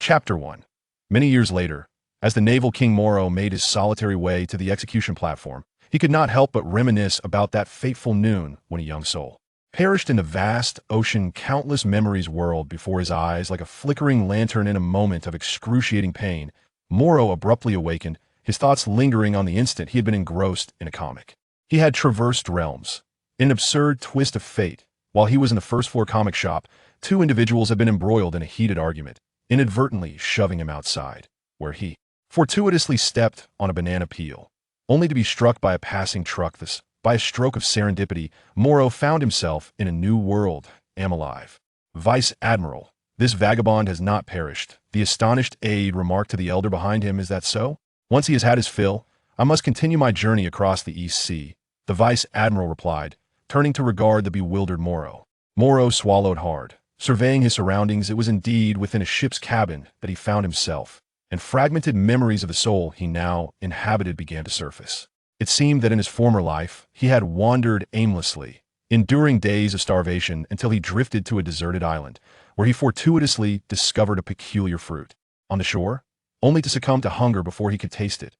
Chapter 1. Many years later, as the naval king Morrow made his solitary way to the execution platform, he could not help but reminisce about that fateful noon when a young soul perished in the vast ocean. Countless memories whirled before his eyes like a flickering lantern. In a moment of excruciating pain, Morrow abruptly awakened, his thoughts lingering on the instant he had been engrossed in a comic. He had traversed realms. In an absurd twist of fate, while he was in the first-floor comic shop, two individuals had been embroiled in a heated argument, inadvertently shoving him outside, where he fortuitously stepped on a banana peel, only to be struck by a passing truck. This, by a stroke of serendipity, Morrow found himself in a new world. Am alive. Vice Admiral, this vagabond has not perished, the astonished aide remarked to the elder behind him. Is that so? Once he has had his fill, I must continue my journey across the East Sea, the Vice Admiral replied, turning to regard the bewildered Morrow. Morrow swallowed hard. Surveying his surroundings, it was indeed within a ship's cabin that he found himself, and fragmented memories of the soul he now inhabited began to surface. It seemed that in his former life, he had wandered aimlessly, enduring days of starvation until he drifted to a deserted island, where he fortuitously discovered a peculiar fruit. On the shore, only to succumb to hunger before he could taste it.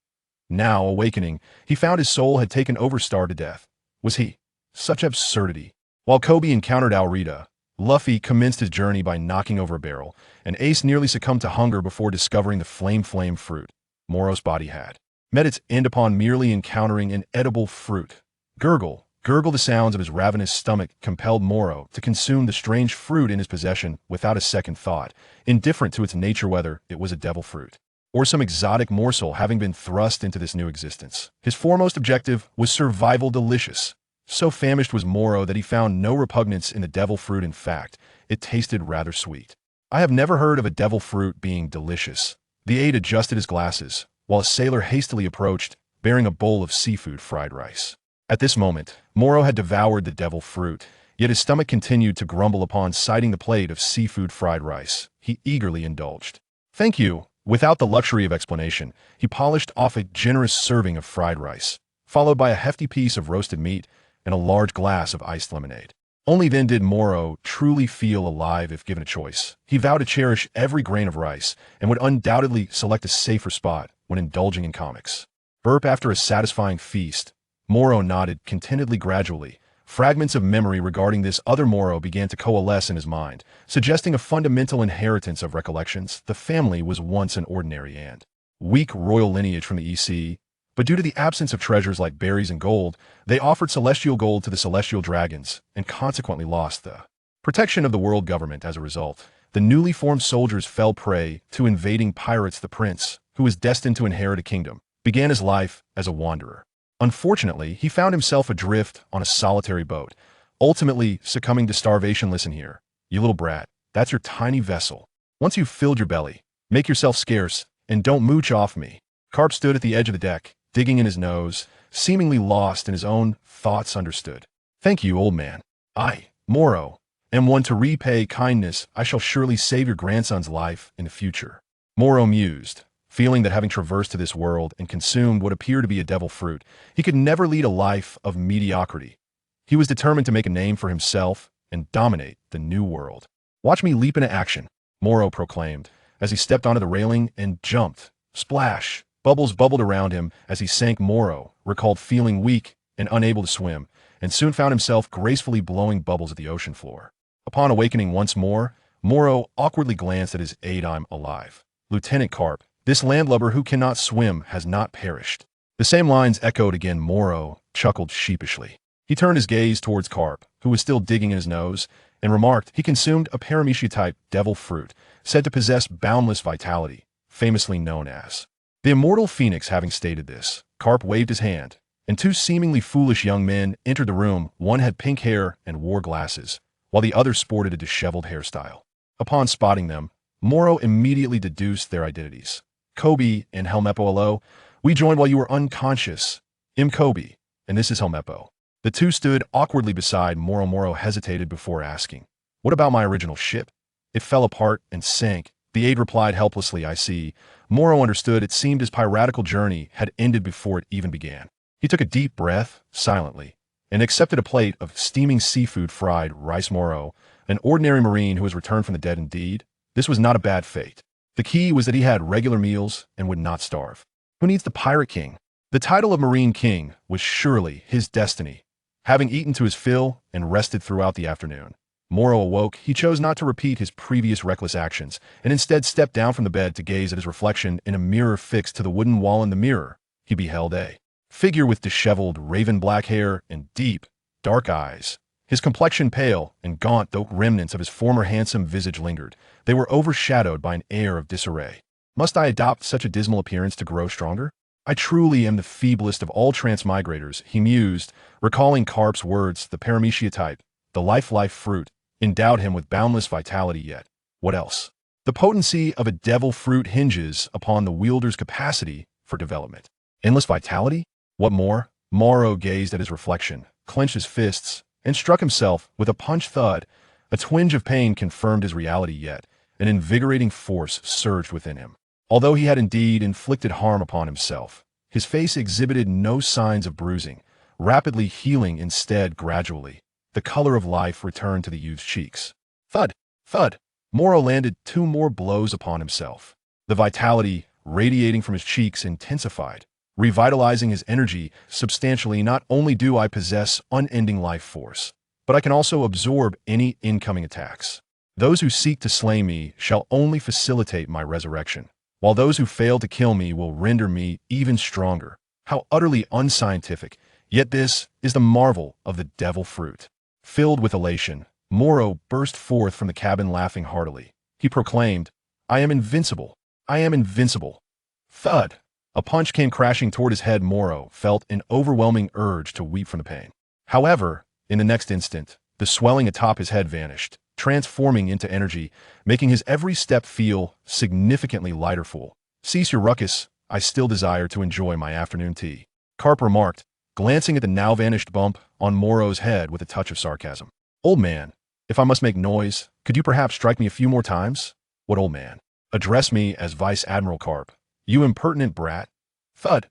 Now, awakening, he found his soul had taken over, starved to death. Was he? Such absurdity. While Kobe encountered Alrita, Luffy commenced his journey by knocking over a barrel, and Ace nearly succumbed to hunger before discovering the flame fruit. Morrow's body had met its end upon merely encountering an edible fruit. Gurgle, the sounds of his ravenous stomach compelled Morrow to consume the strange fruit in his possession without a second thought, indifferent to its nature whether it was a devil fruit or some exotic morsel having been thrust into this new existence. His foremost objective was survival. Delicious. So famished was Morrow that he found no repugnance in the devil fruit. In fact, it tasted rather sweet. I have never heard of a devil fruit being delicious. The aide adjusted his glasses, while a sailor hastily approached, bearing a bowl of seafood fried rice. At this moment, Morrow had devoured the devil fruit, yet his stomach continued to grumble upon sighting the plate of seafood fried rice. He eagerly indulged. Thank you. Without the luxury of explanation, he polished off a generous serving of fried rice, followed by a hefty piece of roasted meat and a large glass of iced lemonade. Only then did Morrow truly feel alive if given a choice. He vowed to cherish every grain of rice and would undoubtedly select a safer spot when indulging in comics. Burp. After a satisfying feast, Morrow nodded contentedly. Gradually, fragments of memory regarding this other Morrow began to coalesce in his mind, suggesting a fundamental inheritance of recollections. The family was once an ordinary and weak royal lineage from the EC, but due to the absence of treasures like berries and gold, they offered celestial gold to the celestial dragons and consequently lost the protection of the world government. As a result, the newly formed soldiers fell prey to invading pirates. The prince, who was destined to inherit a kingdom, began his life as a wanderer. Unfortunately, he found himself adrift on a solitary boat, ultimately succumbing to starvation. Listen here, you little brat, that's your tiny vessel. Once you've filled your belly, make yourself scarce and don't mooch off me. Garp stood at the edge of the deck, digging in his nose, seemingly lost in his own thoughts. Understood. Thank you, old man. I, Morrow, am one to repay kindness. I shall surely save your grandson's life in the future. Morrow mused, feeling that having traversed to this world and consumed what appeared to be a devil fruit, he could never lead a life of mediocrity. He was determined to make a name for himself and dominate the new world. Watch me leap into action, Morrow proclaimed, as he stepped onto the railing and jumped. Splash! Bubbles bubbled around him as he sank. Morrow recalled feeling weak and unable to swim, and soon found himself gracefully blowing bubbles at the ocean floor. Upon awakening once more, Morrow awkwardly glanced at his aide. I'm alive. Lieutenant Garp, this landlubber who cannot swim has not perished. The same lines echoed again. Morrow chuckled sheepishly. He turned his gaze towards Garp, who was still digging in his nose, and remarked he consumed a paramecia-type devil fruit, said to possess boundless vitality, famously known as the immortal phoenix. Having stated this, Garp waved his hand, and two seemingly foolish young men entered the room. One had pink hair and wore glasses, while the other sported a disheveled hairstyle. Upon spotting them, Morrow immediately deduced their identities. Kobe and Helmeppo. Hello, we joined while you were unconscious. I'm Kobe, and this is Helmeppo. The two stood awkwardly beside Morrow. Morrow hesitated before asking, what about my original ship? It fell apart and sank. The aide replied helplessly. I see. Morrow understood. It seemed his piratical journey had ended before it even began. He took a deep breath, silently, and accepted a plate of steaming seafood fried rice. Morrow, an ordinary marine who has returned from the dead. Indeed, this was not a bad fate. The key was that he had regular meals and would not starve. Who needs the Pirate King? The title of Marine King was surely his destiny. Having eaten to his fill and rested throughout the afternoon, Morrow awoke. He chose not to repeat his previous reckless actions, and instead stepped down from the bed to gaze at his reflection in a mirror fixed to the wooden wall. In the mirror, he beheld a figure with disheveled, raven-black hair and deep, dark eyes. His complexion pale and gaunt, though remnants of his former handsome visage lingered. They were overshadowed by an air of disarray. Must I adopt such a dismal appearance to grow stronger? I truly am the feeblest of all transmigrators, he mused, recalling Garp's words. The paramecia type, the life fruit, endowed him with boundless vitality. Yet what else? The potency of a devil fruit hinges upon the wielder's capacity for development. Endless vitality? What more? Morrow gazed at his reflection, clenched his fists, and struck himself with a punch. Thud. A twinge of pain confirmed his reality, yet an invigorating force surged within him. Although he had indeed inflicted harm upon himself, his face exhibited no signs of bruising, rapidly healing instead. Gradually, the color of life returned to the youth's cheeks. Thud! Thud! Morrow landed 2 more blows upon himself. The vitality radiating from his cheeks intensified, revitalizing his energy substantially. Not only do I possess unending life force, but I can also absorb any incoming attacks. Those who seek to slay me shall only facilitate my resurrection, while those who fail to kill me will render me even stronger. How utterly unscientific, yet this is the marvel of the devil fruit. Filled with elation, Morrow burst forth from the cabin laughing heartily. He proclaimed, "I am invincible! I am invincible!" Thud! A punch came crashing toward his head. Morrow felt an overwhelming urge to weep from the pain. However, in the next instant, the swelling atop his head vanished, transforming into energy, making his every step feel significantly lighter. Fool, cease your ruckus. I still desire to enjoy my afternoon tea, Garp remarked, glancing at the now vanished bump on Morrow's head with a touch of sarcasm. Old man, if I must make noise, could you perhaps strike me a few more times? What old man? Address me as Vice Admiral Garp, you impertinent brat. Thud!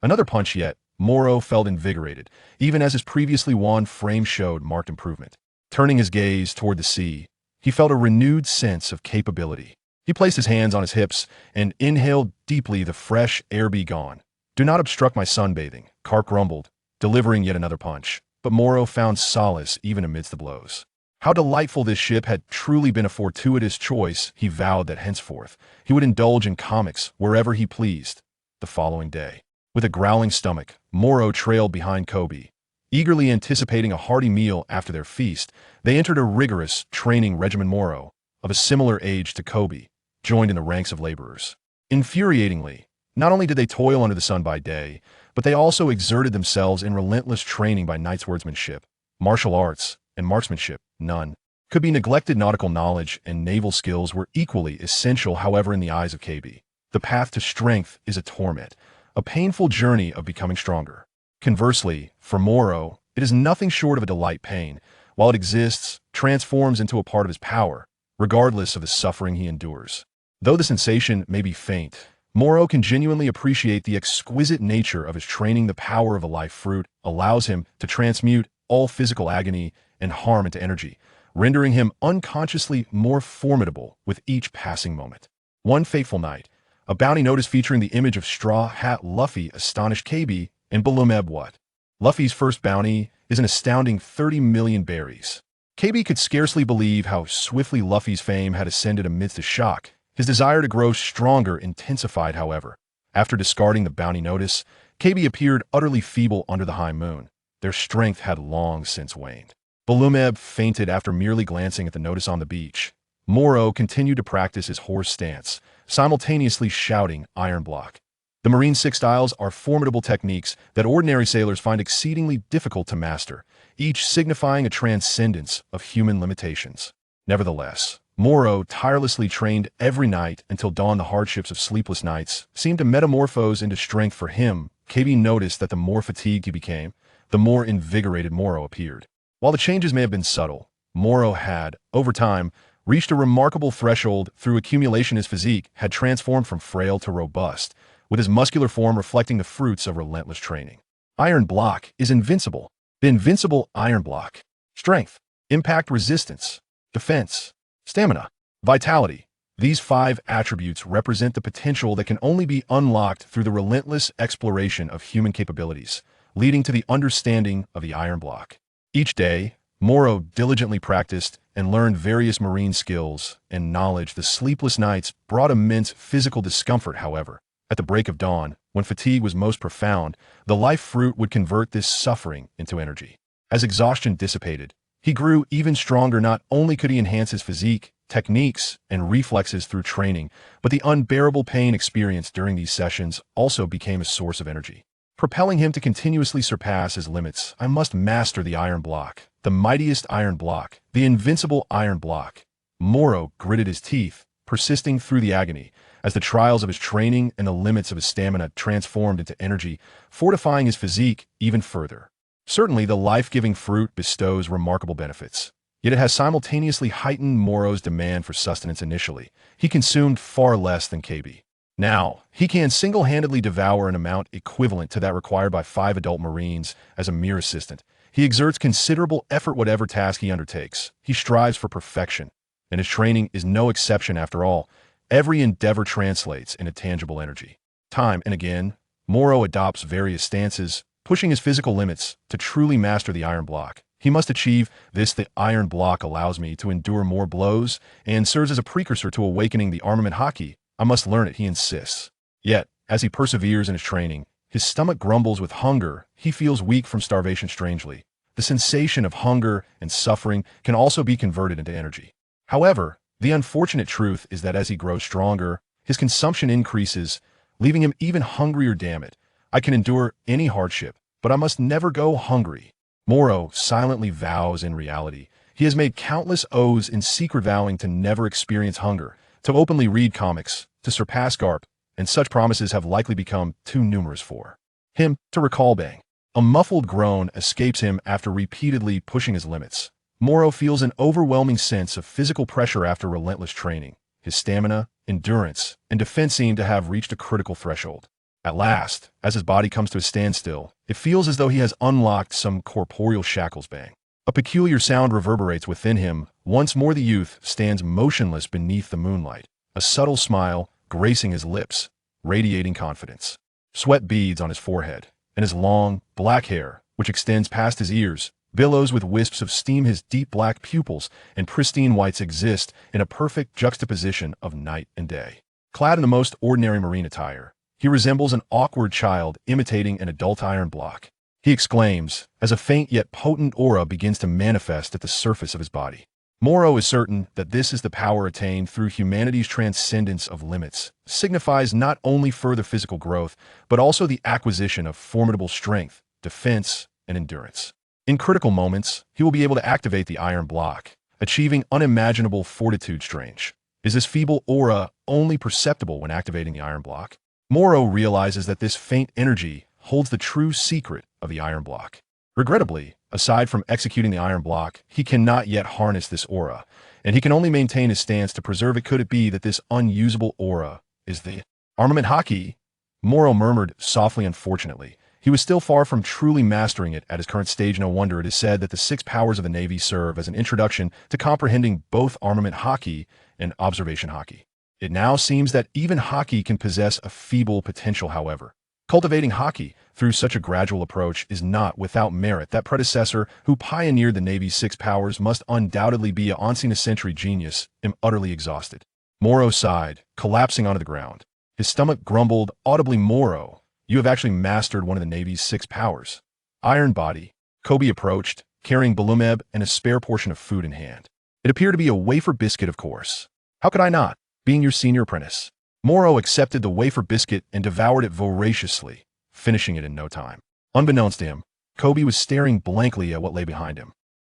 Another punch. Yet Morrow felt invigorated, even as his previously wan frame showed marked improvement. Turning his gaze toward the sea, he felt a renewed sense of capability. He placed his hands on his hips and inhaled deeply the fresh air. Be gone. Do not obstruct my sunbathing, Garp grumbled, delivering yet another punch. But Morrow found solace even amidst the blows. How delightful this ship had truly been a fortuitous choice. He vowed that henceforth he would indulge in comics wherever he pleased. The following day, with a growling stomach, Morrow trailed behind Kobe. Eagerly anticipating a hearty meal after their feast, they entered a rigorous training regimen. Morrow, of a similar age to Kobe, joined in the ranks of laborers. Infuriatingly, not only did they toil under the sun by day, but they also exerted themselves in relentless training by night. Swordsmanship, martial arts, and marksmanship, none could be neglected. Nautical knowledge and naval skills were equally essential. However, in the eyes of KB, the path to strength is a torment, a painful journey of becoming stronger. Conversely, for Morrow, it is nothing short of a delight. Pain, while it exists, transforms into a part of his power, regardless of the suffering he endures. Though the sensation may be faint, Morrow can genuinely appreciate the exquisite nature of his training. The power of a life fruit allows him to transmute all physical agony and harm into energy, rendering him unconsciously more formidable with each passing moment. One fateful night, a bounty notice featuring the image of Straw Hat Luffy astonished KB and Balumeb. What? Luffy's first bounty is an astounding 30 million berries. KB could scarcely believe how swiftly Luffy's fame had ascended amidst a shock. His desire to grow stronger intensified. However, after discarding the bounty notice, KB appeared utterly feeble under the high moon. Their strength had long since waned. Balumeb fainted after merely glancing at the notice on the beach. Morrow continued to practice his horse stance, simultaneously shouting iron block. The Marine Six Styles are formidable techniques that ordinary sailors find exceedingly difficult to master, each signifying a transcendence of human limitations. Nevertheless, Morrow tirelessly trained every night until dawn. The hardships of sleepless nights seemed to metamorphose into strength for him. KB noticed that the more fatigued he became, the more invigorated Morrow appeared. While the changes may have been subtle, Morrow had, over time, reached a remarkable threshold. Through accumulation, his physique had transformed from frail to robust, with his muscular form reflecting the fruits of relentless training. Iron block is invincible. The invincible iron block. Strength, impact resistance, defense, stamina, vitality. These 5 attributes represent the potential that can only be unlocked through the relentless exploration of human capabilities, leading to the understanding of the iron block. Each day, Morrow diligently practiced and learned various marine skills and knowledge. The sleepless nights brought immense physical discomfort, however. At the break of dawn, when fatigue was most profound, the life fruit would convert this suffering into energy. As exhaustion dissipated, he grew even stronger. Not only could he enhance his physique, techniques, and reflexes through training, but the unbearable pain experienced during these sessions also became a source of energy, propelling him to continuously surpass his limits. I must master the iron block, the mightiest iron block, the invincible iron block. Morrow gritted his teeth, persisting through the agony, as the trials of his training and the limits of his stamina transformed into energy, fortifying his physique even further. Certainly, the life-giving fruit bestows remarkable benefits, yet it has simultaneously heightened Morrow's demand for sustenance. Initially, he consumed far less than KB. Now, he can single-handedly devour an amount equivalent to that required by 5 adult Marines as a mere assistant. He exerts considerable effort whatever task he undertakes. He strives for perfection, and his training is no exception. After all, every endeavor translates into tangible energy. Time and again, Morrow adopts various stances, pushing his physical limits to truly master the iron block. He must achieve this. The iron block allows me to endure more blows and serves as a precursor to awakening the armament Haki. I must learn it, he insists. Yet, as he perseveres in his training, his stomach grumbles with hunger. He feels weak from starvation. Strangely, the sensation of hunger and suffering can also be converted into energy. However, the unfortunate truth is that as he grows stronger, his consumption increases, leaving him even hungrier. Damn it. I can endure any hardship, but I must never go hungry. Morrow silently vows. In reality, he has made countless oaths in secret, vowing to never experience hunger, to openly read comics, to surpass Garp, and such promises have likely become too numerous for him to recall. Bang! A muffled groan escapes him after repeatedly pushing his limits. Morrow feels an overwhelming sense of physical pressure after relentless training. His stamina, endurance, and defense seem to have reached a critical threshold. At last, as his body comes to a standstill, it feels as though he has unlocked some corporeal shackles. Bang! A peculiar sound reverberates within him. Once more the youth stands motionless beneath the moonlight, a subtle smile gracing his lips, radiating confidence. Sweat beads on his forehead, and his long, black hair, which extends past his ears, billows with wisps of steam. His deep black pupils and pristine whites exist in a perfect juxtaposition of night and day. Clad in the most ordinary marine attire, he resembles an awkward child imitating an adult iron block. He exclaims, as a faint yet potent aura begins to manifest at the surface of his body. Morrow is certain that this is the power attained through humanity's transcendence of limits, signifies not only further physical growth, but also the acquisition of formidable strength, defense, and endurance. In critical moments, he will be able to activate the iron block, achieving unimaginable fortitude. Strange. Is this feeble aura only perceptible when activating the iron block? Morrow realizes that this faint energy holds the true secret of the iron block. Regrettably, aside from executing the iron block, he cannot yet harness this aura, and he can only maintain his stance to preserve it. Could it be that this unusable aura is the armament Haki? Morrow murmured softly. Unfortunately, he was still far from truly mastering it at his current stage. No wonder it is said that the 6 powers of the Navy serve as an introduction to comprehending both armament Haki and observation Haki. It now seems that even Haki can possess a feeble potential. However, cultivating Haki through such a gradual approach is not without merit. That predecessor who pioneered the Navy's 6 powers must undoubtedly be a once-in-a-century genius. Am utterly exhausted. Morrow sighed, collapsing onto the ground. His stomach grumbled audibly. Morrow, you have actually mastered one of the Navy's 6 powers. Iron body. Kobe approached, carrying Balumeb and a spare portion of food in hand. It appeared to be a wafer biscuit, of course. How could I not, being your senior apprentice? Morrow accepted the wafer biscuit and devoured it voraciously, finishing it in no time. Unbeknownst to him, Kobe was staring blankly at what lay behind him.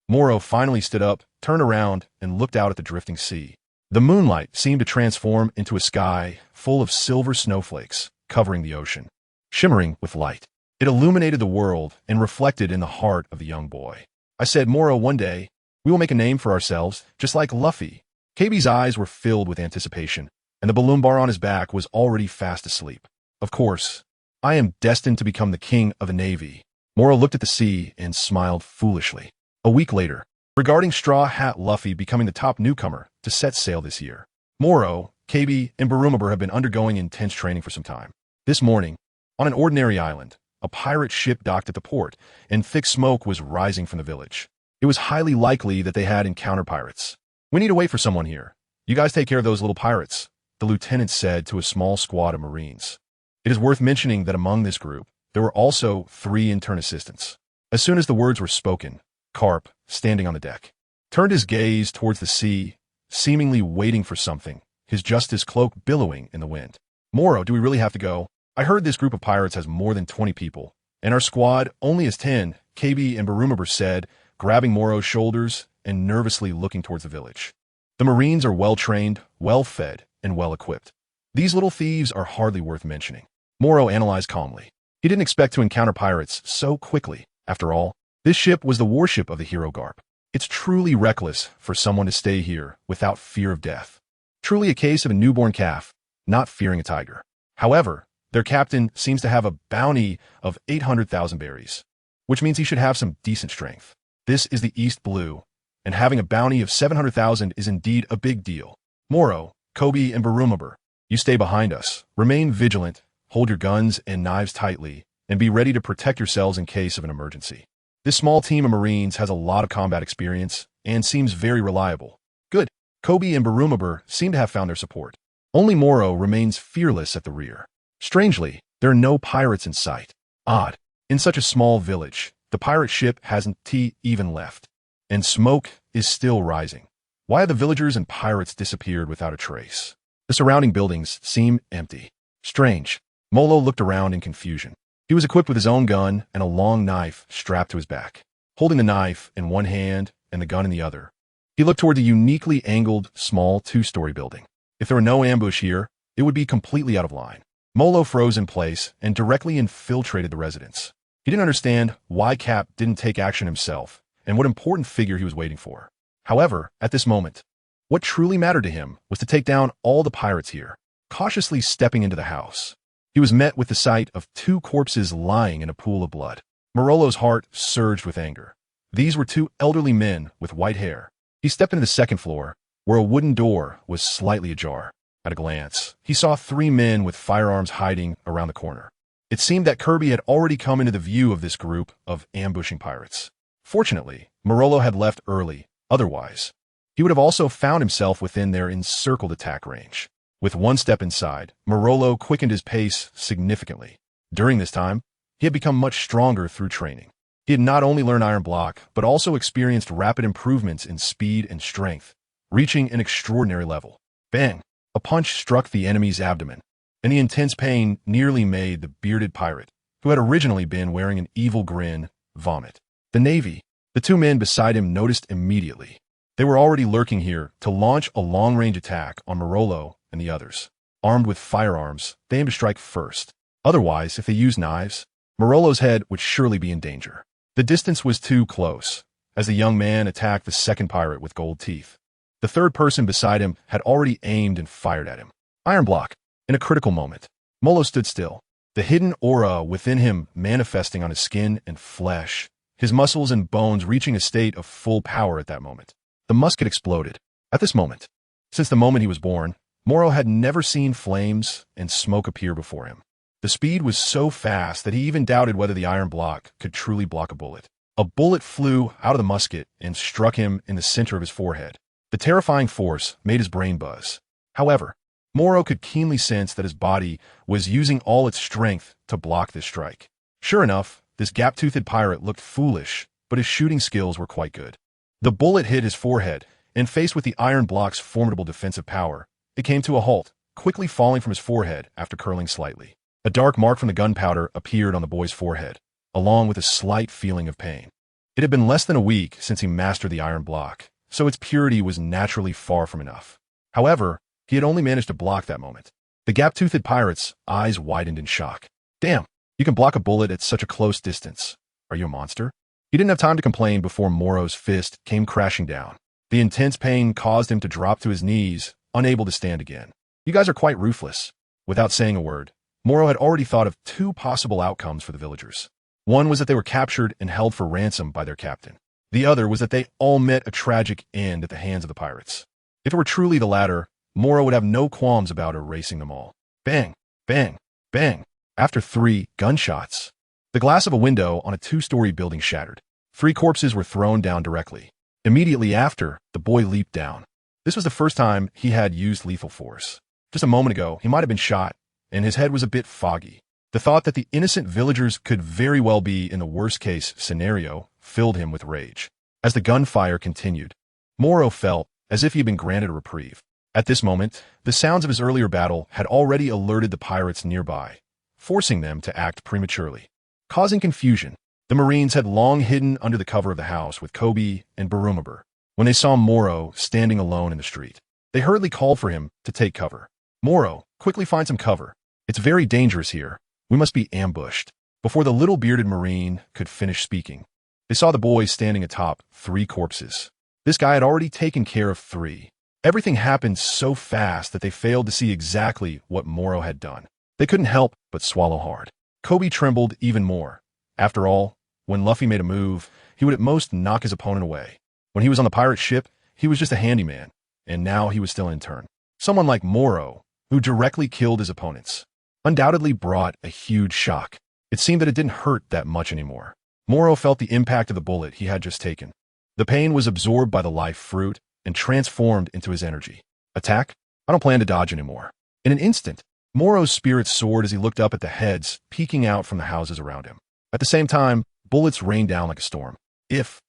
Morrow finally stood up, turned around, and looked out at the drifting sea. The moonlight seemed to transform into a sky full of silver snowflakes, covering the ocean. Shimmering with light, it illuminated the world and reflected in the heart of the young boy. I said, Morrow, one day, we will make a name for ourselves, just like Luffy. KB's eyes were filled with anticipation, and the balloon bar on his back was already fast asleep. Of course, I am destined to become the king of the Navy. Morrow looked at the sea and smiled foolishly. A week later, regarding Straw Hat Luffy becoming the top newcomer to set sail this year, Morrow, KB, and Barumabur have been undergoing intense training for some time. This morning, on an ordinary island, a pirate ship docked at the port, and thick smoke was rising from the village. It was highly likely that they had encountered pirates. "We need to wait for someone here. You guys take care of those little pirates," the lieutenant said to a small squad of Marines. It is worth mentioning that among this group, there were also 3 intern assistants. As soon as the words were spoken, Garp, standing on the deck, turned his gaze towards the sea, seemingly waiting for something, his justice cloak billowing in the wind. "Morrow, do we really have to go? I heard this group of pirates has more than 20 people, and our squad only has 10, KB and Barumabur said, grabbing Morrow's shoulders and nervously looking towards the village. The Marines are well-trained, well-fed, and well-equipped. These little thieves are hardly worth mentioning. Morrow analyzed calmly. He didn't expect to encounter pirates so quickly. After all, this ship was the warship of the hero Garp. It's truly reckless for someone to stay here without fear of death. Truly a case of a newborn calf, not fearing a tiger. However, their captain seems to have a bounty of 800,000 berries, which means he should have some decent strength. This is the East Blue, and having a bounty of 700,000 is indeed a big deal. Morrow, Kobe, and Barumabur, you stay behind us. Remain vigilant, hold your guns and knives tightly, and be ready to protect yourselves in case of an emergency. This small team of Marines has a lot of combat experience and seems very reliable. Good. Kobe and Barumabur seem to have found their support. Only Morrow remains fearless at the rear. Strangely, there are no pirates in sight. Odd. In such a small village, the pirate ship hasn't even left, and smoke is still rising. Why have the villagers and pirates disappeared without a trace? The surrounding buildings seem empty. Strange. Molo looked around in confusion. He was equipped with his own gun and a long knife strapped to his back. Holding the knife in one hand and the gun in the other, he looked toward the uniquely angled, small 2-story building. If there were no ambush here, it would be completely out of line. Molo froze in place and directly infiltrated the residence. He didn't understand why Cap didn't take action himself and what important figure he was waiting for. However, at this moment, what truly mattered to him was to take down all the pirates here. Cautiously stepping into the house, he was met with the sight of 2 corpses lying in a pool of blood. Marolo's heart surged with anger. These were 2 elderly men with white hair. He stepped into the second floor, where a wooden door was slightly ajar. At a glance, he saw 3 men with firearms hiding around the corner. It seemed that Kirby had already come into the view of this group of ambushing pirates. Fortunately, Morolo had left early. Otherwise, he would have also found himself within their encircled attack range. With one step inside, Morolo quickened his pace significantly. During this time, he had become much stronger through training. He had not only learned iron block, but also experienced rapid improvements in speed and strength, reaching an extraordinary level. Bang! A punch struck the enemy's abdomen, and the intense pain nearly made the bearded pirate, who had originally been wearing an evil grin, vomit. The Navy, the 2 men beside him noticed immediately. They were already lurking here to launch a long-range attack on Morolo and the others. Armed with firearms, they aimed to strike first. Otherwise, if they used knives, Morolo's head would surely be in danger. The distance was too close, as the young man attacked the second pirate with gold teeth. The third person beside him had already aimed and fired at him. Iron block. In a critical moment, Molo stood still, the hidden aura within him manifesting on his skin and flesh, his muscles and bones reaching a state of full power at that moment. The musket exploded. At this moment, since the moment he was born, Morrow had never seen flames and smoke appear before him. The speed was so fast that he even doubted whether the iron block could truly block a bullet. A bullet flew out of the musket and struck him in the center of his forehead. The terrifying force made his brain buzz. However, Morrow could keenly sense that his body was using all its strength to block this strike. Sure enough, this gap-toothed pirate looked foolish, but his shooting skills were quite good. The bullet hit his forehead, and faced with the iron block's formidable defensive power, it came to a halt, quickly falling from his forehead after curling slightly. A dark mark from the gunpowder appeared on the boy's forehead, along with a slight feeling of pain. It had been less than a week since he mastered the iron block, so its purity was naturally far from enough. However, he had only managed to block that moment. The gap-toothed pirate's eyes widened in shock. Damn, you can block a bullet at such a close distance. Are you a monster? He didn't have time to complain before Morrow's fist came crashing down. The intense pain caused him to drop to his knees, unable to stand again. You guys are quite ruthless. Without saying a word, Morrow had already thought of 2 possible outcomes for the villagers. One was that they were captured and held for ransom by their captain. The other was that they all met a tragic end at the hands of the pirates. If it were truly the latter, Morrow would have no qualms about erasing them all. Bang, bang, bang. After 3 gunshots, the glass of a window on a 2-story building shattered. 3 corpses were thrown down directly. Immediately after, the boy leaped down. This was the first time he had used lethal force. Just a moment ago, he might have been shot, and his head was a bit foggy. The thought that the innocent villagers could very well be in the worst-case scenario filled him with rage. As the gunfire continued, Morrow felt as if he had been granted a reprieve. At this moment, the sounds of his earlier battle had already alerted the pirates nearby, forcing them to act prematurely. Causing confusion, the Marines had long hidden under the cover of the house with Kobe and Barumabur. When they saw Morrow standing alone in the street, they hurriedly called for him to take cover. Morrow, quickly find some cover. It's very dangerous here. We must be ambushed. Before the little bearded Marine could finish speaking, they saw the boy standing atop 3 corpses. This guy had already taken care of 3. Everything happened so fast that they failed to see exactly what Morrow had done. They couldn't help but swallow hard. Kobe trembled even more. After all, when Luffy made a move, he would at most knock his opponent away. When he was on the pirate ship, he was just a handyman, and now he was still in turn. Someone like Morrow, who directly killed his opponents, undoubtedly brought a huge shock. It seemed that it didn't hurt that much anymore. Morrow felt the impact of the bullet he had just taken. The pain was absorbed by the life fruit and transformed into his energy. Attack? I don't plan to dodge anymore. In an instant, Morrow's spirits soared as he looked up at the heads peeking out from the houses around him. At the same time, bullets rained down like a storm. If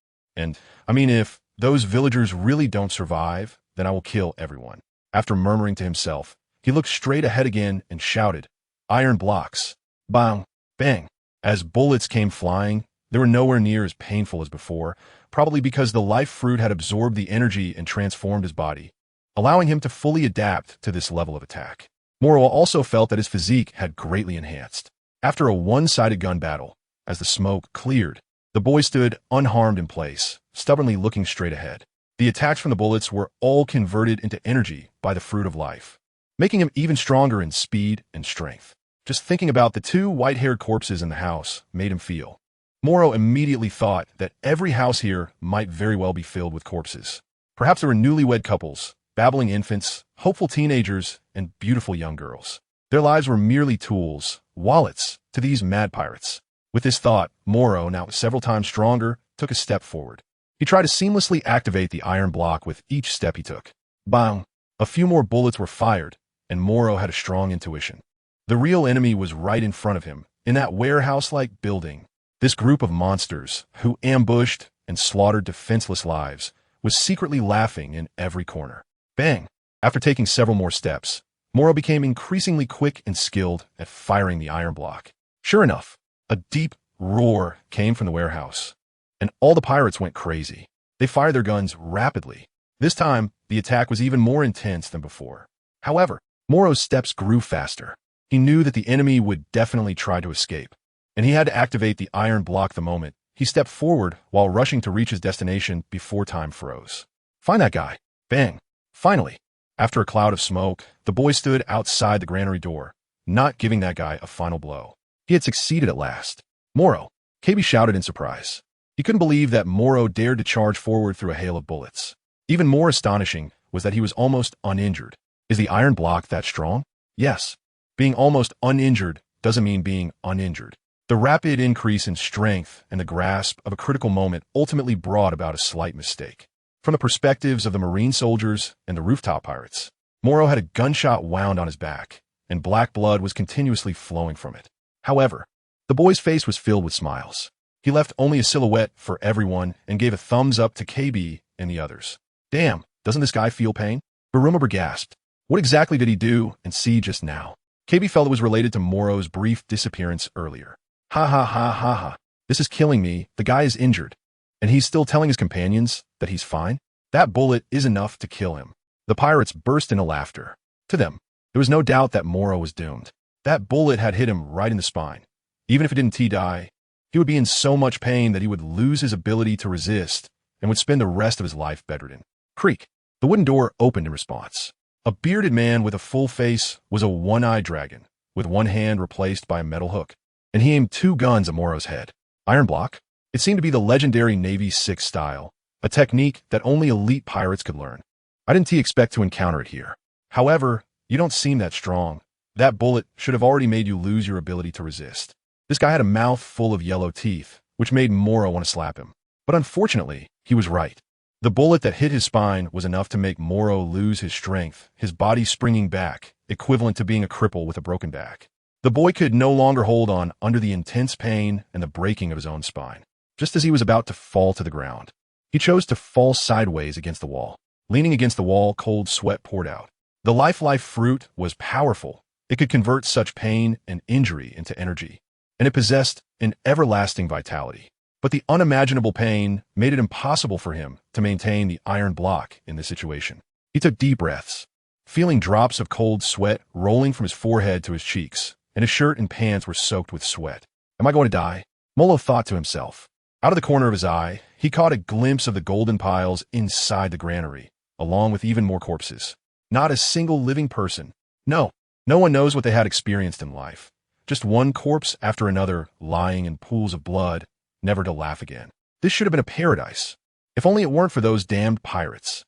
those villagers really don't survive, then I will kill everyone. After murmuring to himself, he looked straight ahead again and shouted, "Iron blocks." Bang, bang. As bullets came flying, they were nowhere near as painful as before, probably because the life fruit had absorbed the energy and transformed his body, allowing him to fully adapt to this level of attack. Morrow also felt that his physique had greatly enhanced. After a one-sided gun battle, as the smoke cleared, the boy stood unharmed in place, stubbornly looking straight ahead. The attacks from the bullets were all converted into energy by the fruit of life, making him even stronger in speed and strength. Just thinking about the 2 white-haired corpses in the house made him feel. Morrow immediately thought that every house here might very well be filled with corpses. Perhaps there were newlywed couples, babbling infants, hopeful teenagers, and beautiful young girls. Their lives were merely tools, wallets, to these mad pirates. With this thought, Morrow, now several times stronger, took a step forward. He tried to seamlessly activate the iron block with each step he took. Bang! A few more bullets were fired, and Morrow had a strong intuition. The real enemy was right in front of him, in that warehouse-like building. This group of monsters, who ambushed and slaughtered defenseless lives, was secretly laughing in every corner. Bang! After taking several more steps, Morrow became increasingly quick and skilled at firing the iron block. Sure enough, a deep roar came from the warehouse, and all the pirates went crazy. They fired their guns rapidly. This time, the attack was even more intense than before. However, Morrow's steps grew faster. He knew that the enemy would definitely try to escape, and he had to activate the iron block the moment he stepped forward while rushing to reach his destination before time froze. Find that guy. Bang. Finally, after a cloud of smoke, the boy stood outside the granary door, not giving that guy a final blow. He had succeeded at last. Morrow, KB shouted in surprise. He couldn't believe that Morrow dared to charge forward through a hail of bullets. Even more astonishing was that he was almost uninjured. Is the iron block that strong? Yes. Being almost uninjured doesn't mean being uninjured. The rapid increase in strength and the grasp of a critical moment ultimately brought about a slight mistake. From the perspectives of the Marine soldiers and the rooftop pirates, Morrow had a gunshot wound on his back, and black blood was continuously flowing from it. However, the boy's face was filled with smiles. He left only a silhouette for everyone and gave a thumbs up to KB and the others. Damn, doesn't this guy feel pain? Barumabur gasped. What exactly did he do and see just now? KB felt it was related to Morrow's brief disappearance earlier. Ha ha ha ha ha. This is killing me. The guy is injured. And he's still telling his companions that he's fine? That bullet is enough to kill him. The pirates burst into laughter. To them, there was no doubt that Morrow was doomed. That bullet had hit him right in the spine. Even if it didn't die, he would be in so much pain that he would lose his ability to resist and would spend the rest of his life bedridden. Creak. The wooden door opened in response. A bearded man with a full face was a one-eyed dragon, with one hand replaced by a metal hook, and he aimed 2 guns at Morrow's head. Iron block? It seemed to be the legendary Navy 6 style, a technique that only elite pirates could learn. I didn't expect to encounter it here. However, you don't seem that strong. That bullet should have already made you lose your ability to resist. This guy had a mouth full of yellow teeth, which made Morrow want to slap him. But unfortunately, he was right. The bullet that hit his spine was enough to make Morrow lose his strength, his body springing back, equivalent to being a cripple with a broken back. The boy could no longer hold on under the intense pain and the breaking of his own spine. Just as he was about to fall to the ground, he chose to fall sideways against the wall. Leaning against the wall, cold sweat poured out. The life fruit was powerful. It could convert such pain and injury into energy, and it possessed an everlasting vitality. But the unimaginable pain made it impossible for him to maintain the iron block in this situation. He took deep breaths, feeling drops of cold sweat rolling from his forehead to his cheeks, and his shirt and pants were soaked with sweat. Am I going to die? Morrow thought to himself. Out of the corner of his eye, he caught a glimpse of the golden piles inside the granary, along with even more corpses. Not a single living person. No one knows what they had experienced in life. Just one corpse after another lying in pools of blood, never to laugh again. This should have been a paradise. If only it weren't for those damned pirates.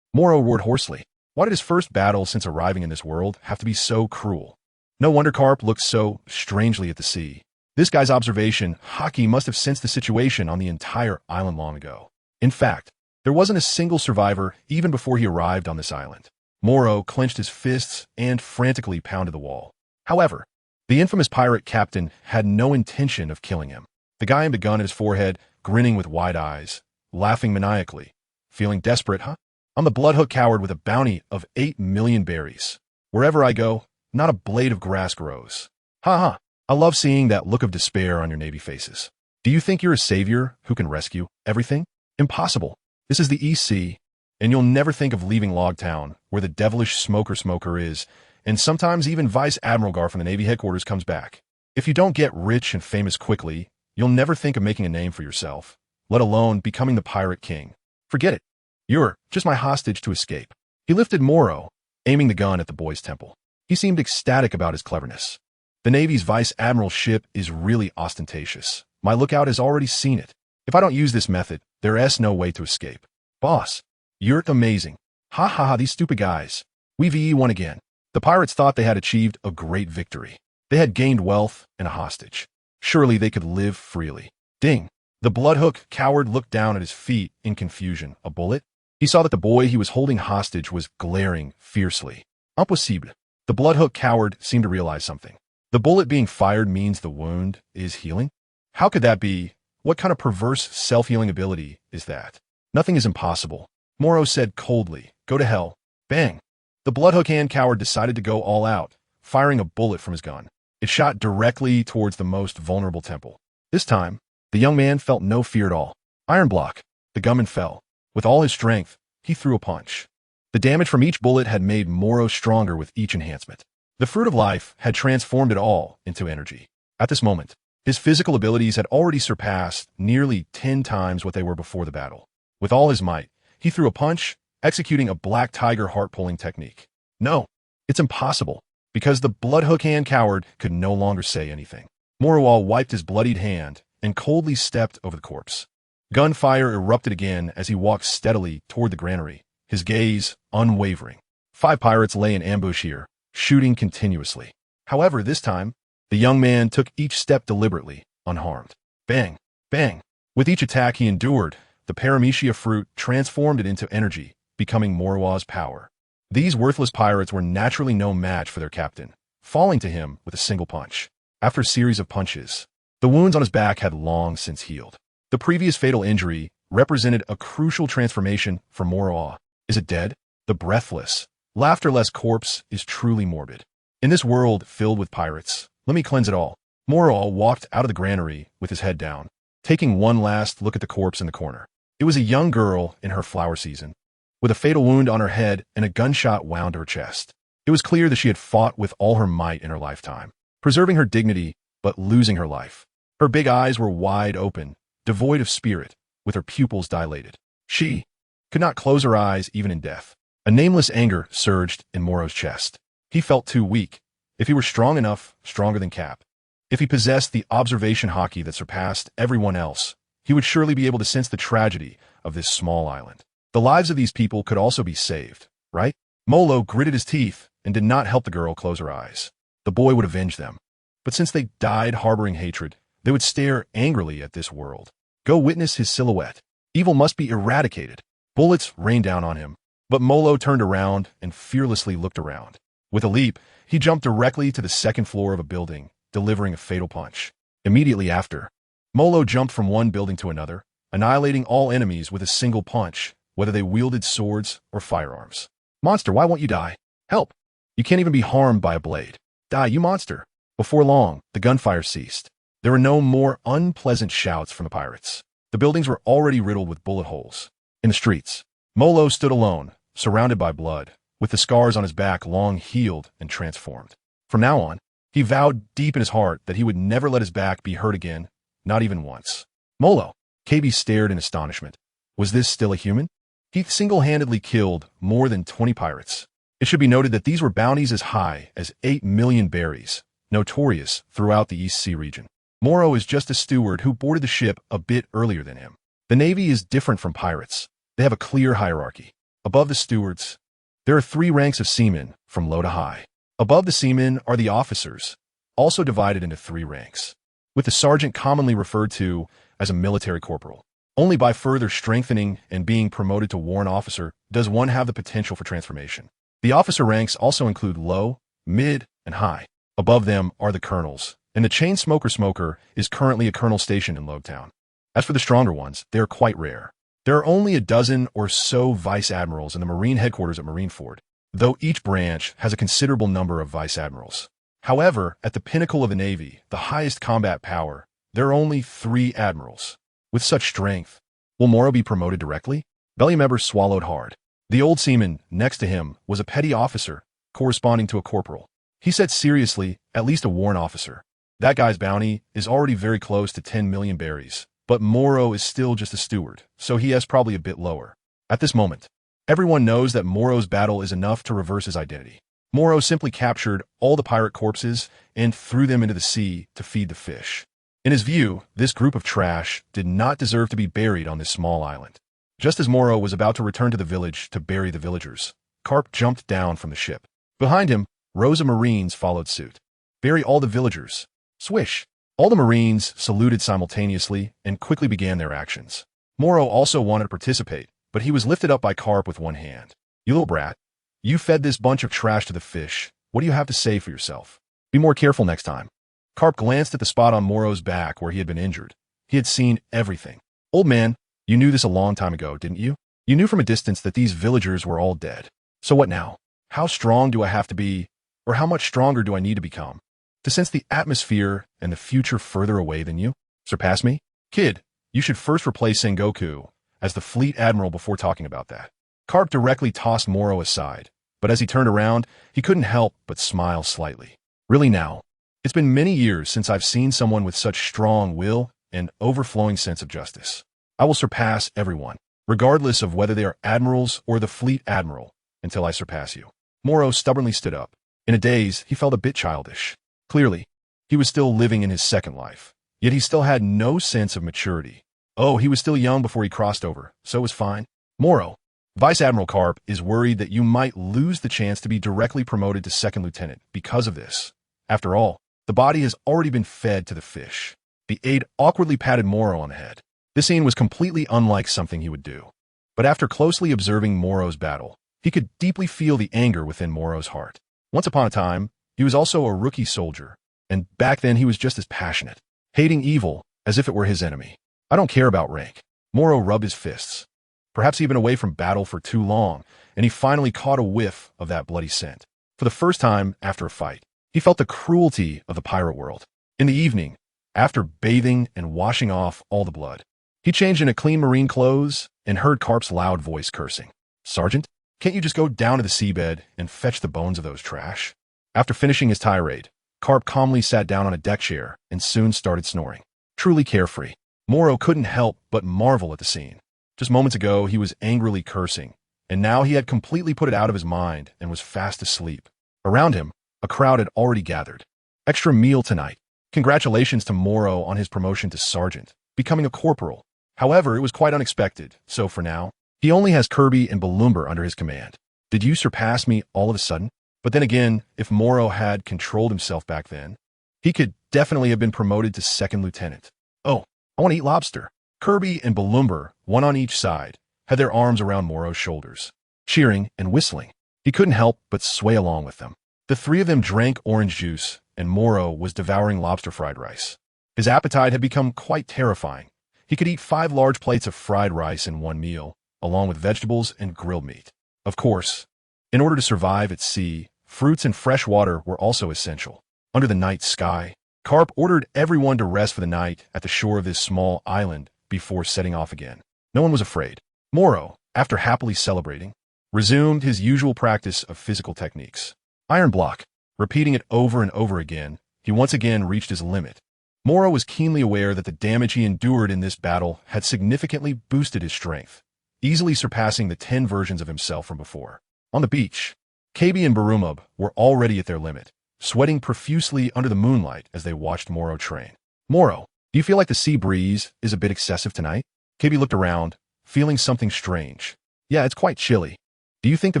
Morrow roared hoarsely. Why did his first battle since arriving in this world have to be so cruel? No wonder Garp looked so strangely at the sea. This guy's observation, Haki must have sensed the situation on the entire island long ago. In fact, there wasn't a single survivor even before he arrived on this island. Morrow clenched his fists and frantically pounded the wall. However, the infamous pirate captain had no intention of killing him. The guy aimed a gun at his forehead, grinning with wide eyes, laughing maniacally. Feeling desperate, huh? I'm the bloodhook coward with a bounty of 8 million berries. Wherever I go, not a blade of grass grows. Ha. I love seeing that look of despair on your Navy faces. Do you think you're a savior who can rescue everything? Impossible. This is the East Sea, and you'll never think of leaving Logtown, where the devilish smoker is, and sometimes even Vice Admiral Garp from the Navy headquarters comes back. If you don't get rich and famous quickly, you'll never think of making a name for yourself, let alone becoming the pirate king. Forget it. You're just my hostage to escape. He lifted Morrow, aiming the gun at the boy's temple. He seemed ecstatic about his cleverness. The Navy's Vice Admiral's ship is really ostentatious. My lookout has already seen it. If I don't use this method, there's no way to escape. Boss, you're amazing. Ha, these stupid guys. We VE won again. The pirates thought they had achieved a great victory. They had gained wealth and a hostage. Surely they could live freely. Ding. The bloodhook coward looked down at his feet in confusion. A bullet? He saw that the boy he was holding hostage was glaring fiercely. Impossible. The bloodhook coward seemed to realize something. The bullet being fired means the wound is healing? How could that be? What kind of perverse self-healing ability is that? Nothing is impossible. Morrow said coldly, go to hell. Bang. The bloodhook hand coward decided to go all out, firing a bullet from his gun. It shot directly towards the most vulnerable temple. This time, the young man felt no fear at all. Iron block. The gunman fell. With all his strength, he threw a punch. The damage from each bullet had made Morrow stronger with each enhancement. The fruit of life had transformed it all into energy. At this moment, his physical abilities had already surpassed nearly 10 times what they were before the battle. With all his might, he threw a punch, executing a black tiger heart-pulling technique. No, it's impossible, because the bloodhook hand coward could no longer say anything. Morrow wiped his bloodied hand and coldly stepped over the corpse. Gunfire erupted again as he walked steadily toward the granary, his gaze unwavering. 5 pirates lay in ambush here, shooting continuously. However, this time, the young man took each step deliberately, unharmed. Bang, bang. With each attack he endured, the paramecia fruit transformed it into energy, becoming Morrow's power. These worthless pirates were naturally no match for their captain, falling to him with a single punch. After a series of punches, the wounds on his back had long since healed. The previous fatal injury represented a crucial transformation for Morrow. Is it dead? The breathless, laughterless corpse is truly morbid. In this world filled with pirates, let me cleanse it all. Morrow walked out of the granary with his head down, taking one last look at the corpse in the corner. It was a young girl in her flower season, with a fatal wound on her head and a gunshot wound to her chest. It was clear that she had fought with all her might in her lifetime, preserving her dignity but losing her life. Her big eyes were wide open, devoid of spirit, with her pupils dilated. She could not close her eyes even in death. A nameless anger surged in Morrow's chest. He felt too weak. If he were strong enough, stronger than Cap, if he possessed the observation Haki that surpassed everyone else, he would surely be able to sense the tragedy of this small island. The lives of these people could also be saved, right? Molo gritted his teeth and did not help the girl close her eyes. The boy would avenge them. But since they died harboring hatred, they would stare angrily at this world. Go witness his silhouette. Evil must be eradicated. Bullets rained down on him. But Molo turned around and fearlessly looked around. With a leap, he jumped directly to the second floor of a building, delivering a fatal punch. Immediately after, Molo jumped from one building to another, annihilating all enemies with a single punch, whether they wielded swords or firearms. Monster, why won't you die? Help! You can't even be harmed by a blade. Die, you monster! Before long, the gunfire ceased. There were no more unpleasant shouts from the pirates. The buildings were already riddled with bullet holes. In the streets, Molo stood alone, surrounded by blood, with the scars on his back long healed and transformed. From now on, he vowed deep in his heart that he would never let his back be hurt again, not even once. Molo! KB stared in astonishment. Was this still a human? He single-handedly killed more than 20 pirates. It should be noted that these were bounties as high as 8 million berries, notorious throughout the East Sea region. Morrow is just a steward who boarded the ship a bit earlier than him. The Navy is different from pirates. They have a clear hierarchy. Above the stewards, there are 3 ranks of seamen, from low to high. Above the seamen are the officers, also divided into 3 ranks, with the sergeant commonly referred to as a military corporal. Only by further strengthening and being promoted to warrant officer does one have the potential for transformation. The officer ranks also include low, mid, and high. Above them are the colonels, and the chain smoker is currently a colonel station in Logtown. As for the stronger ones, they are quite rare. There are only a dozen or so vice admirals in the Marine headquarters at Marineford, though each branch has a considerable number of vice admirals. However, at the pinnacle of the Navy, the highest combat power, there are only 3 admirals. With such strength, will Morrow be promoted directly? Bellymember swallowed hard. The old seaman next to him was a petty officer, corresponding to a corporal. He said seriously, at least a warrant officer. That guy's bounty is already very close to 10 million berries, but Morrow is still just a steward, so he is probably a bit lower. At this moment, everyone knows that Morrow's battle is enough to reverse his identity. Morrow simply captured all the pirate corpses and threw them into the sea to feed the fish. In his view, this group of trash did not deserve to be buried on this small island. Just as Morrow was about to return to the village to bury the villagers, Garp jumped down from the ship. Behind him, rows of Marines followed suit. Bury all the villagers. Swish! All the Marines saluted simultaneously and quickly began their actions. Morrow also wanted to participate, but he was lifted up by Garp with one hand. You little brat. You fed this bunch of trash to the fish. What do you have to say for yourself? Be more careful next time. Garp glanced at the spot on Morrow's back where he had been injured. He had seen everything. Old man, you knew this a long time ago, didn't you? You knew from a distance that these villagers were all dead. So what now? How strong do I have to be, or how much stronger do I need to become, to sense the atmosphere and the future further away than you? Surpass me? Kid, you should first replace Sengoku as the Fleet Admiral before talking about that. Garp directly tossed Morrow aside, but as he turned around, he couldn't help but smile slightly. Really now? It's been many years since I've seen someone with such strong will and overflowing sense of justice. I will surpass everyone, regardless of whether they are admirals or the Fleet Admiral, until I surpass you. Morrow stubbornly stood up. In a daze, he felt a bit childish. Clearly, he was still living in his second life, yet he still had no sense of maturity. Oh, he was still young before he crossed over, so it was fine. Morrow, Vice Admiral Garp is worried that you might lose the chance to be directly promoted to second lieutenant because of this. After all, the body has already been fed to the fish. The aide awkwardly patted Morrow on the head. This scene was completely unlike something he would do. But after closely observing Morrow's battle, he could deeply feel the anger within Morrow's heart. Once upon a time, he was also a rookie soldier, and back then he was just as passionate, hating evil as if it were his enemy. I don't care about rank. Morrow rubbed his fists. Perhaps he'd been away from battle for too long, and he finally caught a whiff of that bloody scent. For the first time after a fight, he felt the cruelty of the pirate world. In the evening, after bathing and washing off all the blood, he changed into clean marine clothes and heard Garp's loud voice cursing. Sergeant, can't you just go down to the seabed and fetch the bones of those trash? After finishing his tirade, Garp calmly sat down on a deck chair and soon started snoring. Truly carefree. Morrow couldn't help but marvel at the scene. Just moments ago, he was angrily cursing, and now he had completely put it out of his mind and was fast asleep. Around him, a crowd had already gathered. Extra meal tonight. Congratulations to Morrow on his promotion to sergeant, becoming a corporal. However, it was quite unexpected, so for now, he only has Kirby and Balloomber under his command. Did you surpass me all of a sudden? But then again, if Morrow had controlled himself back then, he could definitely have been promoted to second lieutenant. Oh, I want to eat lobster. Kirby and Balumber, one on each side, had their arms around Morrow's shoulders, cheering and whistling. He couldn't help but sway along with them. The three of them drank orange juice, and Morrow was devouring lobster fried rice. His appetite had become quite terrifying. He could eat 5 large plates of fried rice in one meal, along with vegetables and grilled meat. Of course, in order to survive at sea, fruits and fresh water were also essential. Under the night sky, Garp ordered everyone to rest for the night at the shore of this small island before setting off again. No one was afraid. Morrow, after happily celebrating, resumed his usual practice of physical techniques. Iron block. Repeating it over and over again, he once again reached his limit. Morrow was keenly aware that the damage he endured in this battle had significantly boosted his strength, easily surpassing the 10 versions of himself from before. On the beach, Kabi and Barumub were already at their limit, sweating profusely under the moonlight as they watched Morrow train. Morrow, do you feel like the sea breeze is a bit excessive tonight? Kabi looked around, feeling something strange. Yeah, it's quite chilly. Do you think the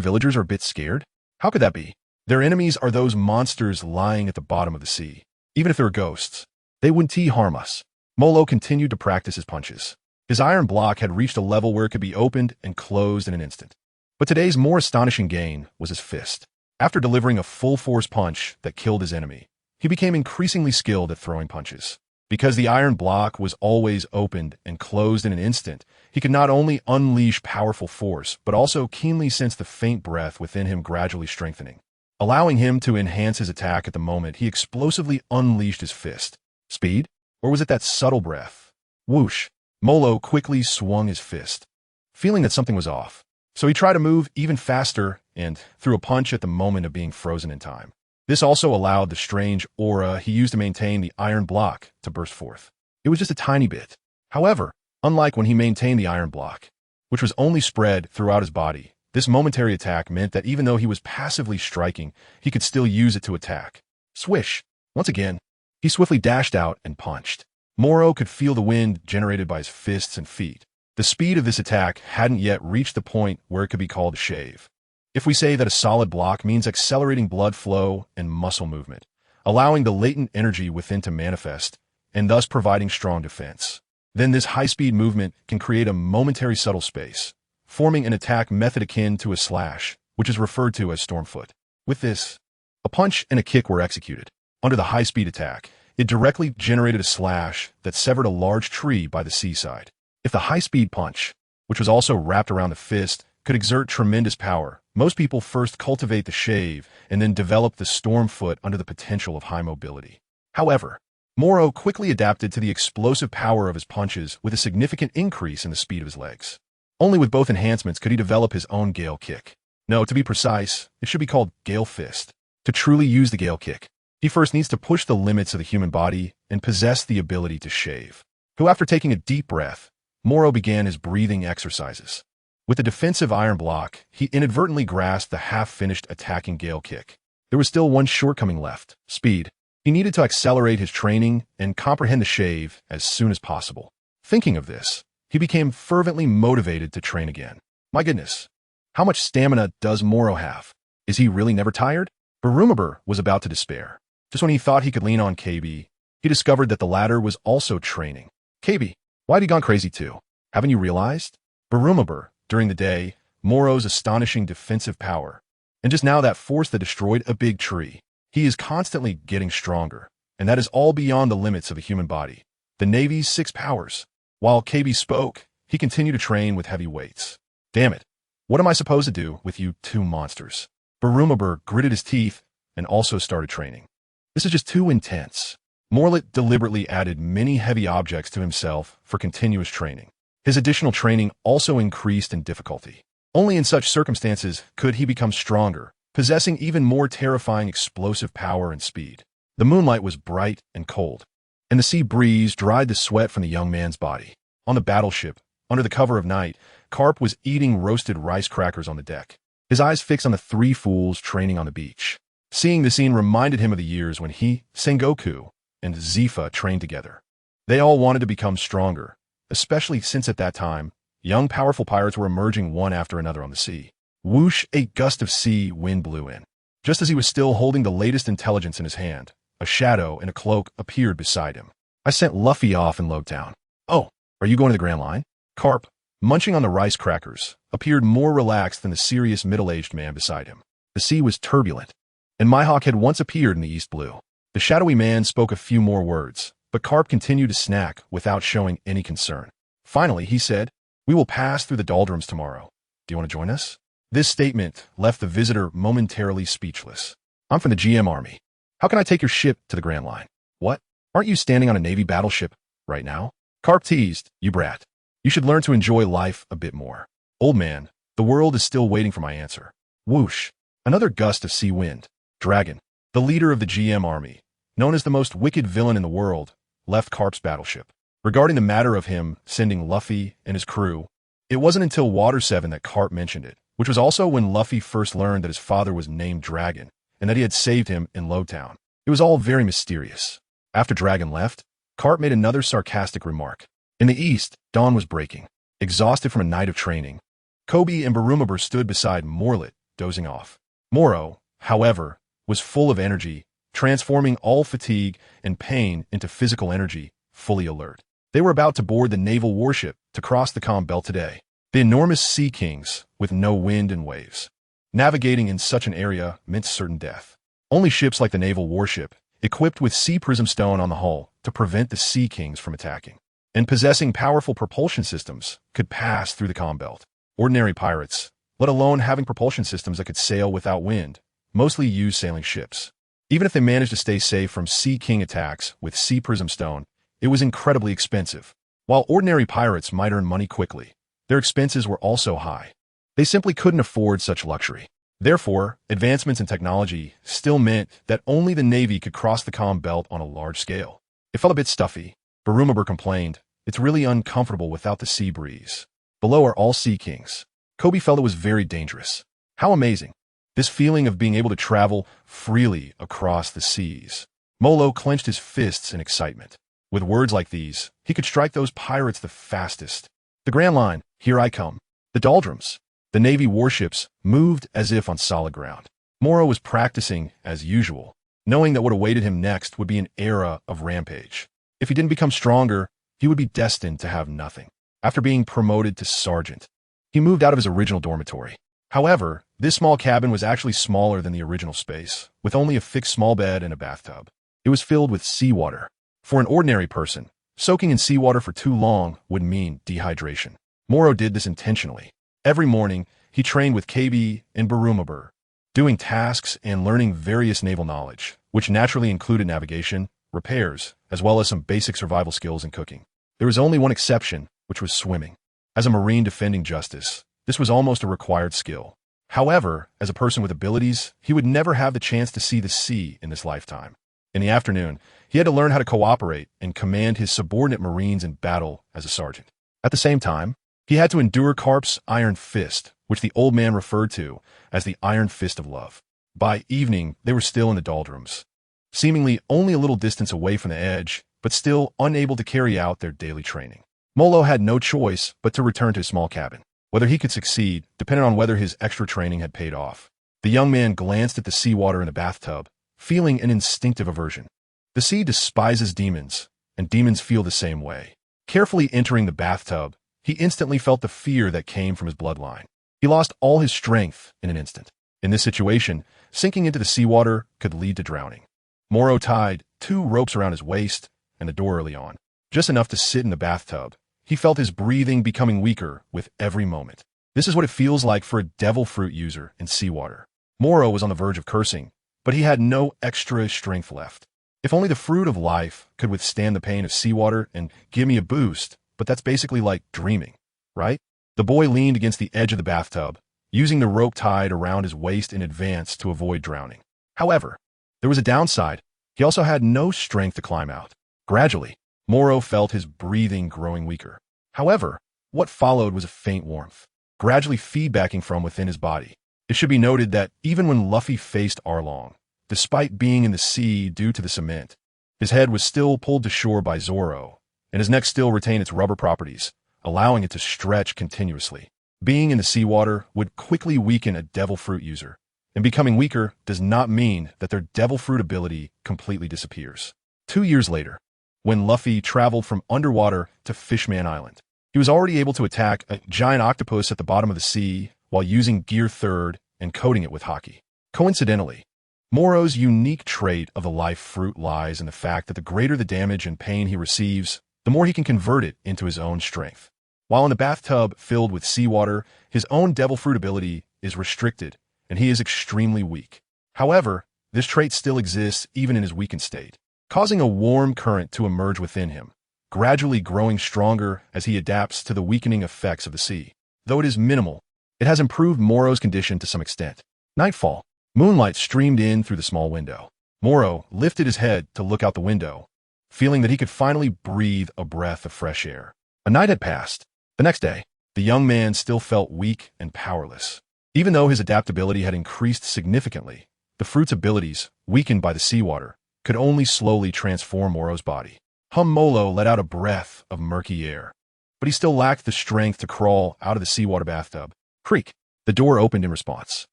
villagers are a bit scared? How could that be? Their enemies are those monsters lying at the bottom of the sea. Even if they're ghosts, they wouldn't harm us. Molo continued to practice his punches. His iron block had reached a level where it could be opened and closed in an instant. But today's more astonishing gain was his fist. After delivering a full-force punch that killed his enemy, he became increasingly skilled at throwing punches. Because the iron block was always opened and closed in an instant, he could not only unleash powerful force, but also keenly sense the faint breath within him gradually strengthening. Allowing him to enhance his attack at the moment, he explosively unleashed his fist. Speed? Or was it that subtle breath? Whoosh! Molo quickly swung his fist, feeling that something was off. So he tried to move even faster and threw a punch at the moment of being frozen in time. This also allowed the strange aura he used to maintain the iron block to burst forth. It was just a tiny bit. However, unlike when he maintained the iron block, which was only spread throughout his body, this momentary attack meant that even though he was passively striking, he could still use it to attack. Swish! Once again, he swiftly dashed out and punched. Morrow could feel the wind generated by his fists and feet. The speed of this attack hadn't yet reached the point where it could be called a shave. If we say that a solid block means accelerating blood flow and muscle movement, allowing the latent energy within to manifest, and thus providing strong defense, then this high-speed movement can create a momentary subtle space, forming an attack method akin to a slash, which is referred to as stormfoot. With this, a punch and a kick were executed. Under the high-speed attack, it directly generated a slash that severed a large tree by the seaside. If the high-speed punch, which was also wrapped around the fist, could exert tremendous power, most people first cultivate the shave and then develop the stormfoot under the potential of high mobility. However, Morrow quickly adapted to the explosive power of his punches with a significant increase in the speed of his legs. Only with both enhancements could he develop his own gale kick. No, to be precise, it should be called gale fist. To truly use the gale kick, he first needs to push the limits of the human body and possess the ability to shave. Who, after taking a deep breath, Morrow began his breathing exercises. With the defensive iron block, he inadvertently grasped the half-finished attacking gale kick. There was still one shortcoming left: speed. He needed to accelerate his training and comprehend the shave as soon as possible. Thinking of this, he became fervently motivated to train again. My goodness, how much stamina does Morrow have? Is he really never tired? Barumabur was about to despair. Just when he thought he could lean on KB, he discovered that the latter was also training. KB, why had he gone crazy too? Haven't you realized? Barumabur, during the day, Morrow's astonishing defensive power, and just now that force that destroyed a big tree. He is constantly getting stronger, and that is all beyond the limits of the human body. The Navy's 6 powers. While KB spoke, he continued to train with heavy weights. Damn it. What am I supposed to do with you 2 monsters? Barumabur gritted his teeth and also started training. This is just too intense. Morlet deliberately added many heavy objects to himself for continuous training. His additional training also increased in difficulty. Only in such circumstances could he become stronger, possessing even more terrifying explosive power and speed. The moonlight was bright and cold, and the sea breeze dried the sweat from the young man's body. On the battleship, under the cover of night, Garp was eating roasted rice crackers on the deck, his eyes fixed on the 3 fools training on the beach. Seeing the scene reminded him of the years when he, Sengoku, and Zifa trained together. They all wanted to become stronger, especially since at that time, young powerful pirates were emerging one after another on the sea. Whoosh, a gust of sea wind blew in. Just as he was still holding the latest intelligence in his hand, a shadow in a cloak appeared beside him. I sent Luffy off in Lowtown. Oh, are you going to the Grand Line? Garp, munching on the rice crackers, appeared more relaxed than the serious middle-aged man beside him. The sea was turbulent, and Mihawk had once appeared in the East Blue. The shadowy man spoke a few more words, but Garp continued to snack without showing any concern. Finally, he said, "We will pass through the doldrums tomorrow. Do you want to join us?" This statement left the visitor momentarily speechless. "I'm from the GM Army. How can I take your ship to the Grand Line?" "What? Aren't you standing on a Navy battleship right now?" Garp teased, "You brat. You should learn to enjoy life a bit more." "Old man, the world is still waiting for my answer." Whoosh. Another gust of sea wind. Dragon, the leader of the GM Army, known as the most wicked villain in the world, left Garp's battleship. Regarding the matter of him sending Luffy and his crew, it wasn't until Water 7 that Garp mentioned it, which was also when Luffy first learned that his father was named Dragon and that he had saved him in Lowtown. It was all very mysterious. After Dragon left, Garp made another sarcastic remark. In the east, dawn was breaking. Exhausted from a night of training, Kobe and Barumabur stood beside Morlet, dozing off. Morrow, however, was full of energy, transforming all fatigue and pain into physical energy, fully alert. They were about to board the naval warship to cross the calm belt today. The enormous Sea Kings, with no wind and waves. Navigating in such an area meant certain death. Only ships like the naval warship, equipped with sea prism stone on the hull to prevent the Sea Kings from attacking, and possessing powerful propulsion systems, could pass through the calm belt. Ordinary pirates, let alone having propulsion systems that could sail without wind, mostly use sailing ships. Even if they managed to stay safe from Sea King attacks with sea prism stone, it was incredibly expensive. While ordinary pirates might earn money quickly, their expenses were also high. They simply couldn't afford such luxury. Therefore, advancements in technology still meant that only the Navy could cross the calm belt on a large scale. It felt a bit stuffy. Barumabur complained, "It's really uncomfortable without the sea breeze. Below are all Sea Kings." Kobe felt it was very dangerous. How amazing. This feeling of being able to travel freely across the seas. Molo clenched his fists in excitement. With words like these, he could strike those pirates the fastest. The Grand Line, here I come. The doldrums. The Navy warships moved as if on solid ground. Morrow was practicing as usual, knowing that what awaited him next would be an era of rampage. If he didn't become stronger, he would be destined to have nothing. After being promoted to sergeant, he moved out of his original dormitory. However, this small cabin was actually smaller than the original space, with only a fixed small bed and a bathtub. It was filled with seawater. For an ordinary person, soaking in seawater for too long would mean dehydration. Morrow did this intentionally. Every morning, he trained with KB and Barumabur, doing tasks and learning various naval knowledge, which naturally included navigation, repairs, as well as some basic survival skills in cooking. There was only one exception, which was swimming. As a Marine defending justice, this was almost a required skill. However, as a person with abilities, he would never have the chance to see the sea in this lifetime. In the afternoon, he had to learn how to cooperate and command his subordinate Marines in battle as a sergeant. At the same time, he had to endure Garp's iron fist, which the old man referred to as the Iron Fist of Love. By evening, they were still in the doldrums, seemingly only a little distance away from the edge, but still unable to carry out their daily training. Molo had no choice but to return to his small cabin. Whether he could succeed depended on whether his extra training had paid off. The young man glanced at the seawater in the bathtub, feeling an instinctive aversion. The sea despises demons, and demons feel the same way. Carefully entering the bathtub, he instantly felt the fear that came from his bloodline. He lost all his strength in an instant. In this situation, sinking into the seawater could lead to drowning. Morrow tied 2 ropes around his waist and the door early on, just enough to sit in the bathtub. He felt his breathing becoming weaker with every moment. This is what it feels like for a devil fruit user in seawater. Morrow was on the verge of cursing, but he had no extra strength left. If only the fruit of life could withstand the pain of seawater and give me a boost, but that's basically like dreaming, right? The boy leaned against the edge of the bathtub, using the rope tied around his waist in advance to avoid drowning. However, there was a downside. He also had no strength to climb out. Gradually, Morrow felt his breathing growing weaker. However, what followed was a faint warmth, gradually feedbacking from within his body. It should be noted that even when Luffy faced Arlong, despite being in the sea due to the cement, his head was still pulled to shore by Zoro, and his neck still retained its rubber properties, allowing it to stretch continuously. Being in the seawater would quickly weaken a devil fruit user, and becoming weaker does not mean that their devil fruit ability completely disappears. 2 years later, when Luffy traveled from underwater to Fishman Island, he was already able to attack a giant octopus at the bottom of the sea while using Gear Third and coating it with Haki. Coincidentally, Morrow's unique trait of the life fruit lies in the fact that the greater the damage and pain he receives, the more he can convert it into his own strength. While in a bathtub filled with seawater, his own devil fruit ability is restricted, and he is extremely weak. However, this trait still exists even in his weakened state, causing a warm current to emerge within him, gradually growing stronger as he adapts to the weakening effects of the sea. Though it is minimal, it has improved Morrow's condition to some extent. Nightfall. Moonlight streamed in through the small window. Morrow lifted his head to look out the window, feeling that he could finally breathe a breath of fresh air. A night had passed. The next day, the young man still felt weak and powerless. Even though his adaptability had increased significantly, the fruit's abilities, weakened by the seawater, could only slowly transform Morrow's body. Morrow let out a breath of murky air, but he still lacked the strength to crawl out of the seawater bathtub. Creak! The door opened in response.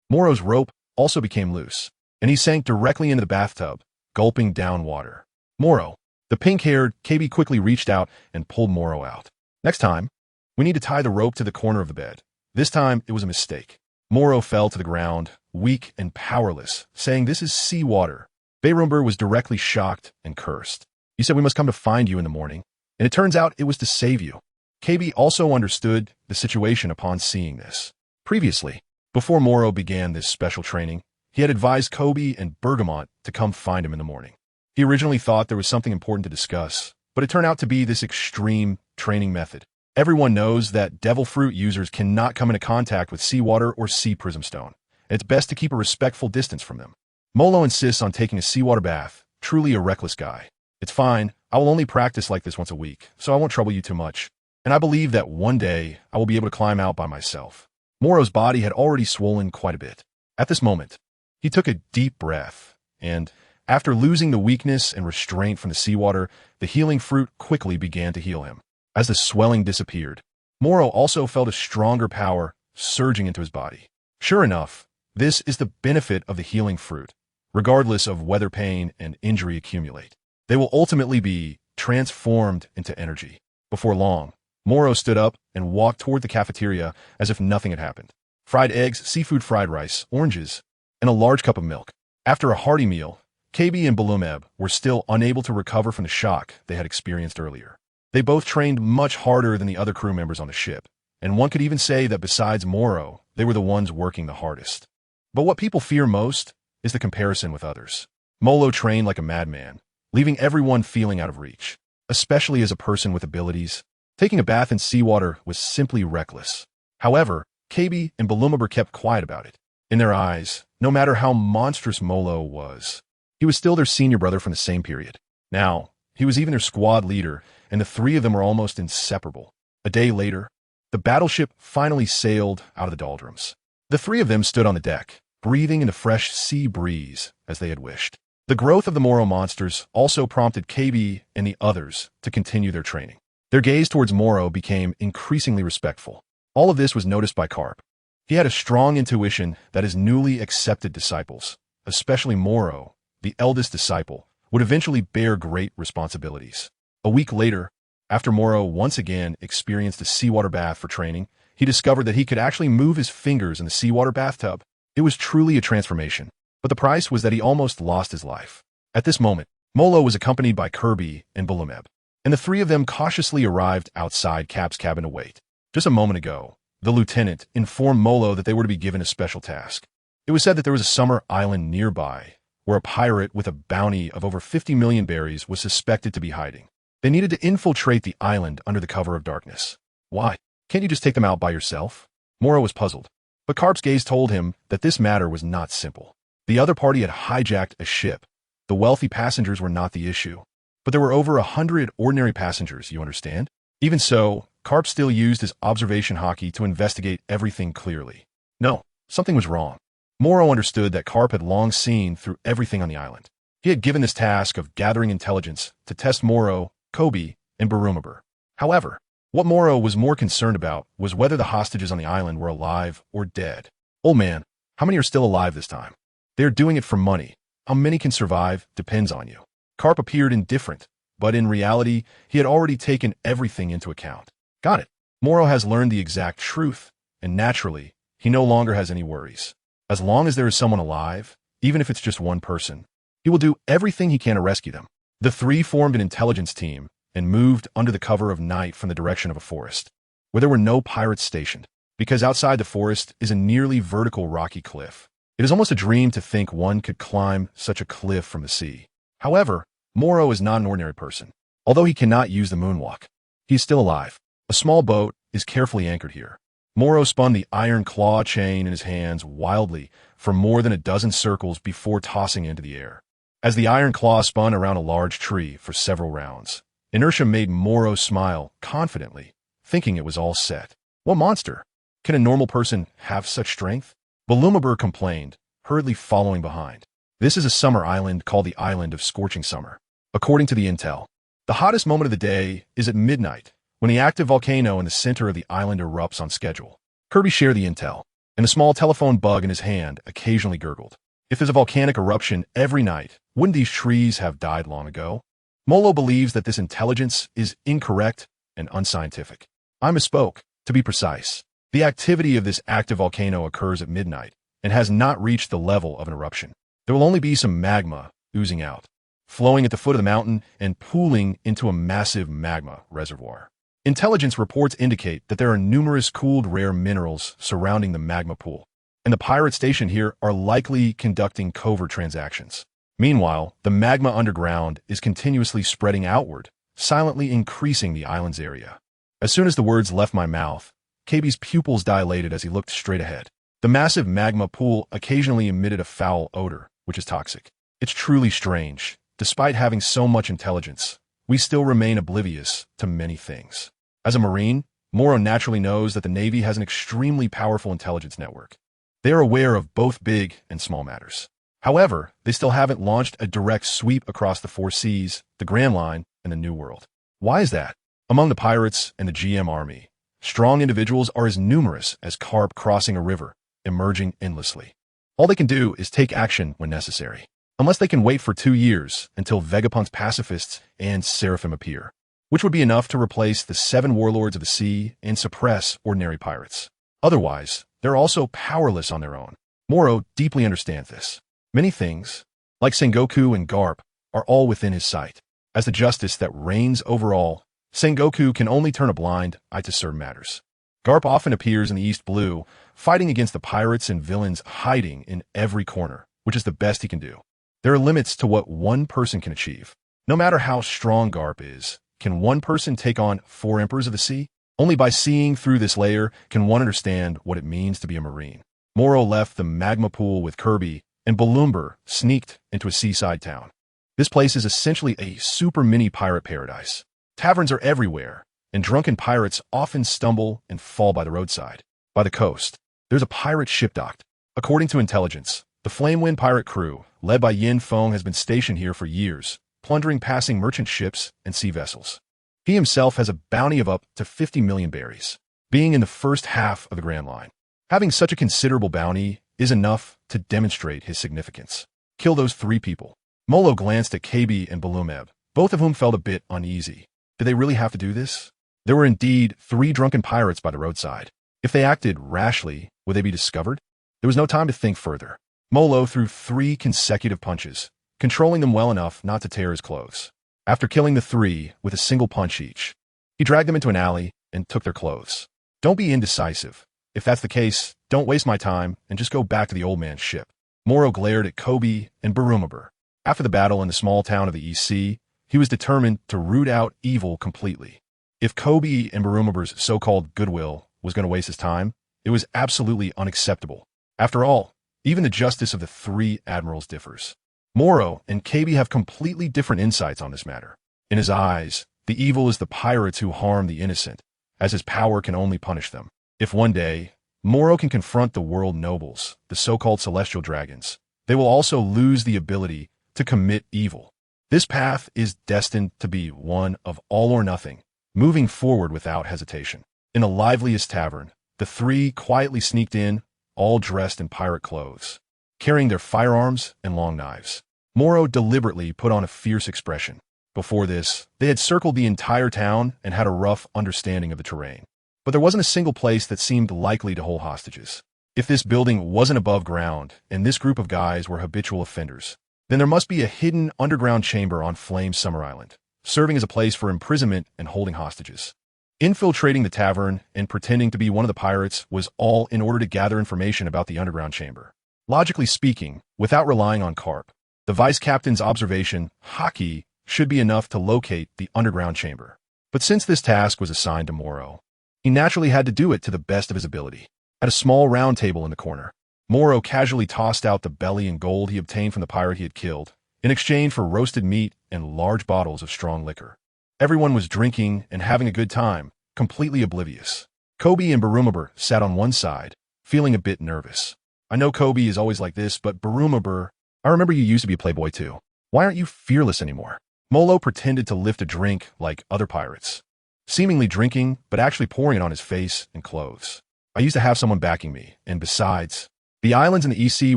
Morrow's rope also became loose, and he sank directly into the bathtub, gulping down water. Morrow, the pink-haired KB quickly reached out and pulled Morrow out. Next time, we need to tie the rope to the corner of the bed. This time, it was a mistake. Morrow fell to the ground, weak and powerless, saying, "This is seawater." Vowing was directly shocked and cursed. "You said we must come to find you in the morning, and it turns out it was to save you." KB also understood the situation upon seeing this. Previously, before Morrow began this special training, he had advised Kobe and Bergamot to come find him in the morning. He originally thought there was something important to discuss, but it turned out to be this extreme training method. Everyone knows that devil fruit users cannot come into contact with seawater or sea prism stone, and it's best to keep a respectful distance from them. Morrow insists on taking a seawater bath, truly a reckless guy. "It's fine, I will only practice like this once a week, so I won't trouble you too much, and I believe that one day I will be able to climb out by myself." Morrow's body had already swollen quite a bit. At this moment, he took a deep breath, and after losing the weakness and restraint from the seawater, the healing fruit quickly began to heal him. As the swelling disappeared, Morrow also felt a stronger power surging into his body. Sure enough, this is the benefit of the healing fruit. Regardless of whether pain and injury accumulate, they will ultimately be transformed into energy. Before long, Morrow stood up and walked toward the cafeteria as if nothing had happened. Fried eggs, seafood fried rice, oranges, and a large cup of milk. After a hearty meal, KB and Balumeb were still unable to recover from the shock they had experienced earlier. They both trained much harder than the other crew members on the ship, and one could even say that besides Morrow, they were the ones working the hardest. But what people fear most is the comparison with others. Morrow trained like a madman, leaving everyone feeling out of reach, especially as a person with abilities. Taking a bath in seawater was simply reckless. However, KB and Balumeb kept quiet about it. In their eyes, no matter how monstrous Morrow was, he was still their senior brother from the same period. Now, he was even their squad leader, and the three of them were almost inseparable. A day later, the battleship finally sailed out of the doldrums. The three of them stood on the deck, breathing in the fresh sea breeze as they had wished. The growth of the Morrow monsters also prompted KB and the others to continue their training. Their gaze towards Morrow became increasingly respectful. All of this was noticed by Garp. He had a strong intuition that his newly accepted disciples, especially Morrow, the eldest disciple, would eventually bear great responsibilities. A week later, after Morrow once again experienced a seawater bath for training, he discovered that he could actually move his fingers in the seawater bathtub. It was truly a transformation, but the price was that he almost lost his life. At this moment, Morrow was accompanied by Kirby and Balumeb, and the three of them cautiously arrived outside Cap's cabin to wait. Just a moment ago, the lieutenant informed Morrow that they were to be given a special task. It was said that there was a summer island nearby, where a pirate with a bounty of over 50 million berries was suspected to be hiding. They needed to infiltrate the island under the cover of darkness. "Why? Can't you just take them out by yourself?" Morrow was puzzled, but Garp's gaze told him that this matter was not simple. The other party had hijacked a ship. The wealthy passengers were not the issue, but there were over 100 ordinary passengers, you understand? Even so, Garp still used his observation Haki to investigate everything clearly. No, something was wrong. Morrow understood that Garp had long seen through everything on the island. He had given this task of gathering intelligence to test Morrow, Kobe, and Balumeb. However, What Morrow was more concerned about was whether the hostages on the island were alive or dead. Old man, how many are still alive this time? They are doing it for money. How many can survive depends on you. Garp appeared indifferent, but in reality, he had already taken everything into account. Got it. Morrow has learned the exact truth, and naturally, he no longer has any worries. As long as there is someone alive, even if it's just one person, he will do everything he can to rescue them. The three formed an intelligence team and moved under the cover of night from the direction of a forest, where there were no pirates stationed, because outside the forest is a nearly vertical rocky cliff. It is almost a dream to think one could climb such a cliff from the sea. However, Morrow is not an ordinary person. Although he cannot use the moonwalk, he is still alive. A small boat is carefully anchored here. Morrow spun the iron claw chain in his hands wildly for more than a dozen circles before tossing it into the air. As the iron claw spun around a large tree for several rounds, inertia made Morrow smile confidently, thinking it was all set. What monster? Can a normal person have such strength? Balumabur complained, hurriedly following behind. This is a summer island called the Island of Scorching Summer. According to the intel, the hottest moment of the day is at midnight, when the active volcano in the center of the island erupts on schedule. Kirby shared the intel, and a small telephone bug in his hand occasionally gurgled. If there's a volcanic eruption every night, wouldn't these trees have died long ago? Molo believes that this intelligence is incorrect and unscientific. I misspoke, to be precise. The activity of this active volcano occurs at midnight and has not reached the level of an eruption. There will only be some magma oozing out, flowing at the foot of the mountain and pooling into a massive magma reservoir. Intelligence reports indicate that there are numerous cooled rare minerals surrounding the magma pool, and the pirates stationed here are likely conducting covert transactions. Meanwhile, the magma underground is continuously spreading outward, silently increasing the island's area. As soon as the words left my mouth, KB's pupils dilated as he looked straight ahead. The massive magma pool occasionally emitted a foul odor, which is toxic. It's truly strange. Despite having so much intelligence, we still remain oblivious to many things. As a Marine, Morrow naturally knows that the Navy has an extremely powerful intelligence network. They are aware of both big and small matters. However, they still haven't launched a direct sweep across the four seas, the Grand Line, and the New World. Why is that? Among the pirates and the GM army, strong individuals are as numerous as carp crossing a river, emerging endlessly. All they can do is take action when necessary, unless they can wait for 2 years until Vegapunk's pacifists and Seraphim appear, which would be enough to replace the 7 warlords of the sea and suppress ordinary pirates. Otherwise, they're also powerless on their own. Morrow deeply understands this. Many things, like Sengoku and Garp, are all within his sight. As the justice that reigns over all, Sengoku can only turn a blind eye to certain matters. Garp often appears in the East Blue, fighting against the pirates and villains hiding in every corner, which is the best he can do. There are limits to what one person can achieve. No matter how strong Garp is, can one person take on 4 emperors of the sea? Only by seeing through this layer can one understand what it means to be a Marine. Morrow left the magma pool with Kirby, and Balumber sneaked into a seaside town. This place is essentially a super mini pirate paradise. Taverns are everywhere, and drunken pirates often stumble and fall by the roadside. By the coast, there's a pirate ship docked. According to intelligence, the Flamewind pirate crew, led by Yin Feng, has been stationed here for years, plundering passing merchant ships and sea vessels. He himself has a bounty of up to 50 million berries, being in the first half of the Grand Line. Having such a considerable bounty is enough to demonstrate his significance. Kill those 3 people. Molo glanced at KB and Balumeb, both of whom felt a bit uneasy. Did they really have to do this? There were indeed 3 drunken pirates by the roadside. If they acted rashly, would they be discovered? There was no time to think further. Molo threw 3 consecutive punches, controlling them well enough not to tear his clothes. After killing the 3 with a single punch each, he dragged them into an alley and took their clothes. Don't be indecisive. If that's the case, don't waste my time and just go back to the old man's ship. Morrow glared at Kobe and Barumabur. After the battle in the small town of the East Sea, he was determined to root out evil completely. If Kobe and Barumabur's so-called goodwill was going to waste his time, it was absolutely unacceptable. After all, even the justice of the 3 admirals differs. Morrow and KB have completely different insights on this matter. In his eyes, the evil is the pirates who harm the innocent, as his power can only punish them. If one day, Morrow can confront the world nobles, the so-called celestial dragons, they will also lose the ability to commit evil. This path is destined to be one of all or nothing, moving forward without hesitation. In the liveliest tavern, the three quietly sneaked in, all dressed in pirate clothes, carrying their firearms and long knives. Morrow deliberately put on a fierce expression. Before this, they had circled the entire town and had a rough understanding of the terrain. But there wasn't a single place that seemed likely to hold hostages. If this building wasn't above ground, and this group of guys were habitual offenders, then there must be a hidden underground chamber on Flame Summer Island, serving as a place for imprisonment and holding hostages. Infiltrating the tavern and pretending to be one of the pirates was all in order to gather information about the underground chamber. Logically speaking, without relying on Garp, the vice captain's observation, Haki, should be enough to locate the underground chamber. But since this task was assigned to Morrow, he naturally had to do it to the best of his ability. At a small round table in the corner, Morrow casually tossed out the belly and gold he obtained from the pirate he had killed, in exchange for roasted meat and large bottles of strong liquor. Everyone was drinking and having a good time, completely oblivious. Kobe and Barumabur sat on one side, feeling a bit nervous. I know Kobe is always like this, but Barumabur, I remember you used to be a playboy too. Why aren't you fearless anymore? Molo pretended to lift a drink like other pirates, seemingly drinking, but actually pouring it on his face and clothes. I used to have someone backing me, and besides, the islands in the EC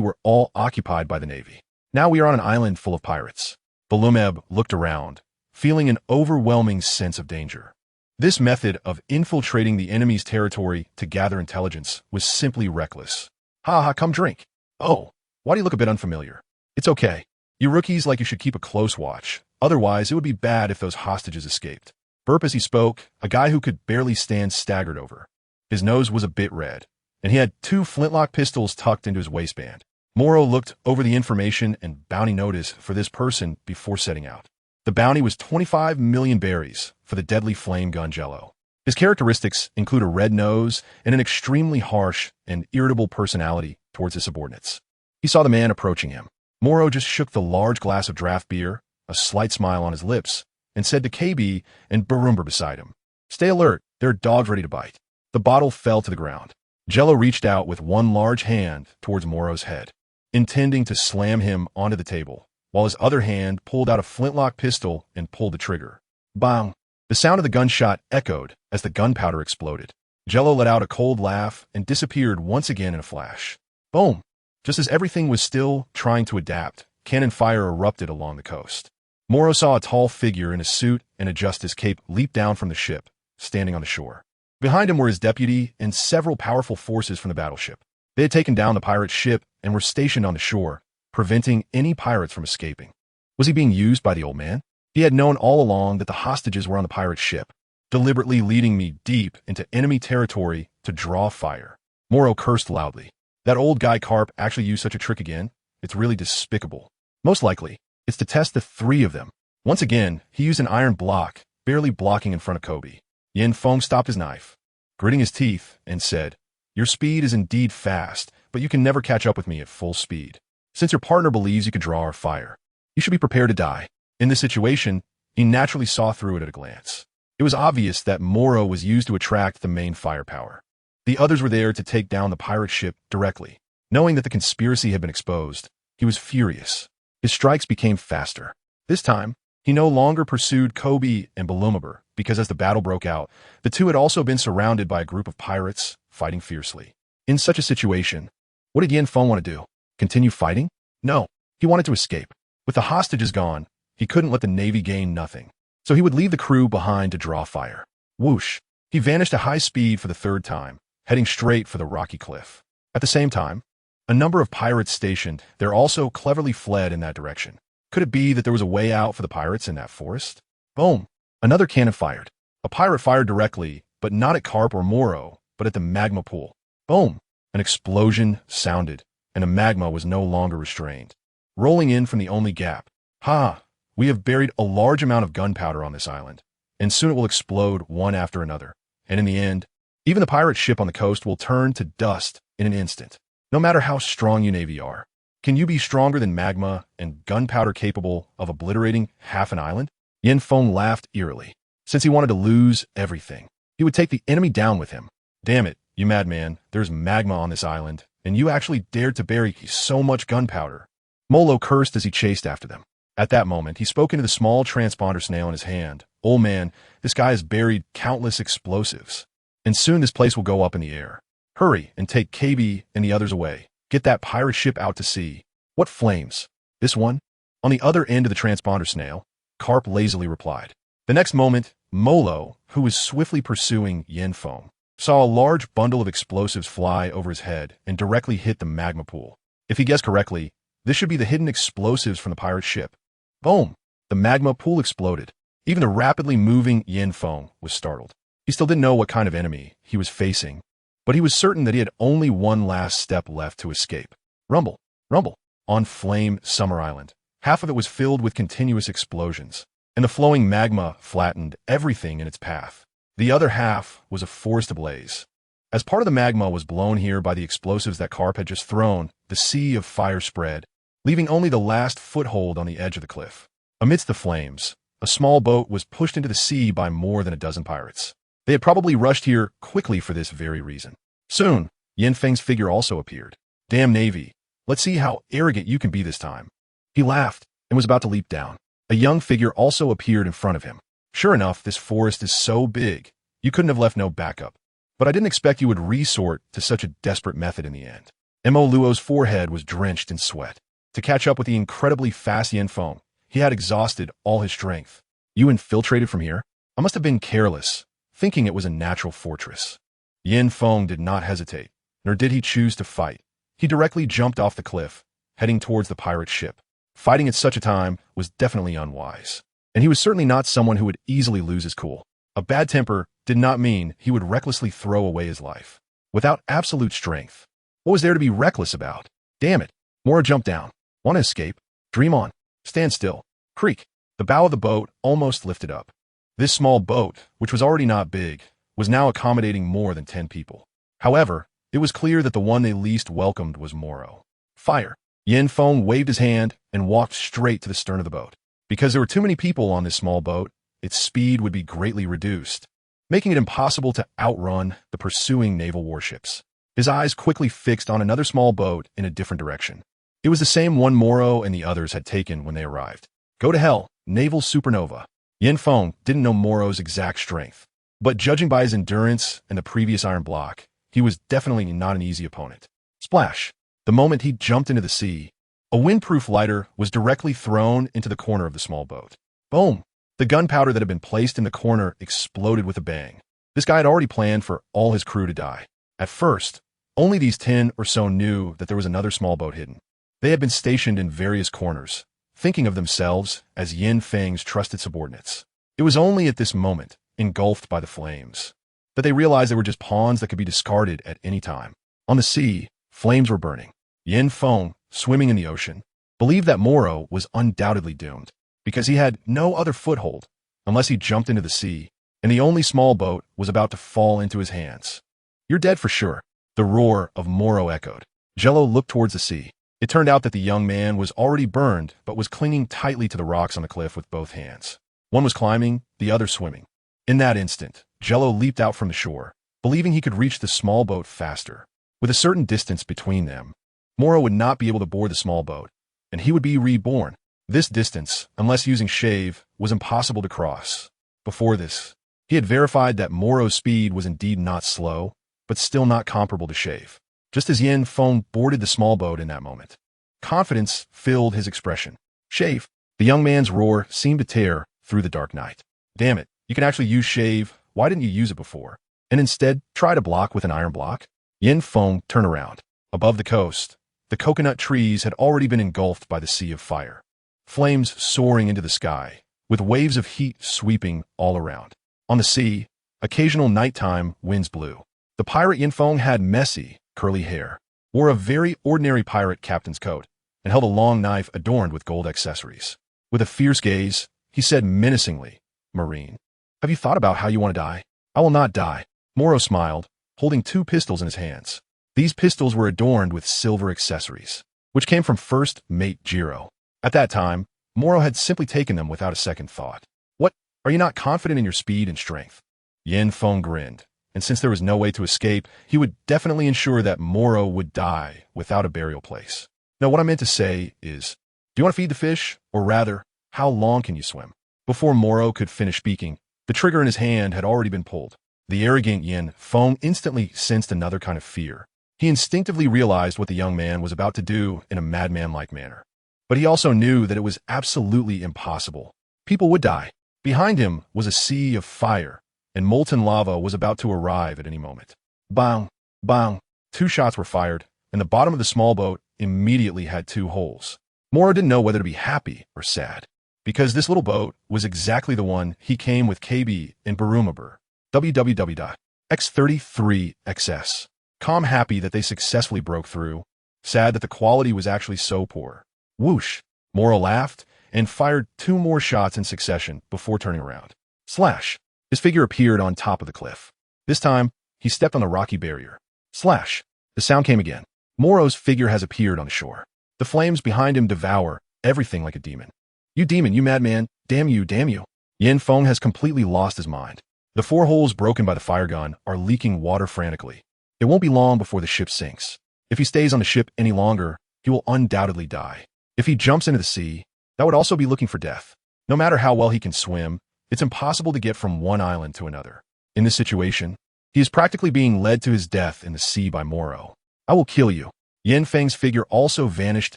were all occupied by the Navy. Now we are on an island full of pirates. Balumeb looked around, feeling an overwhelming sense of danger. This method of infiltrating the enemy's territory to gather intelligence was simply reckless. Ha, come drink. Oh, why do you look a bit unfamiliar? It's okay. You rookies like you should keep a close watch. Otherwise, it would be bad if those hostages escaped. Burp as he spoke, a guy who could barely stand staggered over. His nose was a bit red, and he had 2 flintlock pistols tucked into his waistband. Morrow looked over the information and bounty notice for this person before setting out. The bounty was 25 million berries for the deadly flame gun Jello. His characteristics include a red nose and an extremely harsh and irritable personality towards his subordinates. He saw the man approaching him. Morrow just shook the large glass of draft beer, a slight smile on his lips, and said to KB and Barumber beside him, "Stay alert, there are dogs ready to bite." The bottle fell to the ground. Jello reached out with one large hand towards Morrow's head, intending to slam him onto the table, while his other hand pulled out a flintlock pistol and pulled the trigger. Bang! The sound of the gunshot echoed as the gunpowder exploded. Jello let out a cold laugh and disappeared once again in a flash. Boom! Just as everything was still trying to adapt, cannon fire erupted along the coast. Morrow saw a tall figure in a suit and a justice cape leap down from the ship, standing on the shore. Behind him were his deputy and several powerful forces from the battleship. They had taken down the pirate ship and were stationed on the shore, preventing any pirates from escaping. Was he being used by the old man? He had known all along that the hostages were on the pirate ship, deliberately leading me deep into enemy territory to draw fire. Morrow cursed loudly. That old guy Garp actually used such a trick again? It's really despicable. Most likely, it's to test the 3 of them. Once again, he used an iron block, barely blocking in front of Kobe. Yin Feng stopped his knife, gritting his teeth, and said, "Your speed is indeed fast, but you can never catch up with me at full speed. Since your partner believes you could draw our fire, you should be prepared to die." In this situation, he naturally saw through it at a glance. It was obvious that Morrow was used to attract the main firepower. The others were there to take down the pirate ship directly. Knowing that the conspiracy had been exposed, he was furious. His strikes became faster. This time, he no longer pursued Kobe and Balumabur, because as the battle broke out, the two had also been surrounded by a group of pirates fighting fiercely. In such a situation, what did Yin Feng want to do? Continue fighting? No, he wanted to escape. With the hostages gone, he couldn't let the Navy gain nothing. So he would leave the crew behind to draw fire. Whoosh! He vanished at high speed for the 3rd time, heading straight for the rocky cliff. At the same time, a number of pirates stationed there also cleverly fled in that direction. Could it be that there was a way out for the pirates in that forest? Boom! Another cannon fired. A pirate fired directly, but not at Garp or Morrow, but at the magma pool. Boom! An explosion sounded, and the magma was no longer restrained, rolling in from the only gap. Ha! We have buried a large amount of gunpowder on this island, and soon it will explode one after another. And in the end, even the pirate ship on the coast will turn to dust in an instant. No matter how strong you Navy are, can you be stronger than magma and gunpowder capable of obliterating half an island? Yin Feng laughed eerily. Since he wanted to lose everything, he would take the enemy down with him. Damn it, you madman, there's magma on this island, and you actually dared to bury so much gunpowder. Molo cursed as he chased after them. At that moment, he spoke into the small transponder snail in his hand. "Old man, this guy has buried countless explosives, and soon this place will go up in the air. Hurry and take KB and the others away. Get that pirate ship out to sea." "What flames? This one?" On the other end of the transponder snail, Garp lazily replied. The next moment, Morrow, who was swiftly pursuing Yenfeng, saw a large bundle of explosives fly over his head and directly hit the magma pool. If he guessed correctly, this should be the hidden explosives from the pirate ship. Boom! The magma pool exploded. Even the rapidly moving Yenfeng was startled. He still didn't know what kind of enemy he was facing, but he was certain that he had only one last step left to escape. Rumble, rumble. On Flame Summer Island, half of it was filled with continuous explosions, and the flowing magma flattened everything in its path. The other half was a forest ablaze. As part of the magma was blown here by the explosives that Garp had just thrown, the sea of fire spread, leaving only the last foothold on the edge of the cliff. Amidst the flames, a small boat was pushed into the sea by more than a dozen pirates. They had probably rushed here quickly for this very reason. Soon, Yenfeng's figure also appeared. "Damn Navy, let's see how arrogant you can be this time." He laughed and was about to leap down. A young figure also appeared in front of him. "Sure enough, this forest is so big, you couldn't have left no backup. But I didn't expect you would resort to such a desperate method in the end." Mo Luo's forehead was drenched in sweat. To catch up with the incredibly fast Yenfeng, he had exhausted all his strength. "You infiltrated from here? I must have been careless, thinking it was a natural fortress." Yenfeng did not hesitate, nor did he choose to fight. He directly jumped off the cliff, heading towards the pirate ship. Fighting at such a time was definitely unwise, and he was certainly not someone who would easily lose his cool. A bad temper did not mean he would recklessly throw away his life. Without absolute strength, what was there to be reckless about? Damn it. Morrow jumped down. Want to escape? Dream on. Stand still. Creak. The bow of the boat almost lifted up. This small boat, which was already not big, was now accommodating more than 10 people. However, it was clear that the one they least welcomed was Morrow. "Fire." Yenfeng waved his hand and walked straight to the stern of the boat. Because there were too many people on this small boat, its speed would be greatly reduced, making it impossible to outrun the pursuing naval warships. His eyes quickly fixed on another small boat in a different direction. It was the same one Morrow and the others had taken when they arrived. "Go to hell, naval supernova." Yenfeng didn't know Morrow's exact strength, but judging by his endurance and the previous iron block, he was definitely not an easy opponent. Splash! The moment he jumped into the sea, a windproof lighter was directly thrown into the corner of the small boat. Boom! The gunpowder that had been placed in the corner exploded with a bang. This guy had already planned for all his crew to die. At first, only these 10 or so knew that there was another small boat hidden. They had been stationed in various corners, thinking of themselves as Yenfeng's trusted subordinates. It was only at this moment, engulfed by the flames, that they realized they were just pawns that could be discarded at any time. On the sea, flames were burning. Yenfeng, swimming in the ocean, believed that Morrow was undoubtedly doomed, because he had no other foothold unless he jumped into the sea, and the only small boat was about to fall into his hands. "You're dead for sure," the roar of Morrow echoed. Jello looked towards the sea. It turned out that the young man was already burned, but was clinging tightly to the rocks on the cliff with both hands. One was climbing, the other swimming. In that instant, Jello leaped out from the shore, believing he could reach the small boat faster. With a certain distance between them, Morrow would not be able to board the small boat, and he would be reborn. This distance, unless using shave, was impossible to cross. Before this, he had verified that Morrow's speed was indeed not slow, but still not comparable to shave. Just as Yenfeng boarded the small boat in that moment, confidence filled his expression. "Shave." The young man's roar seemed to tear through the dark night. "Damn it, you can actually use shave. Why didn't you use it before? And instead, try to block with an iron block?" Yenfeng turned around. Above the coast, the coconut trees had already been engulfed by the sea of fire. Flames soaring into the sky, with waves of heat sweeping all around. On the sea, occasional nighttime winds blew. The pirate Yenfeng had messy, curly hair, wore a very ordinary pirate captain's coat, and held a long knife adorned with gold accessories. With a fierce gaze, he said menacingly, "Marine, have you thought about how you want to die?" "I will not die." Morrow smiled, holding 2 pistols in his hands. These pistols were adorned with silver accessories, which came from first mate Jiro. At that time, Morrow had simply taken them without a second thought. "What? Are you not confident in your speed and strength?" Yenfeng grinned, and since there was no way to escape, he would definitely ensure that Morrow would die without a burial place. No, what I meant to say is, Do you want to feed the fish? Or rather, how long can you swim? Before Morrow could finish speaking, the trigger in his hand had already been pulled. The arrogant Yin Feng instantly sensed another kind of fear. He instinctively realized what the young man was about to do in a madman-like manner. But he also knew that it was absolutely impossible. People would die. Behind him was a sea of fire, and molten lava was about to arrive at any moment. Bang! Bang! 2 shots were fired, and the bottom of the small boat immediately had 2 holes. Morrow didn't know whether to be happy or sad, because this little boat was exactly the one he came with KB in Barumabur. www.x33xs. Calm happy that they successfully broke through, sad that the quality was actually so poor. Whoosh! Morrow laughed and fired 2 more shots in succession before turning around. Slash! His figure appeared on top of the cliff. This time, he stepped on the rocky barrier. Slash! The sound came again. Morrow's figure has appeared on the shore. The flames behind him devour everything like a demon. You demon, you madman, damn you, damn you. Yin Feng has completely lost his mind. The 4 holes broken by the fire gun are leaking water frantically. It won't be long before the ship sinks. If he stays on the ship any longer, he will undoubtedly die. If he jumps into the sea, that would also be looking for death. No matter how well he can swim, it's impossible to get from one island to another. In this situation, he is practically being led to his death in the sea by Morrow. I will kill you. Yin Feng's figure also vanished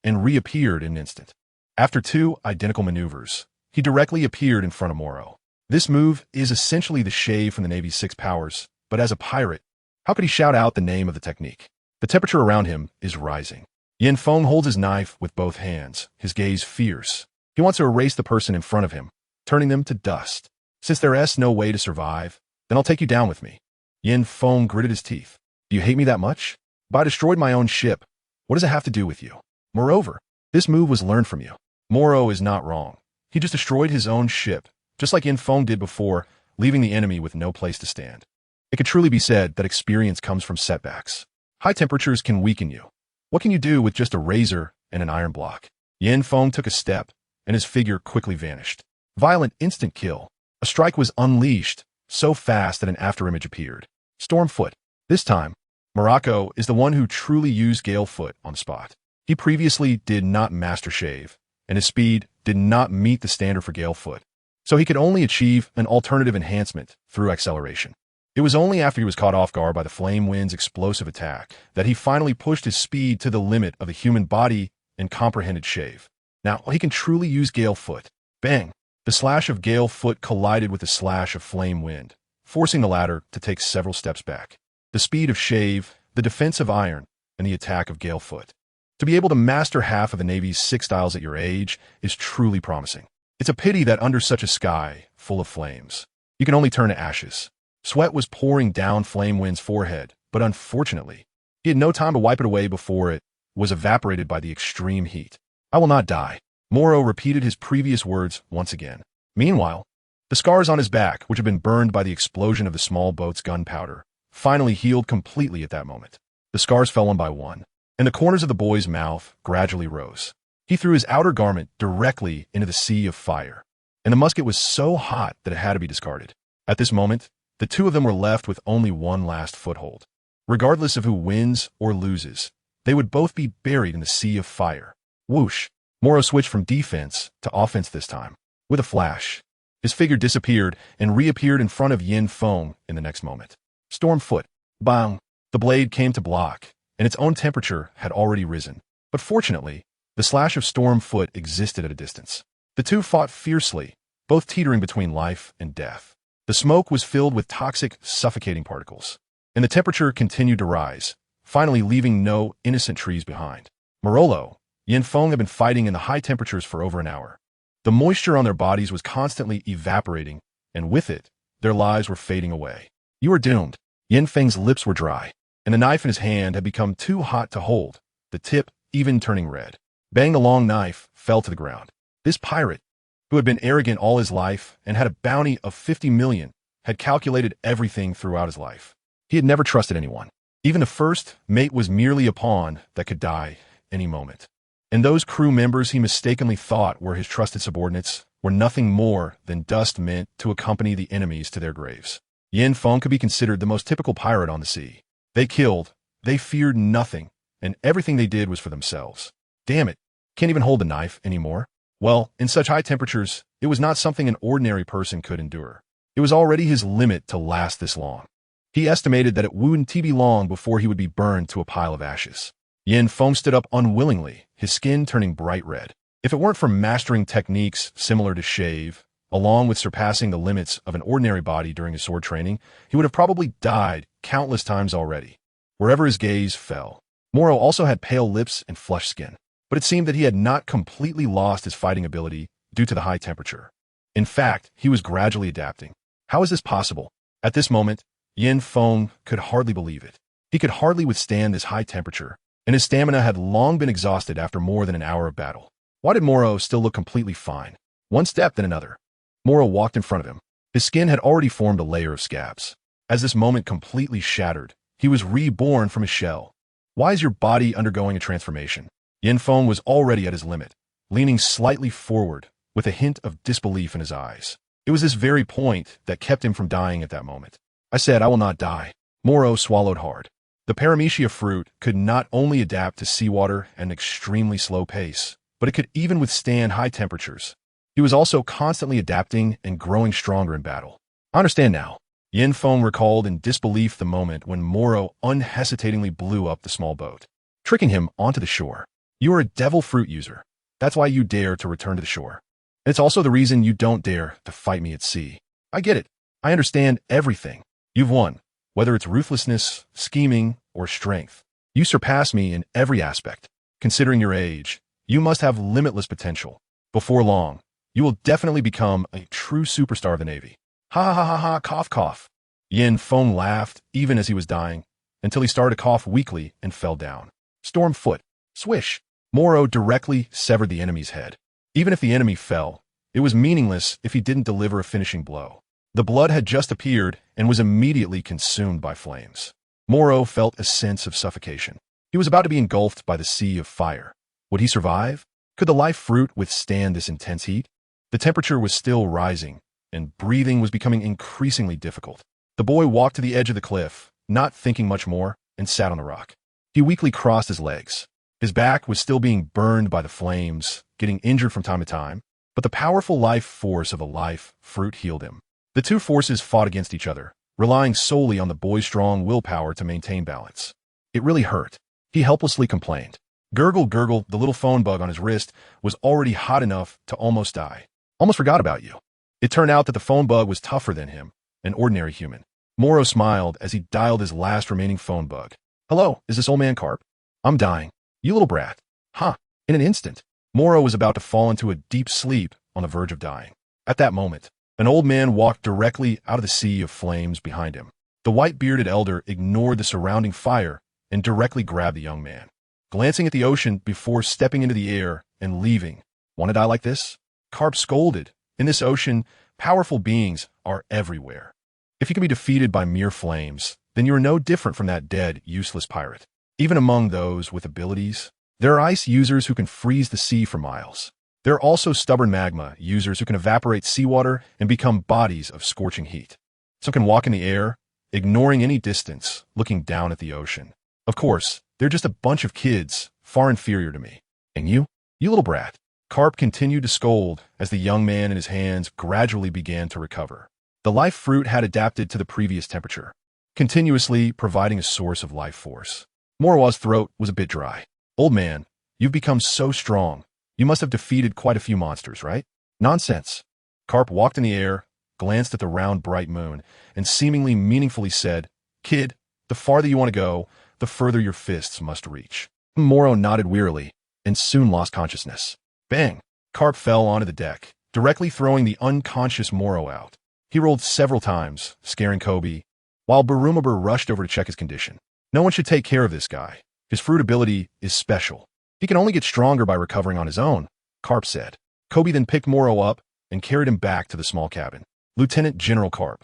and reappeared in an instant. After 2 identical maneuvers, he directly appeared in front of Morrow. This move is essentially the shave from the Navy's 6 powers, but as a pirate, how could he shout out the name of the technique? The temperature around him is rising. Yin Feng holds his knife with both hands, his gaze fierce. He wants to erase the person in front of him, turning them to dust. Since there is no way to survive, then I'll take you down with me. Yin Feng gritted his teeth. Do you hate me that much? But I destroyed my own ship. What does it have to do with you? Moreover, this move was learned from you. Morrow is not wrong. He just destroyed his own ship, just like Yin Feng did before, leaving the enemy with no place to stand. It could truly be said that experience comes from setbacks. High temperatures can weaken you. What can you do with just a razor and an iron block? Yin Feng took a step, and his figure quickly vanished. Violent instant kill. A strike was unleashed, so fast that an afterimage appeared. Stormfoot. This time, Morocco is the one who truly used Gale Foot on the spot. He previously did not master shave, and his speed did not meet the standard for Gale Foot, so he could only achieve an alternative enhancement through acceleration. It was only after he was caught off guard by the Flame Wind's explosive attack that he finally pushed his speed to the limit of the human body and comprehended shave. Now, he can truly use Gale Foot. Bang! The slash of Gale Foot collided with the slash of Flame Wind, forcing the latter to take several steps back. The speed of shave, the defense of iron, and the attack of Gale Foot. To be able to master half of the Navy's 6 styles at your age is truly promising. It's a pity that under such a sky full of flames, you can only turn to ashes. Sweat was pouring down Flame Wind's forehead, but unfortunately, he had no time to wipe it away before it was evaporated by the extreme heat. I will not die. Morrow repeated his previous words once again. Meanwhile, the scars on his back, which had been burned by the explosion of the small boat's gunpowder, finally healed completely at that moment. The scars fell one by one, and the corners of the boy's mouth gradually rose. He threw his outer garment directly into the sea of fire, and the musket was so hot that it had to be discarded. At this moment, the 2 of them were left with only one last foothold. Regardless of who wins or loses, they would both be buried in the sea of fire. Whoosh! Morrow switched from defense to offense this time. With a flash, his figure disappeared and reappeared in front of Yin Feng in the next moment. Stormfoot. Bang! The blade came to block, and its own temperature had already risen. But fortunately, the slash of Stormfoot existed at a distance. The 2 fought fiercely, both teetering between life and death. The smoke was filled with toxic, suffocating particles, and the temperature continued to rise, finally leaving no innocent trees behind. Morrow, Yin Feng had been fighting in the high temperatures for over an hour. The moisture on their bodies was constantly evaporating, and with it, their lives were fading away. You are doomed. Yin Feng's lips were dry, and the knife in his hand had become too hot to hold, the tip even turning red. Bang! The long knife fell to the ground. This pirate, who had been arrogant all his life and had a bounty of 50 million, had calculated everything throughout his life. He had never trusted anyone. Even the first mate was merely a pawn that could die any moment. And those crew members he mistakenly thought were his trusted subordinates were nothing more than dust meant to accompany the enemies to their graves. Yin Feng could be considered the most typical pirate on the sea. They killed, they feared nothing, and everything they did was for themselves. Damn it, Can't even hold the knife anymore? Well, in such high temperatures, it was not something an ordinary person could endure. It was already his limit to last this long. He estimated that it wouldn't be long before he would be burned to a pile of ashes. Yin Feng stood up unwillingly, his skin turning bright red. If it weren't for mastering techniques similar to shave, along with surpassing the limits of an ordinary body during his sword training, he would have probably died countless times already. Wherever his gaze fell, Morrow also had pale lips and flushed skin, but it seemed that he had not completely lost his fighting ability due to the high temperature. In fact, he was gradually adapting. How is this possible? At this moment, Yin Feng could hardly believe it. He could hardly withstand this high temperature, and his stamina had long been exhausted after more than an hour of battle. Why did Morrow still look completely fine? One step, then another. Morrow walked in front of him. His skin had already formed a layer of scabs. As this moment completely shattered, he was reborn from his shell. Why is your body undergoing a transformation? Yin Feng was already at his limit, leaning slightly forward, with a hint of disbelief in his eyes. It was this very point that kept him from dying at that moment. I said, I will not die. Morrow swallowed hard. The paramecia fruit could not only adapt to seawater at an extremely slow pace, but it could even withstand high temperatures. He was also constantly adapting and growing stronger in battle. I understand now. Yin Feng recalled in disbelief the moment when Morrow unhesitatingly blew up the small boat, tricking him onto the shore. You are a devil fruit user. That's why you dare to return to the shore. And it's also the reason you don't dare to fight me at sea. I get it. I understand everything. You've won. Whether it's ruthlessness, scheming, or strength. You surpass me in every aspect. Considering your age, you must have limitless potential. Before long, you will definitely become a true superstar of the Navy. Ha ha ha ha ha, cough cough. Yin Feng laughed even as he was dying, until he started to cough weakly and fell down. Storm foot. Swish. Morrow directly severed the enemy's head. Even if the enemy fell, it was meaningless if he didn't deliver a finishing blow. The blood had just appeared and was immediately consumed by flames. Morrow felt a sense of suffocation. He was about to be engulfed by the sea of fire. Would he survive? Could the life fruit withstand this intense heat? The temperature was still rising, and breathing was becoming increasingly difficult. The boy walked to the edge of the cliff, not thinking much more, and sat on the rock. He weakly crossed his legs. His back was still being burned by the flames, getting injured from time to time, but the powerful life force of a life fruit healed him. The two forces fought against each other, relying solely on the boy's strong willpower to maintain balance. It really hurt. He helplessly complained. Gurgle, gurgle, the little phone bug on his wrist was already hot enough to almost die. Almost forgot about you. It turned out that the phone bug was tougher than him, an ordinary human. Morrow smiled as he dialed his last remaining phone bug. Hello, is this old man Garp? I'm dying. You little brat. Huh. In an instant, Morrow was about to fall into a deep sleep on the verge of dying. At that moment, an old man walked directly out of the sea of flames behind him. The white-bearded elder ignored the surrounding fire and directly grabbed the young man, glancing at the ocean before stepping into the air and leaving. Want to die like this? Garp scolded. In this ocean, powerful beings are everywhere. If you can be defeated by mere flames, then you are no different from that dead, useless pirate. Even among those with abilities, there are ice users who can freeze the sea for miles. There are also stubborn magma users who can evaporate seawater and become bodies of scorching heat. Some can walk in the air, ignoring any distance, looking down at the ocean. Of course, they're just a bunch of kids, far inferior to me. And you? You little brat. Garp continued to scold as the young man and his hands gradually began to recover. The life fruit had adapted to the previous temperature, continuously providing a source of life force. Morrow's throat was a bit dry. Old man, you've become so strong. You must have defeated quite a few monsters, right? Nonsense. Garp walked in the air, glanced at the round, bright moon, and seemingly meaningfully said, Kid, the farther you want to go, the further your fists must reach. Morrow nodded wearily and soon lost consciousness. Bang! Garp fell onto the deck, directly throwing the unconscious Morrow out. He rolled several times, scaring Kobe, while Barumabur rushed over to check his condition. No one should take care of this guy. His fruit ability is special. He can only get stronger by recovering on his own, Garp said. Kobe then picked Morrow up and carried him back to the small cabin. Lieutenant General Garp.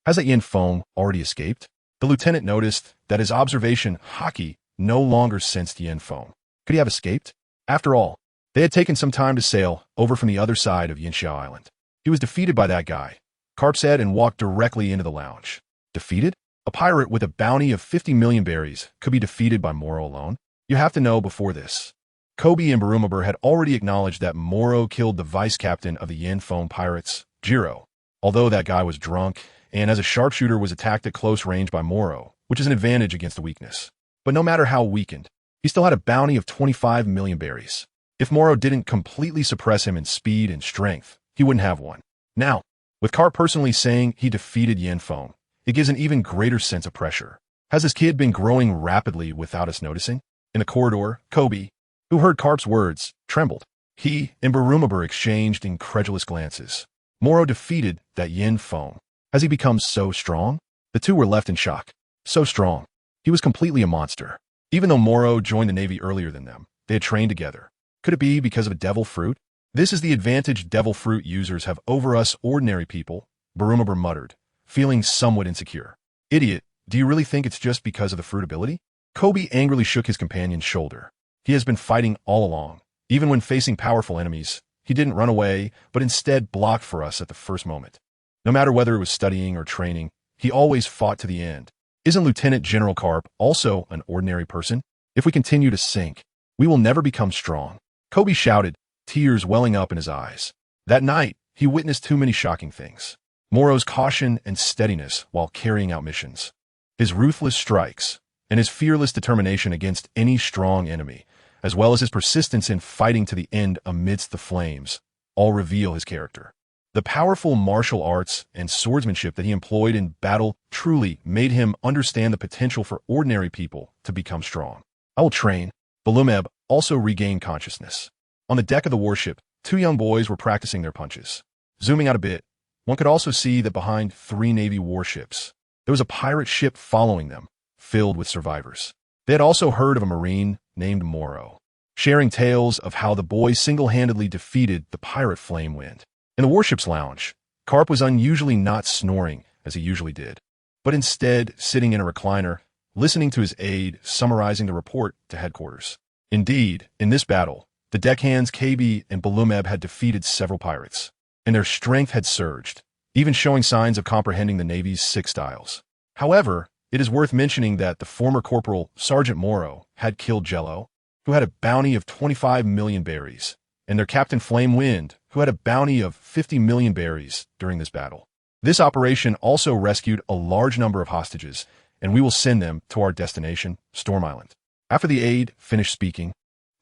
Has that Yin Feng already escaped? The lieutenant noticed that his observation, Haki, no longer sensed Yin Feng. Could he have escaped? After all, they had taken some time to sail over from the other side of Yinxiao Island. He was defeated by that guy, Garp said, and walked directly into the lounge. Defeated? A pirate with a bounty of 50 million berries could be defeated by Morrow alone? You have to know before this. Kobe and Barumabur had already acknowledged that Morrow killed the vice captain of the Yin Phone pirates, Jiro, although that guy was drunk, and as a sharpshooter was attacked at close range by Morrow, which is an advantage against a weakness. But no matter how weakened, he still had a bounty of 25 million berries. If Morrow didn't completely suppress him in speed and strength, he wouldn't have one. Now, with Garp personally saying he defeated Yin Phone, it gives an even greater sense of pressure. Has this kid been growing rapidly without us noticing? In the corridor, Kobe, who heard Garp's words, trembled. He and Barumabur exchanged incredulous glances. Morrow defeated that Yin Phone. Has he become so strong? The two were left in shock. So strong. He was completely a monster. Even though Morrow joined the Navy earlier than them, they had trained together. Could it be because of a devil fruit? This is the advantage devil fruit users have over us ordinary people, Barumabur muttered, feeling somewhat insecure. Idiot, do you really think it's just because of the fruit ability? Kobe angrily shook his companion's shoulder. He has been fighting all along. Even when facing powerful enemies, he didn't run away, but instead blocked for us at the first moment. No matter whether it was studying or training, he always fought to the end. Isn't Lieutenant General Garp also an ordinary person? If we continue to sink, we will never become strong. Kobe shouted, tears welling up in his eyes. That night, he witnessed too many shocking things. Morrow's caution and steadiness while carrying out missions, his ruthless strikes, and his fearless determination against any strong enemy, as well as his persistence in fighting to the end amidst the flames, all reveal his character. The powerful martial arts and swordsmanship that he employed in battle truly made him understand the potential for ordinary people to become strong. I will train. Balumeb also regained consciousness. On the deck of the warship, two young boys were practicing their punches. Zooming out a bit, one could also see that behind 3 Navy warships, there was a pirate ship following them, filled with survivors. They had also heard of a Marine named Morrow, sharing tales of how the boys single-handedly defeated the pirate Flame Wind. In the warship's lounge, Garp was unusually not snoring as he usually did, but instead sitting in a recliner, listening to his aide summarizing the report to headquarters. Indeed, in this battle, the deckhands KB and Balumeb had defeated several pirates, and their strength had surged, even showing signs of comprehending the Navy's 6 styles. However, it is worth mentioning that the former Corporal Sergeant Morrow had killed Jello, who had a bounty of 25 million berries, and their Captain Flame Wind, who had a bounty of 50 million berries during this battle. This operation also rescued a large number of hostages, and we will send them to our destination, Storm Island. After the aide finished speaking,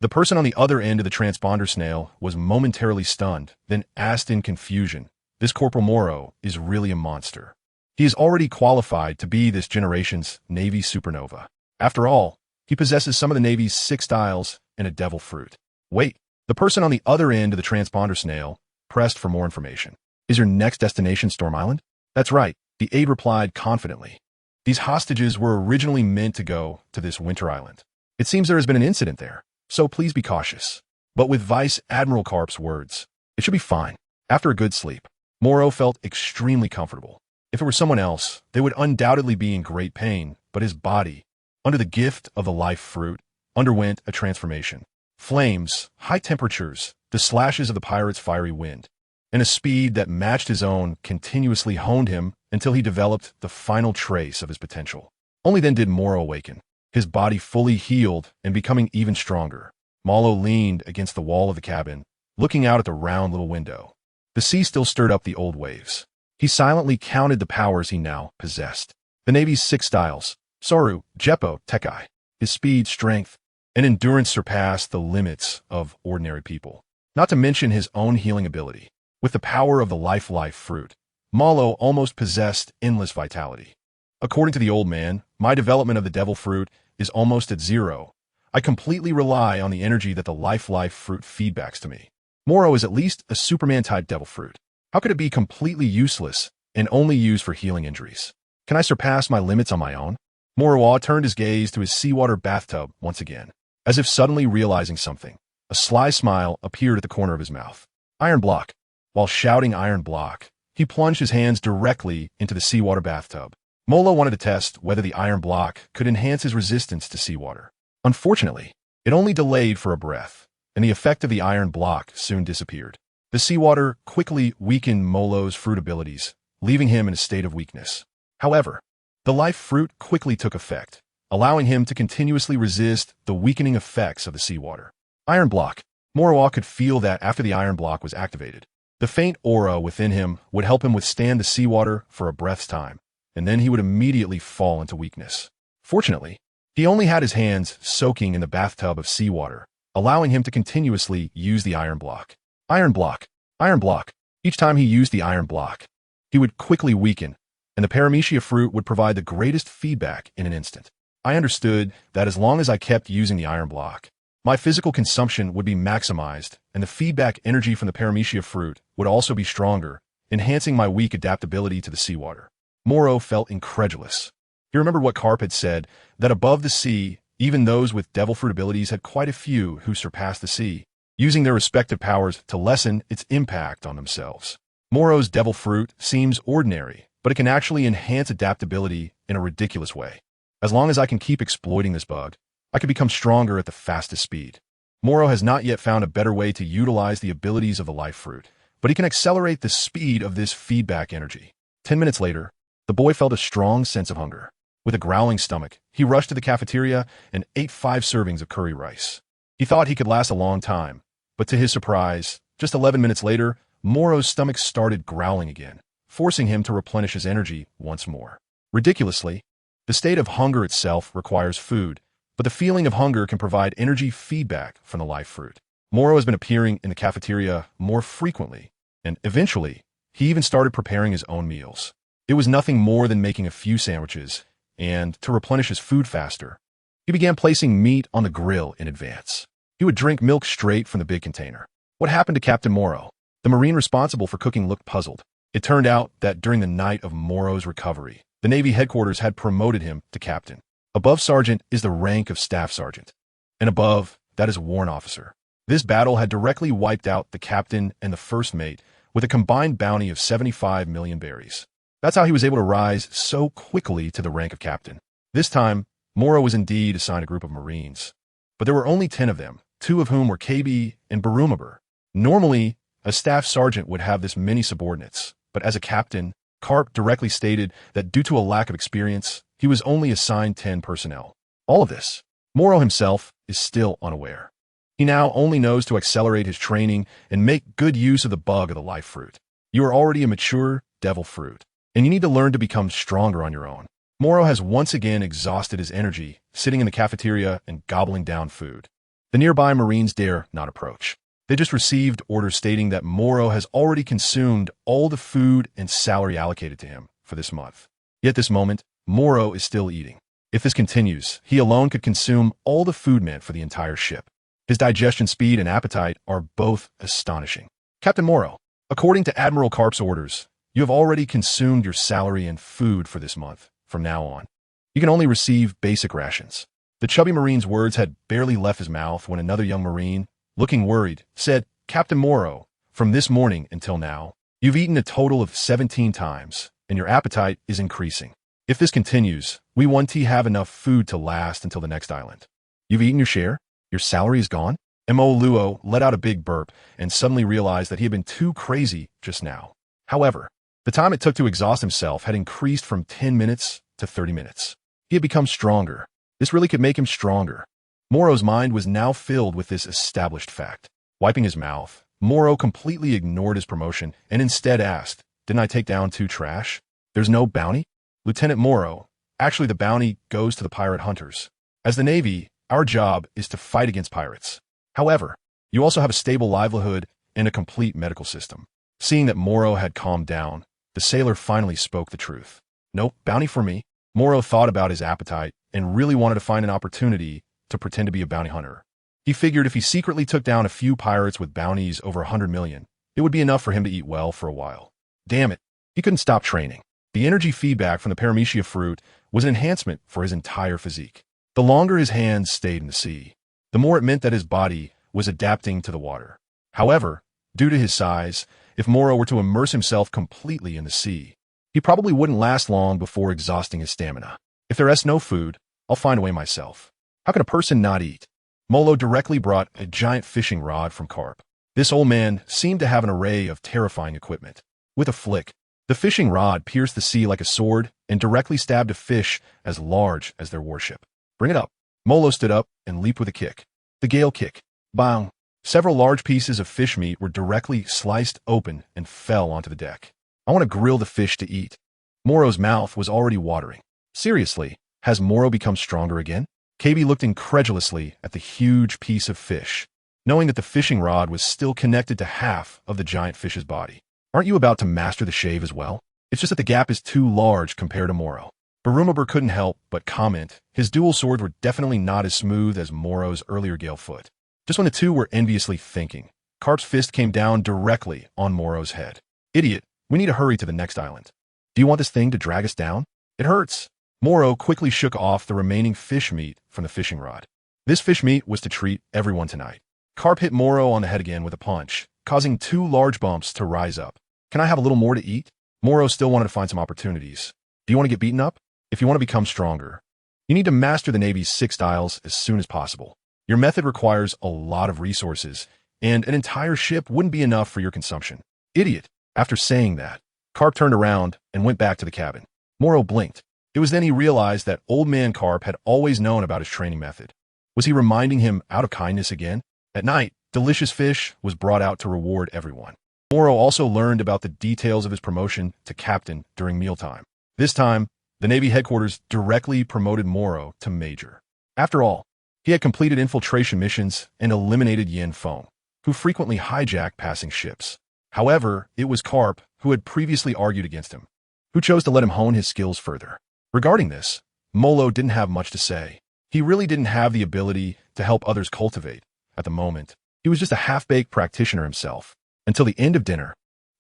the person on the other end of the transponder snail was momentarily stunned, then asked in confusion, "This Corporal Morrow is really a monster. He is already qualified to be this generation's Navy supernova. After all, he possesses some of the Navy's 6 styles and a devil fruit." Wait, the person on the other end of the transponder snail pressed for more information. "Is your next destination Storm Island?" "That's right," the aide replied confidently. "These hostages were originally meant to go to this winter island. It seems there has been an incident there, so please be cautious." But with Vice Admiral Garp's words, it should be fine. After a good sleep, Morrow felt extremely comfortable. If it were someone else, they would undoubtedly be in great pain, but his body, under the gift of the life fruit, underwent a transformation. Flames, high temperatures, the slashes of the pirate's fiery wind, and a speed that matched his own continuously honed him until he developed the final trace of his potential. Only then did Morrow awaken, his body fully healed and becoming even stronger. Morrow leaned against the wall of the cabin, looking out at the round little window. The sea still stirred up the old waves. He silently counted the powers he now possessed. The Navy's 6 styles, Soru, Jeppo, Tekai. His speed, strength, and endurance surpassed the limits of ordinary people. Not to mention his own healing ability. With the power of the life fruit, Morrow almost possessed endless vitality. "According to the old man, my development of the devil fruit is almost at 0. I completely rely on the energy that the life fruit feedbacks to me. Morrow is at least a Superman-type devil fruit. How could it be completely useless and only used for healing injuries? Can I surpass my limits on my own?" Morrow turned his gaze to his seawater bathtub once again. As if suddenly realizing something, a sly smile appeared at the corner of his mouth. "Iron block." While shouting "iron block," he plunged his hands directly into the seawater bathtub. Morrow wanted to test whether the iron block could enhance his resistance to seawater. Unfortunately, it only delayed for a breath, and the effect of the iron block soon disappeared. The seawater quickly weakened Morrow's fruit abilities, leaving him in a state of weakness. However, the life fruit quickly took effect, allowing him to continuously resist the weakening effects of the seawater. Iron block. Morrow could feel that after the iron block was activated, the faint aura within him would help him withstand the seawater for a breath's time, and then he would immediately fall into weakness. Fortunately, he only had his hands soaking in the bathtub of seawater, allowing him to continuously use the iron block. Iron block. Iron block. Each time he used the iron block, he would quickly weaken, and the paramecia fruit would provide the greatest feedback in an instant. I understood that as long as I kept using the iron block, my physical consumption would be maximized, and the feedback energy from the paramecia fruit would also be stronger, enhancing my weak adaptability to the seawater. Morrow felt incredulous. He remembered what Garp had said, that above the sea, even those with devil fruit abilities had quite a few who surpassed the sea, using their respective powers to lessen its impact on themselves. Morrow's devil fruit seems ordinary, but it can actually enhance adaptability in a ridiculous way. As long as I can keep exploiting this bug, I can become stronger at the fastest speed. Morrow has not yet found a better way to utilize the abilities of the life fruit, but he can accelerate the speed of this feedback energy. 10 minutes later, the boy felt a strong sense of hunger. With a growling stomach, he rushed to the cafeteria and ate 5 servings of curry rice. He thought he could last a long time, but to his surprise, just 11 minutes later, Morrow's stomach started growling again, forcing him to replenish his energy once more. Ridiculously, the state of hunger itself requires food, but the feeling of hunger can provide energy feedback from the life fruit. Morrow has been appearing in the cafeteria more frequently, and eventually, he even started preparing his own meals. It was nothing more than making a few sandwiches, and to replenish his food faster, he began placing meat on the grill in advance. He would drink milk straight from the big container. What happened to Captain Morrow? The Marine responsible for cooking looked puzzled. It turned out that during the night of Morrow's recovery, the Navy headquarters had promoted him to captain. Above sergeant is the rank of staff sergeant, and above, that is warrant officer. This battle had directly wiped out the captain and the first mate with a combined bounty of 75 million berries. That's how he was able to rise so quickly to the rank of captain. This time, Morrow was indeed assigned a group of Marines, but there were only 10 of them, 2 of whom were KB and Barumabur. Normally, a staff sergeant would have this many subordinates, but as a captain, Garp directly stated that due to a lack of experience, he was only assigned 10 personnel. All of this, Morrow himself is still unaware. He now only knows to accelerate his training and make good use of the bug of the life fruit. You are already a mature devil fruit, and you need to learn to become stronger on your own. Morrow has once again exhausted his energy, sitting in the cafeteria and gobbling down food. The nearby Marines dare not approach. They just received orders stating that Morrow has already consumed all the food and salary allocated to him for this month. Yet at this moment, Morrow is still eating. If this continues, he alone could consume all the food meant for the entire ship. His digestion speed and appetite are both astonishing. Captain Morrow, according to Admiral Garp's orders, you have already consumed your salary and food for this month. From now on, you can only receive basic rations. The chubby Marine's words had barely left his mouth when another young Marine, looking worried, said, Captain Morrow, from this morning until now, you've eaten a total of 17 times, and your appetite is increasing. If this continues, we won't have enough food to last until the next island. You've eaten your share? Your salary is gone? Mo Luo let out a big burp and suddenly realized that he had been too crazy just now. However, the time it took to exhaust himself had increased from 10 minutes to 30 minutes. He had become stronger. This really could make him stronger. Morrow's mind was now filled with this established fact. Wiping his mouth, Morrow completely ignored his promotion and instead asked, didn't I take down 2 trash? There's no bounty? Lieutenant Morrow, actually the bounty goes to the pirate hunters. As the Navy, our job is to fight against pirates. However, you also have a stable livelihood and a complete medical system. Seeing that Morrow had calmed down, the sailor finally spoke the truth. No bounty for me. Morrow thought about his appetite and really wanted to find an opportunity to pretend to be a bounty hunter. He figured if he secretly took down a few pirates with bounties over 100 million, it would be enough for him to eat well for a while. Damn it, he couldn't stop training. The energy feedback from the paramecia fruit was an enhancement for his entire physique. The longer his hands stayed in the sea, the more it meant that his body was adapting to the water. However, due to his size, if Morrow were to immerse himself completely in the sea, he probably wouldn't last long before exhausting his stamina. If there is no food, I'll find a way myself. How can a person not eat? Molo directly brought a giant fishing rod from Garp. This old man seemed to have an array of terrifying equipment. With a flick, the fishing rod pierced the sea like a sword and directly stabbed a fish as large as their warship. Bring it up. Molo stood up and leaped with a kick. The gale kick. Bang! Several large pieces of fish meat were directly sliced open and fell onto the deck. I want to grill the fish to eat. Morrow's mouth was already watering. Seriously, has Morrow become stronger again? KB looked incredulously at the huge piece of fish, knowing that the fishing rod was still connected to half of the giant fish's body. Aren't you about to master the shave as well? It's just that the gap is too large compared to Morrow. Barumabur couldn't help but comment. His dual swords were definitely not as smooth as Morrow's earlier gale foot. Just when the two were enviously thinking, Garp's fist came down directly on Morrow's head. Idiot, we need to hurry to the next island. Do you want this thing to drag us down? It hurts. Morrow quickly shook off the remaining fish meat from the fishing rod. This fish meat was to treat everyone tonight. Garp hit Morrow on the head again with a punch, causing two large bumps to rise up. Can I have a little more to eat? Morrow still wanted to find some opportunities. Do you want to get beaten up? If you want to become stronger, you need to master the Navy's 6 styles as soon as possible. Your method requires a lot of resources, and an entire ship wouldn't be enough for your consumption. Idiot. After saying that, Garp turned around and went back to the cabin. Morrow blinked. It was then he realized that old man Garp had always known about his training method. Was he reminding him out of kindness again? At night, delicious fish was brought out to reward everyone. Morrow also learned about the details of his promotion to captain during mealtime. This time, the Navy headquarters directly promoted Morrow to major. After all, he had completed infiltration missions and eliminated Yin Feng, who frequently hijacked passing ships. However, it was Garp who had previously argued against him, who chose to let him hone his skills further. Regarding this, Morrow didn't have much to say. He really didn't have the ability to help others cultivate. At the moment, he was just a half-baked practitioner himself. Until the end of dinner,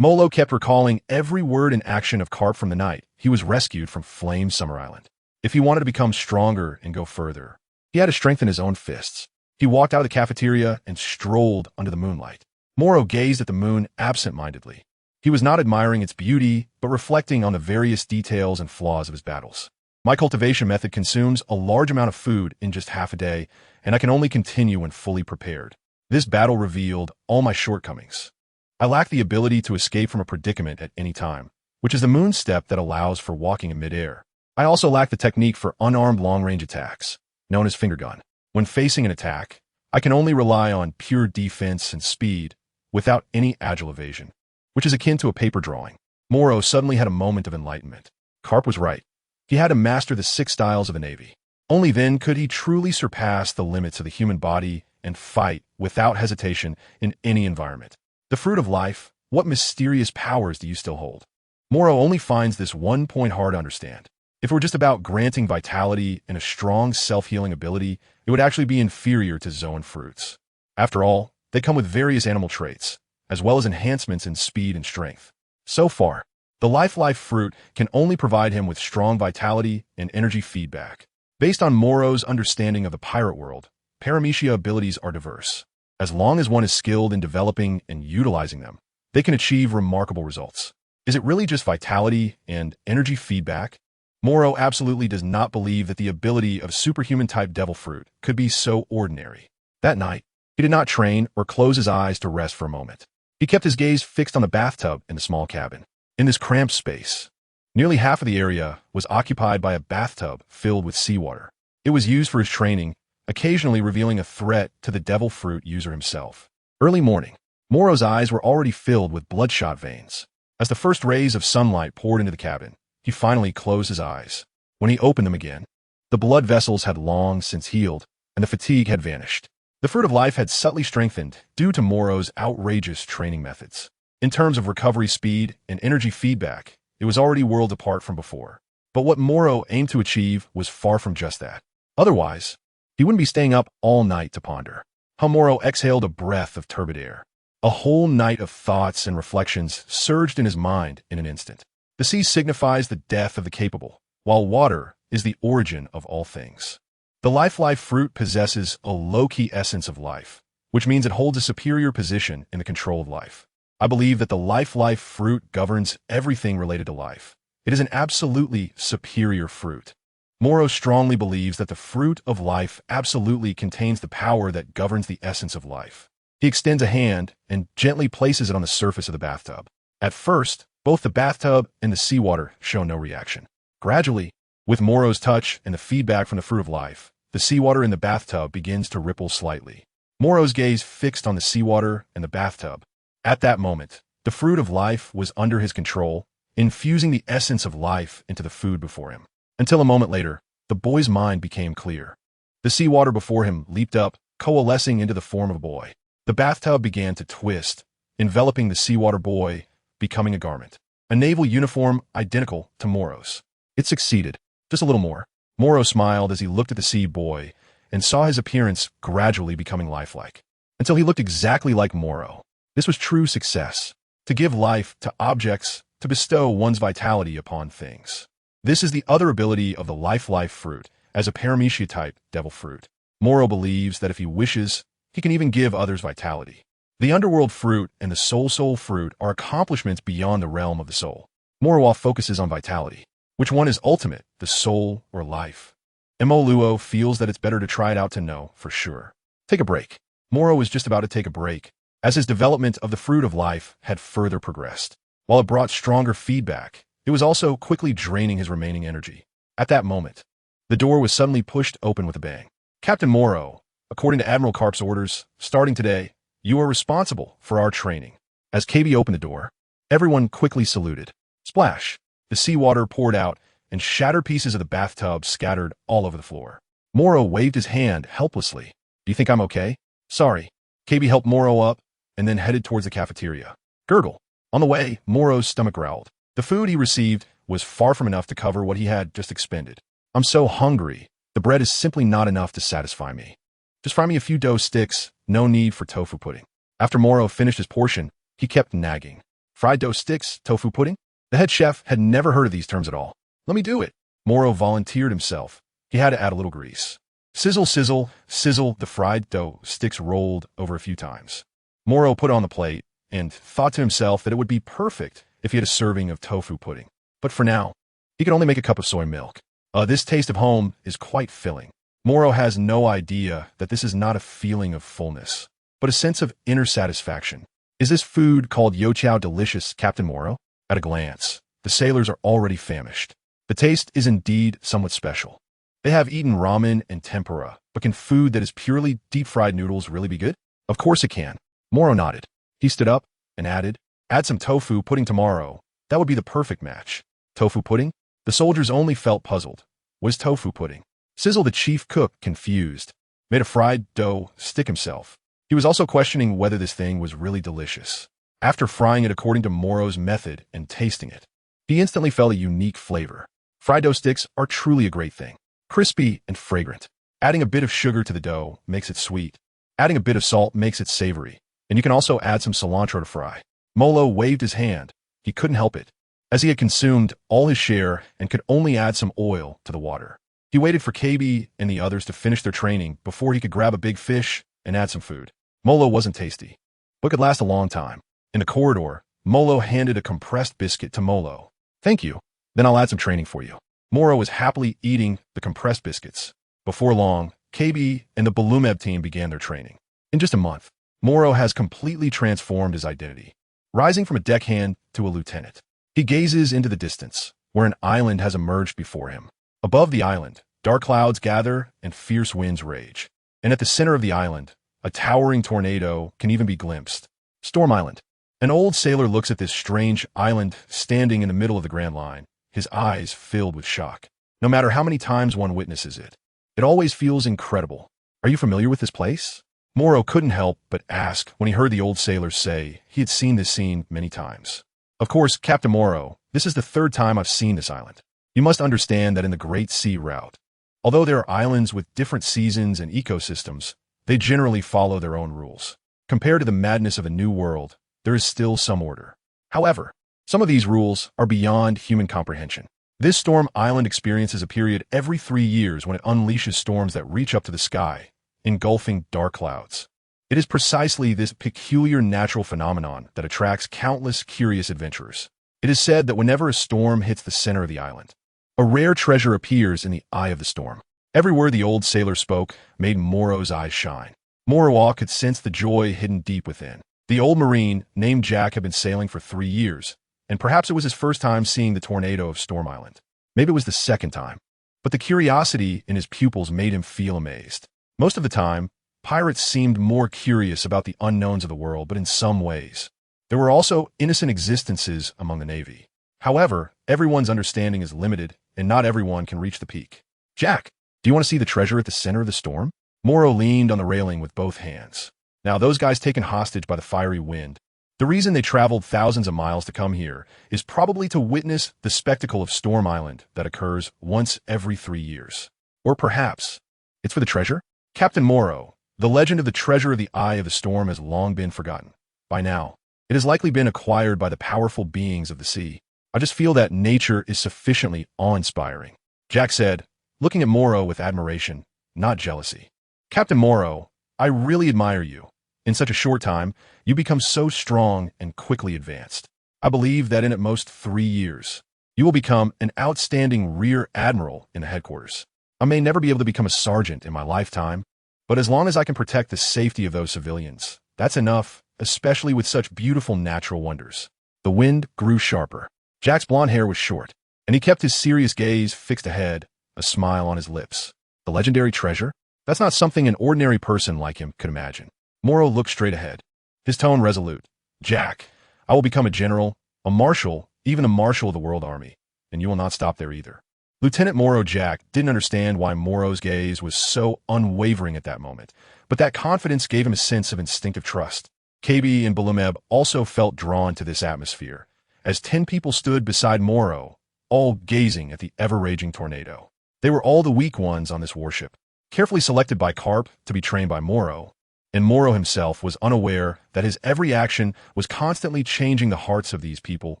Morrow kept recalling every word and action of Garp from the night he was rescued from Flame Summer Island. If he wanted to become stronger and go further, he had to strengthen his own fists. He walked out of the cafeteria and strolled under the moonlight. Morrow gazed at the moon absent-mindedly. He was not admiring its beauty, but reflecting on the various details and flaws of his battles. My cultivation method consumes a large amount of food in just half a day, and I can only continue when fully prepared. This battle revealed all my shortcomings. I lack the ability to escape from a predicament at any time, which is the moon step that allows for walking in midair. I also lack the technique for unarmed long-range attacks, known as finger gun. When facing an attack, I can only rely on pure defense and speed without any agile evasion, which is akin to a paper drawing. Morrow suddenly had a moment of enlightenment. Garp was right. He had to master the 6 styles of the Navy. Only then could he truly surpass the limits of the human body and fight without hesitation in any environment. The fruit of life, what mysterious powers do you still hold? Morrow only finds this one point hard to understand. If it were just about granting vitality and a strong self-healing ability, it would actually be inferior to Zoan fruits. After all, they come with various animal traits, as well as enhancements in speed and strength. So far, the Life fruit can only provide him with strong vitality and energy feedback. Based on Morrow's understanding of the pirate world, paramecia abilities are diverse. As long as one is skilled in developing and utilizing them, they can achieve remarkable results. Is it really just vitality and energy feedback? Morrow absolutely does not believe that the ability of superhuman-type devil fruit could be so ordinary. That night, he did not train or close his eyes to rest for a moment. He kept his gaze fixed on the bathtub in the small cabin. In this cramped space, nearly half of the area was occupied by a bathtub filled with seawater. It was used for his training, occasionally revealing a threat to the devil fruit user himself. Early morning, Morrow's eyes were already filled with bloodshot veins. As the first rays of sunlight poured into the cabin, he finally closed his eyes. When he opened them again, the blood vessels had long since healed, and the fatigue had vanished. The fruit of life had subtly strengthened due to Morrow's outrageous training methods. In terms of recovery speed and energy feedback, it was already worlds apart from before. But what Morrow aimed to achieve was far from just that. Otherwise, he wouldn't be staying up all night to ponder. Morrow exhaled a breath of turbid air. A whole night of thoughts and reflections surged in his mind in an instant. The sea signifies the death of the capable, while water is the origin of all things. The life fruit possesses a low-key essence of life, which means it holds a superior position in the control of life. I believe that the life fruit governs everything related to life. It is an absolutely superior fruit. Morrow strongly believes that the fruit of life absolutely contains the power that governs the essence of life. He extends a hand and gently places it on the surface of the bathtub. At first, both the bathtub and the seawater show no reaction. Gradually, with Morrow's touch and the feedback from the fruit of life, the seawater in the bathtub begins to ripple slightly. Morrow's gaze fixed on the seawater and the bathtub. At that moment, the fruit of life was under his control, infusing the essence of life into the food before him. Until a moment later, the boy's mind became clear. The seawater before him leaped up, coalescing into the form of a boy. The bathtub began to twist, enveloping the seawater boy, becoming a garment. A naval uniform identical to Morrow's. It succeeded. Just a little more. Morrow smiled as he looked at the sea boy and saw his appearance gradually becoming lifelike, until he looked exactly like Morrow. This was true success. To give life to objects, to bestow one's vitality upon things. This is the other ability of the life fruit, as a paramecia-type devil fruit. Morrow believes that if he wishes, he can even give others vitality. The underworld fruit and the soul fruit are accomplishments beyond the realm of the soul. Morrow focuses on vitality. Which one is ultimate, the soul or life? Luo feels that it's better to try it out to know for sure. Take a break. Morrow was just about to take a break, as his development of the fruit of life had further progressed. While it brought stronger feedback, it was also quickly draining his remaining energy. At that moment, the door was suddenly pushed open with a bang. Captain Morrow, according to Admiral Garp's orders, starting today, you are responsible for our training. As KB opened the door, everyone quickly saluted. Splash! The seawater poured out, and shattered pieces of the bathtub scattered all over the floor. Morrow waved his hand helplessly. Do you think I'm okay? Sorry. KB helped Morrow up, and then headed towards the cafeteria. Gurgle. On the way, Morrow's stomach growled. The food he received was far from enough to cover what he had just expended. I'm so hungry. The bread is simply not enough to satisfy me. Just fry me a few dough sticks, no need for tofu pudding. After Morrow finished his portion, he kept nagging. Fried dough sticks, tofu pudding? The head chef had never heard of these terms at all. Let me do it. Morrow volunteered himself. He had to add a little grease. Sizzle, sizzle, sizzle, the fried dough sticks rolled over a few times. Morrow put on the plate and thought to himself that it would be perfect if he had a serving of tofu pudding. But for now, he could only make a cup of soy milk. This taste of home is quite filling. Morrow has no idea that this is not a feeling of fullness, but a sense of inner satisfaction. Is this food called Yochow delicious, Captain Morrow? At a glance, the sailors are already famished. The taste is indeed somewhat special. They have eaten ramen and tempura, but can food that is purely deep-fried noodles really be good? Of course it can. Morrow nodded. He stood up and added, add some tofu pudding tomorrow. That would be the perfect match. Tofu pudding? The soldiers only felt puzzled. Was tofu pudding? Sizzle, the chief cook, confused, made a fried dough stick himself. He was also questioning whether this thing was really delicious. After frying it according to Morrow's method and tasting it, he instantly felt a unique flavor. Fried dough sticks are truly a great thing. Crispy and fragrant. Adding a bit of sugar to the dough makes it sweet. Adding a bit of salt makes it savory. And you can also add some cilantro to fry. Molo waved his hand. He couldn't help it, as he had consumed all his share and could only add some oil to the water. He waited for KB and the others to finish their training before he could grab a big fish and add some food. Molo wasn't tasty, but could last a long time. In the corridor, Molo handed a compressed biscuit to Molo. Thank you. Then I'll add some training for you. Morrow was happily eating the compressed biscuits. Before long, KB and the Balumeb team began their training. In just a month, Morrow has completely transformed his identity, rising from a deckhand to a lieutenant. He gazes into the distance, where an island has emerged before him. Above the island, dark clouds gather and fierce winds rage. And at the center of the island, a towering tornado can even be glimpsed. Storm Island. An old sailor looks at this strange island standing in the middle of the Grand Line, his eyes filled with shock. No matter how many times one witnesses it, it always feels incredible. Are you familiar with this place? Morrow couldn't help but ask when he heard the old sailor say he had seen this scene many times. Of course, Captain Morrow, this is the third time I've seen this island. You must understand that in the Great Sea Route, although there are islands with different seasons and ecosystems, they generally follow their own rules. Compared to the madness of a new world, there is still some order. However, some of these rules are beyond human comprehension. This Storm Island experiences a period every 3 years when it unleashes storms that reach up to the sky, engulfing dark clouds. It is precisely this peculiar natural phenomenon that attracts countless curious adventurers. It is said that whenever a storm hits the center of the island, a rare treasure appears in the eye of the storm. Every word the old sailor spoke made Morrow's eyes shine. Morrow could sense the joy hidden deep within. The old Marine, named Jack, had been sailing for 3 years, and perhaps it was his first time seeing the tornado of Storm Island. Maybe it was the second time, but the curiosity in his pupils made him feel amazed. Most of the time, Pirates seemed more curious about the unknowns of the world, but in some ways, there were also innocent existences among the Navy. However, everyone's understanding is limited, and not everyone can reach the peak. Jack, do you want to see the treasure at the center of the storm? Morrow leaned on the railing with both hands. Now, those guys taken hostage by the fiery wind, the reason they traveled thousands of miles to come here is probably to witness the spectacle of Storm Island that occurs once every 3 years. Or perhaps it's for the treasure? Captain Morrow, the legend of the treasure of the Eye of the Storm has long been forgotten. By now, it has likely been acquired by the powerful beings of the sea. I just feel that nature is sufficiently awe-inspiring. Jack said, looking at Morrow with admiration, not jealousy. Captain Morrow, I really admire you. In such a short time, you become so strong and quickly advanced. I believe that in at most 3 years, you will become an outstanding rear admiral in the headquarters. I may never be able to become a sergeant in my lifetime, but as long as I can protect the safety of those civilians, that's enough, especially with such beautiful natural wonders. The wind grew sharper. Jack's blonde hair was short, and he kept his serious gaze fixed ahead, a smile on his lips. The legendary treasure? That's not something an ordinary person like him could imagine. Morrow looked straight ahead, his tone resolute. Jack, I will become a general, a marshal, even a marshal of the World Army, and you will not stop there either. Lieutenant Morrow Jack didn't understand why Morrow's gaze was so unwavering at that moment, but that confidence gave him a sense of instinctive trust. KB and Bulumeb also felt drawn to this atmosphere, as 10 people stood beside Morrow, all gazing at the ever-raging tornado. They were all the weak ones on this warship, carefully selected by Garp to be trained by Morrow, and Morrow himself was unaware that his every action was constantly changing the hearts of these people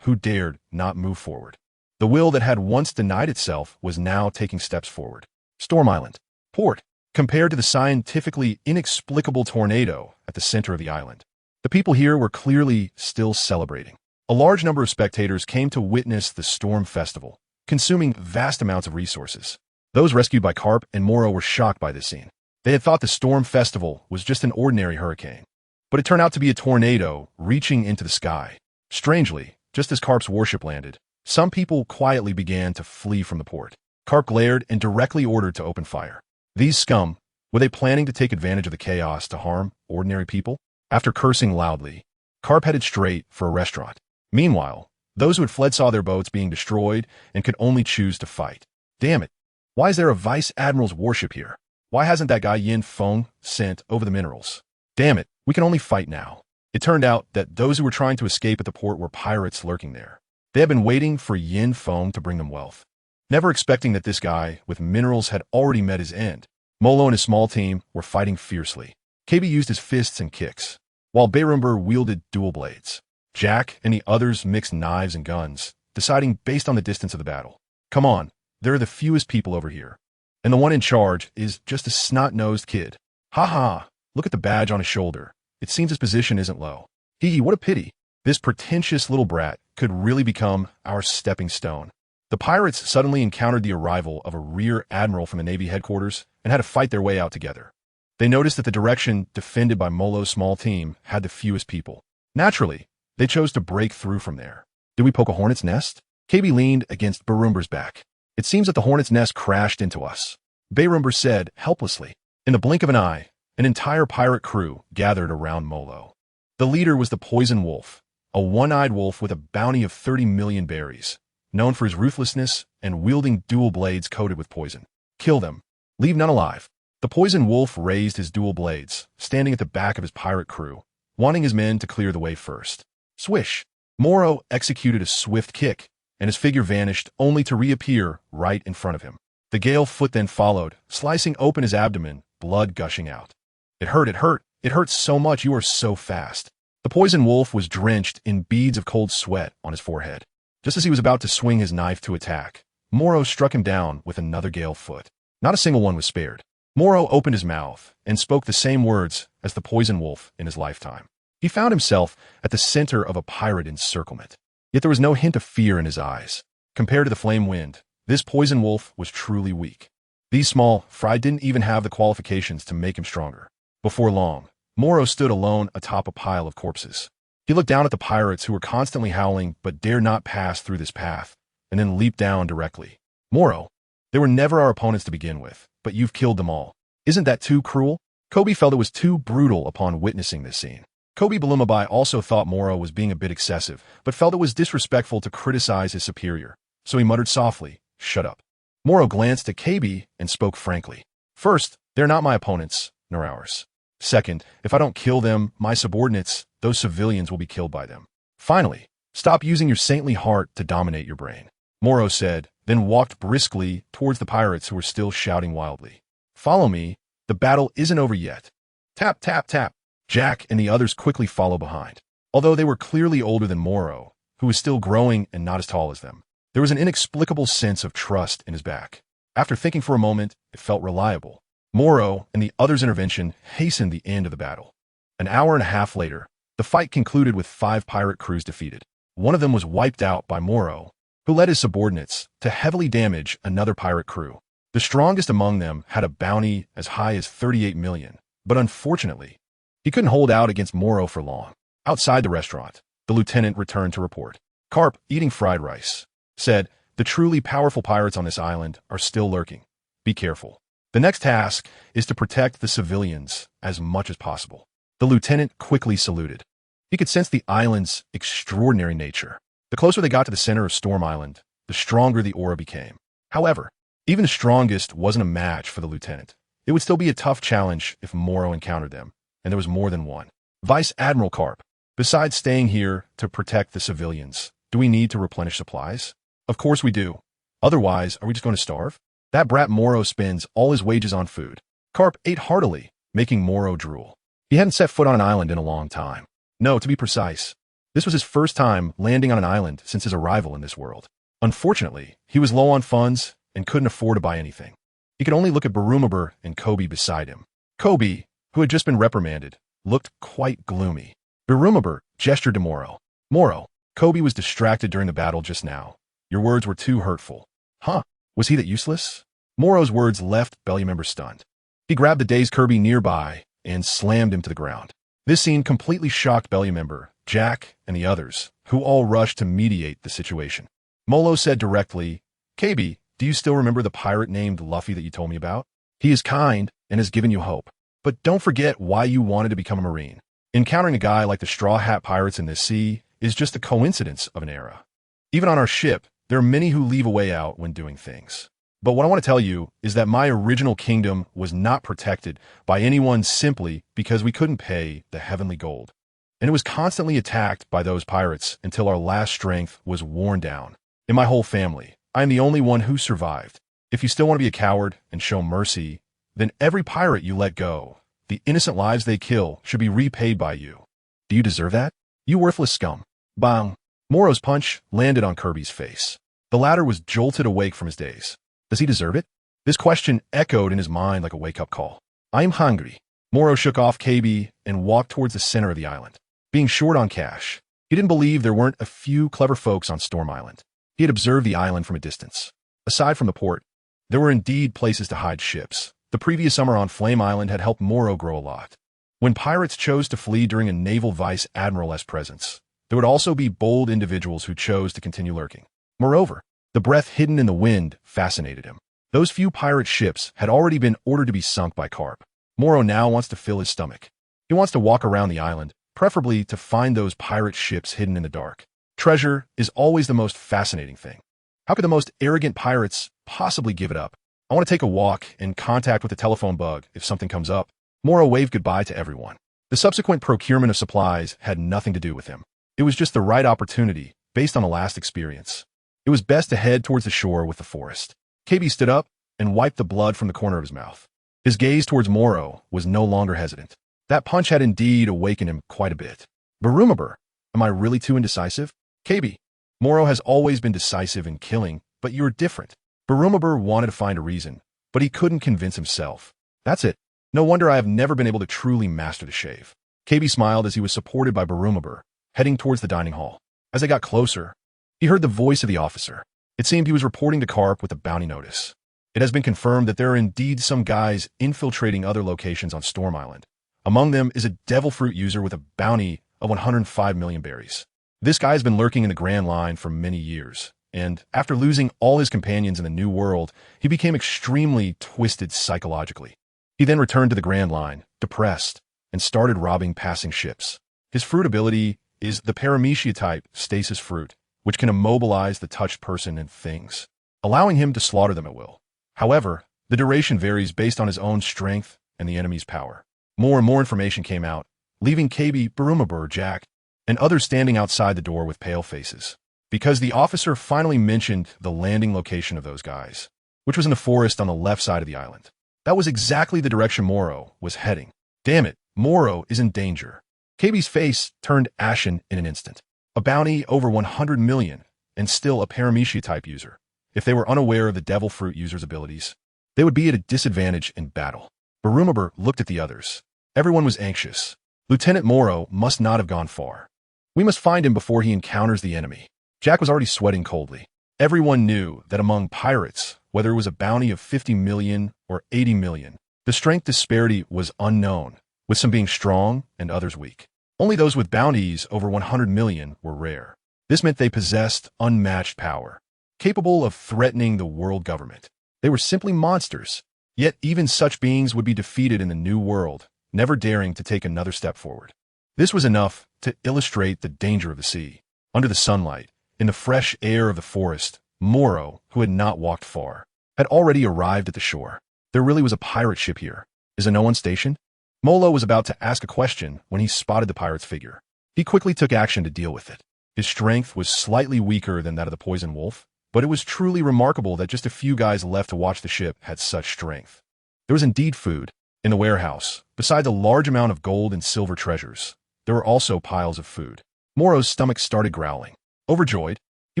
who dared not move forward. The will that had once denied itself was now taking steps forward. Storm Island, port, compared to the scientifically inexplicable tornado at the center of the island. The people here were clearly still celebrating. A large number of spectators came to witness the Storm Festival, consuming vast amounts of resources. Those rescued by Garp and Morrow were shocked by this scene. They had thought the Storm Festival was just an ordinary hurricane, but it turned out to be a tornado reaching into the sky. Strangely, just as Garp's warship landed, some people quietly began to flee from the port. Garp glared and directly ordered to open fire. These scum, were they planning to take advantage of the chaos to harm ordinary people? After cursing loudly, Garp headed straight for a restaurant. Meanwhile, those who had fled saw their boats being destroyed and could only choose to fight. Damn it. Why is there a vice admiral's warship here? Why hasn't that guy Yin Feng sent over the minerals? Damn it, we can only fight now. It turned out that those who were trying to escape at the port were pirates lurking there. They had been waiting for Yin Feng to bring them wealth, never expecting that this guy with minerals had already met his end. Molo and his small team were fighting fiercely. KB used his fists and kicks, while Beirumber wielded dual blades. Jack and the others mixed knives and guns, deciding based on the distance of the battle. Come on, there are the fewest people over here, and the one in charge is just a snot-nosed kid. Ha ha, look at the badge on his shoulder. It seems his position isn't low. Hee hee, what a pity. This pretentious little brat could really become our stepping stone. The pirates suddenly encountered the arrival of a rear admiral from the Navy headquarters and had to fight their way out together. They noticed that the direction defended by Molo's small team had the fewest people. Naturally, they chose to break through from there. Did we poke a hornet's nest? KB leaned against Beirumber's back. It seems that the hornet's nest crashed into us, Beirumber said helplessly. In the blink of an eye, an entire pirate crew gathered around Molo. The leader was the Poison Wolf, a one-eyed wolf with a bounty of 30 million berries, known for his ruthlessness and wielding dual blades coated with poison. Kill them. Leave none alive. The Poison Wolf raised his dual blades, standing at the back of his pirate crew, wanting his men to clear the way first. Swish! Morrow executed a swift kick, and his figure vanished only to reappear right in front of him. The gale foot then followed, slicing open his abdomen, blood gushing out. It hurt, it hurt, it hurts so much, you are so fast. The Poison Wolf was drenched in beads of cold sweat on his forehead. Just as he was about to swing his knife to attack, Morrow struck him down with another gale foot. Not a single one was spared. Morrow opened his mouth and spoke the same words as the Poison Wolf in his lifetime. He found himself at the center of a pirate encirclement. Yet there was no hint of fear in his eyes. Compared to the flame wind, this Poison Wolf was truly weak. These small fry didn't even have the qualifications to make him stronger. Before long, Morrow stood alone atop a pile of corpses. He looked down at the pirates who were constantly howling but dared not pass through this path, and then leaped down directly. Morrow, they were never our opponents to begin with, but you've killed them all. Isn't that too cruel? Kobe felt it was too brutal upon witnessing this scene. Kobe Belumabai also thought Morrow was being a bit excessive, but felt it was disrespectful to criticize his superior, so he muttered softly, "Shut up." Morrow glanced at Kobe and spoke frankly. "First, they're not my opponents, nor ours. Second, if I don't kill them, my subordinates, those civilians will be killed by them. Finally, stop using your saintly heart to dominate your brain," Morrow said, then walked briskly towards the pirates who were still shouting wildly. "Follow me, the battle isn't over yet." Tap, tap, tap. Jack and the others quickly follow behind. Although they were clearly older than Morrow, who was still growing and not as tall as them, there was an inexplicable sense of trust in his back. After thinking for a moment, it felt reliable. Morrow and the others' intervention hastened the end of the battle. An hour and a half later, the fight concluded with 5 pirate crews defeated. One of them was wiped out by Morrow, who led his subordinates to heavily damage another pirate crew. The strongest among them had a bounty as high as 38 million, but unfortunately, he couldn't hold out against Morrow for long. Outside the restaurant, the lieutenant returned to report. Garp, eating fried rice, said, "The truly powerful pirates on this island are still lurking. Be careful. The next task is to protect the civilians as much as possible." The lieutenant quickly saluted. He could sense the island's extraordinary nature. The closer they got to the center of Storm Island, the stronger the aura became. However, even the strongest wasn't a match for the lieutenant. It would still be a tough challenge if Morrow encountered them, and there was more than one. "Vice Admiral Garp, besides staying here to protect the civilians, do we need to replenish supplies?" "Of course we do. Otherwise, are we just going to starve?" "That brat Morrow spends all his wages on food." Garp ate heartily, making Morrow drool. He hadn't set foot on an island in a long time. No, to be precise, this was his first time landing on an island since his arrival in this world. Unfortunately, he was low on funds and couldn't afford to buy anything. He could only look at Barumabur and Kobe beside him. Kobe, who had just been reprimanded, looked quite gloomy. Barumabur gestured to Morrow. "Morrow, Kobe was distracted during the battle just now. Your words were too hurtful." "Huh? Was he that useless?" Morrow's words left Bellymember stunned. He grabbed the dazed Kirby nearby and slammed him to the ground. This scene completely shocked Bellymember, Jack, and the others, who all rushed to mediate the situation. Molo said directly, "KB, do you still remember the pirate named Luffy that you told me about? He is kind and has given you hope. But don't forget why you wanted to become a Marine. Encountering a guy like the Straw Hat Pirates in this sea is just a coincidence of an era. Even on our ship, there are many who leave a way out when doing things. But what I want to tell you is that my original kingdom was not protected by anyone simply because we couldn't pay the heavenly gold. And it was constantly attacked by those pirates until our last strength was worn down. In my whole family, I am the only one who survived. If you still want to be a coward and show mercy, then every pirate you let go, the innocent lives they kill, should be repaid by you. Do you deserve that? You worthless scum." Bang! Morrow's punch landed on Kirby's face. The latter was jolted awake from his daze. Does he deserve it? This question echoed in his mind like a wake-up call. "I'm hungry." Morrow shook off KB and walked towards the center of the island. Being short on cash, he didn't believe there weren't a few clever folks on Storm Island. He had observed the island from a distance. Aside from the port, there were indeed places to hide ships. The previous summer on Flame Island had helped Morrow grow a lot. When pirates chose to flee during a naval vice admiral's presence, there would also be bold individuals who chose to continue lurking. Moreover, the breath hidden in the wind fascinated him. Those few pirate ships had already been ordered to be sunk by Garp. Morrow now wants to fill his stomach. He wants to walk around the island, preferably to find those pirate ships hidden in the dark. Treasure is always the most fascinating thing. How could the most arrogant pirates possibly give it up? "I want to take a walk and contact with the telephone bug if something comes up." Morrow waved goodbye to everyone. The subsequent procurement of supplies had nothing to do with him. It was just the right opportunity based on the last experience. It was best to head towards the shore with the forest. KB stood up and wiped the blood from the corner of his mouth. His gaze towards Morrow was no longer hesitant. That punch had indeed awakened him quite a bit. "Barumabur, am I really too indecisive?" "KB, Morrow has always been decisive in killing, but you're different." Barumabur wanted to find a reason, but he couldn't convince himself. "That's it. No wonder I have never been able to truly master the shave." KB smiled as he was supported by Barumabur, heading towards the dining hall. As they got closer, he heard the voice of the officer. It seemed he was reporting to Garp with a bounty notice. "It has been confirmed that there are indeed some guys infiltrating other locations on Storm Island. Among them is a devil fruit user with a bounty of 105 million berries. This guy has been lurking in the Grand Line for many years, and after losing all his companions in the New World, he became extremely twisted psychologically. He then returned to the Grand Line, depressed, and started robbing passing ships. His fruit ability is the paramecia type stasis fruit, which can immobilize the touched person and things, allowing him to slaughter them at will. However, the duration varies based on his own strength and the enemy's power. More and more information came out, leaving KB, Barumabur, Jack, and others standing outside the door with pale faces. Because the officer finally mentioned the landing location of those guys, which was in the forest on the left side of the island. That was exactly the direction Morrow was heading. Damn it, Morrow is in danger. KB's face turned ashen in an instant. A bounty over 100 million, and still a paramecia-type user. If they were unaware of the Devil Fruit user's abilities, they would be at a disadvantage in battle. Barumabur looked at the others. Everyone was anxious. Lieutenant Morrow must not have gone far. We must find him before he encounters the enemy. Jack was already sweating coldly. Everyone knew that among pirates, whether it was a bounty of 50 million or 80 million, the strength disparity was unknown, with some being strong and others weak. Only those with bounties over 100 million were rare. This meant they possessed unmatched power, capable of threatening the world government. They were simply monsters, yet even such beings would be defeated in the new world, never daring to take another step forward. This was enough to illustrate the danger of the sea. Under the sunlight, in the fresh air of the forest, Morrow, who had not walked far, had already arrived at the shore. There really was a pirate ship here. Is there no one stationed? Molo was about to ask a question when he spotted the pirate's figure. He quickly took action to deal with it. His strength was slightly weaker than that of the poison wolf, but it was truly remarkable that just a few guys left to watch the ship had such strength. There was indeed food in the warehouse. Besides the large amount of gold and silver treasures, there were also piles of food. Morrow's stomach started growling. Overjoyed, he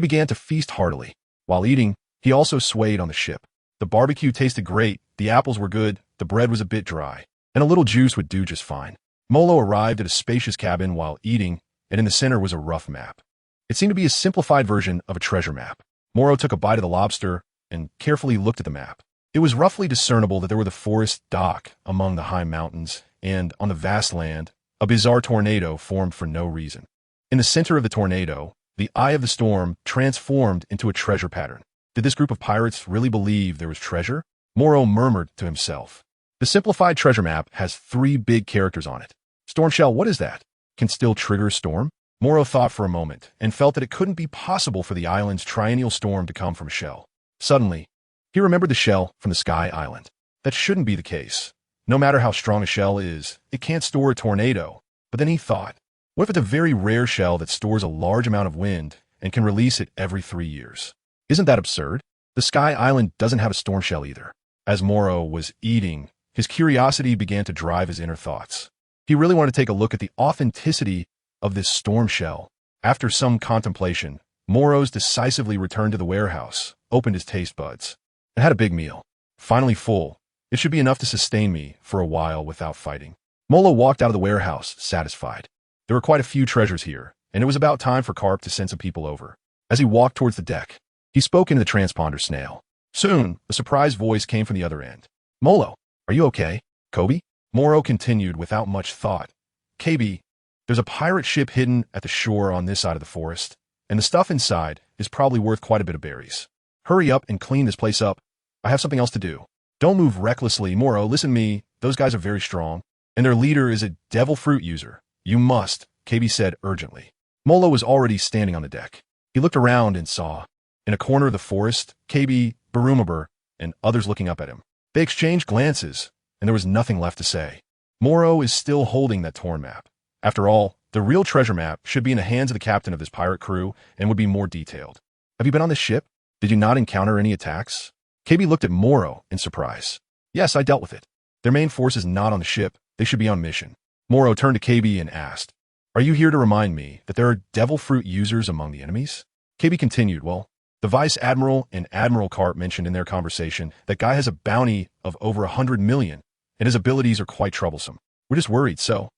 began to feast heartily. While eating, he also swayed on the ship. The barbecue tasted great, the apples were good, the bread was a bit dry, and a little juice would do just fine. Molo arrived at a spacious cabin while eating, and in the center was a rough map. It seemed to be a simplified version of a treasure map. Morrow took a bite of the lobster and carefully looked at the map. It was roughly discernible that there were the forest dock among the high mountains, and on the vast land, a bizarre tornado formed for no reason. In the center of the tornado, the eye of the storm transformed into a treasure pattern. Did this group of pirates really believe there was treasure? Morrow murmured to himself. The simplified treasure map has 3 big characters on it. Storm shell, what is that? Can still trigger a storm? Morrow thought for a moment and felt that it couldn't be possible for the island's triennial storm to come from a shell. Suddenly, he remembered the shell from the Sky Island. That shouldn't be the case. No matter how strong a shell is, it can't store a tornado. But then he thought, what if it's a very rare shell that stores a large amount of wind and can release it every 3 years? Isn't that absurd? The Sky Island doesn't have a storm shell either. As Morrow was eating, his curiosity began to drive his inner thoughts. He really wanted to take a look at the authenticity of this storm shell. After some contemplation, Morrow decisively returned to the warehouse, opened his taste buds, and had a big meal. Finally full, it should be enough to sustain me for a while without fighting. Molo walked out of the warehouse, satisfied. There were quite a few treasures here, and it was about time for Garp to send some people over. As he walked towards the deck, he spoke into the transponder snail. Soon, a surprised voice came from the other end. Molo, are you okay? Kobe? Morrow continued without much thought. KB, there's a pirate ship hidden at the shore on this side of the forest, and the stuff inside is probably worth quite a bit of berries. Hurry up and clean this place up. I have something else to do. Don't move recklessly, Morrow. Listen to me. Those guys are very strong, and their leader is a devil fruit user. You must, KB said urgently. Molo was already standing on the deck. He looked around and saw, in a corner of the forest, KB, Barumabur, and others looking up at him. They exchanged glances, and there was nothing left to say. Morrow is still holding that torn map. After all, the real treasure map should be in the hands of the captain of this pirate crew and would be more detailed. Have you been on this ship? Did you not encounter any attacks? KB looked at Morrow in surprise. Yes, I dealt with it. Their main force is not on the ship. They should be on mission. Morrow turned to KB and asked, are you here to remind me that there are devil fruit users among the enemies? KB continued, well, the Vice Admiral and Admiral Garp mentioned in their conversation that guy has a bounty of over 100 million, and his abilities are quite troublesome. We're just worried, so.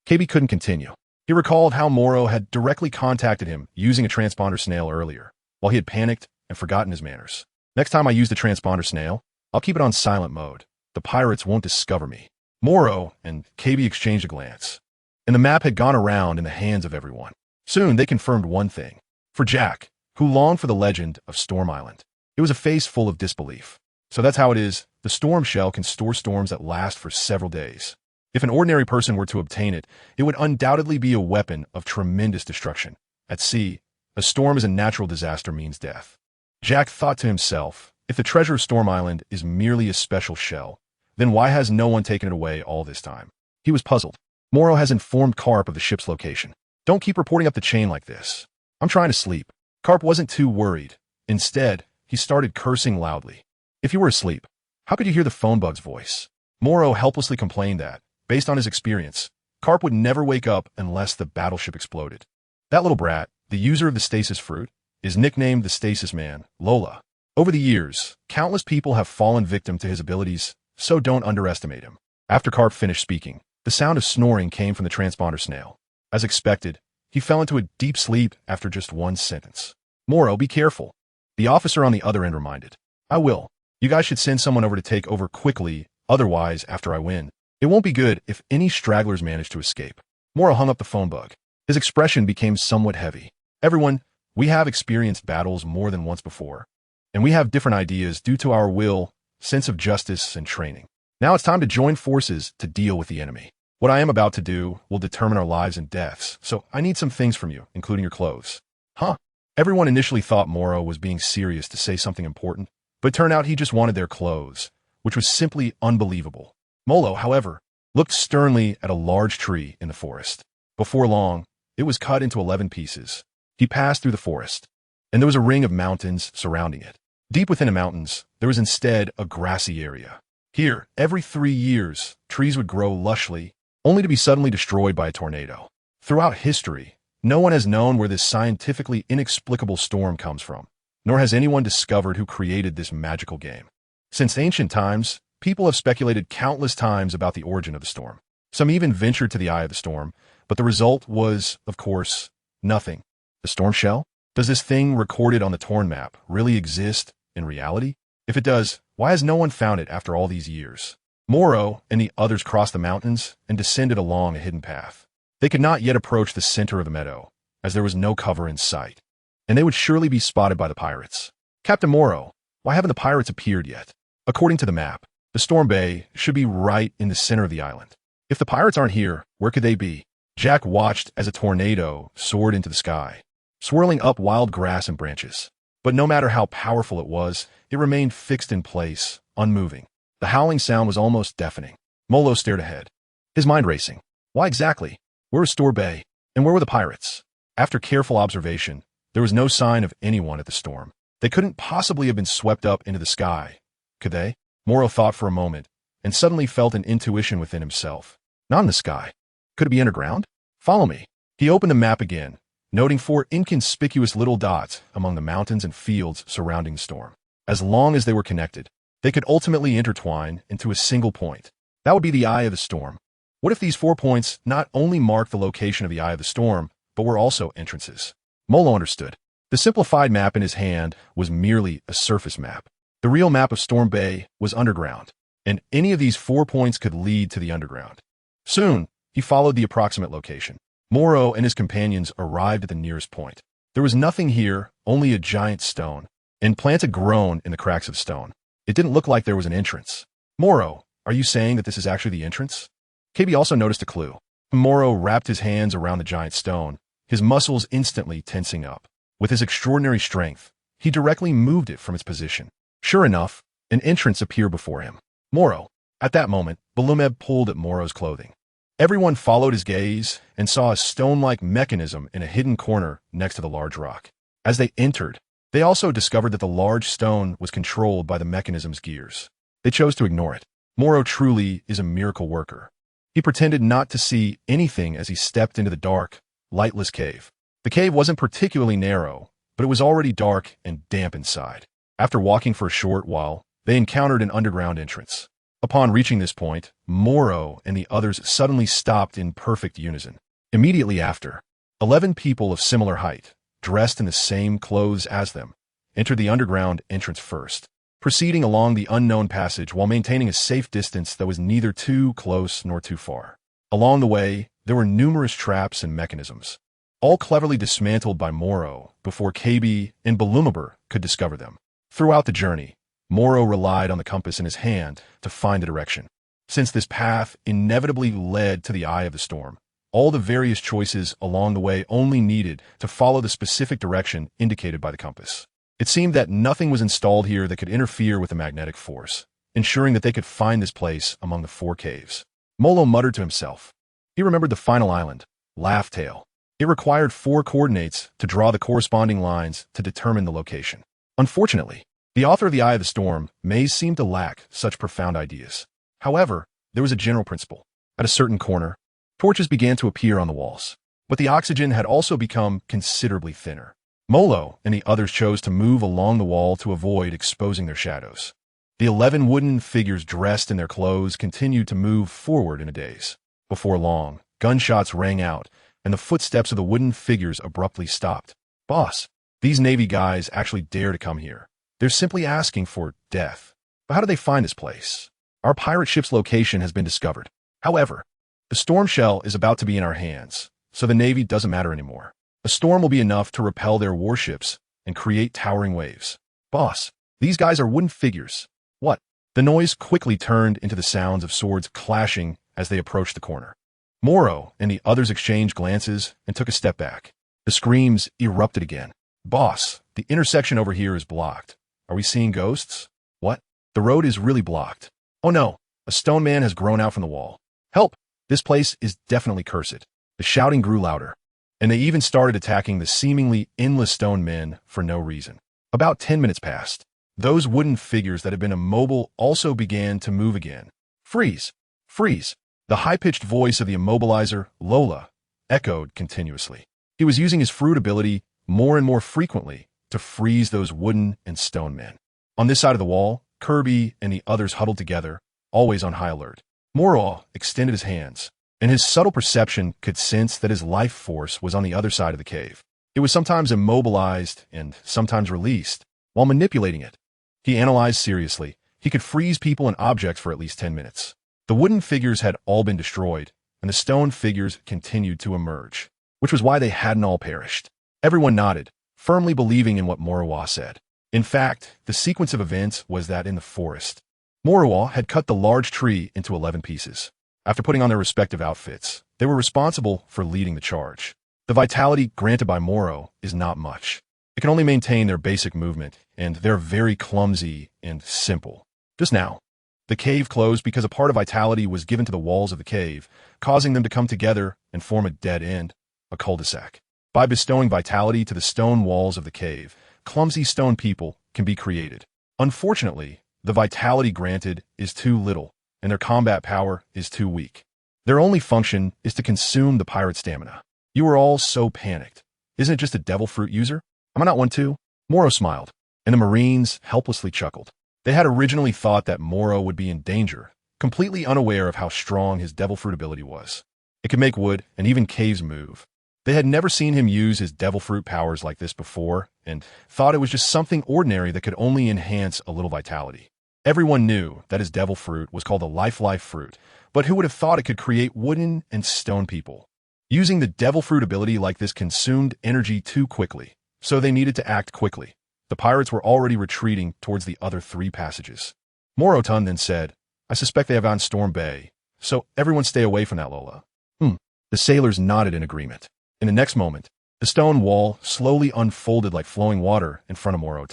KB couldn't continue. He recalled how Morrow had directly contacted him using a transponder snail earlier, while he had panicked and forgotten his manners. Next time I use the transponder snail, I'll keep it on silent mode. The pirates won't discover me. Morrow and KB exchanged a glance, and the map had gone around in the hands of everyone. Soon they confirmed one thing. For Jack, who longed for the legend of Storm Island, it was a face full of disbelief. So that's how it is. The storm shell can store storms that last for several days. If an ordinary person were to obtain it, it would undoubtedly be a weapon of tremendous destruction. At sea, a storm as a natural disaster means death. Jack thought to himself, if the treasure of Storm Island is merely a special shell, then why has no one taken it away all this time? He was puzzled. Morrow has informed Garp of the ship's location. Don't keep reporting up the chain like this. I'm trying to sleep. Garp wasn't too worried. Instead, he started cursing loudly. If you were asleep, how could you hear the phone bug's voice? Morrow helplessly complained that, based on his experience, Garp would never wake up unless the battleship exploded. That little brat, the user of the stasis fruit, is nicknamed the Stasis Man, Lola. Over the years, countless people have fallen victim to his abilities, so don't underestimate him. After Garp finished speaking, the sound of snoring came from the transponder snail. As expected, he fell into a deep sleep after just one sentence. Morrow, be careful. The officer on the other end reminded. I will. You guys should send someone over to take over quickly, otherwise, after I win, it won't be good if any stragglers manage to escape. Morrow hung up the phone bug. His expression became somewhat heavy. Everyone, we have experienced battles more than once before, and we have different ideas due to our will, sense of justice, and training. Now it's time to join forces to deal with the enemy. What I am about to do will determine our lives and deaths, so I need some things from you, including your clothes. Huh? Everyone initially thought Morrow was being serious to say something important, but it turned out he just wanted their clothes, which was simply unbelievable. Morrow, however, looked sternly at a large tree in the forest. Before long, it was cut into 11 pieces. He passed through the forest, and there was a ring of mountains surrounding it. Deep within the mountains, there was instead a grassy area. Here, every 3 years, trees would grow lushly, only to be suddenly destroyed by a tornado. Throughout history, no one has known where this scientifically inexplicable storm comes from, nor has anyone discovered who created this magical game. Since ancient times, people have speculated countless times about the origin of the storm. Some even ventured to the eye of the storm, but the result was, of course, nothing. The storm shell? Does this thing recorded on the torn map really exist in reality? If it does, why has no one found it after all these years? Morrow and the others crossed the mountains and descended along a hidden path. They could not yet approach the center of the meadow, as there was no cover in sight, and they would surely be spotted by the pirates. Captain Morrow, why haven't the pirates appeared yet? According to the map, the storm bay should be right in the center of the island. If the pirates aren't here, where could they be? Jack watched as a tornado soared into the sky, swirling up wild grass and branches. But no matter how powerful it was, it remained fixed in place, unmoving. The howling sound was almost deafening. Morrow stared ahead, his mind racing. Why exactly? Where was Storm Bay? And where were the pirates? After careful observation, there was no sign of anyone at the storm. They couldn't possibly have been swept up into the sky, could they? Morrow thought for a moment, and suddenly felt an intuition within himself. Not in the sky. Could it be underground? Follow me. He opened the map again, noting 4 inconspicuous little dots among the mountains and fields surrounding the storm. As long as they were connected, they could ultimately intertwine into a single point. That would be the eye of the storm. What if these 4 points not only marked the location of the eye of the storm, but were also entrances? Morrow understood. The simplified map in his hand was merely a surface map. The real map of Storm Bay was underground, and any of these 4 points could lead to the underground. Soon, he followed the approximate location. Morrow and his companions arrived at the nearest point. There was nothing here, only a giant stone, and plants had grown in the cracks of stone. It didn't look like there was an entrance. Morrow, are you saying that this is actually the entrance? KB also noticed a clue. Morrow wrapped his hands around the giant stone, his muscles instantly tensing up. With his extraordinary strength, he directly moved it from its position. Sure enough, an entrance appeared before him. Morrow. At that moment, Balumeb pulled at Morrow's clothing. Everyone followed his gaze and saw a stone-like mechanism in a hidden corner next to the large rock. As they entered, they also discovered that the large stone was controlled by the mechanism's gears. They chose to ignore it. Morrow truly is a miracle worker. He pretended not to see anything as he stepped into the dark, lightless cave. The cave wasn't particularly narrow, but it was already dark and damp inside. After walking for a short while, they encountered an underground entrance. Upon reaching this point, Morrow and the others suddenly stopped in perfect unison. Immediately after, 11 people of similar height, dressed in the same clothes as them, entered the underground entrance first, proceeding along the unknown passage while maintaining a safe distance that was neither too close nor too far. Along the way, there were numerous traps and mechanisms, all cleverly dismantled by Morrow before KB and Balumab could discover them. Throughout the journey, Morrow relied on the compass in his hand to find the direction. Since this path inevitably led to the eye of the storm, all the various choices along the way only needed to follow the specific direction indicated by the compass. It seemed that nothing was installed here that could interfere with the magnetic force, ensuring that they could find this place among the 4 caves. Morrow muttered to himself. He remembered the final island, Laugh Tale. It required 4 coordinates to draw the corresponding lines to determine the location. Unfortunately, the author of the Eye of the Storm may seem to lack such profound ideas. However, there was a general principle. At a certain corner, torches began to appear on the walls, but the oxygen had also become considerably thinner. Morrow and the others chose to move along the wall to avoid exposing their shadows. The 11 wooden figures dressed in their clothes continued to move forward in a daze. Before long, gunshots rang out, and the footsteps of the wooden figures abruptly stopped. Boss, these Navy guys actually dare to come here. They're simply asking for death. But how do they find this place? Our pirate ship's location has been discovered. However, the storm shell is about to be in our hands, so the Navy doesn't matter anymore. A storm will be enough to repel their warships and create towering waves. Boss, these guys are wooden figures. What? The noise quickly turned into the sounds of swords clashing as they approached the corner. Morrow and the others exchanged glances and took a step back. The screams erupted again. Boss, the intersection over here is blocked. Are we seeing ghosts? What? The road is really blocked. Oh no, a stone man has grown out from the wall. Help! This place is definitely cursed. The shouting grew louder, and they even started attacking the seemingly endless stone men for no reason. About 10 minutes passed. Those wooden figures that had been immobile also began to move again. Freeze! Freeze! The high-pitched voice of the immobilizer, Lola, echoed continuously. He was using his fruit ability more and more frequently to freeze those wooden and stone men. On this side of the wall, Kirby and the others huddled together, always on high alert. Morrow extended his hands, and his subtle perception could sense that his life force was on the other side of the cave. It was sometimes immobilized and sometimes released. While manipulating it, he analyzed seriously. He could freeze people and objects for at least 10 minutes. The wooden figures had all been destroyed, and the stone figures continued to emerge, which was why they hadn't all perished. Everyone nodded, firmly believing in what Morrow said. In fact, the sequence of events was that in the forest, Morrow had cut the large tree into 11 pieces. After putting on their respective outfits, they were responsible for leading the charge. The vitality granted by Morrow is not much. It can only maintain their basic movement, and they're very clumsy and simple. Just now, the cave closed because a part of vitality was given to the walls of the cave, causing them to come together and form a dead end, a cul-de-sac. By bestowing vitality to the stone walls of the cave, clumsy stone people can be created. Unfortunately, the vitality granted is too little, and their combat power is too weak. Their only function is to consume the pirate stamina. You are all so panicked. Isn't it just a devil fruit user? Am I not one too? Morrow smiled, and the Marines helplessly chuckled. They had originally thought that Morrow would be in danger, completely unaware of how strong his devil fruit ability was. It could make wood and even caves move. They had never seen him use his devil fruit powers like this before, and thought it was just something ordinary that could only enhance a little vitality. Everyone knew that his devil fruit was called a life fruit, but who would have thought it could create wooden and stone people? Using the devil fruit ability like this consumed energy too quickly, so they needed to act quickly. The pirates were already retreating towards the other 3 passages. Morrow then said, I suspect they have gone Storm Bay, so everyone stay away from that, Lola. The sailors nodded in agreement. In the next moment, the stone wall slowly unfolded like flowing water in front of Morrow.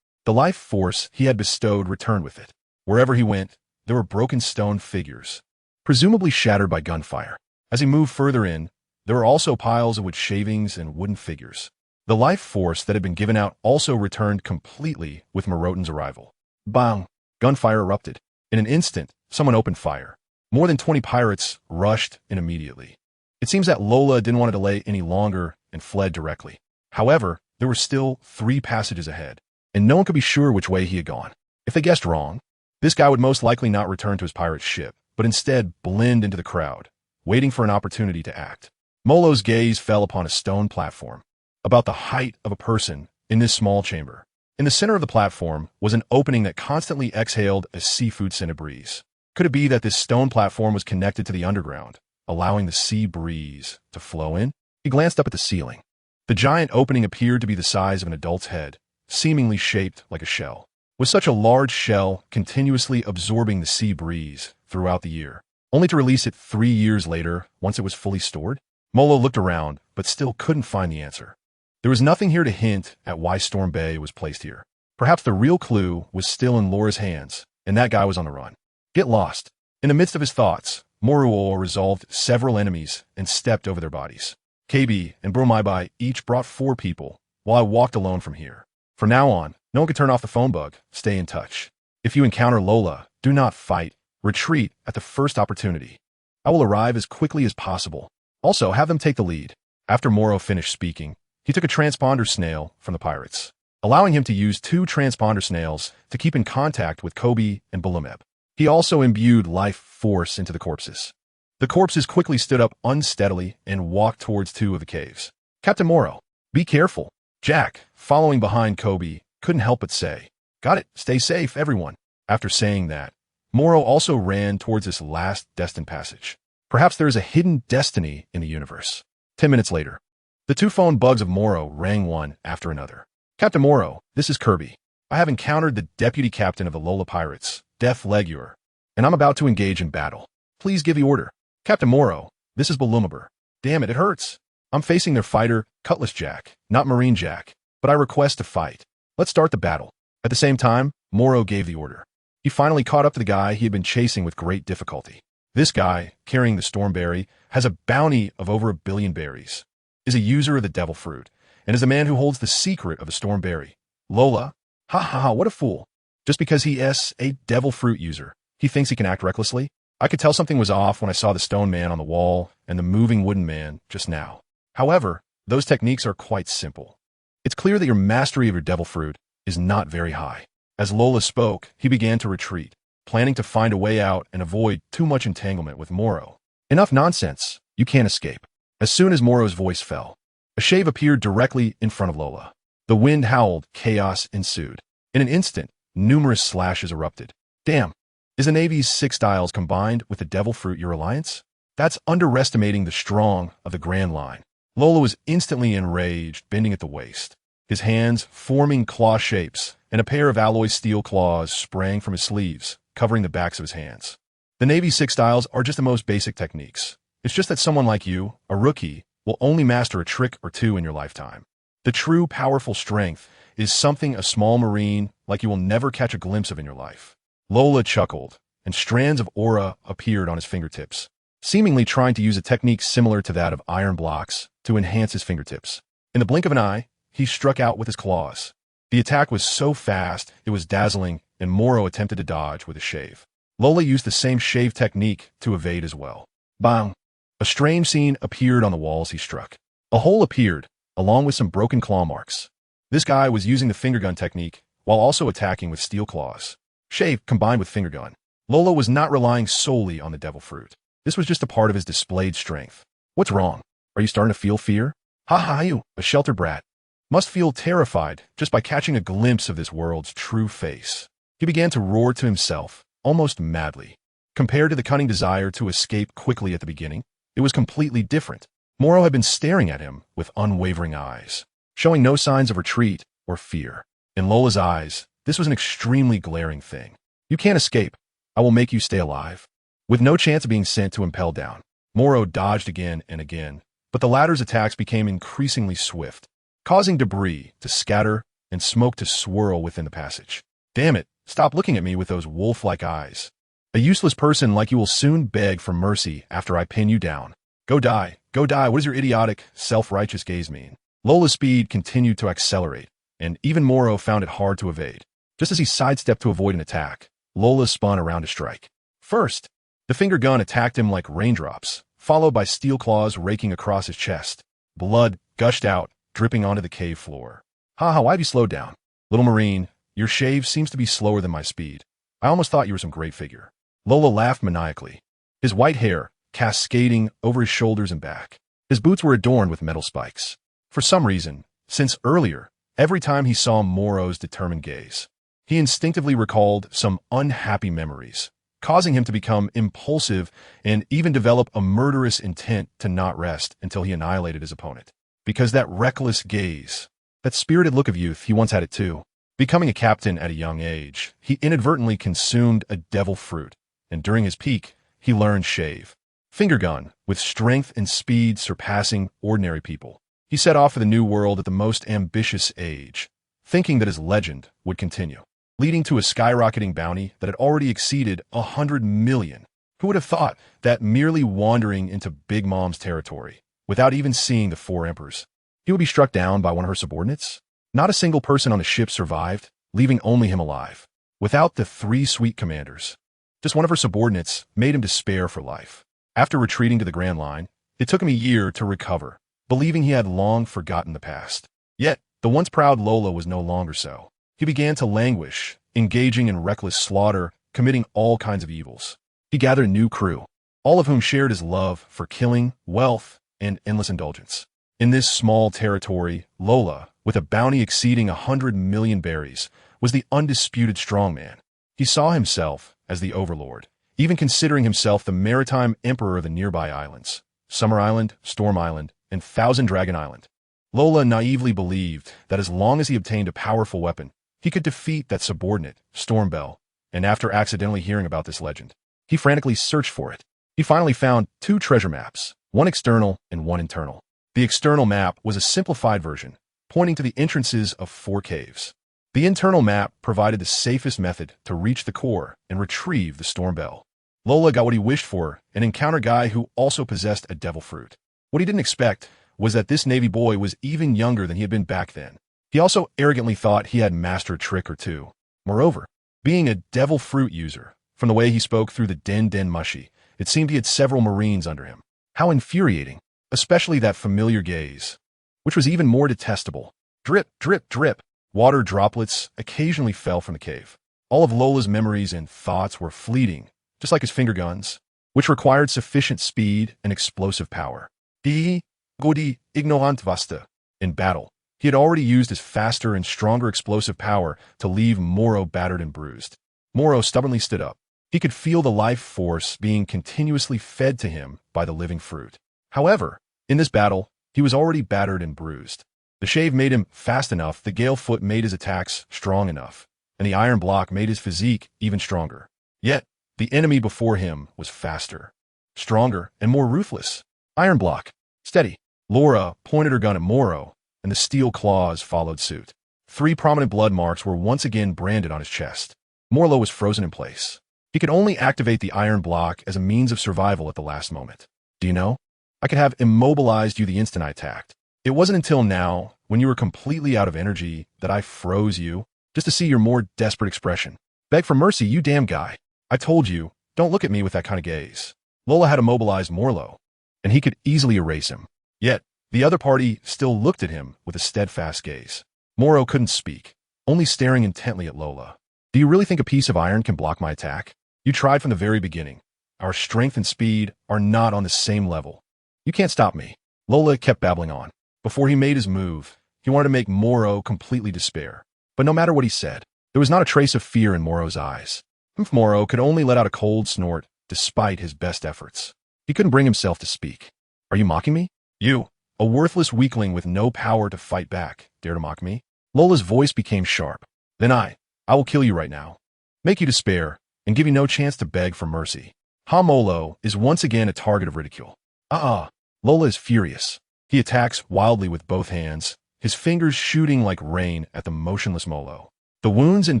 The life force he had bestowed returned with it. Wherever he went, there were broken stone figures, presumably shattered by gunfire. As he moved further in, there were also piles of wood shavings and wooden figures. The life force that had been given out also returned completely with Morrow's arrival. Bang! Gunfire erupted. In an instant, someone opened fire. More than 20 pirates rushed in immediately. It seems that Lola didn't want to delay any longer and fled directly. However, there were still 3 passages ahead, and no one could be sure which way he had gone. If they guessed wrong, this guy would most likely not return to his pirate ship, but instead blend into the crowd, waiting for an opportunity to act. Morrow's gaze fell upon a stone platform, about the height of a person, in this small chamber. In the center of the platform was an opening that constantly exhaled a seafood-scented breeze. Could it be that this stone platform was connected to the underground, allowing the sea breeze to flow in? He glanced up at the ceiling. The giant opening appeared to be the size of an adult's head, seemingly shaped like a shell. Was such a large shell continuously absorbing the sea breeze throughout the year, only to release it 3 years later once it was fully stored? Molo looked around, but still couldn't find the answer. There was nothing here to hint at why Storm Bay was placed here. Perhaps the real clue was still in Laura's hands, and that guy was on the run. Get lost. In the midst of his thoughts, Morrow resolved several enemies and stepped over their bodies. KB and Bromaibai each brought 4 people, while I walked alone from here. From now on, no one can turn off the phone bug. Stay in touch. If you encounter Lola, do not fight. Retreat at the first opportunity. I will arrive as quickly as possible. Also, have them take the lead. After Morrow finished speaking, he took a transponder snail from the pirates, allowing him to use 2 transponder snails to keep in contact with Kobe and Bulumeb. He also imbued life force into the corpses. The corpses quickly stood up unsteadily and walked towards 2 of the caves. Captain Morrow, be careful. Jack, following behind Kobe, couldn't help but say, "Got it, stay safe, everyone." After saying that, Morrow also ran towards this last destined passage. Perhaps there is a hidden destiny in the universe. 10 minutes later, the 2 phone bugs of Morrow rang one after another. Captain Morrow, this is Kirby. I have encountered the deputy captain of the Lola Pirates, Def Leguer, and I'm about to engage in battle. Please give the order. Captain Morrow, this is Bulumber. Damn it, it hurts. I'm facing their fighter, Cutlass Jack, not Marine Jack, but I request to fight. Let's start the battle. At the same time, Morrow gave the order. He finally caught up to the guy he had been chasing with great difficulty. This guy, carrying the Stormberry, has a bounty of over 1 billion berries, is a user of the Devil Fruit, and is the man who holds the secret of the Stormberry. Lola, ha ha ha, what a fool. Just because he is a Devil Fruit user, he thinks he can act recklessly? I could tell something was off when I saw the stone man on the wall and the moving wooden man just now. However, those techniques are quite simple. It's clear that your mastery of your Devil Fruit is not very high. As Lola spoke, he began to retreat, planning to find a way out and avoid too much entanglement with Morrow. Enough nonsense. You can't escape. As soon as Morrow's voice fell, a shave appeared directly in front of Lola. The wind howled, chaos ensued. In an instant, numerous slashes erupted. Damn. Is the Navy's 6 styles combined with the Devil Fruit your alliance? That's underestimating the strong of the Grand Line. Lola was instantly enraged, bending at the waist. His hands forming claw shapes, and a pair of alloy steel claws sprang from his sleeves, covering the backs of his hands. The Navy's 6 styles are just the most basic techniques. It's just that someone like you, a rookie, will only master a trick or 2 in your lifetime. The true powerful strength is something a small Marine like you will never catch a glimpse of in your life. Lola chuckled, and strands of aura appeared on his fingertips, seemingly trying to use a technique similar to that of iron blocks to enhance his fingertips. In the blink of an eye, he struck out with his claws. The attack was so fast, it was dazzling, and Morrow attempted to dodge with a shave. Lola used the same shave technique to evade as well. Bang! A strange scene appeared on the walls he struck. A hole appeared, along with some broken claw marks. This guy was using the finger gun technique while also attacking with steel claws. Shave combined with finger gun. Lola was not relying solely on the Devil Fruit. This was just a part of his displayed strength. What's wrong? Are you starting to feel fear? Ha ha, you, a sheltered brat. Must feel terrified just by catching a glimpse of this world's true face. He began to roar to himself, almost madly. Compared to the cunning desire to escape quickly at the beginning, it was completely different. Morrow had been staring at him with unwavering eyes, showing no signs of retreat or fear. In Lola's eyes, this was an extremely glaring thing. You can't escape. I will make you stay alive. With no chance of being sent to impel down, Morrow dodged again and again, but the latter's attacks became increasingly swift, causing debris to scatter and smoke to swirl within the passage. Damn it, stop looking at me with those wolf-like eyes. A useless person like you will soon beg for mercy after I pin you down. Go die, what does your idiotic, self-righteous gaze mean? Lola's speed continued to accelerate, and even Morrow found it hard to evade. Just as he sidestepped to avoid an attack, Lola spun around to strike. First, the finger gun attacked him like raindrops, followed by steel claws raking across his chest. Blood gushed out, dripping onto the cave floor. Haha, why have you slowed down? Little Marine, your shave seems to be slower than my speed. I almost thought you were some great figure. Lola laughed maniacally, his white hair cascading over his shoulders and back. His boots were adorned with metal spikes. For some reason, since earlier, every time he saw Morrow's determined gaze, he instinctively recalled some unhappy memories, causing him to become impulsive and even develop a murderous intent to not rest until he annihilated his opponent. Because that reckless gaze, that spirited look of youth, he once had it too. Becoming a captain at a young age, he inadvertently consumed a devil fruit, and during his peak, he learned shave. Finger gun, with strength and speed surpassing ordinary people. He set off for the new world at the most ambitious age, thinking that his legend would continue, leading to a skyrocketing bounty that had already exceeded 100 million. Who would have thought that merely wandering into Big Mom's territory, without even seeing the four emperors, he would be struck down by one of her subordinates? Not a single person on the ship survived, leaving only him alive. Without the three sweet commanders, just one of her subordinates made him despair for life. After retreating to the Grand Line, it took him a year to recover, believing he had long forgotten the past. Yet, the once proud Lola was no longer so. He began to languish, engaging in reckless slaughter, committing all kinds of evils. He gathered a new crew, all of whom shared his love for killing, wealth, and endless indulgence. In this small territory, Lola, with a bounty exceeding 100 million berries, was the undisputed strongman. He saw himself as the overlord, even considering himself the maritime emperor of the nearby islands, Summer Island, Storm Island, and Thousand Dragon Island. Lola naively believed that as long as he obtained a powerful weapon, he could defeat that subordinate, Stormbell, and after accidentally hearing about this legend, he frantically searched for it. He finally found two treasure maps, one external and one internal. The external map was a simplified version, pointing to the entrances of 4 caves. The internal map provided the safest method to reach the core and retrieve the Stormbell. Lola got what he wished for, an encounter guy who also possessed a devil fruit. What he didn't expect was that this Navy boy was even younger than he had been back then. He also arrogantly thought he had mastered a trick or two. Moreover, being a devil fruit user, from the way he spoke through the den mushy, it seemed he had several Marines under him. How infuriating, especially that familiar gaze, which was even more detestable. Drip, drip, drip. Water droplets occasionally fell from the cave. All of Lola's memories and thoughts were fleeting, just like his finger guns, which required sufficient speed and explosive power. He, Godi, ignorant vasta. In battle, he had already used his faster and stronger explosive power to leave Morrow battered and bruised. Morrow stubbornly stood up. He could feel the life force being continuously fed to him by the living fruit. However, in this battle, he was already battered and bruised. The shave made him fast enough, the gale foot made his attacks strong enough, and the iron block made his physique even stronger. Yet, the enemy before him was faster, stronger, and more ruthless. Iron block. Steady. Laura pointed her gun at Morrow, and the steel claws followed suit. 3 prominent blood marks were once again branded on his chest. Morrow was frozen in place. He could only activate the iron block as a means of survival at the last moment. Do you know? I could have immobilized you the instant I attacked. It wasn't until now, when you were completely out of energy, that I froze you, just to see your more desperate expression. Beg for mercy, you damn guy. I told you, don't look at me with that kind of gaze. Lola had immobilized Morrow, and he could easily erase him. Yet, the other party still looked at him with a steadfast gaze. Morrow couldn't speak, only staring intently at Lola. Do you really think a piece of iron can block my attack? You tried from the very beginning. Our strength and speed are not on the same level. You can't stop me. Lola kept babbling on. Before he made his move, he wanted to make Morrow completely despair. But no matter what he said, there was not a trace of fear in Morrow's eyes. Morrow could only let out a cold snort despite his best efforts. He couldn't bring himself to speak. Are you mocking me? You, a worthless weakling with no power to fight back, dare to mock me? Lola's voice became sharp. Then I will kill you right now. Make you despair, and give you no chance to beg for mercy. Morrow is once again a target of ridicule. Lola is furious. He attacks wildly with both hands, his fingers shooting like rain at the motionless Morrow. The wounds and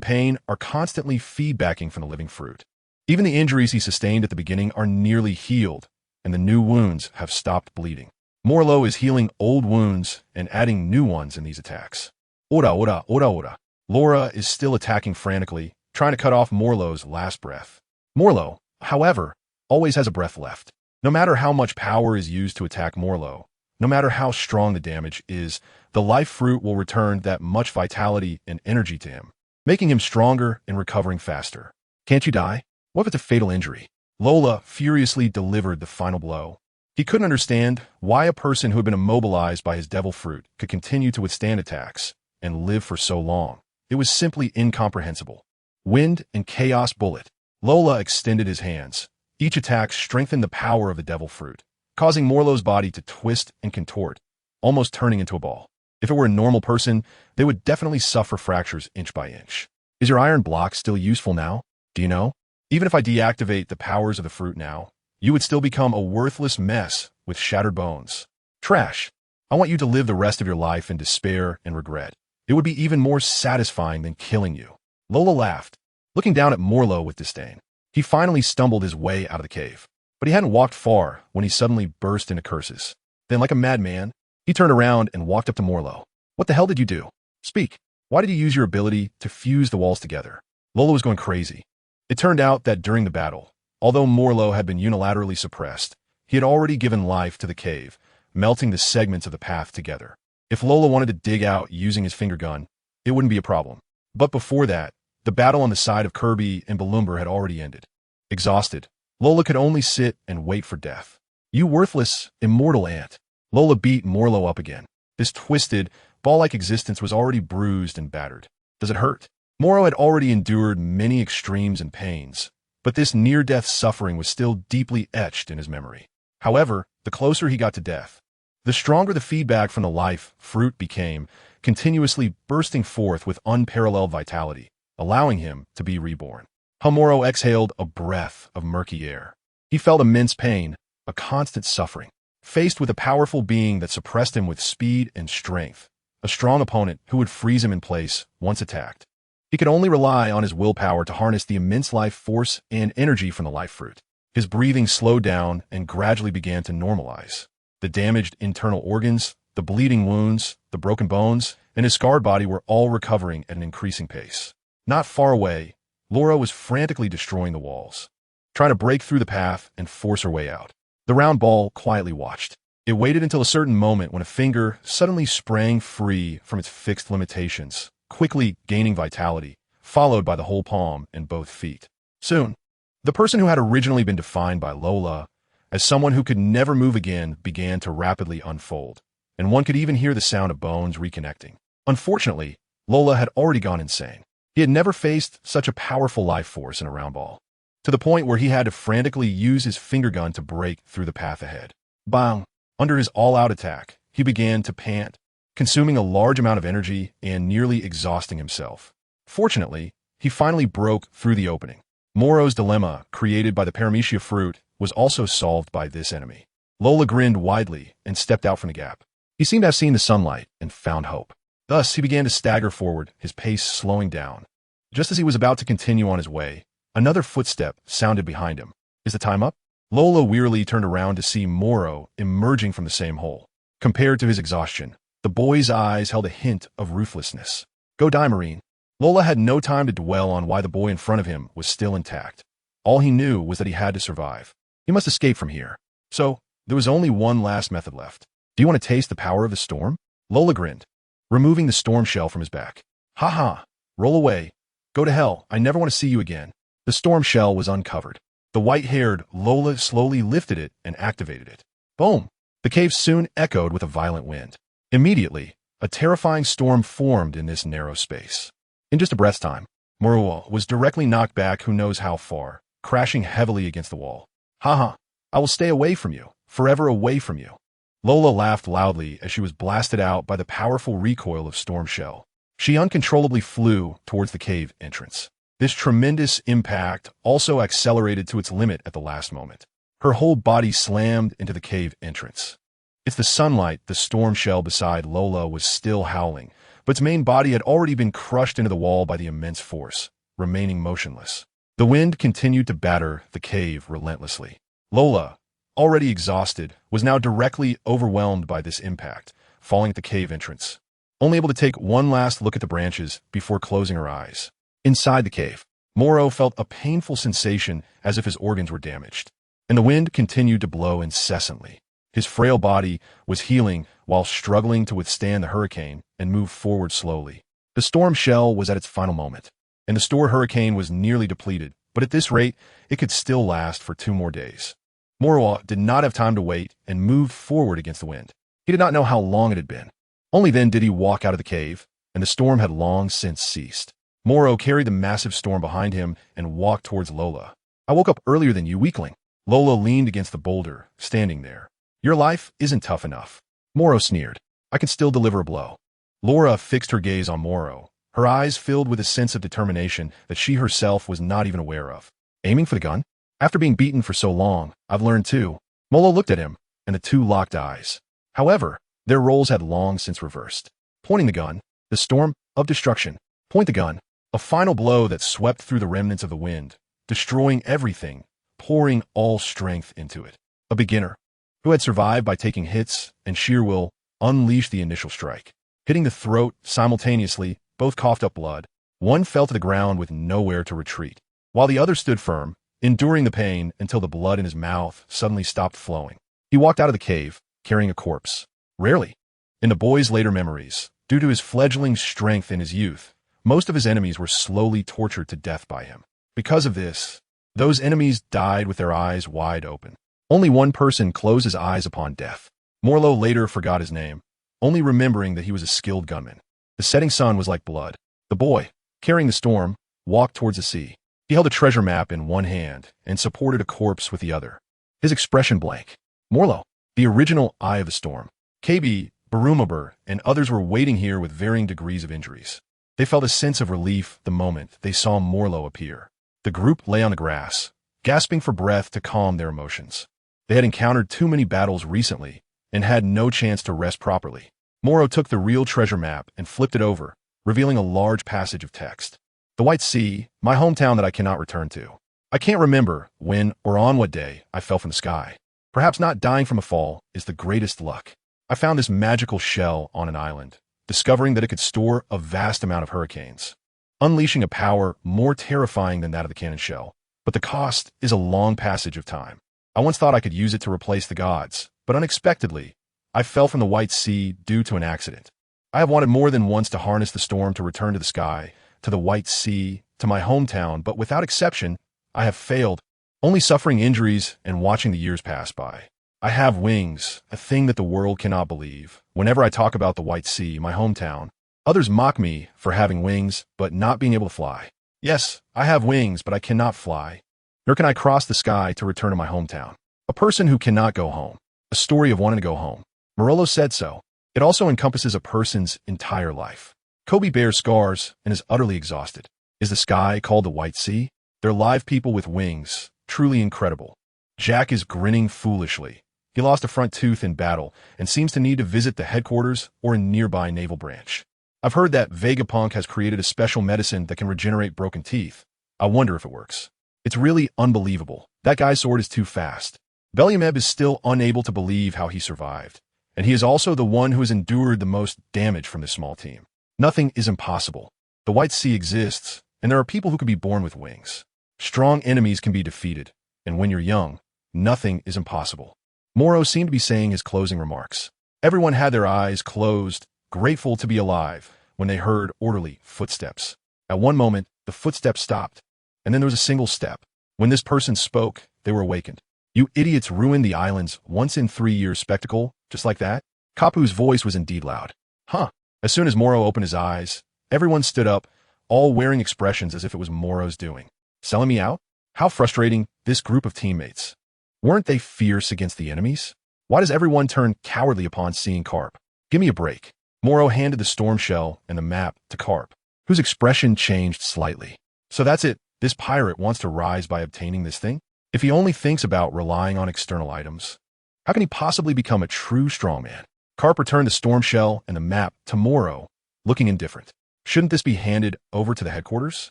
pain are constantly feedbacking from the living fruit. Even the injuries he sustained at the beginning are nearly healed, and the new wounds have stopped bleeding. Morrow is healing old wounds and adding new ones in these attacks. Ora, ora, ora, ora. Laura is still attacking frantically, trying to cut off Morrow's last breath. Morrow, however, always has a breath left. No matter how much power is used to attack Morrow, no matter how strong the damage is, the life fruit will return that much vitality and energy to him, making him stronger and recovering faster. Can't you die? What if it's a fatal injury? Lola furiously delivered the final blow. He couldn't understand why a person who had been immobilized by his devil fruit could continue to withstand attacks and live for so long. It was simply incomprehensible. Wind and chaos bullet. Lola extended his hands. Each attack strengthened the power of the devil fruit, causing Morrow's body to twist and contort, almost turning into a ball. If it were a normal person, they would definitely suffer fractures inch by inch. Is your iron block still useful now? Do you know? Even if I deactivate the powers of the fruit now, you would still become a worthless mess with shattered bones. Trash. I want you to live the rest of your life in despair and regret. It would be even more satisfying than killing you. Lola laughed, looking down at Morrow with disdain. He finally stumbled his way out of the cave. But he hadn't walked far when he suddenly burst into curses. Then, like a madman, he turned around and walked up to Morrow. What the hell did you do? Speak. Why did you use your ability to fuse the walls together? Lola was going crazy. It turned out that during the battle, although Morrow had been unilaterally suppressed, he had already given life to the cave, melting the segments of the path together. If Lola wanted to dig out using his finger gun, it wouldn't be a problem. But before that, the battle on the side of Kirby and Balloomber had already ended. Exhausted, Lola could only sit and wait for death. You worthless, immortal ant. Lola beat Morrow up again. This twisted, ball-like existence was already bruised and battered. Does it hurt? Morrow had already endured many extremes and pains, but this near-death suffering was still deeply etched in his memory. However, the closer he got to death, the stronger the feedback from the life fruit became, continuously bursting forth with unparalleled vitality, allowing him to be reborn. Morrow exhaled a breath of murky air. He felt immense pain, a constant suffering. Faced with a powerful being that suppressed him with speed and strength, a strong opponent who would freeze him in place once attacked. He could only rely on his willpower to harness the immense life force and energy from the life fruit. His breathing slowed down and gradually began to normalize. The damaged internal organs, the bleeding wounds, the broken bones, and his scarred body were all recovering at an increasing pace. Not far away, Laura was frantically destroying the walls, trying to break through the path and force her way out. The round ball quietly watched. It waited until a certain moment when a finger suddenly sprang free from its fixed limitations, quickly gaining vitality, followed by the whole palm and both feet. Soon, the person who had originally been defined by Lola as someone who could never move again began to rapidly unfold, and one could even hear the sound of bones reconnecting. Unfortunately, Lola had already gone insane. He had never faced such a powerful life force in a round ball, to the point where he had to frantically use his finger gun to break through the path ahead. Bang! Under his all-out attack, he began to pant, consuming a large amount of energy and nearly exhausting himself. Fortunately, he finally broke through the opening. Morrow's dilemma, created by the paramecia fruit, was also solved by this enemy. Lola grinned widely and stepped out from the gap. He seemed to have seen the sunlight and found hope. Thus, he began to stagger forward, his pace slowing down. Just as he was about to continue on his way, another footstep sounded behind him. Is the time up? Lola wearily turned around to see Morrow emerging from the same hole. Compared to his exhaustion, the boy's eyes held a hint of ruthlessness. Go die, Marine. Lola had no time to dwell on why the boy in front of him was still intact. All he knew was that he had to survive. He must escape from here. So, there was only one last method left. Do you want to taste the power of the storm? Lola grinned, removing the storm shell from his back. Ha ha. Roll away. Go to hell. I never want to see you again. The storm shell was uncovered. The white-haired Lola slowly lifted it and activated it. Boom! The cave soon echoed with a violent wind. Immediately, a terrifying storm formed in this narrow space. In just a breath's time, Morrow was directly knocked back who knows how far, crashing heavily against the wall. Ha! I will stay away from you, forever away from you. Lola laughed loudly as she was blasted out by the powerful recoil of storm shell. She uncontrollably flew towards the cave entrance. This tremendous impact also accelerated to its limit at the last moment. Her whole body slammed into the cave entrance. It's the sunlight. The storm shell beside Lola was still howling, but its main body had already been crushed into the wall by the immense force, remaining motionless. The wind continued to batter the cave relentlessly. Lola, already exhausted, was now directly overwhelmed by this impact, falling at the cave entrance, only able to take one last look at the branches before closing her eyes. Inside the cave, Morrow felt a painful sensation as if his organs were damaged, and the wind continued to blow incessantly. His frail body was healing while struggling to withstand the hurricane and move forward slowly. The storm shell was at its final moment, and the store hurricane was nearly depleted, but at this rate, it could still last for 2 more days. Morrow did not have time to wait and moved forward against the wind. He did not know how long it had been. Only then did he walk out of the cave, and the storm had long since ceased. Morrow carried the massive storm behind him and walked towards Lola. I woke up earlier than you, weakling. Lola leaned against the boulder, standing there. Your life isn't tough enough. Morrow sneered. I can still deliver a blow. Laura fixed her gaze on Morrow, her eyes filled with a sense of determination that she herself was not even aware of. Aiming for the gun? After being beaten for so long, I've learned too. Molo looked at him, and the two locked eyes. However, their roles had long since reversed. Pointing the gun, the storm of destruction. Point the gun, a final blow that swept through the remnants of the wind, destroying everything, pouring all strength into it. A beginner, who had survived by taking hits and sheer will, unleashed the initial strike. Hitting the throat simultaneously, both coughed up blood. One fell to the ground with nowhere to retreat, while the other stood firm, enduring the pain until the blood in his mouth suddenly stopped flowing. He walked out of the cave, carrying a corpse. Rarely. In the boy's later memories, due to his fledgling strength in his youth, most of his enemies were slowly tortured to death by him. Because of this, those enemies died with their eyes wide open. Only one person closed his eyes upon death. Morrow later forgot his name, only remembering that he was a skilled gunman. The setting sun was like blood. The boy, carrying the storm, walked towards the sea. He held a treasure map in one hand and supported a corpse with the other. His expression blank. Morrow, the original Eye of the Storm. KB, Barumabur, and others were waiting here with varying degrees of injuries. They felt a sense of relief the moment they saw Morrow appear. The group lay on the grass, gasping for breath to calm their emotions. They had encountered too many battles recently and had no chance to rest properly. Morrow took the real treasure map and flipped it over, revealing a large passage of text. The White Sea, my hometown that I cannot return to. I can't remember when or on what day I fell from the sky. Perhaps not dying from a fall is the greatest luck. I found this magical shell on an island, discovering that it could store a vast amount of hurricanes, unleashing a power more terrifying than that of the cannon shell. But the cost is a long passage of time. I once thought I could use it to replace the gods, but unexpectedly, I fell from the White Sea due to an accident. I have wanted more than once to harness the storm to return to the sky, to the White Sea, to my hometown, but without exception, I have failed, only suffering injuries and watching the years pass by. I have wings, a thing that the world cannot believe. Whenever I talk about the White Sea, my hometown, others mock me for having wings, but not being able to fly. Yes, I have wings, but I cannot fly. Nor can I cross the sky to return to my hometown. A person who cannot go home. A story of wanting to go home. Morello said so. It also encompasses a person's entire life. Kobe bears scars and is utterly exhausted. Is the sky called the White Sea? They're live people with wings, truly incredible. Jack is grinning foolishly. He lost a front tooth in battle and seems to need to visit the headquarters or a nearby naval branch. I've heard that Vegapunk has created a special medicine that can regenerate broken teeth. I wonder if it works. It's really unbelievable. That guy's sword is too fast. Beliameb is still unable to believe how he survived, and he is also the one who has endured the most damage from this small team. Nothing is impossible. The White Sea exists, and there are people who can be born with wings. Strong enemies can be defeated, and when you're young, nothing is impossible. Morrow seemed to be saying his closing remarks. Everyone had their eyes closed, grateful to be alive, when they heard orderly footsteps. At one moment, the footsteps stopped, and then there was a single step. When this person spoke, they were awakened. You idiots ruined the island's once-in-3 years spectacle, just like that? Kapu's voice was indeed loud. Huh. As soon as Morrow opened his eyes, everyone stood up, all wearing expressions as if it was Morrow's doing. Selling me out? How frustrating, this group of teammates. Weren't they fierce against the enemies? Why does everyone turn cowardly upon seeing Garp? Give me a break. Morrow handed the storm shell and the map to Garp, whose expression changed slightly. So that's it. This pirate wants to rise by obtaining this thing? If he only thinks about relying on external items, how can he possibly become a true strongman? Garp returned the storm shell and the map to Morrow, looking indifferent. Shouldn't this be handed over to the headquarters?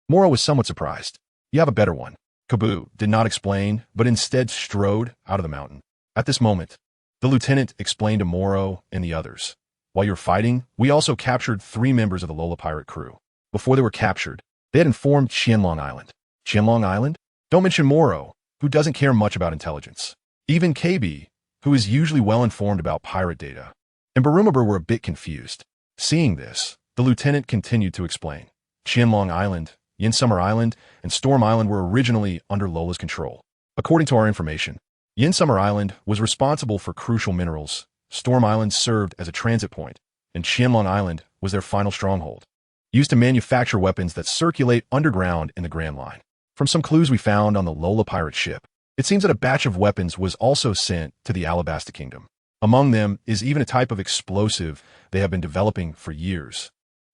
Morrow was somewhat surprised. You have a better one. Kabu did not explain, but instead strode out of the mountain. At this moment, the lieutenant explained to Morrow and the others. While you're fighting, we also captured 3 members of the Lola pirate crew. Before they were captured, they had informed Qianlong Island. Qianlong Island? Don't mention Morrow, who doesn't care much about intelligence. Even KB, who is usually well informed about pirate data, and Barumabur were a bit confused. Seeing this, the lieutenant continued to explain. Qianlong Island, Yin Summer Island, and Storm Island were originally under Lola's control. According to our information, Yin Summer Island was responsible for crucial minerals, Storm Island served as a transit point, and Qianlong Island was their final stronghold, used to manufacture weapons that circulate underground in the Grand Line. From some clues we found on the Lola pirate ship, it seems that a batch of weapons was also sent to the Alabasta Kingdom. Among them is even a type of explosive they have been developing for years,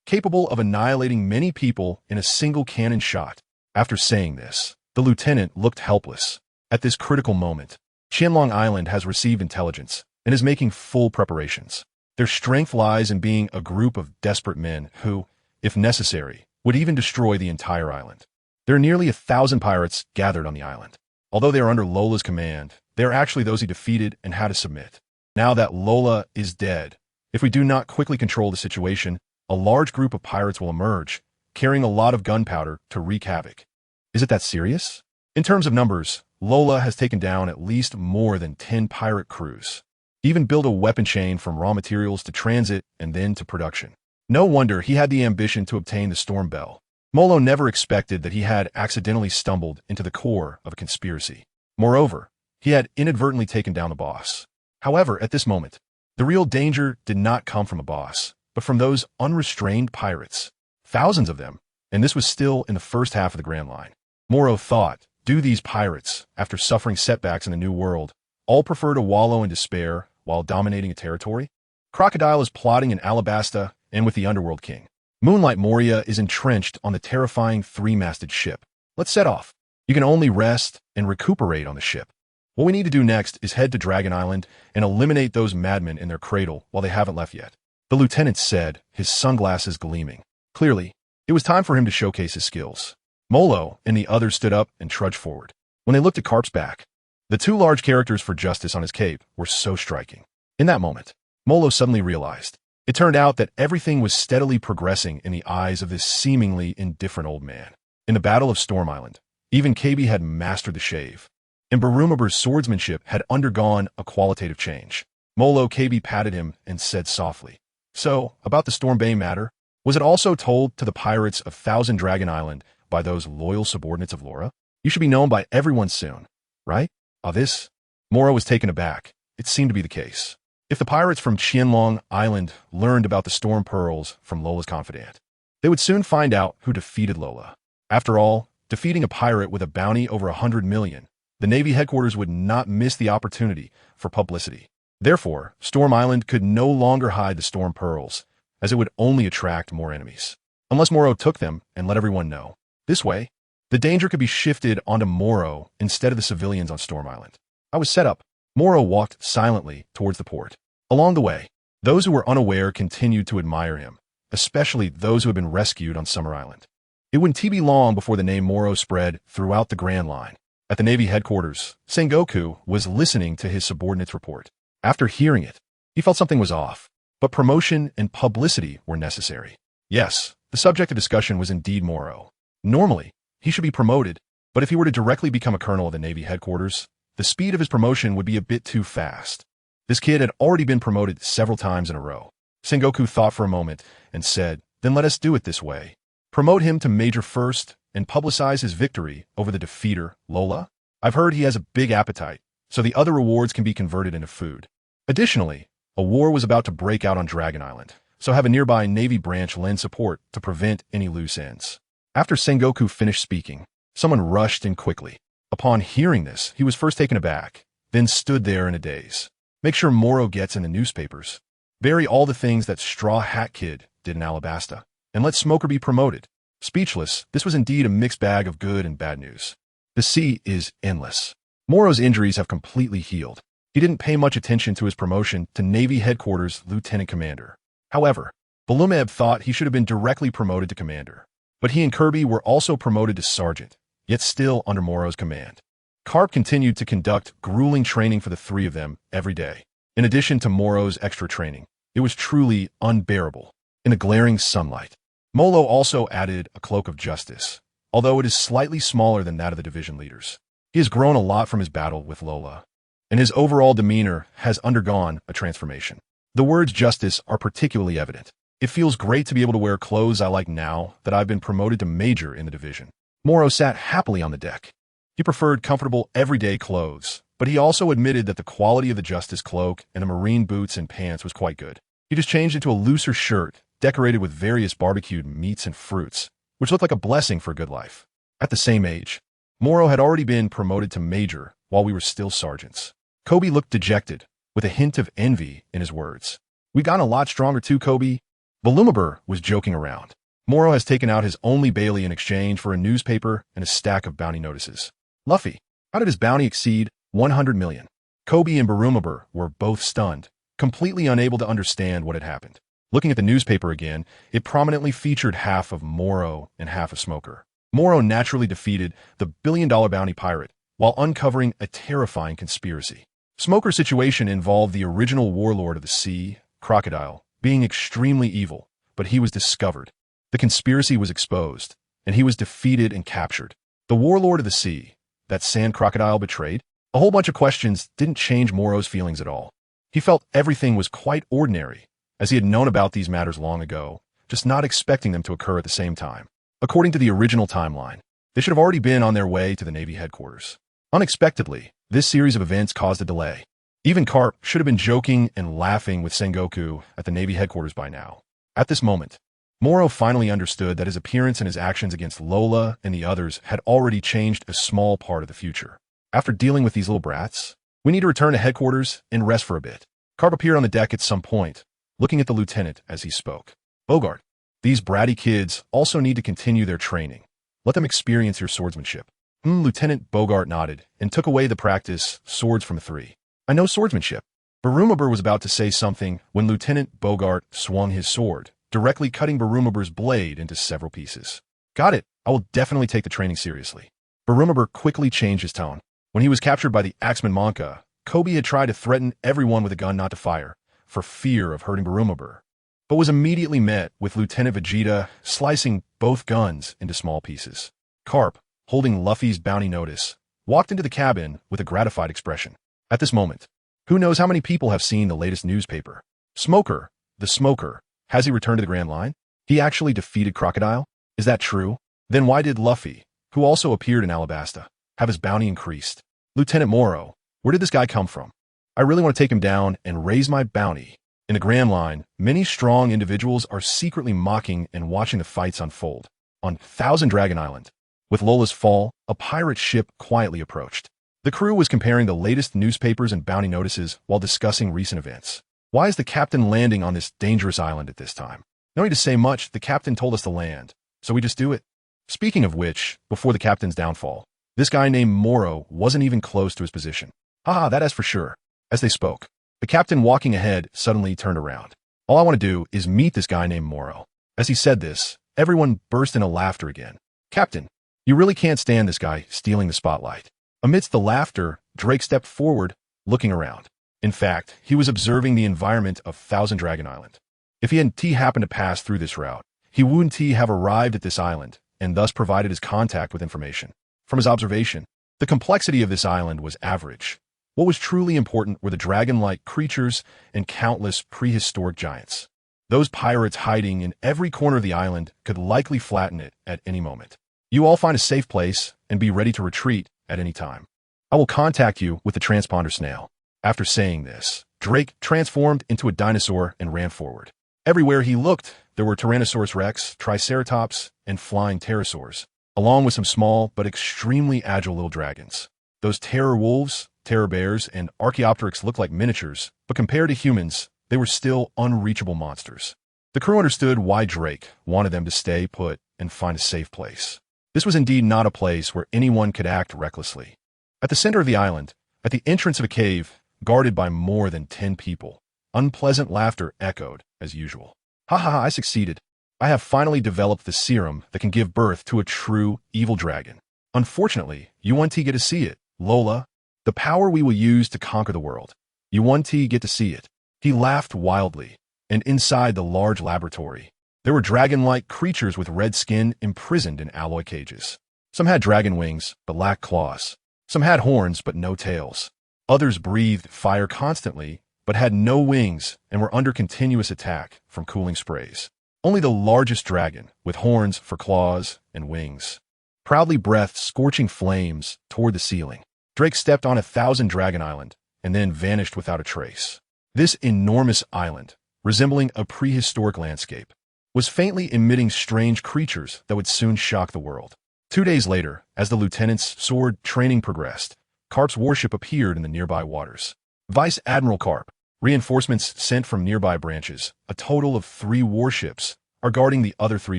capable of annihilating many people in a single cannon shot. After saying this, the lieutenant looked helpless. At this critical moment, Qianlong Island has received intelligence and is making full preparations. Their strength lies in being a group of desperate men who, if necessary, would even destroy the entire island. There are nearly 1,000 pirates gathered on the island. Although they are under Lola's command, they are actually those he defeated and had to submit. Now that Lola is dead, if we do not quickly control the situation, a large group of pirates will emerge, carrying a lot of gunpowder to wreak havoc. Is it that serious? In terms of numbers, Lola has taken down at least more than 10 pirate crews. He even built a weapon chain from raw materials to transit and then to production. No wonder he had the ambition to obtain the Storm Bell. Morrow never expected that he had accidentally stumbled into the core of a conspiracy. Moreover, he had inadvertently taken down the boss. However, at this moment, the real danger did not come from a boss, but from those unrestrained pirates. Thousands of them, and this was still in the first half of the Grand Line. Morrow thought, do these pirates, after suffering setbacks in the New World, all prefer to wallow in despair while dominating a territory? Crocodile is plotting in Alabasta and with the Underworld King. Moonlight Moria is entrenched on the terrifying three-masted ship. Let's set off. You can only rest and recuperate on the ship. What we need to do next is head to Dragon Island and eliminate those madmen in their cradle while they haven't left yet. The lieutenant said, his sunglasses gleaming. Clearly, it was time for him to showcase his skills. Molo and the others stood up and trudged forward. When they looked at Garp's back, the two large characters for justice on his cape were so striking. In that moment, Molo suddenly realized. It turned out that everything was steadily progressing in the eyes of this seemingly indifferent old man. In the Battle of Storm Island, even KB had mastered the shave, and Barumaber's swordsmanship had undergone a qualitative change. Molo KB patted him and said softly, "So, about the Storm Bay matter, was it also told to the pirates of Thousand Dragon Island by those loyal subordinates of Laura? You should be known by everyone soon, right?" This? Morrow was taken aback. It seemed to be the case. If the pirates from Qianlong Island learned about the Storm Pearls from Lola's confidant, they would soon find out who defeated Lola. After all, defeating a pirate with a bounty over 100 million, the Navy headquarters would not miss the opportunity for publicity. Therefore, Storm Island could no longer hide the Storm Pearls, as it would only attract more enemies. Unless Morrow took them and let everyone know. This way, the danger could be shifted onto Morrow instead of the civilians on Storm Island. I was set up. Morrow walked silently towards the port. Along the way, those who were unaware continued to admire him, especially those who had been rescued on Summer Island. It wouldn't be long before the name Morrow spread throughout the Grand Line. At the Navy headquarters, Sengoku was listening to his subordinate's report. After hearing it, he felt something was off, but promotion and publicity were necessary. Yes, the subject of discussion was indeed Morrow. Normally, he should be promoted, but if he were to directly become a colonel of the Navy headquarters, the speed of his promotion would be a bit too fast. This kid had already been promoted several times in a row. Sengoku thought for a moment and said, "Then let us do it this way. Promote him to major first and publicize his victory over the defeater, Lola. I've heard he has a big appetite, so the other rewards can be converted into food." Additionally, a war was about to break out on Dragon Island, so have a nearby Navy branch lend support to prevent any loose ends. After Sengoku finished speaking, someone rushed in quickly. Upon hearing this, he was first taken aback, then stood there in a daze. Make sure Morrow gets in the newspapers. Bury all the things that Straw Hat Kid did in Alabasta, and let Smoker be promoted. Speechless, this was indeed a mixed bag of good and bad news. The sea is endless. Morrow's injuries have completely healed. He didn't pay much attention to his promotion to Navy Headquarters Lieutenant Commander. However, Balumeb thought he should have been directly promoted to Commander. But he and Kirby were also promoted to Sergeant, yet still under Morrow's command. Garp continued to conduct grueling training for the three of them every day. In addition to Morrow's extra training, it was truly unbearable. In the glaring sunlight, Molo also added a cloak of justice, although it is slightly smaller than that of the division leaders. He has grown a lot from his battle with Lola, and his overall demeanor has undergone a transformation. The words justice are particularly evident. It feels great to be able to wear clothes I like now that I've been promoted to major in the division. Morrow sat happily on the deck. He preferred comfortable, everyday clothes, but he also admitted that the quality of the Justice cloak and the marine boots and pants was quite good. He just changed into a looser shirt, decorated with various barbecued meats and fruits, which looked like a blessing for a good life. At the same age, Morrow had already been promoted to major while we were still sergeants. Kobe looked dejected, with a hint of envy in his words. "We've gotten a lot stronger too, Kobe." Volumibur was joking around. Morrow has taken out his only Bailey in exchange for a newspaper and a stack of bounty notices. Luffy, how did his bounty exceed 100 million? Kobe and Volumibur were both stunned, completely unable to understand what had happened. Looking at the newspaper again, it prominently featured half of Morrow and half of Smoker. Morrow naturally defeated the billion-dollar bounty pirate while uncovering a terrifying conspiracy. Smoker's situation involved the original warlord of the sea, Crocodile, being extremely evil, but he was discovered. The conspiracy was exposed, and he was defeated and captured. The warlord of the sea, that sand crocodile betrayed? A whole bunch of questions didn't change Morrow's feelings at all. He felt everything was quite ordinary, as he had known about these matters long ago, just not expecting them to occur at the same time. According to the original timeline, they should have already been on their way to the Navy headquarters. Unexpectedly, this series of events caused a delay. Even Garp should have been joking and laughing with Sengoku at the Navy headquarters by now. At this moment, Morrow finally understood that his appearance and his actions against Lola and the others had already changed a small part of the future. After dealing with these little brats, we need to return to headquarters and rest for a bit. Garp appeared on the deck at some point, looking at the lieutenant as he spoke. "Bogart, these bratty kids also need to continue their training. Let them experience your swordsmanship." Lieutenant Bogart nodded and took away the practice swords from the three. "I know swordsmanship." Volumibur was about to say something when Lieutenant Bogart swung his sword, directly cutting Volumibir's blade into several pieces. "Got it. I will definitely take the training seriously." Volumibir quickly changed his tone. When he was captured by the Axeman Monka, Kobe had tried to threaten everyone with a gun not to fire, for fear of hurting Volumibir, but was immediately met with Lieutenant Vegeta slicing both guns into small pieces. Garp, holding Luffy's bounty notice, walked into the cabin with a gratified expression. At this moment, who knows how many people have seen the latest newspaper? Smoker, the smoker, has he returned to the Grand Line? He actually defeated Crocodile? Is that true? Then why did Luffy, who also appeared in Alabasta, have his bounty increased? Lieutenant Morrow, where did this guy come from? I really want to take him down and raise my bounty. In the Grand Line, many strong individuals are secretly mocking and watching the fights unfold. On Thousand Dragon Island, with Lola's fall, a pirate ship quietly approached. The crew was comparing the latest newspapers and bounty notices while discussing recent events. Why is the captain landing on this dangerous island at this time? No need to say much, the captain told us to land, so we just do it. Speaking of which, before the captain's downfall, this guy named Morrow wasn't even close to his position. Haha, that is for sure. As they spoke, the captain walking ahead suddenly turned around. All I want to do is meet this guy named Morrow. As he said this, everyone burst into laughter again. Captain, you really can't stand this guy stealing the spotlight. Amidst the laughter, Drake stepped forward, looking around. In fact, he was observing the environment of Thousand Dragon Island. If he hadn't happened to pass through this route, he wouldn't have arrived at this island and thus provided his contact with information. From his observation, the complexity of this island was average. What was truly important were the dragon-like creatures and countless prehistoric giants. Those pirates hiding in every corner of the island could likely flatten it at any moment. You all find a safe place and be ready to retreat at any time. I will contact you with the transponder snail. After saying this, Drake transformed into a dinosaur and ran forward. Everywhere he looked, there were Tyrannosaurus Rex, Triceratops, and flying pterosaurs, along with some small but extremely agile little dragons. Those terror wolves, terror bears, and Archaeopteryx looked like miniatures, but compared to humans, they were still unreachable monsters. The crew understood why Drake wanted them to stay put and find a safe place. This was indeed not a place where anyone could act recklessly. At the center of the island, at the entrance of a cave, guarded by more than 10 people, unpleasant laughter echoed as usual. Ha ha ha, I succeeded. I have finally developed the serum that can give birth to a true evil dragon. Unfortunately, you want to get to see it, Lola. The power we will use to conquer the world. You want to get to see it. He laughed wildly, and inside the large laboratory, there were dragon-like creatures with red skin imprisoned in alloy cages. Some had dragon wings, but lacked claws. Some had horns, but no tails. Others breathed fire constantly, but had no wings and were under continuous attack from cooling sprays. Only the largest dragon, with horns for claws and wings, proudly breathed scorching flames toward the ceiling. Drake stepped on 1,000 Dragon Island and then vanished without a trace. This enormous island, resembling a prehistoric landscape, was faintly emitting strange creatures that would soon shock the world. 2 days later, as the lieutenant's sword training progressed, Garp's warship appeared in the nearby waters. Vice Admiral Garp. Reinforcements sent from nearby branches, a total of 3 warships, are guarding the other 3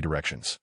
directions.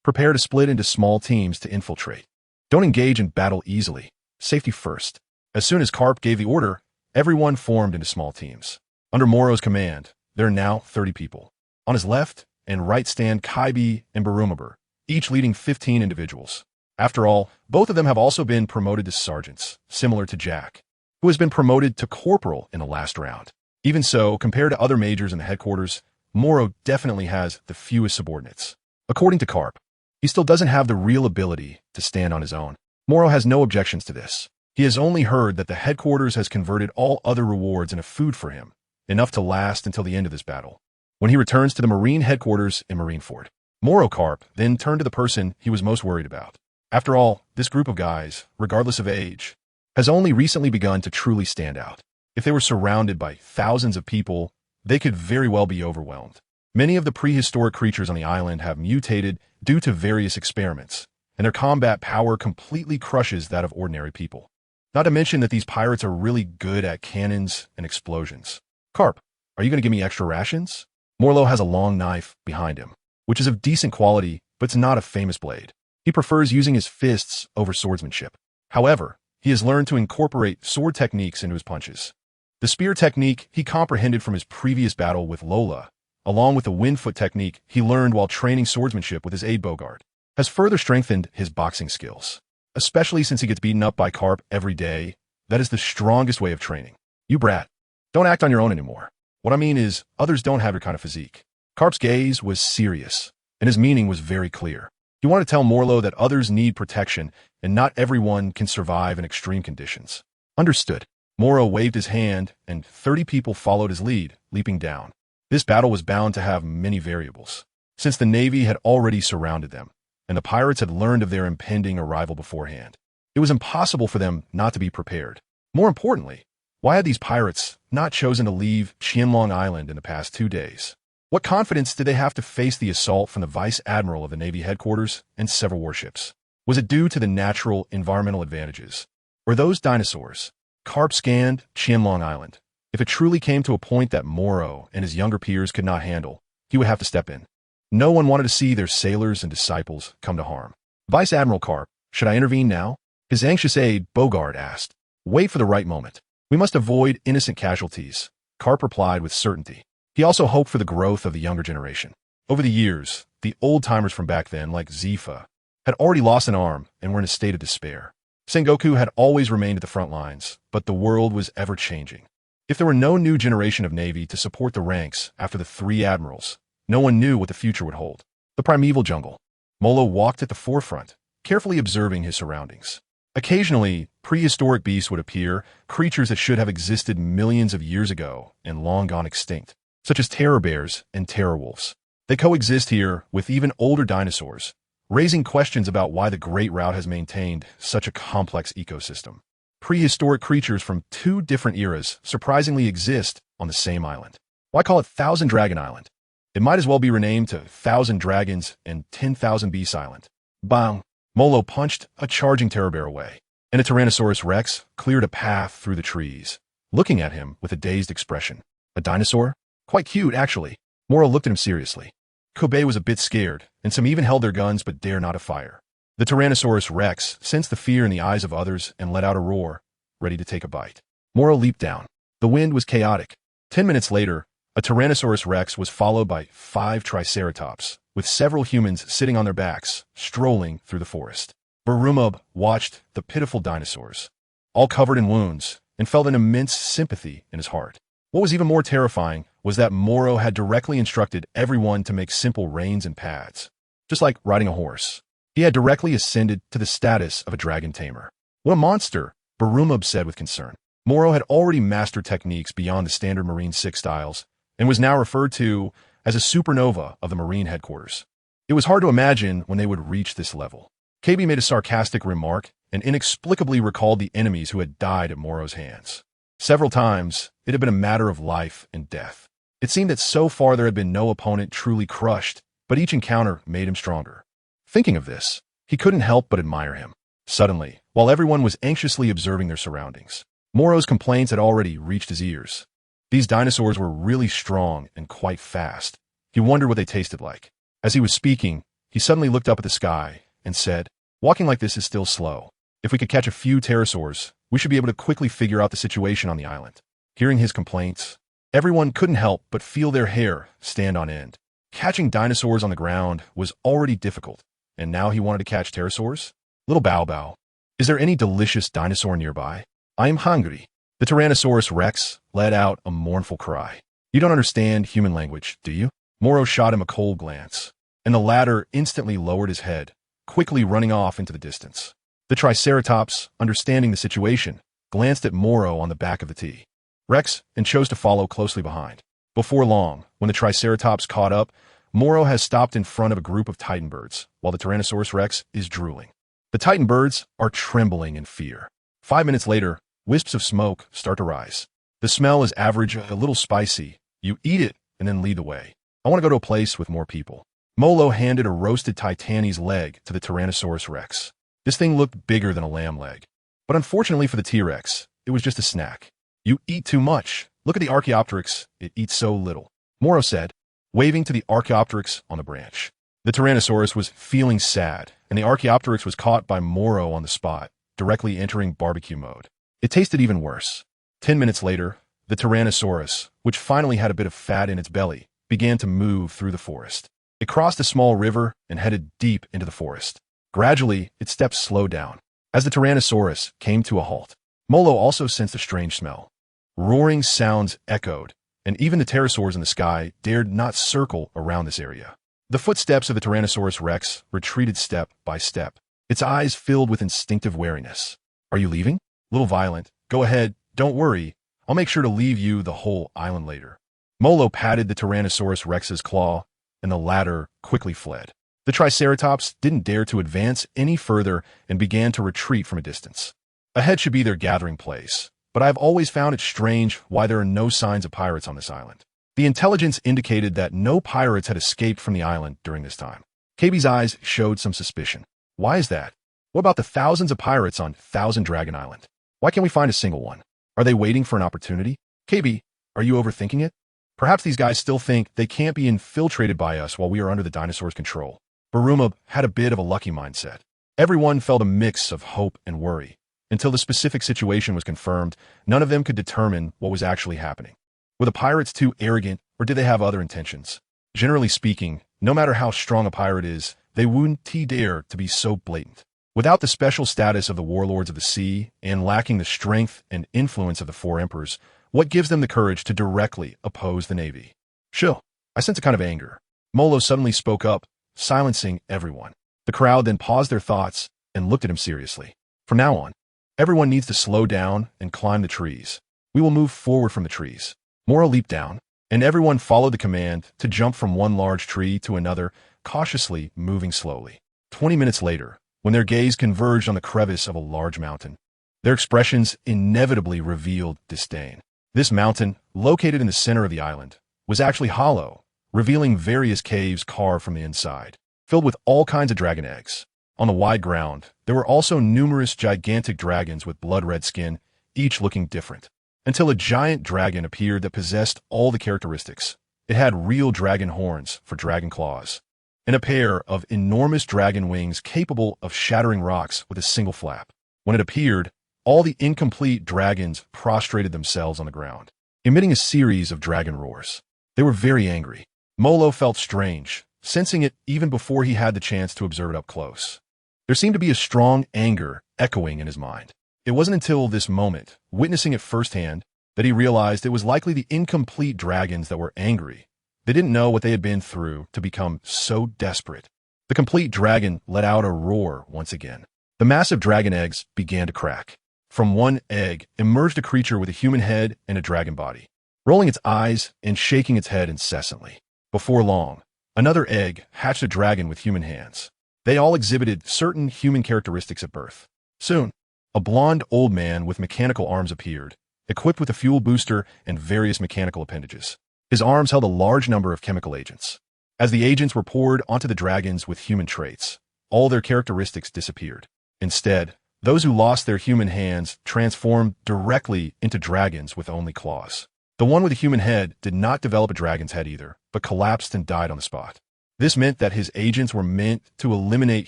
Prepare to split into small teams to infiltrate. Don't engage in battle easily. Safety first. As soon as Garp gave the order, everyone formed into small teams. Under Morrow's command, there are now 30 people. On his left and right stand Kaibi and Barumabur, each leading 15 individuals. After all, both of them have also been promoted to sergeants, similar to Jack, who has been promoted to corporal in the last round. Even so, compared to other majors in the headquarters, Morrow definitely has the fewest subordinates. According to Garp, he still doesn't have the real ability to stand on his own. Morrow has no objections to this. He has only heard that the headquarters has converted all other rewards into food for him, enough to last until the end of this battle. When he returns to the Marine headquarters in Marineford, Morrow Garp then turned to the person he was most worried about. After all, this group of guys, regardless of age, has only recently begun to truly stand out. If they were surrounded by thousands of people, they could very well be overwhelmed. Many of the prehistoric creatures on the island have mutated due to various experiments, and their combat power completely crushes that of ordinary people. Not to mention that these pirates are really good at cannons and explosions. Garp, are you going to give me extra rations? Morrow has a long knife behind him, which is of decent quality, but it's not a famous blade. He prefers using his fists over swordsmanship. However, he has learned to incorporate sword techniques into his punches. The spear technique he comprehended from his previous battle with Lola, along with the windfoot technique he learned while training swordsmanship with his aide Bogart, has further strengthened his boxing skills. Especially since he gets beaten up by Garp every day, that is the strongest way of training. You brat, don't act on your own anymore. What I mean is, others don't have your kind of physique. Garp's gaze was serious, and his meaning was very clear. He wanted to tell Morrow that others need protection, and not everyone can survive in extreme conditions. Understood. Morrow waved his hand, and 30 people followed his lead, leaping down. This battle was bound to have many variables, since the Navy had already surrounded them, and the pirates had learned of their impending arrival beforehand. It was impossible for them not to be prepared. More importantly, why had these pirates not chosen to leave Qianlong Island in the past 2 days? What confidence did they have to face the assault from the Vice Admiral of the Navy headquarters and several warships? Was it due to the natural environmental advantages? Or those dinosaurs? Garp scanned Qianlong Island. If it truly came to a point that Morrow and his younger peers could not handle, he would have to step in. No one wanted to see their sailors and disciples come to harm. Vice Admiral Garp, should I intervene now? His anxious aide, Bogart, asked. Wait for the right moment. We must avoid innocent casualties. Garp replied with certainty. He also hoped for the growth of the younger generation. Over the years, the old-timers from back then, like Zifa, had already lost an arm and were in a state of despair. Sengoku had always remained at the front lines, but the world was ever-changing. If there were no new generation of Navy to support the ranks after the 3 admirals, no one knew what the future would hold. The primeval jungle. Morrow walked at the forefront, carefully observing his surroundings. Occasionally, prehistoric beasts would appear, creatures that should have existed millions of years ago and long gone extinct, such as terror bears and terror wolves. They coexist here with even older dinosaurs, raising questions about why the Great Route has maintained such a complex ecosystem. Prehistoric creatures from 2 different eras surprisingly exist on the same island. Why call it Thousand Dragon Island? It might as well be renamed to 1,000 Dragons and 10,000 Beast Island. Bang! Morrow punched a charging terror bear away, and a Tyrannosaurus Rex cleared a path through the trees, looking at him with a dazed expression. A dinosaur? Quite cute, actually. Morrow looked at him seriously. Kobe was a bit scared, and some even held their guns but dare not to fire. The Tyrannosaurus Rex sensed the fear in the eyes of others and let out a roar, ready to take a bite. Morrow leaped down. The wind was chaotic. 10 minutes later, a Tyrannosaurus Rex was followed by 5 Triceratops, with several humans sitting on their backs, strolling through the forest. Barumab watched the pitiful dinosaurs, all covered in wounds, and felt an immense sympathy in his heart. What was even more terrifying was that Morrow had directly instructed everyone to make simple reins and pads, just like riding a horse. He had directly ascended to the status of a dragon tamer. What a monster, Barumab said with concern. Morrow had already mastered techniques beyond the standard Marine 6 styles, and was now referred to as a supernova of the Marine headquarters. It was hard to imagine when they would reach this level. KB made a sarcastic remark and inexplicably recalled the enemies who had died at Morrow's hands. Several times, it had been a matter of life and death. It seemed that so far there had been no opponent truly crushed, but each encounter made him stronger. Thinking of this, he couldn't help but admire him. Suddenly, while everyone was anxiously observing their surroundings, Morrow's complaints had already reached his ears. These dinosaurs were really strong and quite fast. He wondered what they tasted like. As he was speaking, he suddenly looked up at the sky and said, "Walking like this is still slow. If we could catch a few pterosaurs, we should be able to quickly figure out the situation on the island." Hearing his complaints, everyone couldn't help but feel their hair stand on end. Catching dinosaurs on the ground was already difficult, and now he wanted to catch pterosaurs? Little Bow Bow, is there any delicious dinosaur nearby? I am hungry. The Tyrannosaurus Rex let out a mournful cry. You don't understand human language, do you? Morrow shot him a cold glance, and the latter instantly lowered his head, quickly running off into the distance. The Triceratops, understanding the situation, glanced at Morrow on the back of the T-Rex and chose to follow closely behind. Before long, when the Triceratops caught up, Morrow has stopped in front of a group of Titan birds, while the Tyrannosaurus Rex is drooling. The Titan birds are trembling in fear. 5 minutes later, wisps of smoke start to rise. The smell is average, a little spicy. You eat it and then lead the way. I want to go to a place with more people. Molo handed a roasted Titanes leg to the Tyrannosaurus Rex. This thing looked bigger than a lamb leg. But unfortunately for the T-Rex, it was just a snack. You eat too much. Look at the Archaeopteryx, it eats so little. Morrow said, waving to the Archaeopteryx on the branch. The Tyrannosaurus was feeling sad, and the Archaeopteryx was caught by Morrow on the spot, directly entering barbecue mode. It tasted even worse. 10 minutes later, the Tyrannosaurus, which finally had a bit of fat in its belly, began to move through the forest. It crossed a small river and headed deep into the forest. Gradually, its steps slowed down. As the Tyrannosaurus came to a halt, Molo also sensed a strange smell. Roaring sounds echoed, and even the pterosaurs in the sky dared not circle around this area. The footsteps of the Tyrannosaurus Rex retreated step by step, its eyes filled with instinctive wariness. Are you leaving? Little Violent, go ahead, don't worry. I'll make sure to leave you the whole island later. Molo patted the Tyrannosaurus Rex's claw, and the latter quickly fled. The Triceratops didn't dare to advance any further and began to retreat from a distance. Ahead should be their gathering place, but I've always found it strange why there are no signs of pirates on this island. The intelligence indicated that no pirates had escaped from the island during this time. KB's eyes showed some suspicion. Why is that? What about the thousands of pirates on Thousand Dragon Island? Why can't we find a single one? Are they waiting for an opportunity? KB, are you overthinking it? Perhaps these guys still think they can't be infiltrated by us while we are under the dinosaurs' control. Baruma had a bit of a lucky mindset. Everyone felt a mix of hope and worry. Until the specific situation was confirmed, none of them could determine what was actually happening. Were the pirates too arrogant, or did they have other intentions? Generally speaking, no matter how strong a pirate is, they wouldn't dare to be so blatant. Without the special status of the warlords of the sea, and lacking the strength and influence of the four emperors, what gives them the courage to directly oppose the Navy? Sure, I sense a kind of anger. Molo suddenly spoke up, silencing everyone. The crowd then paused their thoughts and looked at him seriously. From now on, everyone needs to slow down and climb the trees. We will move forward from the trees. Morrow leaped down, and everyone followed the command to jump from one large tree to another, cautiously moving slowly. 20 minutes later, when their gaze converged on the crevice of a large mountain, their expressions inevitably revealed disdain. This mountain, located in the center of the island, was actually hollow, revealing various caves carved from the inside, filled with all kinds of dragon eggs. On the wide ground, there were also numerous gigantic dragons with blood-red skin, each looking different, until a giant dragon appeared that possessed all the characteristics. It had real dragon horns for dragon claws, and a pair of enormous dragon wings capable of shattering rocks with a single flap. When it appeared, all the incomplete dragons prostrated themselves on the ground, emitting a series of dragon roars. They were very angry. Molo felt strange, sensing it even before he had the chance to observe it up close. There seemed to be a strong anger echoing in his mind. It wasn't until this moment, witnessing it firsthand, that he realized it was likely the incomplete dragons that were angry. They didn't know what they had been through to become so desperate. The complete dragon let out a roar once again. The massive dragon eggs began to crack. From one egg emerged a creature with a human head and a dragon body, rolling its eyes and shaking its head incessantly. Before long, another egg hatched a dragon with human hands. They all exhibited certain human characteristics at birth. Soon, a blonde old man with mechanical arms appeared, equipped with a fuel booster and various mechanical appendages. His arms held a large number of chemical agents. As the agents were poured onto the dragons with human traits, all their characteristics disappeared. Instead, Those who lost their human hands transformed directly into dragons with only claws. The one with a human head did not develop a dragon's head either, but collapsed and died on the spot. This meant that his agents were meant to eliminate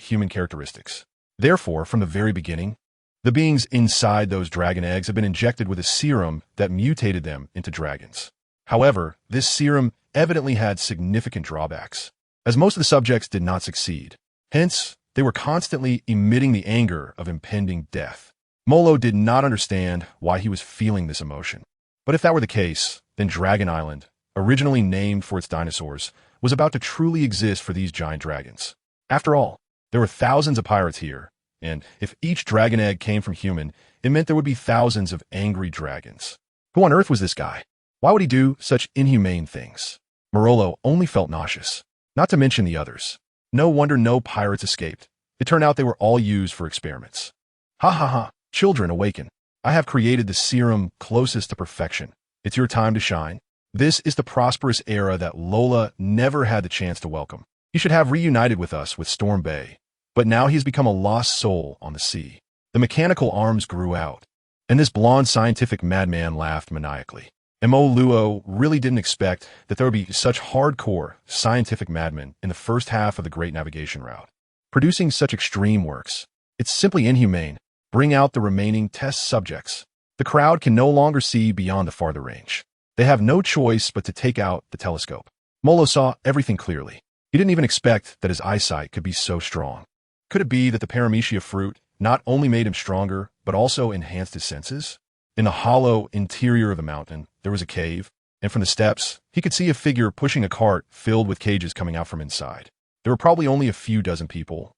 human characteristics. Therefore, from the very beginning, the beings inside those dragon eggs had been injected with a serum that mutated them into dragons. However, this serum evidently had significant drawbacks, as most of the subjects did not succeed. Hence, they were constantly emitting the anger of impending death. Morrow did not understand why he was feeling this emotion. But if that were the case, then Dragon Island, originally named for its dinosaurs, was about to truly exist for these giant dragons. After all, there were thousands of pirates here, and if each dragon egg came from human, it meant there would be thousands of angry dragons. Who on earth was this guy? Why would he do such inhumane things? Morrow only felt nauseous, not to mention the others. No wonder no pirates escaped. It turned out they were all used for experiments. Ha ha ha, children awaken. I have created the serum closest to perfection. It's your time to shine. This is the prosperous era that Lola never had the chance to welcome. He should have reunited with us with Storm Bay, but now he's become a lost soul on the sea. The mechanical arms grew out, and this blonde scientific madman laughed maniacally. Mo Luo really didn't expect that there would be such hardcore scientific madmen in the first half of the Great Navigation Route. Producing such extreme works, it's simply inhumane. Bring out the remaining test subjects. The crowd can no longer see beyond the farther range. They have no choice but to take out the telescope. Morrow saw everything clearly. He didn't even expect that his eyesight could be so strong. Could it be that the paramecia fruit not only made him stronger, but also enhanced his senses? In the hollow interior of the mountain, there was a cave, and from the steps, he could see a figure pushing a cart filled with cages coming out from inside. There were probably only a few dozen people.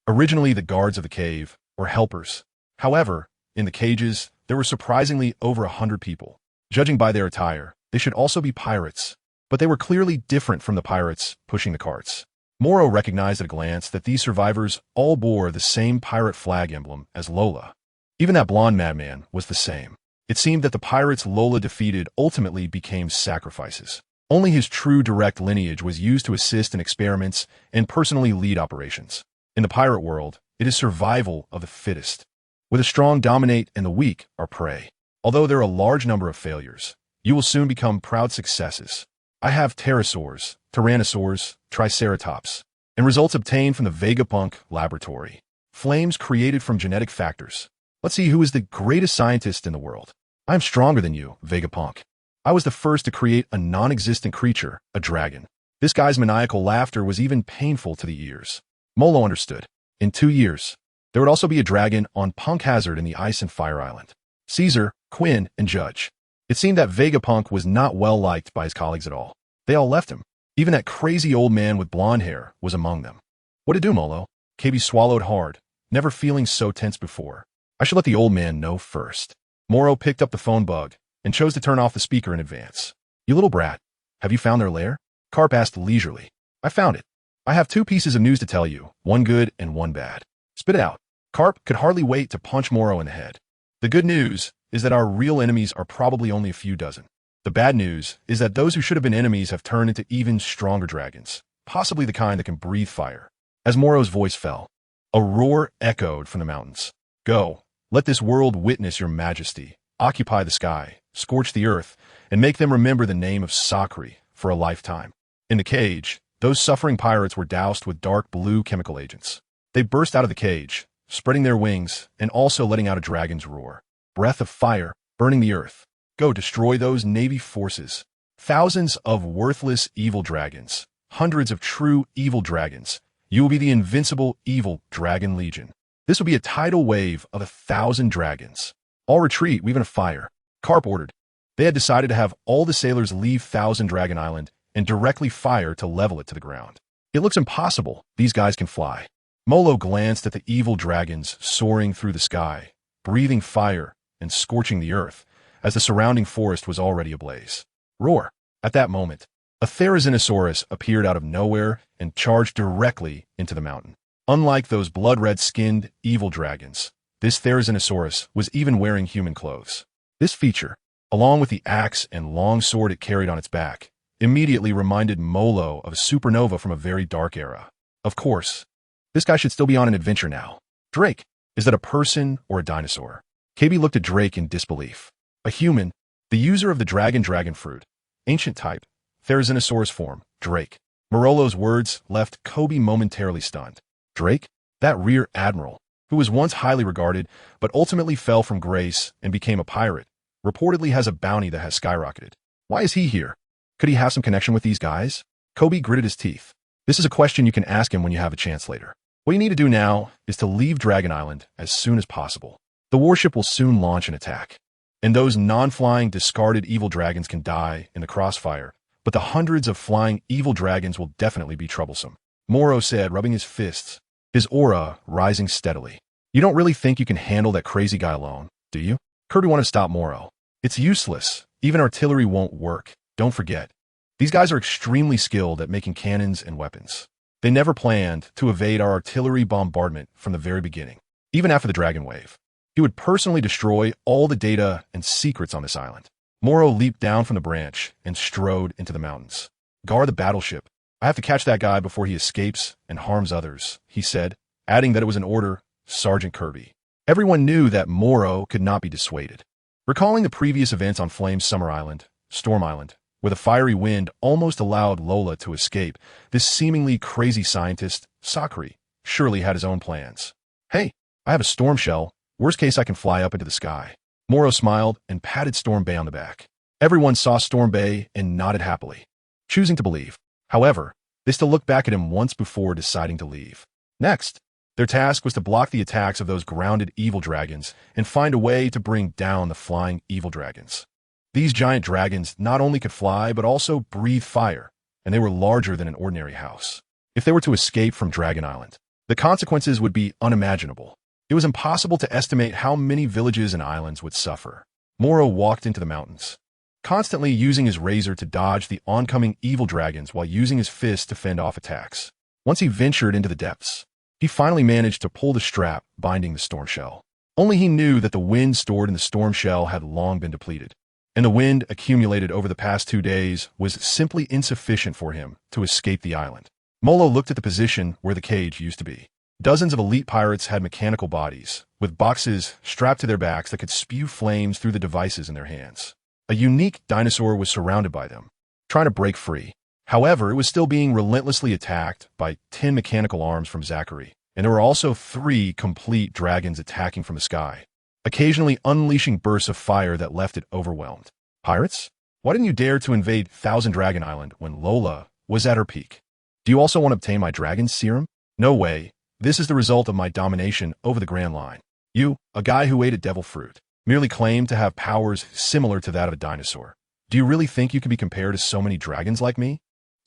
Originally the guards of the cave, or helpers. However, in the cages, there were surprisingly over 100 people. Judging by their attire, they should also be pirates, but they were clearly different from the pirates pushing the carts. Morrow recognized at a glance that these survivors all bore the same pirate flag emblem as Lola. Even that blonde madman was the same. It seemed that the pirates Lola defeated ultimately became sacrifices. Only his true direct lineage was used to assist in experiments and personally lead operations. In the pirate world, it is survival of the fittest. Where the strong dominate and the weak are prey. Although there are a large number of failures, you will soon become proud successes. I have pterosaurs, tyrannosaurs, triceratops, and results obtained from the Vegapunk laboratory. Flames created from genetic factors. Let's see who is the greatest scientist in the world. I am stronger than you, Vegapunk. I was the first to create a non-existent creature, a dragon. This guy's maniacal laughter was even painful to the ears. Morrow understood. In 2 years, there would also be a dragon on Punk Hazard in the Ice and Fire Island. Caesar, Quinn, and Judge. It seemed that Vegapunk was not well liked by his colleagues at all. They all left him. Even that crazy old man with blonde hair was among them. What to do, Morrow? KB swallowed hard, never feeling so tense before. I should let the old man know first. Morrow picked up the phone bug and chose to turn off the speaker in advance. You little brat, have you found their lair? Garp asked leisurely. I found it. I have 2 pieces of news to tell you, one good and one bad. Spit it out. Garp could hardly wait to punch Morrow in the head. The good news is that our real enemies are probably only a few dozen. The bad news is that those who should have been enemies have turned into even stronger dragons, possibly the kind that can breathe fire. As Morrow's voice fell, a roar echoed from the mountains. Go, let this world witness your majesty. Occupy the sky, scorch the earth, and make them remember the name of Sakri for a lifetime. In the cage, those suffering pirates were doused with dark blue chemical agents. They burst out of the cage, spreading their wings and also letting out a dragon's roar. Breath of fire, burning the earth. Go destroy those Navy forces. Thousands of worthless evil dragons. Hundreds of true evil dragons. You will be the invincible evil dragon legion. This will be a tidal wave of 1,000 dragons. All retreat, we've in a fire. Garp ordered. They had decided to have all the sailors leave 1,000 Dragon Island and directly fire to level it to the ground. It looks impossible. These guys can fly. Morrow glanced at the evil dragons soaring through the sky, breathing fire and scorching the earth, as the surrounding forest was already ablaze. Roar! At that moment, a Therizinosaurus appeared out of nowhere and charged directly into the mountain. Unlike those blood-red-skinned evil dragons, this Therizinosaurus was even wearing human clothes. This feature, along with the axe and long sword it carried on its back, immediately reminded Morrow of a supernova from a very dark era. Of course, this guy should still be on an adventure now. Drake, Is that a person or a dinosaur? KB looked at Drake in disbelief. A human, the user of the dragon fruit, ancient type, Therizinosaurus form, Drake. Morolo's words left Kobe momentarily stunned. Drake? That rear admiral, who was once highly regarded, but ultimately fell from grace and became a pirate, reportedly has a bounty that has skyrocketed. Why is he here? Could he have some connection with these guys? Kobe gritted his teeth. This is a question you can ask him when you have a chance later. What you need to do now is to leave Dragon Island as soon as possible. The warship will soon launch an attack. And those non-flying, discarded evil dragons can die in the crossfire, but the hundreds of flying evil dragons will definitely be troublesome. Morrow said, rubbing his fists, his aura rising steadily. You don't really think you can handle that crazy guy alone, do you? Kirby wanted to stop Morrow. It's useless. Even artillery won't work. Don't forget. These guys are extremely skilled at making cannons and weapons. They never planned to evade our artillery bombardment from the very beginning. Even after the Dragon Wave, he would personally destroy all the data and secrets on this island. Morrow leaped down from the branch and strode into the mountains. Guard the battleship. I have to catch that guy before he escapes and harms others, he said, adding that it was an order, Sergeant Kirby. Everyone knew that Morrow could not be dissuaded. Recalling the previous events on Flame's Summer Island, Storm Island, where the fiery wind almost allowed Lola to escape, this seemingly crazy scientist, Sakura, surely had his own plans. Hey, I have a storm shell. Worst case, I can fly up into the sky. Morrow smiled and patted Storm Bay on the back. Everyone saw Storm Bay and nodded happily, choosing to believe. However, they still looked back at him once before deciding to leave. Next, their task was to block the attacks of those grounded evil dragons and find a way to bring down the flying evil dragons. These giant dragons not only could fly, but also breathe fire, and they were larger than an ordinary house. If they were to escape from Dragon Island, the consequences would be unimaginable. It was impossible to estimate how many villages and islands would suffer. Morrow walked into the mountains, constantly using his razor to dodge the oncoming evil dragons while using his fists to fend off attacks. Once he ventured into the depths, he finally managed to pull the strap binding the storm shell. Only he knew that the wind stored in the storm shell had long been depleted, and the wind accumulated over the past 2 days was simply insufficient for him to escape the island. Molo looked at the position where the cage used to be. Dozens of elite pirates had mechanical bodies, with boxes strapped to their backs that could spew flames through the devices in their hands. A unique dinosaur was surrounded by them, trying to break free. However, it was still being relentlessly attacked by 10 mechanical arms from Zachary, and there were also 3 complete dragons attacking from the sky, occasionally unleashing bursts of fire that left it overwhelmed. Pirates? Why didn't you dare to invade Thousand Dragon Island when Lola was at her peak? Do you also want to obtain my dragon serum? No way. This is the result of my domination over the Grand Line. You, a guy who ate a devil fruit, merely claimed to have powers similar to that of a dinosaur. Do you really think you can be compared to so many dragons like me?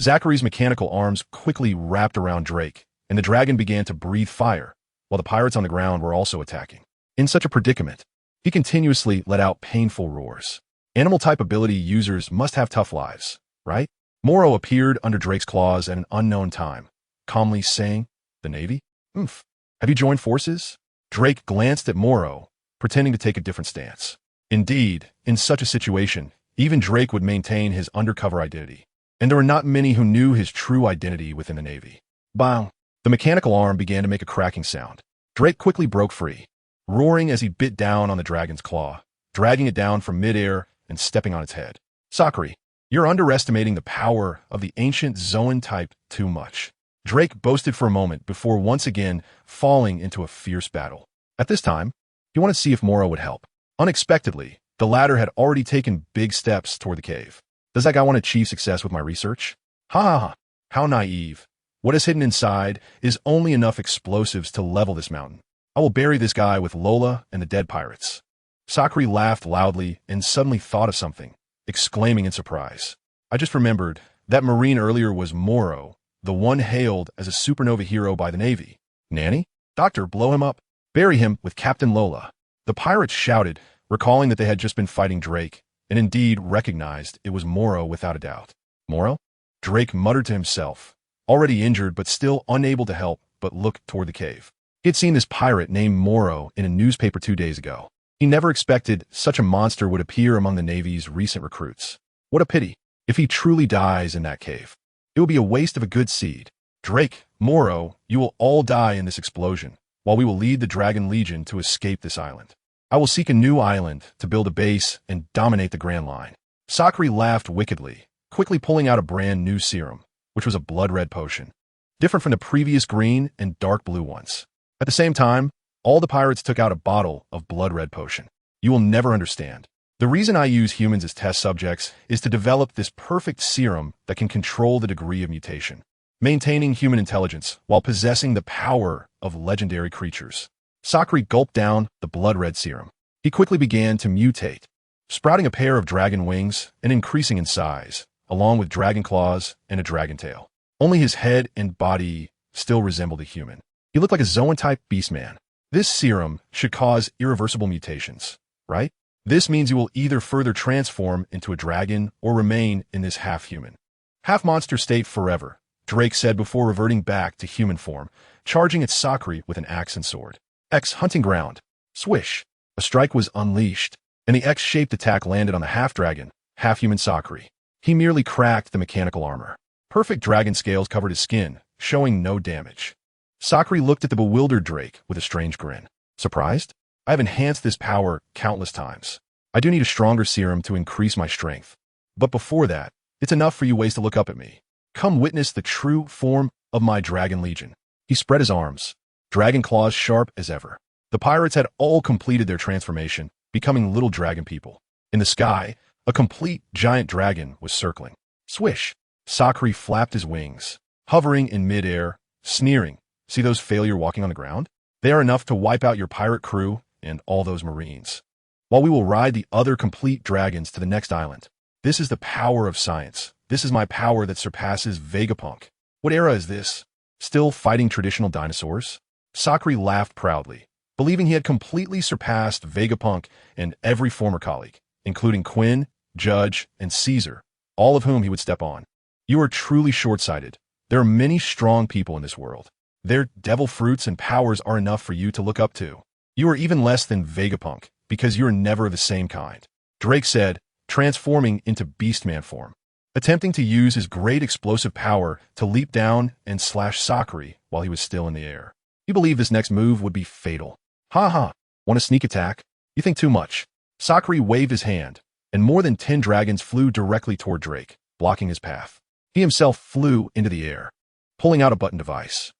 Zachary's mechanical arms quickly wrapped around Drake, and the dragon began to breathe fire, while the pirates on the ground were also attacking. In such a predicament, he continuously let out painful roars. Animal-type ability users must have tough lives, right? Morrow appeared under Drake's claws at an unknown time, calmly saying, "The Navy? Have you joined forces?" Drake glanced at Morrow, pretending to take a different stance. Indeed, in such a situation, even Drake would maintain his undercover identity, and there were not many who knew his true identity within the Navy. Bang! The mechanical arm began to make a cracking sound. Drake quickly broke free, roaring as he bit down on the dragon's claw, dragging it down from midair and stepping on its head. Sakura, you're underestimating the power of the ancient Zoan type too much. Drake boasted for a moment before once again falling into a fierce battle. At this time, he wanted to see if Morrow would help. Unexpectedly, the latter had already taken big steps toward the cave. Does that guy want to achieve success with my research? Ha ha ha, how naive. What is hidden inside is only enough explosives to level this mountain. I will bury this guy with Lola and the dead pirates. Sakura laughed loudly and suddenly thought of something, exclaiming in surprise. I just remembered that Marine earlier was Morrow, the one hailed as a supernova hero by the Navy. Nanny? Doctor, blow him up. Bury him with Captain Lola. The pirates shouted, recalling that they had just been fighting Drake, and indeed recognized it was Morrow without a doubt. Morrow? Drake muttered to himself, already injured but still unable to help but look toward the cave. He had seen this pirate named Morrow in a newspaper 2 days ago. He never expected such a monster would appear among the Navy's recent recruits. What a pity. If he truly dies in that cave, it will be a waste of a good seed. Drake, Morrow, you will all die in this explosion. while we will lead the Dragon Legion to escape this island. I will seek a new island to build a base and dominate the Grand Line." Sakura laughed wickedly, quickly pulling out a brand new serum, which was a blood-red potion, different from the previous green and dark blue ones. At the same time, all the pirates took out a bottle of blood-red potion. You will never understand. The reason I use humans as test subjects is to develop this perfect serum that can control the degree of mutation, maintaining human intelligence while possessing the power of legendary creatures. Sakura gulped down the blood-red serum. He quickly began to mutate, sprouting a pair of dragon wings and increasing in size, along with dragon claws and a dragon tail. Only his head and body still resembled a human. He looked like a Zoan-type beastman. This serum should cause irreversible mutations, right? This means you will either further transform into a dragon or remain in this half-human, half-monster state forever, Drake said before reverting back to human form, charging at Sakura with an axe and sword. X hunting ground. Swish. A strike was unleashed, and the X-shaped attack landed on the half-dragon, half-human Sakura. He merely cracked the mechanical armor. Perfect dragon scales covered his skin, showing no damage. Sakura looked at the bewildered Drake with a strange grin. Surprised? I have enhanced this power countless times. I do need a stronger serum to increase my strength. But before that, it's enough for you ways to look up at me. Come witness the true form of my Dragon Legion. He spread his arms, dragon claws sharp as ever. The pirates had all completed their transformation, becoming little dragon people. In the sky, a complete giant dragon was circling. Swish! Sakura flapped his wings, hovering in midair, sneering. See those failure walking on the ground? They are enough to wipe out your pirate crew and all those marines. While we will ride the other complete dragons to the next island. This is the power of science. This is my power that surpasses Vegapunk. What era is this? Still fighting traditional dinosaurs? Sakura laughed proudly, believing he had completely surpassed Vegapunk and every former colleague, including Quinn, Judge, and Caesar, all of whom he would step on. You are truly short-sighted. There are many strong people in this world. Their devil fruits and powers are enough for you to look up to. You are even less than Vegapunk, because you are never of the same kind, Drake said, transforming into Beastman form, attempting to use his great explosive power to leap down and slash Sakura while he was still in the air. He believed this next move would be fatal. Ha ha, want a sneak attack? You think too much. Sakura waved his hand, and more than 10 dragons flew directly toward Drake, blocking his path. He himself flew into the air, pulling out a button device.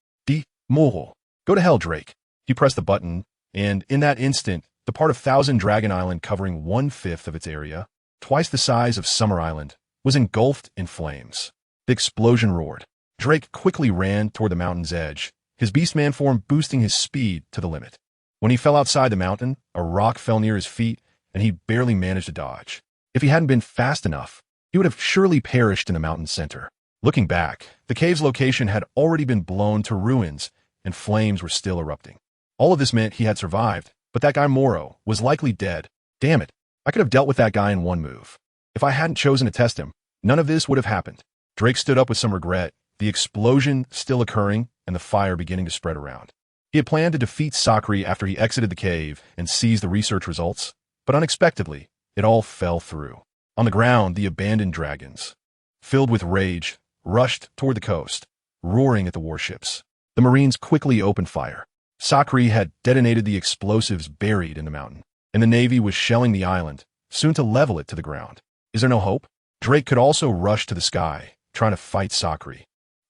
Morrow. Go to hell, Drake. He pressed the button, and in that instant, the part of Thousand Dragon Island covering 1/5 of its area, twice the size of Summer Island, was engulfed in flames. The explosion roared. Drake quickly ran toward the mountain's edge, his beastman form boosting his speed to the limit. When he fell outside the mountain, a rock fell near his feet, and he barely managed to dodge. If he hadn't been fast enough, he would have surely perished in the mountain's center. Looking back, the cave's location had already been blown to ruins, and flames were still erupting. All of this meant he had survived, but that guy Morrow was likely dead. Damn it, I could have dealt with that guy in one move. If I hadn't chosen to test him, none of this would have happened. Drake stood up with some regret, the explosion still occurring and the fire beginning to spread around. He had planned to defeat Sakura after he exited the cave and seized the research results, but unexpectedly, it all fell through. On the ground, the abandoned dragons, filled with rage, rushed toward the coast, roaring at the warships. The Marines quickly opened fire. Sakura had detonated the explosives buried in the mountain, and the Navy was shelling the island, soon to level it to the ground. Is there no hope? Drake could also rush to the sky, trying to fight Sakura.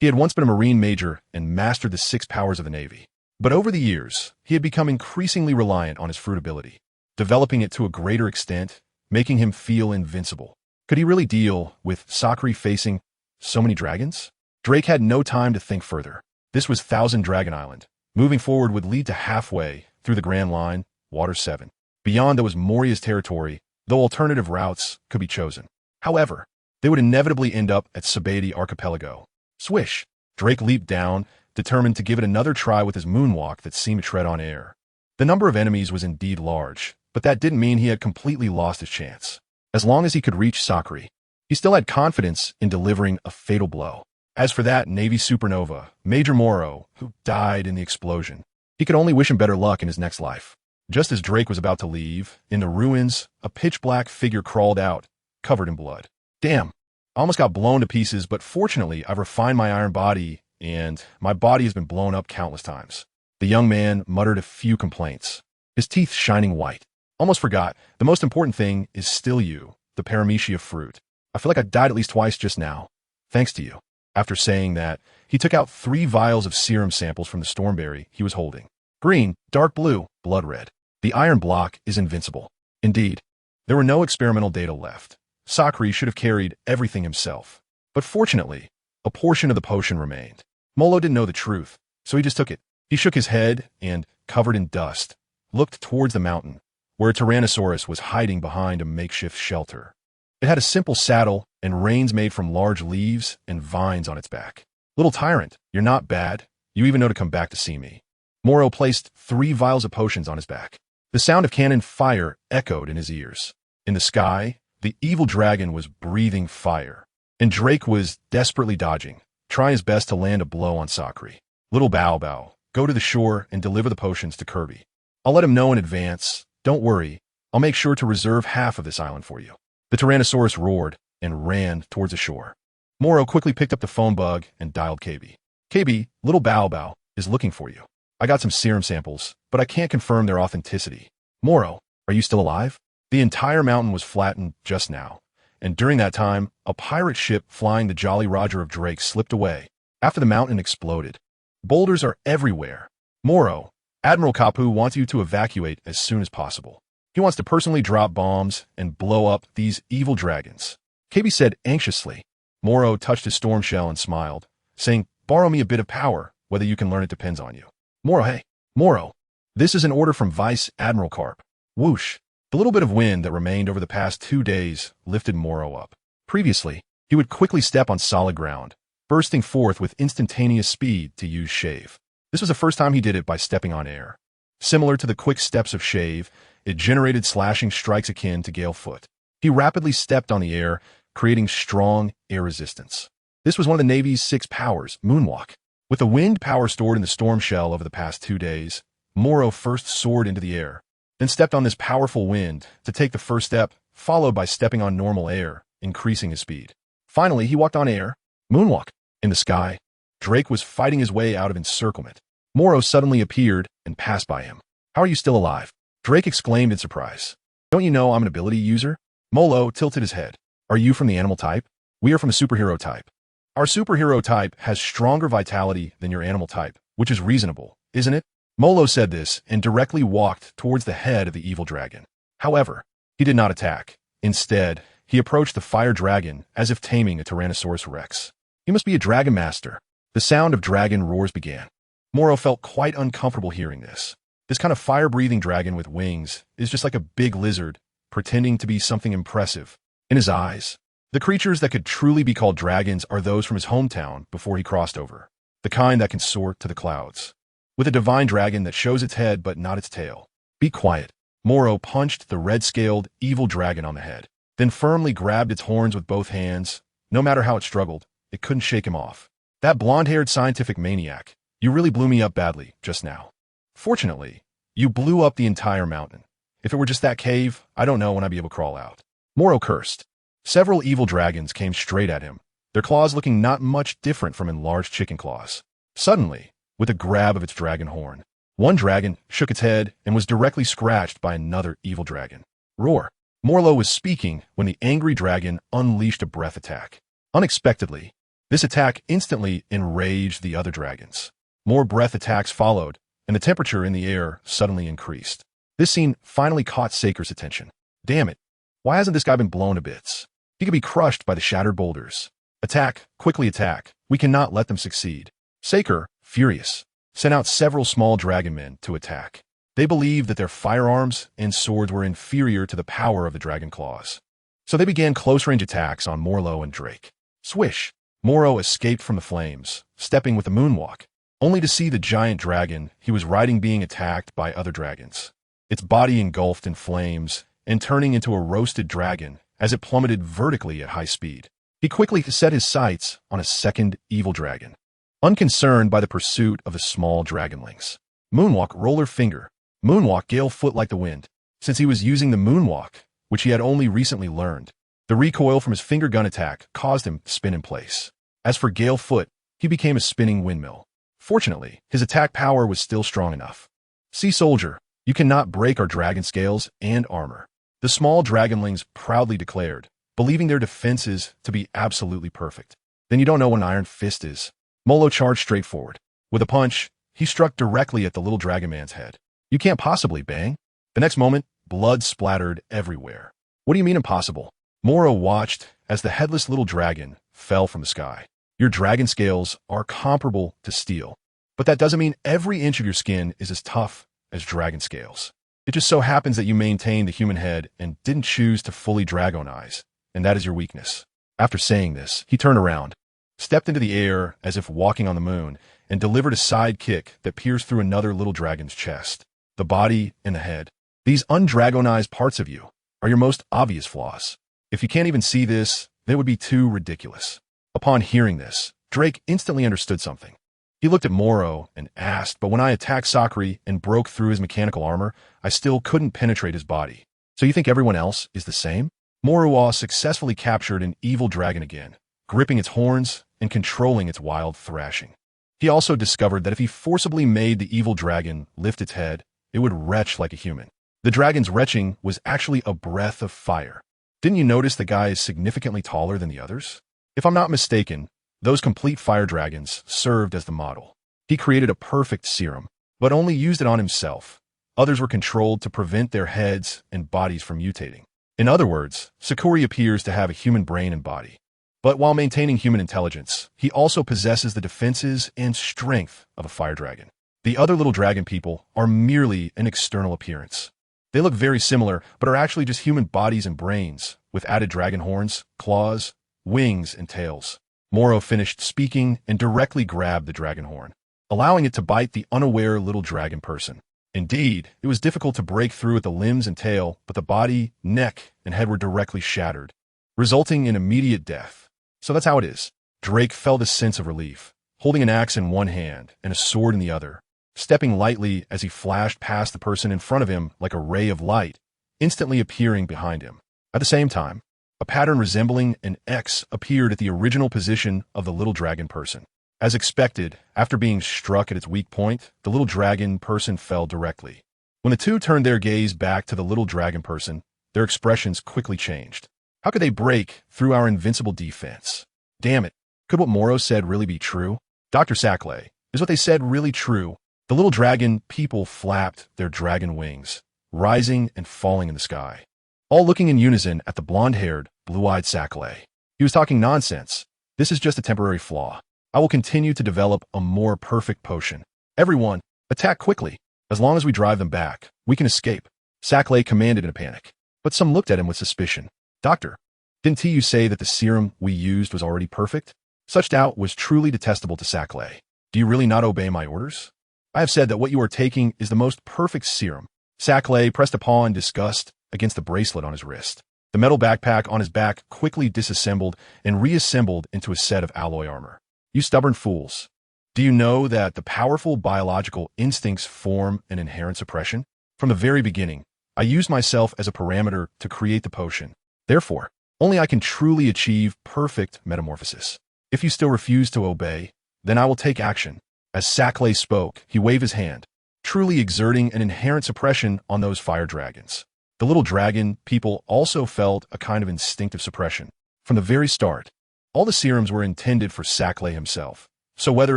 He had once been a Marine major and mastered the 6 powers of the Navy. But over the years, he had become increasingly reliant on his fruit ability, developing it to a greater extent, making him feel invincible. Could he really deal with Sakura facing so many dragons? Drake had no time to think further. This was Thousand Dragon Island. Moving forward would lead to halfway through the Grand Line, Water 7. Beyond there was Moria's territory, though alternative routes could be chosen. However, they would inevitably end up at Sabaody Archipelago. Swish! Drake leaped down, determined to give it another try with his moonwalk that seemed to tread on air. The number of enemies was indeed large, but that didn't mean he had completely lost his chance. As long as he could reach Sakura, he still had confidence in delivering a fatal blow. As for that Navy supernova, Major Morrow, who died in the explosion, he could only wish him better luck in his next life. Just as Drake was about to leave, in the ruins, a pitch-black figure crawled out, covered in blood. Damn, I almost got blown to pieces, but fortunately I've refined my iron body, and my body has been blown up countless times. The young man muttered a few complaints, his teeth shining white. Almost forgot, the most important thing is still you, the paramecia fruit. I feel like I died at least twice just now. Thanks to you. After saying that, he took out 3 vials of serum samples from the stormberry he was holding. Green, dark blue, blood red. The iron block is invincible. Indeed, there were no experimental data left. Sakri should have carried everything himself. But fortunately, a portion of the potion remained. Morrow didn't know the truth, so he just took it. He shook his head and, covered in dust, looked towards the mountain, where a Tyrannosaurus was hiding behind a makeshift shelter. It had a simple saddle and reins made from large leaves and vines on its back. Little tyrant, you're not bad. You even know to come back to see me. Morrow placed 3 vials of potions on his back. The sound of cannon fire echoed in his ears. In the sky, the evil dragon was breathing fire, and Drake was desperately dodging, trying his best to land a blow on Sakri. Little Bao, go to the shore and deliver the potions to Kirby. I'll let him know in advance. Don't worry, I'll make sure to reserve half of this island for you. The Tyrannosaurus roared and ran towards the shore. Morrow quickly picked up the phone bug and dialed KB. KB, little Bao is looking for you. I got some serum samples, but I can't confirm their authenticity. Morrow, are you still alive? The entire mountain was flattened just now, and during that time, a pirate ship flying the Jolly Roger of Drake slipped away after the mountain exploded. Boulders are everywhere. Morrow, Admiral Kapu wants you to evacuate as soon as possible. He wants to personally drop bombs and blow up these evil dragons. KB said anxiously. Morrow touched his storm shell and smiled, saying, borrow me a bit of power. Whether you can learn it depends on you. Morrow, hey, Morrow, this is an order from Vice Admiral Garp. Whoosh. The little bit of wind that remained over the past 2 days lifted Morrow up. Previously, he would quickly step on solid ground, bursting forth with instantaneous speed to use Shave. This was the first time he did it by stepping on air. Similar to the quick steps of Shave, it generated slashing strikes akin to Gale Foot. He rapidly stepped on the air, creating strong air resistance. This was one of the Navy's 6 powers, Moonwalk. With the wind power stored in the storm shell over the past 2 days, Morrow first soared into the air, then stepped on this powerful wind to take the first step, followed by stepping on normal air, increasing his speed. Finally, he walked on air, Moonwalk. In the sky, Drake was fighting his way out of encirclement. Morrow suddenly appeared and passed by him. How are you still alive? Drake exclaimed in surprise. Don't you know I'm an ability user? Morrow tilted his head. Are you from the animal type? We are from the superhero type. Our superhero type has stronger vitality than your animal type, which is reasonable, isn't it? Morrow said this and directly walked towards the head of the evil dragon. However, he did not attack. Instead, he approached the fire dragon as if taming a Tyrannosaurus Rex. He must be a dragon master. The sound of dragon roars began. Morrow felt quite uncomfortable hearing this. This kind of fire-breathing dragon with wings is just like a big lizard, pretending to be something impressive. In his eyes, the creatures that could truly be called dragons are those from his hometown before he crossed over. The kind that can soar to the clouds. With a divine dragon that shows its head but not its tail. Be quiet. Morrow punched the red-scaled, evil dragon on the head, then firmly grabbed its horns with both hands. No matter how it struggled, it couldn't shake him off. That blonde-haired scientific maniac, you really blew me up badly just now. Fortunately, you blew up the entire mountain. If it were just that cave, I don't know when I'd be able to crawl out. Morrow cursed. Several evil dragons came straight at him, their claws looking not much different from enlarged chicken claws. Suddenly, with a grab of its dragon horn, one dragon shook its head and was directly scratched by another evil dragon. Roar. Morrow was speaking when the angry dragon unleashed a breath attack. Unexpectedly, this attack instantly enraged the other dragons. More breath attacks followed, and the temperature in the air suddenly increased. This scene finally caught Saker's attention. Damn it. Why hasn't this guy been blown to bits? He could be crushed by the shattered boulders. Attack, quickly attack. We cannot let them succeed. Saker, furious, sent out several small dragon men to attack. They believed that their firearms and swords were inferior to the power of the dragon claws. So they began close-range attacks on Morrow and Drake. Swish! Morrow escaped from the flames, stepping with a moonwalk, only to see the giant dragon he was riding being attacked by other dragons. Its body engulfed in flames and turning into a roasted dragon as it plummeted vertically at high speed. He quickly set his sights on a second evil dragon, unconcerned by the pursuit of the small dragonlings. Moonwalk roller finger. Moonwalk gale foot like the wind. Since he was using the moonwalk, which he had only recently learned, the recoil from his finger gun attack caused him to spin in place. As for gale foot, he became a spinning windmill. Fortunately, his attack power was still strong enough. "Sea Soldier, you cannot break our dragon scales and armor," the small dragonlings proudly declared, believing their defenses to be absolutely perfect. "Then you don't know what an iron fist is." Morrow charged straight forward. With a punch, he struck directly at the little dragon man's head. "You can't possibly, bang." The next moment, blood splattered everywhere. "What do you mean impossible?" Morrow watched as the headless little dragon fell from the sky. "Your dragon scales are comparable to steel, but that doesn't mean every inch of your skin is as tough as dragon scales. It just so happens that you maintain the human head and didn't choose to fully dragonize, and that is your weakness." After saying this, he turned around, stepped into the air as if walking on the moon, and delivered a side kick that pierced through another little dragon's chest, the body and the head. "These undragonized parts of you are your most obvious flaws. If you can't even see this, they would be too ridiculous." Upon hearing this, Drake instantly understood something. He looked at Morrow and asked, "But when I attacked Sakura and broke through his mechanical armor, I still couldn't penetrate his body. So you think everyone else is the same?" Morrow successfully captured an evil dragon again, gripping its horns and controlling its wild thrashing. He also discovered that if he forcibly made the evil dragon lift its head, it would retch like a human. The dragon's retching was actually a breath of fire. "Didn't you notice the guy is significantly taller than the others? If I'm not mistaken, those complete fire dragons served as the model. He created a perfect serum, but only used it on himself. Others were controlled to prevent their heads and bodies from mutating. In other words, Sakura appears to have a human brain and body. But while maintaining human intelligence, he also possesses the defenses and strength of a fire dragon. The other little dragon people are merely an external appearance. They look very similar, but are actually just human bodies and brains, with added dragon horns, claws, wings, and tails." Morrow finished speaking and directly grabbed the dragon horn, allowing it to bite the unaware little dragon person. Indeed, it was difficult to break through at the limbs and tail, but the body, neck, and head were directly shattered, resulting in immediate death. So that's how it is. Drake felt a sense of relief, holding an axe in one hand and a sword in the other, stepping lightly as he flashed past the person in front of him like a ray of light, instantly appearing behind him. At the same time, a pattern resembling an X appeared at the original position of the little dragon person. As expected, after being struck at its weak point, the little dragon person fell directly. When the two turned their gaze back to the little dragon person, their expressions quickly changed. How could they break through our invincible defense? Damn it, could what Morrow said really be true? Dr. Sakura, is what they said really true? The little dragon people flapped their dragon wings, rising and falling in the sky, all looking in unison at the blonde-haired, blue-eyed Sakura. He was talking nonsense. This is just a temporary flaw. I will continue to develop a more perfect potion. Everyone, attack quickly. As long as we drive them back, we can escape. Sakura commanded in a panic. But some looked at him with suspicion. "Doctor, didn't you say that the serum we used was already perfect?" Such doubt was truly detestable to Sakura. "Do you really not obey my orders? I have said that what you are taking is the most perfect serum." Sakura pressed a paw in disgust against the bracelet on his wrist. The metal backpack on his back quickly disassembled and reassembled into a set of alloy armor. "You stubborn fools. Do you know that the powerful biological instincts form an inherent suppression? From the very beginning, I used myself as a parameter to create the potion. Therefore, only I can truly achieve perfect metamorphosis. If you still refuse to obey, then I will take action." As Sakura spoke, he waved his hand, truly exerting an inherent suppression on those fire dragons. The little dragon people also felt a kind of instinctive suppression. From the very start, all the serums were intended for Sakura himself. So whether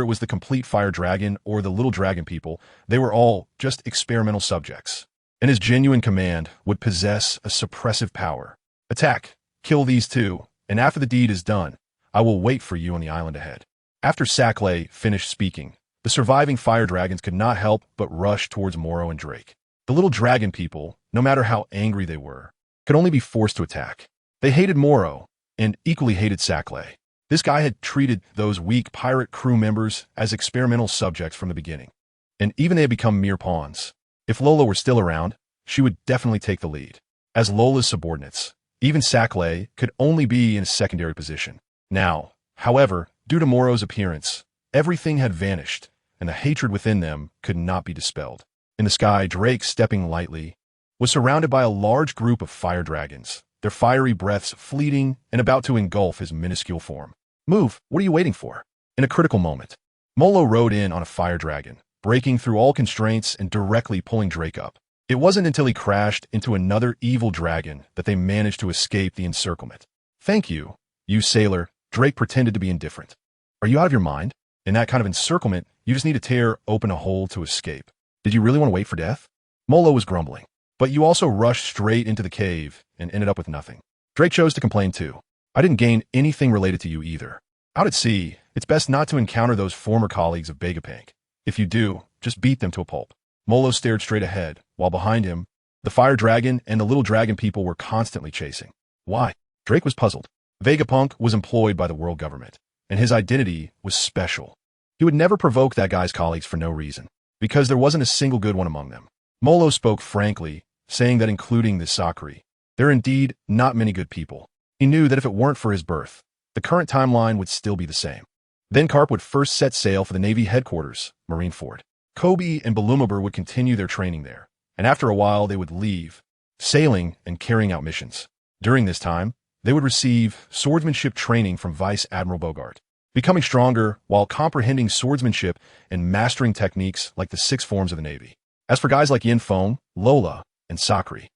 it was the complete fire dragon or the little dragon people, they were all just experimental subjects. And his genuine command would possess a suppressive power. "Attack, kill these two, and after the deed is done, I will wait for you on the island ahead." After Sakura finished speaking, the surviving fire dragons could not help but rush towards Morrow and Drake. The little dragon people, no matter how angry they were, could only be forced to attack. They hated Morrow and equally hated Sakura. This guy had treated those weak pirate crew members as experimental subjects from the beginning, and even they had become mere pawns. If Lola were still around, she would definitely take the lead. As Lola's subordinates, even Sakura could only be in a secondary position. Now, however, due to Morrow's appearance, everything had vanished, and the hatred within them could not be dispelled. In the sky, Drake, stepping lightly, was surrounded by a large group of fire dragons, their fiery breaths fleeting and about to engulf his minuscule form. "Move, what are you waiting for?" In a critical moment, Molo rode in on a fire dragon, breaking through all constraints and directly pulling Drake up. It wasn't until he crashed into another evil dragon that they managed to escape the encirclement. Thank you, you sailor, Drake pretended to be indifferent. Are you out of your mind? In that kind of encirclement, you just need to tear open a hole to escape. Did you really want to wait for death? Molo was grumbling. But you also rushed straight into the cave and ended up with nothing. Drake chose to complain too. I didn't gain anything related to you either. Out at sea, it's best not to encounter those former colleagues of Vegapunk. If you do, just beat them to a pulp. Molo stared straight ahead, while behind him, the fire dragon and the little dragon people were constantly chasing. Why? Drake was puzzled. Vegapunk was employed by the world government, and his identity was special. He would never provoke that guy's colleagues for no reason, because there wasn't a single good one among them. Molo spoke frankly, saying that including the Sakuri, there are indeed not many good people. He knew that if it weren't for his birth, the current timeline would still be the same. Then Garp would first set sail for the Navy headquarters, Marineford. Kobe and Balumabur would continue their training there, and after a while they would leave, sailing and carrying out missions. During this time, they would receive swordsmanship training from Vice Admiral Bogart, becoming stronger while comprehending swordsmanship and mastering techniques like the 6 forms of the Navy. As for guys like Yin Feng, Lola, and Sakuri,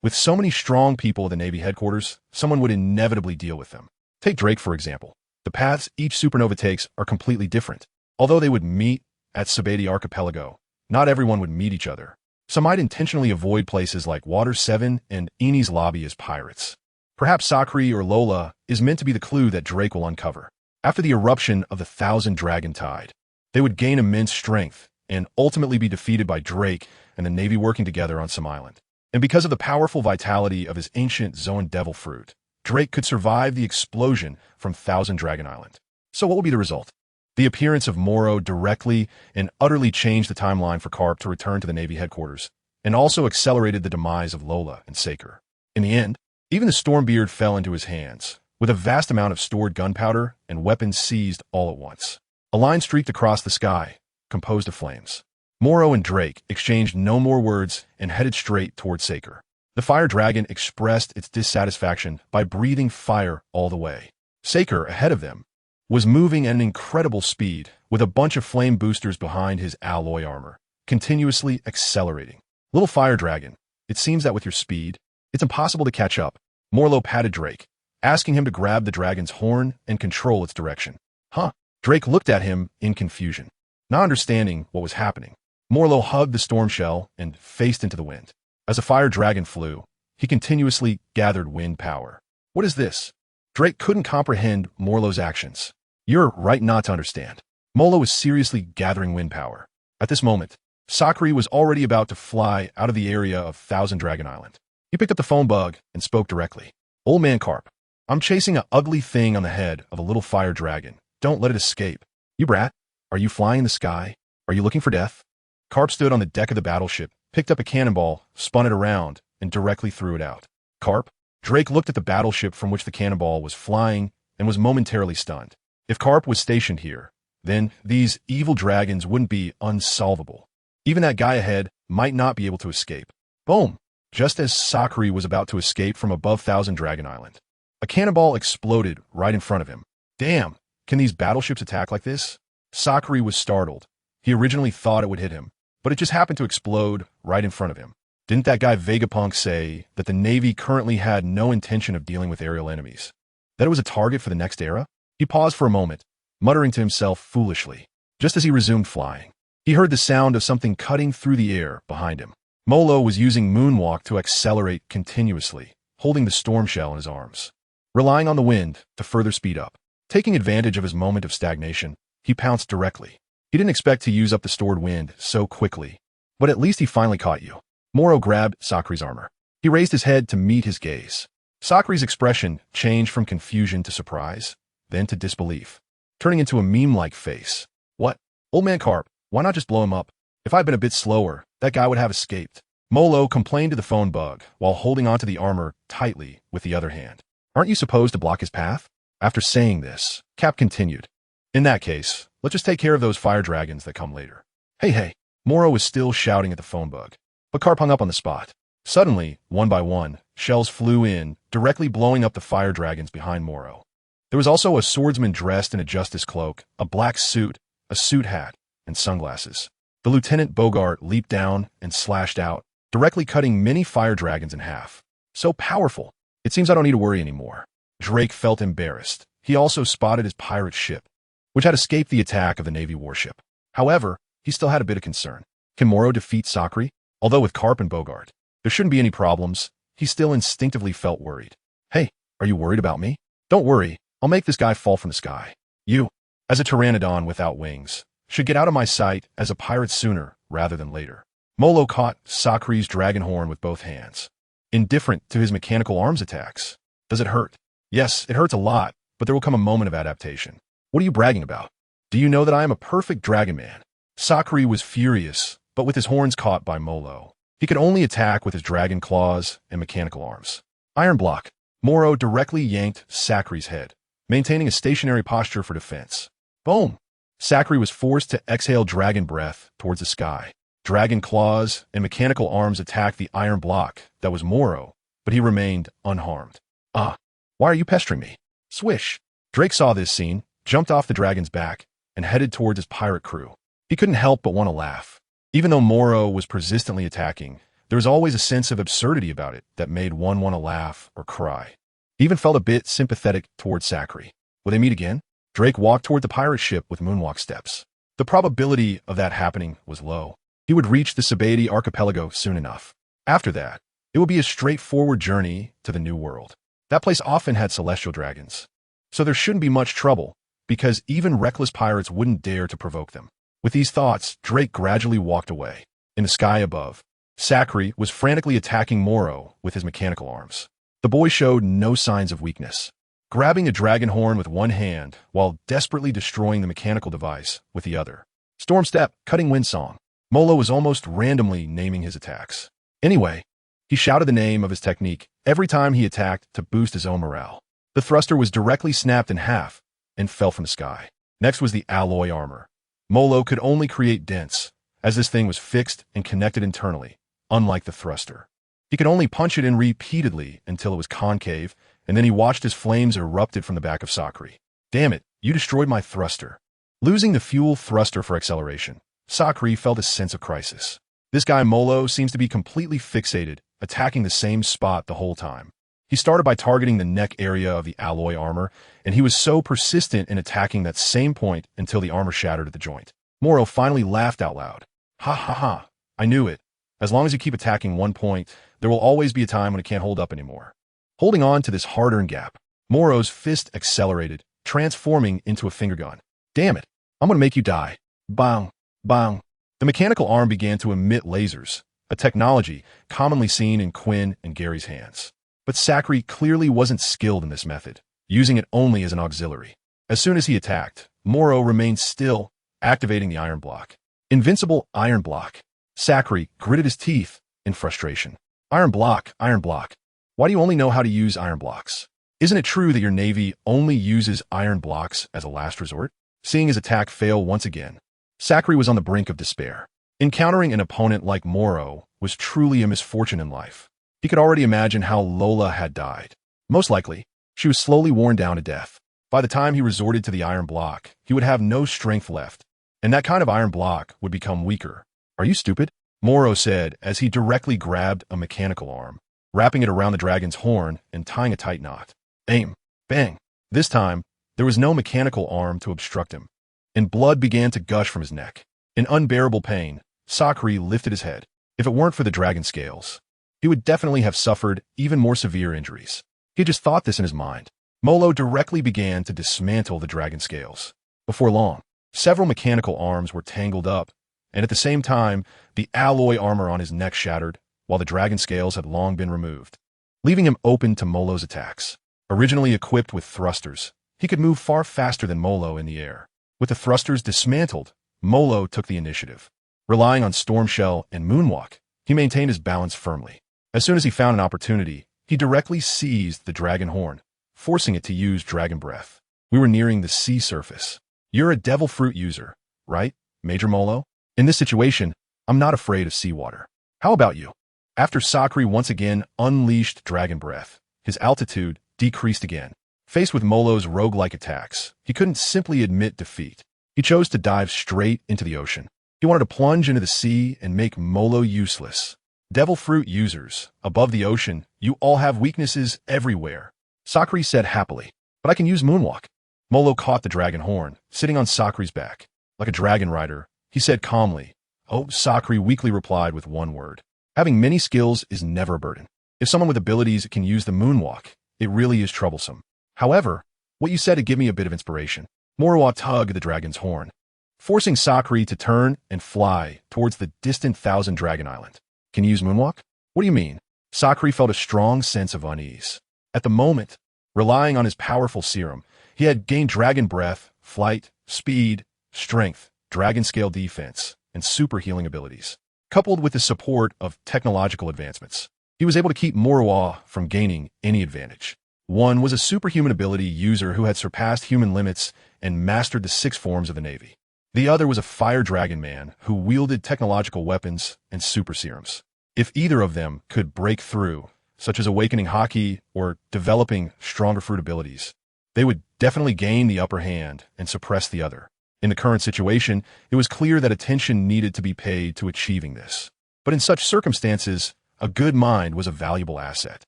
with so many strong people at the Navy headquarters, someone would inevitably deal with them. Take Drake, for example. The paths each supernova takes are completely different. Although they would meet at Sabati Archipelago, not everyone would meet each other. Some might intentionally avoid places like Water 7 and Eni's Lobby as pirates. Perhaps Sakuri or Lola is meant to be the clue that Drake will uncover. After the eruption of the 1,000 Dragon Tide, they would gain immense strength and ultimately be defeated by Drake and the Navy working together on some island. And because of the powerful vitality of his ancient Zoan Devil Fruit, Drake could survive the explosion from 1,000 Dragon Island. So what will be the result? The appearance of Morrow directly and utterly changed the timeline for Garp to return to the Navy headquarters, and also accelerated the demise of Lola and Saker. In the end, even the Stormbeard fell into his hands, with a vast amount of stored gunpowder and weapons seized all at once. A line streaked across the sky, composed of flames. Morrow and Drake exchanged no more words and headed straight towards Saker. The fire dragon expressed its dissatisfaction by breathing fire all the way. Saker, ahead of them, was moving at an incredible speed, with a bunch of flame boosters behind his alloy armor, continuously accelerating. Little fire dragon, it seems that with your speed, it's impossible to catch up. Morrow patted Drake, asking him to grab the dragon's horn and control its direction. Huh? Drake looked at him in confusion, not understanding what was happening. Morrow hugged the storm shell and faced into the wind. As a fire dragon flew, he continuously gathered wind power. What is this? Drake couldn't comprehend Morlow's actions. You're right not to understand. Morrow was seriously gathering wind power. At this moment, Sakuri was already about to fly out of the area of 1,000 Dragon Island. He picked up the phone bug and spoke directly. Old man Garp, I'm chasing an ugly thing on the head of a little fire dragon. Don't let it escape. You brat, are you flying in the sky? Are you looking for death? Garp stood on the deck of the battleship, picked up a cannonball, spun it around, and directly threw it out. Garp? Drake looked at the battleship from which the cannonball was flying and was momentarily stunned. If Garp was stationed here, then these evil dragons wouldn't be unsolvable. Even that guy ahead might not be able to escape. Boom! Just as Sakuri was about to escape from above 1,000 Dragon Island, a cannonball exploded right in front of him. Damn, can these battleships attack like this? Sakuri was startled. He originally thought it would hit him, but it just happened to explode right in front of him. Didn't that guy Vegapunk say that the Navy currently had no intention of dealing with aerial enemies? That it was a target for the next era? He paused for a moment, muttering to himself foolishly. Just as he resumed flying, he heard the sound of something cutting through the air behind him. Molo was using Moonwalk to accelerate continuously, holding the storm shell in his arms, relying on the wind to further speed up. Taking advantage of his moment of stagnation, he pounced directly. He didn't expect to use up the stored wind so quickly, but at least he finally caught you. Morrow grabbed Sakuri's armor. He raised his head to meet his gaze. Sakuri's expression changed from confusion to surprise, then to disbelief, turning into a meme-like face. What? Old man Garp, why not just blow him up? If I'd been a bit slower, that guy would have escaped. Molo complained to the phone bug while holding onto the armor tightly with the other hand. Aren't you supposed to block his path? After saying this, Cap continued. In that case, let's just take care of those fire dragons that come later. Hey. Morrow was still shouting at the phone bug, but Garp hung up on the spot. Suddenly, one by one, shells flew in, directly blowing up the fire dragons behind Morrow. There was also a swordsman dressed in a justice cloak, a black suit, a suit hat, and sunglasses. The Lieutenant Bogart leaped down and slashed out, directly cutting many fire dragons in half. So powerful. It seems I don't need to worry anymore. Drake felt embarrassed. He also spotted his pirate ship, which had escaped the attack of the Navy warship. However, he still had a bit of concern. Can Morrow defeat Sakri? Although with Garp and Bogart, there shouldn't be any problems, he still instinctively felt worried. Hey, are you worried about me? Don't worry, I'll make this guy fall from the sky. You, as a pteranodon without wings, should get out of my sight as a pirate sooner rather than later. Morrow caught Sakri's dragon horn with both hands. Indifferent to his mechanical arms attacks. Does it hurt? Yes, it hurts a lot, but there will come a moment of adaptation. What are you bragging about? Do you know that I am a perfect dragon man? Sakri was furious, but with his horns caught by Morrow, he could only attack with his dragon claws and mechanical arms. Iron block. Morrow directly yanked Sakri's head, maintaining a stationary posture for defense. Boom! Sakri was forced to exhale dragon breath towards the sky. Dragon claws and mechanical arms attacked the iron block that was Morrow, but he remained unharmed. Ah, why are you pestering me? Swish! Drake saw this scene, jumped off the dragon's back, and headed towards his pirate crew. He couldn't help but want to laugh. Even though Morrow was persistently attacking, there was always a sense of absurdity about it that made one want to laugh or cry. He even felt a bit sympathetic towards Sakri. Will they meet again? Drake walked toward the pirate ship with moonwalk steps. The probability of that happening was low. He would reach the Sabaody archipelago soon enough. After that, it would be a straightforward journey to the New World. That place often had celestial dragons, so there shouldn't be much trouble, because even reckless pirates wouldn't dare to provoke them. With these thoughts, Drake gradually walked away. In the sky above, Sakri was frantically attacking Morrow with his mechanical arms. The boy showed no signs of weakness, grabbing a dragon horn with one hand while desperately destroying the mechanical device with the other. Storm step, cutting wind song. Morrow was almost randomly naming his attacks. Anyway, he shouted the name of his technique every time he attacked to boost his own morale. The thruster was directly snapped in half and fell from the sky. Next was the alloy armor. Morrow could only create dents, as this thing was fixed and connected internally, unlike the thruster. He could only punch it in repeatedly until it was concave, and then he watched as flames erupted from the back of Sakri. Damn it, you destroyed my thruster. Losing the fuel thruster for acceleration, Sakri felt a sense of crisis. This guy Morrow seems to be completely fixated, attacking the same spot the whole time. He started by targeting the neck area of the alloy armor, and he was so persistent in attacking that same point until the armor shattered at the joint. Morrow finally laughed out loud. Ha ha ha, I knew it. As long as you keep attacking one point, there will always be a time when it can't hold up anymore. Holding on to this hard-earned gap, Morrow's fist accelerated, transforming into a finger gun. Damn it, I'm gonna make you die. Bang, bang. The mechanical arm began to emit lasers, a technology commonly seen in Quinn and Gary's hands. But Sakri clearly wasn't skilled in this method, using it only as an auxiliary. As soon as he attacked, Morrow remained still, activating the iron block. Invincible iron block. Sakri gritted his teeth in frustration. Iron block, iron block. Why do you only know how to use iron blocks? Isn't it true that your navy only uses iron blocks as a last resort? Seeing his attack fail once again, Sakri was on the brink of despair. Encountering an opponent like Morrow was truly a misfortune in life. He could already imagine how Lola had died. Most likely, she was slowly worn down to death. By the time he resorted to the iron block, he would have no strength left, and that kind of iron block would become weaker. Are you stupid? Morrow said as he directly grabbed a mechanical arm, wrapping it around the dragon's horn and tying a tight knot. Aim. Bang. This time, there was no mechanical arm to obstruct him, and blood began to gush from his neck. In unbearable pain, Sakri lifted his head. If it weren't for the dragon scales, he would definitely have suffered even more severe injuries. He had just thought this in his mind. Morrow directly began to dismantle the dragon scales. Before long, several mechanical arms were tangled up, and at the same time, the alloy armor on his neck shattered, while the dragon scales had long been removed, leaving him open to Morrow's attacks. Originally equipped with thrusters, he could move far faster than Morrow in the air. With the thrusters dismantled, Morrow took the initiative. Relying on Storm Shell and Moonwalk, he maintained his balance firmly. As soon as he found an opportunity, he directly seized the dragon horn, forcing it to use dragon breath. We were nearing the sea surface. You're a devil fruit user, right, Major Morrow? In this situation, I'm not afraid of seawater. How about you? After Sakri once again unleashed dragon breath, his altitude decreased again. Faced with Morrow's roguelike attacks, he couldn't simply admit defeat. He chose to dive straight into the ocean. He wanted to plunge into the sea and make Morrow useless. Devil fruit users, above the ocean, you all have weaknesses everywhere. Sakura said happily, but I can use moonwalk. Morrow caught the dragon horn, sitting on Sakura's back. Like a dragon rider, he said calmly. Oh, Sakura weakly replied with one word. Having many skills is never a burden. If someone with abilities can use the moonwalk, it really is troublesome. However, what you said to give me a bit of inspiration. Morrow tugged the dragon's horn, forcing Sakura to turn and fly towards the distant Thousand Dragon Island. Can you use moonwalk? What do you mean? Sakura felt a strong sense of unease. At the moment, relying on his powerful serum, he had gained dragon breath, flight, speed, strength, dragon scale defense, and super healing abilities. Coupled with the support of technological advancements, he was able to keep Morrow from gaining any advantage. One was a superhuman ability user who had surpassed human limits and mastered the 6 forms of the Navy. The other was a fire dragon man who wielded technological weapons and super serums. If either of them could break through, such as awakening Haki or developing stronger fruit abilities, they would definitely gain the upper hand and suppress the other. In the current situation, it was clear that attention needed to be paid to achieving this. But in such circumstances, a good mind was a valuable asset.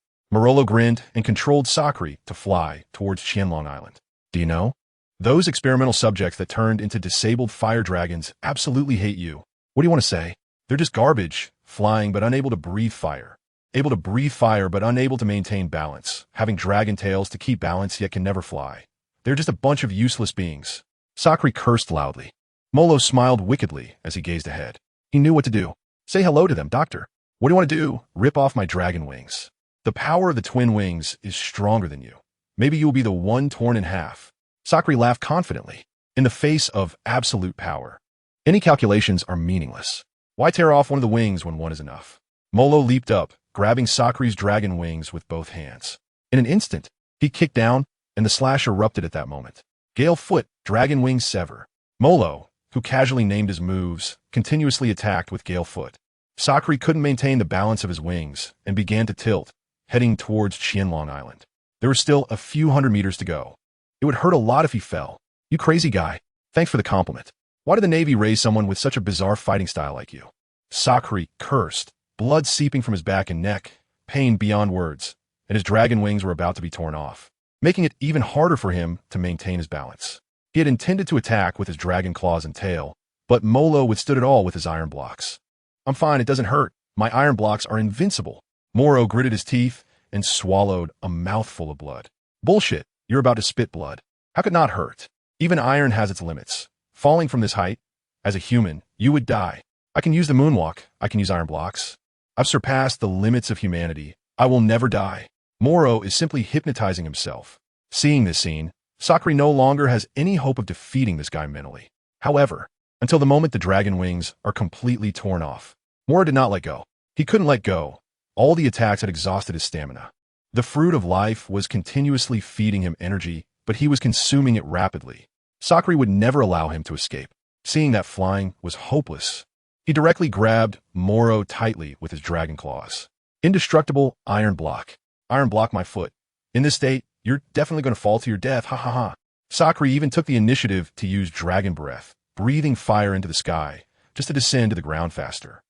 Morrow grinned and controlled Sakura to fly towards Qianlong Island. Do you know? Those experimental subjects that turned into disabled fire dragons absolutely hate you. What do you want to say? They're just garbage, flying but unable to breathe fire. Able to breathe fire but unable to maintain balance, having dragon tails to keep balance yet can never fly. They're just a bunch of useless beings. Sakura cursed loudly. Morrow smiled wickedly as he gazed ahead. He knew what to do. Say hello to them, doctor. What do you want to do? Rip off my dragon wings. The power of the twin wings is stronger than you. Maybe you will be the one torn in half. Sakura laughed confidently. In the face of absolute power, any calculations are meaningless. Why tear off one of the wings when one is enough? Morrow leaped up, grabbing Sakura's dragon wings with both hands. In an instant, he kicked down, and the slash erupted at that moment. Gale foot, dragon wings sever. Morrow, who casually named his moves, continuously attacked with gale foot. Sakura couldn't maintain the balance of his wings and began to tilt, heading towards Qianlong Island. There were still a few hundred meters to go. It would hurt a lot if he fell. You crazy guy. Thanks for the compliment. Why did the Navy raise someone with such a bizarre fighting style like you? Sakura cursed, blood seeping from his back and neck, pain beyond words, and his dragon wings were about to be torn off, making it even harder for him to maintain his balance. He had intended to attack with his dragon claws and tail, but Morrow withstood it all with his iron blocks. I'm fine, it doesn't hurt. My iron blocks are invincible. Morrow gritted his teeth and swallowed a mouthful of blood. Bullshit. You're about to spit blood. How could it not hurt? Even iron has its limits. Falling from this height, as a human, you would die. I can use the moonwalk. I can use iron blocks. I've surpassed the limits of humanity. I will never die. Morrow is simply hypnotizing himself. Seeing this scene, Sakura no longer has any hope of defeating this guy mentally. However, until the moment the dragon wings are completely torn off, Morrow did not let go. He couldn't let go. All the attacks had exhausted his stamina. The fruit of life was continuously feeding him energy, but he was consuming it rapidly. Sakura would never allow him to escape. Seeing that flying was hopeless, he directly grabbed Morrow tightly with his dragon claws. Indestructible iron block. Iron block my foot. In this state, you're definitely going to fall to your death, ha ha ha. Sakura even took the initiative to use dragon breath, breathing fire into the sky, just to descend to the ground faster.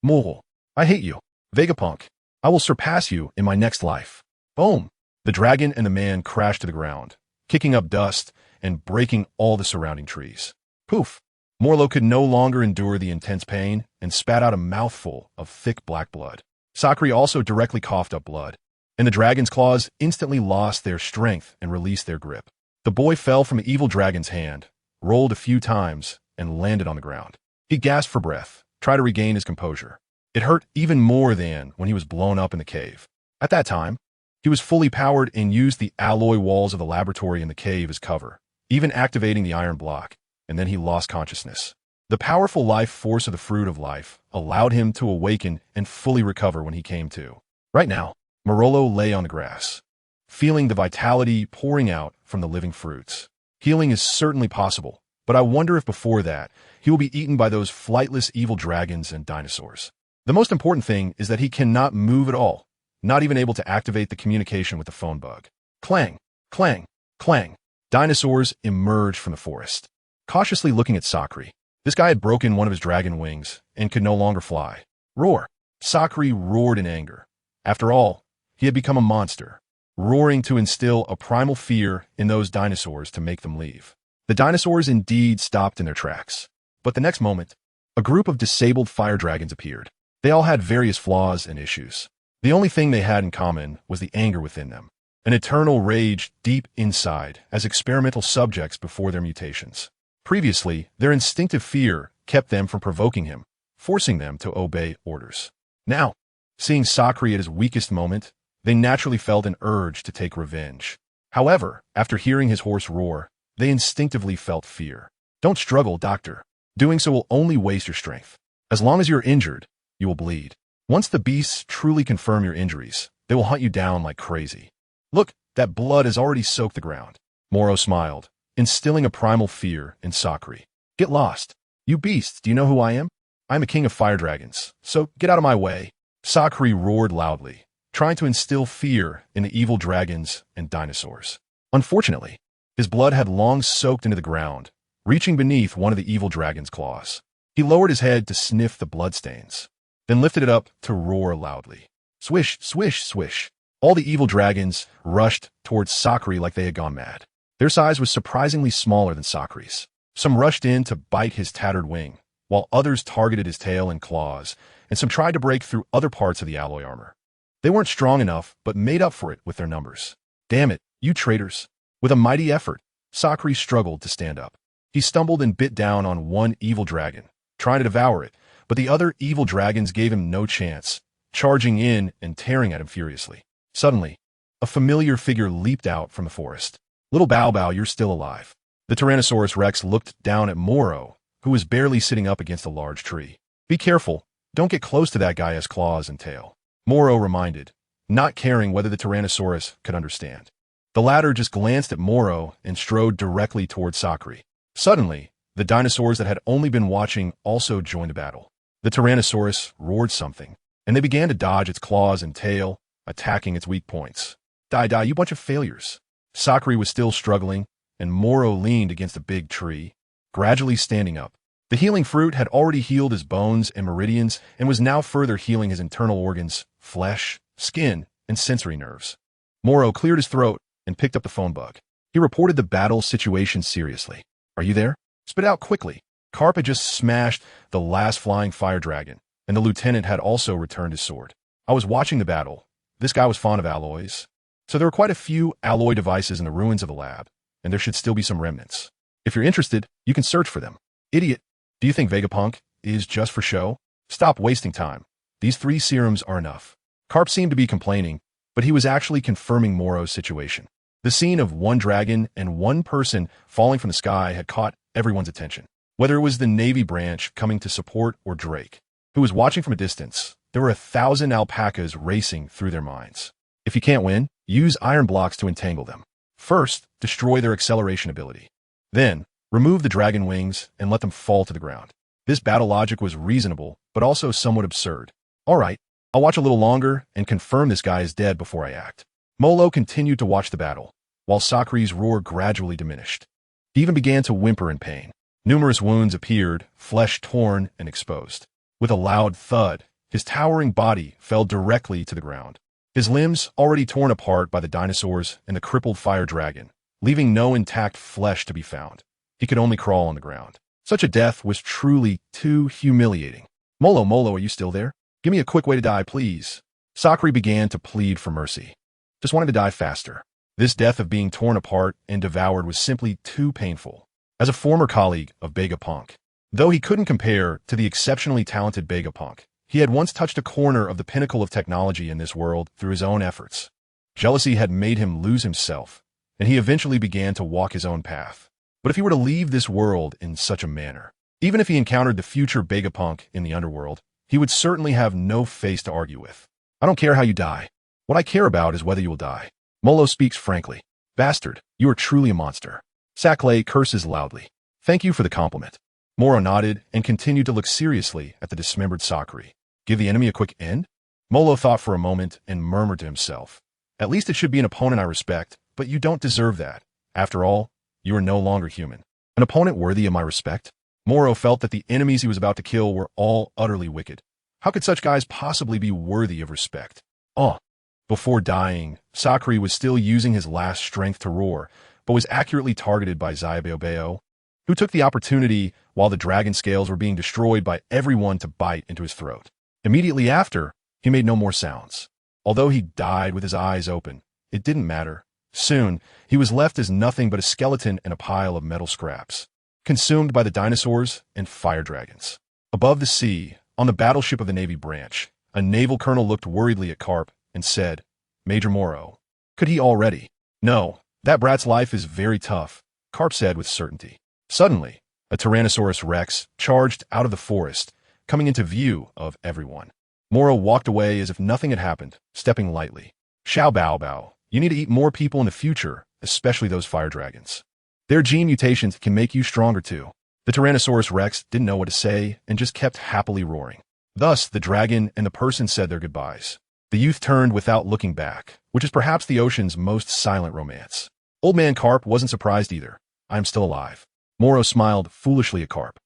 Morrow, I hate you. Vegapunk. I will surpass you in my next life. Boom! The dragon and the man crashed to the ground, kicking up dust and breaking all the surrounding trees. Poof! Morrow could no longer endure the intense pain and spat out a mouthful of thick black blood. Sakura also directly coughed up blood, and the dragon's claws instantly lost their strength and released their grip. The boy fell from the evil dragon's hand, rolled a few times, and landed on the ground. He gasped for breath, tried to regain his composure. It hurt even more than when he was blown up in the cave. At that time, he was fully powered and used the alloy walls of the laboratory in the cave as cover, even activating the iron block, and then he lost consciousness. The powerful life force of the fruit of life allowed him to awaken and fully recover when he came to. Right now, Morrow lay on the grass, feeling the vitality pouring out from the living fruits. Healing is certainly possible, but I wonder if before that, he will be eaten by those flightless evil dragons and dinosaurs. The most important thing is that he cannot move at all, not even able to activate the communication with the phone bug. Clang, clang, clang. Dinosaurs emerged from the forest. cautiously looking at Sakri. This guy had broken one of his dragon wings and could no longer fly. Roar! Sakri roared in anger. After all, he had become a monster, roaring to instill a primal fear in those dinosaurs to make them leave. The dinosaurs indeed stopped in their tracks. But the next moment, a group of disabled fire dragons appeared. They all had various flaws and issues. The only thing they had in common was the anger within them, an eternal rage deep inside as experimental subjects before their mutations. Previously, their instinctive fear kept them from provoking him, forcing them to obey orders. Now, seeing Sakri at his weakest moment, they naturally felt an urge to take revenge. However, after hearing his hoarse roar, they instinctively felt fear. Don't struggle, Doctor. Doing so will only waste your strength. As long as you're injured, you will bleed. Once the beasts truly confirm your injuries, they will hunt you down like crazy. Look, that blood has already soaked the ground. Morrow smiled, instilling a primal fear in Sakri. Get lost. You beasts, do you know who I am? I'm a king of fire dragons, so get out of my way. Sakri roared loudly, trying to instill fear in the evil dragons and dinosaurs. Unfortunately, his blood had long soaked into the ground, reaching beneath one of the evil dragon's claws. He lowered his head to sniff the bloodstains, then lifted it up to roar loudly. Swish, swish, swish. All the evil dragons rushed towards Sakri like they had gone mad. Their size was surprisingly smaller than Sakri's. Some rushed in to bite his tattered wing, while others targeted his tail and claws, and some tried to break through other parts of the alloy armor. They weren't strong enough, but made up for it with their numbers. Damn it, you traitors. With a mighty effort, Sakri struggled to stand up. He stumbled and bit down on one evil dragon, trying to devour it, but the other evil dragons gave him no chance, charging in and tearing at him furiously. Suddenly, a familiar figure leaped out from the forest. Little Bow Bow, you're still alive. The Tyrannosaurus Rex looked down at Morrow, who was barely sitting up against a large tree. Be careful, don't get close to that guy's claws and tail. Morrow reminded, not caring whether the Tyrannosaurus could understand. The latter just glanced at Morrow and strode directly toward Sakri. Suddenly, the dinosaurs that had only been watching also joined the battle. The Tyrannosaurus roared something, and they began to dodge its claws and tail, attacking its weak points. Die, you bunch of failures. Sakri was still struggling, and Morrow leaned against a big tree, gradually standing up. The healing fruit had already healed his bones and meridians and was now further healing his internal organs, flesh, skin, and sensory nerves. Morrow cleared his throat and picked up the phone bug. He reported the battle situation seriously. Are you there? Spit out quickly. Garp had just smashed the last flying fire dragon, and the lieutenant had also returned his sword. I was watching the battle. This guy was fond of alloys. So there were quite a few alloy devices in the ruins of the lab, and there should still be some remnants. If you're interested, you can search for them. Idiot. Do you think Vegapunk is just for show? Stop wasting time. These 3 serums are enough. Garp seemed to be complaining, but he was actually confirming Morrow's situation. The scene of one dragon and one person falling from the sky had caught everyone's attention. Whether it was the Navy branch coming to support or Drake, who was watching from a distance, there were 1,000 alpacas racing through their minds. If you can't win, use iron blocks to entangle them. First, destroy their acceleration ability. Then, remove the dragon wings and let them fall to the ground. This battle logic was reasonable, but also somewhat absurd. All right, I'll watch a little longer and confirm this guy is dead before I act. Molo continued to watch the battle, while Sakri's roar gradually diminished. He even began to whimper in pain. Numerous wounds appeared, flesh torn and exposed. With a loud thud, his towering body fell directly to the ground. His limbs already torn apart by the dinosaurs and the crippled fire dragon, leaving no intact flesh to be found. He could only crawl on the ground. Such a death was truly too humiliating. Molo, are you still there? Give me a quick way to die, please. Sakri began to plead for mercy. Just wanted to die faster. This death of being torn apart and devoured was simply too painful. As a former colleague of Vegapunk, though he couldn't compare to the exceptionally talented Vegapunk, he had once touched a corner of the pinnacle of technology in this world through his own efforts. Jealousy had made him lose himself, and he eventually began to walk his own path. But if he were to leave this world in such a manner, even if he encountered the future Vegapunk in the underworld, he would certainly have no face to argue with. I don't care how you die. What I care about is whether you will die. Molo speaks frankly. Bastard, you are truly a monster. Saklay curses loudly. Thank you for the compliment. Morrow nodded and continued to look seriously at the dismembered Sakri. Give the enemy a quick end? Molo thought for a moment and murmured to himself. At least it should be an opponent I respect, but you don't deserve that. After all, you are no longer human. An opponent worthy of my respect? Morrow felt that the enemies he was about to kill were all utterly wicked. How could such guys possibly be worthy of respect? Oh. Before dying, Sakura was still using his last strength to roar, but was accurately targeted by Zyabeo, who took the opportunity while the dragon scales were being destroyed by everyone to bite into his throat. Immediately after, he made no more sounds. Although he died with his eyes open, it didn't matter. Soon, he was left as nothing but a skeleton and a pile of metal scraps, consumed by the dinosaurs and fire dragons. Above the sea, on the battleship of the Navy branch, a naval colonel looked worriedly at Garp and said, "Major Morrow, could he already?" "No, that brat's life is very tough," Garp said with certainty. Suddenly, a Tyrannosaurus Rex charged out of the forest, coming into view of everyone. Morrow walked away as if nothing had happened, stepping lightly. "Xiao Bao Bao, you need to eat more people in the future, especially those fire dragons. Their gene mutations can make you stronger too." The Tyrannosaurus Rex didn't know what to say and just kept happily roaring. Thus, the dragon and the person said their goodbyes. The youth turned without looking back, which is perhaps the ocean's most silent romance. Old man Garp wasn't surprised either. "I am still alive." Morrow smiled foolishly at Garp.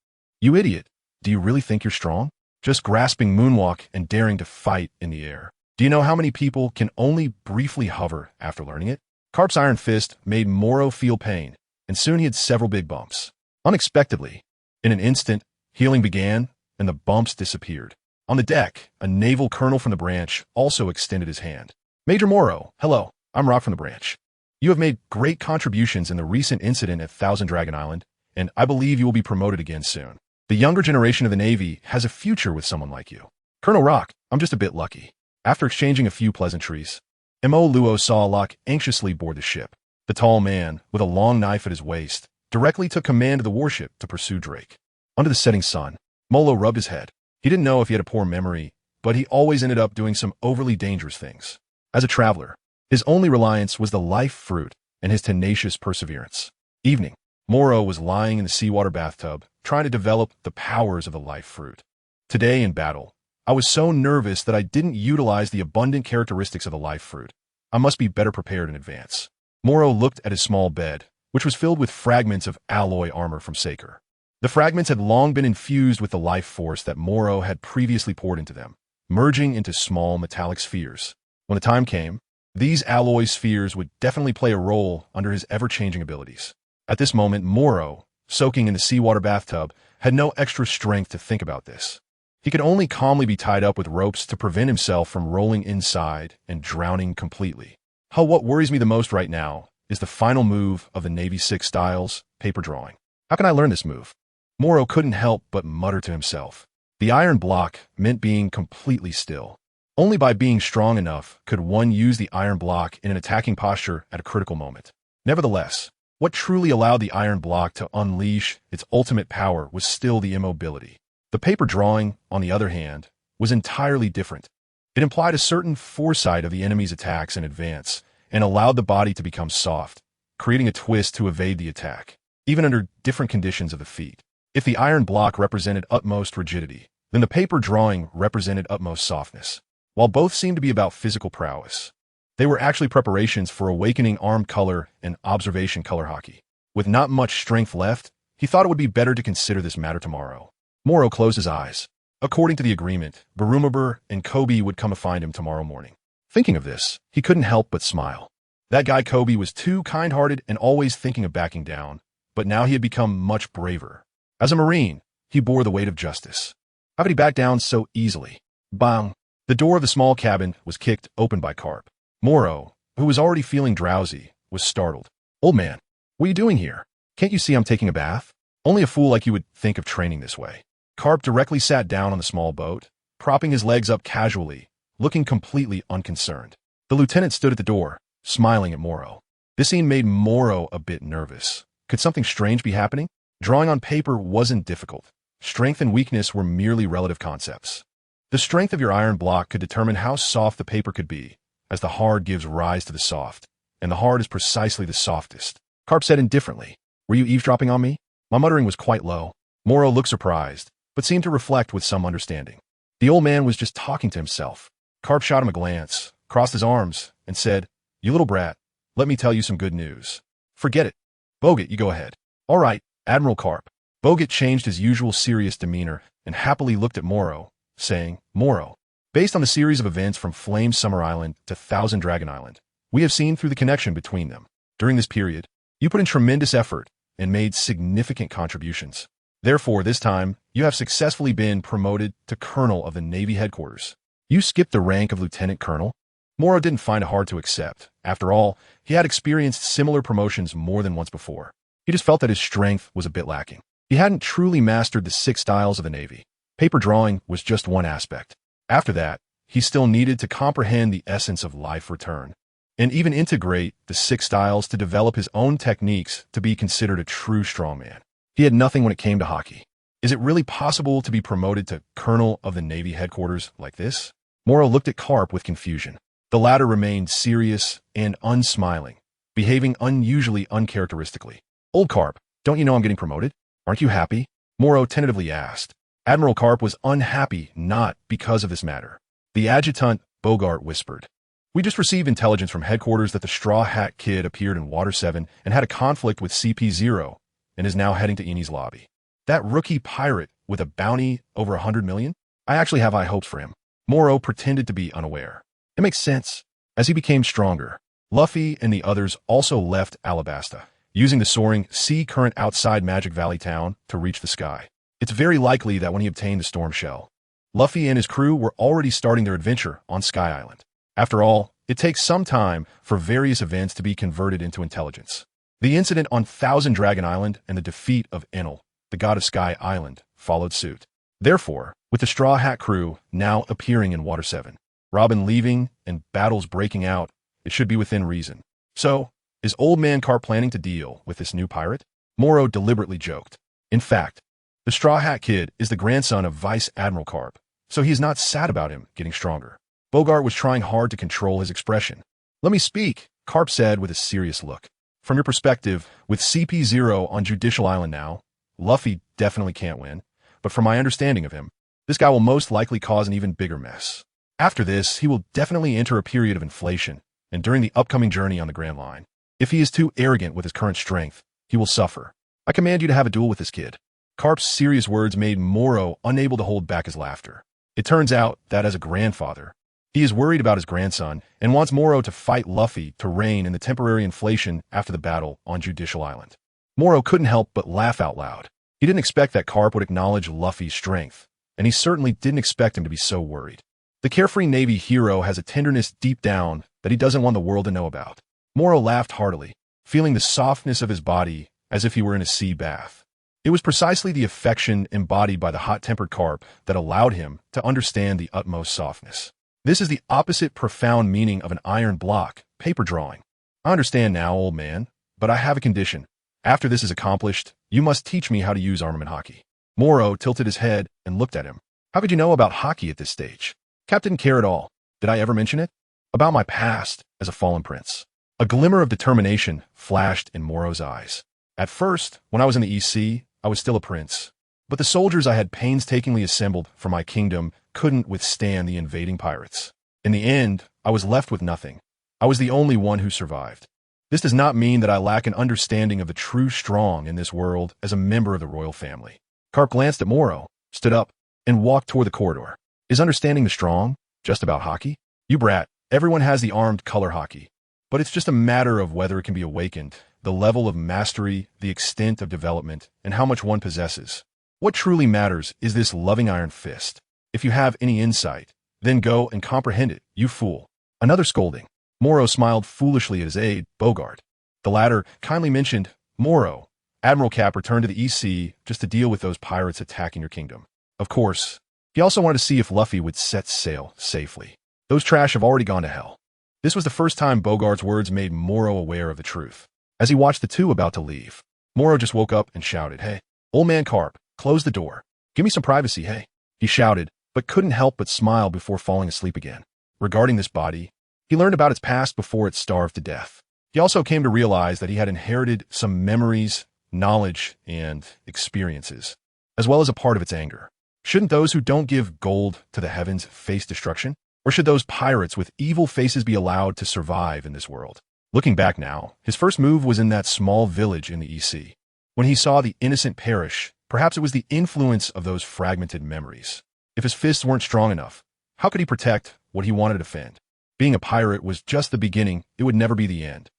"You idiot. Do you really think you're strong? Just grasping moonwalk and daring to fight in the air. Do you know how many people can only briefly hover after learning it?" Garp's iron fist made Morrow feel pain, and soon he had several big bumps. Unexpectedly, in an instant, healing began, and the bumps disappeared. On the deck, a naval colonel from the branch also extended his hand. "Major Morrow, hello, I'm Rock from the branch. You have made great contributions in the recent incident at Thousand Dragon Island, and I believe you will be promoted again soon. The younger generation of the Navy has a future with someone like you." "Colonel Rock, I'm just a bit lucky." After exchanging a few pleasantries, Mo Luo saw Locke anxiously board the ship. The tall man, with a long knife at his waist, directly took command of the warship to pursue Drake. Under the setting sun, Molo rubbed his head. He didn't know if he had a poor memory, but he always ended up doing some overly dangerous things. As a traveler, his only reliance was the life fruit and his tenacious perseverance. Evening, Morrow was lying in the seawater bathtub, trying to develop the powers of the life fruit. "Today in battle, I was so nervous that I didn't utilize the abundant characteristics of the life fruit. I must be better prepared in advance." Morrow looked at his small bed, which was filled with fragments of alloy armor from Saker. The fragments had long been infused with the life force that Morrow had previously poured into them, merging into small metallic spheres. When the time came, these alloy spheres would definitely play a role under his ever-changing abilities. At this moment, Morrow, soaking in the seawater bathtub, had no extra strength to think about this. He could only calmly be tied up with ropes to prevent himself from rolling inside and drowning completely. What worries me the most right now is the final move of the Navy 6 styles, paper drawing. How can I learn this move? Morrow couldn't help but mutter to himself. The iron block meant being completely still. Only by being strong enough could one use the iron block in an attacking posture at a critical moment. Nevertheless, what truly allowed the iron block to unleash its ultimate power was still the immobility. The paper drawing, on the other hand, was entirely different. It implied a certain foresight of the enemy's attacks in advance and allowed the body to become soft, creating a twist to evade the attack, even under different conditions of the feat. If the iron block represented utmost rigidity, then the paper drawing represented utmost softness. While both seemed to be about physical prowess, they were actually preparations for awakening armed color and observation color Haki. With not much strength left, he thought it would be better to consider this matter tomorrow. Morrow closed his eyes. According to the agreement, Barumabur and Kobe would come to find him tomorrow morning. Thinking of this, he couldn't help but smile. That guy Kobe was too kind-hearted and always thinking of backing down, but now he had become much braver. As a Marine, he bore the weight of justice. How could he back down so easily? Bang! The door of the small cabin was kicked open by Garp. Morrow, who was already feeling drowsy, was startled. "Old man, what are you doing here? Can't you see I'm taking a bath?" Only a fool like you would think of training this way. Garp directly sat down on the small boat, propping his legs up casually, looking completely unconcerned. The lieutenant stood at the door, smiling at Morrow. This scene made Morrow a bit nervous. Could something strange be happening? Drawing on paper wasn't difficult. Strength and weakness were merely relative concepts. The strength of your iron block could determine how soft the paper could be, as the hard gives rise to the soft, and the hard is precisely the softest. Garp said indifferently, "Were you eavesdropping on me?" My muttering was quite low. Morrow looked surprised, but seemed to reflect with some understanding. The old man was just talking to himself. Garp shot him a glance, crossed his arms, and said, "You little brat, let me tell you some good news." "Forget it. Bogut, you go ahead." "All right, Admiral Garp. Bogut changed his usual serious demeanor and happily looked at Morrow, saying, Morrow, based on the series of events from Flame Summer Island to Thousand Dragon Island, we have seen through the connection between them. During this period, you put in tremendous effort and made significant contributions. Therefore, this time, you have successfully been promoted to Colonel of the Navy Headquarters. You skipped the rank of Lieutenant Colonel? Morrow didn't find it hard to accept. After all, he had experienced similar promotions more than once before. He just felt that his strength was a bit lacking. He hadn't truly mastered the 6 styles of the Navy. Paper drawing was just one aspect. After that, he still needed to comprehend the essence of life return, and even integrate the 6 styles to develop his own techniques to be considered a true strongman. He had nothing when it came to Haki. Is it really possible to be promoted to Colonel of the Navy Headquarters like this? Morrow looked at Garp with confusion. The latter remained serious and unsmiling, behaving unusually uncharacteristically. Old Garp, don't you know I'm getting promoted? Aren't you happy? Morrow tentatively asked. Admiral Garp was unhappy not because of this matter. The adjutant, Bogart, whispered. We just received intelligence from headquarters that the Straw Hat Kid appeared in Water 7 and had a conflict with CP0 and is now heading to Eni's lobby. That rookie pirate with a bounty over 100 million? I actually have high hopes for him. Morrow pretended to be unaware. It makes sense. As he became stronger, Luffy and the others also left Alabasta, using the soaring sea current outside Magic Valley Town to reach the sky. It's very likely that when he obtained the Storm Shell, Luffy and his crew were already starting their adventure on Sky Island. After all, it takes some time for various events to be converted into intelligence. The incident on Thousand Dragon Island and the defeat of Enel, the god of Sky Island, followed suit. Therefore, with the Straw Hat crew now appearing in Water 7, Robin leaving and battles breaking out, it should be within reason. So, is Old Man Garp planning to deal with this new pirate? Morrow deliberately joked. In fact, the Straw Hat Kid is the grandson of Vice Admiral Garp, so he is not sad about him getting stronger. Bogart was trying hard to control his expression. Let me speak, Garp said with a serious look. From your perspective, with CP0 on Judicial Island now, Luffy definitely can't win, but from my understanding of him, this guy will most likely cause an even bigger mess. After this, he will definitely enter a period of inflation, and during the upcoming journey on the Grand Line, if he is too arrogant with his current strength, he will suffer. I command you to have a duel with this kid. Garp's serious words made Morrow unable to hold back his laughter. It turns out that as a grandfather, he is worried about his grandson and wants Morrow to fight Luffy to reign in the temporary inflation after the battle on Judicial Island. Morrow couldn't help but laugh out loud. He didn't expect that Garp would acknowledge Luffy's strength, and he certainly didn't expect him to be so worried. The carefree Navy hero has a tenderness deep down that he doesn't want the world to know about. Morrow laughed heartily, feeling the softness of his body as if he were in a sea bath. It was precisely the affection embodied by the hot-tempered Garp that allowed him to understand the utmost softness. This is the opposite profound meaning of an iron block, paper drawing. I understand now, old man, but I have a condition. After this is accomplished, you must teach me how to use armament Haki. Morrow tilted his head and looked at him. How could you know about Haki at this stage? Cap didn't care at all. Did I ever mention it? About my past as a fallen prince. A glimmer of determination flashed in Morrow's eyes. At first, when I was in the EC, I was still a prince. But the soldiers I had painstakingly assembled for my kingdom couldn't withstand the invading pirates. In the end, I was left with nothing. I was the only one who survived. This does not mean that I lack an understanding of the true strong in this world as a member of the royal family. Garp glanced at Morrow, stood up, and walked toward the corridor. Is understanding the strong just about Haki? You brat, everyone has the armed color Haki. But it's just a matter of whether it can be awakened, the level of mastery, the extent of development, and how much one possesses. What truly matters is this loving iron fist. If you have any insight, then go and comprehend it, you fool. Another scolding. Morrow smiled foolishly at his aide, Bogart. The latter kindly mentioned, Morrow, Admiral Cap returned to the EC just to deal with those pirates attacking your kingdom. Of course, he also wanted to see if Luffy would set sail safely. Those trash have already gone to hell. This was the first time Bogart's words made Morrow aware of the truth. As he watched the two about to leave, Morrow just woke up and shouted, Hey, old man Garp, close the door. Give me some privacy, hey. He shouted, but couldn't help but smile before falling asleep again. Regarding this body, he learned about its past before it starved to death. He also came to realize that he had inherited some memories, knowledge, and experiences, as well as a part of its anger. Shouldn't those who don't give gold to the heavens face destruction? Or should those pirates with evil faces be allowed to survive in this world? Looking back now, his first move was in that small village in the EC. When he saw the innocent perish, perhaps it was the influence of those fragmented memories. If his fists weren't strong enough, how could he protect what he wanted to defend? Being a pirate was just the beginning, it would never be the end.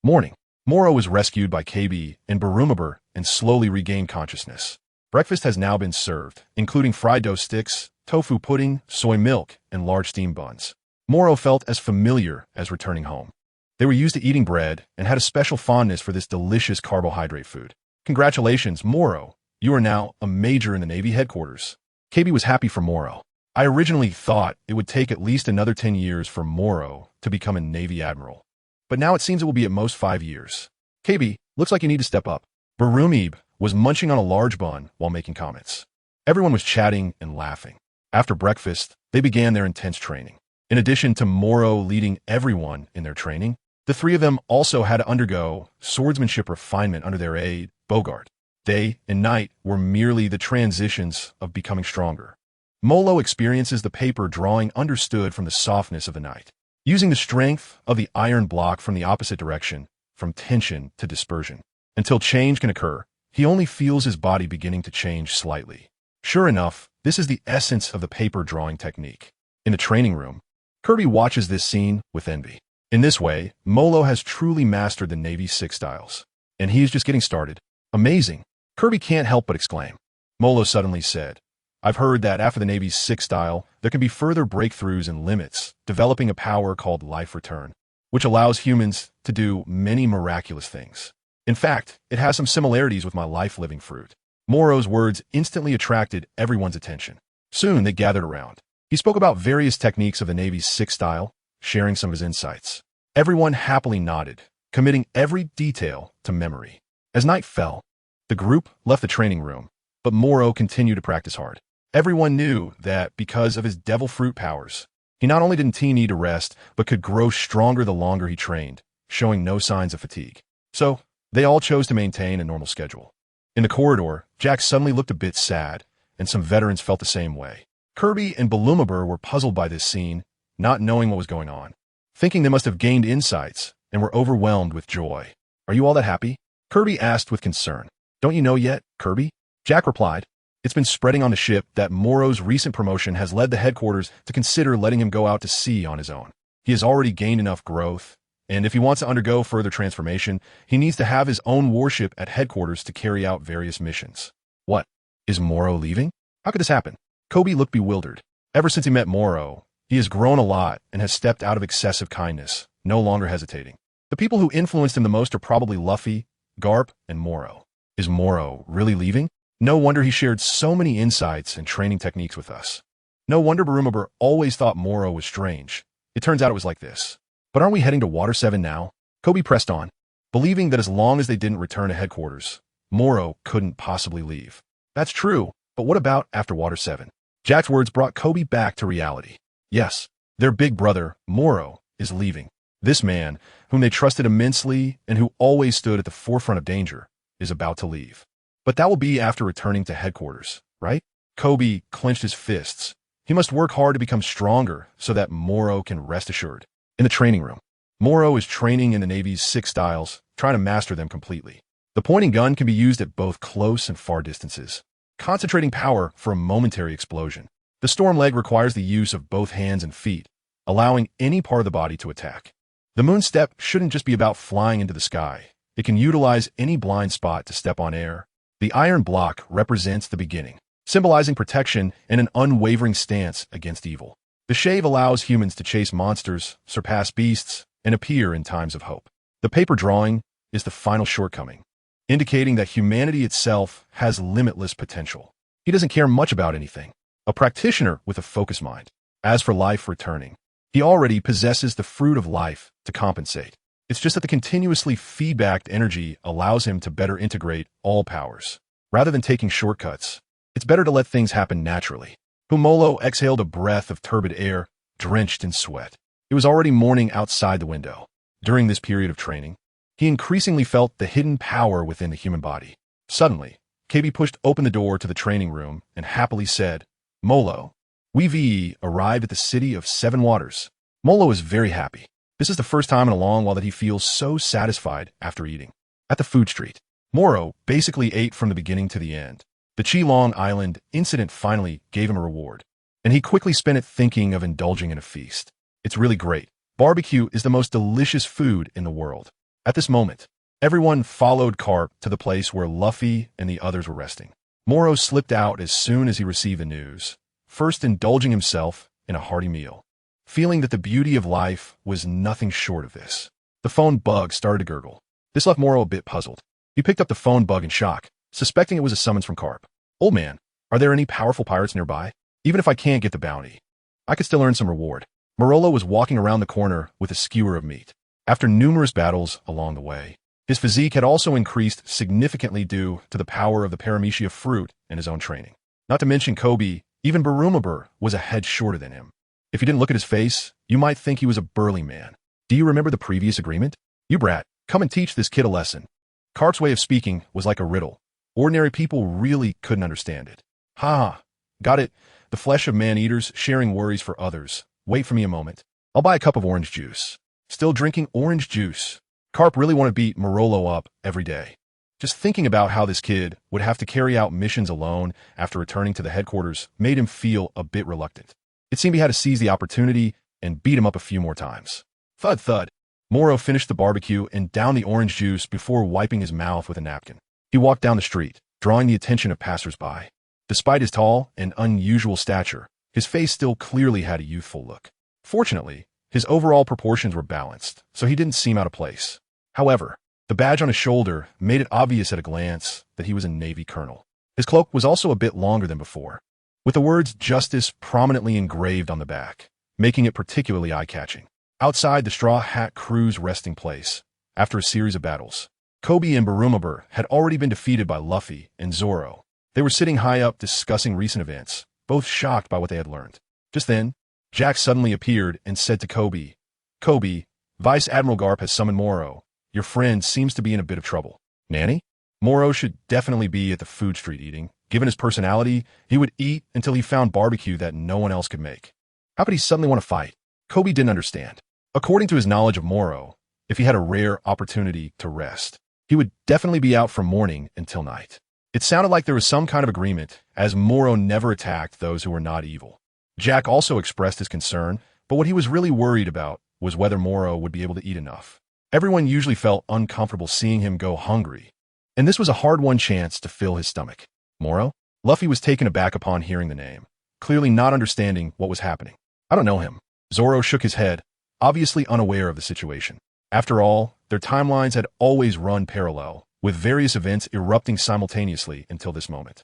Morning. Morrow was rescued by KB and Barumabur and slowly regained consciousness. Breakfast has now been served, including fried dough sticks, tofu pudding, soy milk, and large steamed buns. Morrow felt as familiar as returning home. They were used to eating bread and had a special fondness for this delicious carbohydrate food. Congratulations, Morrow. You are now a major in the Navy headquarters. KB was happy for Morrow. I originally thought it would take at least another 10 years for Morrow to become a Navy Admiral. But now it seems it will be at most 5 years. KB, looks like you need to step up. Barumib was munching on a large bun while making comments. Everyone was chatting and laughing. After breakfast, they began their intense training. In addition to Morrow leading everyone in their training, the three of them also had to undergo swordsmanship refinement under their aide, Bogart. Day and night were merely the transitions of becoming stronger. Molo experiences the paper drawing understood from the softness of the night, using the strength of the iron block from the opposite direction, from tension to dispersion. Until change can occur, he only feels his body beginning to change slightly. Sure enough, this is the essence of the paper drawing technique. In the training room, Kirby watches this scene with envy. In this way, Molo has truly mastered the Navy's 6 styles. And he is just getting started. Amazing! Kirby can't help but exclaim. Molo suddenly said, I've heard that after the Navy's 6 style, there can be further breakthroughs and limits, developing a power called life return, which allows humans to do many miraculous things. In fact, it has some similarities with my life-living fruit. Morrow's words instantly attracted everyone's attention. Soon they gathered around. He spoke about various techniques of the Navy's 6 style, sharing some of his insights. Everyone happily nodded, committing every detail to memory. As night fell, the group left the training room, but Morrow continued to practice hard. Everyone knew that because of his devil fruit powers, he not only didn't need to rest, but could grow stronger the longer he trained, showing no signs of fatigue. So, they all chose to maintain a normal schedule. In the corridor, Jack suddenly looked a bit sad, and some veterans felt the same way. Kirby and Balumabur were puzzled by this scene, not knowing what was going on, thinking they must have gained insights, and were overwhelmed with joy. Are you all that happy? Kirby asked with concern. Don't you know yet, Kirby? Jack replied. It's been spreading on the ship that Morrow's recent promotion has led the headquarters to consider letting him go out to sea on his own. He has already gained enough growth, and if he wants to undergo further transformation, he needs to have his own warship at headquarters to carry out various missions. What? Is Morrow leaving? How could this happen? Kobe looked bewildered. Ever since he met Morrow, he has grown a lot and has stepped out of excessive kindness, no longer hesitating. The people who influenced him the most are probably Luffy, Garp, and Morrow. Is Morrow really leaving? No wonder he shared so many insights and training techniques with us. No wonder Barumabur always thought Morrow was strange. It turns out it was like this. But aren't we heading to Water 7 now? Kobe pressed on, believing that as long as they didn't return to headquarters, Morrow couldn't possibly leave. That's true, but what about after Water 7? Jack's words brought Kobe back to reality. Yes, their big brother, Morrow, is leaving. This man, whom they trusted immensely and who always stood at the forefront of danger, is about to leave. But that will be after returning to headquarters, right? Kobe clenched his fists. He must work hard to become stronger so that Morrow can rest assured. In the training room, Morrow is training in the Navy's 6 styles, trying to master them completely. The pointing gun can be used at both close and far distances, concentrating power for a momentary explosion. The storm leg requires the use of both hands and feet, allowing any part of the body to attack. The moon step shouldn't just be about flying into the sky. It can utilize any blind spot to step on air. The iron block represents the beginning, symbolizing protection and an unwavering stance against evil. The shave allows humans to chase monsters, surpass beasts, and appear in times of hope. The paper drawing is the final shortcoming, indicating that humanity itself has limitless potential. He doesn't care much about anything, a practitioner with a focused mind. As for life returning, he already possesses the fruit of life to compensate. It's just that the continuously feedbacked energy allows him to better integrate all powers. Rather than taking shortcuts, it's better to let things happen naturally. Humolo exhaled a breath of turbid air, drenched in sweat. It was already morning outside the window. During this period of training, he increasingly felt the hidden power within the human body. Suddenly, KB pushed open the door to the training room and happily said, Molo, we arrived at the city of 7 waters. Molo is very happy. This is the first time in a long while that he feels so satisfied after eating. At the food street, Morrow basically ate from the beginning to the end. The Chi-Long Island incident finally gave him a reward, and he quickly spent it thinking of indulging in a feast. It's really great. Barbecue is the most delicious food in the world. At this moment, everyone followed Garp to the place where Luffy and the others were resting. Morrow slipped out as soon as he received the news, first indulging himself in a hearty meal, feeling that the beauty of life was nothing short of this. The phone bug started to gurgle. This left Morrow a bit puzzled. He picked up the phone bug in shock, suspecting it was a summons from Garp. "Old man, are there any powerful pirates nearby? Even if I can't get the bounty, I could still earn some reward." Morrow was walking around the corner with a skewer of meat. After numerous battles along the way, his physique had also increased significantly due to the power of the paramecia fruit and his own training. Not to mention Kobe, even Barumabur was a head shorter than him. If you didn't look at his face, you might think he was a burly man. "Do you remember the previous agreement? You brat, come and teach this kid a lesson." Garp's way of speaking was like a riddle. Ordinary people really couldn't understand it. "Ha! Got it. The flesh of man-eaters sharing worries for others. Wait for me a moment. I'll buy a cup of orange juice." Still drinking orange juice. Garp really wanted to beat Morrow up every day. Just thinking about how this kid would have to carry out missions alone after returning to the headquarters made him feel a bit reluctant. It seemed he had to seize the opportunity and beat him up a few more times. Thud thud. Morrow finished the barbecue and downed the orange juice before wiping his mouth with a napkin. He walked down the street, drawing the attention of passers-by. Despite his tall and unusual stature, his face still clearly had a youthful look. Fortunately, his overall proportions were balanced, so he didn't seem out of place. However, the badge on his shoulder made it obvious at a glance that he was a Navy colonel. His cloak was also a bit longer than before, with the words Justice prominently engraved on the back, making it particularly eye-catching. Outside the Straw Hat Crew's resting place, after a series of battles, Kobe and Barumabur had already been defeated by Luffy and Zoro. They were sitting high up discussing recent events, both shocked by what they had learned. Just then, Jack suddenly appeared and said to Kobe, "Kobe, Vice Admiral Garp has summoned Morrow. Your friend seems to be in a bit of trouble." "Nanny?" Morrow should definitely be at the food street eating. Given his personality, he would eat until he found barbecue that no one else could make. How could he suddenly want to fight? Kobe didn't understand. According to his knowledge of Morrow, if he had a rare opportunity to rest, he would definitely be out from morning until night. It sounded like there was some kind of agreement, as Morrow never attacked those who were not evil. Jack also expressed his concern, but what he was really worried about was whether Morrow would be able to eat enough. Everyone usually felt uncomfortable seeing him go hungry, and this was a hard-won chance to fill his stomach. Morrow? Luffy was taken aback upon hearing the name, clearly not understanding what was happening. "I don't know him." Zoro shook his head, obviously unaware of the situation. After all, their timelines had always run parallel, with various events erupting simultaneously until this moment.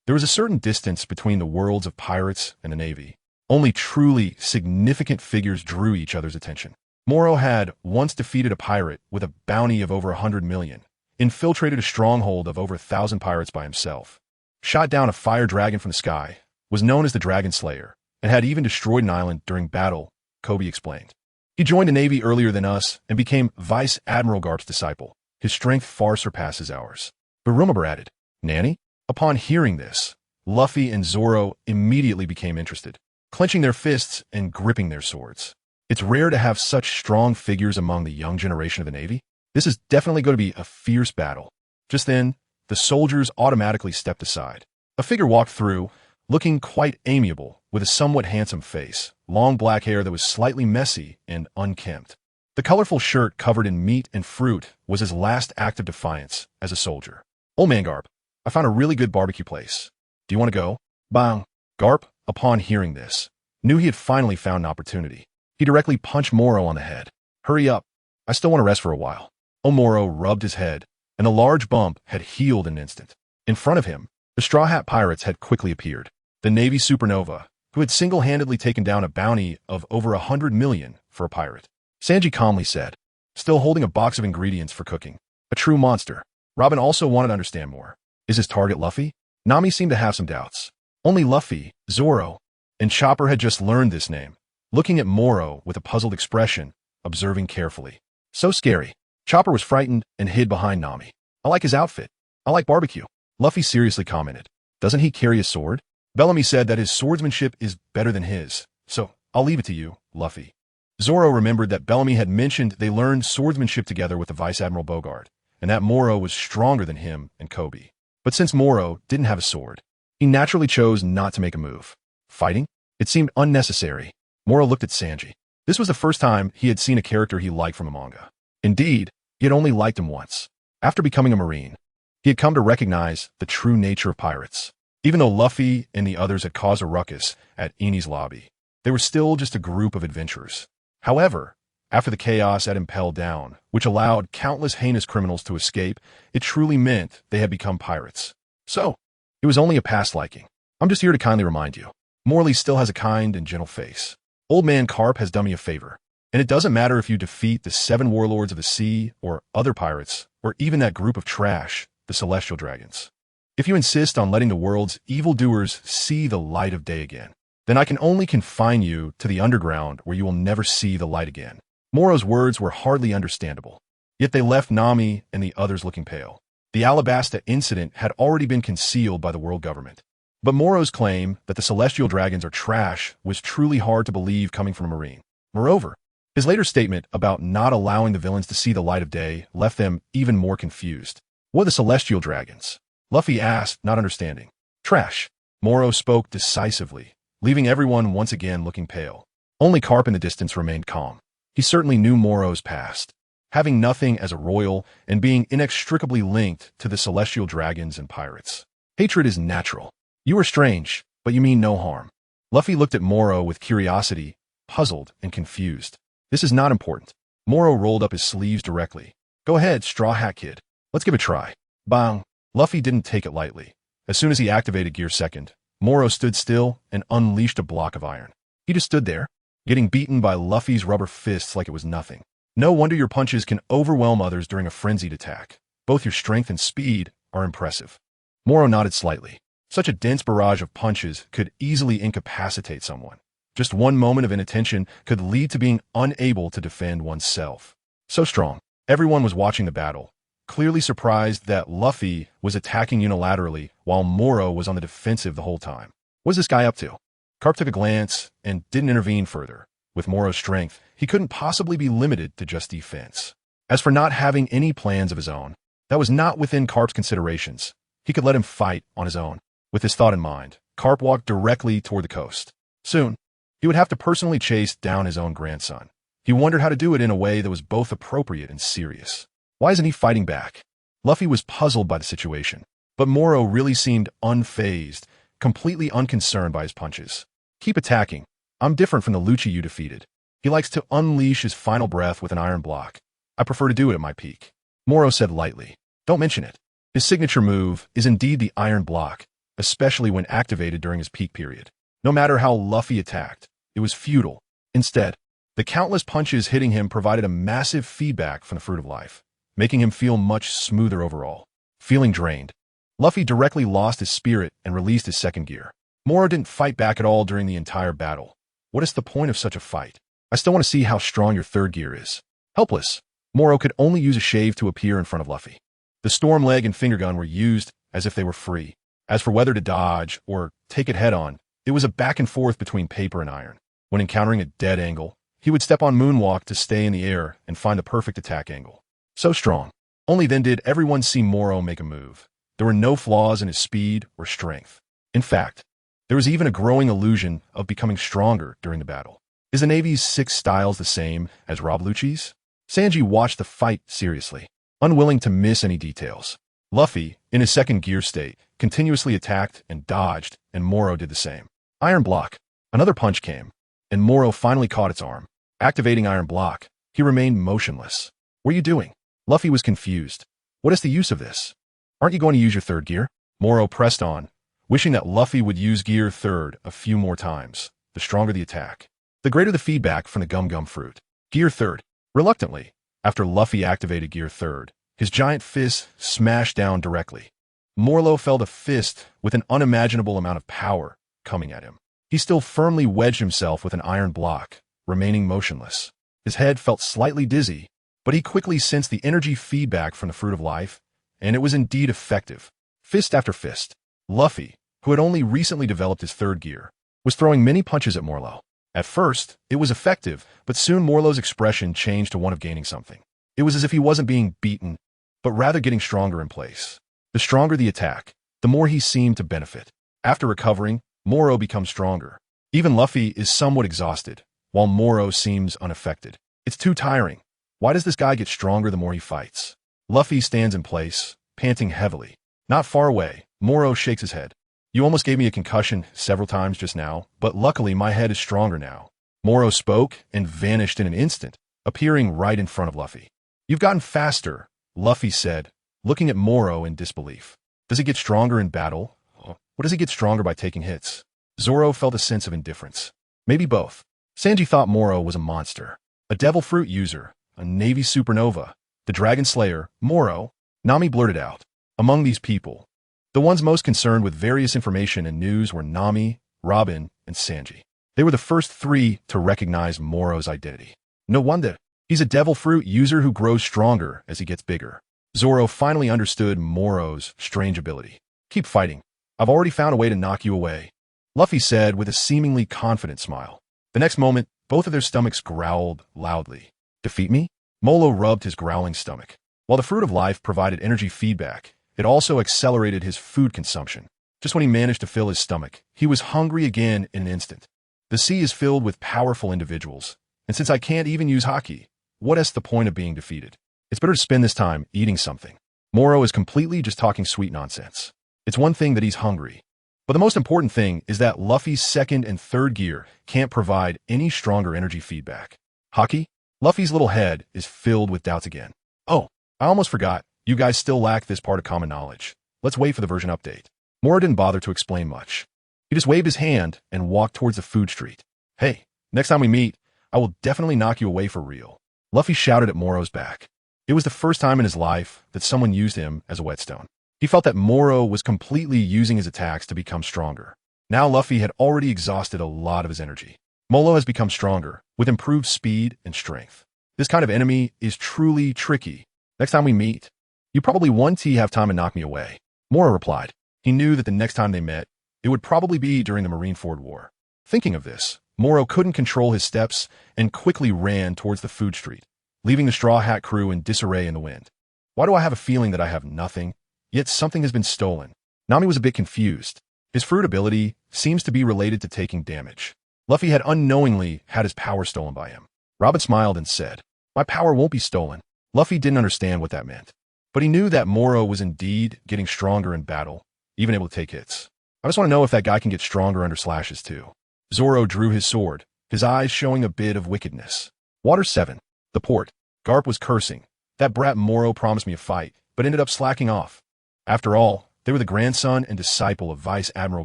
There was a certain distance between the worlds of pirates and the Navy. Only truly significant figures drew each other's attention. Morrow had once defeated a pirate with a bounty of over 100 million, infiltrated a stronghold of over 1,000 pirates by himself, shot down a fire dragon from the sky, was known as the Dragon Slayer, and had even destroyed an island during battle, Kobe explained. He joined the Navy earlier than us and became Vice Admiral Garp's disciple. His strength far surpasses ours. Barumabur added, "Nanny?" Upon hearing this, Luffy and Zoro immediately became interested, clenching their fists and gripping their swords. It's rare to have such strong figures among the young generation of the Navy. This is definitely going to be a fierce battle. Just then, the soldiers automatically stepped aside. A figure walked through, looking quite amiable, with a somewhat handsome face, long black hair that was slightly messy and unkempt. The colorful shirt covered in meat and fruit was his last act of defiance as a soldier. "Old man Garp, I found a really good barbecue place. Do you want to go?" Bang! Garp, upon hearing this, knew he had finally found an opportunity. He directly punched Morrow on the head. "Hurry up. I still want to rest for a while." Morrow rubbed his head, and the large bump had healed in an instant. In front of him, the Straw Hat Pirates had quickly appeared. The Navy Supernova, who had single-handedly taken down a bounty of over 100 million for a pirate. Sanji calmly said, still holding a box of ingredients for cooking. A true monster. Robin also wanted to understand more. Is his target Luffy? Nami seemed to have some doubts. Only Luffy, Zoro, and Chopper had just learned this name, looking at Morrow with a puzzled expression, observing carefully. So scary. Chopper was frightened and hid behind Nami. "I like his outfit. I like barbecue." Luffy seriously commented. "Doesn't he carry a sword?" Bellamy said that his swordsmanship is better than his, so I'll leave it to you, Luffy. Zoro remembered that Bellamy had mentioned they learned swordsmanship together with the Vice Admiral Bogard, and that Morrow was stronger than him and Kobe. But since Morrow didn't have a sword, he naturally chose not to make a move. Fighting? It seemed unnecessary. Morrow looked at Sanji. This was the first time he had seen a character he liked from a manga. Indeed, he had only liked him once. After becoming a Marine, he had come to recognize the true nature of pirates. Even though Luffy and the others had caused a ruckus at Eni's lobby, they were still just a group of adventurers. However, after the chaos had impelled down, which allowed countless heinous criminals to escape, it truly meant they had become pirates. So, it was only a past liking. I'm just here to kindly remind you. Morley still has a kind and gentle face. Old man Garp has done me a favor. And it doesn't matter if you defeat the 7 warlords of the sea, or other pirates, or even that group of trash, the celestial dragons. If you insist on letting the world's evildoers see the light of day again, then I can only confine you to the underground where you will never see the light again. Morrow's words were hardly understandable, yet they left Nami and the others looking pale. The Alabasta incident had already been concealed by the world government. But Morrow's claim that the celestial dragons are trash was truly hard to believe coming from a Marine. Moreover, his later statement about not allowing the villains to see the light of day left them even more confused. What are the celestial dragons? Luffy asked, not understanding. Trash. Morrow spoke decisively, leaving everyone once again looking pale. Only Garp in the distance remained calm. He certainly knew Morrow's past, having nothing as a royal and being inextricably linked to the celestial dragons and pirates. Hatred is natural. You are strange, but you mean no harm. Luffy looked at Morrow with curiosity, puzzled and confused. This is not important. Morrow rolled up his sleeves directly. Go ahead, Straw Hat Kid. Let's give it a try. Bang. Luffy didn't take it lightly. As soon as he activated Gear 2nd, Morrow stood still and unleashed a block of iron. He just stood there, getting beaten by Luffy's rubber fists like it was nothing. No wonder your punches can overwhelm others during a frenzied attack. Both your strength and speed are impressive. Morrow nodded slightly. Such a dense barrage of punches could easily incapacitate someone. Just one moment of inattention could lead to being unable to defend oneself. So strong. Everyone was watching the battle, clearly surprised that Luffy was attacking unilaterally while Morrow was on the defensive the whole time. What is this guy up to? Garp took a glance and didn't intervene further. With Morrow's strength, he couldn't possibly be limited to just defense. As for not having any plans of his own, that was not within Garp's considerations. He could let him fight on his own. With this thought in mind, Garp walked directly toward the coast. Soon, he would have to personally chase down his own grandson. He wondered how to do it in a way that was both appropriate and serious. Why isn't he fighting back? Luffy was puzzled by the situation, but Morrow really seemed unfazed, completely unconcerned by his punches. Keep attacking. I'm different from the Lucci you defeated. He likes to unleash his final breath with an iron block. I prefer to do it at my peak. Morrow said lightly. Don't mention it. His signature move is indeed the iron block, especially when activated during his peak period. No matter how Luffy attacked, it was futile. Instead, the countless punches hitting him provided a massive feedback from the Fruit of Life, making him feel much smoother overall. Feeling drained, Luffy directly lost his spirit and released his second gear. Morrow didn't fight back at all during the entire battle. What is the point of such a fight? I still want to see how strong your third gear is. Helpless, Morrow could only use a shave to appear in front of Luffy. The storm leg and finger gun were used as if they were free. As for whether to dodge or take it head-on, it was a back and forth between paper and iron. When encountering a dead angle, he would step on moonwalk to stay in the air and find the perfect attack angle. So strong. Only then did everyone see Morrow make a move. There were no flaws in his speed or strength. In fact, there was even a growing illusion of becoming stronger during the battle. Is the Navy's 6 styles the same as Rob Lucci's? Sanji watched the fight seriously, unwilling to miss any details. Luffy, in his second gear state, continuously attacked and dodged, and Morrow did the same. Iron block. Another punch came, and Morrow finally caught its arm. Activating iron block, he remained motionless. What are you doing? Luffy was confused. What is the use of this? Aren't you going to use your third gear? Morrow pressed on, wishing that Luffy would use gear 3rd a few more times. The stronger the attack, the greater the feedback from the gum fruit. Gear 3rd. Reluctantly, after Luffy activated gear 3rd, his giant fist smashed down directly. Morrow felt a fist with an unimaginable amount of power coming at him. He still firmly wedged himself with an iron block, remaining motionless. His head felt slightly dizzy, but he quickly sensed the energy feedback from the Fruit of Life, and it was indeed effective. Fist after fist, Luffy, who had only recently developed his third gear, was throwing many punches at Morrow. At first, it was effective, but soon Morrow's expression changed to one of gaining something. It was as if he wasn't being beaten, but rather getting stronger in place. The stronger the attack, the more he seemed to benefit. After recovering, Morrow becomes stronger. Even Luffy is somewhat exhausted, while Morrow seems unaffected. It's too tiring. Why does this guy get stronger the more he fights? Luffy stands in place, panting heavily. Not far away, Morrow shakes his head. You almost gave me a concussion several times just now, but luckily my head is stronger now. Morrow spoke and vanished in an instant, appearing right in front of Luffy. You've gotten faster, Luffy said, looking at Morrow in disbelief. Does he get stronger in battle? Or does he get stronger by taking hits? Zoro felt a sense of indifference. Maybe both. Sanji thought Morrow was a monster, a devil fruit user, a Navy supernova, the Dragon Slayer, Morrow. Nami blurted out. Among these people, the ones most concerned with various information and news were Nami, Robin, and Sanji. They were the first three to recognize Morrow's identity. No wonder. He's a devil fruit user who grows stronger as he gets bigger. Zoro finally understood Morrow's strange ability. Keep fighting. I've already found a way to knock you away, Luffy said with a seemingly confident smile. The next moment, both of their stomachs growled loudly. Defeat me? Molo rubbed his growling stomach. While the fruit of life provided energy feedback, it also accelerated his food consumption. Just when he managed to fill his stomach, he was hungry again in an instant. The sea is filled with powerful individuals, and since I can't even use Haki, what's the point of being defeated? It's better to spend this time eating something. Morrow is completely just talking sweet nonsense. It's one thing that he's hungry, but the most important thing is that Luffy's second and third gear can't provide any stronger energy feedback. Haki? Luffy's little head is filled with doubts again. Oh, I almost forgot. You guys still lack this part of common knowledge. Let's wait for the version update. Morrow didn't bother to explain much. He just waved his hand and walked towards the food street. Hey, next time we meet, I will definitely knock you away for real. Luffy shouted at Morrow's back. It was the first time in his life that someone used him as a whetstone. He felt that Morrow was completely using his attacks to become stronger. Now Luffy had already exhausted a lot of his energy. Molo has become stronger, with improved speed and strength. This kind of enemy is truly tricky. Next time we meet, you probably won't have time to knock me away. Morrow replied. He knew that the next time they met, it would probably be during the Marineford War. Thinking of this, Morrow couldn't control his steps and quickly ran towards the food street, leaving the Straw Hat crew in disarray in the wind. Why do I have a feeling that I have nothing, yet something has been stolen? Nami was a bit confused. His fruit ability seems to be related to taking damage. Luffy had unknowingly had his power stolen by him. Robin smiled and said, My power won't be stolen. Luffy didn't understand what that meant, but he knew that Morrow was indeed getting stronger in battle, even able to take hits. I just want to know if that guy can get stronger under slashes too. Zoro drew his sword, his eyes showing a bit of wickedness. Water 7. The port. Garp was cursing. That brat Morrow promised me a fight, but ended up slacking off. After all, they were the grandson and disciple of Vice Admiral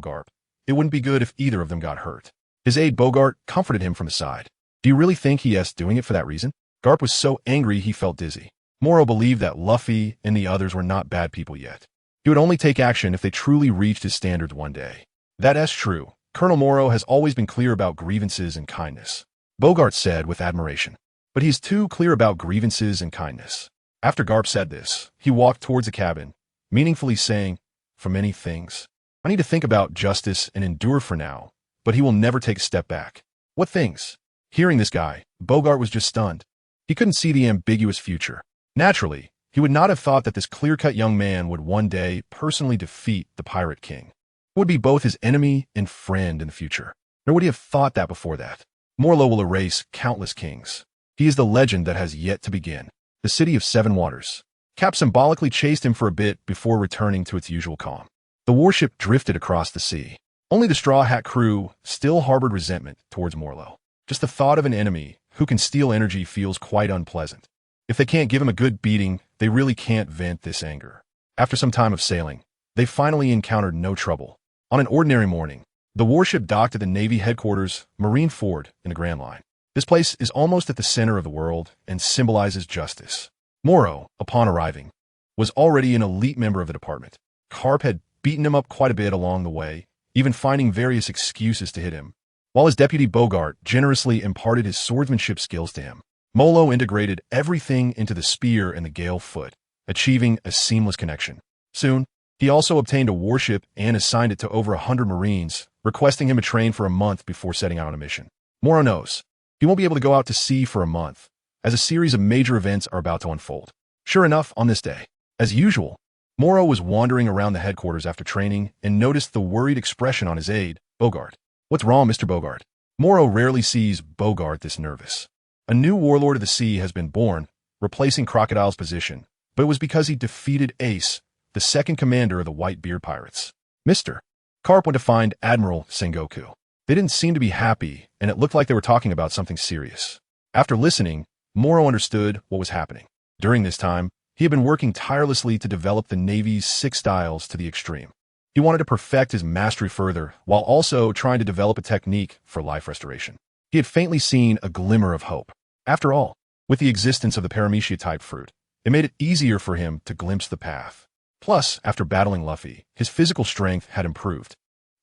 Garp. It wouldn't be good if either of them got hurt. His aide Bogart comforted him from the side. Do you really think he is doing it for that reason? Garp was so angry he felt dizzy. Morrow believed that Luffy and the others were not bad people yet. He would only take action if they truly reached his standards one day. That is true. Colonel Morrow has always been clear about grievances and kindness, Bogart said with admiration. But he's too clear about grievances and kindness. After Garp said this, he walked towards the cabin, meaningfully saying, For many things, I need to think about justice and endure for now, but he will never take a step back. What things? Hearing this guy, Bogart was just stunned. He couldn't see the ambiguous future. Naturally, he would not have thought that this clear-cut young man would one day personally defeat the Pirate King. He would be both his enemy and friend in the future. Nor would he have thought that before that. Morrow will erase countless kings. He is the legend that has yet to begin. The city of Seven Waters. Cap symbolically chased him for a bit before returning to its usual calm. The warship drifted across the sea. Only the Straw Hat crew still harbored resentment towards Morrow. Just the thought of an enemy who can steal energy feels quite unpleasant. If they can't give him a good beating, they really can't vent this anger. After some time of sailing, they finally encountered no trouble. On an ordinary morning, the warship docked at the Navy headquarters, Marineford, in the Grand Line. This place is almost at the center of the world and symbolizes justice. Morrow, upon arriving, was already an elite member of the department. Garp had beaten him up quite a bit along the way, even finding various excuses to hit him, while his deputy Bogart generously imparted his swordsmanship skills to him. Molo integrated everything into the spear and the gale foot, achieving a seamless connection. Soon, he also obtained a warship and assigned it to over 100 Marines, requesting him to train for a month before setting out on a mission. Morrow knows he won't be able to go out to sea for a month, as a series of major events are about to unfold. Sure enough, on this day, As usual, Morrow was wandering around the headquarters after training and noticed the worried expression on his aide, Bogart. "What's wrong, Mr. Bogart?" Morrow rarely sees Bogart this nervous. A new warlord of the sea has been born, replacing Crocodile's position, but it was because he defeated Ace, the second commander of the White-Beard Pirates. Mr. Garp went to find Admiral Sengoku. They didn't seem to be happy, and it looked like they were talking about something serious. After listening, Morrow understood what was happening. During this time, he had been working tirelessly to develop the Navy's 6 styles to the extreme. He wanted to perfect his mastery further, while also trying to develop a technique for life restoration. He had faintly seen a glimmer of hope. After all, with the existence of the Paramecia-type fruit, it made it easier for him to glimpse the path. Plus, after battling Luffy, his physical strength had improved.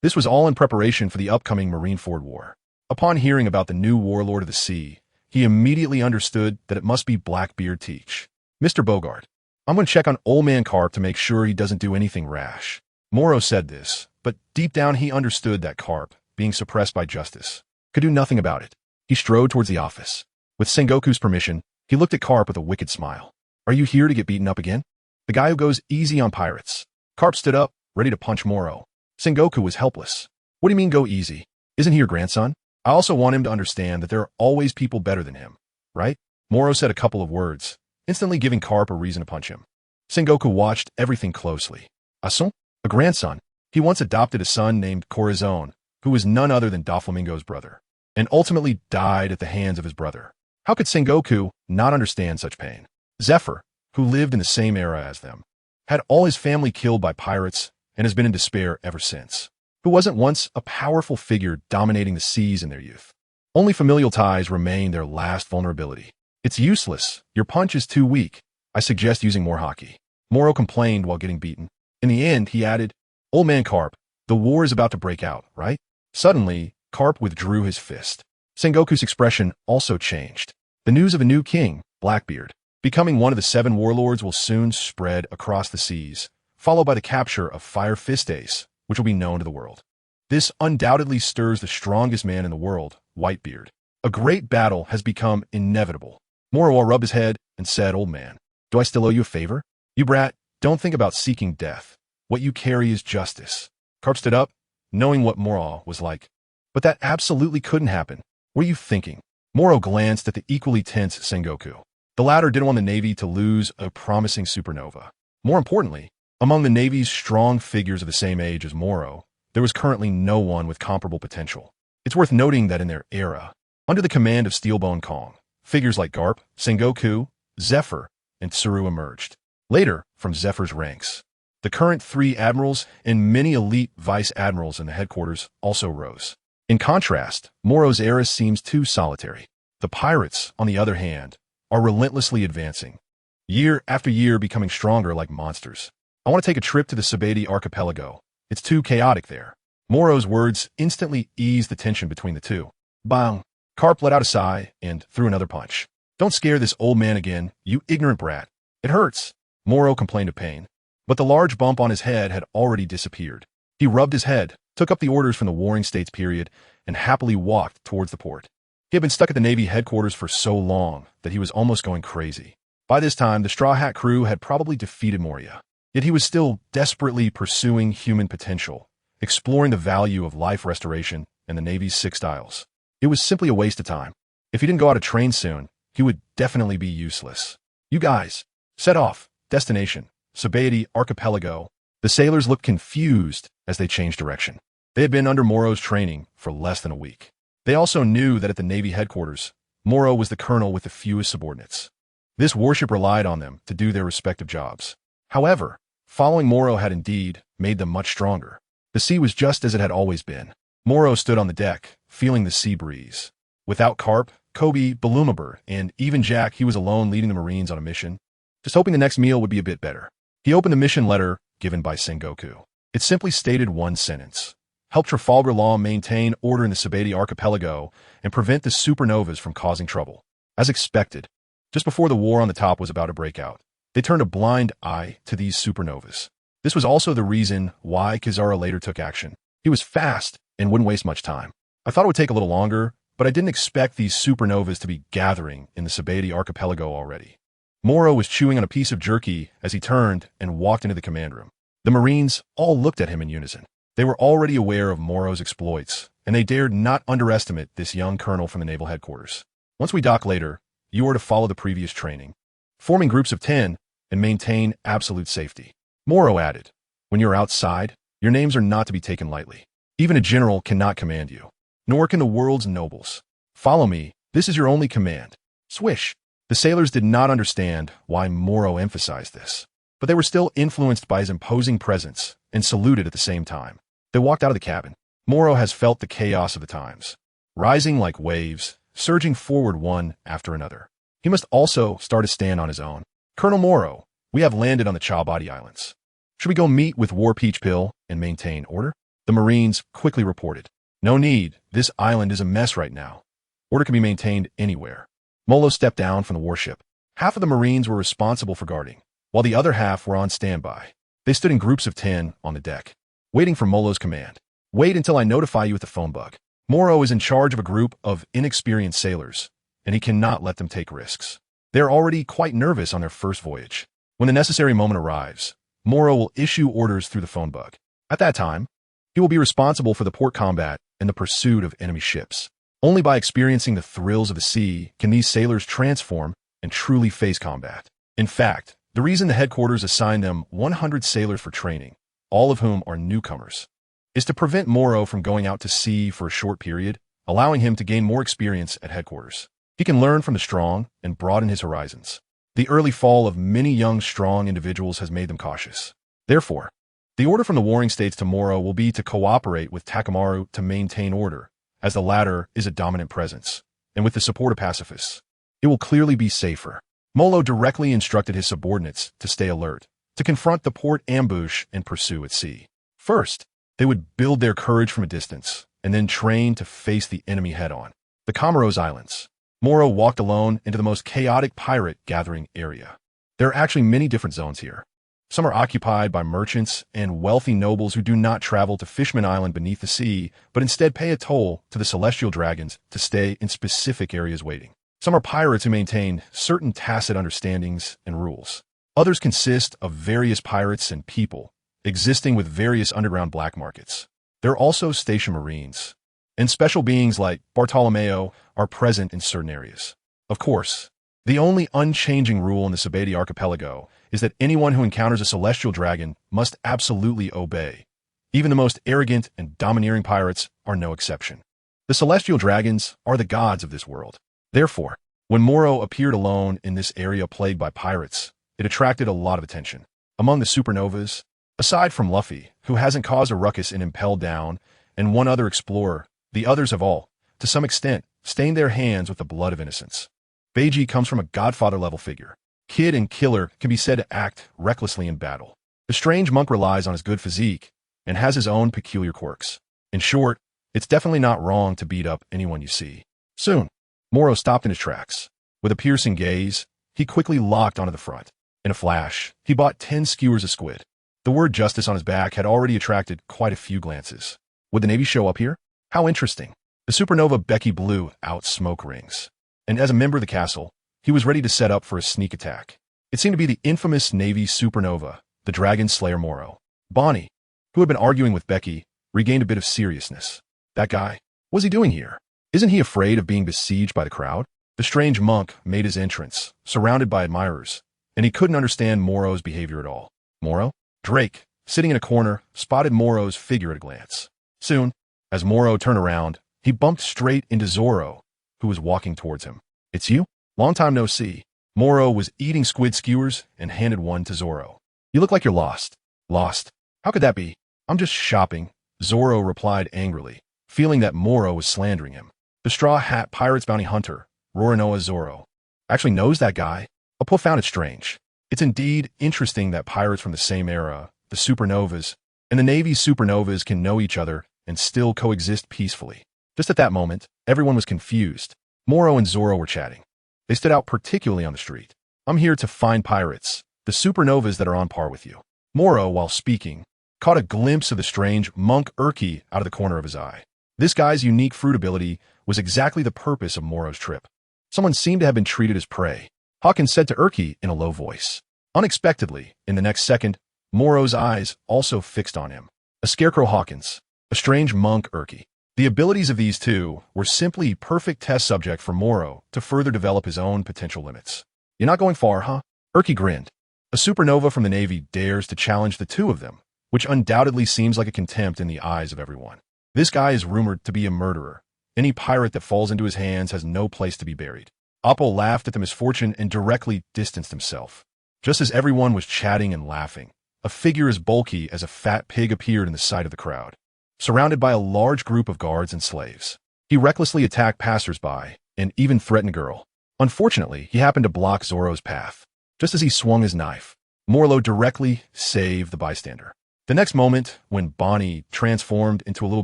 This was all in preparation for the upcoming Marineford War. Upon hearing about the new warlord of the sea, he immediately understood that it must be Blackbeard Teach. "Mr. Bogart, I'm going to check on Old Man Garp to make sure he doesn't do anything rash." Morrow said this, but deep down he understood that Garp, being suppressed by justice, could do nothing about it. He strode towards the office. With Sengoku's permission, he looked at Garp with a wicked smile. "Are you here to get beaten up again? The guy who goes easy on pirates." Garp stood up, ready to punch Morrow. Sengoku was helpless. "What do you mean go easy? Isn't he your grandson? I also want him to understand that there are always people better than him, right?" Morrow said a couple of words, instantly giving Garp a reason to punch him. Sengoku watched everything closely. A son? A grandson. He once adopted a son named Corazon, who was none other than Doflamingo's brother, and ultimately died at the hands of his brother. How could Sengoku not understand such pain? Zephyr, who lived in the same era as them, had all his family killed by pirates and has been in despair ever since. Who wasn't once a powerful figure dominating the seas in their youth? Only familial ties remain their last vulnerability. "It's useless. Your punch is too weak. I suggest using more Haki." Morrow complained while getting beaten. In the end, he added, "Old Man Garp, the war is about to break out, right?" Suddenly, Garp withdrew his fist. Sengoku's expression also changed. The news of a new king, Blackbeard, becoming one of the 7 warlords will soon spread across the seas, followed by the capture of Fire Fist Ace, which will be known to the world. This undoubtedly stirs the strongest man in the world, Whitebeard. A great battle has become inevitable. Morrow rubbed his head and said, "Old man, do I still owe you a favor? You brat, don't think about seeking death. What you carry is justice." Garp stood up, knowing what Morrow was like. "But that absolutely couldn't happen. What are you thinking?" Morrow glanced at the equally tense Sengoku. The latter didn't want the Navy to lose a promising supernova. More importantly, among the Navy's strong figures of the same age as Morrow, there was currently no one with comparable potential. It's worth noting that in their era, under the command of Steelbone Kong, figures like Garp, Sengoku, Zephyr, and Tsuru emerged. Later, from Zephyr's ranks, the current 3 admirals and many elite vice admirals in the headquarters also rose. In contrast, Morrow's era seems too solitary. The pirates, on the other hand, are relentlessly advancing, year after year becoming stronger like monsters. "I want to take a trip to the Sabati archipelago. It's too chaotic there." Morrow's words instantly eased the tension between the two. Bang! Garp let out a sigh and threw another punch. "Don't scare this old man again, you ignorant brat. It hurts." Morrow complained of pain, but the large bump on his head had already disappeared. He rubbed his head, took up the orders from the Warring States period, and happily walked towards the port. He had been stuck at the Navy headquarters for so long that he was almost going crazy. By this time, the Straw Hat crew had probably defeated Moria. Yet he was still desperately pursuing human potential, exploring the value of life restoration and the Navy's 6 styles. It was simply a waste of time. If he didn't go out of train soon, he would definitely be useless. "You guys, set off. Destination, Sabati Archipelago." The sailors looked confused as they changed direction. They had been under Morrow's training for less than a week. They also knew that at the Navy headquarters, Morrow was the colonel with the fewest subordinates. This warship relied on them to do their respective jobs. However, following Morrow had indeed made them much stronger. The sea was just as it had always been. Morrow stood on the deck, feeling the sea breeze. Without Garp, Kobe, Balumabur, and even Jack, he was alone leading the Marines on a mission, just hoping the next meal would be a bit better. He opened the mission letter given by Sengoku. It simply stated one sentence: "Help Trafalgar Law maintain order in the Sabati archipelago and prevent the supernovas from causing trouble." As expected, just before the war on the top was about to break out, they turned a blind eye to these supernovas. This was also the reason why Kizaru later took action. He was fast and wouldn't waste much time. "I thought it would take a little longer, but I didn't expect these supernovas to be gathering in the Sabati archipelago already." Morrow was chewing on a piece of jerky as he turned and walked into the command room. The Marines all looked at him in unison. They were already aware of Morrow's exploits, and they dared not underestimate this young colonel from the naval headquarters. Once we dock later, you are to follow the previous training, forming groups of 10 and maintain absolute safety. Morrow added, when you're outside, your names are not to be taken lightly. Even a general cannot command you, nor can the world's nobles. Follow me, this is your only command. Swish. The sailors did not understand why Morrow emphasized this, but they were still influenced by his imposing presence and saluted at the same time. They walked out of the cabin. Morrow has felt the chaos of the times, rising like waves, surging forward one after another. He must also start to stand on his own. Colonel Morrow, we have landed on the Chawbody Islands. Should we go meet with War Peach Pill and maintain order? The Marines quickly reported. No need, this island is a mess right now. Order can be maintained anywhere. Molo stepped down from the warship. Half of the Marines were responsible for guarding, while the other half were on standby. They stood in groups of 10 on the deck, waiting for Molo's command. Wait until I notify you with the phone bug. Morrow is in charge of a group of inexperienced sailors, and he cannot let them take risks. They are already quite nervous on their first voyage. When the necessary moment arrives, Morrow will issue orders through the phone bug. At that time, he will be responsible for the port combat and the pursuit of enemy ships. Only by experiencing the thrills of the sea can these sailors transform and truly face combat. In fact, the reason the headquarters assigned them 100 sailors for training, all of whom are newcomers, is to prevent Morrow from going out to sea for a short period, allowing him to gain more experience at headquarters. He can learn from the strong and broaden his horizons. The early fall of many young, strong individuals has made them cautious. Therefore, the order from the warring states to Morrow will be to cooperate with Takamaru to maintain order, as the latter is a dominant presence, and with the support of pacifists. It will clearly be safer. Molo directly instructed his subordinates to stay alert, to confront the port ambush and pursue at sea. First, they would build their courage from a distance, and then train to face the enemy head-on. The Comoros Islands. Morrow walked alone into the most chaotic pirate gathering area. There are actually many different zones here. Some are occupied by merchants and wealthy nobles who do not travel to Fishman Island beneath the sea, but instead pay a toll to the celestial dragons to stay in specific areas waiting. Some are pirates who maintain certain tacit understandings and rules. Others consist of various pirates and people, existing with various underground black markets. There are also station marines, and special beings like Bartolomeo are present in certain areas. Of course, the only unchanging rule in the Sabati archipelago is that anyone who encounters a celestial dragon must absolutely obey. Even the most arrogant and domineering pirates are no exception. The celestial dragons are the gods of this world. Therefore, when Morrow appeared alone in this area plagued by pirates, it attracted a lot of attention. Among the supernovas, aside from Luffy, who hasn't caused a ruckus in Impelled Down, and one other explorer, the others have all, to some extent, stained their hands with the blood of innocence. Beiji comes from a Godfather-level figure. Kid and Killer can be said to act recklessly in battle. The strange monk relies on his good physique and has his own peculiar quirks. In short, it's definitely not wrong to beat up anyone you see. Soon, Morrow stopped in his tracks. With a piercing gaze, he quickly locked onto the front. In a flash, he bought 10 skewers of squid. The word justice on his back had already attracted quite a few glances. Would the Navy show up here? How interesting. The supernova Becky blew out smoke rings, and as a member of the castle, he was ready to set up for a sneak attack. It seemed to be the infamous Navy supernova, the Dragon Slayer Morrow. Bonnie, who had been arguing with Becky, regained a bit of seriousness. That guy? What's he doing here? Isn't he afraid of being besieged by the crowd? The strange monk made his entrance, surrounded by admirers, and he couldn't understand Morrow's behavior at all. Morrow? Drake, sitting in a corner, spotted Morrow's figure at a glance. Soon, as Morrow turned around, he bumped straight into Zoro, who was walking towards him. It's you? Long time no see. Morrow was eating squid skewers and handed one to Zoro. You look like you're lost. Lost? How could that be? I'm just shopping, Zoro replied angrily, feeling that Morrow was slandering him. The Straw Hat Pirate's bounty hunter, Roronoa Zoro, actually knows that guy. Apo found it strange. It's indeed interesting that pirates from the same era, the supernovas, and the Navy's supernovas can know each other and still coexist peacefully. Just at that moment, everyone was confused. Morrow and Zoro were chatting. They stood out particularly on the street. I'm here to find pirates, the supernovas that are on par with you. Morrow, while speaking, caught a glimpse of the strange monk Urki out of the corner of his eye. This guy's unique fruit ability was exactly the purpose of Morrow's trip. Someone seemed to have been treated as prey. Hawkins said to Urki in a low voice. Unexpectedly, in the next second, Morrow's eyes also fixed on him. A scarecrow Hawkins, a strange monk Urki. The abilities of these two were simply perfect test subject for Morrow to further develop his own potential limits. You're not going far, huh? Urki grinned. A supernova from the Navy dares to challenge the two of them, which undoubtedly seems like a contempt in the eyes of everyone. This guy is rumored to be a murderer. Any pirate that falls into his hands has no place to be buried. Uphold laughed at the misfortune and directly distanced himself. Just as everyone was chatting and laughing, a figure as bulky as a fat pig appeared in the sight of the crowd, surrounded by a large group of guards and slaves. He recklessly attacked passers-by and even threatened a girl. Unfortunately, he happened to block Zoro's path. Just as he swung his knife, Morrow directly saved the bystander. The next moment, when Bonnie transformed into a little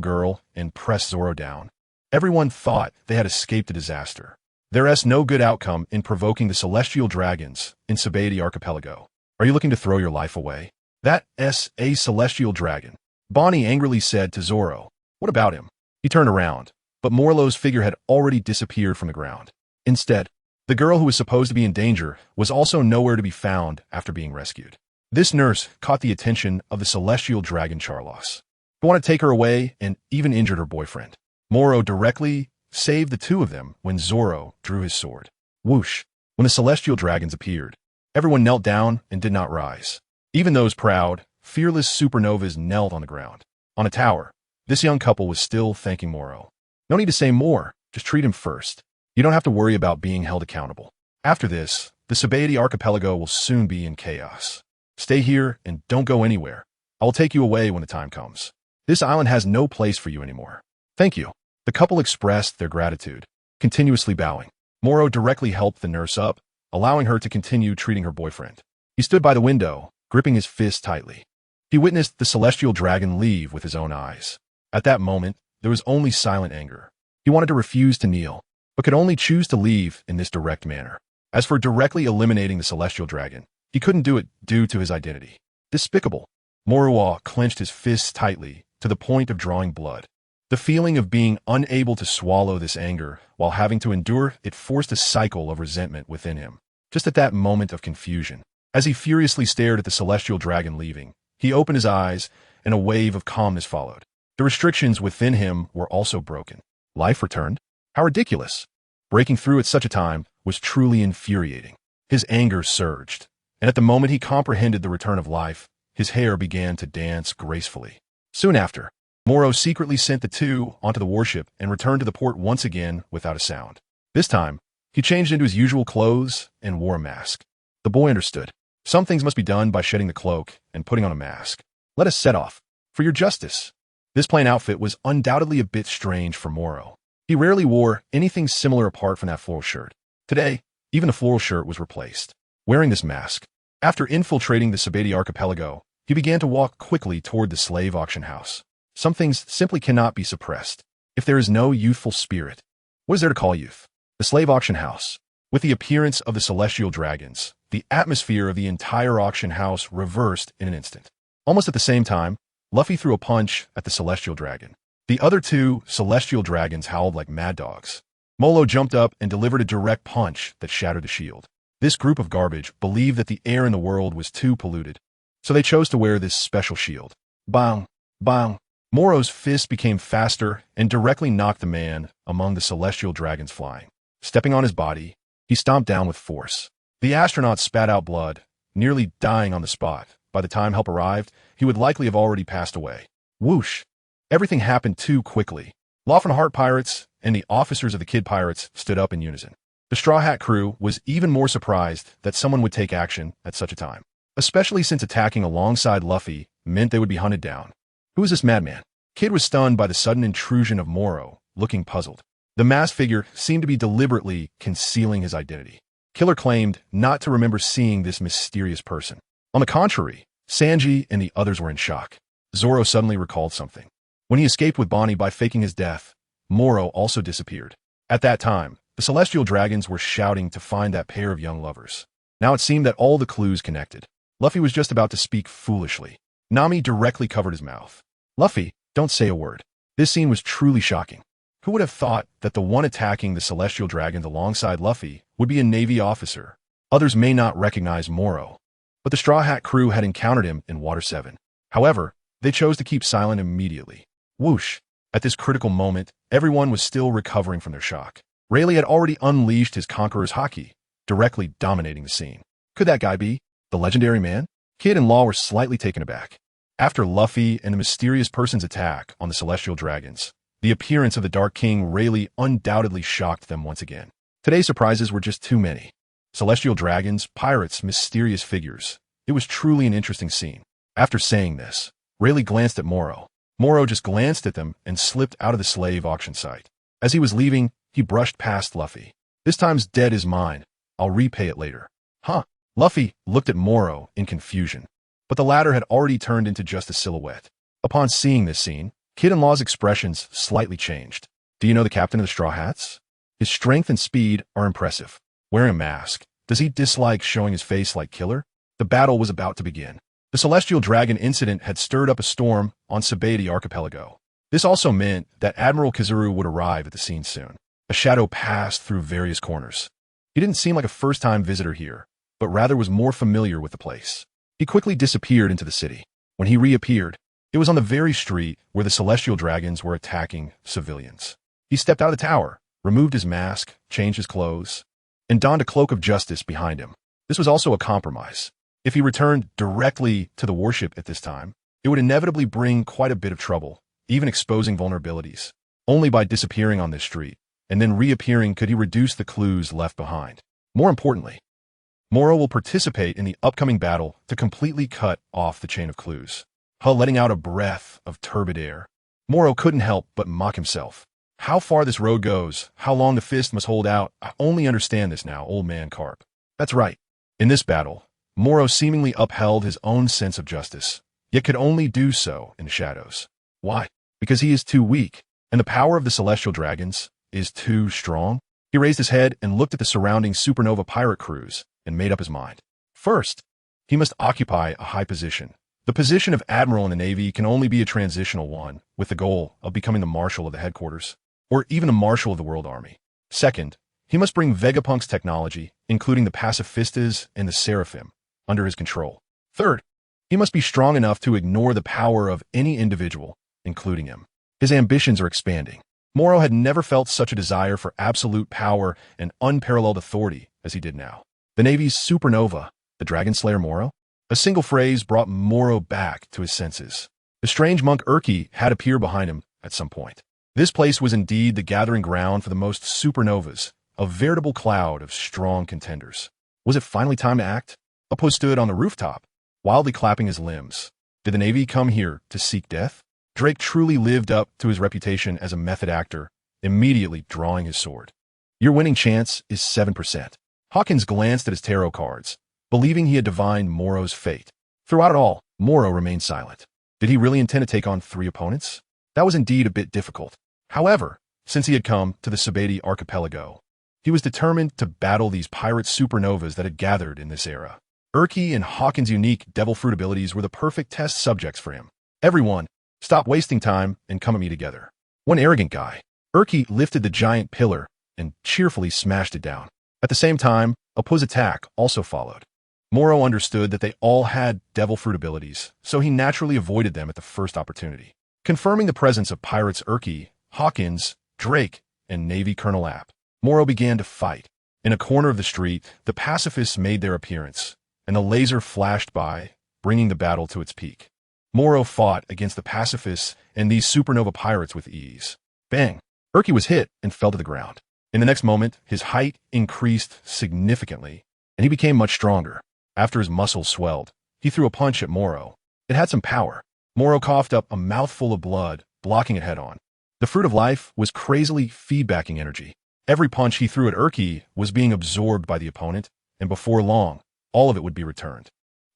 girl and pressed Zoro down, everyone thought they had escaped a disaster. There's no good outcome in provoking the celestial dragons in Sabaody Archipelago. Are you looking to throw your life away? That's a celestial dragon. Bonnie angrily said to Zoro. What about him? He turned around, but Morrow's figure had already disappeared from the ground. Instead, the girl who was supposed to be in danger was also nowhere to be found after being rescued. This nurse caught the attention of the celestial dragon Charlos, who wanted to take her away and even injured her boyfriend. Morrow directly saved the two of them when Zoro drew his sword. Whoosh! When the celestial dragons appeared, everyone knelt down and did not rise. Even those proud, fearless supernovas knelt on the ground. On a tower, this young couple was still thanking Morrow. No need to say more, just treat him first. You don't have to worry about being held accountable. After this, the Sabaody Archipelago will soon be in chaos. Stay here and don't go anywhere. I will take you away when the time comes. This island has no place for you anymore. Thank you. The couple expressed their gratitude, continuously bowing. Morrow directly helped the nurse up, allowing her to continue treating her boyfriend. He stood by the window, gripping his fist tightly. He witnessed the celestial dragon leave with his own eyes. At that moment, there was only silent anger. He wanted to refuse to kneel, but could only choose to leave in this direct manner. As for directly eliminating the celestial dragon, he couldn't do it due to his identity. Despicable. Morrow clenched his fists tightly to the point of drawing blood. The feeling of being unable to swallow this anger while having to endure it forced a cycle of resentment within him. Just at that moment of confusion, as he furiously stared at the celestial dragon leaving, he opened his eyes and a wave of calmness followed. The restrictions within him were also broken. Life returned? How ridiculous. Breaking through at such a time was truly infuriating. His anger surged, and at the moment he comprehended the return of life, his hair began to dance gracefully. Soon after, Morrow secretly sent the two onto the warship and returned to the port once again without a sound. This time, he changed into his usual clothes and wore a mask. The boy understood. Some things must be done by shedding the cloak and putting on a mask. Let us set off. For your justice. This plain outfit was undoubtedly a bit strange for Morrow. He rarely wore anything similar apart from that floral shirt. Today, even the floral shirt was replaced. Wearing this mask, after infiltrating the Sabaody Archipelago, he began to walk quickly toward the slave auction house. Some things simply cannot be suppressed. If there is no youthful spirit, what is there to call youth? The slave auction house. With the appearance of the celestial dragons, the atmosphere of the entire auction house reversed in an instant. Almost at the same time, Luffy threw a punch at the celestial dragon. The other two celestial dragons howled like mad dogs. Molo jumped up and delivered a direct punch that shattered the shield. This group of garbage believed that the air in the world was too polluted, so they chose to wear this special shield. Bang! Bang! Morrow's fist became faster and directly knocked the man among the celestial dragons flying. Stepping on his body, he stomped down with force. The astronaut spat out blood, nearly dying on the spot. By the time help arrived, he would likely have already passed away. Whoosh! Everything happened too quickly. Laugh-and Heart pirates and the officers of the Kid Pirates stood up in unison. The Straw Hat crew was even more surprised that someone would take action at such a time, especially since attacking alongside Luffy meant they would be hunted down. Who is this madman? Kid was stunned by the sudden intrusion of Morrow, looking puzzled. The masked figure seemed to be deliberately concealing his identity. Killer claimed not to remember seeing this mysterious person. On the contrary, Sanji and the others were in shock. Zoro suddenly recalled something. When he escaped with Bonnie by faking his death, Morrow also disappeared. At that time, the celestial dragons were shouting to find that pair of young lovers. Now it seemed that all the clues connected. Luffy was just about to speak foolishly. Nami directly covered his mouth. Luffy, don't say a word. This scene was truly shocking. Who would have thought that the one attacking the celestial dragons alongside Luffy would be a Navy officer? Others may not recognize Morrow, but the Straw Hat crew had encountered him in Water 7. However, they chose to keep silent immediately. Whoosh! At this critical moment, everyone was still recovering from their shock. Rayleigh had already unleashed his Conqueror's Haki, directly dominating the scene. Could that guy be the legendary man? Kid and Law were slightly taken aback. After Luffy and the mysterious person's attack on the Celestial Dragons, the appearance of the Dark King Rayleigh undoubtedly shocked them once again. Today's surprises were just too many. Celestial dragons, pirates, mysterious figures. It was truly an interesting scene. After saying this, Rayleigh glanced at Morrow. Morrow just glanced at them and slipped out of the slave auction site. As he was leaving, he brushed past Luffy. This time's debt is mine. I'll repay it later. Huh? Luffy looked at Morrow in confusion, but the latter had already turned into just a silhouette. Upon seeing this scene, Kid and Law's expressions slightly changed. Do you know the captain of the Straw Hats? His strength and speed are impressive. Wearing a mask, does he dislike showing his face like Killer? The battle was about to begin. The Celestial Dragon incident had stirred up a storm on Sabaody Archipelago. This also meant that Admiral Kizuru would arrive at the scene soon. A shadow passed through various corners. He didn't seem like a first-time visitor here, but rather was more familiar with the place. He quickly disappeared into the city. When he reappeared, it was on the very street where the Celestial Dragons were attacking civilians. He stepped out of the tower, removed his mask, changed his clothes, and donned a cloak of justice behind him. This was also a compromise. If he returned directly to the warship at this time, it would inevitably bring quite a bit of trouble, even exposing vulnerabilities. Only by disappearing on this street, and then reappearing could he reduce the clues left behind. More importantly, Morrow will participate in the upcoming battle to completely cut off the chain of clues. Letting out a breath of turbid air. Morrow couldn't help but mock himself. How far this road goes, how long the fist must hold out, I only understand this now, old man Garp. That's right. In this battle, Morrow seemingly upheld his own sense of justice, yet could only do so in the shadows. Why? Because he is too weak, and the power of the Celestial Dragons is too strong? He raised his head and looked at the surrounding supernova pirate crews and made up his mind. First, he must occupy a high position. The position of Admiral in the Navy can only be a transitional one, with the goal of becoming the Marshal of the headquarters, or even the Marshal of the World Army. Second, he must bring Vegapunk's technology, including the Pacifistas and the Seraphim, under his control. Third, he must be strong enough to ignore the power of any individual, including him. His ambitions are expanding. Morrow had never felt such a desire for absolute power and unparalleled authority as he did now. The Navy's supernova, the Dragon Slayer Morrow? A single phrase brought Morrow back to his senses. The strange monk Urki had appeared behind him at some point. This place was indeed the gathering ground for the most supernovas, a veritable cloud of strong contenders. Was it finally time to act? Uphold stood on the rooftop, wildly clapping his limbs. Did the Navy come here to seek death? Drake truly lived up to his reputation as a method actor, immediately drawing his sword. Your winning chance is 7%. Hawkins glanced at his tarot cards, believing he had divined Morrow's fate. Throughout it all, Morrow remained silent. Did he really intend to take on 3 opponents? That was indeed a bit difficult. However, since he had come to the Sabaody Archipelago, he was determined to battle these pirate supernovas that had gathered in this era. Urki and Hawkins' unique devil fruit abilities were the perfect test subjects for him. Everyone, stop wasting time and come at me together. One arrogant guy, Urki lifted the giant pillar and cheerfully smashed it down. At the same time, Uphold's attack also followed. Morrow understood that they all had devil fruit abilities, so he naturally avoided them at the first opportunity. Confirming the presence of pirates Urki, Hawkins, Drake, and Navy Colonel App, Morrow began to fight. In a corner of the street, the pacifists made their appearance, and the laser flashed by, bringing the battle to its peak. Morrow fought against the pacifists and these supernova pirates with ease. Bang! Urki was hit and fell to the ground. In the next moment, his height increased significantly, and he became much stronger. After his muscles swelled, he threw a punch at Morrow. It had some power. Morrow coughed up a mouthful of blood, blocking it head-on. The fruit of life was crazily feedbacking energy. Every punch he threw at Urki was being absorbed by the opponent, and before long, all of it would be returned.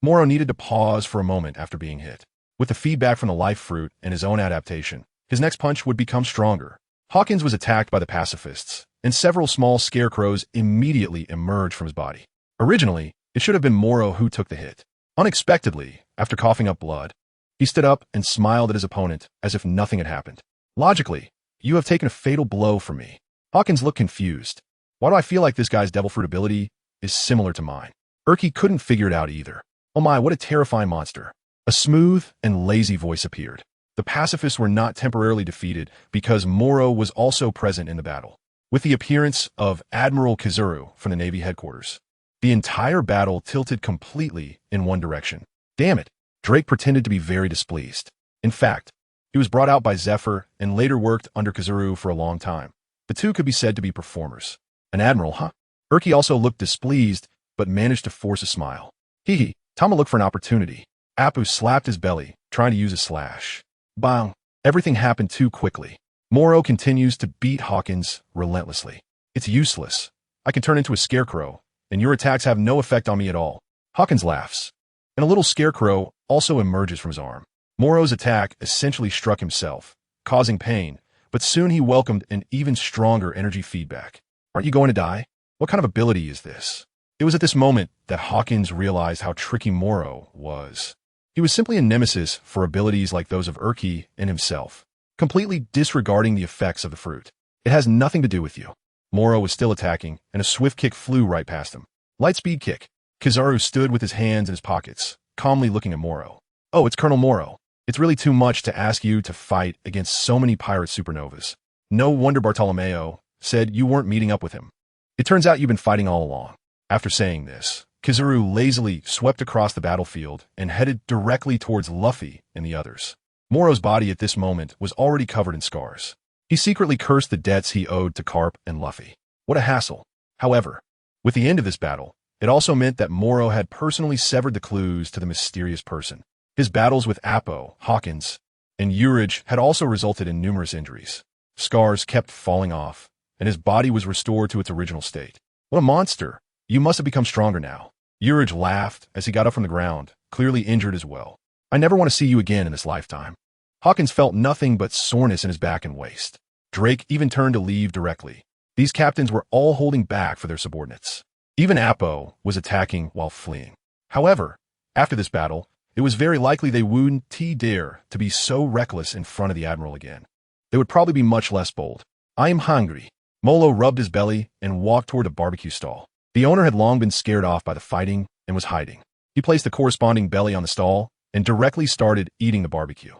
Morrow needed to pause for a moment after being hit. With the feedback from the life fruit and his own adaptation, his next punch would become stronger. Hawkins was attacked by the pacifists, and several small scarecrows immediately emerged from his body. Originally, it should have been Morrow who took the hit. Unexpectedly, after coughing up blood, he stood up and smiled at his opponent as if nothing had happened. Logically, you have taken a fatal blow from me. Hawkins looked confused. Why do I feel like this guy's devil fruit ability is similar to mine. Urki couldn't figure it out either. Oh my, what a terrifying monster. A smooth and lazy voice appeared. The pacifists were not temporarily defeated because Morrow was also present in the battle. With the appearance of Admiral Kizuru from the Navy headquarters, the entire battle tilted completely in one direction. Damn it, Drake pretended to be very displeased. In fact, he was brought out by Zephyr and later worked under Kizuru for a long time. The two could be said to be performers. An admiral, huh? Urki also looked displeased, but managed to force a smile. Hee, Tama looked for an opportunity. Apu slapped his belly, trying to use a slash. Bang! Everything happened too quickly. Morrow continues to beat Hawkins relentlessly. It's useless. I can turn into a scarecrow, and your attacks have no effect on me at all. Hawkins laughs, and a little scarecrow also emerges from his arm. Morrow's attack essentially struck himself, causing pain, but soon he welcomed an even stronger energy feedback. Aren't you going to die? What kind of ability is this? It was at this moment that Hawkins realized how tricky Morrow was. He was simply a nemesis for abilities like those of Urki and himself, completely disregarding the effects of the fruit. It has nothing to do with you. Morrow was still attacking, and a swift kick flew right past him. Lightspeed kick. Kizaru stood with his hands in his pockets, calmly looking at Morrow. Oh, it's Colonel Morrow. It's really too much to ask you to fight against so many pirate supernovas. No wonder Bartolomeo said you weren't meeting up with him. It turns out you've been fighting all along. After saying this, Kizuru lazily swept across the battlefield and headed directly towards Luffy and the others. Morrow's body at this moment was already covered in scars. He secretly cursed the debts he owed to Garp and Luffy. What a hassle. However, with the end of this battle, it also meant that Morrow had personally severed the clues to the mysterious person. His battles with Appo, Hawkins, and Urich had also resulted in numerous injuries. Scars kept falling off, and his body was restored to its original state. What a monster! You must have become stronger now. Urich laughed as he got up from the ground, clearly injured as well. I never want to see you again in this lifetime. Hawkins felt nothing but soreness in his back and waist. Drake even turned to leave directly. These captains were all holding back for their subordinates. Even Appo was attacking while fleeing. However, after this battle, it was very likely they wouldn't dare to be so reckless in front of the Admiral again. They would probably be much less bold. I am hungry. Molo rubbed his belly and walked toward a barbecue stall. The owner had long been scared off by the fighting and was hiding. He placed the corresponding belly on the stall and directly started eating the barbecue.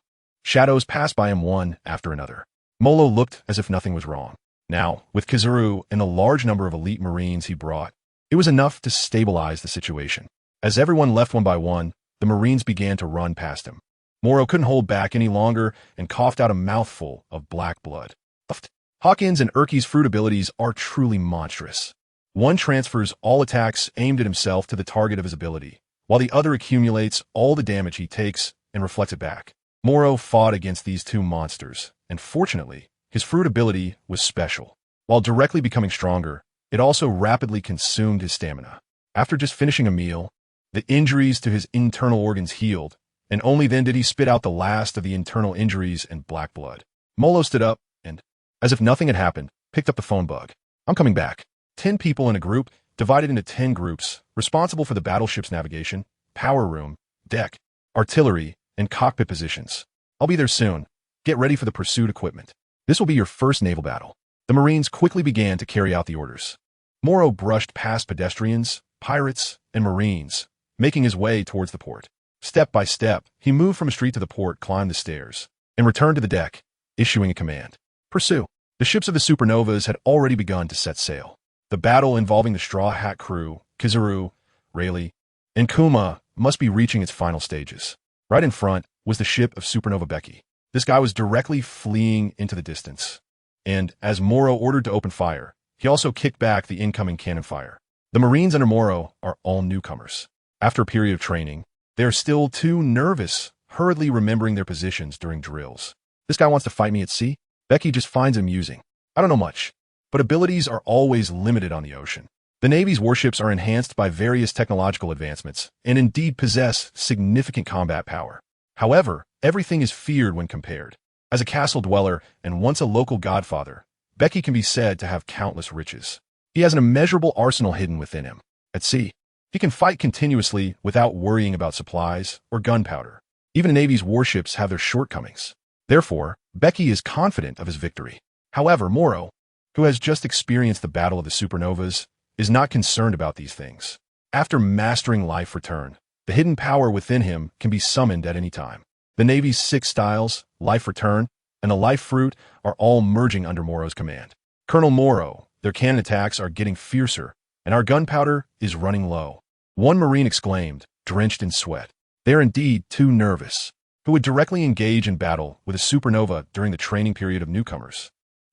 Shadows passed by him one after another. Molo looked as if nothing was wrong. Now, with Kizuru and the large number of elite Marines he brought, it was enough to stabilize the situation. As everyone left one by one, the Marines began to run past him. Morrow couldn't hold back any longer and coughed out a mouthful of black blood. Hawkins and Urki's fruit abilities are truly monstrous. One transfers all attacks aimed at himself to the target of his ability, while the other accumulates all the damage he takes and reflects it back. Morrow fought against these two monsters, and fortunately, his fruit ability was special. While directly becoming stronger, it also rapidly consumed his stamina. After just finishing a meal, the injuries to his internal organs healed, and only then did he spit out the last of the internal injuries and black blood. Molo stood up and, as if nothing had happened, picked up the phone bug. I'm coming back. 10 people in a group, divided into 10 groups, responsible for the battleship's navigation, power room, deck, artillery, and cockpit positions. I'll be there soon. Get ready for the pursuit equipment. This will be your first naval battle. The Marines quickly began to carry out the orders. Morrow brushed past pedestrians, pirates, and Marines, making his way towards the port. Step by step, he moved from a street to the port, climbed the stairs, and returned to the deck, issuing a command. Pursue. The ships of the supernovas had already begun to set sail. The battle involving the Straw Hat crew, Kizuru, Rayleigh, and Kuma must be reaching its final stages. Right in front was the ship of Supernova Becky. This guy was directly fleeing into the distance. And as Morrow ordered to open fire, he also kicked back the incoming cannon fire. The Marines under Morrow are all newcomers. After a period of training, they are still too nervous, hurriedly remembering their positions during drills. This guy wants to fight me at sea? Becky just finds him amusing. I don't know much, but abilities are always limited on the ocean. The Navy's warships are enhanced by various technological advancements and indeed possess significant combat power. However, everything is feared when compared. As a castle dweller and once a local godfather, Becky can be said to have countless riches. He has an immeasurable arsenal hidden within him. At sea, he can fight continuously without worrying about supplies or gunpowder. Even the Navy's warships have their shortcomings. Therefore, Becky is confident of his victory. However, Morrow, who has just experienced the Battle of the Supernovas, is not concerned about these things. After mastering life return, the hidden power within him can be summoned at any time. The Navy's 6 styles, life return, and the life fruit are all merging under Morrow's command. Colonel Morrow, their cannon attacks are getting fiercer, and our gunpowder is running low. One Marine exclaimed, drenched in sweat. They are indeed too nervous. Who would directly engage in battle with a supernova during the training period of newcomers?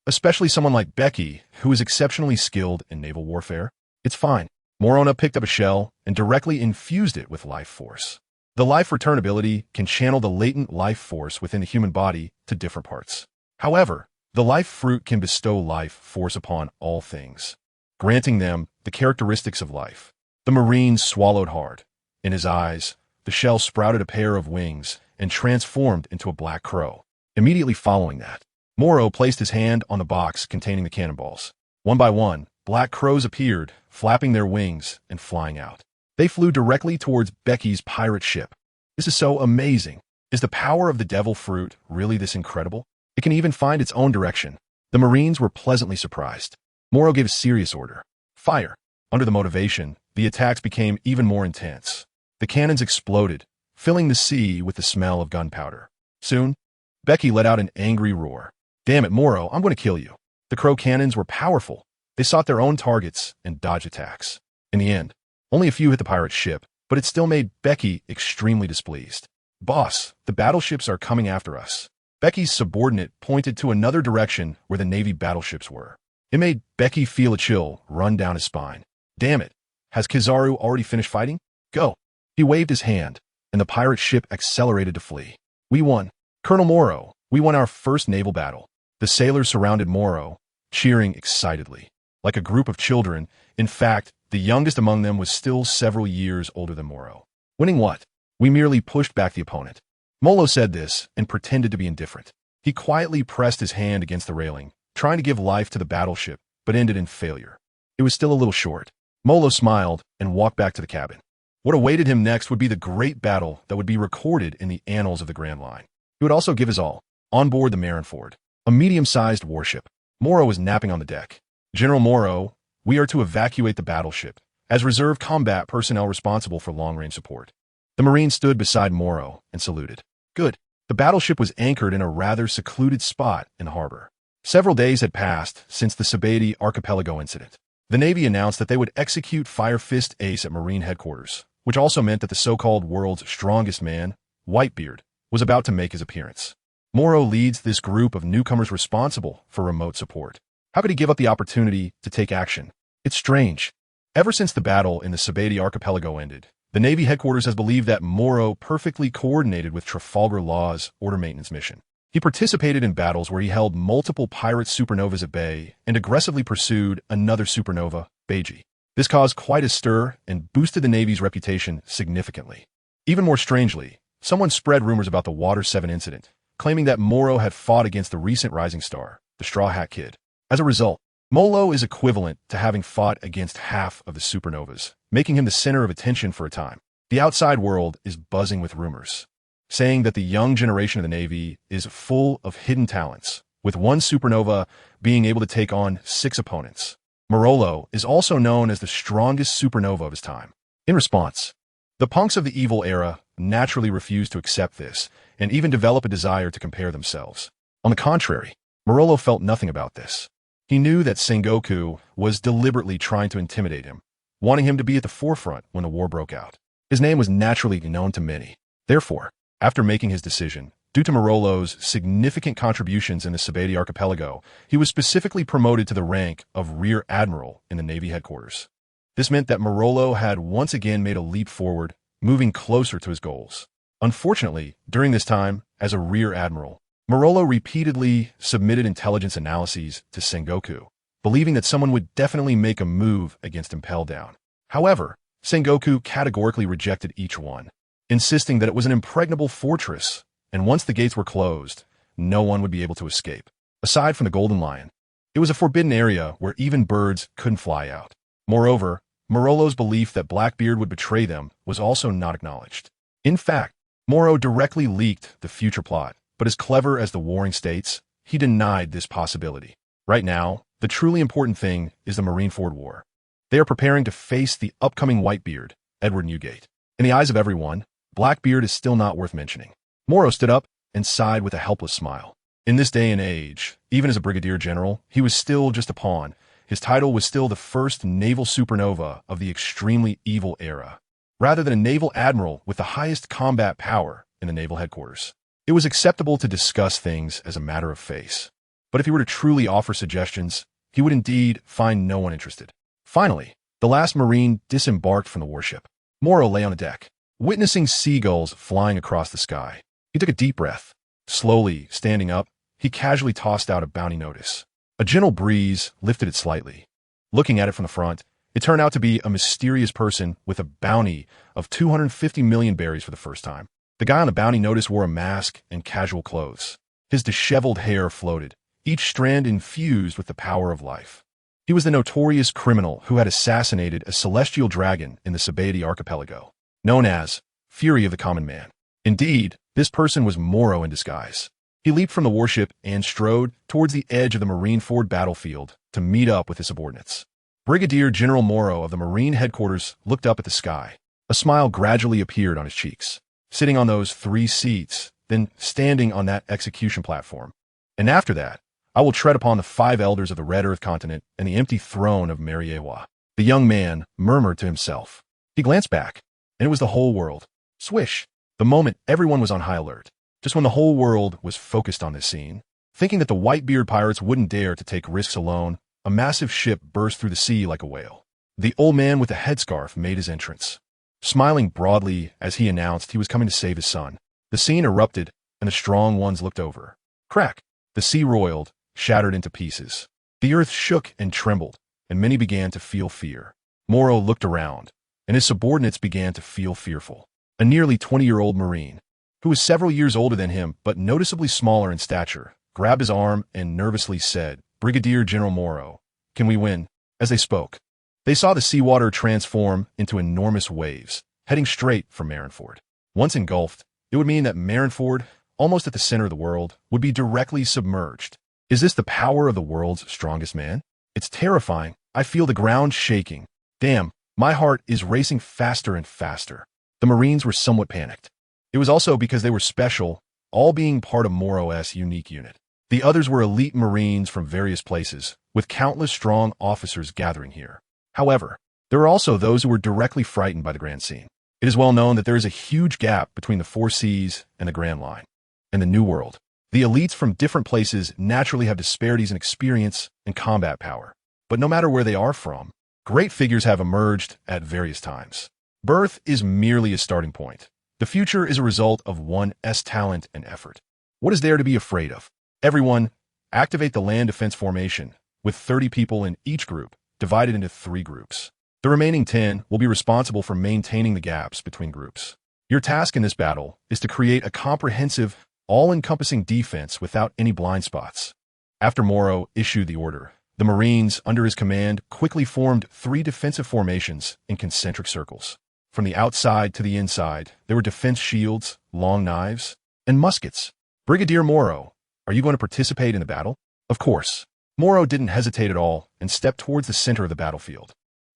Especially someone like Becky, who is exceptionally skilled in naval warfare. It's fine. Morona picked up a shell and directly infused it with life force. The life return ability can channel the latent life force within the human body to different parts. However, the life fruit can bestow life force upon all things, granting them the characteristics of life. The Marine swallowed hard. In his eyes, the shell sprouted a pair of wings and transformed into a black crow. Immediately following that, Morrow placed his hand on the box containing the cannonballs. One by one, black crows appeared, flapping their wings and flying out. They flew directly towards Becky's pirate ship. This is so amazing. Is the power of the devil fruit really this incredible? It can even find its own direction. The Marines were pleasantly surprised. Morrow gave a serious order. Fire. Under the motivation, the attacks became even more intense. The cannons exploded, filling the sea with the smell of gunpowder. Soon, Becky let out an angry roar. Damn it, Morrow, I'm going to kill you. The crow cannons were powerful. They sought their own targets and dodged attacks. In the end, only a few hit the pirate ship, but it still made Becky extremely displeased. Boss, the battleships are coming after us. Becky's subordinate pointed to another direction where the Navy battleships were. It made Becky feel a chill run down his spine. Damn it, has Kizaru already finished fighting? Go. He waved his hand, and the pirate ship accelerated to flee. We won. Colonel Morrow, we won our first naval battle. The sailors surrounded Morrow, cheering excitedly. Like a group of children, in fact, the youngest among them was still several years older than Morrow. Winning what? We merely pushed back the opponent. Molo said this and pretended to be indifferent. He quietly pressed his hand against the railing, trying to give life to the battleship, but ended in failure. It was still a little short. Molo smiled and walked back to the cabin. What awaited him next would be the great battle that would be recorded in the annals of the Grand Line. He would also give his all. On board the Marineford, a medium-sized warship, Morrow was napping on the deck. General Morrow, we are to evacuate the battleship, as reserve combat personnel responsible for long-range support. The Marine stood beside Morrow and saluted. Good. The battleship was anchored in a rather secluded spot in the harbor. Several days had passed since the Sabeti Archipelago incident. The Navy announced that they would execute Fire Fist Ace at Marine headquarters, which also meant that the so-called world's strongest man, Whitebeard, was about to make his appearance. Morrow leads this group of newcomers responsible for remote support. How could he give up the opportunity to take action? It's strange. Ever since the battle in the Sabeti Archipelago ended, the Navy headquarters has believed that Morrow perfectly coordinated with Trafalgar Law's order maintenance mission. He participated in battles where he held multiple pirate supernovas at bay and aggressively pursued another supernova, Beiji. This caused quite a stir and boosted the Navy's reputation significantly. Even more strangely, someone spread rumors about the Water 7 incident, claiming that Morrow had fought against the recent rising star, the Straw Hat Kid. As a result, Molo is equivalent to having fought against half of the supernovas, making him the center of attention for a time. The outside world is buzzing with rumors, saying that the young generation of the Navy is full of hidden talents, with one supernova being able to take on 6 opponents. Morolo is also known as the strongest supernova of his time. In response, the punks of the evil era naturally refused to accept this and even develop a desire to compare themselves. On the contrary, Morolo felt nothing about this. He knew that Sengoku was deliberately trying to intimidate him, wanting him to be at the forefront when the war broke out. His name was naturally known to many. Therefore, after making his decision, due to Morolo's significant contributions in the Sabeti Archipelago, he was specifically promoted to the rank of Rear Admiral in the Navy headquarters. This meant that Morolo had once again made a leap forward, moving closer to his goals. Unfortunately, during this time, as a Rear Admiral, Morolo repeatedly submitted intelligence analyses to Sengoku, believing that someone would definitely make a move against Impel Down. However, Sengoku categorically rejected each one, insisting that it was an impregnable fortress, and once the gates were closed, no one would be able to escape. Aside from the Golden Lion, it was a forbidden area where even birds couldn't fly out. Moreover, Morolo's belief that Blackbeard would betray them was also not acknowledged. In fact, Morrow directly leaked the future plot, but as clever as the warring states, he denied this possibility. Right now, the truly important thing is the Marineford War. They are preparing to face the upcoming Whitebeard, Edward Newgate. In the eyes of everyone, Blackbeard is still not worth mentioning. Morrow stood up and sighed with a helpless smile. In this day and age, even as a brigadier general, he was still just a pawn. His title was still the first naval supernova of the extremely evil era, rather than a naval admiral with the highest combat power in the naval headquarters. It was acceptable to discuss things as a matter of face, but if he were to truly offer suggestions, he would indeed find no one interested. Finally, the last Marine disembarked from the warship. Morrow lay on the deck, witnessing seagulls flying across the sky. He took a deep breath. Slowly, standing up, he casually tossed out a bounty notice. A gentle breeze lifted it slightly. Looking at it from the front, it turned out to be a mysterious person with a bounty of 250 million berries for the first time. The guy on the bounty notice wore a mask and casual clothes. His disheveled hair floated, each strand infused with the power of life. He was the notorious criminal who had assassinated a celestial dragon in the Sabaody archipelago, known as Fury of the Common Man. Indeed, this person was Morrow in disguise. He leaped from the warship and strode towards the edge of the Marineford battlefield to meet up with his subordinates. Brigadier General Morrow of the Marine headquarters looked up at the sky. A smile gradually appeared on his cheeks. Sitting on those 3 seats, then standing on that execution platform. And after that, I will tread upon the 5 elders of the Red Earth continent and the empty throne of Mariewa. The young man murmured to himself. He glanced back, and it was the whole world. Swish! The moment everyone was on high alert. Just when the whole world was focused on this scene, thinking that the Whitebeard pirates wouldn't dare to take risks alone, a massive ship burst through the sea like a whale. The old man with the headscarf made his entrance. Smiling broadly as he announced he was coming to save his son, the scene erupted, and the strong ones looked over. Crack! The sea roiled, shattered into pieces. The earth shook and trembled, and many began to feel fear. Morrow looked around, and his subordinates began to feel fearful. A nearly 20-year-old Marine, who was several years older than him but noticeably smaller in stature, grabbed his arm and nervously said, "Brigadier General Morrow, can we win?" As they spoke, they saw the seawater transform into enormous waves, heading straight for Marineford. Once engulfed, it would mean that Marineford, almost at the center of the world, would be directly submerged. Is this the power of the world's strongest man? It's terrifying. I feel the ground shaking. Damn, my heart is racing faster and faster. The Marines were somewhat panicked. It was also because they were special, all being part of Morrow's unique unit. The others were elite Marines from various places, with countless strong officers gathering here. However, there were also those who were directly frightened by the grand scene. It is well known that there is a huge gap between the 4 seas and the Grand Line. In the New World, the elites from different places naturally have disparities in experience and combat power. But no matter where they are from, great figures have emerged at various times. Birth is merely a starting point. The future is a result of one's talent and effort. What is there to be afraid of? Everyone, activate the land defense formation, with 30 people in each group, divided into 3 groups. The remaining 10 will be responsible for maintaining the gaps between groups. Your task in this battle is to create a comprehensive, all-encompassing defense without any blind spots. After Morrow issued the order, the Marines under his command quickly formed 3 defensive formations in concentric circles. From the outside to the inside, there were defense shields, long knives, and muskets. Brigadier Morrow, are you going to participate in the battle? Of course. Morrow didn't hesitate at all and stepped towards the center of the battlefield.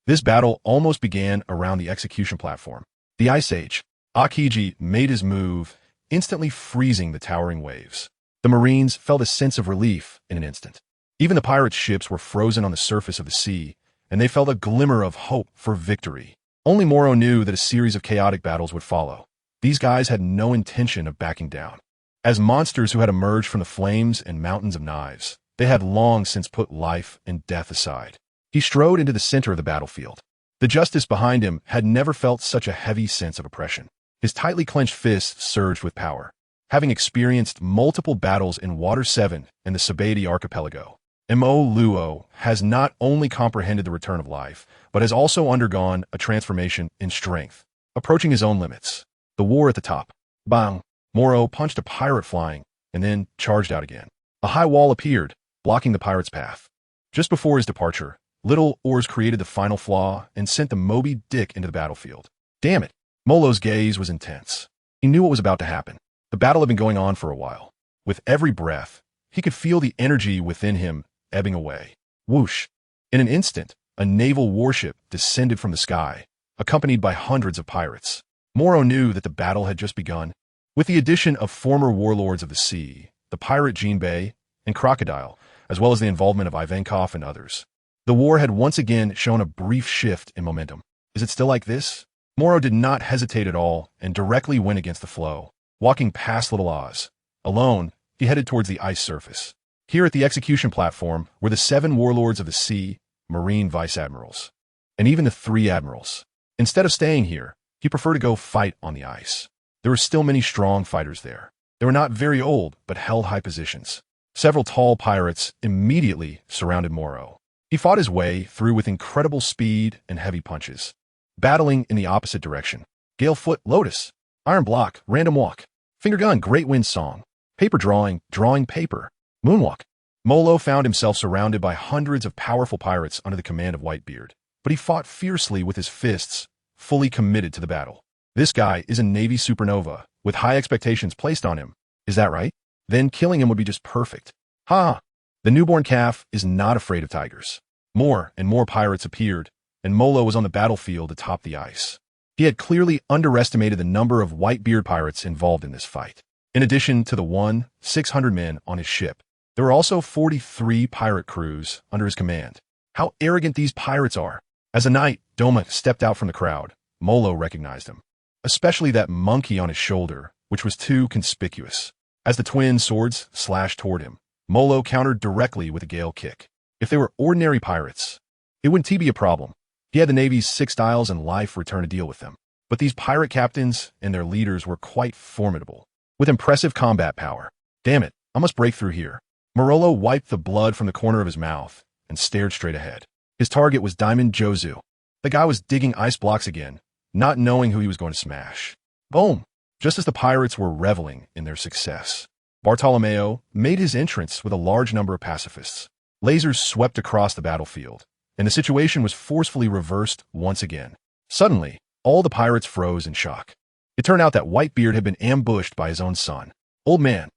This battle almost began around the execution platform. The Ice Age, Haki made his move, instantly freezing the towering waves. The Marines felt a sense of relief in an instant. Even the pirates' ships were frozen on the surface of the sea, and they felt a glimmer of hope for victory. Only Morrow knew that a series of chaotic battles would follow. These guys had no intention of backing down. As monsters who had emerged from the flames and mountains of knives, they had long since put life and death aside. He strode into the center of the battlefield. The justice behind him had never felt such a heavy sense of oppression. His tightly clenched fists surged with power. Having experienced multiple battles in Water 7 and the Sabaody archipelago, Mo Luo has not only comprehended the return of life, but has also undergone a transformation in strength, approaching his own limits. The war at the top. Bang! Morrow punched a pirate flying, and then charged out again. A high wall appeared, blocking the pirate's path. Just before his departure, Little Oars created the final flaw and sent the Moby Dick into the battlefield. Damn it! Molo's gaze was intense. He knew what was about to happen. The battle had been going on for a while. With every breath, he could feel the energy within him ebbing away. Whoosh! In an instant, a naval warship descended from the sky, accompanied by hundreds of pirates. Morrow knew that the battle had just begun. With the addition of former warlords of the sea, the pirate Jinbei, and Crocodile, as well as the involvement of Ivankov and others, the war had once again shown a brief shift in momentum. Is it still like this? Morrow did not hesitate at all and directly went against the flow. Walking past Little Oz, alone, he headed towards the ice surface. Here at the execution platform were the 7 warlords of the sea, marine vice admirals, and even the 3 admirals. Instead of staying here, he preferred to go fight on the ice. There were still many strong fighters there. They were not very old, but held high positions. Several tall pirates immediately surrounded Morrow. He fought his way through with incredible speed and heavy punches, battling in the opposite direction. Gale foot, lotus, iron block, random walk, finger gun, great wind song, paper drawing, drawing paper, moonwalk. Morrow found himself surrounded by hundreds of powerful pirates under the command of Whitebeard, but he fought fiercely with his fists, fully committed to the battle. This guy is a Navy supernova, with high expectations placed on him. Is that right? Then killing him would be just perfect. Ha! The newborn calf is not afraid of tigers. More and more pirates appeared, and Morrow was on the battlefield atop the ice. He had clearly underestimated the number of Whitebeard pirates involved in this fight. In addition to the 600 men on his ship, there were also 43 pirate crews under his command. How arrogant these pirates are! As a knight, Doma stepped out from the crowd. Morrow recognized him, especially that monkey on his shoulder, which was too conspicuous. As the twin swords slashed toward him, Morrow countered directly with a gale kick. If they were ordinary pirates, it wouldn't be a problem. He had the Navy's 6 styles and life return to deal with them. But these pirate captains and their leaders were quite formidable, with impressive combat power. Damn it, I must break through here. Morrow wiped the blood from the corner of his mouth and stared straight ahead. His target was Diamond Jozu. The guy was digging ice blocks again, not knowing who he was going to smash. Boom! Just as the pirates were reveling in their success, Bartolomeo made his entrance with a large number of pacifists. Lasers swept across the battlefield, and the situation was forcefully reversed once again. Suddenly, all the pirates froze in shock. It turned out that Whitebeard had been ambushed by his own son. Old man,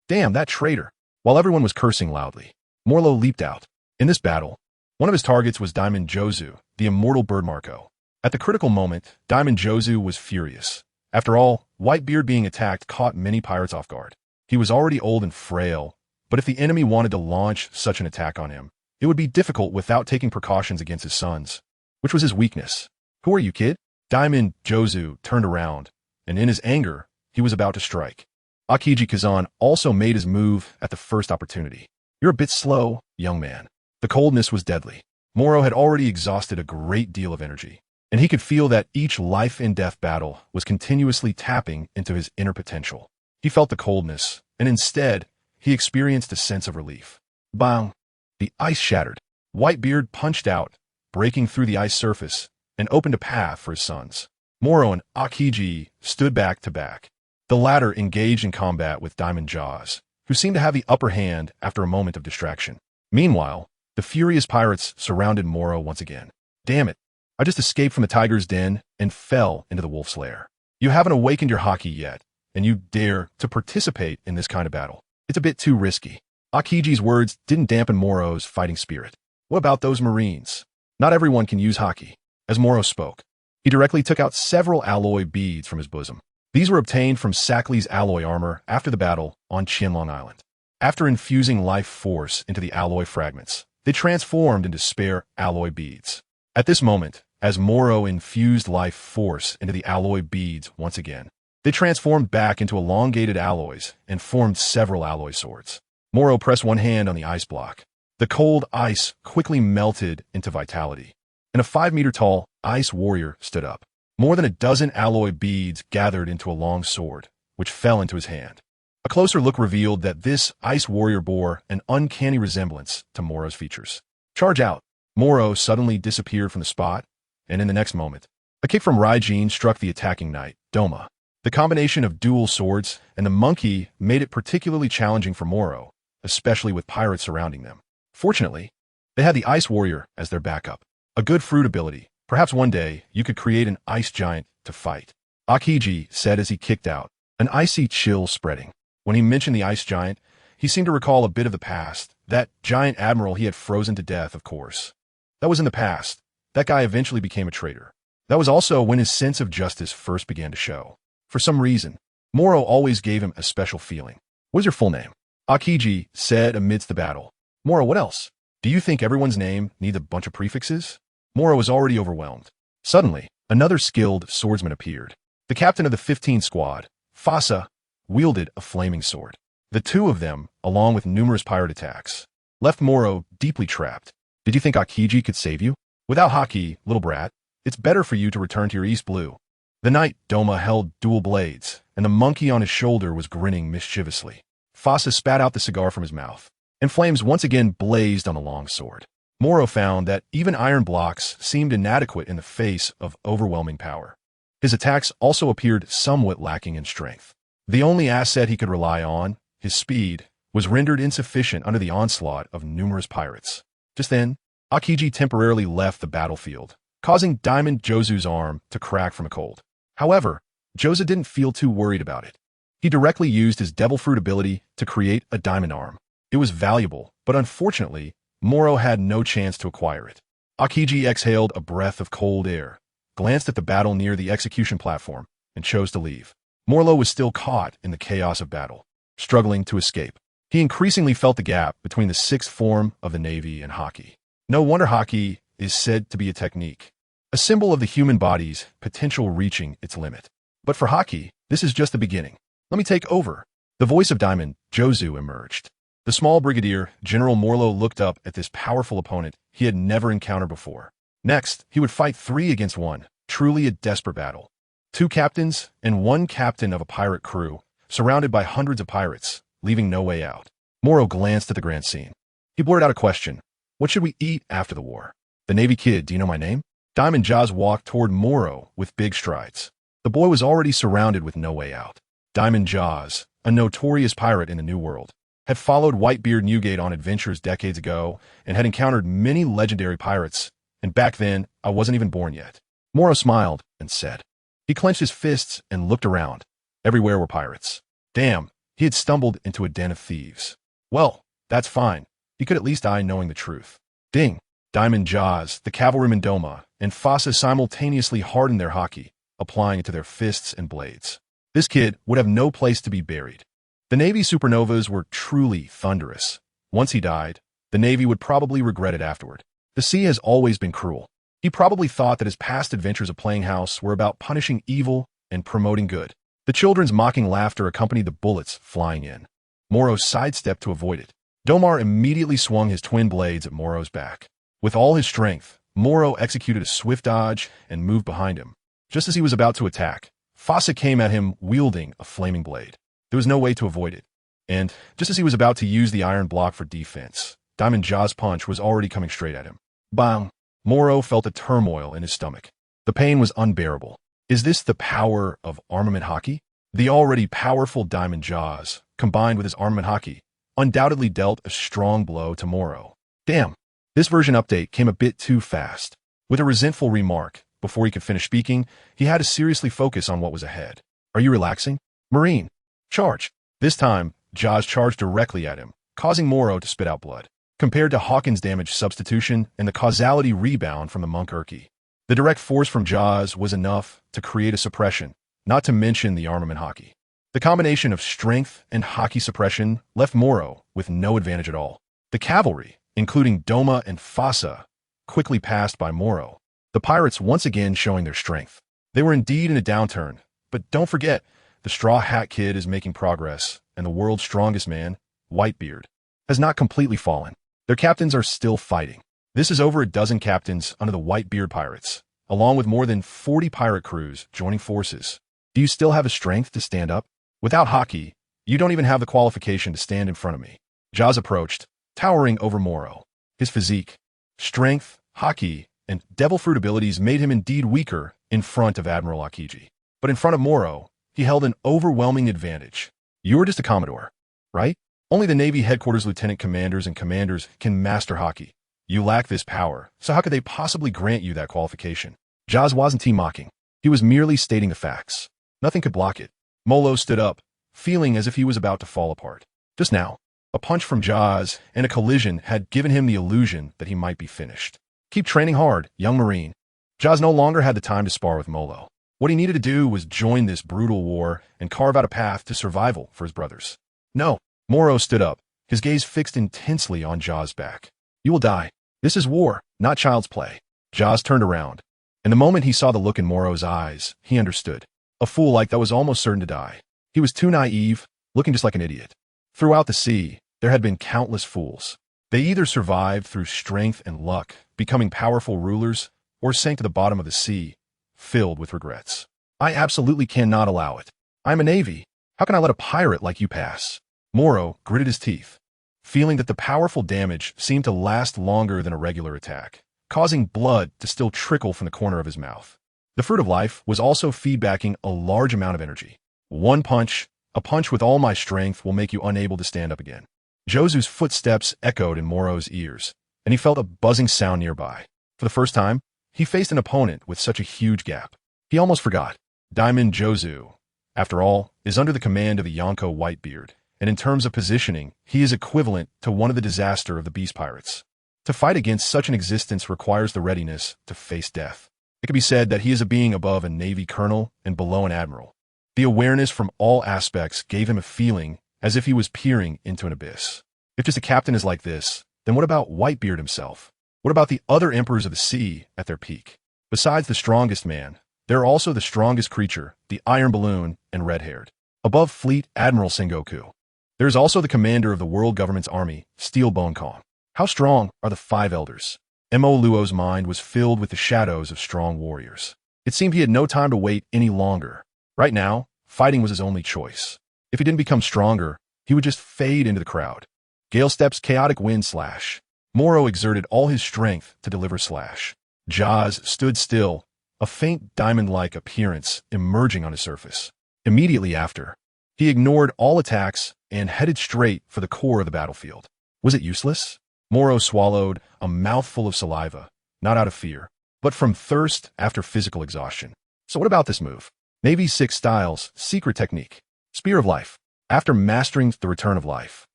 damn that traitor. While everyone was cursing loudly, Morrow leaped out. In this battle, one of his targets was Diamond Jozu, the immortal bird Marco. At the critical moment, Diamond Jozu was furious. After all, Whitebeard being attacked caught many pirates off guard. He was already old and frail, but if the enemy wanted to launch such an attack on him, it would be difficult without taking precautions against his sons, which was his weakness. Who are you, kid? Diamond Jozu turned around, and in his anger, he was about to strike. Akiji Kazan also made his move at the first opportunity. You're a bit slow, young man. The coldness was deadly. Morrow had already exhausted a great deal of energy, and he could feel that each life-and-death battle was continuously tapping into his inner potential. He felt the coldness, and instead, he experienced a sense of relief. Bang! The ice shattered. Whitebeard punched out, breaking through the ice surface, and opened a path for his sons. Morrow and Akiji stood back to back. The latter engaged in combat with Diamond Jaws, who seemed to have the upper hand after a moment of distraction. Meanwhile, the furious pirates surrounded Morrow once again. Damn it, I just escaped from the tiger's den and fell into the wolf's lair. You haven't awakened your Haki yet, and you dare to participate in this kind of battle. It's a bit too risky. Akiji's words didn't dampen Morrow's fighting spirit. What about those Marines? Not everyone can use Haki. As Morrow spoke, he directly took out several alloy beads from his bosom. These were obtained from Sackley's alloy armor after the battle on Qianlong Island. After infusing life force into the alloy fragments, they transformed into spare alloy beads. At this moment, as Morrow infused life force into the alloy beads once again, they transformed back into elongated alloys and formed several alloy swords. Morrow pressed one hand on the ice block. The cold ice quickly melted into vitality, and a 5-meter-tall ice warrior stood up. More than a dozen alloy beads gathered into a long sword, which fell into his hand. A closer look revealed that this ice warrior bore an uncanny resemblance to Morrow's features. Charge out! Morrow suddenly disappeared from the spot, and in the next moment, a kick from Raijin struck the attacking knight, Doma. The combination of dual swords and the monkey made it particularly challenging for Morrow, especially with pirates surrounding them. Fortunately, they had the ice warrior as their backup. A good fruit ability. Perhaps one day you could create an ice giant to fight. Akiji said as he kicked out, an icy chill spreading. When he mentioned the ice giant, he seemed to recall a bit of the past, that giant admiral he had frozen to death, of course. That was in the past. That guy eventually became a traitor. That was also when his sense of justice first began to show. For some reason, Morrow always gave him a special feeling. "What is your full name?" Akiji said amidst the battle. "Morrow, what else? Do you think everyone's name needs a bunch of prefixes?" Morrow was already overwhelmed. Suddenly, another skilled swordsman appeared. The captain of the 15th squad, Fasa, wielded a flaming sword. The two of them, along with numerous pirate attacks, left Morrow deeply trapped. "Did you think Akiji could save you? Without Haki, little brat, it's better for you to return to your East Blue." The knight Doma held dual blades, and the monkey on his shoulder was grinning mischievously. Fasa spat out the cigar from his mouth, and flames once again blazed on the long sword. Morrow found that even iron blocks seemed inadequate in the face of overwhelming power. His attacks also appeared somewhat lacking in strength. The only asset he could rely on, his speed, was rendered insufficient under the onslaught of numerous pirates. Just then, Akiji temporarily left the battlefield, causing Diamond Jozu's arm to crack from a cold. However, Jozu didn't feel too worried about it. He directly used his devil fruit ability to create a diamond arm. It was valuable, but unfortunately, Morrow had no chance to acquire it. Akiji exhaled a breath of cold air, glanced at the battle near the execution platform, and chose to leave. Morrow was still caught in the chaos of battle, struggling to escape. He increasingly felt the gap between the sixth form of the Navy and Haki. No wonder Haki is said to be a technique, a symbol of the human body's potential reaching its limit. But for Haki, this is just the beginning. "Let me take over." The voice of Diamond Jozu emerged. The small brigadier, General Morrow, looked up at this powerful opponent he had never encountered before. Next, he would fight 3 against 1, truly a desperate battle. 2 captains and 1 captain of a pirate crew, surrounded by hundreds of pirates, leaving no way out. Morrow glanced at the grand scene. He blurted out a question. "What should we eat after the war?" "The Navy kid, do you know my name?" Diamond Jaws walked toward Morrow with big strides. The boy was already surrounded with no way out. Diamond Jaws, a notorious pirate in the New World, had followed Whitebeard Newgate on adventures decades ago and had encountered many legendary pirates, and back then, I wasn't even born yet. Morrow smiled and said. He clenched his fists and looked around. Everywhere were pirates. Damn, he had stumbled into a den of thieves. Well, that's fine. He could at least die knowing the truth. Ding! Diamond Jaws, the cavalryman Doma, and Fasa simultaneously hardened their Haki, applying it to their fists and blades. This kid would have no place to be buried. The Navy supernovas were truly thunderous. Once he died, the Navy would probably regret it afterward. The sea has always been cruel. He probably thought that his past adventures of playing house were about punishing evil and promoting good. The children's mocking laughter accompanied the bullets flying in. Morrow sidestepped to avoid it. Domar immediately swung his twin blades at Morrow's back. With all his strength, Morrow executed a swift dodge and moved behind him. Just as he was about to attack, Fasa came at him wielding a flaming blade. There was no way to avoid it. And just as he was about to use the iron block for defense, Diamond Jaw's punch was already coming straight at him. Bang! Morrow felt a turmoil in his stomach. The pain was unbearable. Is this the power of armament Haki? The already powerful Diamond Jaws, combined with his armament Haki, undoubtedly dealt a strong blow to Morrow. Damn! This version update came a bit too fast. With a resentful remark, before he could finish speaking, he had to seriously focus on what was ahead. Are you relaxing? Marine! Charge! This time, Jaws charged directly at him, causing Morrow to spit out blood. Compared to Hawkins' damage substitution and the causality rebound from the Monk Urki, the direct force from Jaws was enough to create a suppression, not to mention the armament Haki. The combination of strength and Haki suppression left Morrow with no advantage at all. The cavalry, including Doma and Fasa, quickly passed by Morrow, the pirates once again showing their strength. They were indeed in a downturn, but don't forget, the Straw Hat Kid is making progress, and the world's strongest man, Whitebeard, has not completely fallen. Their captains are still fighting. This is over a dozen captains under the Whitebeard pirates, along with more than 40 pirate crews joining forces. Do you still have a strength to stand up? Without Haki, you don't even have the qualification to stand in front of me. Jaws approached, towering over Morrow. His physique, strength, Haki, and devil fruit abilities made him indeed weaker in front of Admiral Akiji. But in front of Morrow, he held an overwhelming advantage. You were just a Commodore, right? Only the Navy headquarters lieutenant commanders and commanders can master Haki. You lack this power, so how could they possibly grant you that qualification? Jaws wasn't mocking. He was merely stating the facts. Nothing could block it. Molo stood up, feeling as if he was about to fall apart. Just now, a punch from Jaws and a collision had given him the illusion that he might be finished. Keep training hard, young Marine. Jaws no longer had the time to spar with Molo. What he needed to do was join this brutal war and carve out a path to survival for his brothers. No. Morrow stood up, his gaze fixed intensely on Jaws' back. You will die. This is war, not child's play. Jaws turned around, and the moment he saw the look in Morrow's eyes, he understood. A fool like that was almost certain to die. He was too naive, looking just like an idiot. Throughout the sea, there had been countless fools. They either survived through strength and luck, becoming powerful rulers, or sank to the bottom of the sea, filled with regrets. I absolutely cannot allow it. I'm a Navy. How can I let a pirate like you pass? Morrow gritted his teeth, feeling that the powerful damage seemed to last longer than a regular attack, causing blood to still trickle from the corner of his mouth. The fruit of life was also feedbacking a large amount of energy. One punch, a punch with all my strength, will make you unable to stand up again. Josu's footsteps echoed in Morrow's ears, and he felt a buzzing sound nearby. For the first time, he faced an opponent with such a huge gap. He almost forgot. Diamond Josu, after all, is under the command of the Yonko Whitebeard, and in terms of positioning, he is equivalent to one of the disaster of the Beast Pirates. To fight against such an existence requires the readiness to face death. It can be said that he is a being above a Navy colonel and below an admiral. The awareness from all aspects gave him a feeling as if he was peering into an abyss. If just a captain is like this, then what about Whitebeard himself? What about the other emperors of the sea at their peak? Besides the strongest man, there are also the strongest creature, the Iron Balloon, and red-haired. Above Fleet Admiral Sengoku, there is also the commander of the world government's army, Steel Bone Kong. How strong are the five elders? Mo Luo's mind was filled with the shadows of strong warriors. It seemed he had no time to wait any longer. Right now, fighting was his only choice. If he didn't become stronger, he would just fade into the crowd. Gale steps, chaotic wind slash. Morrow exerted all his strength to deliver slash. Jaws stood still, a faint diamond-like appearance emerging on his surface. Immediately after, he ignored all attacks and headed straight for the core of the battlefield. Was it useless? Morrow swallowed a mouthful of saliva, not out of fear, but from thirst after physical exhaustion. So what about this move? Navy 6 Styles, secret technique. Spear of Life. After mastering the return of life,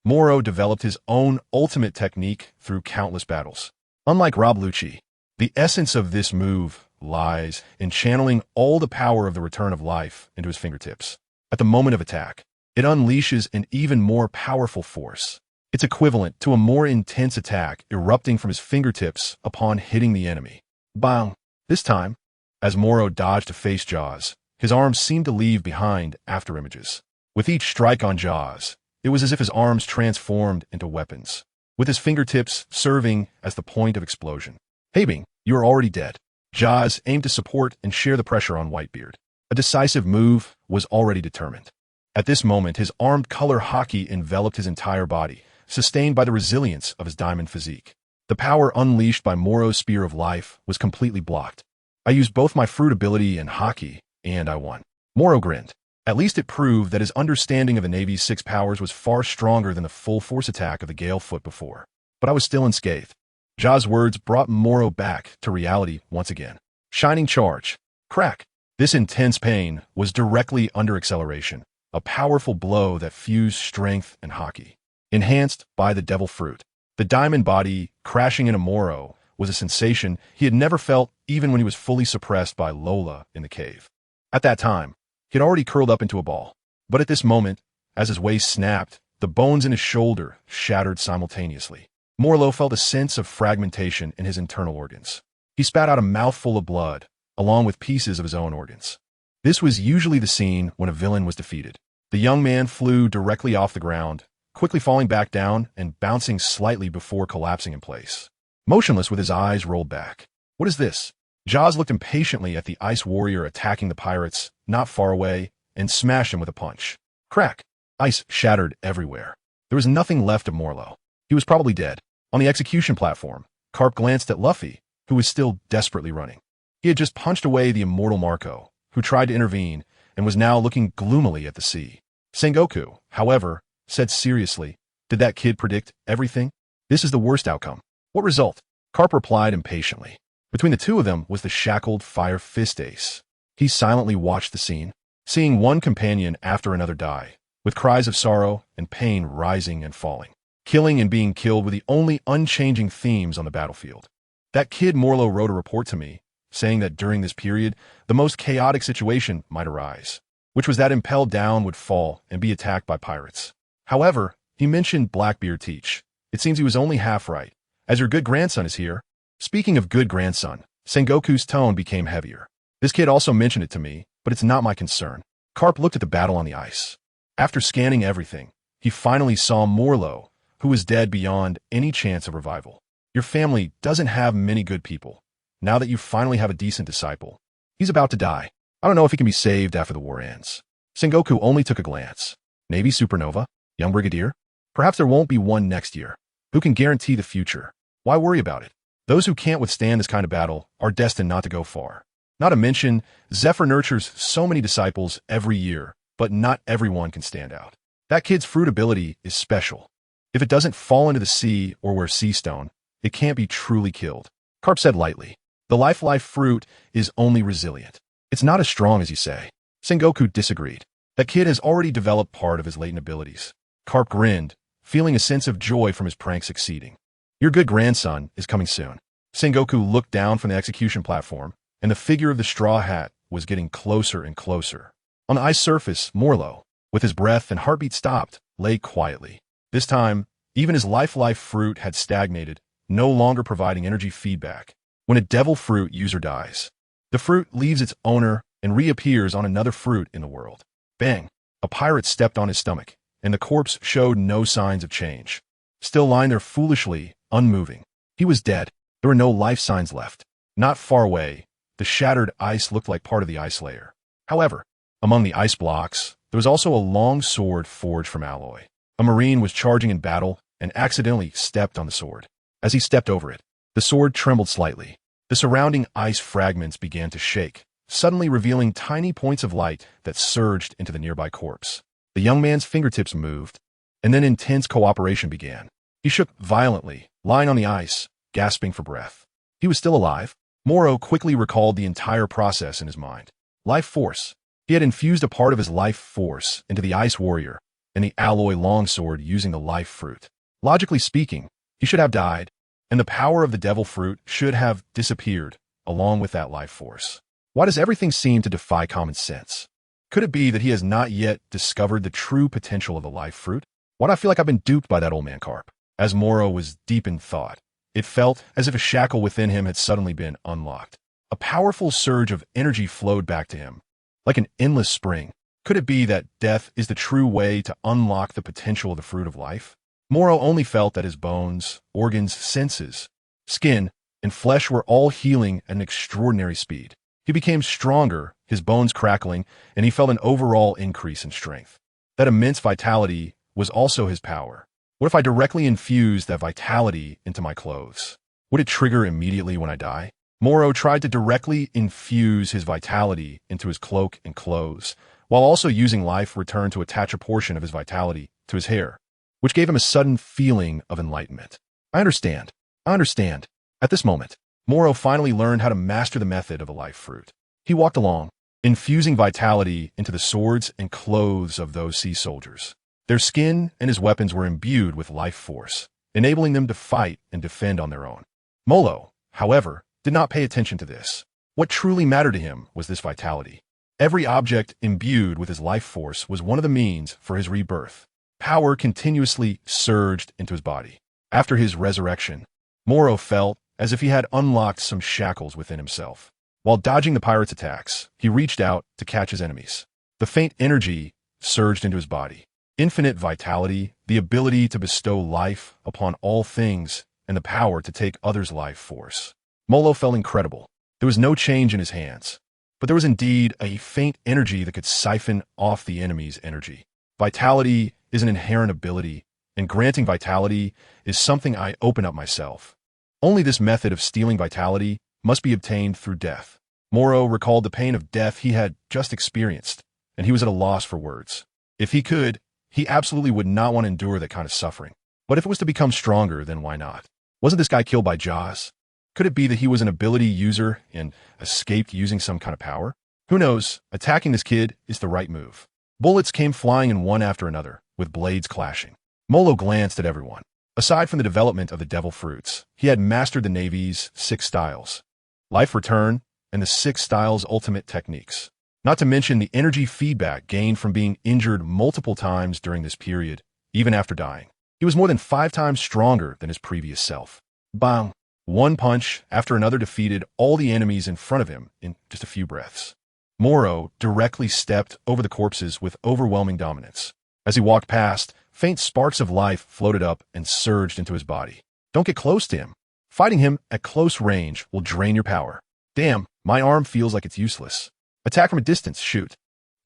Morrow developed his own ultimate technique through countless battles. Unlike Rob Lucci, the essence of this move lies in channeling all the power of the return of life into his fingertips. At the moment of attack, it unleashes an even more powerful force. It's equivalent to a more intense attack erupting from his fingertips upon hitting the enemy. Bang! This time, as Morrow dodged to face Jaws, his arms seemed to leave behind afterimages. With each strike on Jaws, it was as if his arms transformed into weapons, with his fingertips serving as the point of explosion. Hey Bing, you are already dead. Jaws aimed to support and share the pressure on Whitebeard. A decisive move was already determined. At this moment, his armed color Haki enveloped his entire body, sustained by the resilience of his diamond physique. The power unleashed by Morrow's Spear of Life was completely blocked. I used both my fruit ability and Haki, and I won. Morrow grinned. At least it proved that his understanding of the Navy's 6 powers was far stronger than the full force attack of the Gale foot before. But I was still unscathed. Jaws' words brought Morrow back to reality once again. Shining charge. Crack. This intense pain was directly under acceleration, a powerful blow that fused strength and Haki. Enhanced by the devil fruit, the diamond body crashing into Morrow was a sensation he had never felt even when he was fully suppressed by Lola in the cave. At that time, he had already curled up into a ball. But at this moment, as his waist snapped, the bones in his shoulder shattered simultaneously. Morrow felt a sense of fragmentation in his internal organs. He spat out a mouthful of blood, along with pieces of his own organs. This was usually the scene when a villain was defeated. The young man flew directly off the ground, quickly falling back down and bouncing slightly before collapsing in place. Motionless with his eyes rolled back. What is this? Jaws looked impatiently at the ice warrior attacking the pirates, not far away, and smashed him with a punch. Crack! Ice shattered everywhere. There was nothing left of Morrow. He was probably dead. On the execution platform, Garp glanced at Luffy, who was still desperately running. He had just punched away the immortal Marco, who tried to intervene, and was now looking gloomily at the sea. Sengoku, however, said seriously, "Did that kid predict everything? This is the worst outcome." "What result?" Garp replied impatiently. Between the two of them was the shackled Fire Fist Ace. He silently watched the scene, seeing one companion after another die, with cries of sorrow and pain rising and falling. Killing and being killed were the only unchanging themes on the battlefield. That kid Morrow wrote a report to me, saying that during this period, the most chaotic situation might arise, which was that Impel Down would fall and be attacked by pirates. However, he mentioned Blackbeard Teach. It seems he was only half right, as your good grandson is here. Speaking of good grandson, Sengoku's tone became heavier. This kid also mentioned it to me, but it's not my concern. Garp looked at the battle on the ice. After scanning everything, he finally saw Morrow, who was dead beyond any chance of revival. Your family doesn't have many good people. Now that you finally have a decent disciple, he's about to die. I don't know if he can be saved after the war ends. Sengoku only took a glance. Navy supernova? Young brigadier? Perhaps there won't be one next year. Who can guarantee the future? Why worry about it? Those who can't withstand this kind of battle are destined not to go far. Not to mention, Zephyr nurtures so many disciples every year, but not everyone can stand out. That kid's fruit ability is special. If it doesn't fall into the sea or wear sea stone, it can't be truly killed. Garp said lightly. The life fruit is only resilient. It's not as strong as you say. Sengoku disagreed. That kid has already developed part of his latent abilities. Garp grinned, feeling a sense of joy from his prank succeeding. Your good grandson is coming soon. Sengoku looked down from the execution platform, and the figure of the straw hat was getting closer and closer. On the ice surface, Morrow, with his breath and heartbeat stopped, lay quietly. This time, even his life fruit had stagnated, no longer providing energy feedback. When a devil fruit user dies, the fruit leaves its owner and reappears on another fruit in the world. Bang! A pirate stepped on his stomach, and the corpse showed no signs of change. Still lying there foolishly, unmoving. He was dead. There were no life signs left. Not far away, the shattered ice looked like part of the ice layer. However, among the ice blocks, there was also a long sword forged from alloy. A marine was charging in battle and accidentally stepped on the sword. As he stepped over it, the sword trembled slightly. The surrounding ice fragments began to shake, suddenly revealing tiny points of light that surged into the nearby corpse. The young man's fingertips moved, and then intense cooperation began. He shook violently, lying on the ice, gasping for breath. He was still alive. Morrow quickly recalled the entire process in his mind. Life force. He had infused a part of his life force into the ice warrior and the alloy longsword using the life fruit. Logically speaking, he should have died, and the power of the devil fruit should have disappeared along with that life force. Why does everything seem to defy common sense? Could it be that he has not yet discovered the true potential of the life fruit? Why do I feel like I've been duped by that old man Garp? As Morrow was deep in thought, it felt as if a shackle within him had suddenly been unlocked. A powerful surge of energy flowed back to him, like an endless spring. Could it be that death is the true way to unlock the potential of the fruit of life? Morrow only felt that his bones, organs, senses, skin, and flesh were all healing at an extraordinary speed. He became stronger, his bones crackling, and he felt an overall increase in strength. That immense vitality was also his power. What if I directly infused that vitality into my clothes? Would it trigger immediately when I die? Morrow tried to directly infuse his vitality into his cloak and clothes, while also using life return to attach a portion of his vitality to his hair, which gave him a sudden feeling of enlightenment. I understand. At this moment, Morrow finally learned how to master the method of a life fruit. He walked along, infusing vitality into the swords and clothes of those sea soldiers. Their skin and his weapons were imbued with life force, enabling them to fight and defend on their own. Morrow, however, did not pay attention to this. What truly mattered to him was this vitality. Every object imbued with his life force was one of the means for his rebirth. Power continuously surged into his body. After his resurrection, Morrow felt as if he had unlocked some shackles within himself. While dodging the pirates' attacks, he reached out to catch his enemies. The faint energy surged into his body. Infinite vitality, the ability to bestow life upon all things, and the power to take others' life force. Morrow felt incredible. There was no change in his hands, but there was indeed a faint energy that could siphon off the enemy's energy. Vitality is an inherent ability, and granting vitality is something I open up myself. Only this method of stealing vitality must be obtained through death. Morrow recalled the pain of death he had just experienced, and he was at a loss for words. If he could, he absolutely would not want to endure that kind of suffering. But if it was to become stronger, then why not? Wasn't this guy killed by Jaws? Could it be that he was an ability user and escaped using some kind of power? Who knows? Attacking this kid is the right move. Bullets came flying in one after another, with blades clashing. Morrow glanced at everyone. Aside from the development of the devil fruits, he had mastered the Navy's 6 styles, life return, and the 6 styles ultimate techniques. Not to mention the energy feedback gained from being injured multiple times during this period, even after dying. He was more than 5 times stronger than his previous self. Bang! One punch after another defeated all the enemies in front of him in just a few breaths. Morrow directly stepped over the corpses with overwhelming dominance. As he walked past, faint sparks of life floated up and surged into his body. Don't get close to him. Fighting him at close range will drain your power. Damn, my arm feels like it's useless. Attack from a distance, shoot.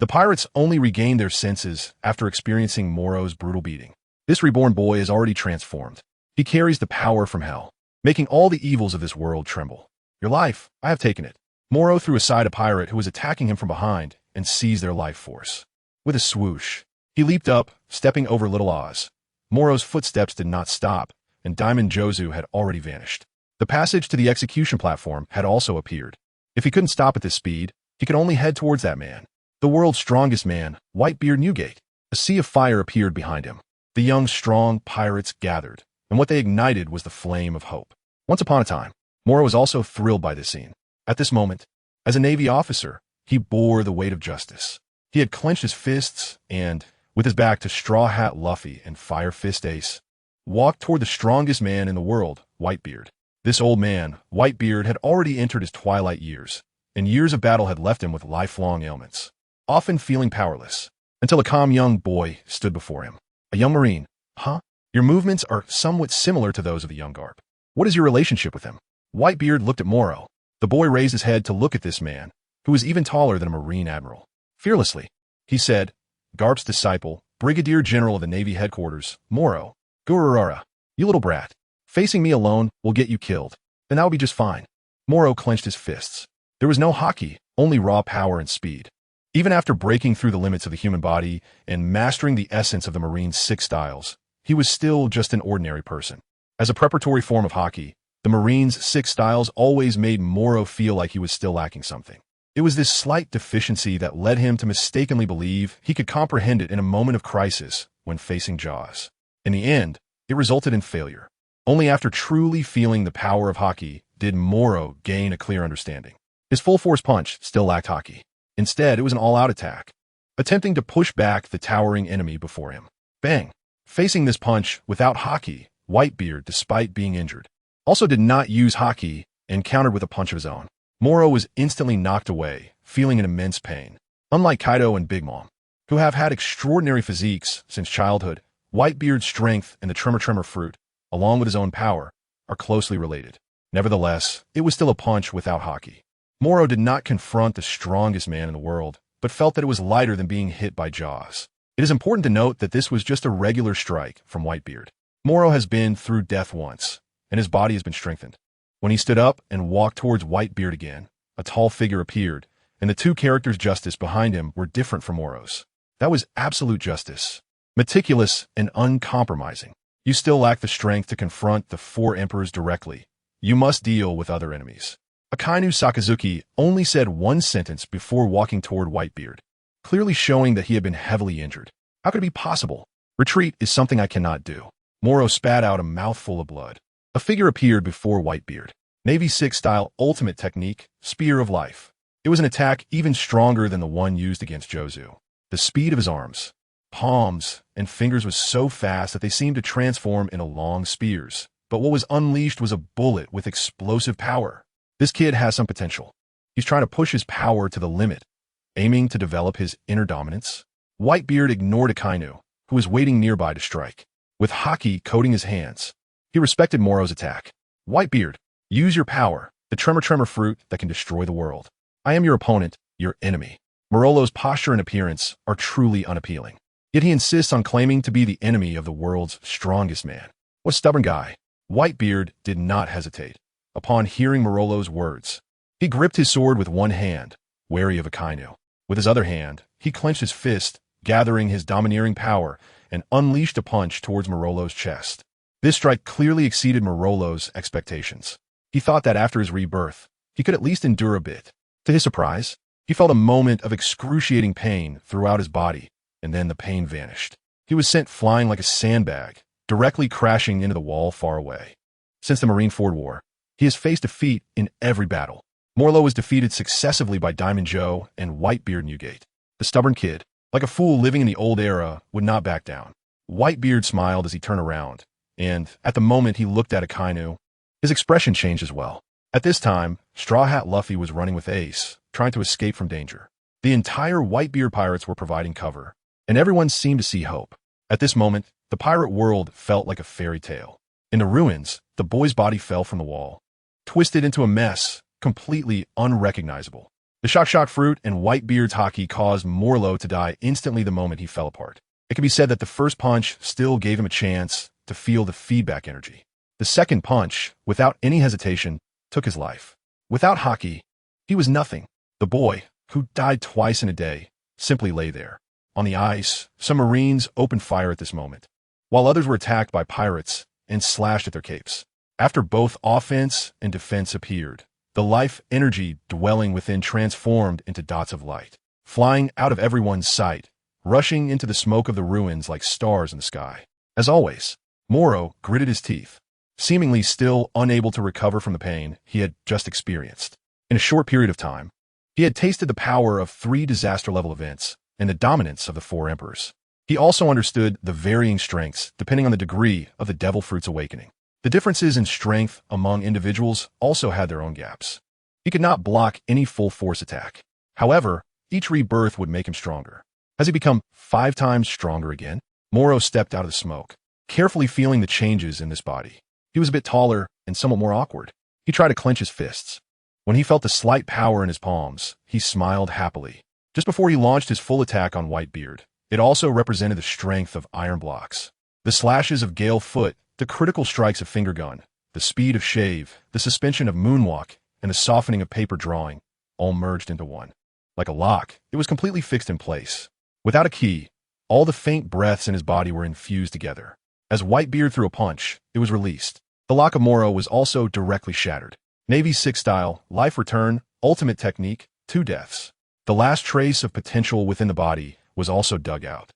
The pirates only regained their senses after experiencing Morrow's brutal beating. This reborn boy is already transformed. He carries the power from hell, making all the evils of this world tremble. Your life, I have taken it. Morrow threw aside a pirate who was attacking him from behind and seized their life force. With a swoosh, he leaped up, stepping over Little Oz. Morrow's footsteps did not stop, and Diamond Jozu had already vanished. The passage to the execution platform had also appeared. If he couldn't stop at this speed, he could only head towards that man. The world's strongest man, Whitebeard Newgate. A sea of fire appeared behind him. The young, strong pirates gathered, and what they ignited was the flame of hope. Once upon a time, Morrow was also thrilled by this scene. At this moment, as a Navy officer, he bore the weight of justice. He had clenched his fists and, with his back to Straw Hat Luffy and Fire Fist Ace, walked toward the strongest man in the world, Whitebeard. This old man, Whitebeard, had already entered his twilight years, and years of battle had left him with lifelong ailments, often feeling powerless, until a calm young boy stood before him. A young Marine. Huh? Your movements are somewhat similar to those of the young Garp. What is your relationship with him? Whitebeard looked at Morrow. The boy raised his head to look at this man, who was even taller than a Marine admiral. Fearlessly, he said, Garp's disciple, Brigadier General of the Navy Headquarters, Morrow. Gururara, you little brat. Facing me alone will get you killed, and that'll be just fine. Morrow clenched his fists. There was no Haki, only raw power and speed. Even after breaking through the limits of the human body and mastering the essence of the Marine's 6 styles, he was still just an ordinary person. As a preparatory form of Haki, the Marine's 6 styles always made Morrow feel like he was still lacking something. It was this slight deficiency that led him to mistakenly believe he could comprehend it in a moment of crisis when facing Jaws. In the end, it resulted in failure. Only after truly feeling the power of Haki did Morrow gain a clear understanding. His full-force punch still lacked Haki. Instead, it was an all-out attack, attempting to push back the towering enemy before him. Bang! Facing this punch without Haki, Whitebeard, despite being injured, also did not use Haki and countered with a punch of his own. Morrow was instantly knocked away, feeling an immense pain. Unlike Kaido and Big Mom, who have had extraordinary physiques since childhood, Whitebeard's strength and the Tremor fruit, along with his own power, are closely related. Nevertheless, it was still a punch without Haki. Morrow did not confront the strongest man in the world, but felt that it was lighter than being hit by Jaws. It is important to note that this was just a regular strike from Whitebeard. Morrow has been through death once, and his body has been strengthened. When he stood up and walked towards Whitebeard again, a tall figure appeared, and the two characters' justice behind him were different from Morrow's. That was absolute justice, meticulous and uncompromising. You still lack the strength to confront the 4 emperors directly. You must deal with other enemies. Akainu Sakazuki only said one sentence before walking toward Whitebeard, clearly showing that he had been heavily injured. How could it be possible? Retreat is something I cannot do. Morrow spat out a mouthful of blood. A figure appeared before Whitebeard. Navy 6 style ultimate technique, Spear of Life. It was an attack even stronger than the one used against Jozu. The speed of his arms, palms, and fingers was so fast that they seemed to transform into long spears. But what was unleashed was a bullet with explosive power. This kid has some potential. He's trying to push his power to the limit, aiming to develop his inner dominance. Whitebeard ignored Akainu, who was waiting nearby to strike. With Haki coating his hands, he respected Morrow's attack. Whitebeard, use your power, the Tremor fruit that can destroy the world. I am your opponent, your enemy. Morolo's posture and appearance are truly unappealing. Yet he insists on claiming to be the enemy of the world's strongest man. What a stubborn guy. Whitebeard did not hesitate. Upon hearing Morolo's words, he gripped his sword with one hand, wary of Akainu. With his other hand, he clenched his fist, gathering his domineering power, and unleashed a punch towards Morolo's chest. This strike clearly exceeded Morolo's expectations. He thought that after his rebirth, he could at least endure a bit. To his surprise, he felt a moment of excruciating pain throughout his body, and then the pain vanished. He was sent flying like a sandbag, directly crashing into the wall far away. Since the Marineford War, he has faced defeat in every battle. Morrow was defeated successively by Diamond Joe and Whitebeard Newgate. The stubborn kid, like a fool living in the old era, would not back down. Whitebeard smiled as he turned around, and at the moment he looked at Akainu, his expression changed as well. At this time, Straw Hat Luffy was running with Ace, trying to escape from danger. The entire Whitebeard pirates were providing cover, and everyone seemed to see hope. At this moment, the pirate world felt like a fairy tale. In the ruins, the boy's body fell from the wall, twisted into a mess, completely unrecognizable. The shock fruit and Whitebeard's Haki caused Morrow to die instantly the moment he fell apart. It can be said that the first punch still gave him a chance to feel the feedback energy. The second punch, without any hesitation, took his life. Without Haki, he was nothing. The boy, who died twice in a day, simply lay there. On the ice, some Marines opened fire at this moment, while others were attacked by pirates and slashed at their capes. After both offense and defense appeared, the life energy dwelling within transformed into dots of light, flying out of everyone's sight, rushing into the smoke of the ruins like stars in the sky. As always, Morrow gritted his teeth, seemingly still unable to recover from the pain he had just experienced. In a short period of time, he had tasted the power of 3 disaster-level events and the dominance of the 4 emperors. He also understood the varying strengths depending on the degree of the Devil Fruit's awakening. The differences in strength among individuals also had their own gaps. He could not block any full-force attack. However, each rebirth would make him stronger. Has he become 5 times stronger again? Morrow stepped out of the smoke, carefully feeling the changes in this body. He was a bit taller and somewhat more awkward. He tried to clench his fists. When he felt the slight power in his palms, he smiled happily. Just before he launched his full attack on Whitebeard, it also represented the strength of iron blocks. The slashes of Gale Foot, the critical strikes of Finger Gun, the speed of Shave, the suspension of Moonwalk, and the softening of Paper Drawing, all merged into one. Like a lock, it was completely fixed in place. Without a key, all the faint breaths in his body were infused together. As Whitebeard threw a punch, it was released. The lock of Morrow was also directly shattered. Navy 6 style, life return, ultimate technique, 2 deaths. The last trace of potential within the body was also dug out.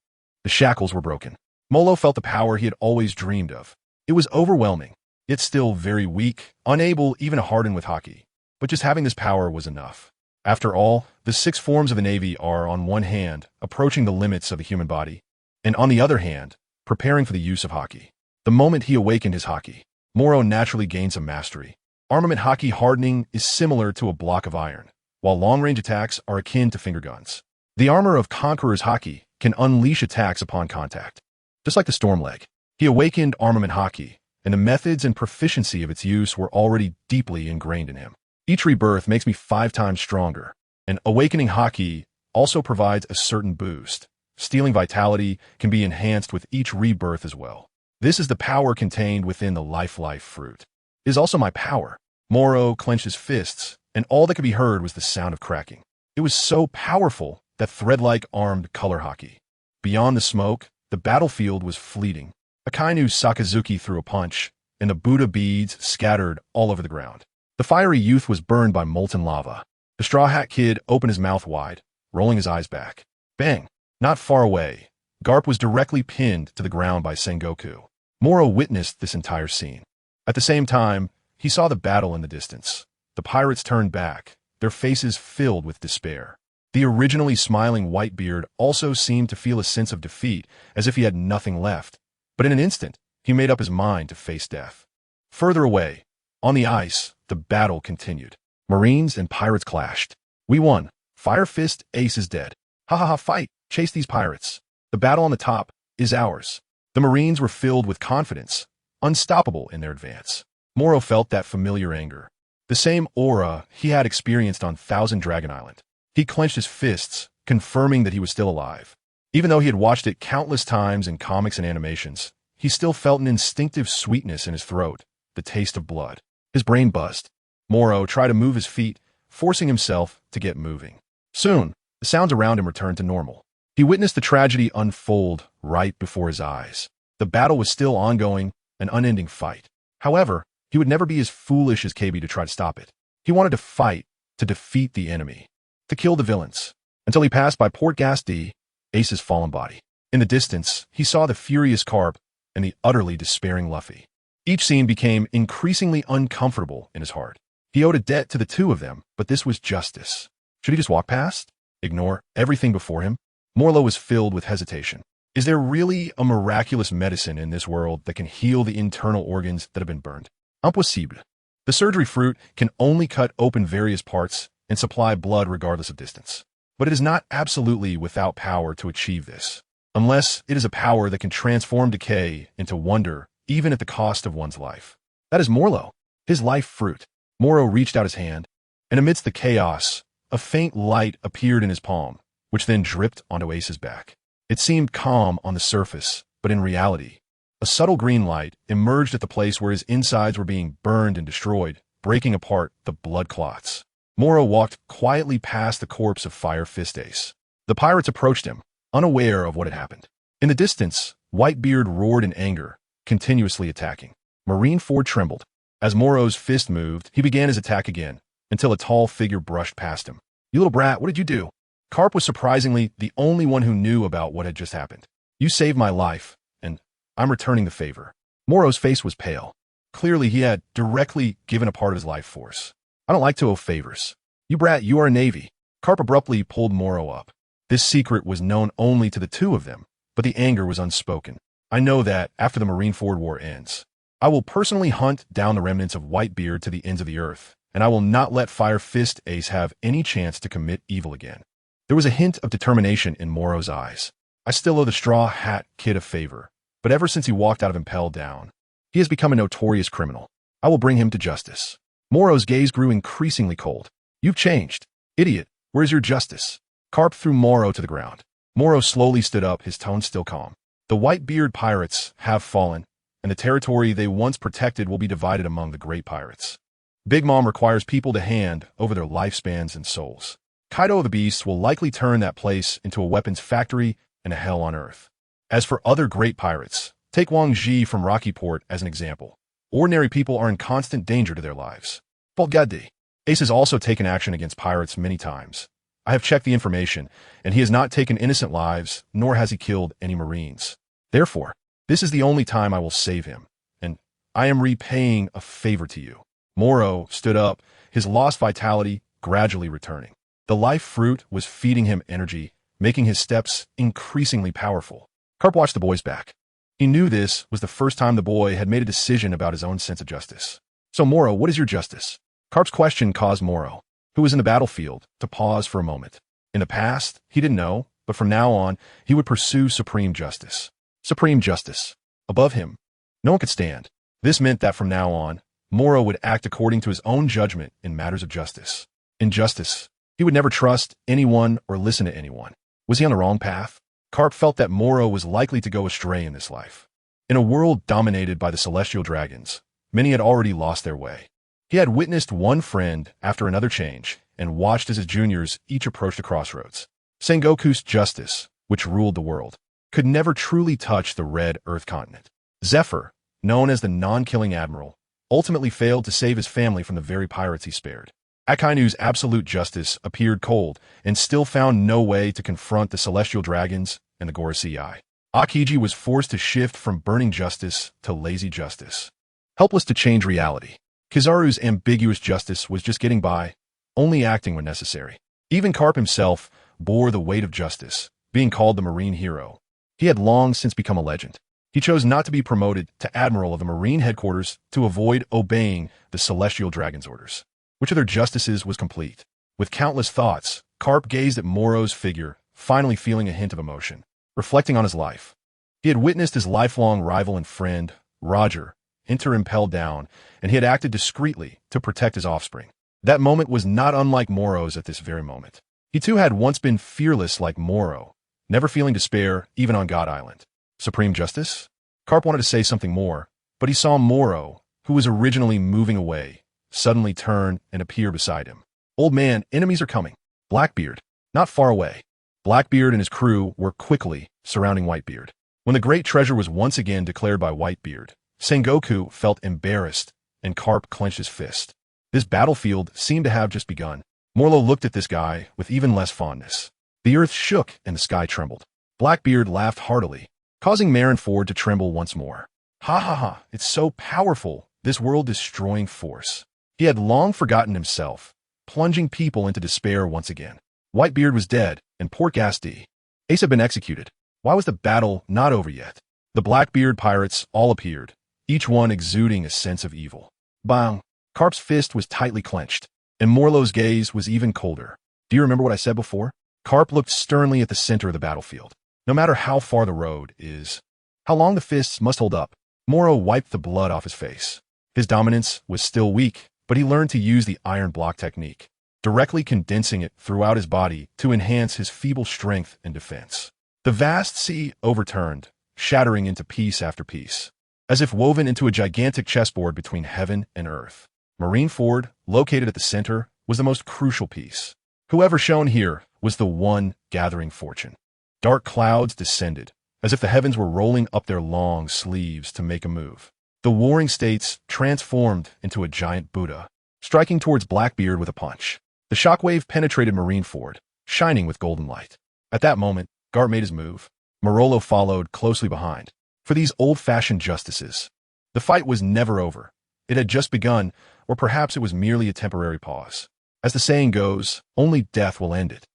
The shackles were broken. Morrow felt the power he had always dreamed of. It was overwhelming, yet still very weak, unable even to harden with Haki. But just having this power was enough. After all, the 6 forms of the Navy are, on one hand, approaching the limits of the human body, and on the other hand, preparing for the use of Haki. The moment he awakened his Haki, Morrow naturally gained some mastery. Armament Haki hardening is similar to a block of iron, while long-range attacks are akin to finger guns. The armor of Conqueror's Haki can unleash attacks upon contact. Just like the Storm Leg, he awakened Armament Haki, and the methods and proficiency of its use were already deeply ingrained in him. Each rebirth makes me 5 times stronger, and awakening Haki also provides a certain boost. Stealing vitality can be enhanced with each rebirth as well. This is the power contained within the life fruit. It is also my power. Morrow clenched his fists, and all that could be heard was the sound of cracking. It was so powerful that thread-like armed color Haki. Beyond the smoke, the battlefield was fleeting. Akainu Sakazuki threw a punch, and the Buddha beads scattered all over the ground. The fiery youth was burned by molten lava. The Straw Hat Kid opened his mouth wide, rolling his eyes back. Bang! Not far away, Garp was directly pinned to the ground by Sengoku. Morrow witnessed this entire scene. At the same time, he saw the battle in the distance. The pirates turned back, their faces filled with despair. The originally smiling Whitebeard also seemed to feel a sense of defeat, as if he had nothing left. But in an instant, he made up his mind to face death. Further away, on the ice, the battle continued. Marines and pirates clashed. We won. Fire Fist Ace is dead. Ha ha ha, fight! Chase these pirates. The battle on the top is ours. The Marines were filled with confidence, unstoppable in their advance. Morrow felt that familiar anger, the same aura he had experienced on Thousand Dragon Island. He clenched his fists, confirming that he was still alive. Even though he had watched it countless times in comics and animations, he still felt an instinctive sweetness in his throat, the taste of blood. His brain buzzed. Morrow tried to move his feet, forcing himself to get moving. Soon, the sounds around him returned to normal. He witnessed the tragedy unfold right before his eyes. The battle was still ongoing, an unending fight. However, he would never be as foolish as KB to try to stop it. He wanted to fight, to defeat the enemy, to kill the villains, until he passed by Port Gas D, Ace's fallen body. In the distance, he saw the furious Garp and the utterly despairing Luffy. Each scene became increasingly uncomfortable in his heart. He owed a debt to the two of them, but this was justice. Should he just walk past? Ignore everything before him? Morrow was filled with hesitation. Is there really a miraculous medicine in this world that can heal the internal organs that have been burned? Impossible. The surgery fruit can only cut open various parts and supply blood regardless of distance. But it is not absolutely without power to achieve this, unless it is a power that can transform decay into wonder, even at the cost of one's life. That is Morrow, his life fruit. Morrow reached out his hand, and amidst the chaos, a faint light appeared in his palm, which then dripped onto Ace's back. It seemed calm on the surface, but in reality, a subtle green light emerged at the place where his insides were being burned and destroyed, breaking apart the blood clots. Morrow walked quietly past the corpse of Fire Fist Ace. The pirates approached him, unaware of what had happened. In the distance, Whitebeard roared in anger, continuously attacking. Marineford trembled. As Morrow's fist moved, he began his attack again, until a tall figure brushed past him. "You little brat, what did you do?" Garp was surprisingly the only one who knew about what had just happened. "You saved my life, and I'm returning the favor." Morrow's face was pale. Clearly, he had directly given a part of his life force. "I don't like to owe favors." "You brat, you are a Navy." Garp abruptly pulled Morrow up. This secret was known only to the two of them, but the anger was unspoken. "I know that after the Marineford War ends, I will personally hunt down the remnants of Whitebeard to the ends of the earth, and I will not let Fire Fist Ace have any chance to commit evil again." There was a hint of determination in Morrow's eyes. "I still owe the Straw Hat Kid a favor, but ever since he walked out of Impel Down, he has become a notorious criminal. I will bring him to justice." Morrow's gaze grew increasingly cold. "You've changed. Idiot, where's your justice?" Garp threw Morrow to the ground. Morrow slowly stood up, his tone still calm. "The Whitebeard pirates have fallen, and the territory they once protected will be divided among the great pirates. Big Mom requires people to hand over their lifespans and souls. Kaido of the Beasts will likely turn that place into a weapons factory and a hell on earth. As for other great pirates, take Wang Ji from Rocky Port as an example. Ordinary people are in constant danger to their lives. Volgade. Ace has also taken action against pirates many times. I have checked the information, and he has not taken innocent lives, nor has he killed any Marines. Therefore, this is the only time I will save him, and I am repaying a favor to you." Morrow stood up, his lost vitality gradually returning. The life fruit was feeding him energy, making his steps increasingly powerful. Garp watched the boy's back. He knew this was the first time the boy had made a decision about his own sense of justice. "So Morrow, what is your justice?" Garp's question caused Morrow, who was in the battlefield, to pause for a moment. In the past, he didn't know, but from now on, he would pursue supreme justice. Supreme justice. Above him, no one could stand. This meant that from now on, Morrow would act according to his own judgment in matters of justice. In justice, he would never trust anyone or listen to anyone. Was he on the wrong path? Garp felt that Morrow was likely to go astray in this life. In a world dominated by the celestial dragons, many had already lost their way. He had witnessed one friend after another change and watched as his juniors each approached a crossroads. Sengoku's justice, which ruled the world, could never truly touch the red Earth continent. Zephyr, known as the non-killing admiral, ultimately failed to save his family from the very pirates he spared. Akainu's absolute justice appeared cold and still found no way to confront the celestial dragons and the Gorosei. Aokiji was forced to shift from burning justice to lazy justice. Helpless to change reality, Kizaru's ambiguous justice was just getting by, only acting when necessary. Even Garp himself bore the weight of justice, being called the Marine hero. He had long since become a legend. He chose not to be promoted to Admiral of the Marine headquarters to avoid obeying the celestial dragon's orders. Which of their justices was complete? With countless thoughts, Garp gazed at Morrow's figure, finally feeling a hint of emotion, reflecting on his life. He had witnessed his lifelong rival and friend, Roger, enter Impel Down, and he had acted discreetly to protect his offspring. That moment was not unlike Morrow's at this very moment. He too had once been fearless like Morrow, never feeling despair even on God Island. Supreme justice? Garp wanted to say something more, but he saw Morrow, who was originally moving away, suddenly turn and appear beside him. "Old man, enemies are coming." Blackbeard, not far away. Blackbeard and his crew were quickly surrounding Whitebeard. When the great treasure was once again declared by Whitebeard, Sengoku felt embarrassed and Garp clenched his fist. This battlefield seemed to have just begun. Morrow looked at this guy with even less fondness. The earth shook and the sky trembled. Blackbeard laughed heartily. causing Marineford to tremble once more. Ha ha ha, it's so powerful, this world-destroying force. He had long forgotten himself, plunging people into despair once again. Whitebeard was dead, and poor Gasti. Ace had been executed. Why was the battle not over yet? The Blackbeard pirates all appeared, each one exuding a sense of evil. Bang! Garp's fist was tightly clenched, and Morlow's gaze was even colder. Do you remember what I said before? Garp looked sternly at the center of the battlefield. No matter how far the road is, how long the fists must hold up, Morrow wiped the blood off his face. His dominance was still weak, but he learned to use the iron block technique, directly condensing it throughout his body to enhance his feeble strength and defense. The vast sea overturned, shattering into piece after piece, as if woven into a gigantic chessboard between heaven and earth. Marineford, located at the center, was the most crucial piece. Whoever shown here was the one gathering fortune. Dark clouds descended, as if the heavens were rolling up their long sleeves to make a move. The warring states transformed into a giant Buddha, striking towards Blackbeard with a punch. The shockwave penetrated Marineford, shining with golden light. At that moment, Garp made his move. Morrow followed closely behind. For these old-fashioned justices, the fight was never over. It had just begun, or perhaps it was merely a temporary pause. As the saying goes, only death will end it.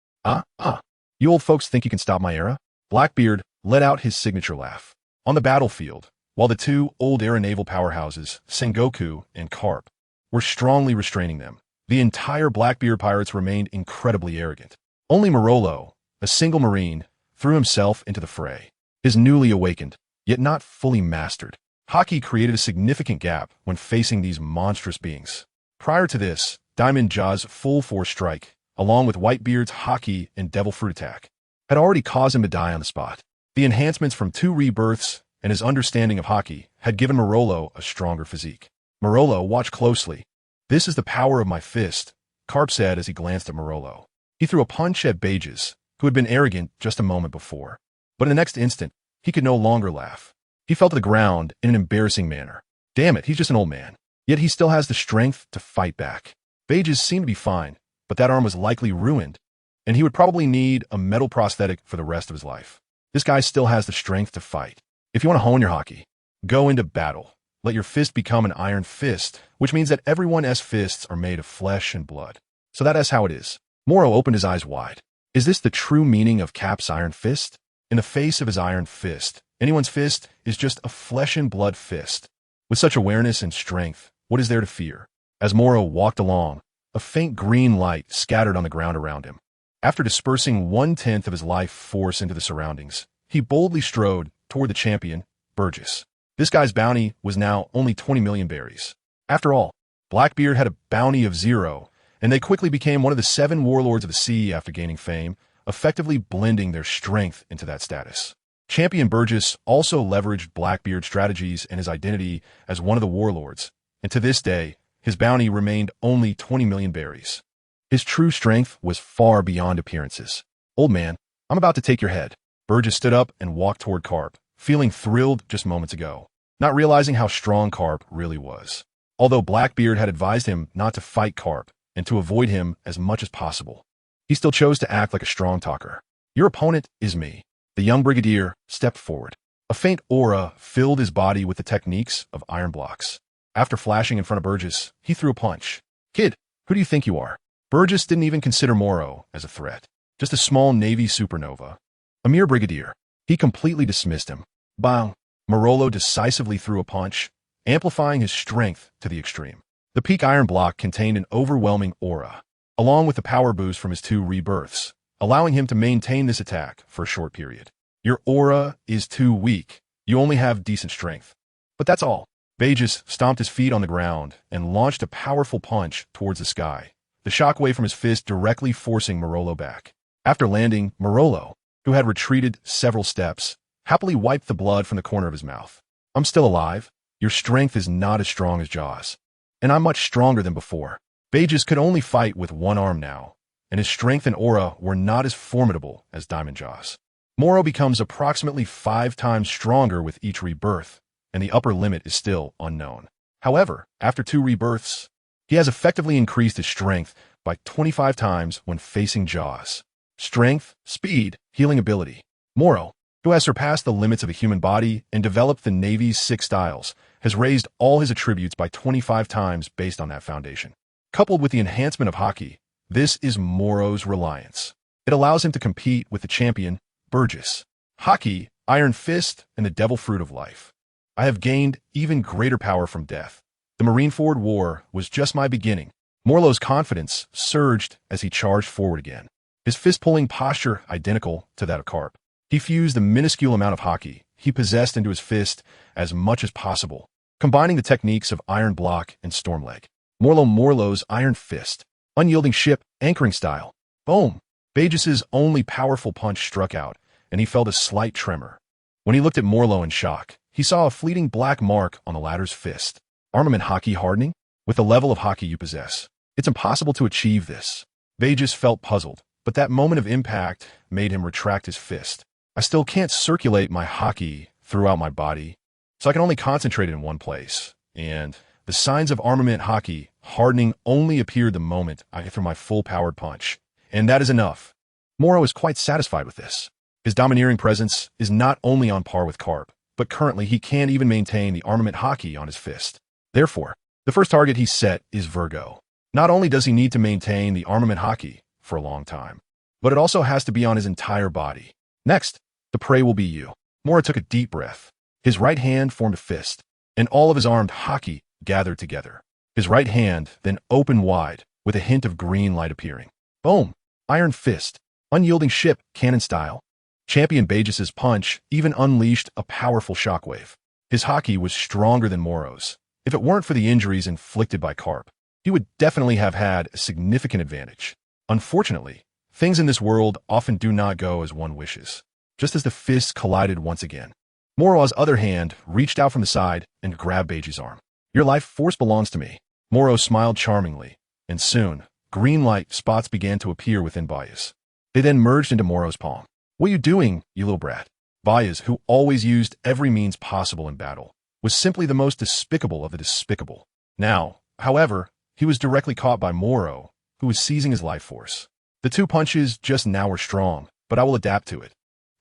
You old folks think you can stop my era? Blackbeard let out his signature laugh. On the battlefield, while the two old era naval powerhouses, Sengoku and Garp, were strongly restraining them, the entire Blackbeard pirates remained incredibly arrogant. Only Morrow, a single marine, threw himself into the fray. His newly awakened, yet not fully mastered, Haki created a significant gap when facing these monstrous beings. Prior to this, Diamond Jaw's full-force strike, along with Whitebeard's Haki and Devil Fruit attack, had already caused him to die on the spot. The enhancements from 2 rebirths and his understanding of Haki had given Morrow a stronger physique. Morrow watched closely. This is the power of my fist, Garp said as he glanced at Morrow. He threw a punch at Bages, who had been arrogant just a moment before. But in the next instant, he could no longer laugh. He fell to the ground in an embarrassing manner. Damn it, he's just an old man. Yet he still has the strength to fight back. Bages seemed to be fine, but that arm was likely ruined, and he would probably need a metal prosthetic for the rest of his life. This guy still has the strength to fight. If you want to hone your Haki, go into battle. Let your fist become an iron fist, which means that everyone's fists are made of flesh and blood. So that is how it is. Morrow opened his eyes wide. Is this the true meaning of Cap's iron fist? In the face of his iron fist, anyone's fist is just a flesh and blood fist. With such awareness and strength, what is there to fear? As Morrow walked along, a faint green light scattered on the ground around him. After dispersing 1/10 of his life force into the surroundings, he boldly strode toward the champion, Burgess. This guy's bounty was now only 20 million berries. After all, Blackbeard had a bounty of 0, and they quickly became one of the 7 warlords of the sea after gaining fame, effectively blending their strength into that status. Champion Burgess also leveraged Blackbeard's strategies and his identity as one of the warlords, and to this day, his bounty remained only 20 million berries. His true strength was far beyond appearances. Old man, I'm about to take your head. Burgess stood up and walked toward Garp, feeling thrilled just moments ago, not realizing how strong Garp really was. Although Blackbeard had advised him not to fight Garp and to avoid him as much as possible, he still chose to act like a strong talker. Your opponent is me. The young brigadier stepped forward. A faint aura filled his body with the techniques of iron blocks. After flashing in front of Burgess, he threw a punch. Kid, who do you think you are? Burgess didn't even consider Morrow as a threat. Just a small Navy supernova. A mere brigadier. He completely dismissed him. Bang! Morrow decisively threw a punch, amplifying his strength to the extreme. The peak iron block contained an overwhelming aura, along with the power boost from his 2 rebirths, allowing him to maintain this attack for a short period. Your aura is too weak. You only have decent strength. But that's all. Bages stomped his feet on the ground and launched a powerful punch towards the sky, the shockwave from his fist directly forcing Morrow back. After landing, Morrow, who had retreated several steps, happily wiped the blood from the corner of his mouth. I'm still alive. Your strength is not as strong as Jaws, and I'm much stronger than before. Bages could only fight with 1 arm now, and his strength and aura were not as formidable as Diamond Jaw's. Morrow becomes approximately 5 times stronger with each rebirth, and the upper limit is still unknown. However, after 2 rebirths, he has effectively increased his strength by 25 times when facing Jaws. Strength, speed, healing ability. Morrow, who has surpassed the limits of a human body and developed the Navy's 6 styles, has raised all his attributes by 25 times based on that foundation. Coupled with the enhancement of Haki, this is Morrow's reliance. It allows him to compete with the champion, Burgess. Haki, Iron Fist, and the Devil Fruit of Life. I have gained even greater power from death. The Marineford War was just my beginning. Morrow's confidence surged as he charged forward again, his fist-pulling posture identical to that of Garp. He fused the minuscule amount of Haki he possessed into his fist as much as possible, combining the techniques of Iron Block and Stormleg. Morrow's Iron Fist, unyielding ship, anchoring style. Boom! Bagis's only powerful punch struck out, and he felt a slight tremor. When he looked at Morrow in shock, he saw a fleeting black mark on the latter's fist. Armament Haki hardening? With the level of Haki you possess, it's impossible to achieve this. Bagis felt puzzled, but that moment of impact made him retract his fist. I still can't circulate my Haki throughout my body, so I can only concentrate it in one place. And the signs of armament Haki hardening only appeared the moment I threw my full-powered punch. And that is enough. Morrow is quite satisfied with this. His domineering presence is not only on par with Garp, but currently he can't even maintain the armament Haki on his fist. Therefore, the first target he set is Virgo. Not only does he need to maintain the armament Haki for a long time, but it also has to be on his entire body. Next, the prey will be you. Morrow took a deep breath. His right hand formed a fist, and all of his armed Haki gathered together. His right hand then opened wide, with a hint of green light appearing. Boom! Iron Fist, unyielding ship, cannon style. Champion Bagis's punch even unleashed a powerful shockwave. His Haki was stronger than Morrow's. If it weren't for the injuries inflicted by Garp, he would definitely have had a significant advantage. Unfortunately, things in this world often do not go as one wishes. Just as the fists collided once again, Morrow's other hand reached out from the side and grabbed Bagis's arm. Your life force belongs to me. Morrow smiled charmingly, and soon, green light spots began to appear within Bagis. They then merged into Morrow's palm. What are you doing, you little brat? Bagis, who always used every means possible in battle, was simply the most despicable of the despicable. Now, however, he was directly caught by Morrow, who was seizing his life force. The two punches just now were strong, but I will adapt to it.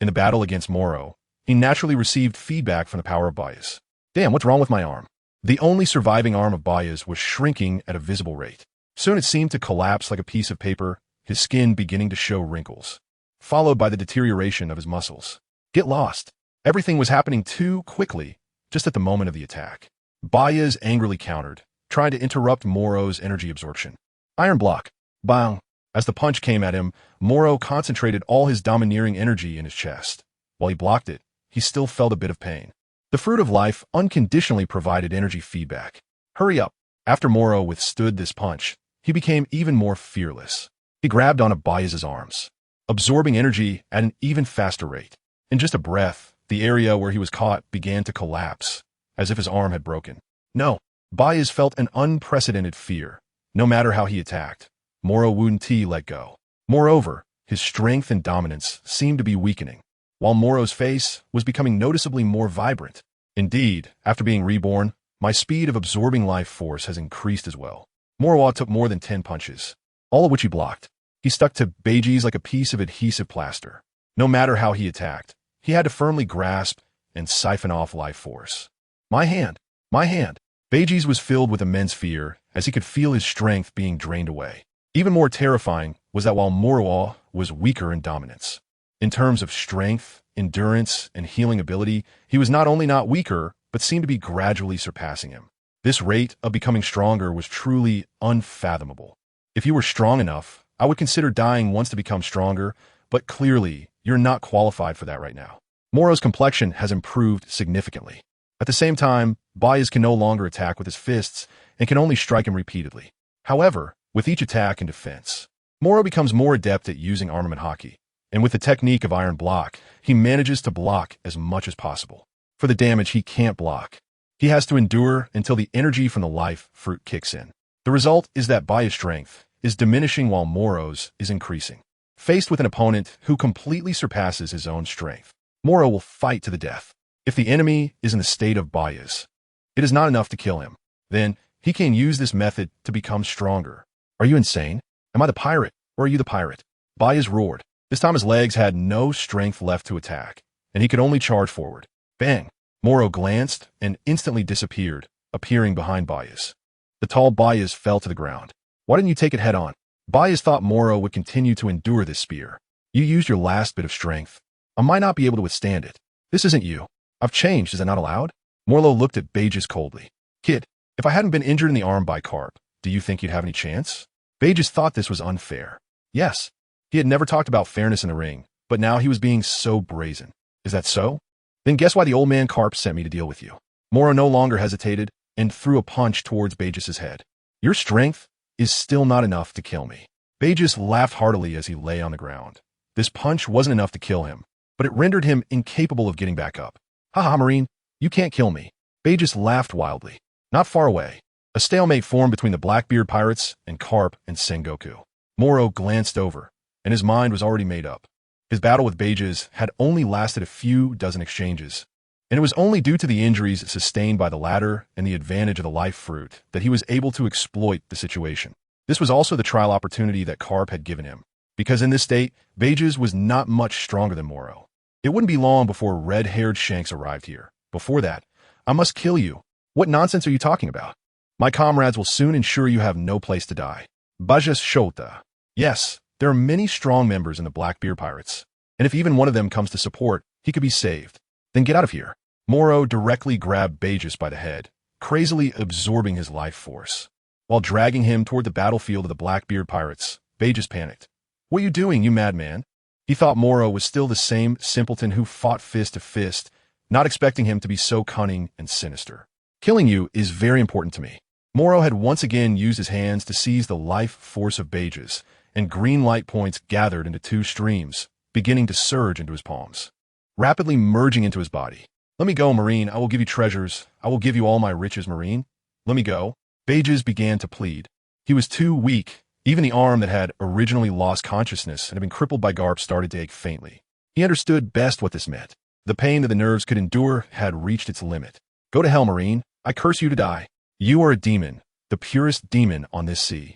In the battle against Morrow, he naturally received feedback from the power of Bagis. Damn, what's wrong with my arm? The only surviving arm of Bagis was shrinking at a visible rate. Soon it seemed to collapse like a piece of paper, his skin beginning to show wrinkles, followed by the deterioration of his muscles. Get lost. Everything was happening too quickly, just at the moment of the attack. Bagis angrily countered, trying to interrupt Morrow's energy absorption. Iron Block. Bang. As the punch came at him, Morrow concentrated all his domineering energy in his chest. While he blocked it, he still felt a bit of pain. The Fruit of Life unconditionally provided energy feedback. Hurry up. After Morrow withstood this punch, he became even more fearless. He grabbed onto Bagis's arms, absorbing energy at an even faster rate. In just a breath, the area where he was caught began to collapse, as if his arm had broken. No, Bagis felt an unprecedented fear. No matter how he attacked, Morrow wouldn't let go. Moreover, his strength and dominance seemed to be weakening, while Morrow's face was becoming noticeably more vibrant. Indeed, after being reborn, my speed of absorbing life force has increased as well. Morrow took more than 10 punches, all of which he blocked. He stuck to Bagis like a piece of adhesive plaster. No matter how he attacked, he had to firmly grasp and siphon off life force. My hand! My hand! Bagis was filled with immense fear as he could feel his strength being drained away. Even more terrifying was that while Morrow was weaker in dominance, in terms of strength, endurance, and healing ability, he was not only not weaker, but seemed to be gradually surpassing him. This rate of becoming stronger was truly unfathomable. If you were strong enough, I would consider dying once to become stronger, but clearly, you're not qualified for that right now. Morrow's complexion has improved significantly. At the same time, Bagis can no longer attack with his fists and can only strike him repeatedly. However, with each attack and defense, Morrow becomes more adept at using armament Haki, and with the technique of Iron Block, he manages to block as much as possible. For the damage he can't block, he has to endure until the energy from the life fruit kicks in. The result is that Bagis' strength is diminishing while Morrow's is increasing. Faced with an opponent who completely surpasses his own strength, Morrow will fight to the death. If the enemy is in the state of Bagis, it is not enough to kill him. Then, he can use this method to become stronger. Are you insane? Am I the pirate, or are you the pirate? Bagis roared. This time his legs had no strength left to attack, and he could only charge forward. Bang! Morrow glanced and instantly disappeared, appearing behind Bias. The tall Bias fell to the ground. Why didn't you take it head on? Bias thought Morrow would continue to endure this spear. You used your last bit of strength. I might not be able to withstand it. This isn't you. I've changed, is it not allowed? Morrow looked at Bages coldly. Kid, if I hadn't been injured in the arm by Garp, do you think you'd have any chance? Bages thought this was unfair. Yes. He had never talked about fairness in the ring, but now he was being so brazen. Is that so? Then guess why the old man Garp sent me to deal with you. Morrow no longer hesitated and threw a punch towards Bages' head. Your strength is still not enough to kill me. Bages laughed heartily as he lay on the ground. This punch wasn't enough to kill him, but it rendered him incapable of getting back up. Haha, Marine, you can't kill me. Bages laughed wildly. Not far away, a stalemate formed between the Blackbeard pirates and Garp and Sengoku. Morrow glanced over, and his mind was already made up. His battle with Bages had only lasted a few dozen exchanges, and it was only due to the injuries sustained by the latter and the advantage of the life fruit that he was able to exploit the situation. This was also the trial opportunity that Garp had given him, because in this state, Bages was not much stronger than Morrow. It wouldn't be long before red-haired Shanks arrived here. Before that, I must kill you. What nonsense are you talking about? My comrades will soon ensure you have no place to die. Bajas Shota. Yes, there are many strong members in the Blackbeard Pirates, and if even one of them comes to support, he could be saved. Then get out of here. Morrow directly grabbed Bages by the head, crazily absorbing his life force. While dragging him toward the battlefield of the Blackbeard Pirates, Bages panicked. What are you doing, you madman? He thought Morrow was still the same simpleton who fought fist to fist, not expecting him to be so cunning and sinister. Killing you is very important to me. Morrow had once again used his hands to seize the life force of Bages, and green light points gathered into two streams, beginning to surge into his palms, rapidly merging into his body. Let me go, Marine. I will give you treasures. I will give you all my riches, Marine. Let me go. Bages began to plead. He was too weak. Even the arm that had originally lost consciousness and had been crippled by Garp started to ache faintly. He understood best what this meant. The pain that the nerves could endure had reached its limit. Go to hell, Marine. I curse you to die. You are a demon, the purest demon on this sea.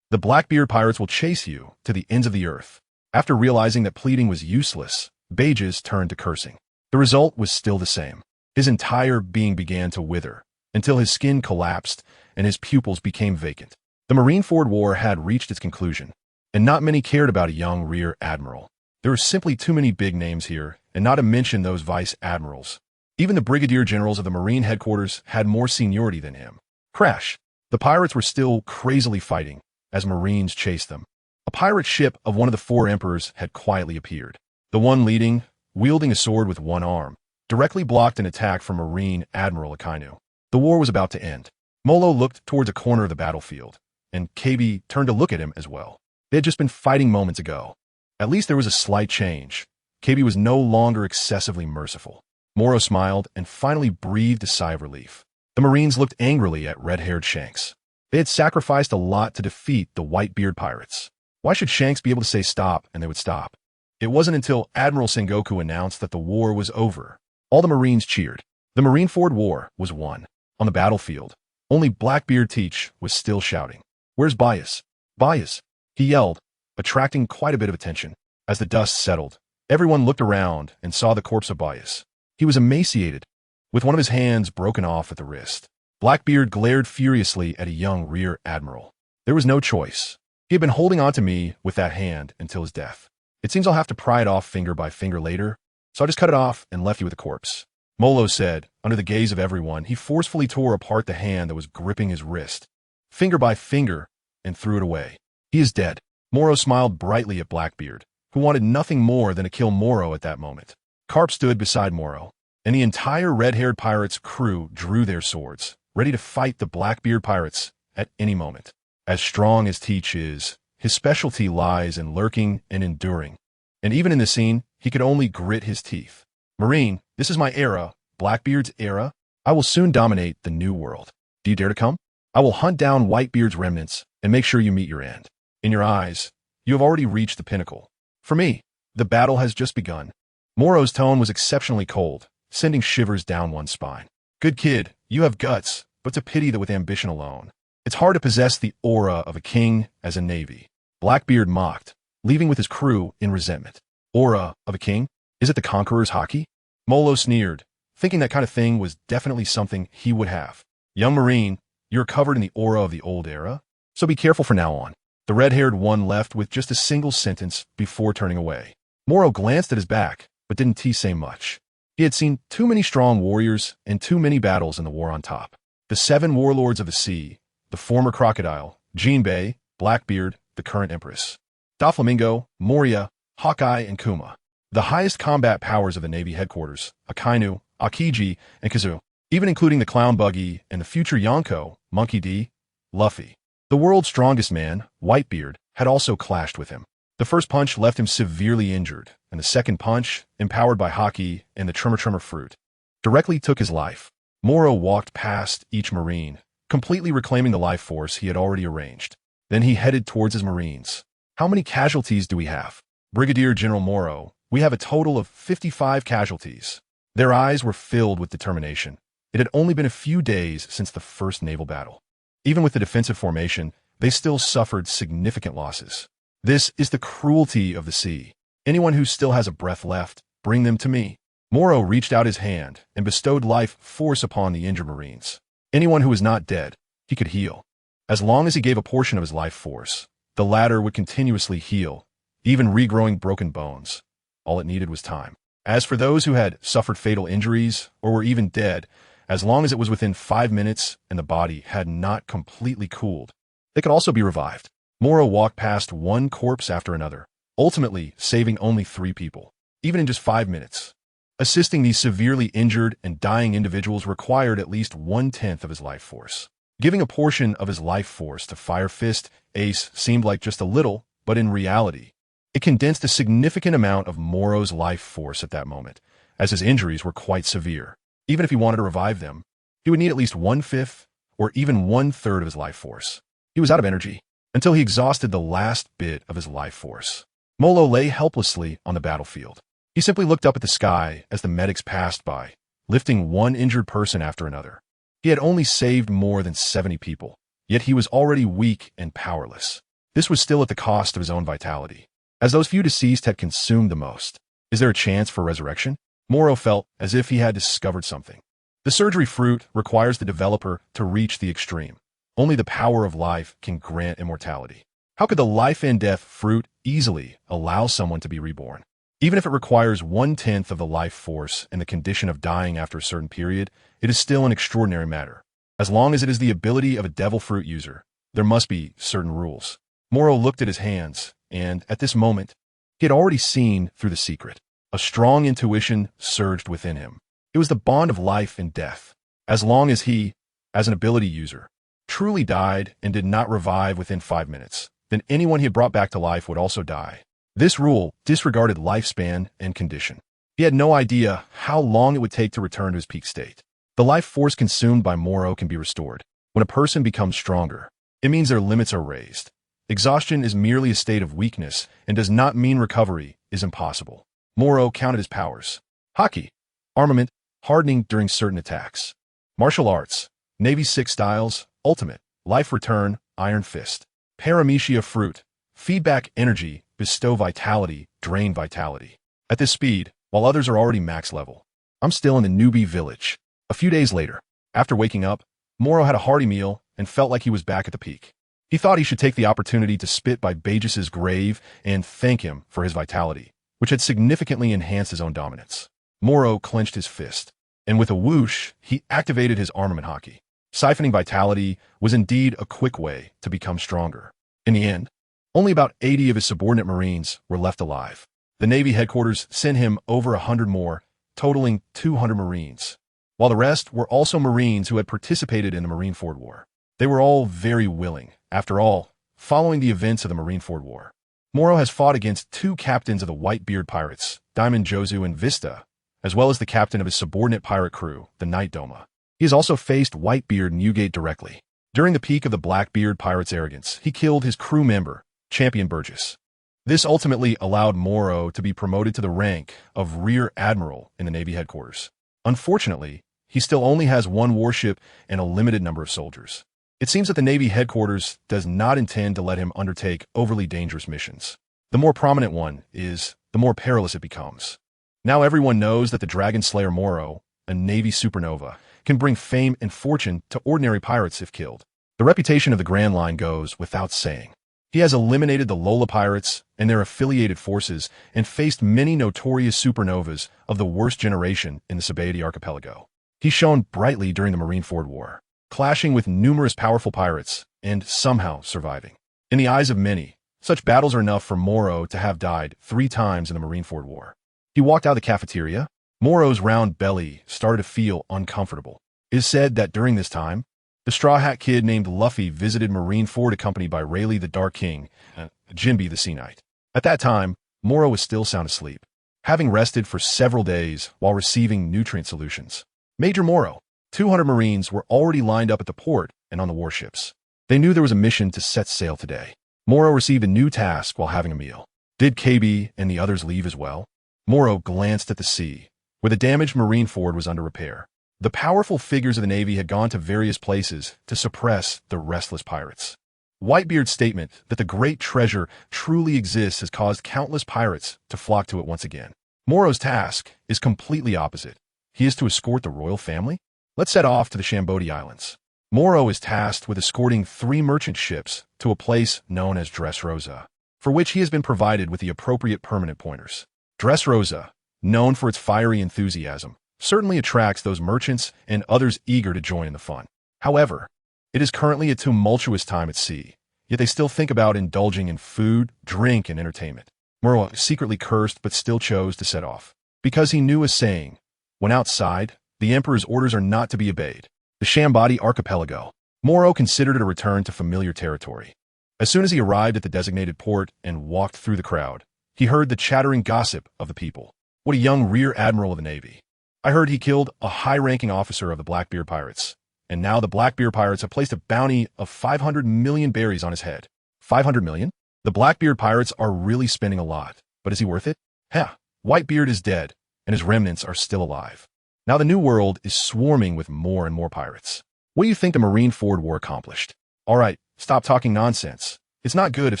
The Blackbeard pirates will chase you to the ends of the earth. After realizing that pleading was useless, Bages turned to cursing. The result was still the same. His entire being began to wither, until his skin collapsed and his pupils became vacant. The Marineford War had reached its conclusion, and not many cared about a young rear admiral. There were simply too many big names here, and not to mention those vice admirals. Even the brigadier generals of the Marine headquarters had more seniority than him. Crash! The pirates were still crazily fighting, as Marines chased them. A pirate ship of one of the four emperors had quietly appeared. The one leading, wielding a sword with one arm, directly blocked an attack from Marine Admiral Akainu. The war was about to end. Molo looked towards a corner of the battlefield, and KB turned to look at him as well. They had just been fighting moments ago. At least there was a slight change. KB was no longer excessively merciful. Morrow smiled and finally breathed a sigh of relief. The Marines looked angrily at red-haired Shanks. They had sacrificed a lot to defeat the Whitebeard pirates. Why should Shanks be able to say stop and they would stop? It wasn't until Admiral Sengoku announced that the war was over. All the Marines cheered. The Marineford War was won. On the battlefield, only Blackbeard Teach was still shouting. Where's Bias? Bias! He yelled, attracting quite a bit of attention. As the dust settled, everyone looked around and saw the corpse of Bias. He was emaciated, with one of his hands broken off at the wrist. Blackbeard glared furiously at a young rear admiral. There was no choice. He had been holding on to me with that hand until his death. It seems I'll have to pry it off finger by finger later, so I just cut it off and left you with the corpse. Molo said. Under the gaze of everyone, he forcefully tore apart the hand that was gripping his wrist, finger by finger, and threw it away. He is dead. Morrow smiled brightly at Blackbeard, who wanted nothing more than to kill Morrow at that moment. Garp stood beside Morrow, and the entire red-haired pirates' crew drew their swords, ready to fight the Blackbeard pirates at any moment. As strong as Teach is, his specialty lies in lurking and enduring, and even in the scene, he could only grit his teeth. Marine, this is my era, Blackbeard's era. I will soon dominate the new world. Do you dare to come? I will hunt down Whitebeard's remnants and make sure you meet your end. In your eyes, you have already reached the pinnacle. For me, the battle has just begun. Morrow's tone was exceptionally cold, sending shivers down one's spine. Good kid, you have guts, but it's a pity that with ambition alone. It's hard to possess the aura of a king as a navy. Blackbeard mocked, leaving with his crew in resentment. Aura of a king? Is it the conqueror's Haki? Molo sneered, thinking that kind of thing was definitely something he would have. Young Marine, you're covered in the aura of the old era, so be careful from now on. The red-haired one left with just a single sentence before turning away. Morrow glanced at his back, but didn't say much. He had seen too many strong warriors and too many battles in the war on top. The 7 warlords of the sea, the former Crocodile, Jinbei, Blackbeard, the current Empress, Doflamingo, Moria, Hawkeye, and Kuma. The highest combat powers of the Navy headquarters, Akainu, Akiji, and Kazu, even including the Clown Buggy and the future Yonko, Monkey D, Luffy. The world's strongest man, Whitebeard, had also clashed with him. The first punch left him severely injured, and the second punch, empowered by Haki and the Tremor fruit, directly took his life. Morrow walked past each Marine, completely reclaiming the life force he had already arranged. Then he headed towards his Marines. How many casualties do we have? Brigadier General Morrow, we have a total of 55 casualties. Their eyes were filled with determination. It had only been a few days since the first naval battle. Even with the defensive formation, they still suffered significant losses. This is the cruelty of the sea. Anyone who still has a breath left, bring them to me. Morrow reached out his hand and bestowed life force upon the injured Marines. Anyone who was not dead, he could heal. As long as he gave a portion of his life force, the latter would continuously heal, even regrowing broken bones. All it needed was time. As for those who had suffered fatal injuries or were even dead, as long as it was within 5 minutes and the body had not completely cooled, they could also be revived. Morrow walked past one corpse after another, ultimately saving only 3 people, even in just 5 minutes. Assisting these severely injured and dying individuals required at least 1/10 of his life force. Giving a portion of his life force to Fire Fist Ace seemed like just a little, but in reality, it condensed a significant amount of Morrow's life force at that moment, as his injuries were quite severe. Even if he wanted to revive them, he would need at least 1/5 or even 1/3 of his life force. He was out of energy until he exhausted the last bit of his life force. Molo lay helplessly on the battlefield. He simply looked up at the sky as the medics passed by, lifting one injured person after another. He had only saved more than 70 people, yet he was already weak and powerless. This was still at the cost of his own vitality, as those few deceased had consumed the most. Is there a chance for resurrection? Morrow felt as if he had discovered something. The surgery fruit requires the developer to reach the extreme. Only the power of life can grant immortality. How could the life and death fruit easily allow someone to be reborn? Even if it requires 1/10 of the life force and the condition of dying after a certain period, it is still an extraordinary matter. As long as it is the ability of a devil fruit user, there must be certain rules. Morrow looked at his hands, and at this moment, he had already seen through the secret. A strong intuition surged within him. It was the bond of life and death. As long as he, as an ability user, truly died and did not revive within 5 minutes, then anyone he had brought back to life would also die. This rule disregarded lifespan and condition. He had no idea how long it would take to return to his peak state. The life force consumed by Morrow can be restored. When a person becomes stronger, it means their limits are raised. Exhaustion is merely a state of weakness and does not mean recovery is impossible. Morrow counted his powers. Haki, armament, hardening during certain attacks. Martial arts, Navy 6 styles, ultimate, life return, iron fist. Paramecia fruit, feedback energy, bestow vitality, drain vitality. At this speed, while others are already max level, I'm still in the newbie village. A few days later, after waking up, Morrow had a hearty meal and felt like he was back at the peak. He thought he should take the opportunity to spit by Bagis's grave and thank him for his vitality, which had significantly enhanced his own dominance. Morrow clenched his fist, and with a whoosh, he activated his armament Haki. Siphoning vitality was indeed a quick way to become stronger. In the end, only about 80 of his subordinate Marines were left alive. The Navy headquarters sent him over 100 more, totaling 200 Marines, while the rest were also Marines who had participated in the Marineford War. They were all very willing. After all, following the events of the Marineford War, Morrow has fought against 2 captains of the Whitebeard pirates, Diamond Jozu and Vista, as well as the captain of his subordinate pirate crew, the Night Doma. He has also faced Whitebeard Newgate directly. During the peak of the Blackbeard pirates' arrogance, he killed his crew member, Champion Burgess. This ultimately allowed Morrow to be promoted to the rank of Rear Admiral in the Navy headquarters. Unfortunately, he still only has 1 warship and a limited number of soldiers. It seems that the Navy headquarters does not intend to let him undertake overly dangerous missions. The more prominent one is, the more perilous it becomes. Now everyone knows that the Dragon Slayer Morrow, a Navy supernova, can bring fame and fortune to ordinary pirates if killed. The reputation of the Grand Line goes without saying. He has eliminated the Lola pirates and their affiliated forces and faced many notorious supernovas of the worst generation in the Sabaody archipelago. He shone brightly during the Marineford War, clashing with numerous powerful pirates and somehow surviving. In the eyes of many, such battles are enough for Morrow to have died 3 times in the Marineford War. He walked out of the cafeteria. Morrow's round belly started to feel uncomfortable. It is said that during this time, the Straw Hat Kid named Luffy visited Marineford accompanied by Rayleigh the Dark King and Jinbe the Sea Knight. At that time, Morrow was still sound asleep, having rested for several days while receiving nutrient solutions. Major Morrow, 200 Marines were already lined up at the port and on the warships. They knew there was a mission to set sail today. Morrow received a new task while having a meal. Did KB and the others leave as well? Morrow glanced at the sea, where the damaged Marineford was under repair. The powerful figures of the Navy had gone to various places to suppress the restless pirates. Whitebeard's statement that the great treasure truly exists has caused countless pirates to flock to it once again. Morrow's task is completely opposite. He is to escort the royal family? Let's set off to the Shamboudi Islands. Morrow is tasked with escorting 3 merchant ships to a place known as Dressrosa, for which he has been provided with the appropriate permanent pointers. Dressrosa, known for its fiery enthusiasm, certainly attracts those merchants and others eager to join in the fun. However, it is currently a tumultuous time at sea, yet they still think about indulging in food, drink, and entertainment. Morrow secretly cursed but still chose to set off, because he knew a saying, when outside, the Emperor's orders are not to be obeyed. The Shamboudi Archipelago. Morrow considered it a return to familiar territory. As soon as he arrived at the designated port and walked through the crowd, he heard the chattering gossip of the people. What a young Rear Admiral of the Navy. I heard he killed a high-ranking officer of the Blackbeard Pirates, and now the Blackbeard Pirates have placed a bounty of 500 million berries on his head. 500 million? The Blackbeard Pirates are really spending a lot, but is he worth it? Heh, Whitebeard is dead, and his remnants are still alive. Now the New World is swarming with more and more pirates. What do you think the Marineford War accomplished? All right, stop talking nonsense. It's not good if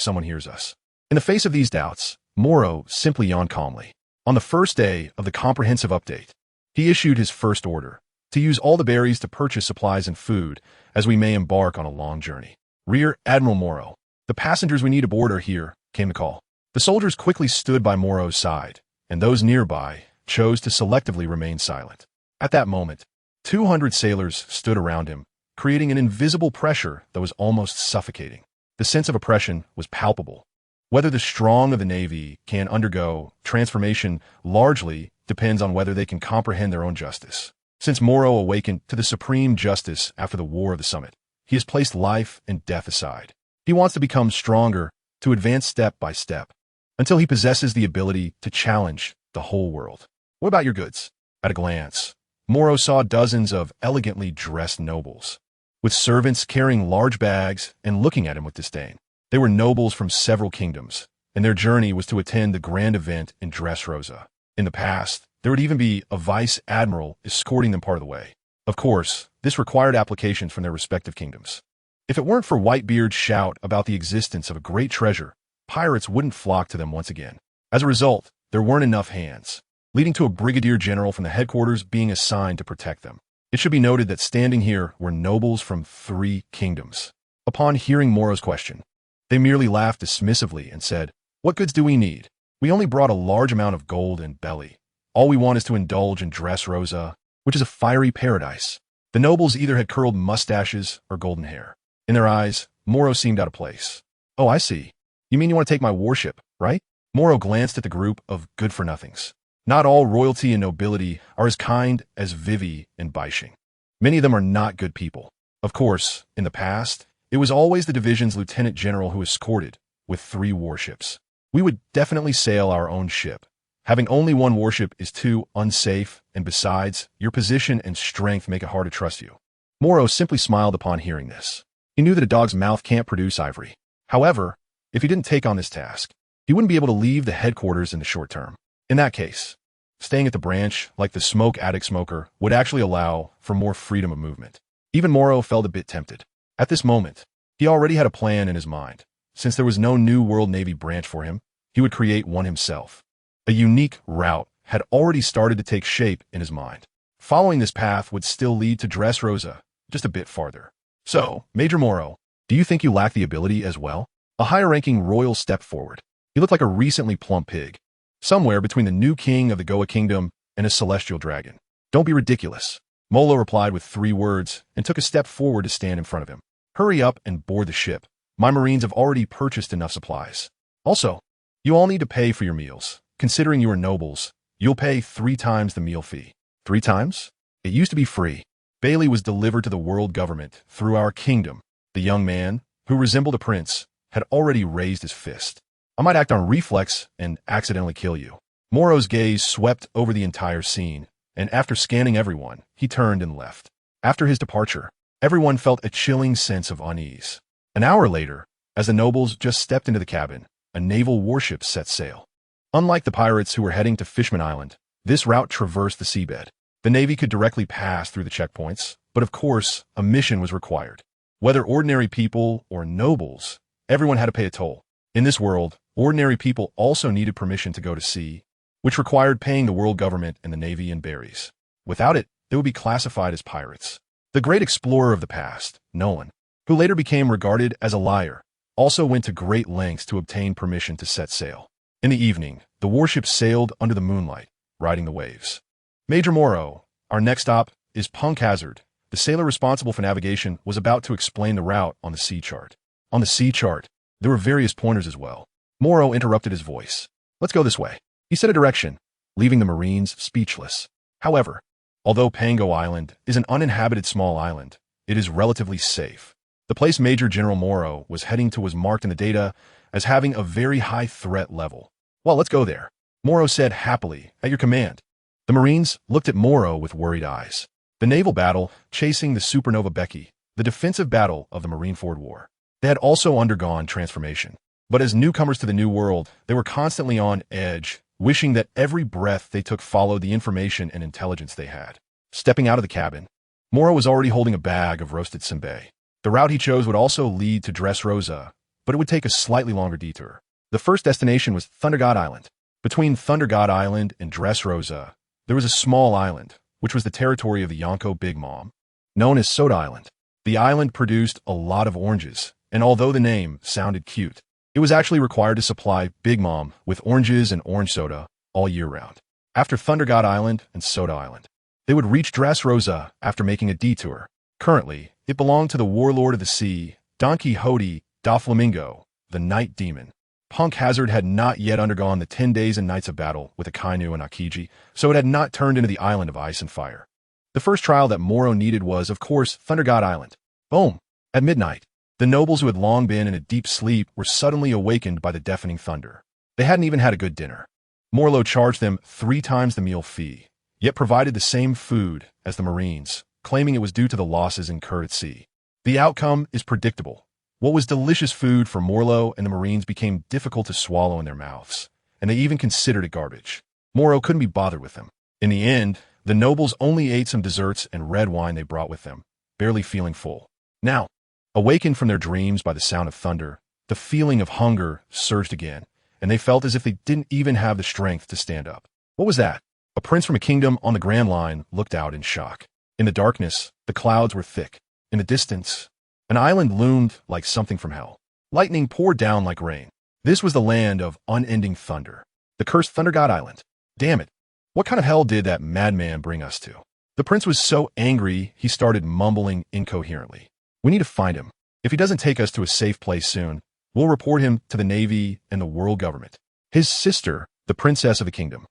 someone hears us. In the face of these doubts, Morrow simply yawned calmly. On the first day of the comprehensive update, he issued his first order, to use all the berries to purchase supplies and food as we may embark on a long journey. Rear Admiral Morrow, the passengers we need aboard are here, came the call. The soldiers quickly stood by Morrow's side, and those nearby chose to selectively remain silent. At that moment, 200 sailors stood around him, creating an invisible pressure that was almost suffocating. The sense of oppression was palpable. Whether the strong of the Navy can undergo transformation largely depends on whether they can comprehend their own justice. Since Morrow awakened to the supreme justice after the War of the Summit, he has placed life and death aside. He wants to become stronger, to advance step by step, until he possesses the ability to challenge the whole world. What about your goods? At a glance, Morrow saw dozens of elegantly dressed nobles, with servants carrying large bags and looking at him with disdain. They were nobles from several kingdoms, and their journey was to attend the grand event in Dressrosa. In the past, there would even be a vice admiral escorting them part of the way. Of course, this required applications from their respective kingdoms. If it weren't for Whitebeard's shout about the existence of a great treasure, pirates wouldn't flock to them once again. As a result, there weren't enough hands, leading to a brigadier general from the headquarters being assigned to protect them. It should be noted that standing here were nobles from 3 kingdoms. Upon hearing Morrow's question, they merely laughed dismissively and said, "What goods do we need? We only brought a large amount of gold and belly. All we want is to indulge in Dressrosa, which is a fiery paradise." The nobles either had curled mustaches or golden hair. In their eyes, Morrow seemed out of place. "Oh, I see. You mean you want to take my warship, right?" Morrow glanced at the group of good-for-nothings. Not all royalty and nobility are as kind as Vivi and Baishing. Many of them are not good people. Of course, in the past, it was always the division's lieutenant general who escorted, with 3 warships. We would definitely sail our own ship. Having only 1 warship is too unsafe, and besides, your position and strength make it hard to trust you. Morrow simply smiled upon hearing this. He knew that a dog's mouth can't produce ivory. However, if he didn't take on this task, he wouldn't be able to leave the headquarters in the short term. In that case, staying at the branch, like the smoke addict smoker, would actually allow for more freedom of movement. Even Morrow felt a bit tempted. At this moment, he already had a plan in his mind. Since there was no new World Navy branch for him, he would create one himself. A unique route had already started to take shape in his mind. Following this path would still lead to Dressrosa, just a bit farther. So, Major Morrow, do you think you lack the ability as well? A higher-ranking royal stepped forward. He looked like a recently plump pig, somewhere between the new king of the Goa kingdom and a celestial dragon. Don't be ridiculous. Molo replied with 3 words and took a step forward to stand in front of him. Hurry up and board the ship. My Marines have already purchased enough supplies. Also, you all need to pay for your meals. Considering you are nobles, you'll pay 3 times the meal fee. 3 times? It used to be free. Bailey was delivered to the world government through our kingdom. The young man, who resembled a prince, had already raised his fist. I might act on reflex and accidentally kill you. Morrow's gaze swept over the entire scene, and after scanning everyone, he turned and left. After his departure, everyone felt a chilling sense of unease. An hour later, as the nobles just stepped into the cabin, a naval warship set sail. Unlike the pirates who were heading to Fishman Island, this route traversed the seabed. The Navy could directly pass through the checkpoints, but of course, a mission was required. Whether ordinary people or nobles, everyone had to pay a toll. In this world, ordinary people also needed permission to go to sea, which required paying the world government and the Navy in berries. Without it, they would be classified as pirates. The great explorer of the past, Nolan, who later became regarded as a liar, also went to great lengths to obtain permission to set sail. In the evening, the warship sailed under the moonlight, riding the waves. Major Morrow, our next stop is Punk Hazard. The sailor responsible for navigation was about to explain the route on the sea chart. On the sea chart, there were various pointers as well. Morrow interrupted his voice. Let's go this way. He set a direction, leaving the Marines speechless. However, although Pango Island is an uninhabited small island, it is relatively safe. The place Major General Morrow was heading to was marked in the data as having a very high threat level. Well, let's go there, Morrow said happily, at your command. The Marines looked at Morrow with worried eyes. The naval battle, chasing the supernova Becky, the defensive battle of the Marineford War. They had also undergone transformation. But as newcomers to the new world, they were constantly on edge, wishing that every breath they took followed the information and intelligence they had. Stepping out of the cabin, Morrow was already holding a bag of roasted senbei. The route he chose would also lead to Dressrosa, but it would take a slightly longer detour. The first destination was Thunder God Island. Between Thunder God Island and Dressrosa, there was a small island, which was the territory of the Yonko Big Mom, known as Soda Island. The island produced a lot of oranges, and although the name sounded cute, it was actually required to supply Big Mom with oranges and orange soda all year round. After Thunder God Island and Soda Island, they would reach Dressrosa after making a detour. Currently, it belonged to the warlord of the sea, Don Quixote da Flamingo, the Night Demon. Punk Hazard had not yet undergone the 10 days and nights of battle with Akainu and Akiji, so it had not turned into the island of ice and fire. The first trial that Morrow needed was, of course, Thunder God Island. Boom! At midnight, the nobles who had long been in a deep sleep were suddenly awakened by the deafening thunder. They hadn't even had a good dinner. Morrow charged them 3 times the meal fee, yet provided the same food as the Marines, claiming it was due to the losses incurred at sea. The outcome is predictable. What was delicious food for Morrow and the Marines became difficult to swallow in their mouths, and they even considered it garbage. Morrow couldn't be bothered with them. In the end, the nobles only ate some desserts and red wine they brought with them, barely feeling full. Now, awakened from their dreams by the sound of thunder, the feeling of hunger surged again, and they felt as if they didn't even have the strength to stand up. What was that? A prince from a kingdom on the Grand Line looked out in shock. In the darkness, the clouds were thick. In the distance, an island loomed like something from hell. Lightning poured down like rain. This was the land of unending thunder. The cursed Thunder God Island. Damn it. What kind of hell did that madman bring us to? The prince was so angry, he started mumbling incoherently. We need to find him. If he doesn't take us to a safe place soon, we'll report him to the Navy and the world government. His sister, the princess of the kingdom,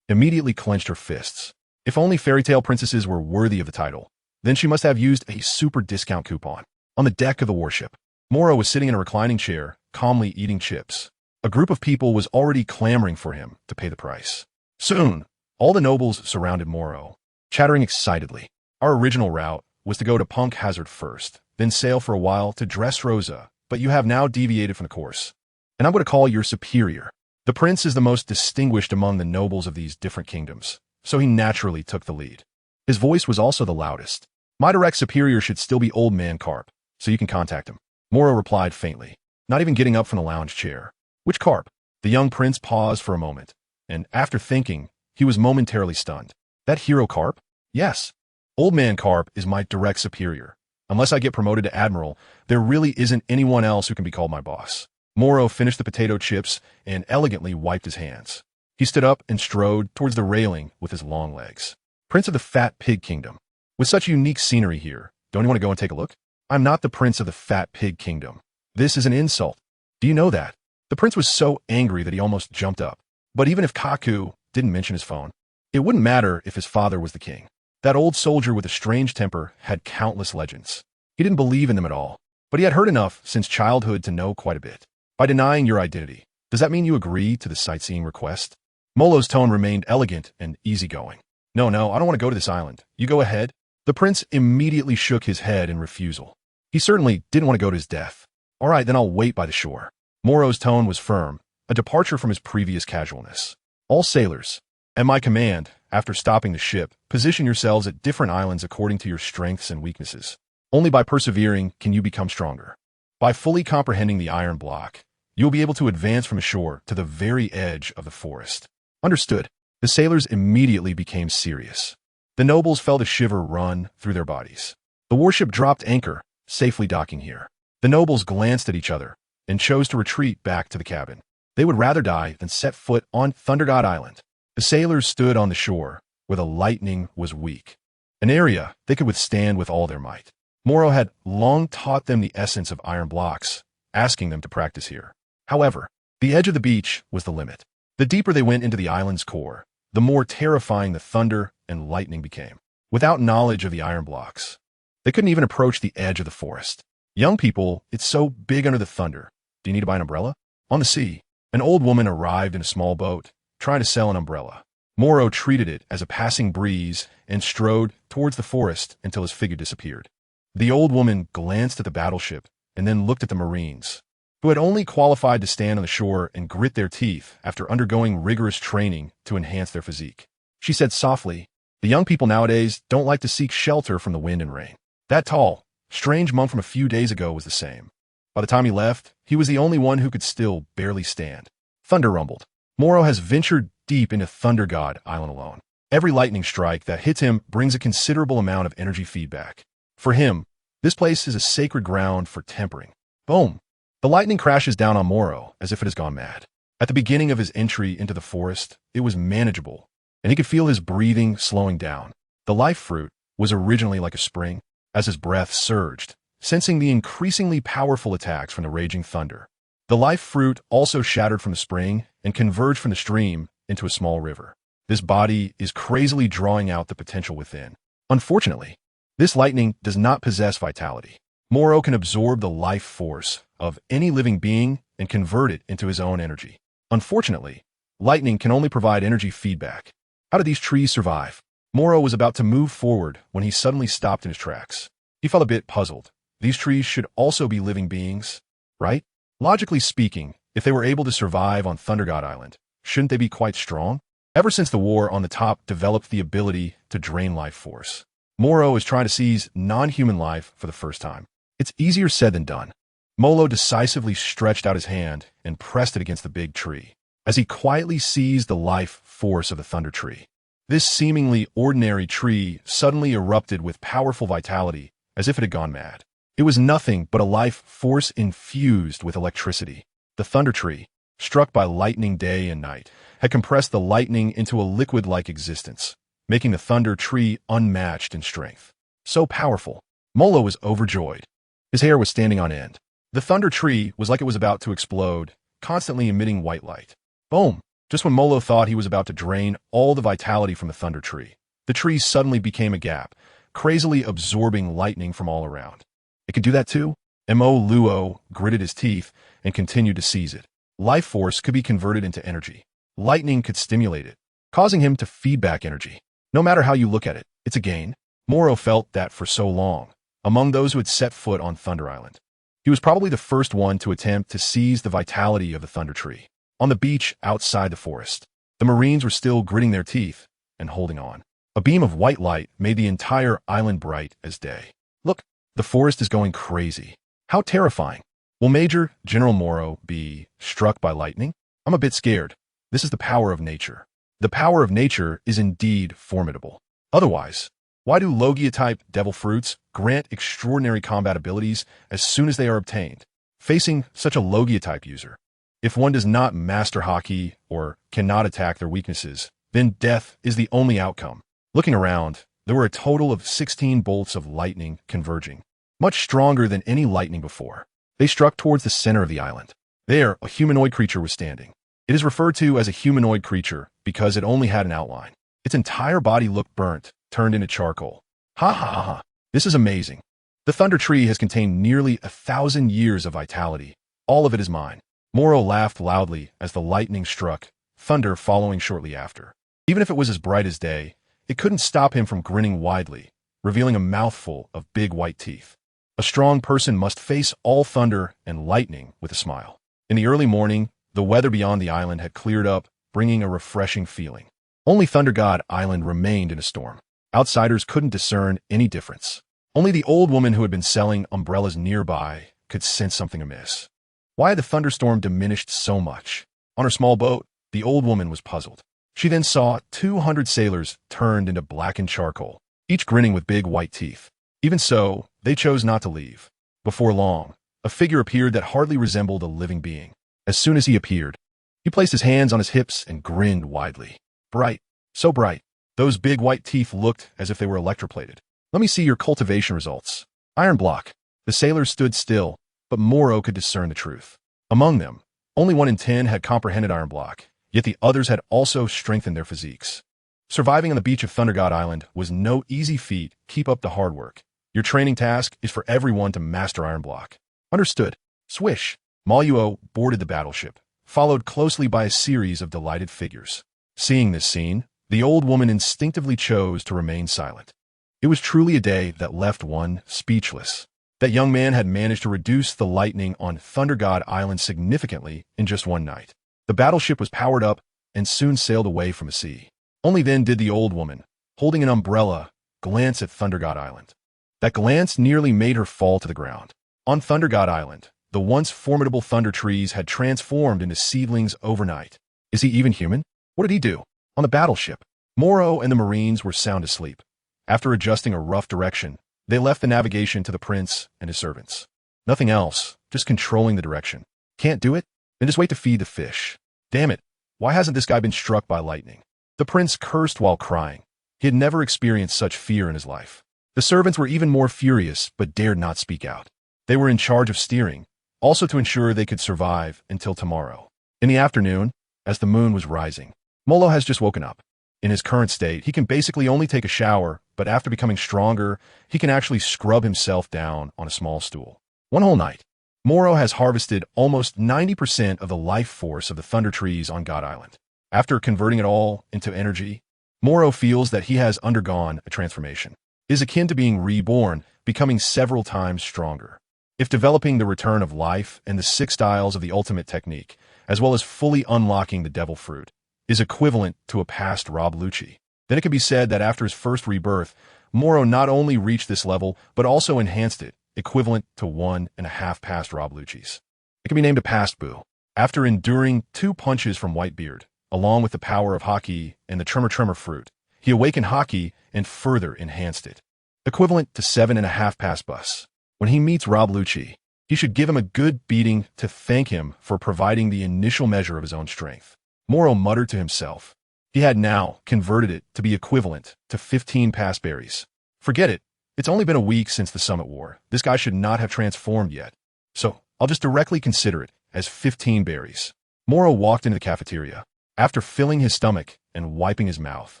immediately clenched her fists. If only fairy tale princesses were worthy of the title, then she must have used a super discount coupon. On the deck of the warship, Morrow was sitting in a reclining chair, calmly eating chips. A group of people was already clamoring for him to pay the price. Soon, all the nobles surrounded Morrow, chattering excitedly. Our original route was to go to Punk Hazard first, then sail for a while to Dressrosa, but you have now deviated from the course. And I'm going to call your superior. The prince is the most distinguished among the nobles of these different kingdoms, so he naturally took the lead. His voice was also the loudest. My direct superior should still be Old Man Garp, so you can contact him. Morrow replied faintly, not even getting up from the lounge chair. Which Garp? The young prince paused for a moment, and after thinking, he was momentarily stunned. That hero Garp? Yes. Old man Garp is my direct superior. Unless I get promoted to admiral, there really isn't anyone else who can be called my boss. Morrow finished the potato chips and elegantly wiped his hands. He stood up and strode towards the railing with his long legs. Prince of the Fat Pig Kingdom. With such unique scenery here, don't you want to go and take a look? I'm not the Prince of the Fat Pig Kingdom. This is an insult. Do you know that? The prince was so angry that he almost jumped up. But even if Kaku didn't mention his phone, it wouldn't matter if his father was the king. That old soldier with a strange temper had countless legends. He didn't believe in them at all, but he had heard enough since childhood to know quite a bit. By denying your identity, does that mean you agree to the sightseeing request? Molo's tone remained elegant and easygoing. No, I don't want to go to this island. You go ahead. The prince immediately shook his head in refusal. He certainly didn't want to go to his death. All right, then I'll wait by the shore. Morrow's tone was firm, a departure from his previous casualness. All sailors, at my command, after stopping the ship, position yourselves at different islands according to your strengths and weaknesses. Only by persevering can you become stronger. By fully comprehending the iron block, you will be able to advance from shore to the very edge of the forest. Understood. The sailors immediately became serious. The nobles felt a shiver run through their bodies. The warship dropped anchor, safely docking here. The nobles glanced at each other and chose to retreat back to the cabin. They would rather die than set foot on Thunder God Island. The sailors stood on the shore, where the lightning was weak, an area they could withstand with all their might. Morrow had long taught them the essence of iron blocks, asking them to practice here. However, the edge of the beach was the limit. The deeper they went into the island's core, the more terrifying the thunder and lightning became. Without knowledge of the iron blocks, they couldn't even approach the edge of the forest. Young people, it's so big under the thunder. Do you need to buy an umbrella? On the sea, an old woman arrived in a small boat, trying to sell an umbrella. Morrow treated it as a passing breeze and strode towards the forest until his figure disappeared. The old woman glanced at the battleship and then looked at the Marines, who had only qualified to stand on the shore and grit their teeth after undergoing rigorous training to enhance their physique. She said softly, "The young people nowadays don't like to seek shelter from the wind and rain." That tall, strange monk from a few days ago was the same. By the time he left, he was the only one who could still barely stand. Thunder rumbled. Morrow has ventured deep into Thunder God Island alone. Every lightning strike that hits him brings a considerable amount of energy feedback. For him, this place is a sacred ground for tempering. Boom! The lightning crashes down on Morrow as if it has gone mad. At the beginning of his entry into the forest, it was manageable, and he could feel his breathing slowing down. The life fruit was originally like a spring. As his breath surged, sensing the increasingly powerful attacks from the raging thunder, the life fruit also shattered from the spring and converged from the stream into a small river. This body is crazily drawing out the potential within. Unfortunately, this lightning does not possess vitality. Morrow can absorb the life force of any living being and convert it into his own energy. Unfortunately, lightning can only provide energy feedback. How did these trees survive? Morrow was about to move forward when he suddenly stopped in his tracks. He felt a bit puzzled. These trees should also be living beings, right? Logically speaking, if they were able to survive on Thunder God Island, shouldn't they be quite strong? Ever since the war on the top developed the ability to drain life force, Morrow is trying to seize non-human life for the first time. It's easier said than done. Molo decisively stretched out his hand and pressed it against the big tree, as he quietly seized the life force of the thunder tree. This seemingly ordinary tree suddenly erupted with powerful vitality, as if it had gone mad. It was nothing but a life force infused with electricity. The thunder tree, struck by lightning day and night, had compressed the lightning into a liquid-like existence, making the thunder tree unmatched in strength. So powerful, Molo was overjoyed. His hair was standing on end. The thunder tree was like it was about to explode, constantly emitting white light. Boom! Just when Molo thought he was about to drain all the vitality from the thunder tree, the tree suddenly became a gap, crazily absorbing lightning from all around. It could do that too? Mo Luo gritted his teeth and continued to seize it. Life force could be converted into energy. Lightning could stimulate it, causing him to feed back energy. No matter how you look at it, it's a gain. Morrow felt that for so long, among those who had set foot on Thunder Island. He was probably the first one to attempt to seize the vitality of the thunder tree. On the beach outside the forest, the Marines were still gritting their teeth and holding on. A beam of white light made the entire island bright as day. Look, the forest is going crazy. How terrifying. Will Major General Morrow be struck by lightning? I'm a bit scared. This is the power of nature. The power of nature is indeed formidable. Otherwise, why do Logia-type devil fruits grant extraordinary combat abilities as soon as they are obtained? Facing such a Logia-type user, if one does not master Haki or cannot attack their weaknesses, then death is the only outcome. Looking around, there were a total of 16 bolts of lightning converging, much stronger than any lightning before. They struck towards the center of the island. There, a humanoid creature was standing. It is referred to as a humanoid creature because it only had an outline. Its entire body looked burnt, turned into charcoal. Ha ha ha ha. This is amazing. The Thunder Tree has contained nearly 1,000 years of vitality. All of it is mine. Morrow laughed loudly as the lightning struck, thunder following shortly after. Even if it was as bright as day, it couldn't stop him from grinning widely, revealing a mouthful of big white teeth. A strong person must face all thunder and lightning with a smile. In the early morning, the weather beyond the island had cleared up, bringing a refreshing feeling. Only Thunder God Island remained in a storm. Outsiders couldn't discern any difference. Only the old woman who had been selling umbrellas nearby could sense something amiss. Why had the thunderstorm diminished so much? On her small boat, the old woman was puzzled. She then saw 200 sailors turned into blackened charcoal, each grinning with big white teeth. Even so, they chose not to leave. Before long, a figure appeared that hardly resembled a living being. As soon as he appeared, he placed his hands on his hips and grinned widely. Bright, so bright. Those big white teeth looked as if they were electroplated. Let me see your cultivation results. Iron block. The sailors stood still, but Morrow could discern the truth. Among them, only 1 in 10 had comprehended iron block, yet the others had also strengthened their physiques. Surviving on the beach of Thunder God Island was no easy feat. Keep up the hard work. Your training task is for everyone to master iron block. Understood. Swish. Morrow boarded the battleship, followed closely by a series of delighted figures. Seeing this scene, the old woman instinctively chose to remain silent. It was truly a day that left one speechless. That young man had managed to reduce the lightning on Thunder God Island significantly in just one night. The battleship was powered up and soon sailed away from the sea. Only then did the old woman, holding an umbrella, glance at Thunder God Island. That glance nearly made her fall to the ground. On Thunder God Island, the once formidable thunder trees had transformed into seedlings overnight. Is he even human? What did he do? On the battleship, Morrow and the Marines were sound asleep. After adjusting a rough direction, they left the navigation to the prince and his servants. Nothing else, just controlling the direction. Can't do it? Then just wait to feed the fish. Damn it, why hasn't this guy been struck by lightning? The prince cursed while crying. He had never experienced such fear in his life. The servants were even more furious, but dared not speak out. They were in charge of steering, also to ensure they could survive until tomorrow. In the afternoon, as the moon was rising, Morrow has just woken up. In his current state, he can basically only take a shower, but after becoming stronger, he can actually scrub himself down on a small stool. One whole night, Morrow has harvested almost 90% of the life force of the thunder trees on God Island. After converting it all into energy, Morrow feels that he has undergone a transformation. It is akin to being reborn, becoming several times stronger. If developing the return of life and the 6 styles of the ultimate technique, as well as fully unlocking the devil fruit, is equivalent to a past Rob Lucci, then it can be said that after his first rebirth, Morrow not only reached this level, but also enhanced it, equivalent to 1.5 past Rob Lucci's. It can be named a past Boo. After enduring 2 punches from Whitebeard, along with the power of Haki and the Tremor fruit, he awakened Haki and further enhanced it, equivalent to 7.5 past Bus. When he meets Rob Lucci, he should give him a good beating to thank him for providing the initial measure of his own strength. Morrow muttered to himself. He had now converted it to be equivalent to 15 past berries. Forget it. It's only been a week since the Summit War. This guy should not have transformed yet. So I'll just directly consider it as 15 berries. Morrow walked into the cafeteria. After filling his stomach and wiping his mouth,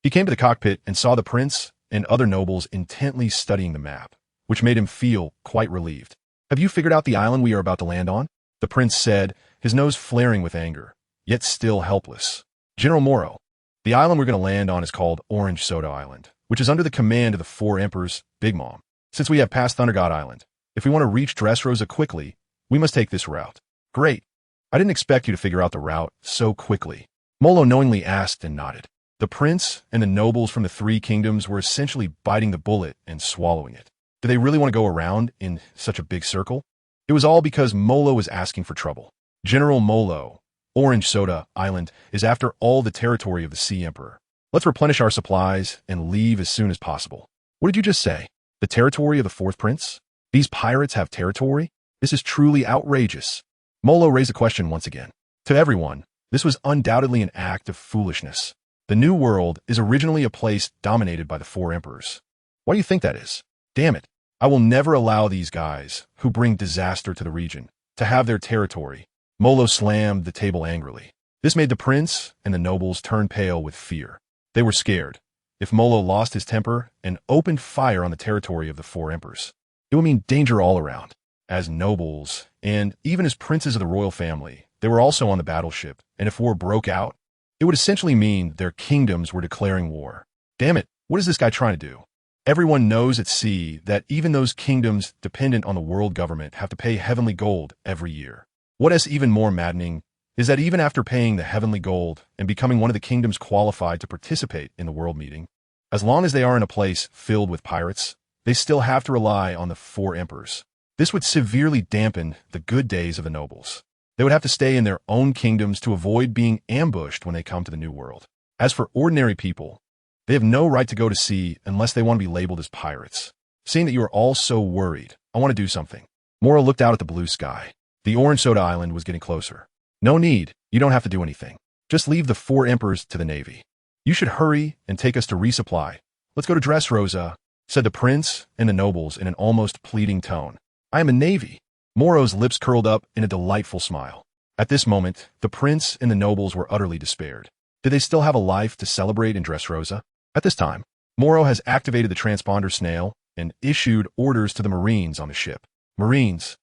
he came to the cockpit and saw the prince and other nobles intently studying the map, which made him feel quite relieved. Have you figured out the island we are about to land on? The prince said, his nose flaring with anger, yet still helpless. General Morrow, the island we're going to land on is called Orange Soda Island, which is under the command of the 4 emperors, Big Mom. Since we have passed Thunder God Island, if we want to reach Dressrosa quickly, we must take this route. Great. I didn't expect you to figure out the route so quickly. Morrow knowingly asked and nodded. The prince and the nobles from the 3 kingdoms were essentially biting the bullet and swallowing it. Did they really want to go around in such a big circle? It was all because Morrow was asking for trouble. General Morrow, Orange Soda Island is after all the territory of the Sea Emperor. Let's replenish our supplies and leave as soon as possible. What did you just say? The territory of the Fourth Prince? These pirates have territory? This is truly outrageous. Morrow raised the question once again. To everyone, this was undoubtedly an act of foolishness. The New World is originally a place dominated by the Four Emperors. Why do you think that is? Damn it. I will never allow these guys, who bring disaster to the region, to have their territory. Morrow slammed the table angrily. This made the prince and the nobles turn pale with fear. They were scared. If Morrow lost his temper and opened fire on the territory of the Four Emperors, it would mean danger all around. As nobles, and even as princes of the royal family, they were also on the battleship, and if war broke out, it would essentially mean their kingdoms were declaring war. Damn it, what is this guy trying to do? Everyone knows at sea that even those kingdoms dependent on the world government have to pay heavenly gold every year. What is even more maddening is that even after paying the heavenly gold and becoming one of the kingdoms qualified to participate in the world meeting, as long as they are in a place filled with pirates, they still have to rely on the Four Emperors. This would severely dampen the good days of the nobles. They would have to stay in their own kingdoms to avoid being ambushed when they come to the New World. As for ordinary people, they have no right to go to sea unless they want to be labeled as pirates. Seeing that you are all so worried, I want to do something. Morrow looked out at the blue sky. The Orange Soda Island was getting closer. No need, you don't have to do anything. Just leave the Four Emperors to the Navy. You should hurry and take us to resupply. Let's go to Dressrosa, said the prince and the nobles in an almost pleading tone. I am a Navy. Morrow's lips curled up in a delightful smile. At this moment, the prince and the nobles were utterly despaired. Did they still have a life to celebrate in Dressrosa? At this time, Morrow has activated the transponder snail and issued orders to the Marines on the ship. Marines,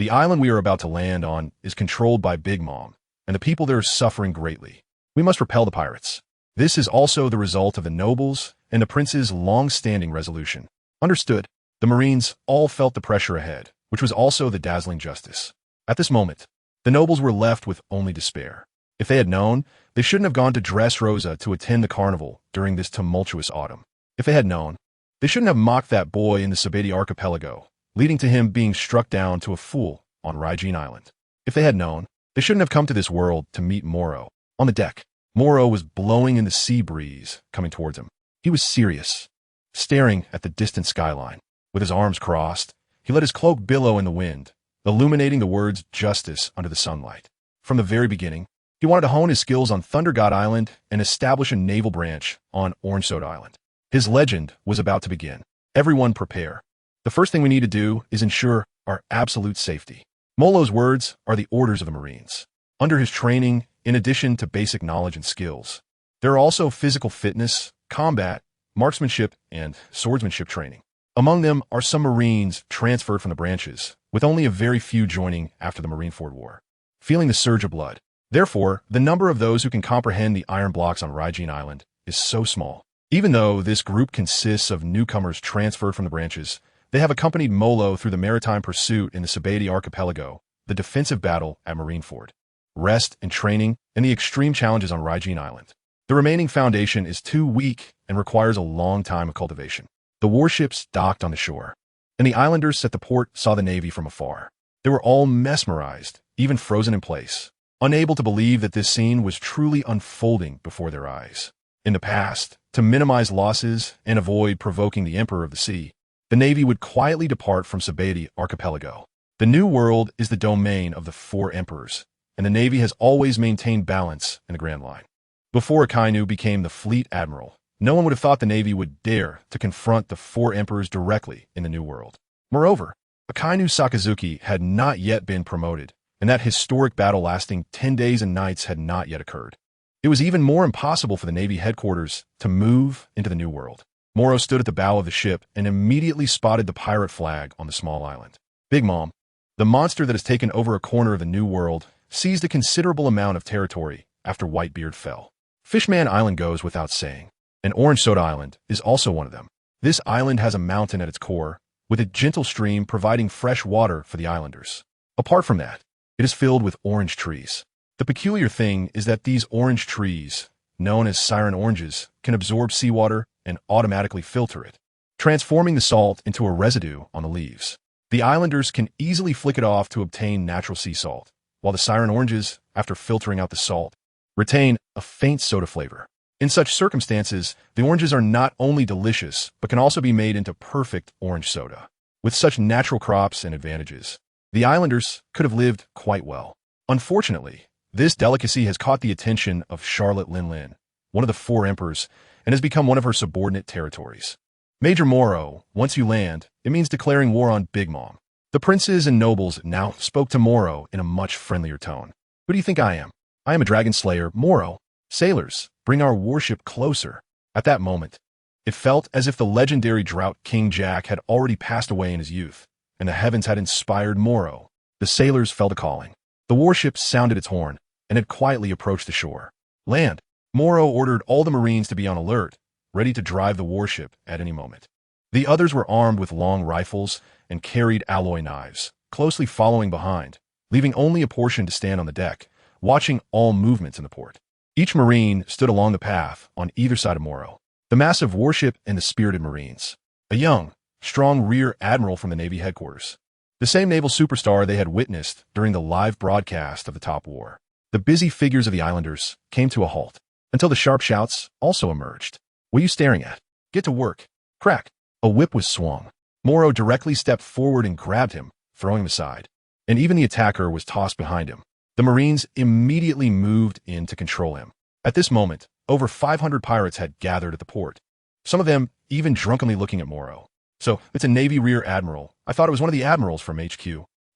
the island we are about to land on is controlled by Big Mom, and the people there are suffering greatly. We must repel the pirates. This is also the result of the nobles and the prince's long-standing resolution. Understood. The Marines all felt the pressure ahead, which was also the dazzling justice. At this moment, the nobles were left with only despair. If they had known, they shouldn't have gone to Dressrosa to attend the carnival during this tumultuous autumn. If they had known, they shouldn't have mocked that boy in the Sabeti archipelago, leading to him being struck down to a fool on Regimen Island. If they had known, they shouldn't have come to this world to meet Morrow. On the deck, Morrow was blowing in the sea breeze coming towards him. He was serious, staring at the distant skyline. With his arms crossed, he let his cloak billow in the wind, illuminating the words justice under the sunlight. From the very beginning, he wanted to hone his skills on Thunder God Island and establish a naval branch on Orange Soda Island. His legend was about to begin. Everyone prepare. The first thing we need to do is ensure our absolute safety. Morrow's words are the orders of the Marines. Under his training, in addition to basic knowledge and skills, there are also physical fitness, combat, marksmanship, and swordsmanship training. Among them are some Marines transferred from the branches, with only a very few joining after the Marineford War. Feeling the surge of blood. Therefore, the number of those who can comprehend the iron blocks on Regimen Island is so small. Even though this group consists of newcomers transferred from the branches, they have accompanied Morrow through the maritime pursuit in the Sabeti archipelago, the defensive battle at Marineford, rest and training, and the extreme challenges on Regimen Island. The remaining foundation is too weak and requires a long time of cultivation. The warships docked on the shore, and the islanders at the port saw the Navy from afar. They were all mesmerized, even frozen in place, unable to believe that this scene was truly unfolding before their eyes. In the past, to minimize losses and avoid provoking the Emperor of the Sea, the Navy would quietly depart from Sabeti archipelago. The New World is the domain of the Four Emperors, and the Navy has always maintained balance in the Grand Line. Before Akainu became the Fleet Admiral, no one would have thought the Navy would dare to confront the Four Emperors directly in the New World. Moreover, Akainu Sakazuki had not yet been promoted, and that historic battle lasting 10 days and nights had not yet occurred. It was even more impossible for the Navy headquarters to move into the New World. Morrow stood at the bow of the ship and immediately spotted the pirate flag on the small island. Big Mom, the monster that has taken over a corner of the New World, seized a considerable amount of territory after Whitebeard fell. Fishman Island goes without saying, and Orange Soda Island is also one of them. This island has a mountain at its core, with a gentle stream providing fresh water for the islanders. Apart from that, it is filled with orange trees. The peculiar thing is that these orange trees, known as siren oranges, can absorb seawater and automatically filter it, transforming the salt into a residue on the leaves. The islanders can easily flick it off to obtain natural sea salt, while the siren oranges, after filtering out the salt, retain a faint soda flavor. In such circumstances, the oranges are not only delicious, but can also be made into perfect orange soda. With such natural crops and advantages, the islanders could have lived quite well. Unfortunately, this delicacy has caught the attention of Charlotte Lin, one of the 4 emperors, and has become one of her subordinate territories. Major Morrow, once you land, it means declaring war on Big Mom. The princes and nobles now spoke to Morrow in a much friendlier tone. Who do you think I am? I am a dragon slayer, Morrow. Sailors, bring our warship closer. At that moment, it felt as if the legendary drought King Jack had already passed away in his youth, and the heavens had inspired Morrow. The sailors felt a calling. The warship sounded its horn, and had quietly approached the shore. Land. Morrow ordered all the marines to be on alert, ready to drive the warship at any moment. The others were armed with long rifles and carried alloy knives, closely following behind, leaving only a portion to stand on the deck, watching all movements in the port. Each marine stood along the path on either side of Morrow, the massive warship and the spirited marines. A young, strong rear admiral from the Navy headquarters. The same naval superstar they had witnessed during the live broadcast of the Top War. The busy figures of the islanders came to a halt, until the sharp shouts also emerged. What are you staring at? Get to work. Crack. A whip was swung. Morrow directly stepped forward and grabbed him, throwing him aside. And even the attacker was tossed behind him. The Marines immediately moved in to control him. At this moment, over 500 pirates had gathered at the port, some of them even drunkenly looking at Morrow. So, it's a Navy Rear Admiral. I thought it was one of the admirals from HQ.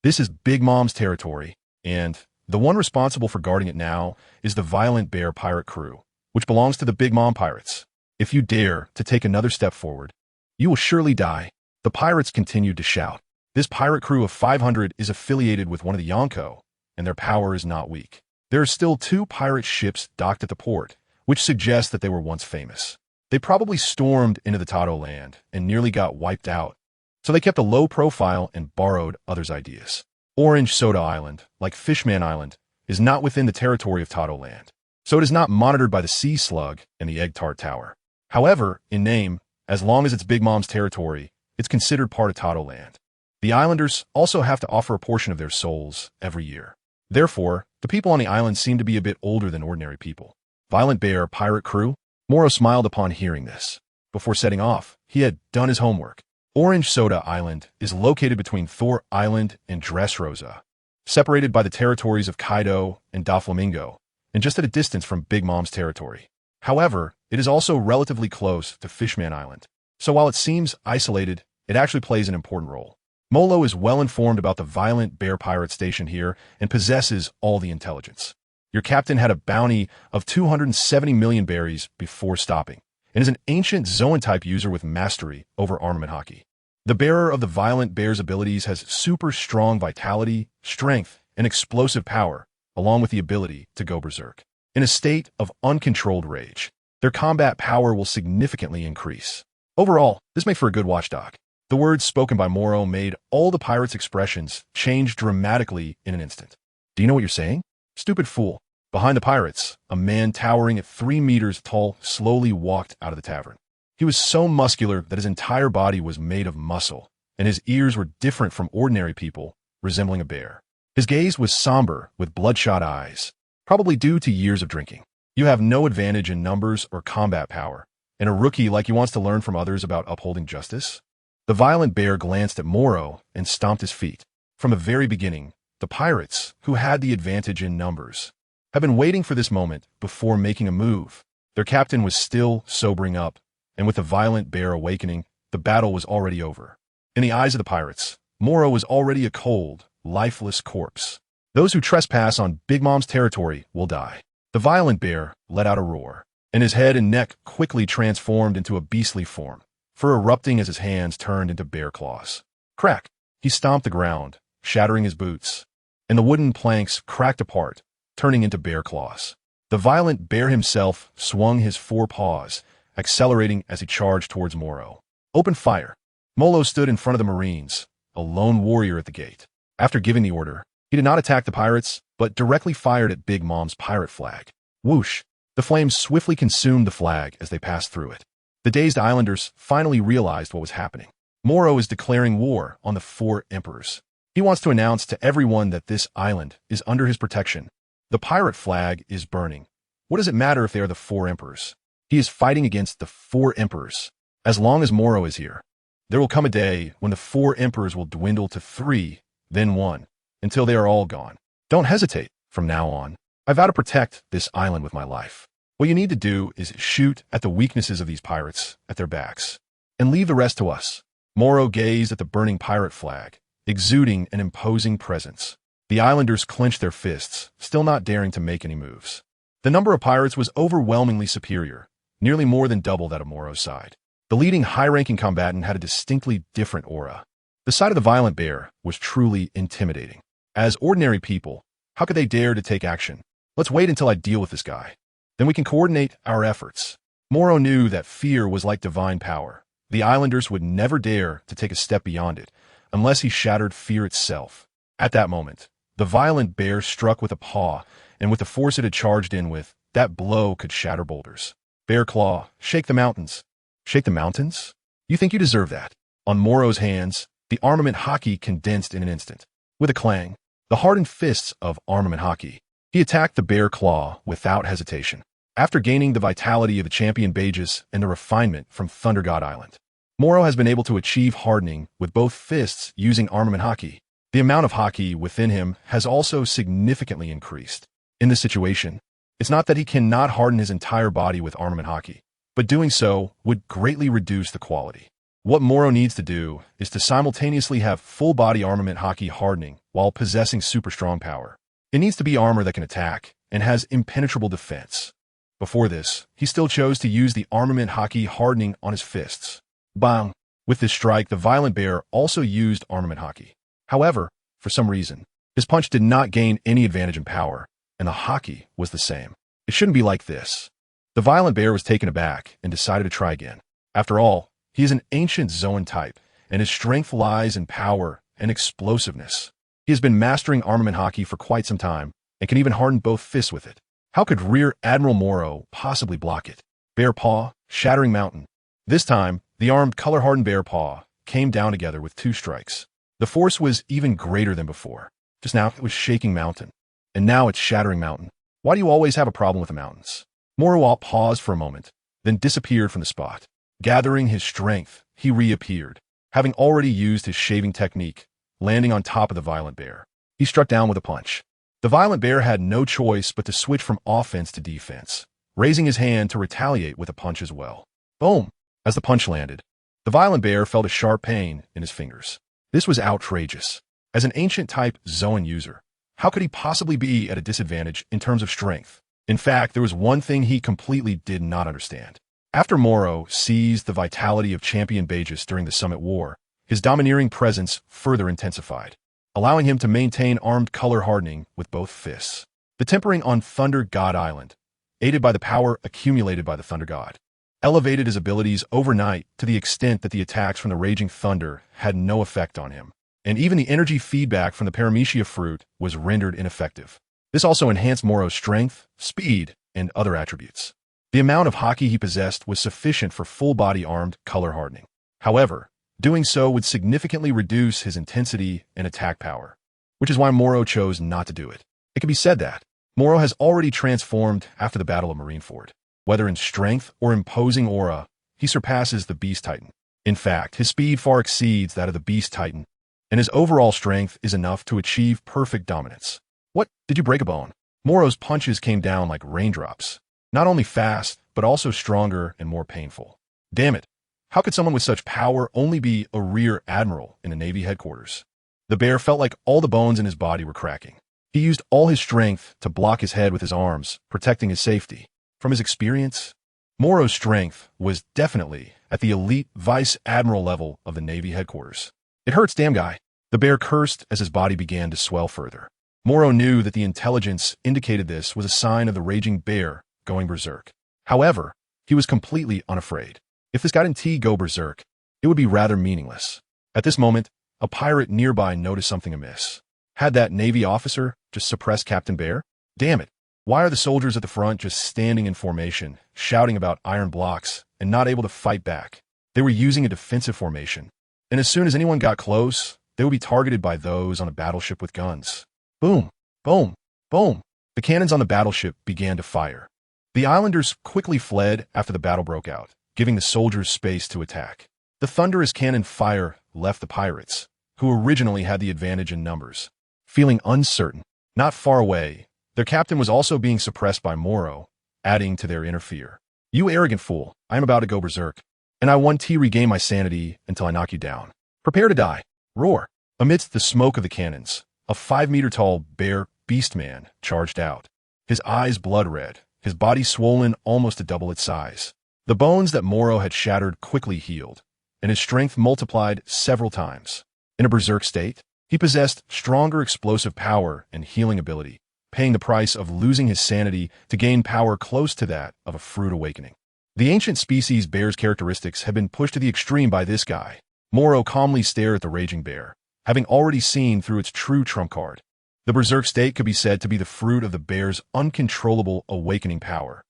This is Big Mom's territory, and the one responsible for guarding it now is the Violent Bear pirate crew, which belongs to the Big Mom pirates. If you dare to take another step forward, you will surely die. The pirates continued to shout. This pirate crew of 500 is affiliated with one of the Yonko, and their power is not weak. There are still 2 pirate ships docked at the port, which suggests that they were once famous. They probably stormed into the Tato land and nearly got wiped out, so they kept a low profile and borrowed others' ideas. Orange Soda Island, like Fishman Island, is not within the territory of Tato land, so it is not monitored by the Sea Slug and the Egg Tart Tower. However, in name, as long as it's Big Mom's territory, it's considered part of Tato land. The islanders also have to offer a portion of their souls every year. Therefore, the people on the island seem to be a bit older than ordinary people. Violent Bear pirate crew? Morrow smiled upon hearing this. Before setting off, he had done his homework. Orange Soda Island is located between Thor Island and Dressrosa, separated by the territories of Kaido and Doflamingo, and just at a distance from Big Mom's territory. However, it is also relatively close to Fishman Island, so while it seems isolated, it actually plays an important role. Molo is well informed about the Violent Bear pirate station here and possesses all the intelligence. Your captain had a bounty of 270 million berries before stopping, and is an ancient Zoan-type user with mastery over armament Haki. The bearer of the Violent Bear's abilities has super strong vitality, strength, and explosive power, along with the ability to go berserk. In a state of uncontrolled rage, their combat power will significantly increase. Overall, this makes for a good watchdog. The words spoken by Morrow made all the pirates' expressions change dramatically in an instant. Do you know what you're saying? Stupid fool. Behind the pirates, a man towering at 3 meters tall slowly walked out of the tavern. He was so muscular that his entire body was made of muscle, and his ears were different from ordinary people, resembling a bear. His gaze was somber with bloodshot eyes, probably due to years of drinking. You have no advantage in numbers or combat power, and a rookie like you wants to learn from others about upholding justice? The Violent Bear glanced at Morrow and stomped his feet. From the very beginning, the pirates, who had the advantage in numbers, have been waiting for this moment before making a move. Their captain was still sobering up, and with the Violent Bear awakening, the battle was already over. In the eyes of the pirates, Morrow was already a cold, lifeless corpse. Those who trespass on Big Mom's territory will die. The Violent Bear let out a roar, and his head and neck quickly transformed into a beastly form, fur erupting as his hands turned into bear claws. Crack! He stomped the ground, shattering his boots, and the wooden planks cracked apart, turning into bear claws. The Violent Bear himself swung his 4 paws, accelerating as he charged towards Morrow. Open fire! Molo stood in front of the Marines, a lone warrior at the gate. After giving the order, he did not attack the pirates, but directly fired at Big Mom's pirate flag. Whoosh! The flames swiftly consumed the flag as they passed through it. The dazed islanders finally realized what was happening. Morrow is declaring war on the 4 emperors. He wants to announce to everyone that this island is under his protection. The pirate flag is burning. What does it matter if they are the 4 emperors? He is fighting against the 4 emperors. As long as Morrow is here, there will come a day when the 4 emperors will dwindle to 3, then 1, until they are all gone. Don't hesitate from now on. I vow to protect this island with my life. What you need to do is shoot at the weaknesses of these pirates at their backs, and leave the rest to us. Morrow gazed at the burning pirate flag, exuding an imposing presence. The islanders clenched their fists, still not daring to make any moves. The number of pirates was overwhelmingly superior, nearly more than double that of Morrow's side. The leading high-ranking combatant had a distinctly different aura. The sight of the violent bear was truly intimidating. As ordinary people, how could they dare to take action? Let's wait until I deal with this guy. Then we can coordinate our efforts. Morrow knew that fear was like divine power. The islanders would never dare to take a step beyond it, unless he shattered fear itself. At that moment, the violent bear struck with a paw, and with the force it had charged in with, that blow could shatter boulders. Bear claw, shake the mountains. Shake the mountains? You think you deserve that? On Morrow's hands, the armament Haki condensed in an instant. With a clang, the hardened fists of armament Haki, he attacked the bear claw without hesitation. After gaining the vitality of the champion Bages and the refinement from Thunder God Island, Morrow has been able to achieve hardening with both fists using armament Haki. The amount of Haki within him has also significantly increased. In this situation, it's not that he cannot harden his entire body with armament Haki, but doing so would greatly reduce the quality. What Morrow needs to do is to simultaneously have full-body armament Haki hardening while possessing super strong power. It needs to be armor that can attack and has impenetrable defense. Before this, he still chose to use the armament Haki hardening on his fists. Bang! With this strike, the violent bear also used armament Haki. However, for some reason, his punch did not gain any advantage in power, and the Haki was the same. It shouldn't be like this. The violent bear was taken aback and decided to try again. After all, he is an ancient Zoan type, and his strength lies in power and explosiveness. He has been mastering armament Haki for quite some time, and can even harden both fists with it. How could Rear Admiral Morrow possibly block it? Bear paw, shattering mountain. This time, the armed color-hardened bear paw came down together with 2 strikes. The force was even greater than before. Just now, it was shaking mountain, and now it's shattering mountain. Why do you always have a problem with the mountains? Morrow paused for a moment, then disappeared from the spot. Gathering his strength, he reappeared, having already used his shaving technique, landing on top of the violent bear. He struck down with a punch. The violent bear had no choice but to switch from offense to defense, raising his hand to retaliate with a punch as well. Boom! As the punch landed, the violent bear felt a sharp pain in his fingers. This was outrageous. As an ancient-type Zoan user, how could he possibly be at a disadvantage in terms of strength? In fact, there was one thing he completely did not understand. After Morrow seized the vitality of Champion Bages during the Summit War, his domineering presence further intensified, allowing him to maintain armed color hardening with both fists. The tempering on Thunder God Island, aided by the power accumulated by the Thunder God, elevated his abilities overnight to the extent that the attacks from the Raging Thunder had no effect on him, and even the energy feedback from the Paramecia fruit was rendered ineffective. This also enhanced Morrow's strength, speed, and other attributes. The amount of Haki he possessed was sufficient for full-body armed color hardening. However, doing so would significantly reduce his intensity and attack power, which is why Morrow chose not to do it. It can be said that Morrow has already transformed after the Battle of Marineford. Whether in strength or imposing aura, he surpasses the Beast Titan. In fact, his speed far exceeds that of the Beast Titan, and his overall strength is enough to achieve perfect dominance. What? Did you break a bone? Morrow's punches came down like raindrops. Not only fast, but also stronger and more painful. Damn it. How could someone with such power only be a Rear Admiral in a Navy headquarters? The bear felt like all the bones in his body were cracking. He used all his strength to block his head with his arms, protecting his safety. From his experience, Morrow's strength was definitely at the elite Vice Admiral level of the Navy headquarters. It hurts, damn guy. The bear cursed as his body began to swell further. Morrow knew that the intelligence indicated this was a sign of the raging bear going berserk. However, he was completely unafraid. If this guy didn't go berserk, it would be rather meaningless. At this moment, a pirate nearby noticed something amiss. Had that Navy officer just suppressed Captain Bear? Damn it. Why are the soldiers at the front just standing in formation, shouting about iron blocks, and not able to fight back? They were using a defensive formation, and as soon as anyone got close, they would be targeted by those on a battleship with guns. Boom, boom, boom. The cannons on the battleship began to fire. The islanders quickly fled after the battle broke out, giving the soldiers space to attack. The thunderous cannon fire left the pirates, who originally had the advantage in numbers, feeling uncertain. Not far away, their captain was also being suppressed by Morrow, adding to their inner fear. You arrogant fool, I am about to go berserk, and I want to regain my sanity until I knock you down. Prepare to die. Roar. Amidst the smoke of the cannons, a 5-meter-tall bear beast man charged out. His eyes blood red, his body swollen almost to double its size. The bones that Morrow had shattered quickly healed, and his strength multiplied several times. In a berserk state, he possessed stronger explosive power and healing ability, paying the price of losing his sanity to gain power close to that of a fruit awakening. The ancient species bear's characteristics had been pushed to the extreme by this guy. Morrow calmly stared at the raging bear, having already seen through its true trump card. The berserk state could be said to be the fruit of the bear's uncontrollable awakening power.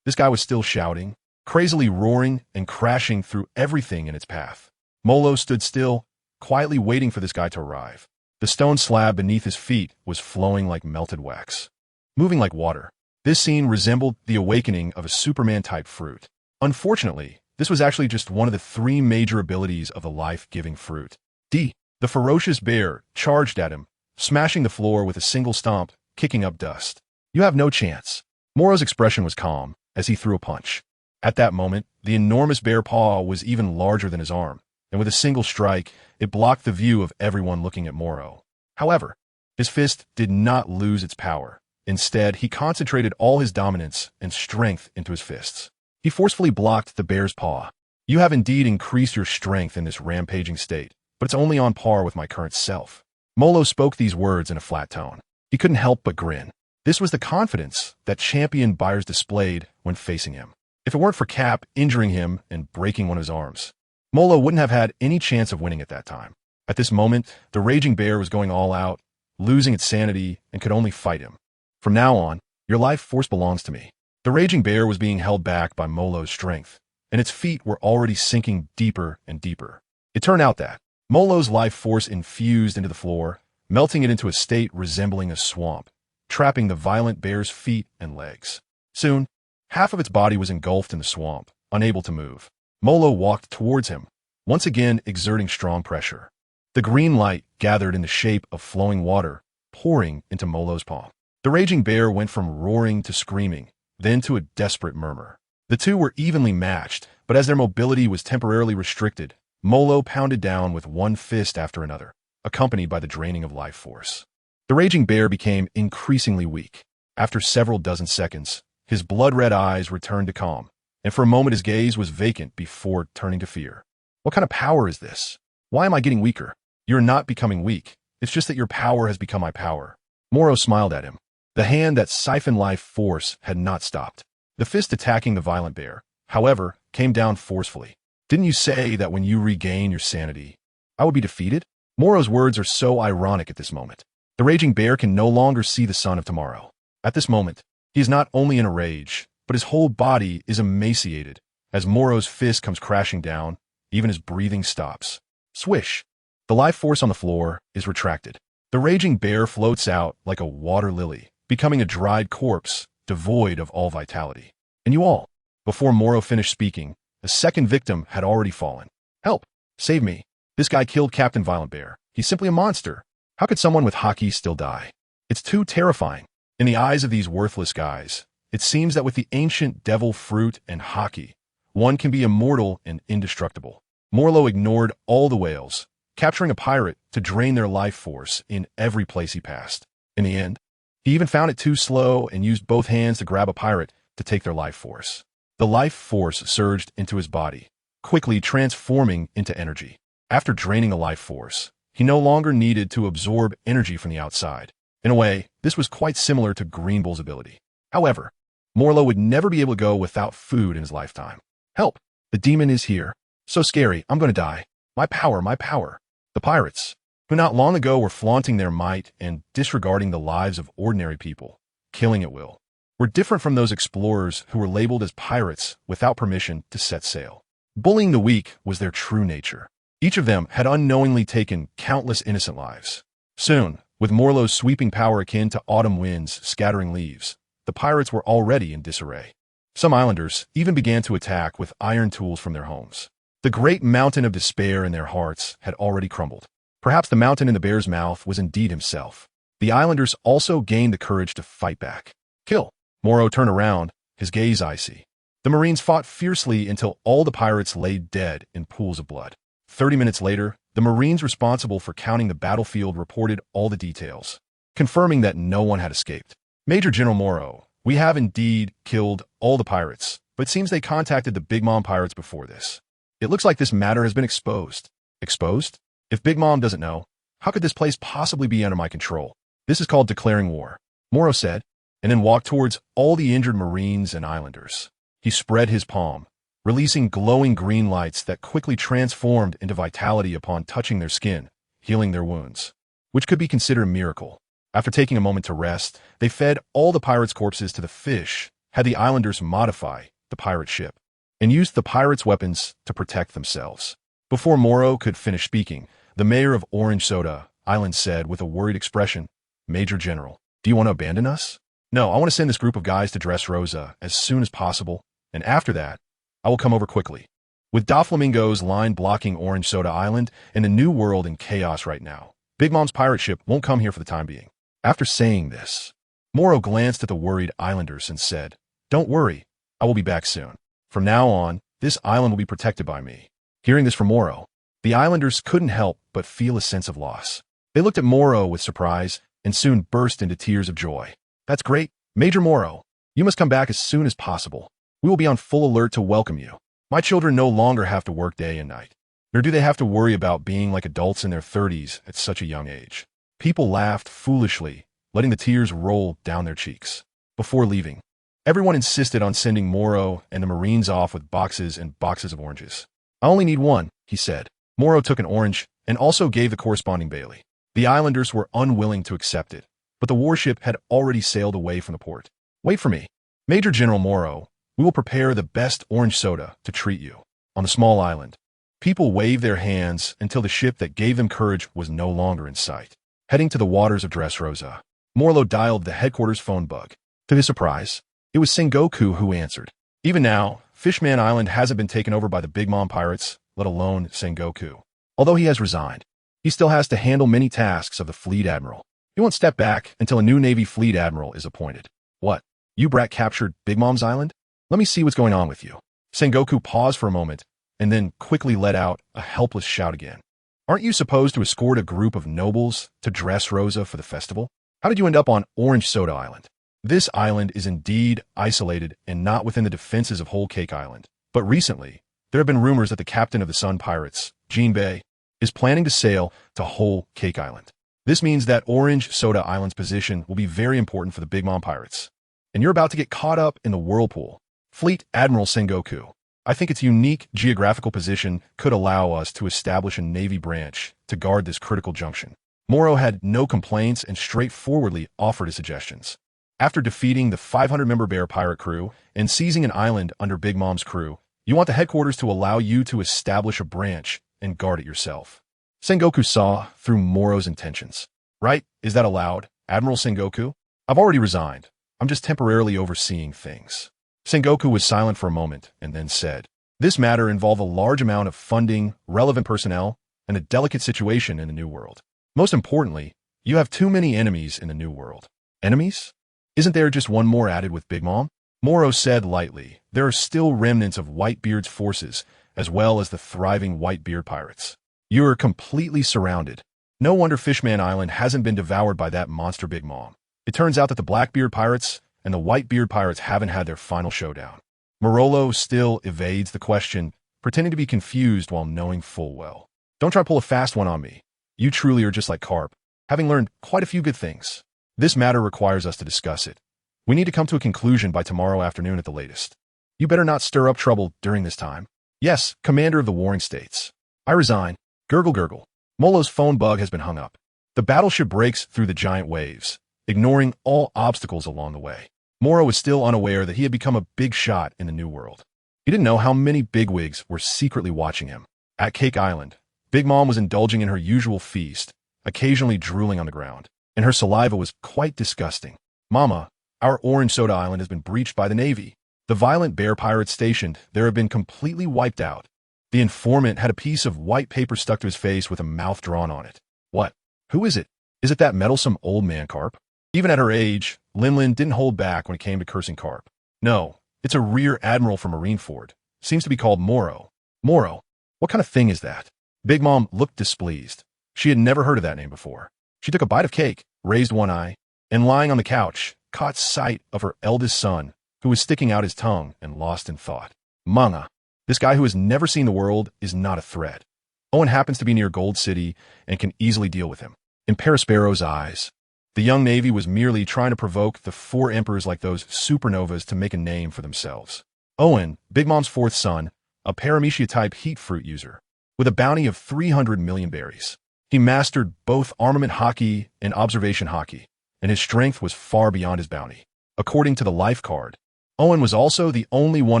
This guy was still shouting, crazily roaring and crashing through everything in its path. Morrow stood still, quietly waiting for this guy to arrive. The stone slab beneath his feet was flowing like melted wax, moving like water. This scene resembled the awakening of a Superman-type fruit. Unfortunately, this was actually just one of the 3 major abilities of the life-giving fruit. The ferocious bear charged at him, smashing the floor with a single stomp, kicking up dust. You have no chance. Morrow's expression was calm as he threw a punch. At that moment, the enormous bear paw was even larger than his arm, and with a single strike, it blocked the view of everyone looking at Morrow. However, his fist did not lose its power. Instead, he concentrated all his dominance and strength into his fists. He forcefully blocked the bear's paw. You have indeed increased your strength in this rampaging state, but it's only on par with my current self. Morrow spoke these words in a flat tone. He couldn't help but grin. This was the confidence that champion buyers displayed when facing him. If it weren't for Cap injuring him and breaking one of his arms, Morrow wouldn't have had any chance of winning at that time. At this moment, the raging bear was going all out, losing its sanity, and could only fight him. From now on, your life force belongs to me. The raging bear was being held back by Morrow's strength, and its feet were already sinking deeper and deeper. It turned out that Morrow's life force infused into the floor, melting it into a state resembling a swamp, trapping the violent bear's feet and legs. Soon, half of its body was engulfed in the swamp, unable to move. Morrow walked towards him, once again exerting strong pressure. The green light gathered in the shape of flowing water, pouring into Morrow's palm. The raging bear went from roaring to screaming, then to a desperate murmur. The two were evenly matched, but as their mobility was temporarily restricted, Morrow pounded down with one fist after another, accompanied by the draining of life force. The raging bear became increasingly weak. After several dozen seconds, his blood-red eyes returned to calm, and for a moment his gaze was vacant before turning to fear. What kind of power is this? Why am I getting weaker? You're not becoming weak. It's just that your power has become my power. Morrow smiled at him. The hand that siphoned life force had not stopped. The fist attacking the violent bear, however, came down forcefully. Didn't you say that when you regain your sanity, I would be defeated? Morrow's words are so ironic at this moment. The raging bear can no longer see the sun of tomorrow. At this moment, he is not only in a rage, but his whole body is emaciated. As Morrow's fist comes crashing down, even his breathing stops. Swish! The life force on the floor is retracted. The raging bear floats out like a water lily, becoming a dried corpse, devoid of all vitality. And you all, before Morrow finished speaking, a second victim had already fallen. Help! Save me! This guy killed Captain Violent Bear. He's simply a monster. How could someone with Haki still die? It's too terrifying. In the eyes of these worthless guys, it seems that with the ancient devil fruit and Haki, one can be immortal and indestructible. Morrow ignored all the whales, capturing a pirate to drain their life force in every place he passed. In the end, he even found it too slow and used both hands to grab a pirate to take their life force. The life force surged into his body, quickly transforming into energy. After draining the life force, he no longer needed to absorb energy from the outside. In a way, this was quite similar to Green Bull's ability. However, Morrow would never be able to go without food in his lifetime. Help! The demon is here. So scary, I'm going to die. My power, my power. The pirates, who not long ago were flaunting their might and disregarding the lives of ordinary people, killing at will, were different from those explorers who were labeled as pirates without permission to set sail. Bullying the weak was their true nature. Each of them had unknowingly taken countless innocent lives. Soon, with Morrow's sweeping power akin to autumn winds scattering leaves, the pirates were already in disarray. Some islanders even began to attack with iron tools from their homes. The great mountain of despair in their hearts had already crumbled. Perhaps the mountain in the bear's mouth was indeed himself. The islanders also gained the courage to fight back. Kill! Morrow turned around, his gaze icy. The Marines fought fiercely until all the pirates lay dead in pools of blood. 30 minutes later, the Marines responsible for counting the battlefield reported all the details, confirming that no one had escaped. Major General Morrow, we have indeed killed all the pirates, but it seems they contacted the Big Mom pirates before this. It looks like this matter has been exposed. Exposed? If Big Mom doesn't know, how could this place possibly be under my control? This is called declaring war, Morrow said, and then walked towards all the injured Marines and islanders. He spread his palm, releasing glowing green lights that quickly transformed into vitality upon touching their skin, healing their wounds, which could be considered a miracle. After taking a moment to rest, they fed all the pirates' corpses to the fish, had the islanders modify the pirate ship, and used the pirates' weapons to protect themselves. Before Morrow could finish speaking, the mayor of Orange Soda Island said with a worried expression, Major General, do you want to abandon us? No, I want to send this group of guys to Dressrosa as soon as possible, and after that, I will come over quickly. With Doflamingo's line blocking Orange Soda Island and the New World in chaos right now, Big Mom's pirate ship won't come here for the time being. After saying this, Morrow glanced at the worried islanders and said, Don't worry, I will be back soon. From now on, this island will be protected by me. Hearing this from Morrow, the islanders couldn't help but feel a sense of loss. They looked at Morrow with surprise and soon burst into tears of joy. That's great, Major Morrow. You must come back as soon as possible. We will be on full alert to welcome you. My children no longer have to work day and night, nor do they have to worry about being like adults in their 30s at such a young age. People laughed foolishly, letting the tears roll down their cheeks. Before leaving, everyone insisted on sending Morrow and the Marines off with boxes and boxes of oranges. I only need one, he said. Morrow took an orange and also gave the corresponding Bailey. The islanders were unwilling to accept it, but the warship had already sailed away from the port. Wait for me. Major General Morrow, we will prepare the best orange soda to treat you. On the small island, people waved their hands until the ship that gave them courage was no longer in sight. Heading to the waters of Dressrosa, Morrow dialed the headquarters phone bug. To his surprise, it was Sengoku who answered. Even now, Fishman Island hasn't been taken over by the Big Mom pirates, let alone Sengoku. Although he has resigned, he still has to handle many tasks of the Fleet Admiral. He won't step back until a new Navy Fleet Admiral is appointed. What? You brat captured Big Mom's Island? Let me see what's going on with you. Sengoku paused for a moment and then quickly let out a helpless shout again. Aren't you supposed to escort a group of nobles to Dressrosa for the festival? How did you end up on Orange Soda Island? This island is indeed isolated and not within the defenses of Whole Cake Island. But recently, there have been rumors that the captain of the Sun Pirates, Jinbei, is planning to sail to Whole Cake Island. This means that Orange Soda Island's position will be very important for the Big Mom pirates. And you're about to get caught up in the whirlpool. Fleet Admiral Sengoku, I think its unique geographical position could allow us to establish a Navy branch to guard this critical junction. Morrow had no complaints and straightforwardly offered his suggestions. After defeating the 500-member Bear pirate crew and seizing an island under Big Mom's crew, you want the headquarters to allow you to establish a branch and guard it yourself. Sengoku saw through Morrow's intentions. Right? Is that allowed, Admiral Sengoku? I've already resigned. I'm just temporarily overseeing things. Sengoku was silent for a moment and then said, This matter involved a large amount of funding, relevant personnel, and a delicate situation in the New World. Most importantly, you have too many enemies in the New World. Enemies? Isn't there just one more added with Big Mom? Morrow said lightly, There are still remnants of Whitebeard's forces, as well as the thriving Whitebeard pirates. You are completely surrounded. No wonder Fishman Island hasn't been devoured by that monster Big Mom. It turns out that the Blackbeard pirates and the Whitebeard pirates haven't had their final showdown. Morrow still evades the question, pretending to be confused while knowing full well. Don't try to pull a fast one on me. You truly are just like Garp, having learned quite a few good things. This matter requires us to discuss it. We need to come to a conclusion by tomorrow afternoon at the latest. You better not stir up trouble during this time. Yes, Commander of the Warring States. I resign. Gurgle gurgle. Molo's phone bug has been hung up. The battleship breaks through the giant waves, ignoring all obstacles along the way. Morrow was still unaware that he had become a big shot in the New World. He didn't know how many bigwigs were secretly watching him. At Cake Island, Big Mom was indulging in her usual feast, occasionally drooling on the ground, and her saliva was quite disgusting. Mama, our orange soda island has been breached by the Navy. The violent bear pirates stationed there have been completely wiped out. The informant had a piece of white paper stuck to his face with a mouth drawn on it. What? Who is it? Is it that meddlesome old man Garp? Even at her age, Linlin didn't hold back when it came to cursing Garp. No, it's a rear admiral from Marineford. Seems to be called Morrow. Morrow? What kind of thing is that? Big Mom looked displeased. She had never heard of that name before. She took a bite of cake, raised one eye, and lying on the couch, caught sight of her eldest son, who was sticking out his tongue and lost in thought. Manga. This guy who has never seen the world is not a threat. Owen happens to be near Gold City and can easily deal with him. In Perospero's eyes, the young Navy was merely trying to provoke the 4 emperors like those supernovas to make a name for themselves. Owen, Big Mom's 4th son, a Paramecia-type heat fruit user, with a bounty of 300 million berries. He mastered both armament Haki and observation Haki, and his strength was far beyond his bounty. According to the life card, Owen was also the only one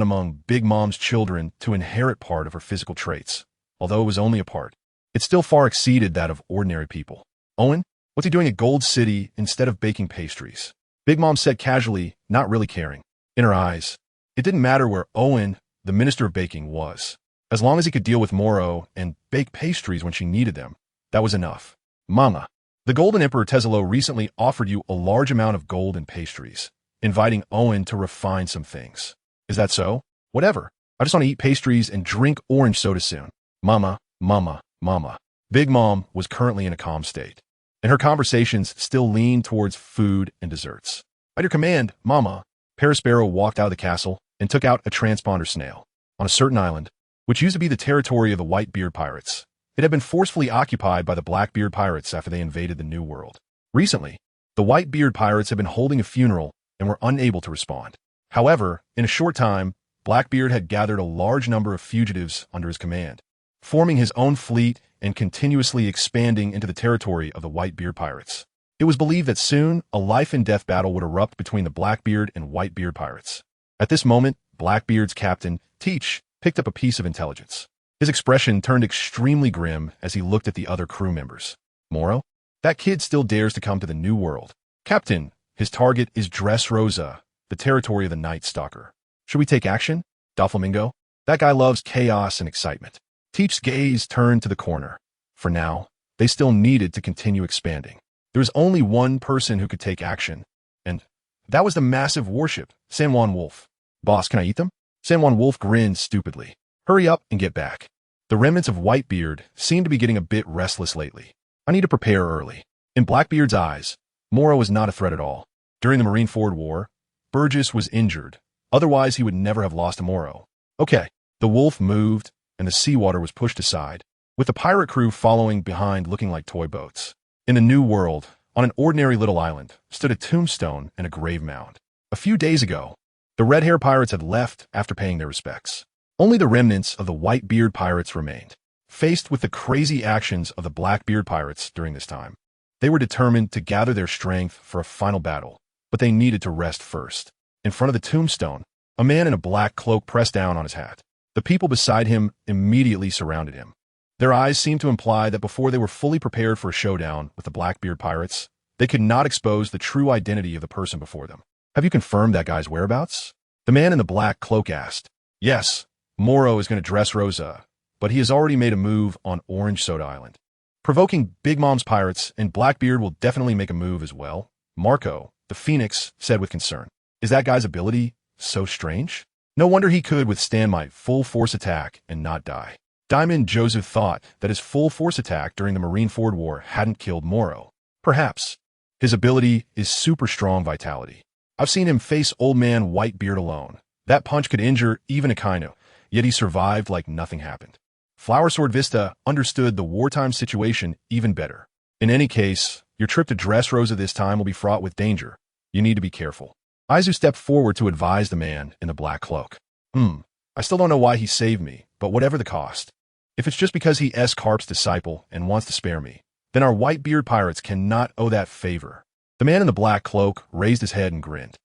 among Big Mom's children to inherit part of her physical traits. Although it was only a part, it still far exceeded that of ordinary people. Owen? What's he doing at Gold City instead of baking pastries? Big Mom said casually, not really caring. In her eyes, it didn't matter where Owen, the Minister of Baking, was. As long as he could deal with Morrow and bake pastries when she needed them, that was enough. Mama, the Golden Emperor Tezelo recently offered you a large amount of gold and pastries, inviting Owen to refine some things. Is that so? Whatever. I just want to eat pastries and drink orange soda soon. Mama, mama, mama. Big Mom was currently in a calm state, and her conversations still leaned towards food and desserts. At your command, Mama, Perospero walked out of the castle and took out a transponder snail. On a certain island, which used to be the territory of the Whitebeard pirates, it had been forcefully occupied by the Blackbeard pirates after they invaded the New World. Recently, the Whitebeard pirates had been holding a funeral and were unable to respond. However, in a short time, Blackbeard had gathered a large number of fugitives under his command, forming his own fleet and continuously expanding into the territory of the Whitebeard pirates. It was believed that soon a life-and-death battle would erupt between the Blackbeard and Whitebeard pirates. At this moment, Blackbeard's captain, Teach, picked up a piece of intelligence. His expression turned extremely grim as he looked at the other crew members. Morrow? That kid still dares to come to the New World. Captain, his target is Dressrosa, the territory of the Night Stalker. Should we take action? Doflamingo? That guy loves chaos and excitement. Teach's gaze turned to the corner. For now, they still needed to continue expanding. There was only one person who could take action, and that was the massive warship, San Juan Wolf. Boss, can I eat them? San Juan Wolf grinned stupidly. Hurry up and get back. The remnants of Whitebeard seemed to be getting a bit restless lately. I need to prepare early. In Blackbeard's eyes, Morrow was not a threat at all. During the Marineford War, Burgess was injured. Otherwise, he would never have lost to Morrow. Okay, the wolf moved, and the seawater was pushed aside, with the pirate crew following behind looking like toy boats. In the New World, on an ordinary little island, stood a tombstone and a grave mound. A few days ago, the red-hair pirates had left after paying their respects. Only the remnants of the Whitebeard pirates remained. Faced with the crazy actions of the Blackbeard pirates during this time, they were determined to gather their strength for a final battle, but they needed to rest first. In front of the tombstone, a man in a black cloak pressed down on his hat. The people beside him immediately surrounded him. Their eyes seemed to imply that before they were fully prepared for a showdown with the Blackbeard pirates, they could not expose the true identity of the person before them. Have you confirmed that guy's whereabouts? The man in the black cloak asked. Yes, Morrow is going to dress Rosa, but he has already made a move on Orange Soda Island. Provoking Big Mom's pirates, and Blackbeard will definitely make a move as well. Marco, the Phoenix, said with concern. Is that guy's ability so strange? No wonder he could withstand my full-force attack and not die. Diamond Joseph thought that his full-force attack during the Marineford War hadn't killed Morrow. Perhaps. His ability is super strong vitality. I've seen him face Old Man Whitebeard alone. That punch could injure even Akainu, yet he survived like nothing happened. Flower Sword Vista understood the wartime situation even better. In any case, your trip to Dressrosa this time will be fraught with danger. You need to be careful. Aizu stepped forward to advise the man in the black cloak. I still don't know why he saved me, but whatever the cost. If it's just because he is Garp's disciple and wants to spare me, then our Whitebeard pirates cannot owe that favor. The man in the black cloak raised his head and grinned.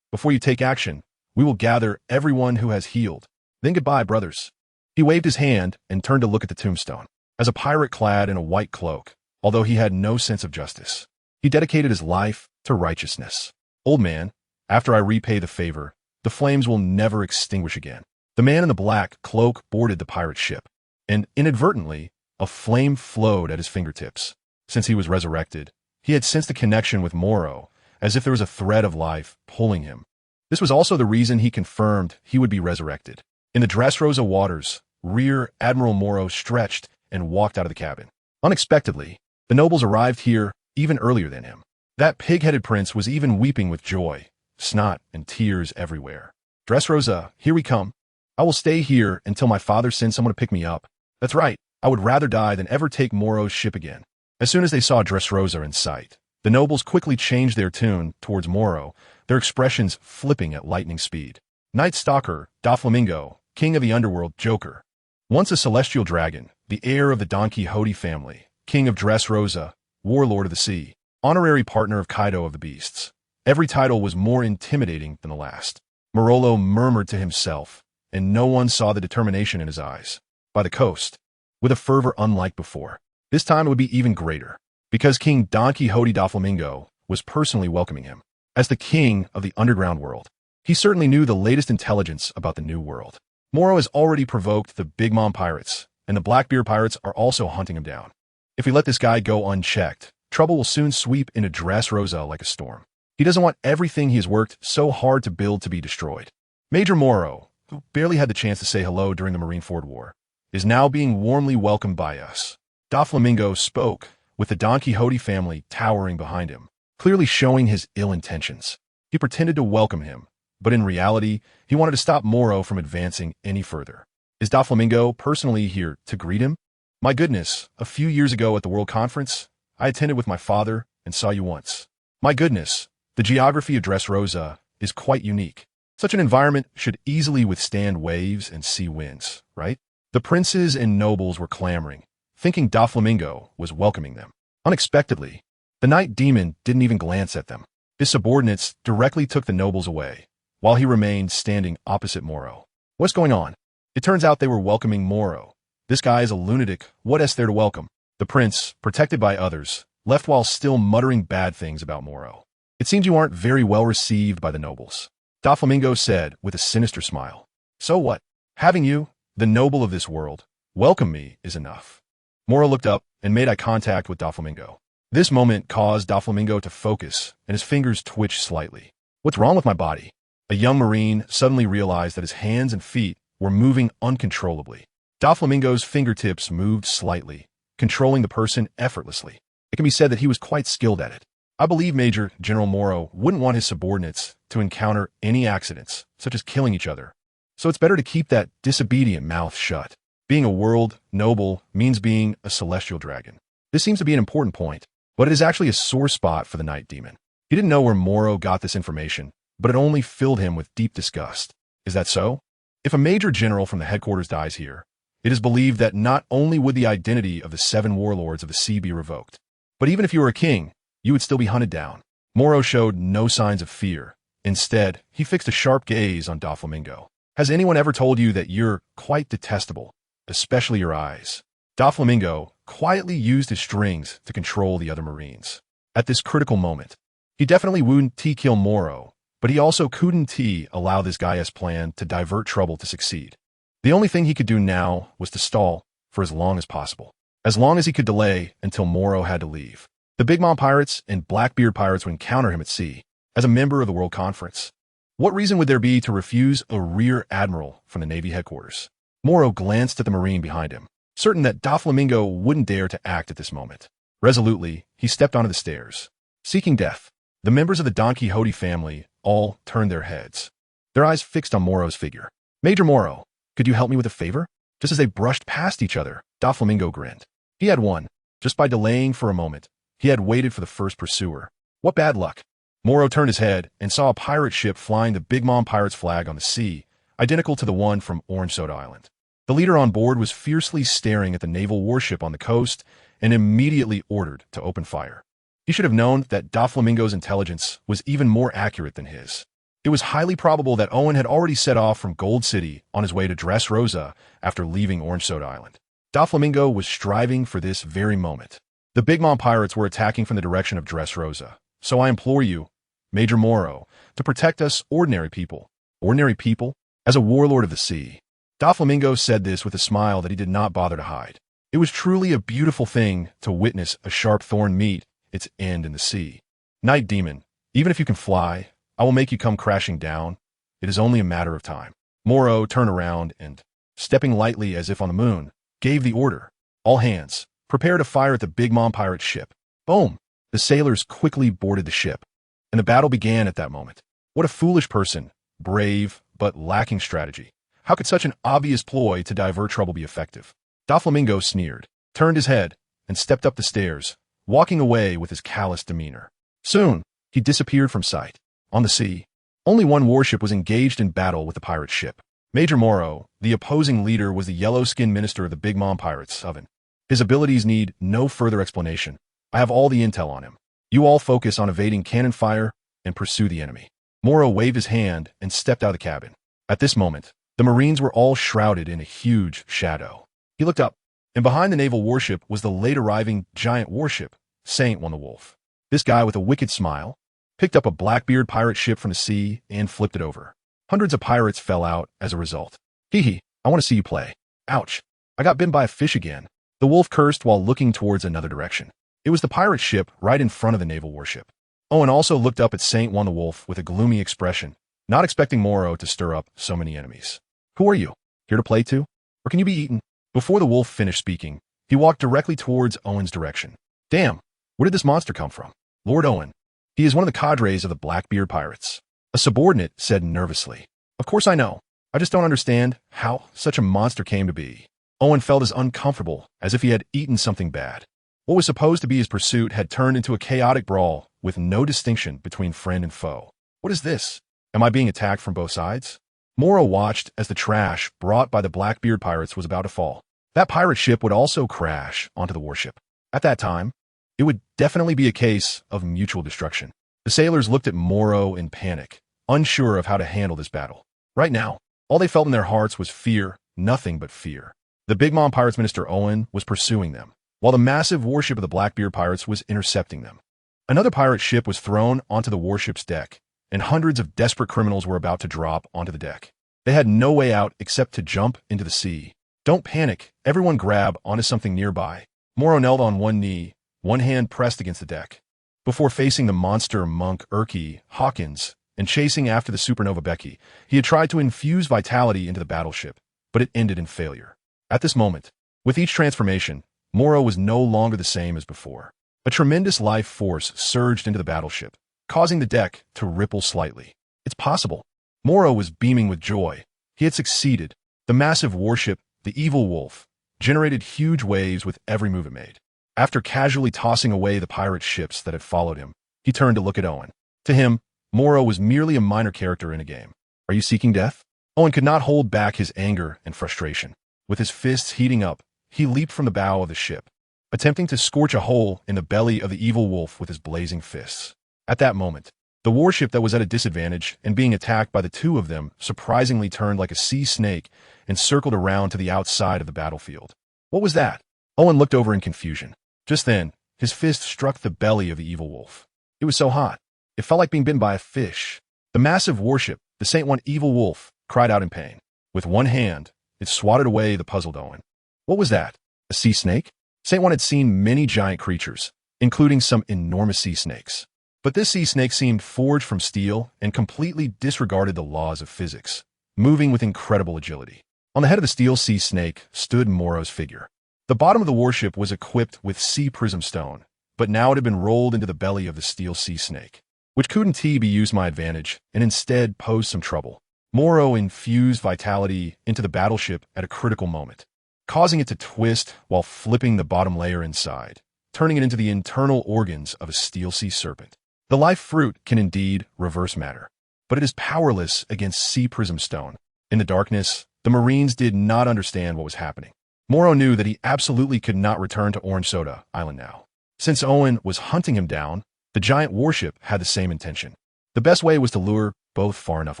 Before you take action, we will gather everyone who has healed. Then goodbye, brothers. He waved his hand and turned to look at the tombstone. as a pirate clad in a white cloak, although he had no sense of justice. He dedicated his life to righteousness. Old man, after I repay the favor, the flames will never extinguish again. The man in the black cloak boarded the pirate ship, and inadvertently, a flame flowed at his fingertips. Since he was resurrected, he had sensed a connection with Morrow, as if there was a thread of life pulling him. This was also the reason he confirmed he would be resurrected. In the Dressrosa waters, Rear Admiral Morrow stretched and walked out of the cabin. Unexpectedly, the nobles arrived here even earlier than him. That pig-headed prince was even weeping with joy, snot and tears everywhere. Dressrosa, here we come. I will stay here until my father sends someone to pick me up. That's right, I would rather die than ever take Morrow's ship again. As soon as they saw Dressrosa in sight, the nobles quickly changed their tune towards Morrow, their expressions flipping at lightning speed. Night Stalker, Doflamingo, King of the Underworld, Joker. Once a celestial dragon, the heir of the Don Quixote family, King of Dressrosa, Warlord of the Sea, honorary partner of Kaido of the Beasts. Every title was more intimidating than the last. Morrow murmured to himself, and no one saw the determination in his eyes. By the coast, with a fervor unlike before. This time it would be even greater, because King Don Quixote Doflamingo was personally welcoming him. As the king of the underground world, he certainly knew the latest intelligence about the new world. Morrow has already provoked the Big Mom pirates, and the Blackbeard pirates are also hunting him down. If we let this guy go unchecked, trouble will soon sweep into Dressrosa like a storm. He doesn't want everything he has worked so hard to build to be destroyed. Major Morrow, who barely had the chance to say hello during the Marineford War, is now being warmly welcomed by us. Doflamingo spoke, with the Don Quixote family towering behind him, clearly showing his ill intentions. He pretended to welcome him, but in reality, he wanted to stop Morrow from advancing any further. Is Doflamingo personally here to greet him? My goodness, a few years ago at the World Conference, I attended with my father and saw you once. My goodness, the geography of Dressrosa is quite unique. Such an environment should easily withstand waves and sea winds, right? The princes and nobles were clamoring, thinking Doflamingo was welcoming them. Unexpectedly, the night demon didn't even glance at them. His subordinates directly took the nobles away, while he remained standing opposite Morrow. What's going on? It turns out they were welcoming Morrow. This guy is a lunatic. What is there to welcome? The prince, protected by others, left while still muttering bad things about Morrow. It seems you aren't very well received by the nobles, Doflamingo said with a sinister smile. So what? Having you, the noble of this world, welcome me is enough. Morrow looked up and made eye contact with Doflamingo. This moment caused Doflamingo to focus, and his fingers twitched slightly. What's wrong with my body? A young Marine suddenly realized that his hands and feet were moving uncontrollably. Doflamingo's fingertips moved slightly, controlling the person effortlessly. It can be said that he was quite skilled at it. I believe Major General Morrow wouldn't want his subordinates to encounter any accidents, such as killing each other. So it's better to keep that disobedient mouth shut. Being a world noble means being a celestial dragon. This seems to be an important point, but it is actually a sore spot for the Night Demon. He didn't know where Morrow got this information, but it only filled him with deep disgust. Is that so? If a major general from the headquarters dies here, it is believed that not only would the identity of the 7 warlords of the sea be revoked, but even if you were a king, you would still be hunted down. Morrow showed no signs of fear. Instead, he fixed a sharp gaze on Doflamingo. Has anyone ever told you that you're quite detestable, especially your eyes? Doflamingo quietly used his strings to control the other Marines. At this critical moment, he definitely wouldn't kill Morrow, but he also couldn't allow this guy's plan to divert trouble to succeed. The only thing he could do now was to stall for as long as possible. As long as he could delay until Morrow had to leave. The Big Mom pirates and Blackbeard pirates would encounter him at sea, as a member of the World Conference. What reason would there be to refuse a Rear Admiral from the Navy headquarters? Morrow glanced at the Marine behind him, certain that Doflamingo wouldn't dare to act at this moment. Resolutely, he stepped onto the stairs. Seeking death, the members of the Don Quixote family all turned their heads, their eyes fixed on Morrow's figure. Major Morrow, could you help me with a favor? Just as they brushed past each other, Doflamingo grinned. He had won. Just by delaying for a moment, he had waited for the first pursuer. What bad luck. Morrow turned his head and saw a pirate ship flying the Big Mom Pirates flag on the sea, identical to the one from Orange Soda Island. The leader on board was fiercely staring at the naval warship on the coast and immediately ordered to open fire. He should have known that Doflamingo's intelligence was even more accurate than his. It was highly probable that Owen had already set off from Gold City on his way to Dressrosa after leaving Orange Soda Island. Doflamingo was striving for this very moment. The Big Mom pirates were attacking from the direction of Dressrosa, so I implore you, Major Morrow, to protect us ordinary people. Ordinary people? As a warlord of the sea. Doflamingo said this with a smile that he did not bother to hide. It was truly a beautiful thing to witness a sharp thorn meet its end in the sea. Night Demon, even if you can fly, I will make you come crashing down. It is only a matter of time. Morrow turned around and, stepping lightly as if on the moon, gave the order. All hands, prepare to fire at the Big Mom pirate ship. Boom! The sailors quickly boarded the ship, and the battle began at that moment. What a foolish person, brave, but lacking strategy. How could such an obvious ploy to divert trouble be effective? Doflamingo sneered, turned his head, and stepped up the stairs, walking away with his callous demeanor. Soon, he disappeared from sight. On the sea, only one warship was engaged in battle with the pirate ship. Major Morrow, the opposing leader, was the yellow-skinned minister of the Big Mom pirates, Oven. His abilities need no further explanation. I have all the intel on him. You all focus on evading cannon fire and pursue the enemy. Morrow waved his hand and stepped out of the cabin. At this moment, the Marines were all shrouded in a huge shadow. He looked up, and behind the naval warship was the late-arriving giant warship, Saint One the Wolf. This guy with a wicked smile picked up a Blackbeard pirate ship from the sea and flipped it over. Hundreds of pirates fell out as a result. Hee hee, I want to see you play. Ouch. I got bitten by a fish again. The wolf cursed while looking towards another direction. It was the pirate ship right in front of the naval warship. Owen also looked up at Saint One the Wolf with a gloomy expression, not expecting Morrow to stir up so many enemies. Who are you? Here to play too? Or can you be eaten? Before the wolf finished speaking, he walked directly towards Owen's direction. Damn, where did this monster come from? Lord Owen. He is one of the cadres of the Blackbeard pirates. A subordinate said nervously. Of course I know. I just don't understand how such a monster came to be. Owen felt as uncomfortable as if he had eaten something bad. What was supposed to be his pursuit had turned into a chaotic brawl with no distinction between friend and foe. What is this? Am I being attacked from both sides? Morrow watched as the trash brought by the Blackbeard pirates was about to fall. That pirate ship would also crash onto the warship. At that time, it would definitely be a case of mutual destruction. The sailors looked at Morrow in panic, unsure of how to handle this battle. Right now, all they felt in their hearts was fear, nothing but fear. The Big Mom Pirates Minister Owen was pursuing them, while the massive warship of the Blackbeard pirates was intercepting them. Another pirate ship was thrown onto the warship's deck, and hundreds of desperate criminals were about to drop onto the deck. They had no way out except to jump into the sea. Don't panic, everyone grab onto something nearby. Morrow knelt on one knee, one hand pressed against the deck. Before facing the monster monk Urki Hawkins and chasing after the supernova Becky, he had tried to infuse vitality into the battleship, but it ended in failure. At this moment, with each transformation, Morrow was no longer the same as before. A tremendous life force surged into the battleship, causing the deck to ripple slightly. It's possible. Morrow was beaming with joy. He had succeeded. The massive warship, the Evil Wolf, generated huge waves with every move it made. After casually tossing away the pirate ships that had followed him, he turned to look at Owen. To him, Morrow was merely a minor character in a game. Are you seeking death? Owen could not hold back his anger and frustration. With his fists heating up, he leaped from the bow of the ship, attempting to scorch a hole in the belly of the Evil Wolf with his blazing fists. At that moment, the warship that was at a disadvantage and being attacked by the two of them surprisingly turned like a sea snake and circled around to the outside of the battlefield. What was that? Owen looked over in confusion. Just then, his fist struck the belly of the Evil Wolf. It was so hot. It felt like being bitten by a fish. The massive warship, the Saint One Evil Wolf, cried out in pain. With one hand, it swatted away the puzzled Owen. What was that? A sea snake? Saint One had seen many giant creatures, including some enormous sea snakes. But this sea snake seemed forged from steel and completely disregarded the laws of physics, moving with incredible agility. On the head of the steel sea snake stood Morrow's figure. The bottom of the warship was equipped with sea prism stone, but now it had been rolled into the belly of the steel sea snake, which couldn't be used to my advantage and instead posed some trouble. Morrow infused vitality into the battleship at a critical moment, causing it to twist while flipping the bottom layer inside, turning it into the internal organs of a steel sea serpent. The life fruit can indeed reverse matter, but it is powerless against sea prism stone. In the darkness, the Marines did not understand what was happening. Morrow knew that he absolutely could not return to Orange Soda Island now. Since Owen was hunting him down, the giant warship had the same intention. The best way was to lure both far enough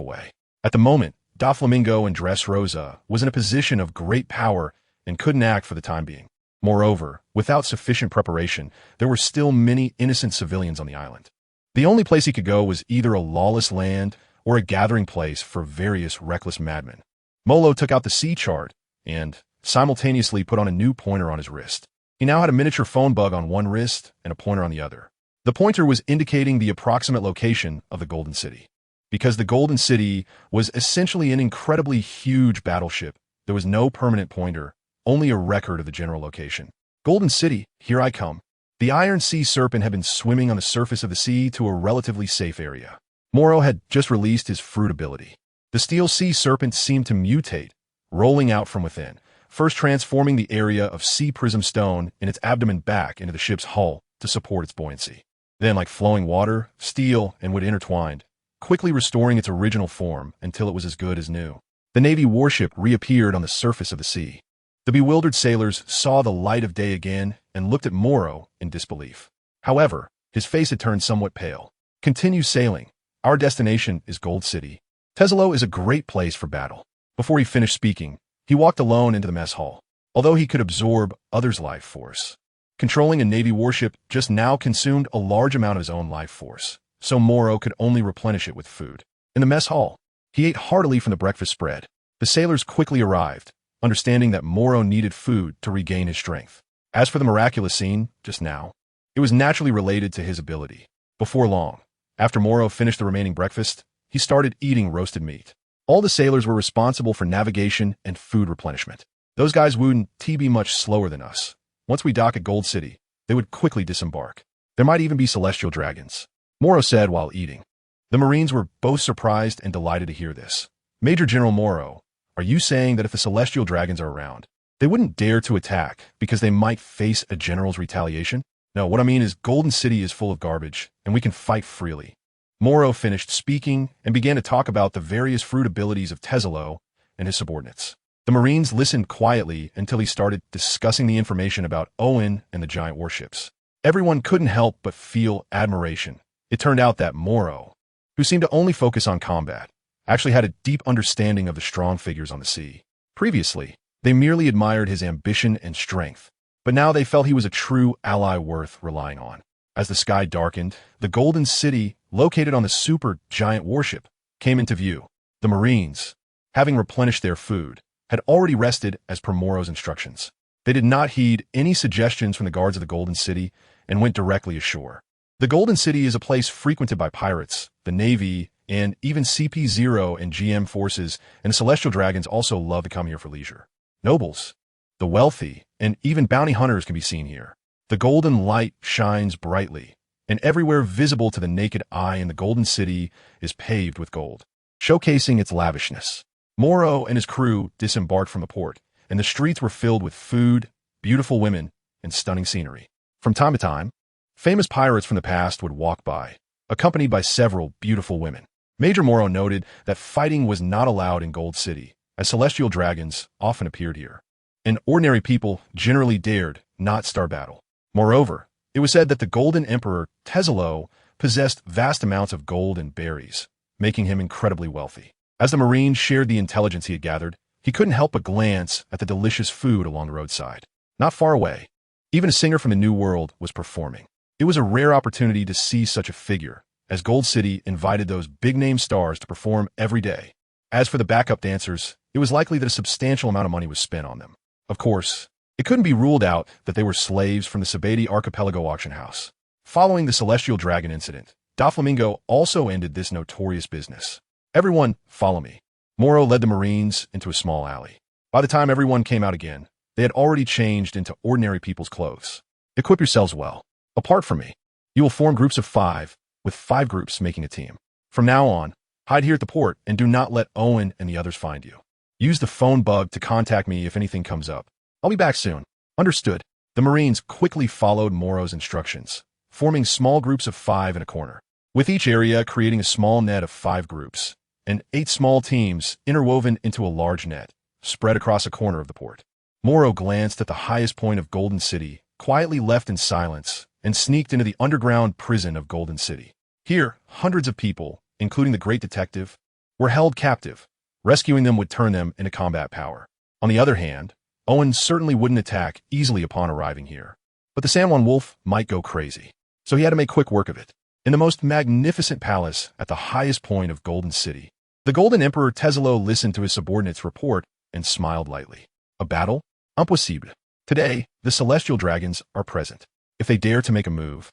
away. At the moment, Doflamingo and Dressrosa was in a position of great power and couldn't act for the time being. Moreover, without sufficient preparation, there were still many innocent civilians on the island. The only place he could go was either a lawless land or a gathering place for various reckless madmen. Molo took out the sea chart and simultaneously put on a new pointer on his wrist. He now had a miniature phone bug on one wrist and a pointer on the other. The pointer was indicating the approximate location of the Golden City. Because the Golden City was essentially an incredibly huge battleship, there was no permanent pointer, only a record of the general location. Golden City, here I come. The Iron Sea Serpent had been swimming on the surface of the sea to a relatively safe area. Morrow had just released his fruit ability. The Steel Sea Serpent seemed to mutate, rolling out from within, first transforming the area of sea prism stone in its abdomen back into the ship's hull to support its buoyancy. Then, like flowing water, steel and wood intertwined, quickly restoring its original form until it was as good as new. The Navy warship reappeared on the surface of the sea. The bewildered sailors saw the light of day again and looked at Morrow in disbelief. However, his face had turned somewhat pale. Continue sailing. Our destination is Gold City. Tesalo is a great place for battle. Before he finished speaking, he walked alone into the mess hall. Although he could absorb others' life force, controlling a Navy warship just now consumed a large amount of his own life force, so Morrow could only replenish it with food. In the mess hall, he ate heartily from the breakfast spread. The sailors quickly arrived, understanding that Morrow needed food to regain his strength. As for the miraculous scene just now, it was naturally related to his ability. Before long, after Morrow finished the remaining breakfast, he started eating roasted meat. All the sailors were responsible for navigation and food replenishment. Those guys wouldn't be much slower than us. Once we dock at Gold City, they would quickly disembark. There might even be celestial dragons, Morrow said while eating. The Marines were both surprised and delighted to hear this. Major General Morrow, are you saying that if the celestial dragons are around, they wouldn't dare to attack because they might face a general's retaliation? No, what I mean is Golden City is full of garbage, and we can fight freely. Morrow finished speaking and began to talk about the various fruit abilities of Tesalo and his subordinates. The Marines listened quietly until he started discussing the information about Owen and the giant warships. Everyone couldn't help but feel admiration. It turned out that Morrow, who seemed to only focus on combat, actually had a deep understanding of the strong figures on the sea. Previously, they merely admired his ambition and strength, but now they felt he was a true ally worth relying on. As the sky darkened, the Golden City, located on the super giant warship, came into view. The Marines, having replenished their food, had already rested as per Morrow's instructions. They did not heed any suggestions from the guards of the Golden City and went directly ashore. The Golden City is a place frequented by pirates, the Navy, and even CP0 and GM forces, and the Celestial Dragons also love to come here for leisure. Nobles, the wealthy, and even bounty hunters can be seen here. The golden light shines brightly, and everywhere visible to the naked eye in the Golden City is paved with gold, showcasing its lavishness. Morrow and his crew disembarked from the port, and the streets were filled with food, beautiful women, and stunning scenery. From time to time, famous pirates from the past would walk by, accompanied by several beautiful women. Major Morrow noted that fighting was not allowed in Gold City, as celestial dragons often appeared here, and ordinary people generally dared not start battle. Moreover, it was said that the Golden Emperor Tesalo possessed vast amounts of gold and berries, making him incredibly wealthy. As the Marines shared the intelligence he had gathered, he couldn't help but glance at the delicious food along the roadside. Not far away, even a singer from the New World was performing. It was a rare opportunity to see such a figure, as Gold City invited those big-name stars to perform every day. As for the backup dancers, it was likely that a substantial amount of money was spent on them. Of course, it couldn't be ruled out that they were slaves from the Sabati Archipelago auction house. Following the Celestial Dragon incident, Doflamingo also ended this notorious business. Everyone, follow me. Morrow led the Marines into a small alley. By the time everyone came out again, they had already changed into ordinary people's clothes. Equip yourselves well. Apart from me, you will form groups of 5, with 5 groups making a team. From now on, hide here at the port and do not let Owen and the others find you. Use the phone bug to contact me if anything comes up. I'll be back soon. Understood. The Marines quickly followed Morrow's instructions, forming small groups of 5 in a corner, with each area creating a small net of 5 groups, and 8 small teams interwoven into a large net, spread across a corner of the port. Morrow glanced at the highest point of Golden City, quietly left in silence, and sneaked into the underground prison of Golden City. Here, hundreds of people, including the great detective, were held captive. Rescuing them would turn them into combat power. On the other hand, Owen certainly wouldn't attack easily upon arriving here. But the San Juan Wolf might go crazy, so he had to make quick work of it. In the most magnificent palace at the highest point of Golden City, the Golden Emperor Tezelo listened to his subordinate's report and smiled lightly. A battle? Impossible. Today, the Celestial Dragons are present. If they dare to make a move,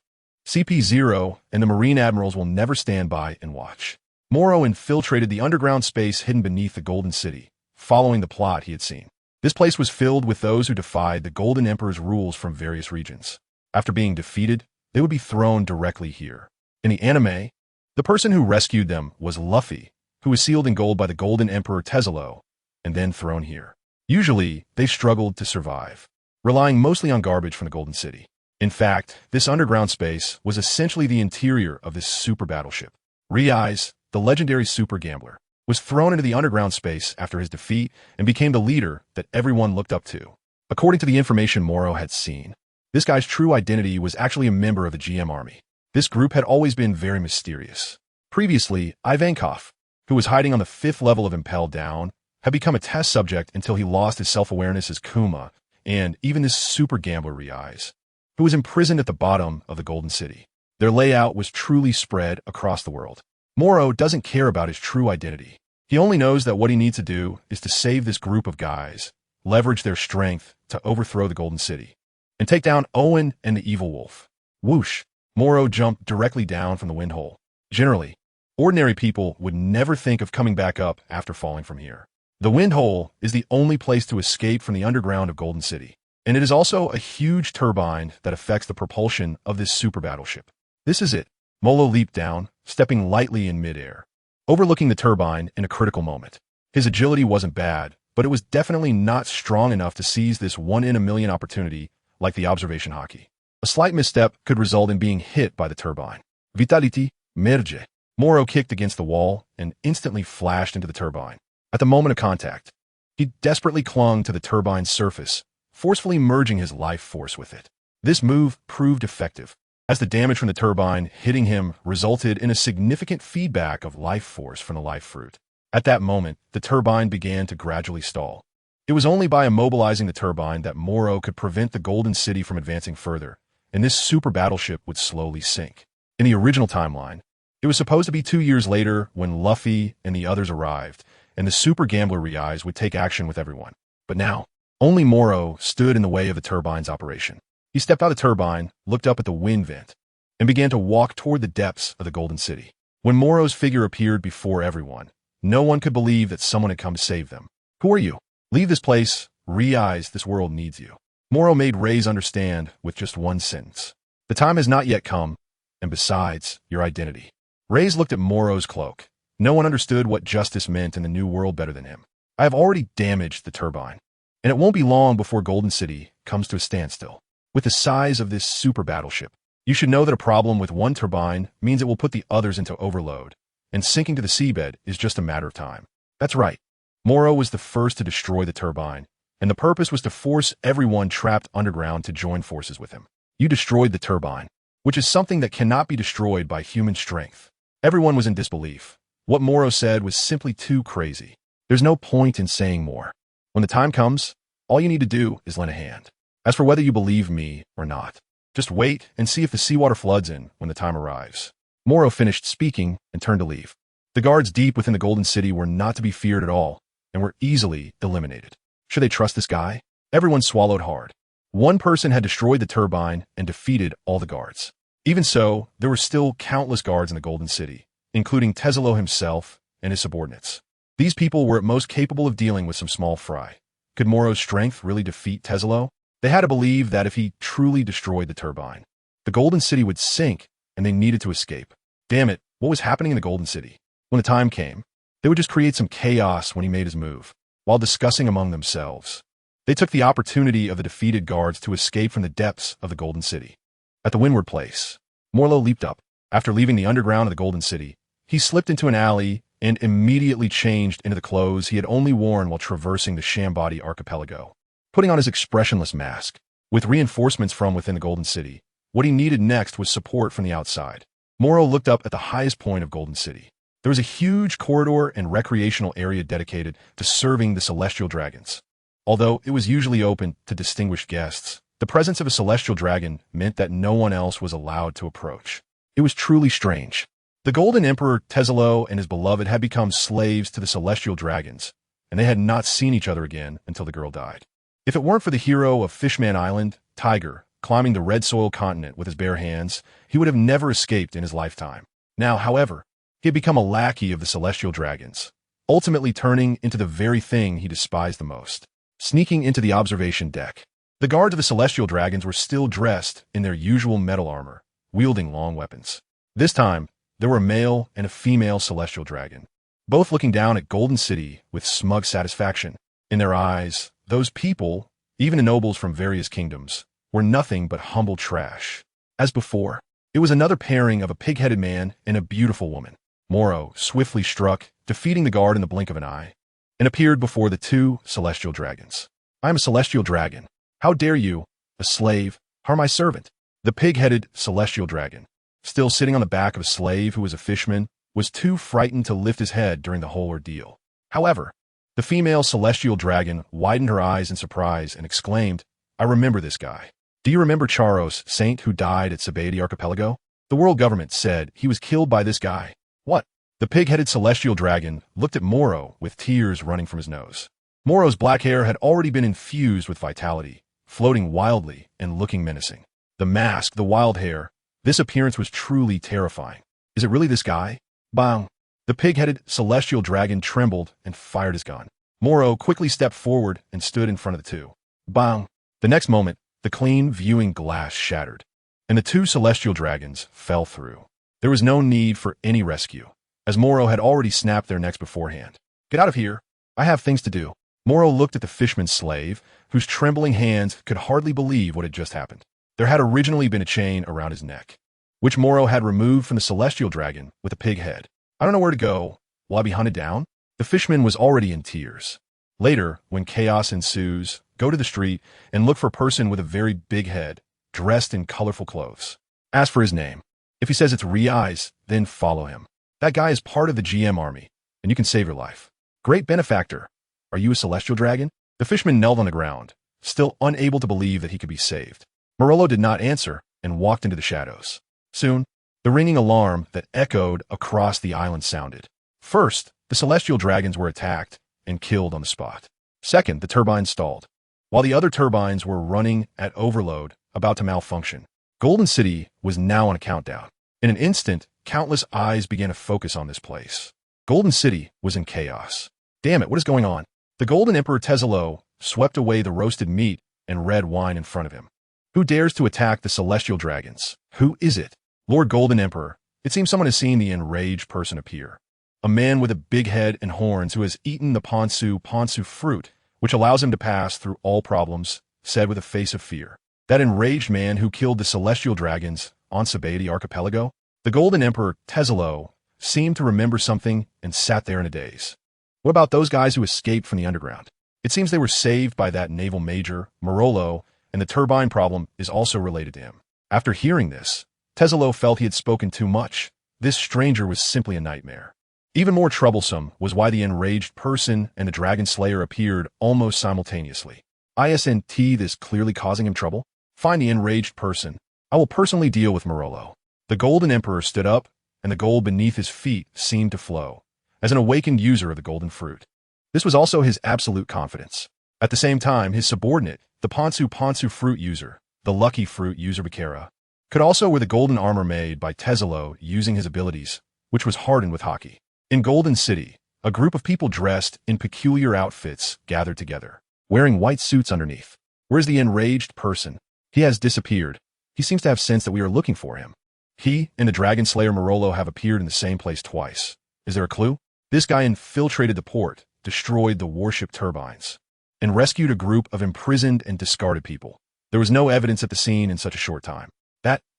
CP0 and the Marine Admirals will never stand by and watch. Morrow infiltrated the underground space hidden beneath the Golden City, following the plot he had seen. This place was filled with those who defied the Golden Emperor's rules from various regions. After being defeated, they would be thrown directly here. In the anime, the person who rescued them was Luffy, who was sealed in gold by the Golden Emperor Tezelo, and then thrown here. Usually, they struggled to survive, relying mostly on garbage from the Golden City. In fact, this underground space was essentially the interior of this super battleship. Rize, the legendary super gambler, was thrown into the underground space after his defeat and became the leader that everyone looked up to. According to the information Morrow had seen, this guy's true identity was actually a member of the GM army. This group had always been very mysterious. Previously, Ivankov, who was hiding on the 5th level of Impel Down, had become a test subject until he lost his self-awareness as Kuma, and even this super gambler Rize, who was imprisoned at the bottom of the Golden City. Their layout was truly spread across the world. Morrow doesn't care about his true identity. He only knows that what he needs to do is to save this group of guys, leverage their strength to overthrow the Golden City, and take down Owen and the Evil Wolf. Whoosh! Morrow jumped directly down from the windhole. Generally, ordinary people would never think of coming back up after falling from here. The windhole is the only place to escape from the underground of Golden City, and it is also a huge turbine that affects the propulsion of this super battleship. This is it. Molo leaped down, stepping lightly in midair, overlooking the turbine in a critical moment. His agility wasn't bad, but it was definitely not strong enough to seize this one-in-a-million opportunity like the observation Haki. A slight misstep could result in being hit by the turbine. Vitality, merge. Morrow kicked against the wall and instantly flashed into the turbine. At the moment of contact, he desperately clung to the turbine's surface, forcefully merging his life force with it. This move proved effective, as the damage from the turbine hitting him resulted in a significant feedback of life force from the life fruit. At that moment, the turbine began to gradually stall. It was only by immobilizing the turbine that Morrow could prevent the Golden City from advancing further, and this super battleship would slowly sink. In the original timeline, it was supposed to be 2 years later when Luffy and the others arrived, and the super gambler Rize would take action with everyone. But now, only Morrow stood in the way of the turbine's operation. He stepped out of the turbine, looked up at the wind vent, and began to walk toward the depths of the Golden City. When Morrow's figure appeared before everyone, no one could believe that someone had come to save them. Who are you? Leave this place. Rize, this world needs you. Morrow made Rize understand with just one sentence. The time has not yet come, and besides, your identity. Rize looked at Morrow's cloak. No one understood what justice meant in the new world better than him. I have already damaged the turbine, and it won't be long before Golden City comes to a standstill. With the size of this super battleship, you should know that a problem with one turbine means it will put the others into overload, and sinking to the seabed is just a matter of time. That's right. Morrow was the first to destroy the turbine, and the purpose was to force everyone trapped underground to join forces with him. You destroyed the turbine, which is something that cannot be destroyed by human strength. Everyone was in disbelief. What Morrow said was simply too crazy. There's no point in saying more. When the time comes, all you need to do is lend a hand. As for whether you believe me or not, just wait and see if the seawater floods in when the time arrives. Morrow finished speaking and turned to leave. The guards deep within the Golden City were not to be feared at all and were easily eliminated. Should they trust this guy? Everyone swallowed hard. One person had destroyed the turbine and defeated all the guards. Even so, there were still countless guards in the Golden City, including Tezelo himself and his subordinates. These people were at most capable of dealing with some small fry. Could Morrow's strength really defeat Tezelo? They had to believe that if he truly destroyed the turbine, the Golden City would sink and they needed to escape. Damn it, what was happening in the Golden City? When the time came, they would just create some chaos when he made his move. While discussing among themselves, they took the opportunity of the defeated guards to escape from the depths of the Golden City. At the windward place, Morrow leaped up. After leaving the underground of the Golden City, he slipped into an alley and immediately changed into the clothes he had only worn while traversing the Shambody archipelago. Putting on his expressionless mask, with reinforcements from within the Golden City, what he needed next was support from the outside. Morrow looked up at the highest point of Golden City. There was a huge corridor and recreational area dedicated to serving the celestial dragons. Although it was usually open to distinguished guests, the presence of a celestial dragon meant that no one else was allowed to approach. It was truly strange. The Golden Emperor Tezelo and his beloved had become slaves to the celestial dragons, and they had not seen each other again until the girl died. If it weren't for the hero of Fishman Island, Tiger, climbing the red soil continent with his bare hands, he would have never escaped in his lifetime. Now, however, he had become a lackey of the celestial dragons, ultimately turning into the very thing he despised the most. Sneaking into the observation deck. The guards of the celestial dragons were still dressed in their usual metal armor, wielding long weapons. This time, there were a male and a female celestial dragon, both looking down at Golden City with smug satisfaction. In their eyes, those people, even the nobles from various kingdoms, were nothing but humble trash. As before, it was another pairing of a pig-headed man and a beautiful woman. Morrow swiftly struck, defeating the guard in the blink of an eye, and appeared before the two celestial dragons. "I am a celestial dragon. How dare you, a slave, harm my servant?" The pig-headed celestial dragon, still sitting on the back of a slave who was a fisherman, was too frightened to lift his head during the whole ordeal. However, the female celestial dragon widened her eyes in surprise and exclaimed, "I remember this guy. Do you remember Charos, saint who died at Sabaody Archipelago? The world government said he was killed by this guy." "What?" The pig-headed celestial dragon looked at Morrow with tears running from his nose. Morrow's black hair had already been infused with vitality, floating wildly and looking menacing. The mask, the wild hair, this appearance was truly terrifying. "Is it really this guy?" Bang! The pig-headed celestial dragon trembled and fired his gun. Morrow quickly stepped forward and stood in front of the two. Bang! The next moment, the clean viewing glass shattered, and the two celestial dragons fell through. There was no need for any rescue, as Morrow had already snapped their necks beforehand. "Get out of here. I have things to do." Morrow looked at the fisherman's slave, whose trembling hands could hardly believe what had just happened. There had originally been a chain around his neck, which Morrow had removed from the celestial dragon with a pig head. "I don't know where to go. Will I be hunted down?" The fisherman was already in tears. Later, when chaos ensues, go to the street and look for a person with a very big head, dressed in colorful clothes. Ask for his name. If he says it's Re-Eyes, then follow him. That guy is part of the GM army, and you can save your life. "Great benefactor. Are you a celestial dragon?" The fisherman knelt on the ground, still unable to believe that he could be saved. Morrow did not answer and walked into the shadows. Soon, the ringing alarm that echoed across the island sounded. First, the celestial dragons were attacked and killed on the spot. Second, the turbines stalled, while the other turbines were running at overload, about to malfunction. Golden City was now on a countdown. In an instant, countless eyes began to focus on this place. Golden City was in chaos. "Damn it, what is going on?" The Golden Emperor Tezelo swept away the roasted meat and red wine in front of him. "Who dares to attack the celestial dragons? Who is it?" "Lord Golden Emperor, it seems someone has seen the enraged person appear. A man with a big head and horns who has eaten the ponsu fruit, which allows him to pass through all problems," said with a face of fear. "That enraged man who killed the celestial dragons on Sabaody Archipelago?" The Golden Emperor Tezelo seemed to remember something and sat there in a daze. "What about those guys who escaped from the underground? It seems they were saved by that naval major, Morrow, and the turbine problem is also related to him." After hearing this, Tezelo felt he had spoken too much. This stranger was simply a nightmare. Even more troublesome was why the enraged person and the dragon slayer appeared almost simultaneously. Isn't this clearly causing him trouble? Find the enraged person. I will personally deal with Morrow. The Golden Emperor stood up, and the gold beneath his feet seemed to flow, as an awakened user of the golden fruit. This was also his absolute confidence. At the same time, his subordinate, the ponsu fruit user, the lucky fruit user Bakera, could also wear the golden armor made by Tezelo using his abilities, which was hardened with Haki. In Golden City, a group of people dressed in peculiar outfits gathered together, wearing white suits underneath. Where's the enraged person? He has disappeared. He seems to have sensed that we are looking for him. He and the dragon slayer Morrow have appeared in the same place twice. Is there a clue? This guy infiltrated the port, destroyed the warship turbines, and rescued a group of imprisoned and discarded people. There was no evidence at the scene in such a short time.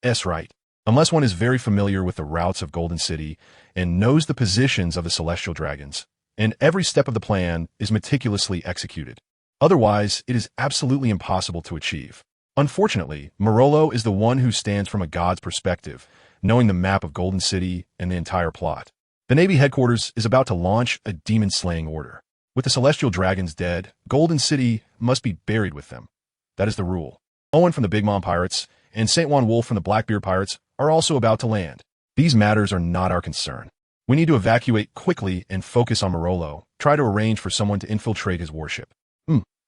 That's right. Unless one is very familiar with the routes of Golden City and knows the positions of the celestial dragons, and every step of the plan is meticulously executed. Otherwise, it is absolutely impossible to achieve. Unfortunately, Morrow is the one who stands from a god's perspective, knowing the map of Golden City and the entire plot. The Navy headquarters is about to launch a demon-slaying order. With the celestial dragons dead, Golden City must be buried with them. That is the rule. Owen from the Big Mom Pirates and Saint Juan Wolf from the Blackbeard Pirates are also about to land. These matters are not our concern. We need to evacuate quickly and focus on Morrow. Try to arrange for someone to infiltrate his warship.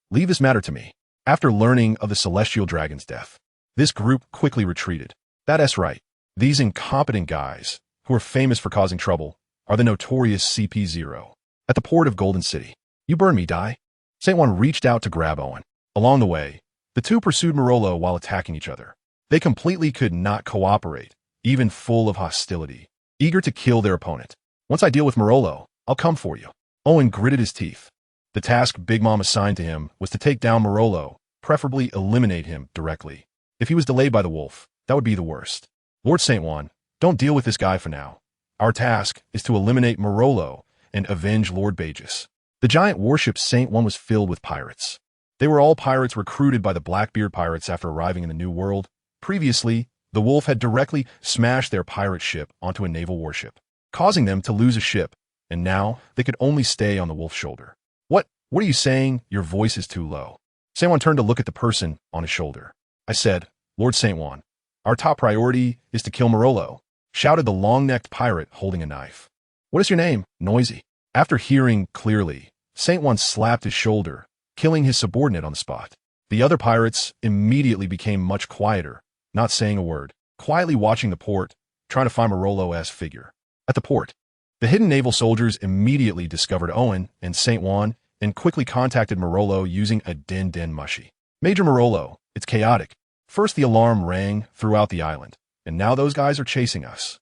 Leave this matter to me. After learning of the celestial dragon's death, this group quickly retreated. That's right. These incompetent guys, who are famous for causing trouble, are the notorious CP0. At the port of Golden City. You burn me, die. Saint Juan reached out to grab Owen. Along the way, the two pursued Morrow while attacking each other. They completely could not cooperate, even full of hostility, eager to kill their opponent. Once I deal with Morrow, I'll come for you. Owen gritted his teeth. The task Big Mom assigned to him was to take down Morrow, preferably eliminate him directly. If he was delayed by the wolf, that would be the worst. Lord Saint Juan, don't deal with this guy for now. Our task is to eliminate Morrow and avenge Lord Bagus. The giant warship Saint Juan was filled with pirates. They were all pirates recruited by the Blackbeard Pirates after arriving in the New World. Previously, the wolf had directly smashed their pirate ship onto a naval warship, causing them to lose a ship, and now they could only stay on the wolf's shoulder. What are you saying? Your voice is too low. Saint Juan turned to look at the person on his shoulder. I said, Lord Saint Juan, our top priority is to kill Morrow, shouted the long-necked pirate holding a knife. What is your name? Noisy. After hearing clearly, Saint Juan slapped his shoulder, killing his subordinate on the spot. The other pirates immediately became much quieter, not saying a word, quietly watching the port, trying to find Morrow's figure. At the port, the hidden naval soldiers immediately discovered Owen and Saint Juan and quickly contacted Morrow using a din mushy. Major Morrow, it's chaotic. First the alarm rang throughout the island, and now those guys are chasing us.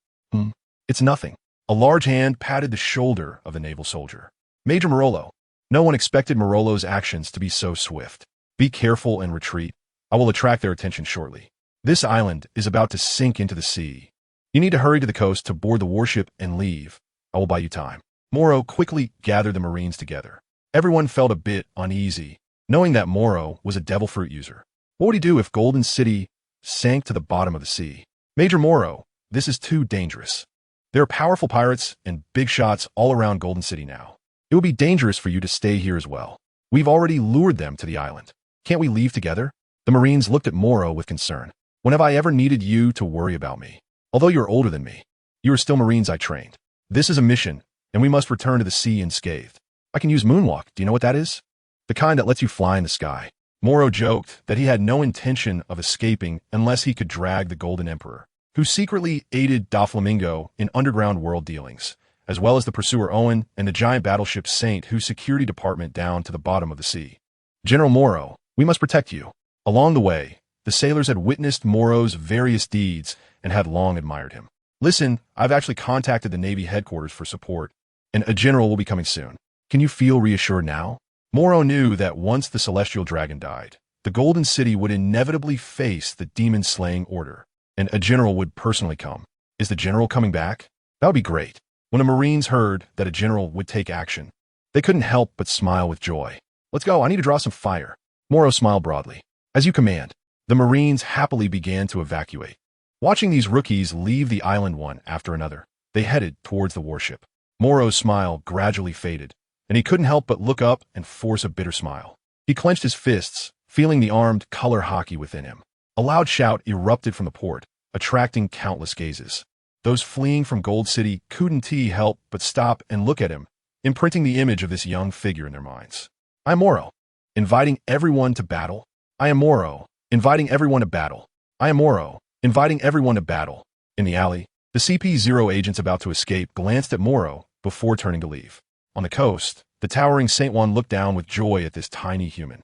It's nothing. A large hand patted the shoulder of the naval soldier. Major Morrow, no one expected Morrow's actions to be so swift. Be careful and retreat. I will attract their attention shortly. This island is about to sink into the sea. You need to hurry to the coast to board the warship and leave. I will buy you time. Morrow quickly gathered the Marines together. Everyone felt a bit uneasy, knowing that Morrow was a devil fruit user. What would he do if Golden City sank to the bottom of the sea? Major Morrow, this is too dangerous. There are powerful pirates and big shots all around Golden City now. It would be dangerous for you to stay here as well. We've already lured them to the island. Can't we leave together? The Marines looked at Morrow with concern. When have I ever needed you to worry about me? Although you're older than me, you are still Marines I trained. This is a mission, and we must return to the sea unscathed. I can use moonwalk. Do you know what that is? The kind that lets you fly in the sky. Morrow joked that he had no intention of escaping unless he could drag the Golden Emperor, who secretly aided Doflamingo in underground world dealings, as well as the pursuer Owen and the giant battleship Saint, whose security department down to the bottom of the sea. General Morrow, we must protect you. Along the way, the sailors had witnessed Morrow's various deeds and had long admired him. Listen, I've actually contacted the Navy headquarters for support, and a general will be coming soon. Can you feel reassured now? Morrow knew that once the celestial dragon died, the Golden City would inevitably face the demon-slaying order, and a general would personally come. Is the general coming back? That would be great. When the Marines heard that a general would take action, they couldn't help but smile with joy. Let's go, I need to draw some fire. Morrow smiled broadly. As you command. The Marines happily began to evacuate. Watching these rookies leave the island one after another, they headed towards the warship. Morrow's smile gradually faded, and he couldn't help but look up and force a bitter smile. He clenched his fists, feeling the armed color Haki within him. A loud shout erupted from the port, attracting countless gazes. Those fleeing from Gold City couldn't help but stop and look at him, imprinting the image of this young figure in their minds. I am Morrow, inviting everyone to battle. I am Morrow, inviting everyone to battle. I am Morrow, inviting everyone to battle. In the alley, the CP0 agents about to escape glanced at Morrow before turning to leave. On the coast, the towering Saint Juan looked down with joy at this tiny human.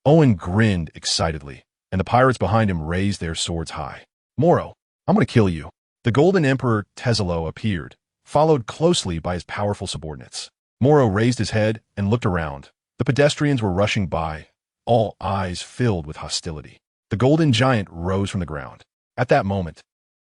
Owen grinned excitedly, and the pirates behind him raised their swords high. Morrow, I'm going to kill you. The Golden Emperor Tezelo appeared, followed closely by his powerful subordinates. Morrow raised his head and looked around. The pedestrians were rushing by, all eyes filled with hostility. The Golden Giant rose from the ground. At that moment,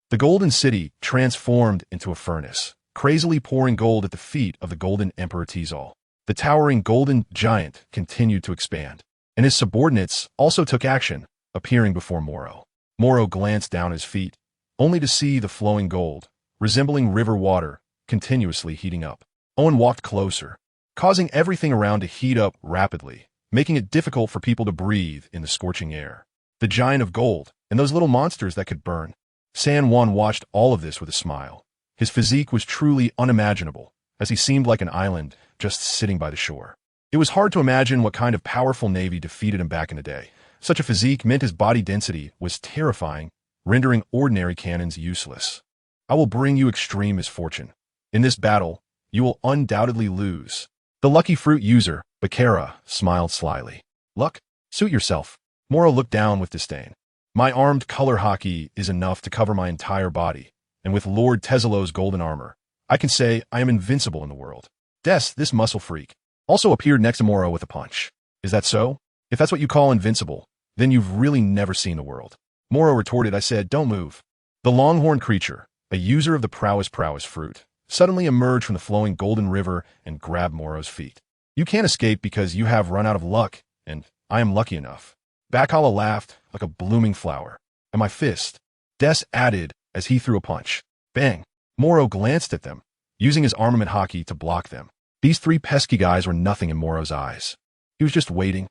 the Golden City transformed into a furnace, crazily pouring gold at the feet of the Golden Emperor Tezol. The towering Golden Giant continued to expand, and his subordinates also took action, appearing before Morrow. Morrow glanced down his feet, only to see the flowing gold, resembling river water, continuously heating up. Owen walked closer, causing everything around to heat up rapidly, making it difficult for people to breathe in the scorching air. The giant of gold, and those little monsters that could burn. San Juan watched all of this with a smile. His physique was truly unimaginable, as he seemed like an island just sitting by the shore. It was hard to imagine what kind of powerful navy defeated him back in the day. Such a physique meant his body density was terrifying, rendering ordinary cannons useless. I will bring you extreme misfortune. In this battle, you will undoubtedly lose. The lucky fruit user, Bakara, smiled slyly. Luck? Suit yourself. Morrow looked down with disdain. My armed color Haki is enough to cover my entire body, and with Lord Tezelo's golden armor, I can say I am invincible in the world. Des, this muscle freak, also appeared next to Morrow with a punch. Is that so? If that's what you call invincible, then you've really never seen the world. Morrow retorted. I said, don't move. The longhorn creature, a user of the prowess fruit, suddenly emerged from the flowing golden river and grabbed Morrow's feet. You can't escape because you have run out of luck, and I am lucky enough. Bakala laughed like a blooming flower. And my fist, Des added as he threw a punch. Bang! Morrow glanced at them, using his armament Haki to block them. These three pesky guys were nothing in Morrow's eyes. He was just waiting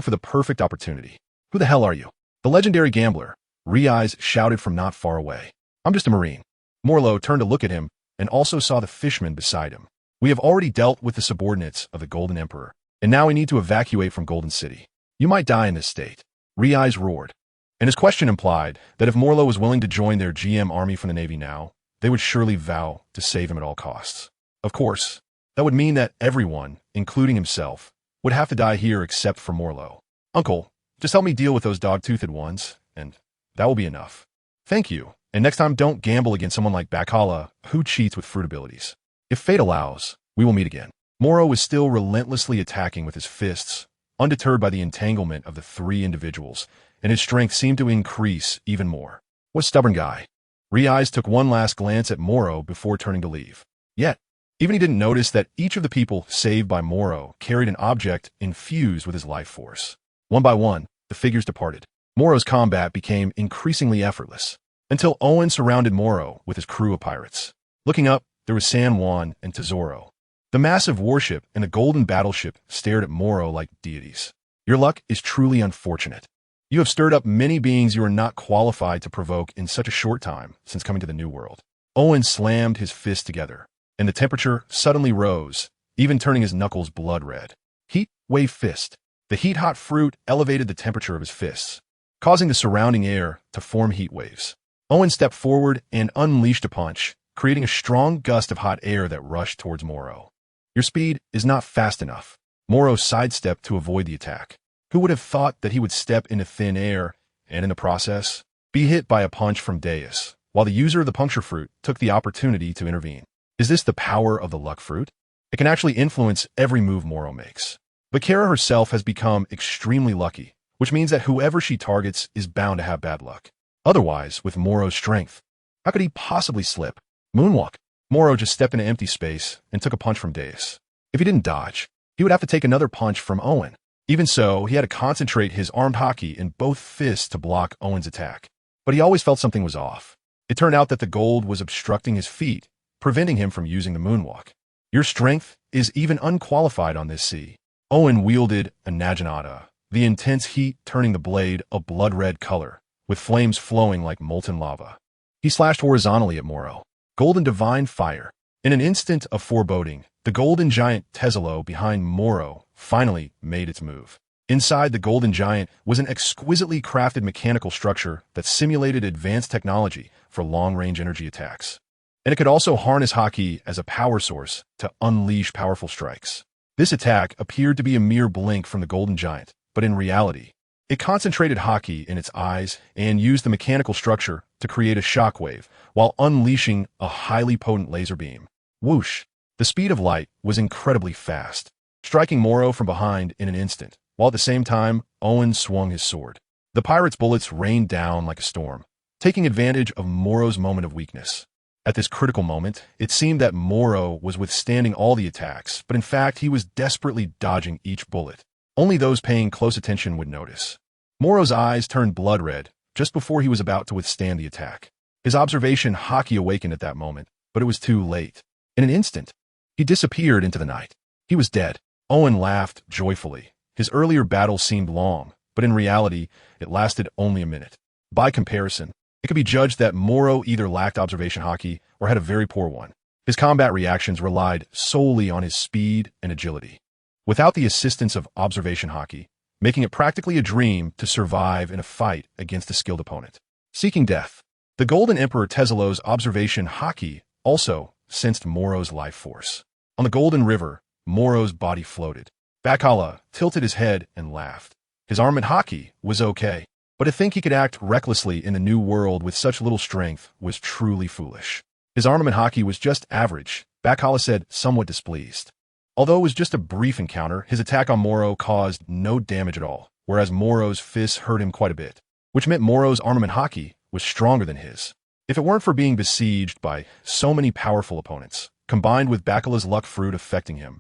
for the perfect opportunity. Who the hell are you? The legendary gambler, Riaz shouted from not far away. I'm just a marine. Morrow turned to look at him and also saw the fisherman beside him. We have already dealt with the subordinates of the Golden Emperor, and now we need to evacuate from Golden City. You might die in this state. Riaz roared. And his question implied that if Morrow was willing to join their GM army from the Navy now, they would surely vow to save him at all costs. Of course, that would mean that everyone, including himself, would have to die here except for Morrow. Uncle, just help me deal with those dog-toothed ones, and that will be enough. Thank you, and next time don't gamble against someone like Bakala, who cheats with fruit abilities. If fate allows, we will meet again. Morrow was still relentlessly attacking with his fists, undeterred by the entanglement of the three individuals, and his strength seemed to increase even more. What stubborn guy. Riaz took one last glance at Morrow before turning to leave. Yet, even he didn't notice that each of the people saved by Morrow carried an object infused with his life force. One by one, the figures departed. Morrow's combat became increasingly effortless, until Owen surrounded Morrow with his crew of pirates. Looking up, there was San Juan and Tesoro. The massive warship and the golden battleship stared at Morrow like deities. Your luck is truly unfortunate. You have stirred up many beings you are not qualified to provoke in such a short time since coming to the New World. Owen slammed his fists together, and the temperature suddenly rose, even turning his knuckles blood red. Heat wave fist. The heat-hot fruit elevated the temperature of his fists, causing the surrounding air to form heat waves. Owen stepped forward and unleashed a punch, creating a strong gust of hot air that rushed towards Morrow. Your speed is not fast enough. Morrow sidestepped to avoid the attack. Who would have thought that he would step into thin air and, in the process, be hit by a punch from Deus, while the user of the puncture fruit took the opportunity to intervene? Is this the power of the luck fruit? It can actually influence every move Morrow makes. Bakara herself has become extremely lucky, which means that whoever she targets is bound to have bad luck. Otherwise, with Morrow's strength, how could he possibly slip? Moonwalk. Morrow just stepped into empty space and took a punch from Deus. If he didn't dodge, he would have to take another punch from Owen. Even so, he had to concentrate his armed Haki in both fists to block Owen's attack. But he always felt something was off. It turned out that the gold was obstructing his feet, preventing him from using the moonwalk. Your strength is even unqualified on this sea. Owen wielded a naginata, the intense heat turning the blade a blood-red color, with flames flowing like molten lava. He slashed horizontally at Morrow. Golden divine fire. In an instant of foreboding, the golden giant Tezelo behind Morrow finally made its move. Inside the golden giant was an exquisitely crafted mechanical structure that simulated advanced technology for long-range energy attacks. And it could also harness Haki as a power source to unleash powerful strikes. This attack appeared to be a mere blink from the golden giant, but in reality, it concentrated Haki in its eyes and used the mechanical structure to create a shockwave while unleashing a highly potent laser beam. Whoosh! The speed of light was incredibly fast, striking Morrow from behind in an instant, while at the same time, Owen swung his sword. The pirate's bullets rained down like a storm, taking advantage of Morrow's moment of weakness. At this critical moment, it seemed that Morrow was withstanding all the attacks, but in fact he was desperately dodging each bullet. Only those paying close attention would notice. Morrow's eyes turned blood red just before he was about to withstand the attack. His observation Haki awakened at that moment, but it was too late. In an instant, he disappeared into the night. He was dead. Owen laughed joyfully. His earlier battle seemed long, but in reality, it lasted only a minute. By comparison, it could be judged that Morrow either lacked observation haki or had a very poor one. His combat reactions relied solely on his speed and agility, without the assistance of observation haki, making it practically a dream to survive in a fight against a skilled opponent. Seeking death. The Golden Emperor Tezelo's observation haki also sensed Morrow's life force. On the Golden River, Morrow's body floated. Bakala tilted his head and laughed. His armament haki was okay, but to think he could act recklessly in the new world with such little strength was truly foolish. His armament haki was just average, Bakala said, somewhat displeased. Although it was just a brief encounter, his attack on Morrow caused no damage at all, whereas Morrow's fists hurt him quite a bit, which meant Morrow's armament haki was stronger than his. If it weren't for being besieged by so many powerful opponents, combined with Bakala's luck fruit affecting him,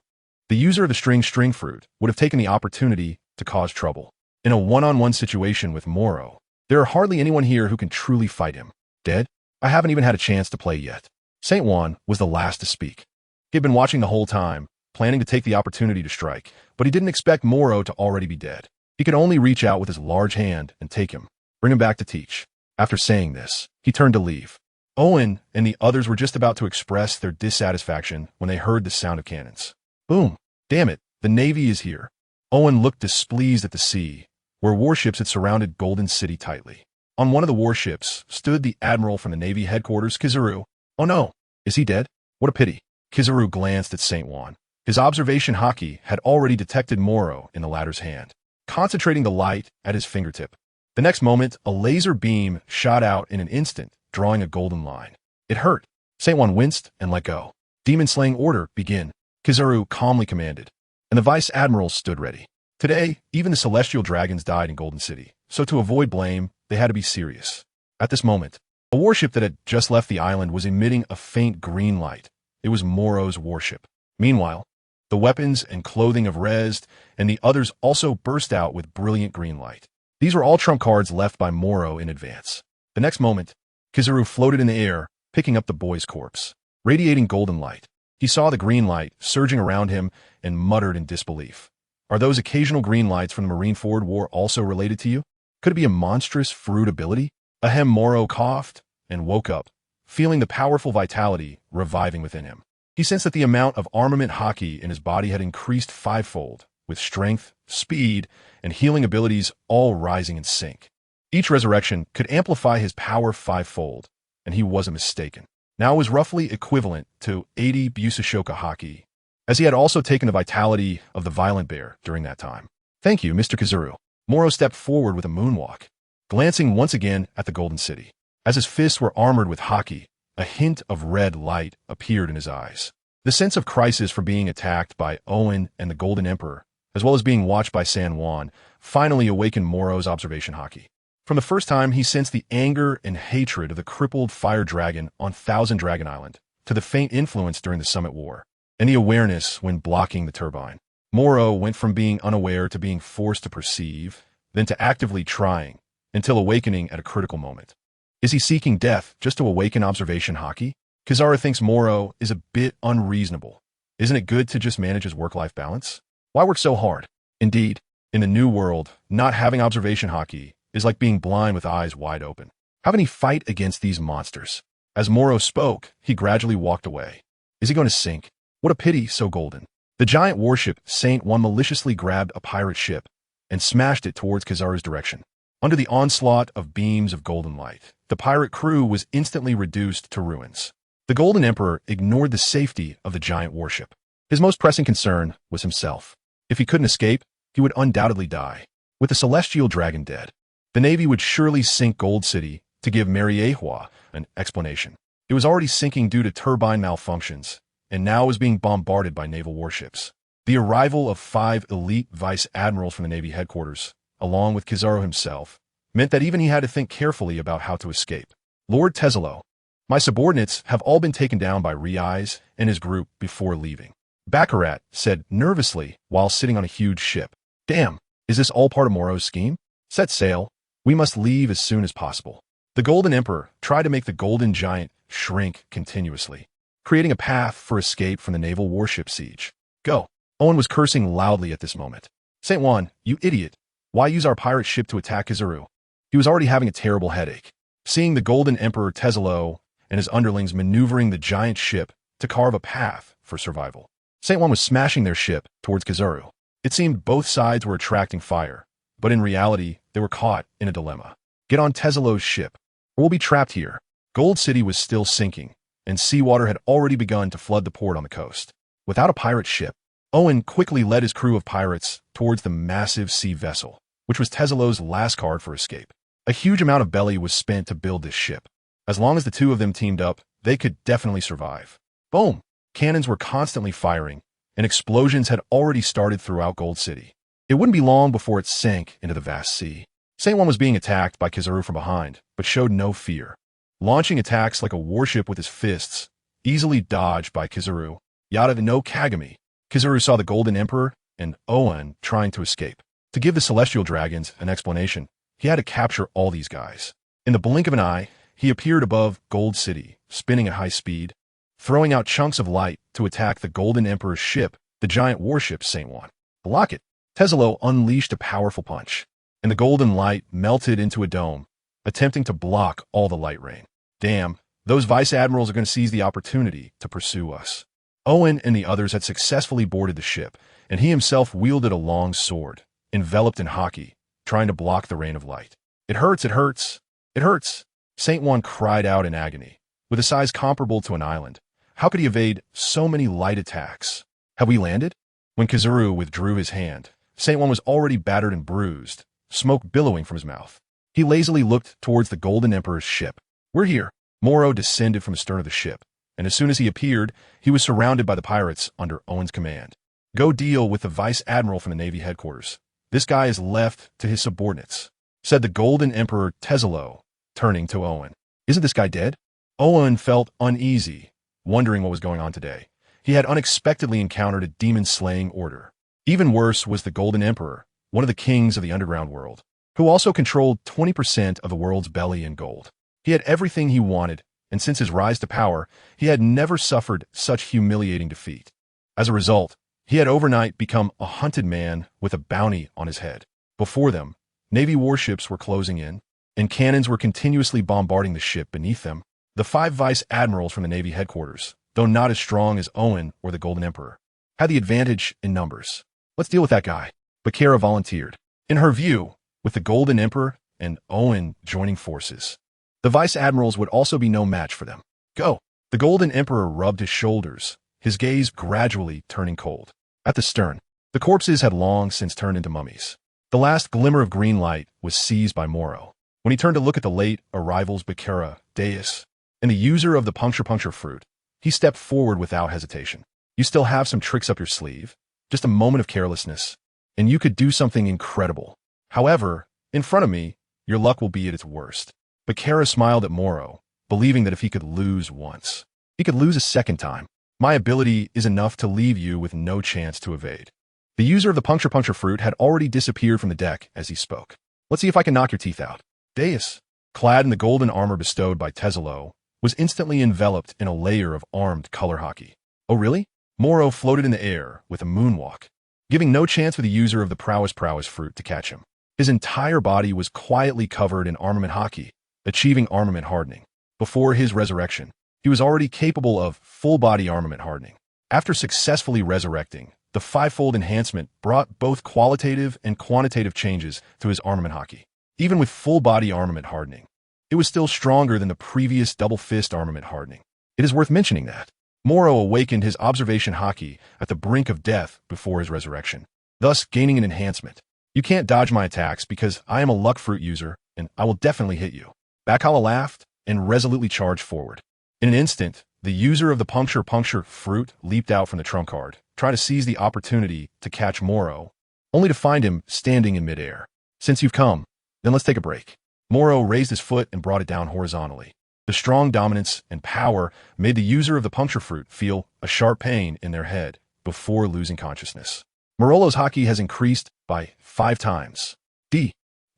the user of the string fruit would have taken the opportunity to cause trouble. In a one-on-one situation with Morrow, there are hardly anyone here who can truly fight him. Dead? I haven't even had a chance to play yet. Saint Juan was the last to speak. He had been watching the whole time, planning to take the opportunity to strike, but he didn't expect Morrow to already be dead. He could only reach out with his large hand and take him, bring him back to teach. After saying this, he turned to leave. Owen and the others were just about to express their dissatisfaction when they heard the sound of cannons. Boom! Damn it, the Navy is here. Owen looked displeased at the sea, where warships had surrounded Golden City tightly. On one of the warships stood the Admiral from the Navy headquarters, Kizaru. Oh no, is he dead? What a pity. Kizaru glanced at Saint Juan. His observation haki had already detected Morrow in the latter's hand, concentrating the light at his fingertip. The next moment, a laser beam shot out in an instant, drawing a golden line. It hurt. Saint Juan winced and let go. Demon-slaying order, begin, Kizaru calmly commanded, and the Vice Admiral stood ready. Today, even the celestial dragons died in Golden City, so to avoid blame, they had to be serious. At this moment, a warship that had just left the island was emitting a faint green light. It was Morrow's warship. Meanwhile, the weapons and clothing of Rezd and the others also burst out with brilliant green light. These were all trump cards left by Morrow in advance. The next moment, Kizaru floated in the air, picking up the boy's corpse. Radiating golden light, he saw the green light surging around him and muttered in disbelief. Are those occasional green lights from the Marineford War also related to you? Could it be a monstrous fruit ability? Ahem. Morrow coughed and woke up, feeling the powerful vitality reviving within him. He sensed that the amount of armament haki in his body had increased fivefold, with strength, speed, and healing abilities all rising in sync. Each resurrection could amplify his power fivefold, and he wasn't mistaken. Now it was roughly equivalent to 80 Busashoka haki, as he had also taken the vitality of the Violent Bear during that time. Thank you, Mr. Kizaru. Morrow stepped forward with a moonwalk, glancing once again at the Golden City. As his fists were armored with haki, a hint of red light appeared in his eyes. The sense of crisis from being attacked by Owen and the Golden Emperor, as well as being watched by San Juan, finally awakened Morrow's observation haki. From the first time, he sensed the anger and hatred of the crippled fire dragon on Thousand Dragon Island, to the faint influence during the Summit War, and the awareness when blocking the turbine. Morrow went from being unaware to being forced to perceive, then to actively trying, until awakening at a critical moment. Is he seeking death just to awaken observation haki? Kizaru thinks Morrow is a bit unreasonable. Isn't it good to just manage his work-life balance? Why work so hard? Indeed, in the new world, not having observation haki is like being blind with eyes wide open. How can he fight against these monsters? As Morrow spoke, he gradually walked away. Is he going to sink? What a pity, so golden. The giant warship Saint Juan maliciously grabbed a pirate ship and smashed it towards Kizaru's direction. Under the onslaught of beams of golden light, the pirate crew was instantly reduced to ruins. The Golden Emperor ignored the safety of the giant warship. His most pressing concern was himself. If he couldn't escape, he would undoubtedly die. With the celestial dragon dead, the Navy would surely sink Gold City to give Mariehua an explanation. It was already sinking due to turbine malfunctions, and now was being bombarded by naval warships. The arrival of 5 elite vice admirals from the Navy headquarters, along with Kizaru himself, meant that even he had to think carefully about how to escape. Lord Tezelo, my subordinates have all been taken down by Riaz and his group before leaving. Baccarat said nervously while sitting on a huge ship. Damn, is this all part of Morrow's scheme? Set sail. We must leave as soon as possible. The Golden Emperor tried to make the Golden Giant shrink continuously, creating a path for escape from the naval warship siege. Go. Owen was cursing loudly at this moment. Saint Juan, you idiot. Why use our pirate ship to attack Kizaru? He was already having a terrible headache. Seeing the Golden Emperor Tezelo and his underlings maneuvering the giant ship to carve a path for survival. Saint Juan was smashing their ship towards Kizaru. It seemed both sides were attracting fire, but in reality, they were caught in a dilemma. Get on Tezelo's ship, or we'll be trapped here. Gold City was still sinking, and seawater had already begun to flood the port on the coast. Without a pirate ship, Owen quickly led his crew of pirates towards the massive sea vessel, which was Tezelo's last card for escape. A huge amount of belly was spent to build this ship. As long as the two of them teamed up, they could definitely survive. Boom! Cannons were constantly firing, and explosions had already started throughout Gold City. It wouldn't be long before it sank into the vast sea. Saint Juan was being attacked by Kizaru from behind, but showed no fear. Launching attacks like a warship with his fists, easily dodged by Kizaru. Yada no Kagami. Kizaru saw the Golden Emperor and Owen trying to escape. To give the Celestial Dragons an explanation, he had to capture all these guys. In the blink of an eye, he appeared above Gold City, spinning at high speed, throwing out chunks of light to attack the Golden Emperor's ship, the giant warship Saint Juan. Block it. Tezelo unleashed a powerful punch, and the golden light melted into a dome, attempting to block all the light rain. Damn, those vice admirals are going to seize the opportunity to pursue us. Owen and the others had successfully boarded the ship, and he himself wielded a long sword, enveloped in Haki, trying to block the rain of light. It hurts, it hurts, it hurts. Saint Juan cried out in agony. With a size comparable to an island, how could he evade so many light attacks? Have we landed? When Kizaru withdrew his hand, Saint Juan was already battered and bruised, smoke billowing from his mouth. He lazily looked towards the Golden Emperor's ship. We're here. Morrow descended from the stern of the ship, and as soon as he appeared, he was surrounded by the pirates under Owen's command. Go deal with the Vice Admiral from the Navy headquarters. This guy is left to his subordinates, said the Golden Emperor Tezelo, turning to Owen. Isn't this guy dead? Owen felt uneasy, wondering what was going on today. He had unexpectedly encountered a demon-slaying order. Even worse was the Golden Emperor, one of the kings of the underground world, who also controlled 20% of the world's belly in gold. He had everything he wanted, and since his rise to power, he had never suffered such humiliating defeat. As a result, he had overnight become a hunted man with a bounty on his head. Before them, Navy warships were closing in, and cannons were continuously bombarding the ship beneath them. The 5 vice admirals from the Navy headquarters, though not as strong as Owen or the Golden Emperor, had the advantage in numbers. Let's deal with that guy. Bakera volunteered. In her view, with the Golden Emperor and Owen joining forces, the vice admirals would also be no match for them. Go. The Golden Emperor rubbed his shoulders, his gaze gradually turning cold. At the stern, the corpses had long since turned into mummies. The last glimmer of green light was seized by Morrow. When he turned to look at the late arrivals Bakera, Deus, and the user of the puncture fruit, he stepped forward without hesitation. You still have some tricks up your sleeve? Just a moment of carelessness, and you could do something incredible. However, in front of me, your luck will be at its worst. Bakera smiled at Morrow, believing that if he could lose once, he could lose a second time. My ability is enough to leave you with no chance to evade. The user of the puncture fruit had already disappeared from the deck as he spoke. Let's see if I can knock your teeth out. Deus, clad in the golden armor bestowed by Tezelo, was instantly enveloped in a layer of armed color Haki. Oh really? Morrow floated in the air with a moonwalk, giving no chance for the user of the prowess fruit to catch him. His entire body was quietly covered in armament Haki, achieving armament hardening. Before his resurrection, he was already capable of full-body armament hardening. After successfully resurrecting, the 5-fold enhancement brought both qualitative and quantitative changes to his armament Haki. Even with full-body armament hardening, it was still stronger than the previous double-fist armament hardening. It is worth mentioning that Morrow awakened his observation Haki at the brink of death before his resurrection, thus gaining an enhancement. You can't dodge my attacks because I am a luck fruit user, and I will definitely hit you. Bakala laughed and resolutely charged forward. In an instant, the user of the puncture fruit leaped out from the trump card, trying to seize the opportunity to catch Morrow, only to find him standing in midair. Since you've come, then let's take a break. Morrow raised his foot and brought it down horizontally. The strong dominance and power made the user of the puncture fruit feel a sharp pain in their head before losing consciousness. Morolo's Haki has increased by 5 times.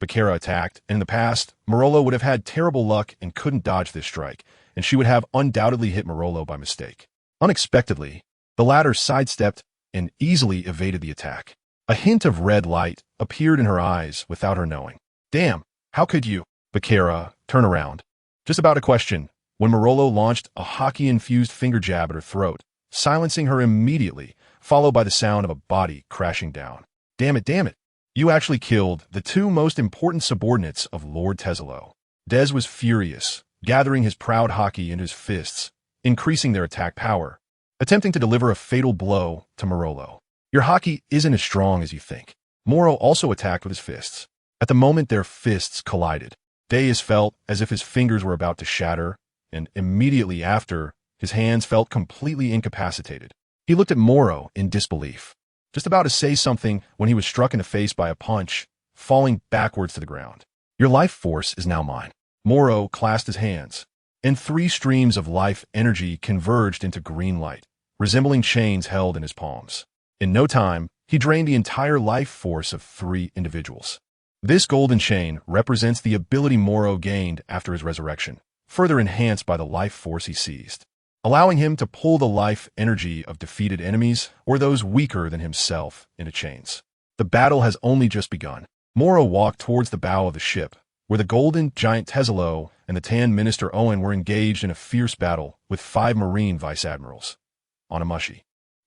Bakera attacked, and in the past, Morolo would have had terrible luck and couldn't dodge this strike, and she would have undoubtedly hit Morolo by mistake. Unexpectedly, the latter sidestepped and easily evaded the attack. A hint of red light appeared in her eyes without her knowing. Damn, how could you? Bakara, turn around. Just about a question, when Morrow launched a Haki-infused finger jab at her throat, silencing her immediately, followed by the sound of a body crashing down. Damn it. You actually killed the two most important subordinates of Lord Tesalo. Dez was furious, gathering his proud Haki into his fists, increasing their attack power, attempting to deliver a fatal blow to Morrow. Your Haki isn't as strong as you think. Morrow also attacked with his fists. At the moment their fists collided, Dez felt as if his fingers were about to shatter, and immediately after, his hands felt completely incapacitated. He looked at Morrow in disbelief, just about to say something when he was struck in the face by a punch, falling backwards to the ground. Your life force is now mine. Morrow clasped his hands, and 3 streams of life energy converged into green light, resembling chains held in his palms. In no time, he drained the entire life force of 3 individuals. This golden chain represents the ability Morrow gained after his resurrection, further enhanced by the life force he seized, allowing him to pull the life energy of defeated enemies or those weaker than himself into chains. The battle has only just begun. Morrow walked towards the bow of the ship, where the golden giant Tesalo and the tan minister Owen were engaged in a fierce battle with 5 marine vice admirals. Onamashi,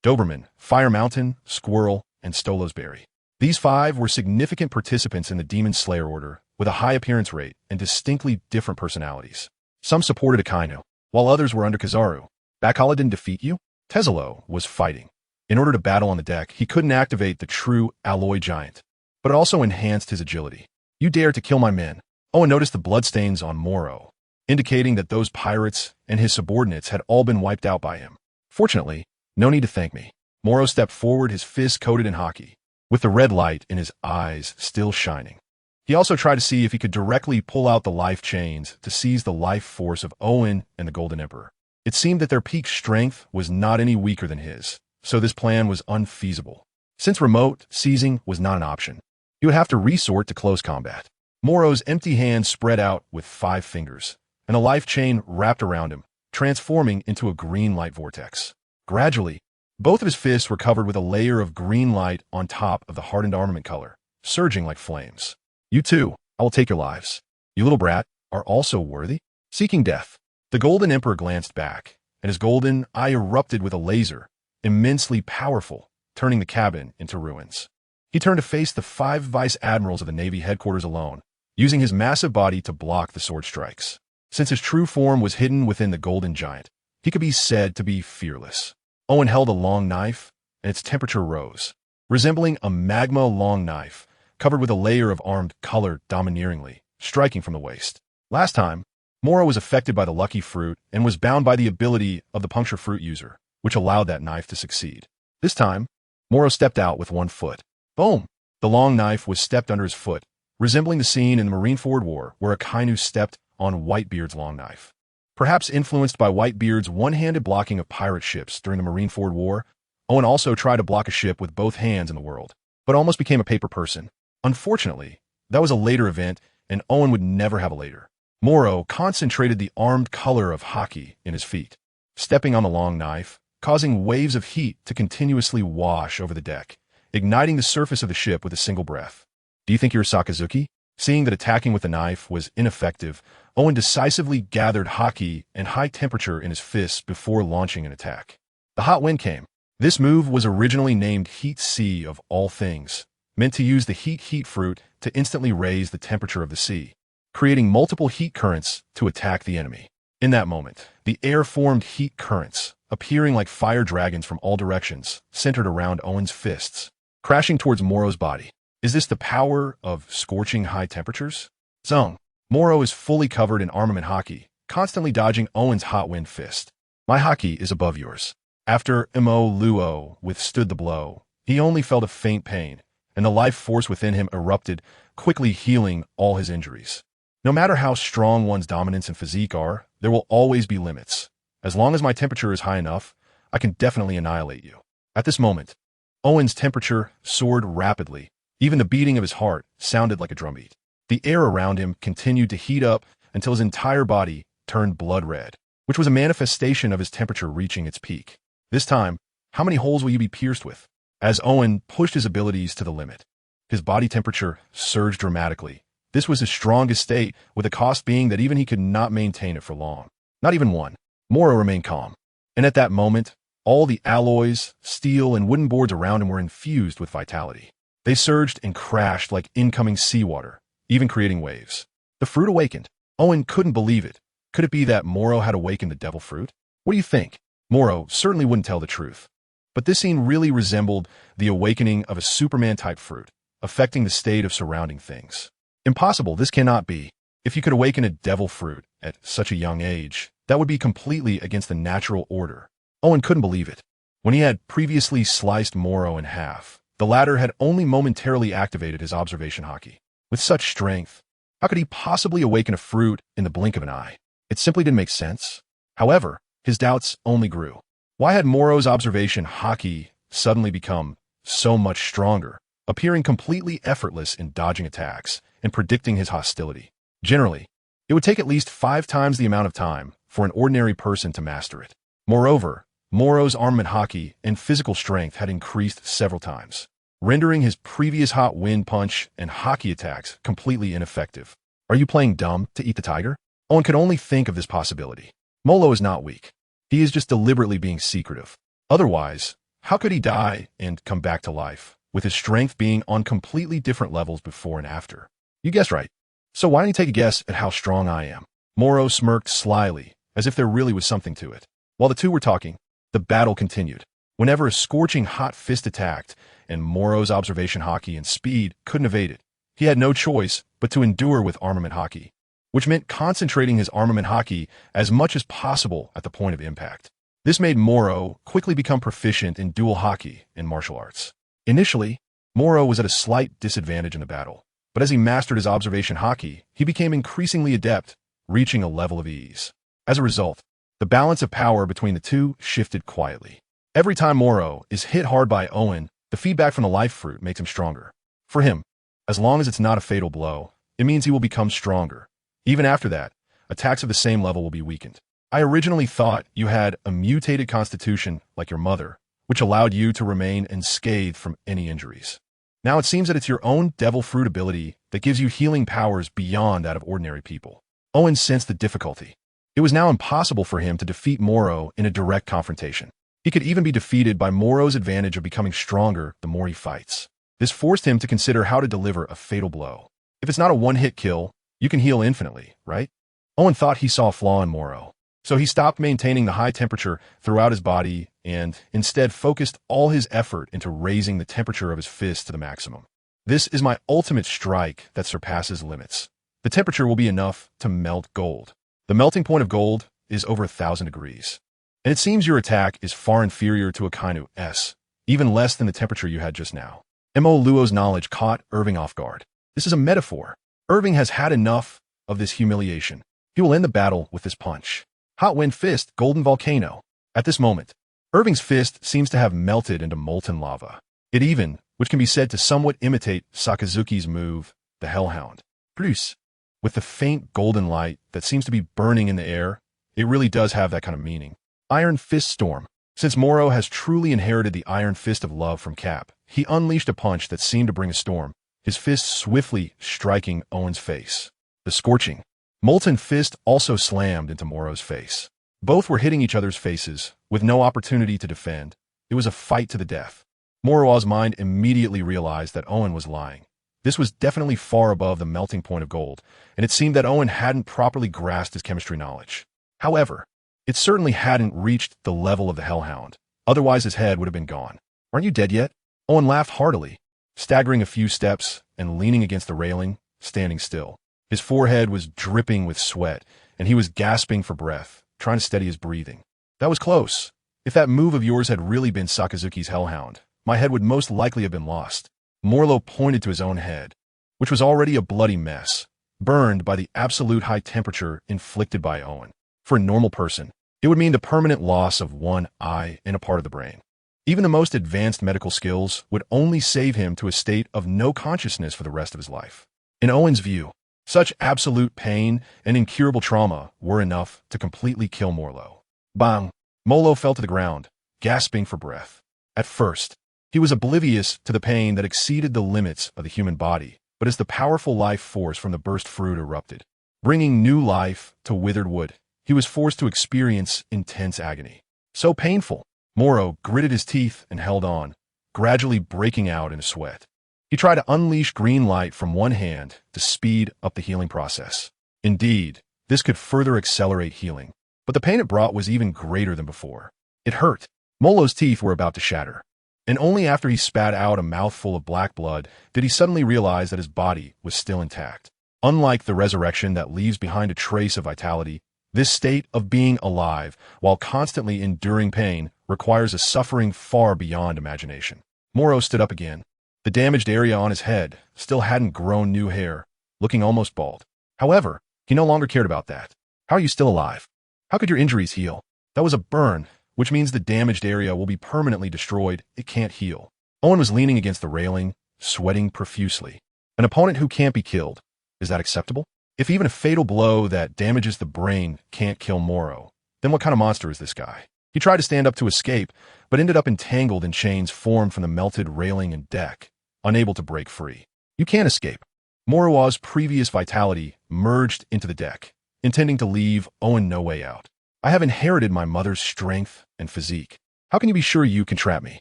Doberman, Fire Mountain, Squirrel, and Stolosberry. These 5 were significant participants in the Demon Slayer Order, with a high appearance rate and distinctly different personalities. Some supported Akainu, while others were under Kizaru. Bakala didn't defeat you? Tesalo was fighting. In order to battle on the deck, he couldn't activate the true alloy giant, but it also enhanced his agility. You dared to kill my men. Owen noticed the bloodstains on Morrow, indicating that those pirates and his subordinates had all been wiped out by him. Fortunately, no need to thank me. Morrow stepped forward, his fist coated in Haki, with the red light in his eyes still shining. He also tried to see if he could directly pull out the life chains to seize the life force of Owen and the Golden Emperor. It seemed that their peak strength was not any weaker than his, so this plan was unfeasible. Since remote seizing was not an option, he would have to resort to close combat. Morrow's empty hands spread out with 5 fingers, and a life chain wrapped around him, transforming into a green light vortex. Gradually, both of his fists were covered with a layer of green light on top of the hardened armament color, surging like flames. You too, I will take your lives. You little brat are also worthy. Seeking death. The Golden Emperor glanced back, and his golden eye erupted with a laser, immensely powerful, turning the cabin into ruins. He turned to face the 5 vice admirals of the Navy headquarters alone, using his massive body to block the sword strikes. Since his true form was hidden within the golden giant, he could be said to be fearless. Owen held a long knife, and its temperature rose, resembling a magma long knife, covered with a layer of armed color domineeringly, striking from the waist. Last time, Morrow was affected by the lucky fruit and was bound by the ability of the puncture fruit user, which allowed that knife to succeed. This time, Morrow stepped out with 1 foot. Boom! The long knife was stepped under his foot, resembling the scene in the Marineford War where Akainu stepped on Whitebeard's long knife. Perhaps influenced by Whitebeard's one-handed blocking of pirate ships during the Marineford War, Owen also tried to block a ship with both hands in the world, but almost became a paper person. Unfortunately, that was a later event, and Owen would never have a later. Morrow concentrated the armed color of Haki in his feet, stepping on the long knife, causing waves of heat to continuously wash over the deck, igniting the surface of the ship with a single breath. Do you think you're Sakazuki? Seeing that attacking with the knife was ineffective, Owen decisively gathered Haki and high temperature in his fists before launching an attack. The hot wind came. This move was originally named Heat Sea of all things, meant to use the heat fruit to instantly raise the temperature of the sea, creating multiple heat currents to attack the enemy. In that moment, the air formed heat currents, appearing like fire dragons from all directions, centered around Owen's fists, crashing towards Morrow's body. Is this the power of scorching high temperatures? Zung. Morrow is fully covered in armament Haki, constantly dodging Owen's hot wind fist. My Haki is above yours. After Mo Luo withstood the blow, he only felt a faint pain, and the life force within him erupted, quickly healing all his injuries. No matter how strong one's dominance and physique are, there will always be limits. As long as my temperature is high enough, I can definitely annihilate you. At this moment, Owen's temperature soared rapidly. Even the beating of his heart sounded like a drumbeat. The air around him continued to heat up until his entire body turned blood red, which was a manifestation of his temperature reaching its peak. This time, how many holes will you be pierced with? as Owen pushed his abilities to the limit. His body temperature surged dramatically. This was his strongest state, with the cost being that even he could not maintain it for long. Not even one. Morrow remained calm. And at that moment, all the alloys, steel, and wooden boards around him were infused with vitality. They surged and crashed like incoming seawater, even creating waves. The fruit awakened. Owen couldn't believe it. Could it be that Morrow had awakened the devil fruit? What do you think? Morrow certainly wouldn't tell the truth. But this scene really resembled the awakening of a Superman-type fruit, affecting the state of surrounding things. Impossible, this cannot be. If you could awaken a devil fruit at such a young age, that would be completely against the natural order. Owen couldn't believe it. When he had previously sliced Morrow in half, the latter had only momentarily activated his observation Haki. With such strength, how could he possibly awaken a fruit in the blink of an eye? It simply didn't make sense. However, his doubts only grew. Why had Morrow's observation Haki suddenly become so much stronger, appearing completely effortless in dodging attacks and predicting his hostility? Generally, it would take at least 5 times the amount of time for an ordinary person to master it. Moreover, Morrow's armament Haki and physical strength had increased several times, rendering his previous hot wind punch and Haki attacks completely ineffective. Are you playing dumb to eat the tiger? Owen could only think of this possibility. Morrow is not weak. He is just deliberately being secretive. Otherwise, how could he die and come back to life, with his strength being on completely different levels before and after? You guessed right. So why don't you take a guess at how strong I am? Morrow smirked slyly, as if there really was something to it. While the two were talking, the battle continued. Whenever a scorching hot fist attacked, and Morrow's observation Haki and speed couldn't evade it, he had no choice but to endure with armament Haki, which meant concentrating his armament Haki as much as possible at the point of impact. This made Morrow quickly become proficient in dual Haki and martial arts. Initially, Morrow was at a slight disadvantage in the battle, but as he mastered his observation Haki, he became increasingly adept, reaching a level of ease. As a result, the balance of power between the two shifted quietly. Every time Morrow is hit hard by Owen, the feedback from the life fruit makes him stronger. For him, as long as it's not a fatal blow, it means he will become stronger. Even after that, attacks of the same level will be weakened. I originally thought you had a mutated constitution like your mother, which allowed you to remain unscathed from any injuries. Now it seems that it's your own devil fruit ability that gives you healing powers beyond that of ordinary people. Owen sensed the difficulty. It was now impossible for him to defeat Morrow in a direct confrontation. He could even be defeated by Morrow's advantage of becoming stronger the more he fights. This forced him to consider how to deliver a fatal blow. If it's not a one-hit kill, you can heal infinitely, right? Owen thought he saw a flaw in Morrow, so he stopped maintaining the high temperature throughout his body and instead focused all his effort into raising the temperature of his fist to the maximum. This is my ultimate strike that surpasses limits. The temperature will be enough to melt gold. The melting point of gold is over 1,000 degrees. And it seems your attack is far inferior to Akainu's, even less than the temperature you had just now. Mo Luo's knowledge caught Irving off guard. This is a metaphor. Irving has had enough of this humiliation. He will end the battle with this punch. Hot wind fist, golden volcano. At this moment, Irving's fist seems to have melted into molten lava. It even, which can be said to somewhat imitate Sakazuki's move, the Hellhound. Plus, with the faint golden light that seems to be burning in the air, it really does have that kind of meaning. Iron Fist Storm. Since Morrow has truly inherited the Iron Fist of love from Cap, he unleashed a punch that seemed to bring a storm, his fist swiftly striking Owen's face. The scorching, molten fist also slammed into Morrow's face. Both were hitting each other's faces, with no opportunity to defend. It was a fight to the death. Morrow's mind immediately realized that Owen was lying. This was definitely far above the melting point of gold, and it seemed that Owen hadn't properly grasped his chemistry knowledge. However, it certainly hadn't reached the level of the Hellhound. Otherwise, his head would have been gone. Aren't you dead yet? Owen laughed heartily, staggering a few steps and leaning against the railing, standing still. His forehead was dripping with sweat, and he was gasping for breath, trying to steady his breathing. That was close. If that move of yours had really been Sakazuki's Hellhound, my head would most likely have been lost. Morrow pointed to his own head, which was already a bloody mess, burned by the absolute high temperature inflicted by Owen. For a normal person, it would mean the permanent loss of one eye and a part of the brain. Even the most advanced medical skills would only save him to a state of no consciousness for the rest of his life. In Owen's view, such absolute pain and incurable trauma were enough to completely kill Morrow. Bang! Morrow fell to the ground, gasping for breath. At first, He was oblivious to the pain that exceeded the limits of the human body, but as the powerful life force from the burst fruit erupted, bringing new life to withered wood, he was forced to experience intense agony. So painful, Morrow gritted his teeth and held on, gradually breaking out in a sweat. He tried to unleash green light from one hand to speed up the healing process. Indeed, this could further accelerate healing, but the pain it brought was even greater than before. It hurt. Morrow's teeth were about to shatter, and only after he spat out a mouthful of black blood did he suddenly realize that his body was still intact. Unlike the resurrection that leaves behind a trace of vitality, this state of being alive, while constantly enduring pain, requires a suffering far beyond imagination. Morrow stood up again. The damaged area on his head still hadn't grown new hair, looking almost bald. However, he no longer cared about that. How are you still alive? How could your injuries heal? That was a burn, which means the damaged area will be permanently destroyed. It can't heal. Owen was leaning against the railing, sweating profusely. An opponent who can't be killed. Is that acceptable? If even a fatal blow that damages the brain can't kill Morrow, then what kind of monster is this guy? He tried to stand up to escape, but ended up entangled in chains formed from the melted railing and deck, unable to break free. You can't escape. Morrow's previous vitality merged into the deck, intending to leave Owen no way out. I have inherited my mother's strength and physique. How can you be sure you can trap me?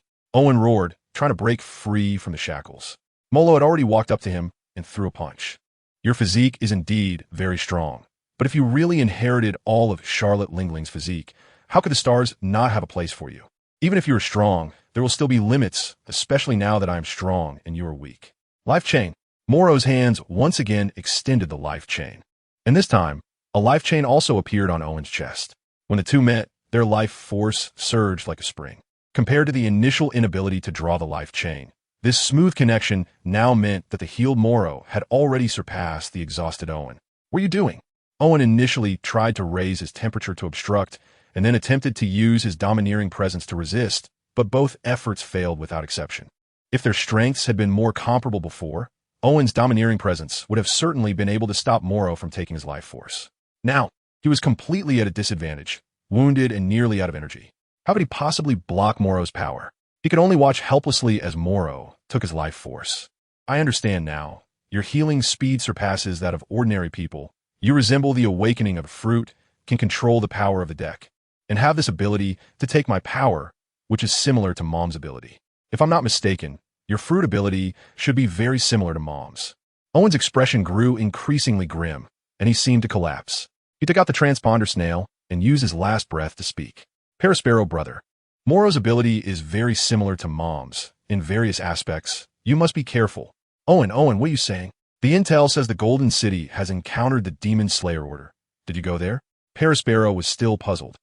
Owen roared, trying to break free from the shackles. Morrow had already walked up to him and threw a punch. Your physique is indeed very strong, but if you really inherited all of Charlotte Lingling's physique, how could the stars not have a place for you? Even if you are strong, there will still be limits, especially now that I am strong and you are weak. Life chain. Morrow's hands once again extended the life chain. And this time, a life chain also appeared on Owen's chest. When the two met, their life force surged like a spring. Compared to the initial inability to draw the life chain, this smooth connection now meant that the healed Morrow had already surpassed the exhausted Owen. What are you doing? Owen initially tried to raise his temperature to obstruct, and then attempted to use his domineering presence to resist, but both efforts failed without exception. If their strengths had been more comparable before, Owen's domineering presence would have certainly been able to stop Morrow from taking his life force. Now, he was completely at a disadvantage, wounded and nearly out of energy. How could he possibly block Morrow's power? He could only watch helplessly as Morrow took his life force. I understand now. Your healing speed surpasses that of ordinary people. You resemble the awakening of a fruit, can control the power of the deck, and have this ability to take my power, which is similar to Mom's ability. If I'm not mistaken, your fruit ability should be very similar to Mom's. Owen's expression grew increasingly grim, and he seemed to collapse. He took out the transponder snail and used his last breath to speak. Parasparrow brother. Morrow's ability is very similar to Mom's in various aspects. You must be careful. Owen, what are you saying? The intel says the Golden City has encountered the Demon Slayer Order. Did you go there? Parasparrow was still puzzled,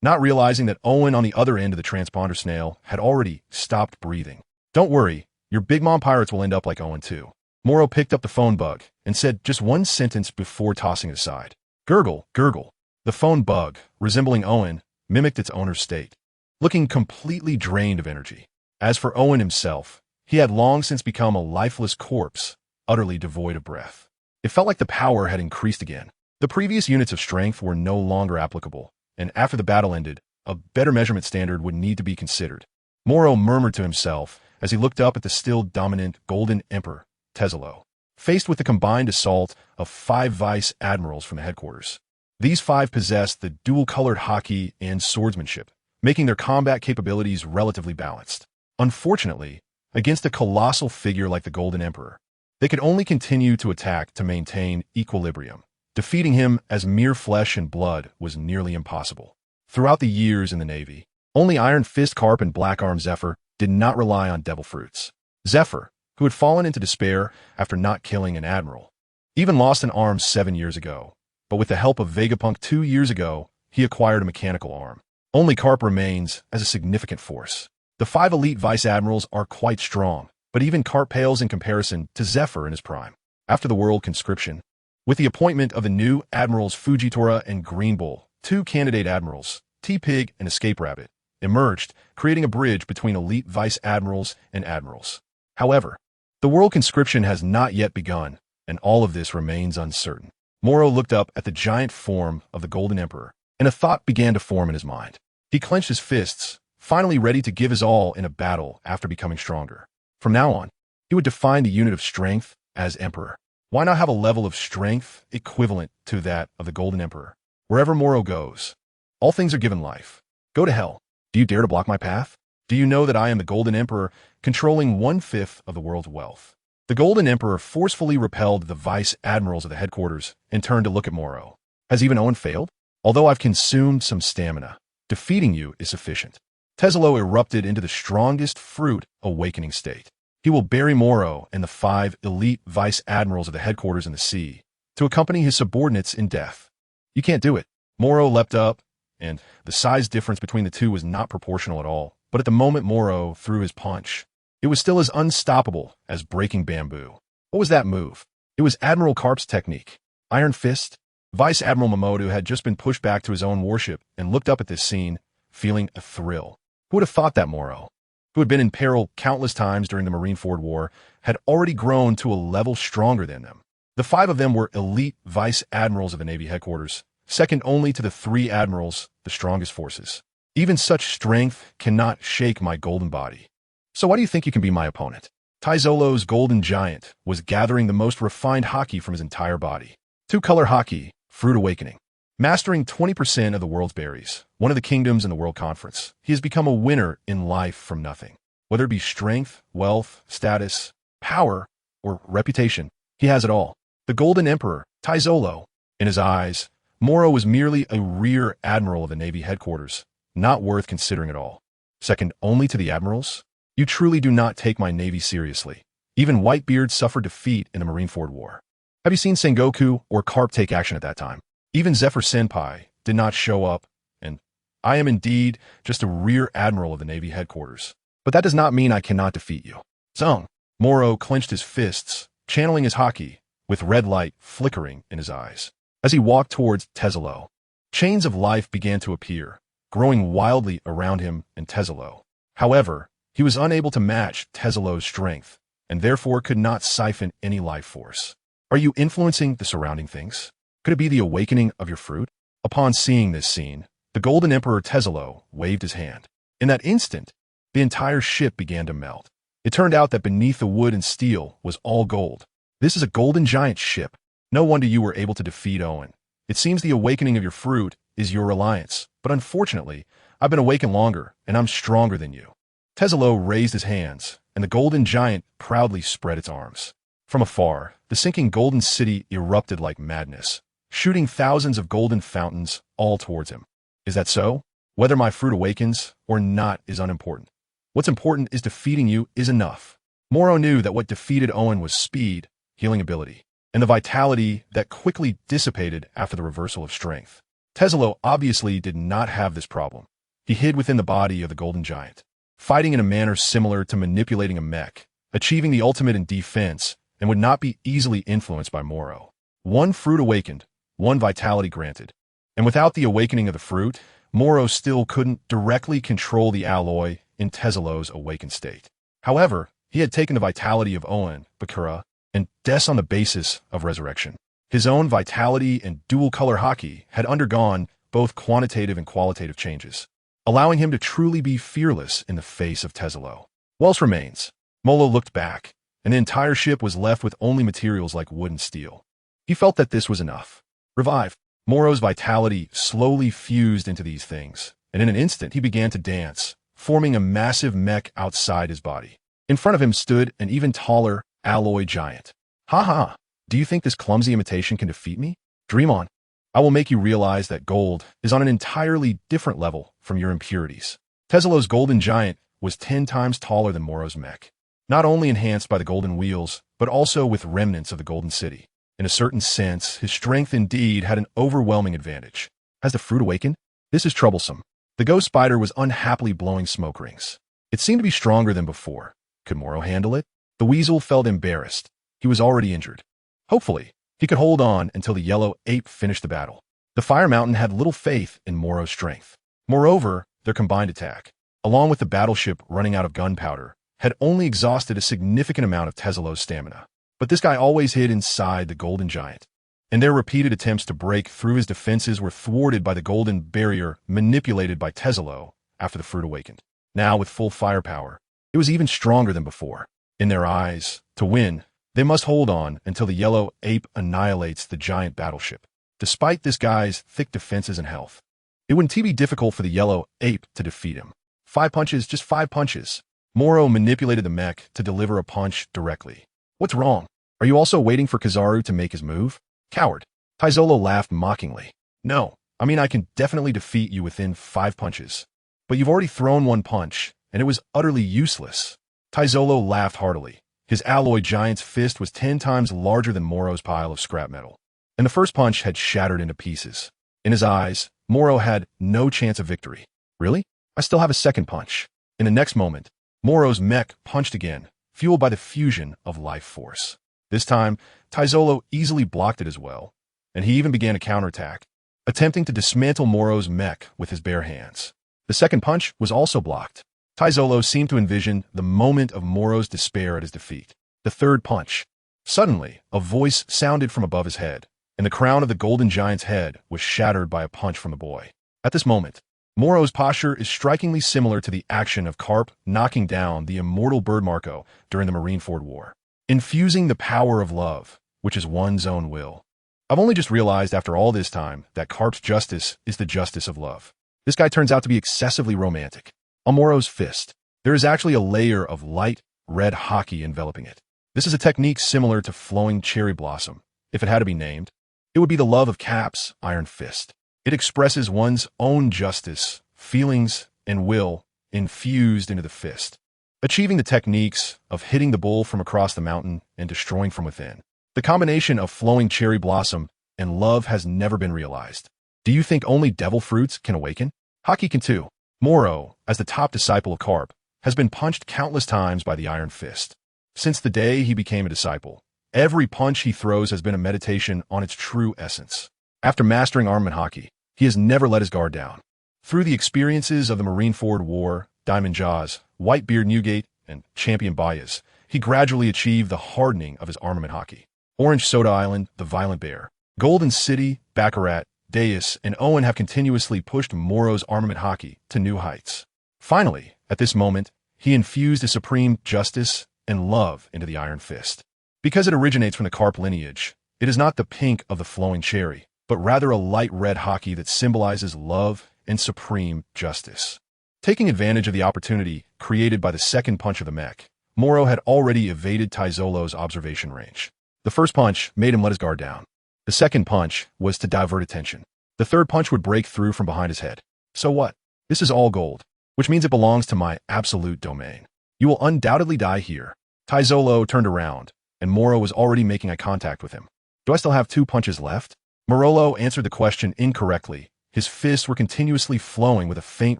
not realizing that Owen on the other end of the transponder snail had already stopped breathing. Don't worry, your Big Mom pirates will end up like Owen too. Morrow picked up the phone bug and said just one sentence before tossing it aside. Gurgle, gurgle. The phone bug, resembling Owen, mimicked its owner's state, looking completely drained of energy. As for Owen himself, he had long since become a lifeless corpse, utterly devoid of breath. It felt like the power had increased again. The previous units of strength were no longer applicable, and after the battle ended, a better measurement standard would need to be considered. Morrow murmured to himself as he looked up at the still dominant Golden Emperor, Tezelo, faced with the combined assault of 5 vice admirals from the headquarters. These 5 possessed the dual-colored Haki and swordsmanship, making their combat capabilities relatively balanced. Unfortunately, against a colossal figure like the Golden Emperor, they could only continue to attack to maintain equilibrium. Defeating him as mere flesh and blood was nearly impossible. Throughout the years in the Navy, only Iron Fist Garp and Black Arm Zephyr did not rely on devil fruits. Zephyr, who had fallen into despair after not killing an admiral, even lost an arm 7 years ago, but with the help of Vegapunk 2 years ago, he acquired a mechanical arm. Only Garp remains as a significant force. The 5 elite vice admirals are quite strong, but even Garp pales in comparison to Zephyr in his prime. After the world conscription, with the appointment of the new admirals Fujitora and Green Bull, 2 candidate admirals, T-Pig and Escape Rabbit, emerged, creating a bridge between elite vice admirals and admirals. However, the world conscription has not yet begun, and all of this remains uncertain. Morrow looked up at the giant form of the Golden Emperor, and a thought began to form in his mind. He clenched his fists, finally ready to give his all in a battle after becoming stronger. From now on, he would define the unit of strength as Emperor. Why not have a level of strength equivalent to that of the Golden Emperor? Wherever Morrow goes, all things are given life. Go to hell. Do you dare to block my path? Do you know that I am the Golden Emperor, controlling 1/5 of the world's wealth? The Golden Emperor forcefully repelled the vice admirals of the headquarters and turned to look at Morrow. Has even Owen failed? Although I've consumed some stamina, defeating you is sufficient. Teslo erupted into the strongest fruit awakening state. He will bury Morrow and the 5 elite vice admirals of the headquarters in the sea to accompany his subordinates in death. You can't do it. Morrow leapt up, and the size difference between the two was not proportional at all. But at the moment Morrow threw his punch, it was still as unstoppable as breaking bamboo. What was that move? It was Admiral Garp's technique. Iron Fist? Vice Admiral Mamoru had just been pushed back to his own warship and looked up at this scene, feeling a thrill. Who would have thought that Morrow, who had been in peril countless times during the Marineford War, had already grown to a level stronger than them? The 5 of them were elite vice admirals of the Navy headquarters, second only to the 3 admirals, the strongest forces. Even such strength cannot shake my golden body. So why do you think you can be my opponent? Taizolo's golden giant was gathering the most refined Haki from his entire body. 2-color Haki, fruit awakening. Mastering 20% of the world's berries, one of the kingdoms in the World Conference, he has become a winner in life from nothing. Whether it be strength, wealth, status, power, or reputation, he has it all. The Golden Emperor, Taizolo. In his eyes, Morrow was merely a rear admiral of the Navy headquarters, not worth considering at all. Second only to the admirals? You truly do not take my Navy seriously. Even Whitebeard suffered defeat in the Marineford War. Have you seen Sengoku or Garp take action at that time? Even Zephyr Senpai did not show up, and I am indeed just a rear admiral of the Navy headquarters. But that does not mean I cannot defeat you. Zung. Morrow clenched his fists, channeling his Haki, with red light flickering in his eyes. As he walked towards Teslo, chains of life began to appear, growing wildly around him and Teslo. However, he was unable to match Teslo's strength, and therefore could not siphon any life force. Are you influencing the surrounding things? Could it be the awakening of your fruit? Upon seeing this scene, the Golden Emperor Teslo waved his hand. In that instant, the entire ship began to melt. It turned out that beneath the wood and steel was all gold. This is a golden giant ship. No wonder you were able to defeat Owen. It seems the awakening of your fruit is your reliance, but unfortunately, I've been awakened longer, and I'm stronger than you. Teslo raised his hands, and the golden giant proudly spread its arms. From afar, the sinking golden city erupted like madness, shooting thousands of golden fountains all towards him. Is that so? Whether my fruit awakens or not is unimportant. What's important is defeating you is enough. Morrow knew that what defeated Owen was speed, healing ability, and the vitality that quickly dissipated after the reversal of strength. Teslo obviously did not have this problem. He hid within the body of the golden giant, fighting in a manner similar to manipulating a mech, achieving the ultimate in defense, and would not be easily influenced by Morrow. 1 fruit awakened, 1 vitality granted. And without the awakening of the fruit, Morrow still couldn't directly control the alloy in Teslo's awakened state. However, he had taken the vitality of Owen, Bakura, and Des on the basis of resurrection. His own vitality and dual-color Haki had undergone both quantitative and qualitative changes, allowing him to truly be fearless in the face of Teslo. What else remains? Molo looked back, and the entire ship was left with only materials like wood and steel. He felt that this was enough. Revive. Morrow's vitality slowly fused into these things, and in an instant he began to dance, forming a massive mech outside his body. In front of him stood an even taller alloy giant. Ha ha! Do you think this clumsy imitation can defeat me? Dream on. I will make you realize that gold is on an entirely different level from your impurities. Teslo's golden giant was 10 times taller than Morrow's mech, not only enhanced by the golden wheels, but also with remnants of the golden city. In a certain sense, his strength indeed had an overwhelming advantage. Has the fruit awakened? This is troublesome. The ghost spider was unhappily blowing smoke rings. It seemed to be stronger than before. Could Morrow handle it? The weasel felt embarrassed. He was already injured. Hopefully, he could hold on until the yellow ape finished the battle. The Fire Mountain had little faith in Morrow's strength. Moreover, their combined attack, along with the battleship running out of gunpowder, had only exhausted a significant amount of Teslo's stamina. But this guy always hid inside the golden giant, and their repeated attempts to break through his defenses were thwarted by the golden barrier manipulated by Teslo after the fruit awakened. now with full firepower. It was even stronger than before. In their eyes, to win, they must hold on until the yellow ape annihilates the giant battleship. Despite this guy's thick defenses and health, it wouldn't be difficult for the yellow ape to defeat him. 5 punches, just 5 punches. Morrow manipulated the mech to deliver a punch directly. What's wrong? Are you also waiting for Kizaru to make his move? Coward. Taizolo laughed mockingly. No, I mean I can definitely defeat you within 5 punches. But you've already thrown 1 punch, and it was utterly useless. Taizolo laughed heartily. His alloy giant's fist was 10 times larger than Morrow's pile of scrap metal, and the first punch had shattered into pieces. In his eyes, Morrow had no chance of victory. Really? I still have a second punch. In the next moment, Morrow's mech punched again, fueled by the fusion of life force. This time, Taizolo easily blocked it as well, and he even began a counterattack, attempting to dismantle Morrow's mech with his bare hands. The second punch was also blocked. Taizolo seemed to envision the moment of Morrow's despair at his defeat. The third punch. Suddenly, a voice sounded from above his head, and the crown of the golden giant's head was shattered by a punch from the boy. At this moment, Morrow's posture is strikingly similar to the action of Garp knocking down the immortal bird Marco during the Marineford War, infusing the power of love, which is one's own will. I've only just realized after all this time that Garp's justice is the justice of love. This guy turns out to be excessively romantic. On Morrow's fist, there is actually a layer of light red Haki enveloping it. This is a technique similar to flowing cherry blossom. If it had to be named, it would be the love of Cap's iron fist. It expresses one's own justice, feelings, and will infused into the fist, achieving the techniques of hitting the bull from across the mountain and destroying from within. The combination of flowing cherry blossom and love has never been realized. Do you think only devil fruits can awaken? Haki can too. Morrow, as the top disciple of Garp, has been punched countless times by the iron fist. Since the day he became a disciple, every punch he throws has been a meditation on its true essence. After mastering armament Haki, he has never let his guard down. Through the experiences of the Marineford War, Diamond Jaws, Whitebeard Newgate, and Champion Bayas, he gradually achieved the hardening of his armament Haki. Orange Soda Island, the Violent Bear, Golden City, Baccarat, Deus, and Owen have continuously pushed Morrow's armament Haki to new heights. Finally, at this moment, he infused a supreme justice and love into the Iron Fist. Because it originates from the Garp lineage, it is not the pink of the flowing cherry, but rather a light red Haki that symbolizes love and supreme justice. Taking advantage of the opportunity created by the second punch of the mech, Morrow had already evaded Taizolo's observation range. The first punch made him let his guard down. The second punch was to divert attention. The third punch would break through from behind his head. So what? This is all gold, which means it belongs to my absolute domain. You will undoubtedly die here. Taizolo turned around, and Morrow was already making eye contact with him. Do I still have 2 punches left? Morrow answered the question incorrectly. His fists were continuously flowing with a faint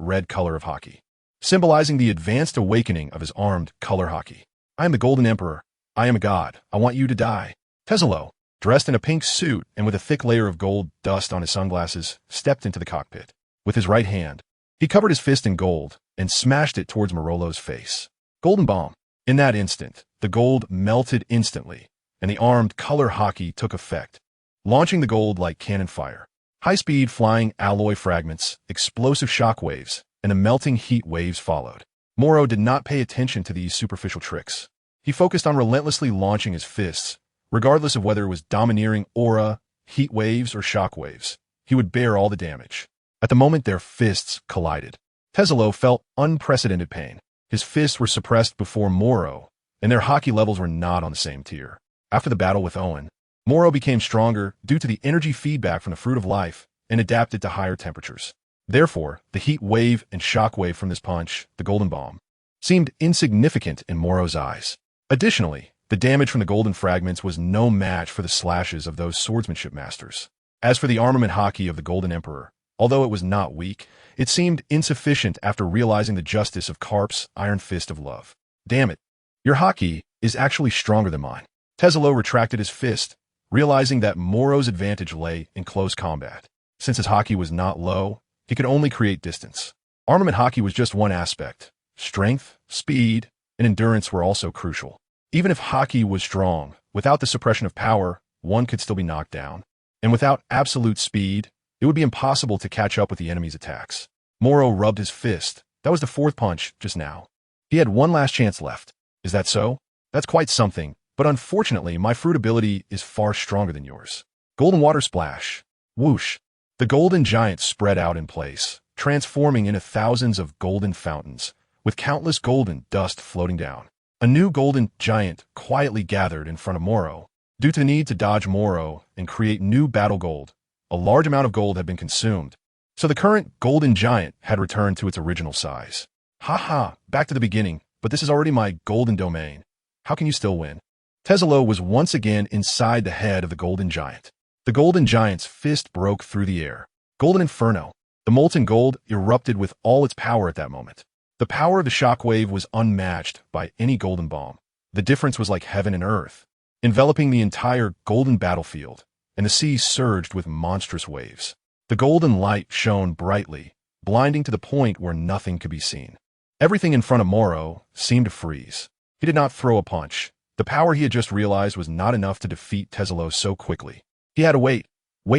red color of Haki, symbolizing the advanced awakening of his armed color Haki. I am the Golden Emperor. I am a god. I want you to die. Taizolo, dressed in a pink suit and with a thick layer of gold dust on his sunglasses, stepped into the cockpit. With his right hand, he covered his fist in gold and smashed it towards Morolo's face. Golden bomb. In that instant, the gold melted instantly, and the armed color Haki took effect, launching the gold like cannon fire. High-speed flying alloy fragments, explosive shock waves, and a melting heat waves followed. Morrow did not pay attention to these superficial tricks. He focused on relentlessly launching his fists, regardless of whether it was domineering aura, heat waves, or shock waves. He would bear all the damage. At the moment their fists collided, Taizolo felt unprecedented pain. His fists were suppressed before Morrow, and their Haki levels were not on the same tier. After the battle with Owen, Morrow became stronger due to the energy feedback from the Fruit of Life and adapted to higher temperatures. Therefore, the heat wave and shock wave from this punch, the Golden Bomb, seemed insignificant in Morrow's eyes. Additionally, the damage from the golden fragments was no match for the slashes of those swordsmanship masters. As for the armament Haki of the Golden Emperor, although it was not weak, it seemed insufficient after realizing the justice of Garp's Iron Fist of Love. Damn it, your Haki is actually stronger than mine. Taizolo retracted his fist, realizing that Morrow's advantage lay in close combat. Since his Haki was not low, he could only create distance. Armament Haki was just one aspect. Strength, speed, and endurance were also crucial. Even if Haki was strong, without the suppression of power, one could still be knocked down. And without absolute speed, it would be impossible to catch up with the enemy's attacks. Morrow rubbed his fist, That was the fourth punch just now. He had one last chance left. Is that so? That's quite something, but unfortunately my fruit ability is far stronger than yours. Golden water splash. Whoosh. The golden giant spread out in place, transforming into thousands of golden fountains, with countless golden dust floating down. A new golden giant quietly gathered in front of Morrow. Due to the need to dodge Morrow and create new battle gold, a large amount of gold had been consumed, so the current golden giant had returned to its original size. Haha, back to the beginning, but this is already my golden domain. How can you still win? Tezzalo was once again inside the head of the golden giant. The golden giant's fist broke through the air. Golden Inferno. The molten gold erupted with all its power at that moment. The power of the shockwave was unmatched by any golden bomb. The difference was like heaven and earth, enveloping the entire golden battlefield, and the sea surged with monstrous waves. The golden light shone brightly, blinding to the point where nothing could be seen. Everything in front of Morrow seemed to freeze. He did not throw a punch. The power he had just realized was not enough to defeat Tezzalo so quickly. He had to wait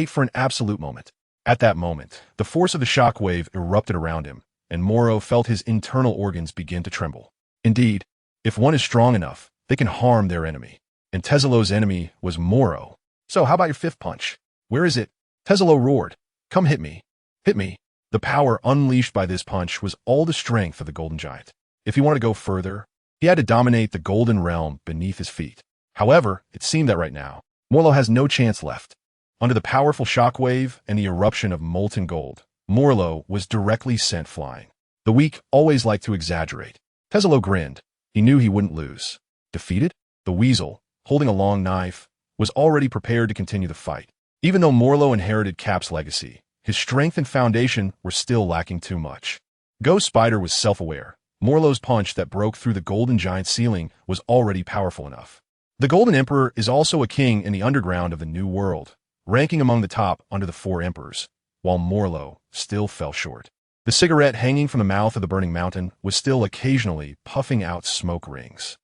for an absolute moment. At that moment, the force of the shockwave erupted around him, and Morrow felt his internal organs begin to tremble. Indeed, if one is strong enough, they can harm their enemy. And Tezzalo's enemy was Morrow. So how about your fifth punch? Where is it? Tezzalo roared. Come hit me. Hit me. The power unleashed by this punch was all the strength of the golden giant. If he wanted to go further, he had to dominate the golden realm beneath his feet. However, it seemed that right now, Morrow has no chance left. Under the powerful shockwave and the eruption of molten gold, Morrow was directly sent flying. The weak always like to exaggerate. Tezzalo grinned. He knew he wouldn't lose. Defeated? The weasel, holding a long knife, was already prepared to continue the fight. Even though Morrow inherited Cap's legacy, his strength and foundation were still lacking too much. Ghost Spider was self-aware. Morrow's punch that broke through the golden giant's ceiling was already powerful enough. The Golden Emperor is also a king in the underground of the New World, ranking among the top under the 4 emperors, while Morrow still fell short. The cigarette hanging from the mouth of the burning mountain was still occasionally puffing out smoke rings.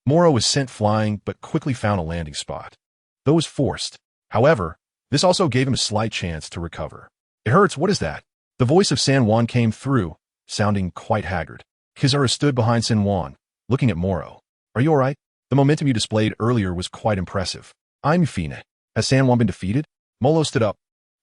Morrow was sent flying but quickly found a landing spot. Though it was forced. However, this also gave him a slight chance to recover. It hurts, what is that? The voice of San Juan came through, sounding quite haggard. Kizaru stood behind San Juan, looking at Morrow. Are you alright? The momentum you displayed earlier was quite impressive. I'm Fine. Has San Juan been defeated? Morrow stood up,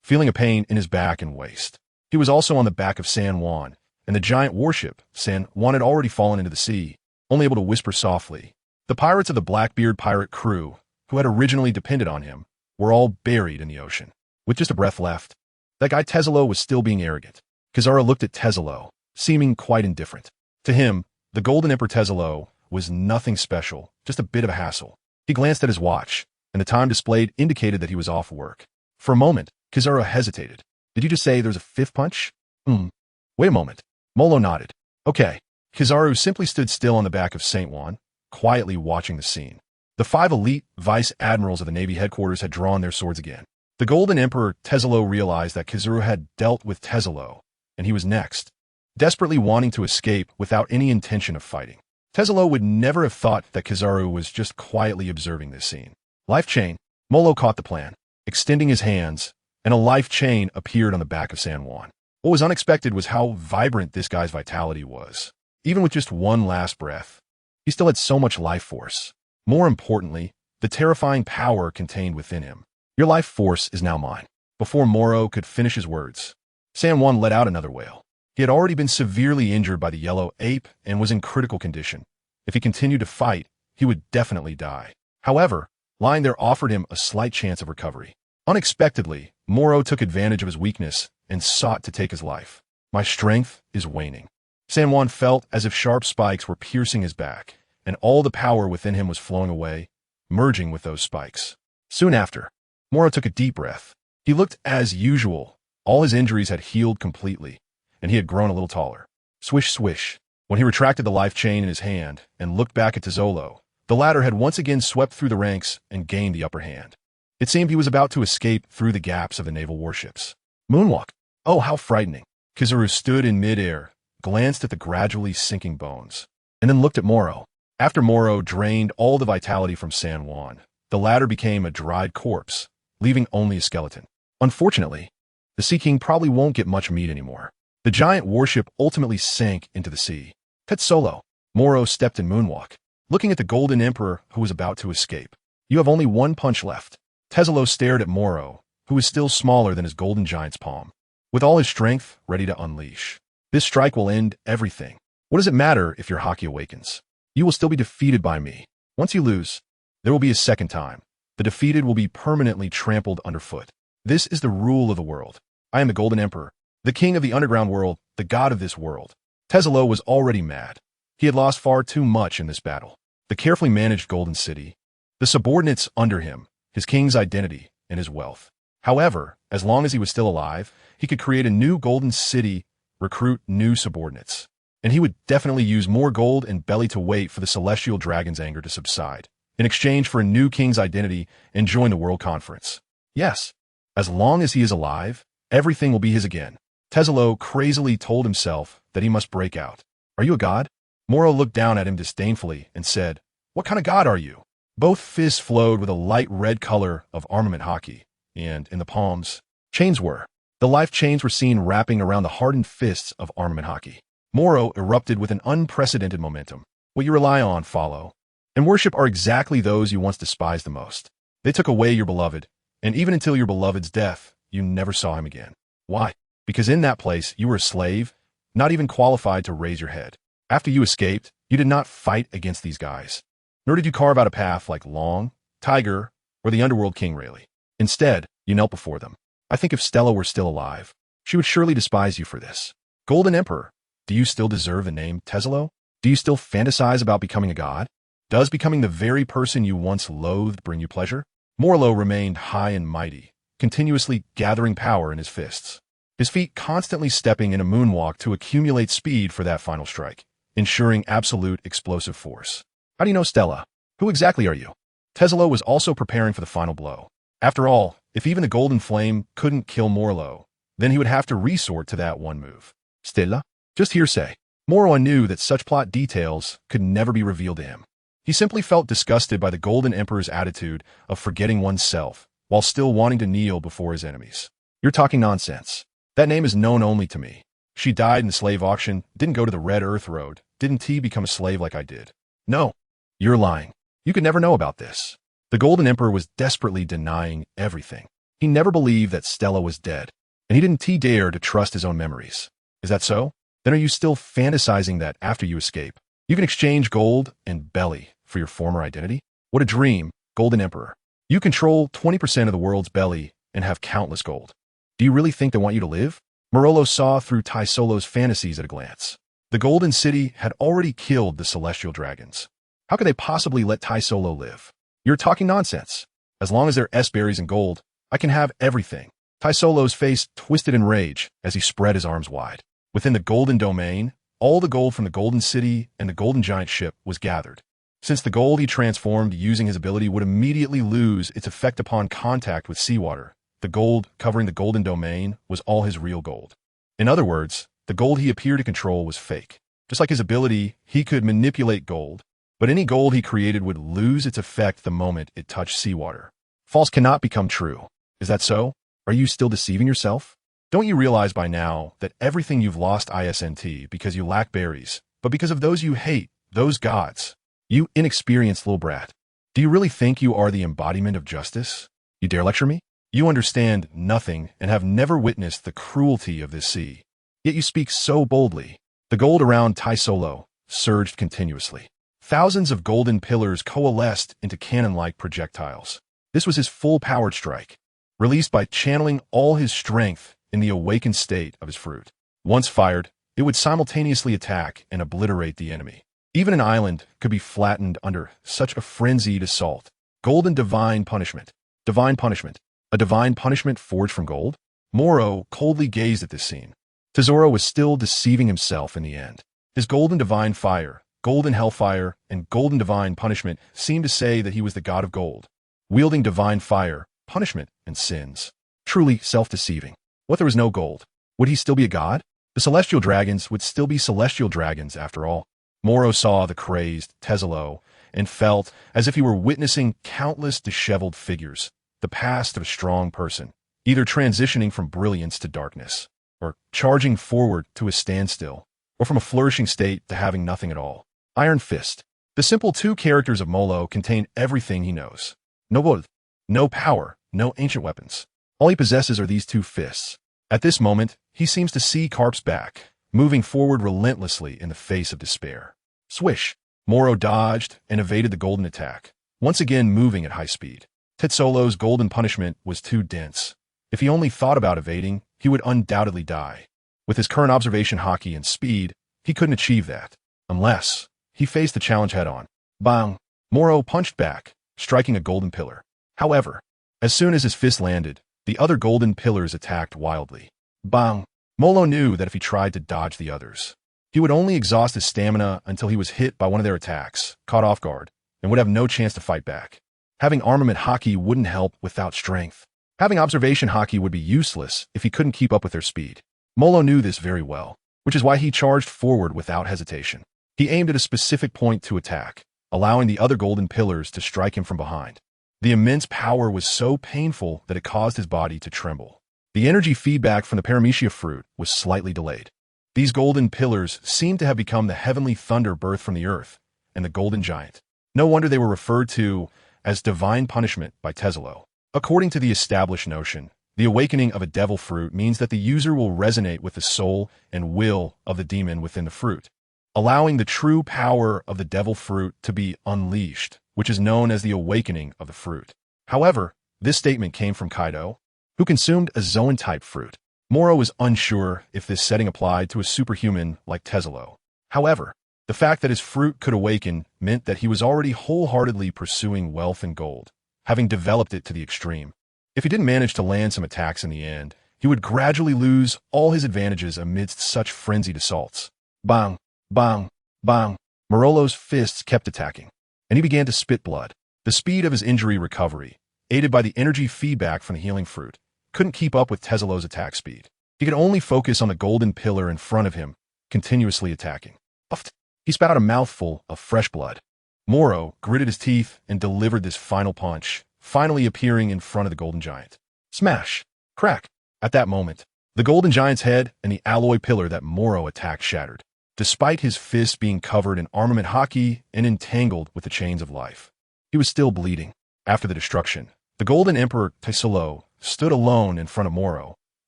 feeling a pain in his back and waist. He was also on the back of San Juan, and the giant warship, San Juan, had already fallen into the sea, only able to whisper softly. The pirates of the Blackbeard pirate crew, who had originally depended on him, were all buried in the ocean. With just a breath left, that guy Tezzalo was still being arrogant. Kizaru looked at Tezzalo, seeming quite indifferent. To him, the Golden Emperor Tezzalo was nothing special, just a bit of a hassle. He glanced at his watch, and the time displayed indicated that he was off work. For a moment, Kizaru hesitated. Did you just say there's a 5th punch? Wait a moment. Morrow nodded. Okay. Kizaru simply stood still on the back of St. Juan, quietly watching the scene. The 5 elite vice admirals of the Navy headquarters had drawn their swords again. The Golden Emperor Tezzalo realized that Kizaru had dealt with Tezzalo, and he was next, desperately wanting to escape without any intention of fighting. Tezzalo would never have thought that Kizaru was just quietly observing this scene. Life chain. Morrow caught the plan, extending his hands, and a life chain appeared on the back of San Juan. What was unexpected was how vibrant this guy's vitality was. Even with just one last breath, he still had so much life force. More importantly, the terrifying power contained within him. Your life force is now mine. Before Morrow could finish his words, San Juan let out another wail. He had already been severely injured by the yellow ape and was in critical condition. If he continued to fight, he would definitely die. However, lying there offered him a slight chance of recovery. Unexpectedly, Morrow took advantage of his weakness and sought to take his life. My strength is waning. San Juan felt as if sharp spikes were piercing his back, and all the power within him was flowing away, merging with those spikes. Soon after, Morrow took a deep breath. He looked as usual. All his injuries had healed completely, and he had grown a little taller. Swish, swish. When he retracted the life chain in his hand and looked back at Tezzalo, the latter had once again swept through the ranks and gained the upper hand. It seemed he was about to escape through the gaps of the naval warships. Moonwalk. Oh, how frightening. Kizaru stood in midair, glanced at the gradually sinking bones, and then looked at Morrow. After Morrow drained all the vitality from San Juan, the latter became a dried corpse, leaving only a skeleton. Unfortunately, the Sea King probably won't get much meat anymore. The giant warship ultimately sank into the sea. Solo. Morrow stepped in moonwalk, looking at the Golden Emperor who was about to escape. You have only one punch left. Solo stared at Morrow, who was still smaller than his golden giant's palm, with all his strength ready to unleash. This strike will end everything. What does it matter if your Haki awakens? You will still be defeated by me. Once you lose, there will be a second time. The defeated will be permanently trampled underfoot. This is the rule of the world. I am the Golden Emperor, the king of the underground world, the god of this world. Solo was already mad. He had lost far too much in this battle. The carefully managed Golden City, the subordinates under him, his king's identity, and his wealth. However, as long as he was still alive, he could create a new Golden City, recruit new subordinates. And he would definitely use more gold and belly to wait for the celestial dragon's anger to subside, in exchange for a new king's identity and join the World Conference. Yes, as long as he is alive, everything will be his again. Solo crazily told himself that he must break out. Are you a god? Morrow looked down at him disdainfully and said, What kind of god are you? Both fists flowed with a light red color of armament Haki, and in the palms, chains were. The life chains were seen wrapping around the hardened fists of armament Haki. Morrow erupted with an unprecedented momentum. What you rely on, follow, and worship are exactly those you once despised the most. They took away your beloved, and even until your beloved's death, you never saw him again. Why? Because in that place, you were a slave, not even qualified to raise your head. After you escaped, you did not fight against these guys. Nor did you carve out a path like Long, Tiger, or the Underworld King Rayleigh. Instead, you knelt before them. I think if Stella were still alive, she would surely despise you for this. Golden Emperor, do you still deserve the name Solo? Do you still fantasize about becoming a god? Does becoming the very person you once loathed bring you pleasure? Morrow remained high and mighty, continuously gathering power in his fists. His feet constantly stepping in a moonwalk to accumulate speed for that final strike, ensuring absolute explosive force. How do you know Stella? Who exactly are you? Solo was also preparing for the final blow. After all, if even the Golden Flame couldn't kill Morrow, then he would have to resort to that one move. Stella? Just hearsay. Morrow knew that such plot details could never be revealed to him. He simply felt disgusted by the Golden Emperor's attitude of forgetting oneself while still wanting to kneel before his enemies. You're talking nonsense. That name is known only to me. She died in the slave auction, didn't go to the Red Earth Road, didn't T become a slave like I did. No, you're lying. You could never know about this. The Golden Emperor was desperately denying everything. He never believed that Stella was dead, and he didn't dare to trust his own memories. Is that so? Then are you still fantasizing that after you escape, you can exchange gold and belly for your former identity? What a dream, Golden Emperor. You control 20% of the world's belly and have countless gold. Do you really think they want you to live? Morrow saw through Solo's fantasies at a glance. The Golden City had already killed the celestial dragons. How could they possibly let Solo live? You're talking nonsense. As long as they're S-berries and gold, I can have everything. Solo's face twisted in rage as he spread his arms wide. Within the Golden Domain, all the gold from the Golden City and the Golden Giant ship was gathered. Since the gold he transformed using his ability would immediately lose its effect upon contact with seawater, the gold covering the Golden Domain was all his real gold. In other words, the gold he appeared to control was fake. Just like his ability, he could manipulate gold, but any gold he created would lose its effect the moment it touched seawater. False cannot become true. Is that so? Are you still deceiving yourself? Don't you realize by now that everything you've lost isn't because you lack berries, but because of those you hate, those gods? You inexperienced little brat. Do you really think you are the embodiment of justice? You dare lecture me? You understand nothing and have never witnessed the cruelty of this sea. Yet you speak so boldly. The gold around Solo surged continuously. Thousands of golden pillars coalesced into cannon-like projectiles. This was his full-powered strike, released by channeling all his strength in the awakened state of his fruit. Once fired, it would simultaneously attack and obliterate the enemy. Even an island could be flattened under such a frenzied assault. Golden divine punishment. Divine punishment. A divine punishment forged from gold? Morrow coldly gazed at this scene. Tesoro was still deceiving himself in the end. His golden divine fire, golden hellfire, and golden divine punishment seemed to say that he was the god of gold, wielding divine fire, punishment, and sins. Truly self-deceiving. What, there was no gold? Would he still be a god? The celestial dragons would still be celestial dragons after all. Morrow saw the crazed Solo and felt as if he were witnessing countless disheveled figures, the past of a strong person, either transitioning from brilliance to darkness. or charging forward to a standstill, or from a flourishing state to having nothing at all. Iron Fist. The simple two characters of Morrow contain everything he knows. No wood, no power, no ancient weapons. All he possesses are these two fists. At this moment, he seems to see Garp's back, moving forward relentlessly in the face of despair. Swish! Morrow dodged and evaded the golden attack, once again moving at high speed. Tetsolo's golden punishment was too dense. If he only thought about evading, he would undoubtedly die. With his current observation Haki and speed, he couldn't achieve that, unless he faced the challenge head-on. Bang! Morrow punched back, striking a golden pillar. However, as soon as his fist landed, the other golden pillars attacked wildly. Bang! Morrow knew that if he tried to dodge the others, he would only exhaust his stamina until he was hit by one of their attacks, caught off guard, and would have no chance to fight back. Having armament Haki wouldn't help without strength. Having observation Haki would be useless if he couldn't keep up with their speed. Morrow knew this very well, which is why he charged forward without hesitation. He aimed at a specific point to attack, allowing the other golden pillars to strike him from behind. The immense power was so painful that it caused his body to tremble. The energy feedback from the paramecia fruit was slightly delayed. These golden pillars seemed to have become the heavenly thunder birthed from the earth and the golden giant. No wonder they were referred to as divine punishment by Tetsolo. According to the established notion, the awakening of a devil fruit means that the user will resonate with the soul and will of the demon within the fruit, allowing the true power of the devil fruit to be unleashed, which is known as the awakening of the fruit. However, this statement came from Kaido, who consumed a Zoan-type fruit. Morrow was unsure if this setting applied to a superhuman like Tetsolo. However, the fact that his fruit could awaken meant that he was already wholeheartedly pursuing wealth and gold, having developed it to the extreme. If he didn't manage to land some attacks in the end, he would gradually lose all his advantages amidst such frenzied assaults. Bang! Bang! Bang! Morrow's fists kept attacking, and he began to spit blood. The speed of his injury recovery, aided by the energy feedback from the healing fruit, couldn't keep up with Tetsolo's attack speed. He could only focus on the golden pillar in front of him, continuously attacking. Puffed. He spat out a mouthful of fresh blood. Morrow gritted his teeth and delivered this final punch, finally appearing in front of the golden giant. Smash! Crack! At that moment, the golden giant's head and the alloy pillar that Morrow attacked shattered, despite his fists being covered in armament Haki and entangled with the chains of life. He was still bleeding. After the destruction, the Golden Emperor Tetsolo stood alone in front of Morrow,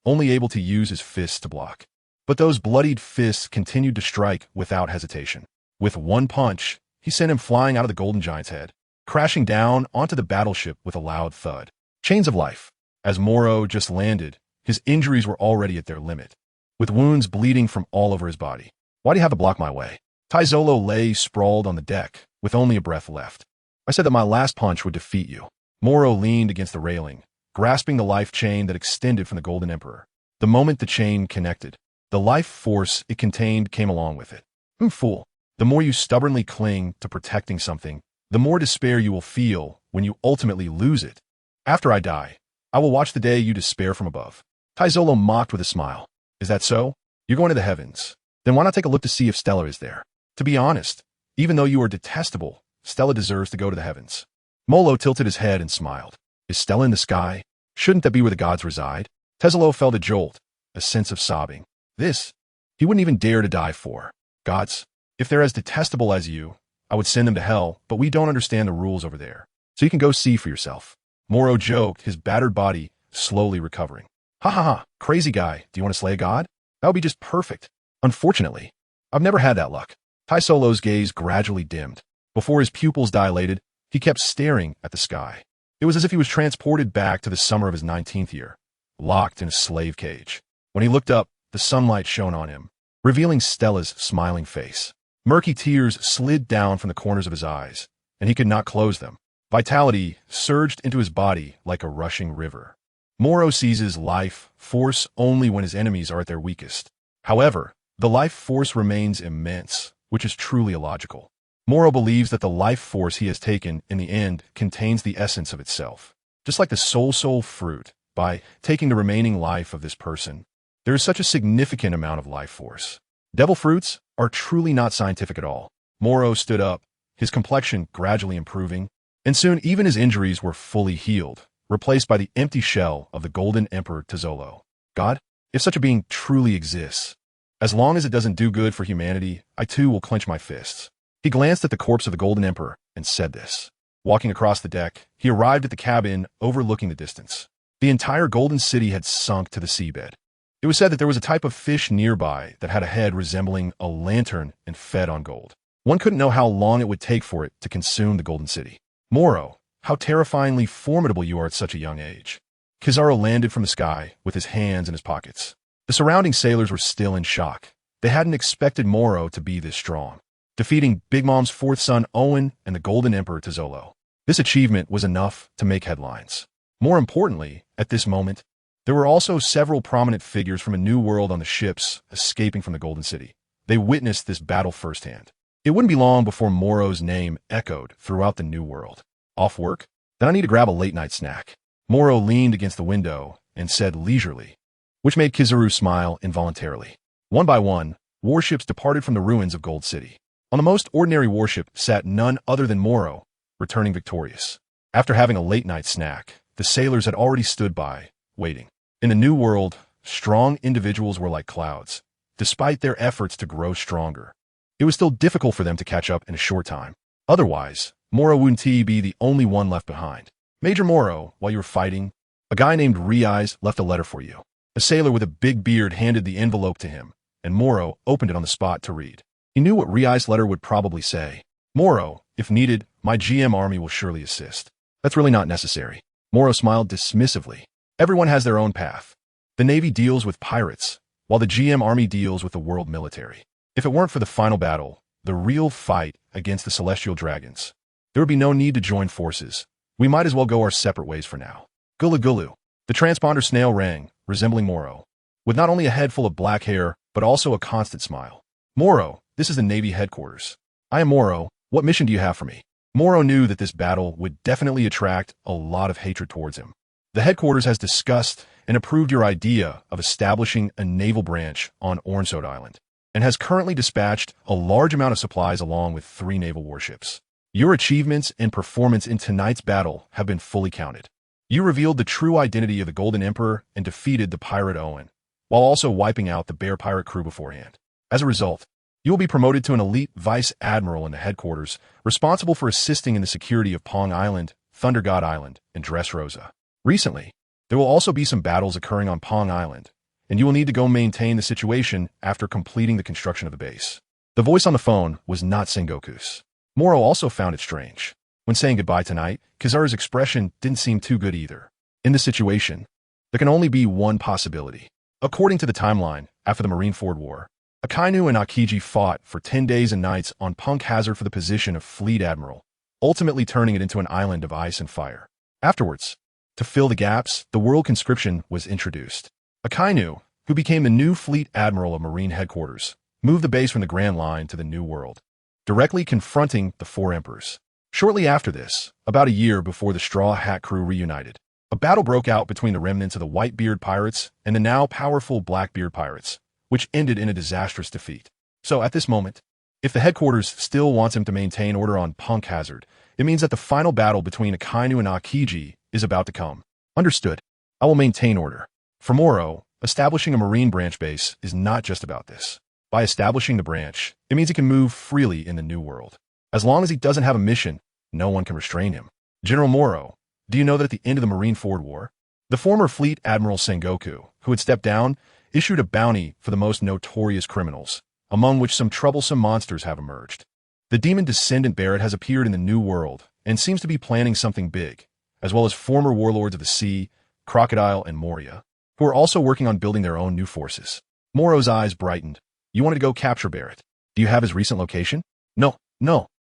only able to use his fists to block. But those bloodied fists continued to strike without hesitation. With one punch, he sent him flying out of the golden giant's head, crashing down onto the battleship with a loud thud. Chains of life. As Morrow just landed, his injuries were already at their limit, with wounds bleeding from all over his body. Why do you have to block my way? Tetsolo lay sprawled on the deck, with only a breath left. I said that my last punch would defeat you. Morrow leaned against the railing, grasping the life chain that extended from the Golden Emperor. The moment the chain connected, the life force it contained came along with it. Fool. The more you stubbornly cling to protecting something, the more despair you will feel when you ultimately lose it. After I die, I will watch the day you despair from above. Tetsolo mocked with a smile. Is that so? You're going to the heavens. Then why not take a look to see if Stella is there? To be honest, even though you are detestable, Stella deserves to go to the heavens. Morrow tilted his head and smiled. Is Stella in the sky? Shouldn't that be where the gods reside? Tetsolo felt a jolt, a sense of sobbing. This, he wouldn't even dare to die for. Gods, if they're as detestable as you, I would send them to hell, but we don't understand the rules over there. So you can go see for yourself. Morrow joked, his battered body slowly recovering. Ha ha ha, crazy guy, do you want to slay a god? That would be just perfect. Unfortunately, I've never had that luck. Tetsolo's gaze gradually dimmed. Before his pupils dilated, he kept staring at the sky. It was as if he was transported back to the summer of his 19th year, locked in a slave cage. When he looked up, the sunlight shone on him, revealing Stella's smiling face. Murky tears slid down from the corners of his eyes, and he could not close them. Vitality surged into his body like a rushing river. Morrow seizes life force only when his enemies are at their weakest. However, the life force remains immense, which is truly illogical. Morrow believes that the life force he has taken, in the end, contains the essence of itself. Just like the soul fruit, by taking the remaining life of this person, there is such a significant amount of life force. Devil fruits are truly not scientific at all. Morrow stood up, his complexion gradually improving, and soon even his injuries were fully healed, replaced by the empty shell of the Golden Emperor Tetsolo. God, if such a being truly exists. As long as it doesn't do good for humanity, I too will clench my fists. He glanced at the corpse of the Golden Emperor and said this. Walking across the deck, he arrived at the cabin overlooking the distance. The entire Golden City had sunk to the seabed. It was said that there was a type of fish nearby that had a head resembling a lantern and fed on gold. One couldn't know how long it would take for it to consume the Golden City. Morrow, how terrifyingly formidable you are at such a young age. Kizaru landed from the sky with his hands in his pockets. The surrounding sailors were still in shock. They hadn't expected Morrow to be this strong, defeating Big Mom's fourth son Owen and the Golden Emperor Tozolo. This achievement was enough to make headlines. More importantly, at this moment, there were also several prominent figures from a new world on the ships escaping from the Golden City. They witnessed this battle firsthand. It wouldn't be long before Morrow's name echoed throughout the new world. Off work? Then I need to grab a late-night snack. Morrow leaned against the window and said leisurely, which made Kizaru smile involuntarily. One by one, warships departed from the ruins of Gold City. On the most ordinary warship sat none other than Morrow, returning victorious. After having a late-night snack, the sailors had already stood by, waiting. In the new world, strong individuals were like clouds. Despite their efforts to grow stronger, it was still difficult for them to catch up in a short time. Otherwise, Morrow wouldn't be the only one left behind. Major Morrow, while you were fighting, a guy named Riai's left a letter for you. A sailor with a big beard handed the envelope to him, and Morrow opened it on the spot to read. He knew what Riai's letter would probably say. Morrow, if needed, my GM army will surely assist. That's really not necessary. Morrow smiled dismissively. Everyone has their own path. The Navy deals with pirates, while the GM army deals with the world military. If it weren't for the final battle, the real fight against the celestial dragons, there would be no need to join forces. We might as well go our separate ways for now. Gulu gulu. The transponder snail rang, resembling Morrow, with not only a head full of black hair, but also a constant smile. Morrow, this is the Navy headquarters. I am Morrow. What mission do you have for me? Morrow knew that this battle would definitely attract a lot of hatred towards him. The headquarters has discussed and approved your idea of establishing a naval branch on Ornsode Island, and has currently dispatched a large amount of supplies along with 3 naval warships. Your achievements and performance in tonight's battle have been fully counted. You revealed the true identity of the Golden Emperor and defeated the pirate Owen, while also wiping out the Bear Pirate crew beforehand. As a result, you will be promoted to an elite Vice Admiral in the headquarters, responsible for assisting in the security of Pong Island, Thunder God Island, and Dressrosa. Recently, there will also be some battles occurring on Pong Island, and you will need to go maintain the situation after completing the construction of the base. The voice on the phone was not Sengoku's. Morrow also found it strange. When saying goodbye tonight, Kizaru's expression didn't seem too good either. In this situation, there can only be one possibility. According to the timeline, after the Marineford War, Akainu and Akiji fought for 10 days and nights on Punk Hazard for the position of Fleet Admiral, ultimately turning it into an island of ice and fire. Afterwards, to fill the gaps, the world conscription was introduced. Akainu, who became the new Fleet Admiral of Marine Headquarters, moved the base from the Grand Line to the New World, directly confronting the 4 emperors. Shortly after this, about a year before the Straw Hat crew reunited, a battle broke out between the remnants of the Whitebeard pirates and the now powerful Blackbeard pirates, which ended in a disastrous defeat. So at this moment, if the headquarters still wants him to maintain order on Punk Hazard, it means that the final battle between Akainu and Akiji is about to come. Understood. I will maintain order. For Morrow, establishing a Marine branch base is not just about this. By establishing the branch, it means he can move freely in the New World. As long as he doesn't have a mission, no one can restrain him. General Morrow, do you know that at the end of the Marineford War, the former Fleet Admiral Sengoku, who had stepped down, issued a bounty for the most notorious criminals, among which some troublesome monsters have emerged. The demon descendant Barrett has appeared in the New World and seems to be planning something big, as well as former warlords of the sea, Crocodile and Moria, who are also working on building their own new forces. Morrow's eyes brightened. You wanted to go capture Barrett. Do you have his recent location? No.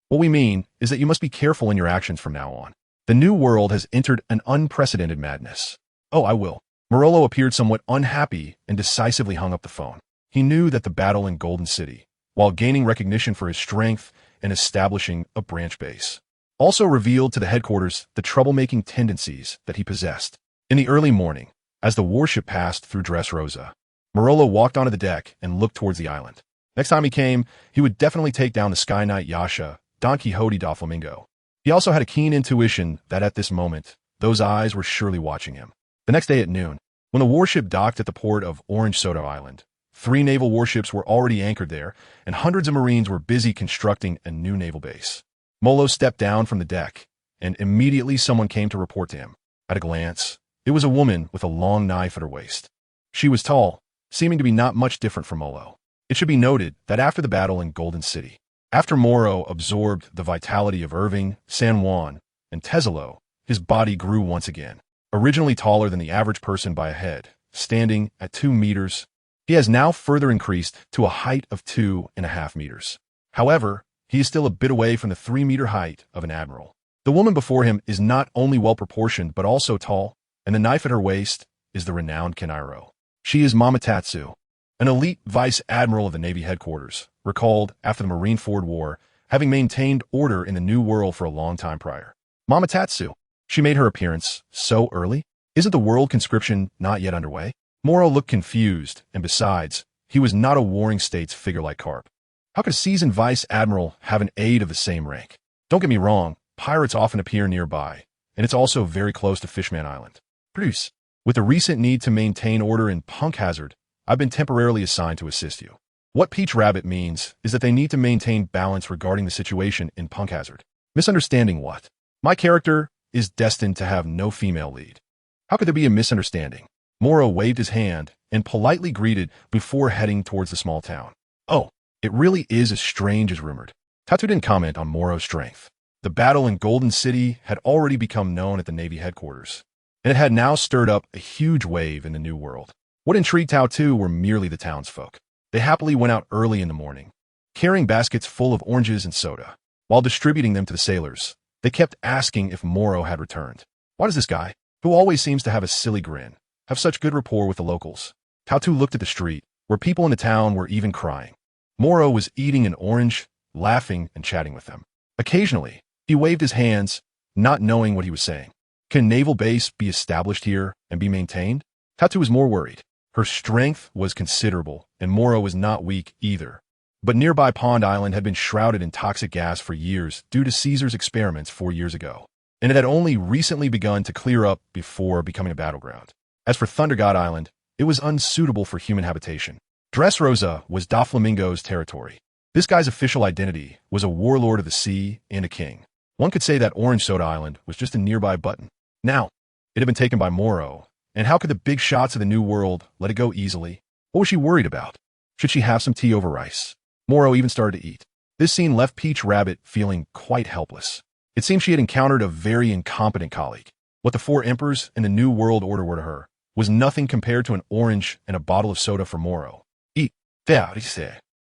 What we mean is that you must be careful in your actions from now on. The New World has entered an unprecedented madness. Oh, I will. Morello appeared somewhat unhappy and decisively hung up the phone. He knew that the battle in Golden City, while gaining recognition for his strength and establishing a branch base, also revealed to the headquarters the troublemaking tendencies that he possessed. In the early morning, as the warship passed through Dressrosa, Morello walked onto the deck and looked towards the island. Next time he came, he would definitely take down the Sky Knight Yasha, Don Quixote da Flamingo. He also had a keen intuition that at this moment, those eyes were surely watching him. The next day at noon, When the warship docked at the port of Orange Soda Island, 3 naval warships were already anchored there, and hundreds of Marines were busy constructing a new naval base. Morrow stepped down from the deck, and immediately someone came to report to him. At a glance, it was a woman with a long knife at her waist. She was tall, seeming to be not much different from Morrow. It should be noted that after the battle in Golden City, after Morrow absorbed the vitality of Irving, San Juan, and Tesalo, his body grew once again. Originally taller than the average person by a head, standing at 2 meters, he has now further increased to a height of 2.5 meters. However, he is still a bit away from the 3-meter height of an admiral. The woman before him is not only well-proportioned but also tall, and the knife at her waist is the renowned Kanairo. She is Mama Tatsu, an elite vice admiral of the Navy headquarters, recalled after the Marineford War, having maintained order in the New World for a long time prior. Mama Tatsu. She made her appearance so early? Isn't the world conscription not yet underway? Morrow looked confused, and besides, he was not a warring states figure like Garp. How could a seasoned vice admiral have an aide of the same rank? Don't get me wrong, pirates often appear nearby, and it's also very close to Fishman Island. Produce. With the recent need to maintain order in Punk Hazard, I've been temporarily assigned to assist you. What Peach Rabbit means is that they need to maintain balance regarding the situation in Punk Hazard. Misunderstanding what? My character is destined to have no female lead. How could there be a misunderstanding? Morrow waved his hand and politely greeted before heading towards the small town. Oh, it really is as strange as rumored. Tatu didn't comment on Morrow's strength. The battle in Golden City had already become known at the Navy headquarters, and it had now stirred up a huge wave in the New World. What intrigued Tatu were merely the townsfolk. They happily went out early in the morning, carrying baskets full of oranges and soda. While distributing them to the sailors, they kept asking if Morrow had returned. Why does this guy, who always seems to have a silly grin, have such good rapport with the locals? Tatu looked at the street, where people in the town were even crying. Morrow was eating an orange, laughing and chatting with them. Occasionally, he waved his hands, not knowing what he was saying. Can a naval base be established here and be maintained? Tatu was more worried. Her strength was considerable, and Morrow was not weak either. But nearby Pond Island had been shrouded in toxic gas for years due to Caesar's experiments 4 years ago, and it had only recently begun to clear up before becoming a battleground. As for Thunder God Island, it was unsuitable for human habitation. Dressrosa was Doflamingo's territory. This guy's official identity was a warlord of the sea and a king. One could say that Orange Soda Island was just a nearby button. Now, it had been taken by Morrow, and how could the big shots of the New World let it go easily? What was she worried about? Should she have some tea over rice? Morrow even started to eat. This scene left Peach Rabbit feeling quite helpless. It seemed she had encountered a very incompetent colleague. What the 4 emperors in the New World Order were to her was nothing compared to an orange and a bottle of soda for Morrow. Eat.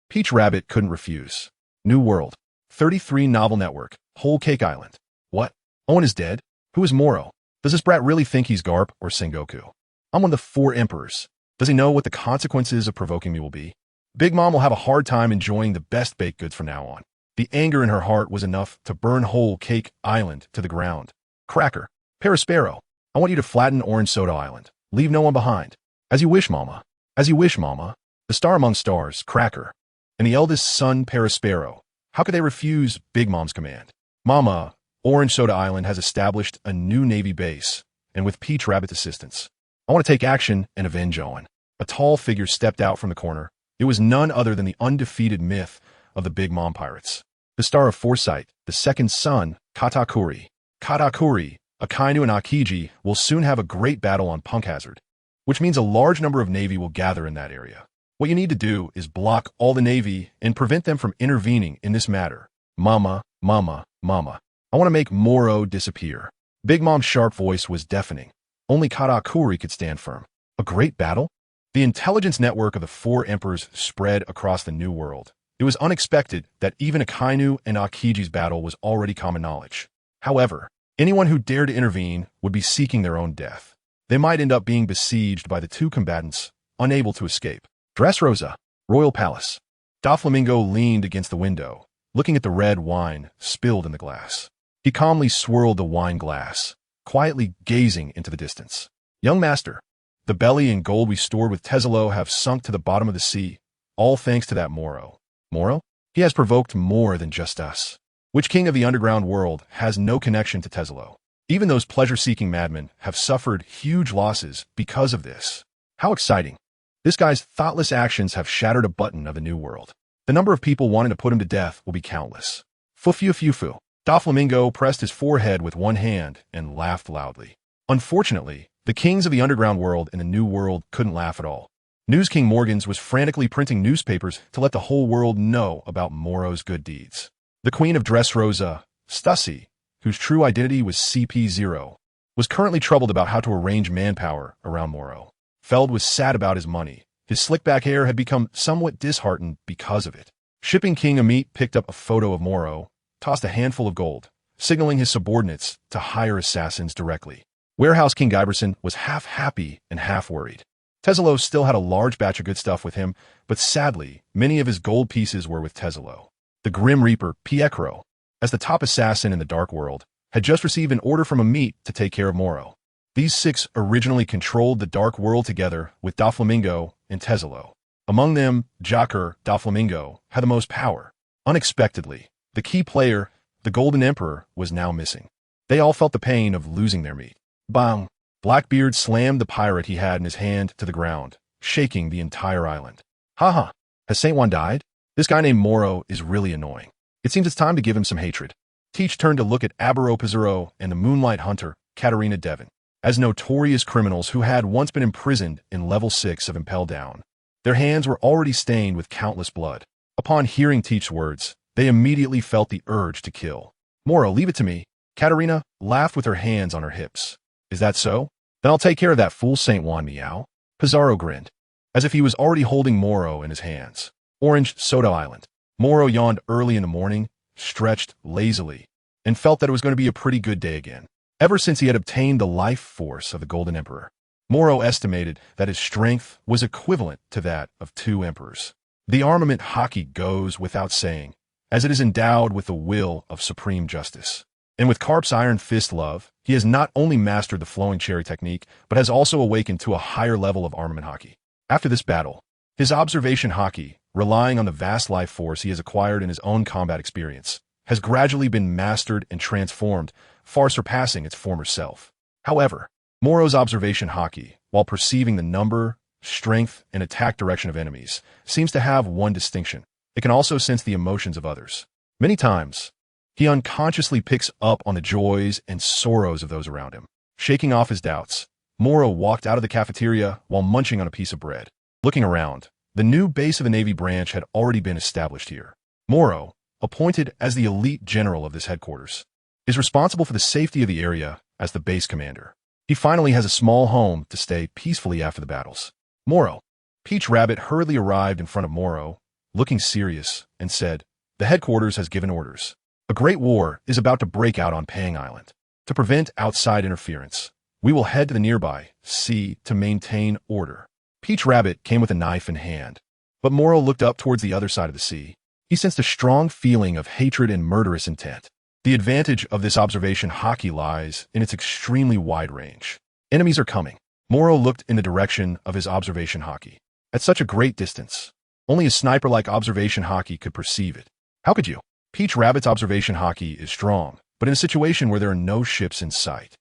Peach Rabbit couldn't refuse. New World. 33 Novel Network. Whole Cake Island. What? Owen is dead? Who is Morrow? Does this brat really think he's Garp or Sengoku? I'm one of the 4 emperors. Does he know what the consequences of provoking me will be? Big Mom will have a hard time enjoying the best baked goods from now on. The anger in her heart was enough to burn Whole Cake Island to the ground. Cracker. Paraspero. I want you to flatten Orange Soda Island. Leave no one behind. As you wish, Mama. As you wish, Mama. The star among stars, Cracker, and the eldest son, Paraspero. How could they refuse Big Mom's command? Mama, Orange Soda Island has established a new Navy base, and with Peach Rabbit's assistance, I want to take action and avenge Owen. A tall figure stepped out from the corner. It was none other than the undefeated myth of the Big Mom Pirates. The Star of Foresight, the second son, Katakuri. Katakuri, Akainu and Akiji will soon have a great battle on Punk Hazard, which means a large number of Navy will gather in that area. What you need to do is block all the Navy and prevent them from intervening in this matter. Mama, Mama, Mama. I want to make Morrow disappear. Big Mom's sharp voice was deafening. Only Katakuri could stand firm. A great battle? The intelligence network of the 4 emperors spread across the New World. It was unexpected that even Akainu and Akiji's battle was already common knowledge. However, anyone who dared to intervene would be seeking their own death. They might end up being besieged by the 2 combatants, unable to escape. Dressrosa, Royal Palace. Doflamingo leaned against the window, looking at the red wine spilled in the glass. He calmly swirled the wine glass, quietly gazing into the distance. Young master, the belly and gold we stored with Tesalo have sunk to the bottom of the sea, all thanks to that Morrow. Morrow? He has provoked more than just us. Which king of the underground world has no connection to Tesalo? Even those pleasure-seeking madmen have suffered huge losses because of this. How exciting. This guy's thoughtless actions have shattered a button of a new world. The number of people wanting to put him to death will be countless. Fufu. Doflamingo pressed his forehead with one hand and laughed loudly. Unfortunately, the kings of the underground world and the new world couldn't laugh at all. News King Morgans was frantically printing newspapers to let the whole world know about Morrow's good deeds. The Queen of Dressrosa, Stussy, whose true identity was CP0, was currently troubled about how to arrange manpower around Morrow. Feld was sad about his money. His slick-back hair had become somewhat disheartened because of it. Shipping King Amit picked up a photo of Morrow, tossed a handful of gold, signaling his subordinates to hire assassins directly. Warehouse King Giberson was half happy and half worried. Tesalo still had a large batch of good stuff with him, but sadly, many of his gold pieces were with Tesalo. The Grim Reaper, Piekro, as the top assassin in the Dark World, had just received an order from Amit to take care of Morrow. These 6 originally controlled the Dark World together with Doflamingo and Tesalo. Among them, Joker Doflamingo had the most power. Unexpectedly, the key player, the Golden Emperor, was now missing. They all felt the pain of losing their meat. Bang! Blackbeard slammed the pirate he had in his hand to the ground, shaking the entire island. Haha! Has Saint Juan died? This guy named Morrow is really annoying. It seems it's time to give him some hatred. Teach turned to look at Abaro Pizarro and the Moonlight Hunter, Katarina Devon, as notorious criminals who had once been imprisoned in level 6 of Impel Down. Their hands were already stained with countless blood. Upon hearing Teach's words, they immediately felt the urge to kill. Morrow, leave it to me. Katarina laughed with her hands on her hips. Is that so? Then I'll take care of that fool Saint Juan, meow. Pizarro grinned, as if he was already holding Morrow in his hands. Orange Soda Island. Morrow yawned early in the morning, stretched lazily, and felt that it was going to be a pretty good day again. Ever since he had obtained the life force of the Golden Emperor, Morrow estimated that his strength was equivalent to that of 2 emperors. The armament Haki goes without saying, as it is endowed with the will of supreme justice. And with Garp's Iron Fist love, he has not only mastered the flowing cherry technique, but has also awakened to a higher level of armament Haki. After this battle, his observation Haki, relying on the vast life force he has acquired in his own combat experience, has gradually been mastered and transformed, far surpassing its former self. However, Morrow's observation Haki, while perceiving the number, strength, and attack direction of enemies, seems to have one distinction. It can also sense the emotions of others. Many times, he unconsciously picks up on the joys and sorrows of those around him. Shaking off his doubts, Morrow walked out of the cafeteria while munching on a piece of bread. Looking around, the new base of the Navy branch had already been established here. Morrow, appointed as the elite general of this headquarters, is responsible for the safety of the area as the base commander. He finally has a small home to stay peacefully after the battles. Morrow. Peach Rabbit hurriedly arrived in front of Morrow, looking serious, and said, "The headquarters has given orders. A great war is about to break out on Pang Island. To prevent outside interference, we will head to the nearby sea to maintain order." Peach Rabbit came with a knife in hand, but Morrow looked up towards the other side of the sea. He sensed a strong feeling of hatred and murderous intent. The advantage of this observation Haki lies in its extremely wide range. Enemies are coming. Morrow looked in the direction of his observation Haki. At such a great distance, only a sniper-like observation Haki could perceive it. How could you? Peach Rabbit's observation Haki is strong, but in a situation where there are no ships in sight.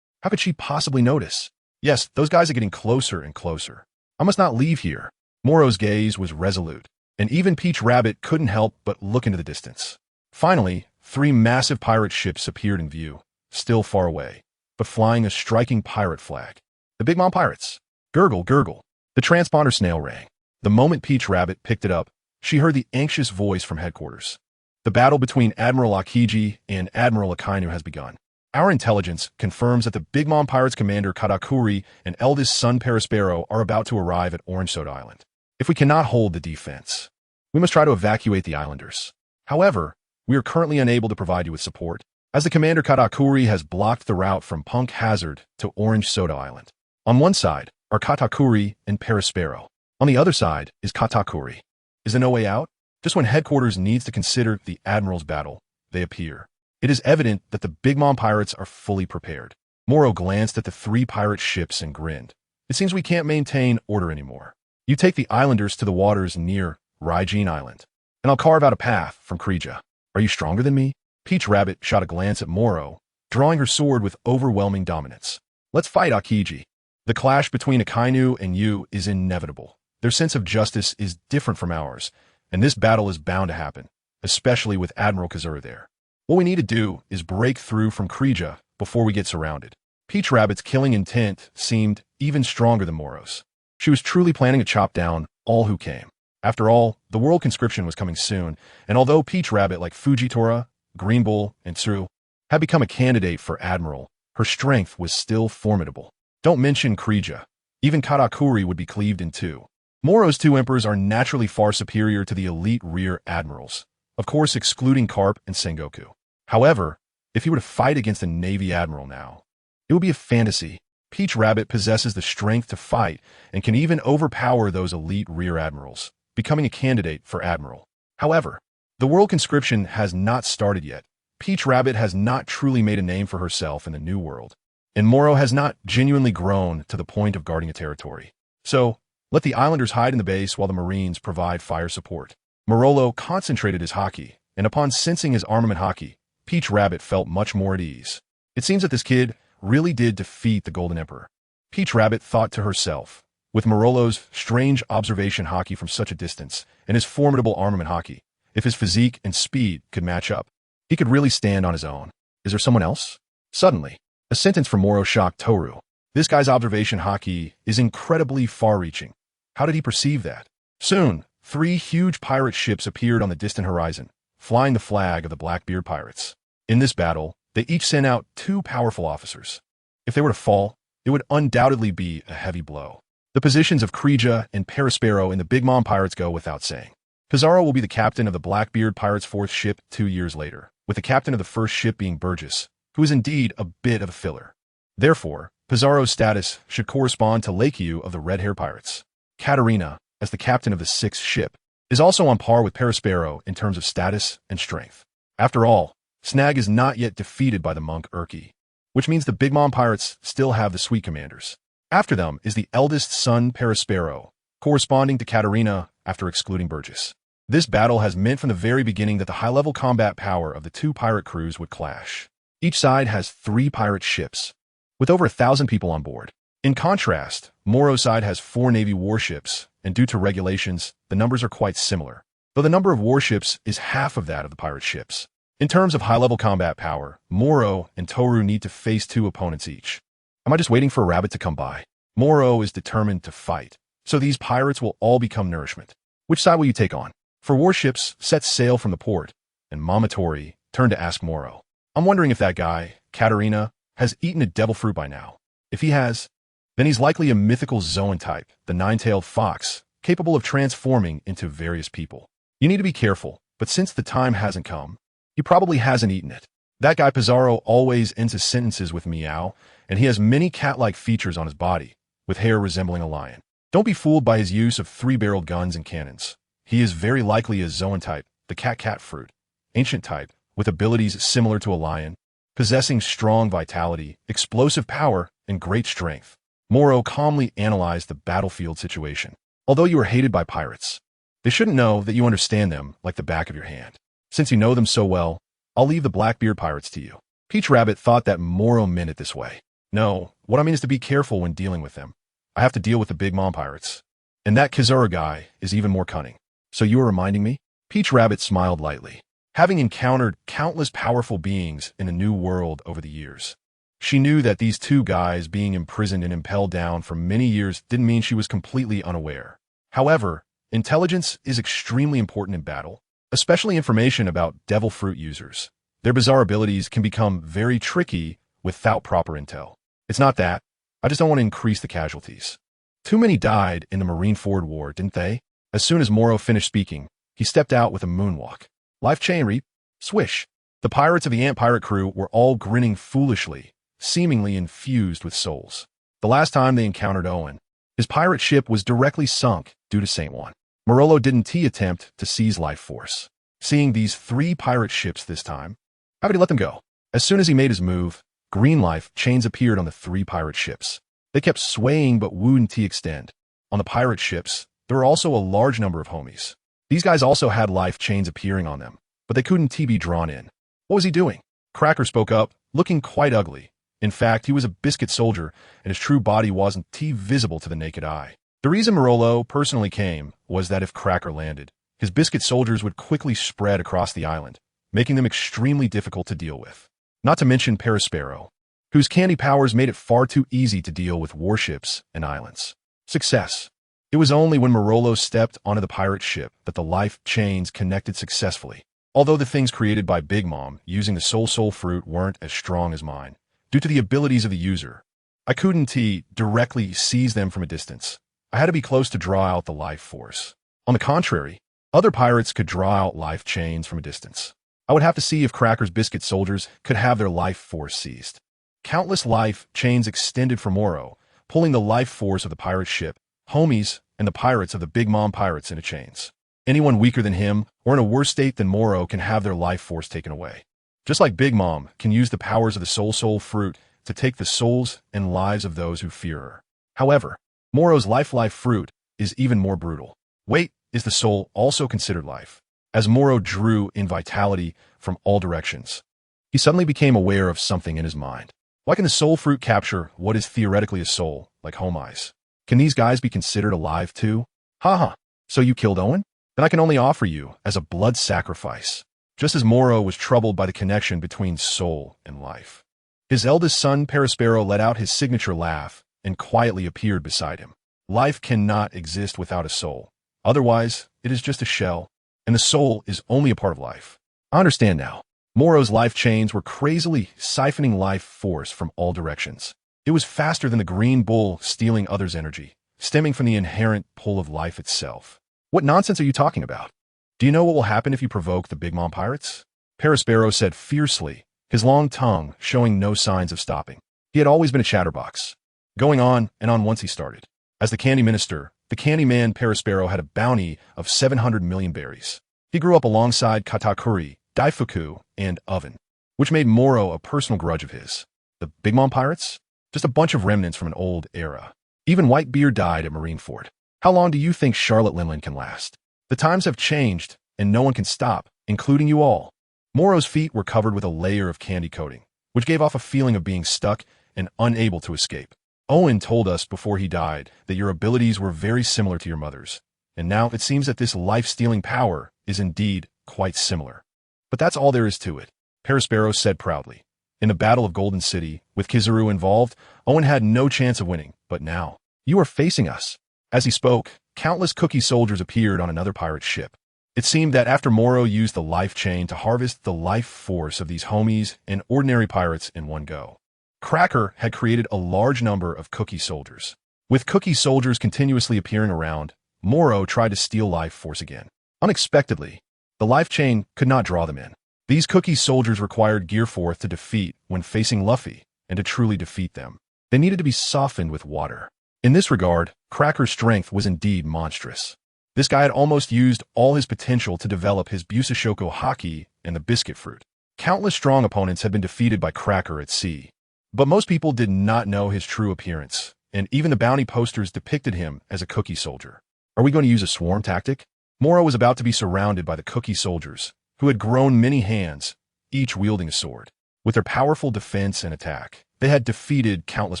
How could she possibly notice? Yes, those guys are getting closer and closer. I must not leave here. Morrow's gaze was resolute, and even Peach Rabbit couldn't help but look into the distance. Finally, 3 massive pirate ships appeared in view, still far away, but flying a striking pirate flag. The Big Mom Pirates. Gurgle, gurgle. The transponder snail rang. The moment Peach Rabbit picked it up, she heard the anxious voice from headquarters. The battle between Admiral Akiji and Admiral Akainu has begun. Our intelligence confirms that the Big Mom Pirates commander Katakuri and eldest son Perispero are about to arrive at Orange Soda Island. If we cannot hold the defense, we must try to evacuate the islanders. However, we are currently unable to provide you with support, as the commander Katakuri has blocked the route from Punk Hazard to Orange Soda Island. On one side are Katakuri and Perispero. On the other side is Katakuri. Is there no way out? Just when headquarters needs to consider the Admiral's battle, they appear. It is evident that the Big Mom Pirates are fully prepared. Morrow glanced at the 3 pirate ships and grinned. It seems we can't maintain order anymore. You take the islanders to the waters near Raijin Island, and I'll carve out a path from Krija. Are you stronger than me? Peach Rabbit shot a glance at Morrow, drawing her sword with overwhelming dominance. Let's fight, Akiji. The clash between Akainu and you is inevitable. Their sense of justice is different from ours, and this battle is bound to happen, especially with Admiral Kazura there. What we need to do is break through from Krija before we get surrounded. Peach Rabbit's killing intent seemed even stronger than Morrow's. She was truly planning to chop down all who came. After all, the world conscription was coming soon, and although Peach Rabbit like Fujitora, Green Bull, and Tsuru had become a candidate for Admiral, her strength was still formidable. Don't mention Krija. Even Katakuri would be cleaved in two. Morrow's two emperors are naturally far superior to the elite rear admirals, of course excluding Garp and Sengoku. However, if he were to fight against a Navy admiral now, it would be a fantasy. Peach Rabbit possesses the strength to fight and can even overpower those elite rear admirals, becoming a candidate for admiral. However, the world conscription has not started yet. Peach Rabbit has not truly made a name for herself in the new world, and Morrow has not genuinely grown to the point of guarding a territory. So, let the islanders hide in the base while the Marines provide fire support. Morrow concentrated his Haki, and upon sensing his armament Haki, Peach Rabbit felt much more at ease. It seems that this kid really did defeat the Golden Emperor. Peach Rabbit thought to herself, with Morrow's strange observation Haki from such a distance, and his formidable armament Haki, if his physique and speed could match up, he could really stand on his own. Is there someone else? Suddenly, a sentence from Morrow shocked Toru. This guy's observation Haki is incredibly far-reaching. How did he perceive that? Soon, 3 huge pirate ships appeared on the distant horizon, flying the flag of the Blackbeard pirates. In this battle, they each sent out 2 powerful officers. If they were to fall, it would undoubtedly be a heavy blow. The positions of Krija and Perispero in the Big Mom pirates go without saying. Pizarro will be the captain of the Blackbeard pirates' 4th ship 2 years later, with the captain of the first ship being Burgess, who is indeed a bit of a filler. Therefore, Pizarro's status should correspond to Lakeu of the Red Hair Pirates. Katarina, as the captain of the 6th ship, is also on par with Perispero in terms of status and strength. After all, Snag is not yet defeated by the monk Urki, which means the Big Mom pirates still have the Sweet Commanders. After them is the eldest son Perispero, corresponding to Katarina after excluding Burgess. This battle has meant from the very beginning that the high-level combat power of the 2 pirate crews would clash. Each side has 3 pirate ships, with over 1,000 people on board. In contrast, Morrow's side has 4 Navy warships, and due to regulations, the numbers are quite similar, though the number of warships is half of that of the pirate ships. In terms of high-level combat power, Morrow and Toru need to face 2 opponents each. Am I just waiting for a rabbit to come by? Morrow is determined to fight, so these pirates will all become nourishment. Which side will you take on? For warships set sail from the port, and Mamatori turned to ask Morrow. I'm wondering if that guy, Katarina, has eaten a devil fruit by now. If he has, then he's likely a mythical Zoan type, the 9-tailed fox, capable of transforming into various people. You need to be careful, but since the time hasn't come, he probably hasn't eaten it. That guy Pizarro always ends his sentences with meow, and he has many cat-like features on his body, with hair resembling a lion. Don't be fooled by his use of 3-barreled guns and cannons. He is very likely a Zoan type, the cat-cat fruit, ancient type, with abilities similar to a lion, possessing strong vitality, explosive power, and great strength. Morrow calmly analyzed the battlefield situation. Although you are hated by pirates, they shouldn't know that you understand them like the back of your hand. Since you know them so well, I'll leave the Blackbeard pirates to you. Peach Rabbit thought that Morrow meant it this way. No, what I mean is to be careful when dealing with them. I have to deal with the Big Mom pirates. And that Kizura guy is even more cunning. So you are reminding me? Peach Rabbit smiled lightly. Having encountered countless powerful beings in the new world over the years, she knew that these 2 guys being imprisoned and impelled down for many years didn't mean she was completely unaware. However, intelligence is extremely important in battle, especially information about devil fruit users. Their bizarre abilities can become very tricky without proper intel. It's not that. I just don't want to increase the casualties. Too many died in the Marine Ford War, didn't they? As soon as Morrow finished speaking, he stepped out with a moonwalk. Life chain reap, swish. The pirates of the Ant Pirate crew were all grinning foolishly, seemingly infused with souls. The last time they encountered Owen, his pirate ship was directly sunk due to Saint Juan. Morello didn't attempt to seize life force. Seeing these 3 pirate ships this time, how would he let them go? As soon as he made his move, green life chains appeared on the 3 pirate ships. They kept swaying but wouldn't extend. On the pirate ships, there were also a large number of homies. These guys also had life chains appearing on them, but they couldn't be drawn in. What was he doing? Cracker spoke up, looking quite ugly. In fact, he was a biscuit soldier, and his true body wasn't visible to the naked eye. The reason Morrow personally came was that if Cracker landed, his biscuit soldiers would quickly spread across the island, making them extremely difficult to deal with. Not to mention Perospero, whose candy powers made it far too easy to deal with warships and islands. Success. It was only when Morrow stepped onto the pirate ship that the life chains connected successfully. Although the things created by Big Mom using the soul fruit weren't as strong as mine, due to the abilities of the user, I couldn't directly seize them from a distance. I had to be close to draw out the life force. On the contrary, other pirates could draw out life chains from a distance. I would have to see if Cracker's biscuit soldiers could have their life force seized. Countless life chains extended from Morrow, pulling the life force of the pirate ship, homies, and the pirates of the Big Mom pirates into chains. Anyone weaker than him or in a worse state than Morrow can have their life force taken away. Just like Big Mom can use the powers of the soul fruit to take the souls and lives of those who fear her. However, Morrow's life fruit is even more brutal. Wait, is the soul also considered life? As Morrow drew in vitality from all directions, he suddenly became aware of something in his mind. Why can the soul fruit capture what is theoretically a soul, like homies? Can these guys be considered alive too? Haha, so you killed Owen? Then I can only offer you as a blood sacrifice. Just as Morrow was troubled by the connection between soul and life, his eldest son Perospero let out his signature laugh and quietly appeared beside him. Life cannot exist without a soul. Otherwise, it is just a shell, and the soul is only a part of life. I understand now. Morrow's life chains were crazily siphoning life force from all directions. It was faster than the green bull stealing others' energy, stemming from the inherent pull of life itself. What nonsense are you talking about? Do you know what will happen if you provoke the Big Mom pirates? Perospero said fiercely, his long tongue showing no signs of stopping. He had always been a chatterbox, going on and on once he started. As the candy minister, the candy man Perospero had a bounty of 700 million berries. He grew up alongside Katakuri, Daifuku, and Oven, which made Morrow a personal grudge of his. The Big Mom pirates? Just a bunch of remnants from an old era. Even Whitebeard died at Marineford. How long do you think Charlotte Linlin can last? The times have changed, and no one can stop, including you all. Morrow's feet were covered with a layer of candy coating, which gave off a feeling of being stuck and unable to escape. Owen told us before he died that your abilities were very similar to your mother's, and now it seems that this life-stealing power is indeed quite similar. But that's all there is to it, Perospero said proudly. In the Battle of Golden City, with Kizaru involved, Owen had no chance of winning, but now, you are facing us. As he spoke, countless cookie soldiers appeared on another pirate ship. It seemed that after Morrow used the life chain to harvest the life force of these homies and ordinary pirates in one go, Cracker had created a large number of cookie soldiers. With cookie soldiers continuously appearing around, Morrow tried to steal life force again. Unexpectedly, the life chain could not draw them in. These cookie soldiers required Gearforth to defeat when facing Luffy, and to truly defeat them, they needed to be softened with water. In this regard, Cracker's strength was indeed monstrous. This guy had almost used all his potential to develop his Busashoko Haki and the biscuit fruit. Countless strong opponents had been defeated by Cracker at sea. But most people did not know his true appearance, and even the bounty posters depicted him as a cookie soldier. Are we going to use a swarm tactic? Morrow was about to be surrounded by the cookie soldiers, who had grown many hands, each wielding a sword. With their powerful defense and attack, they had defeated countless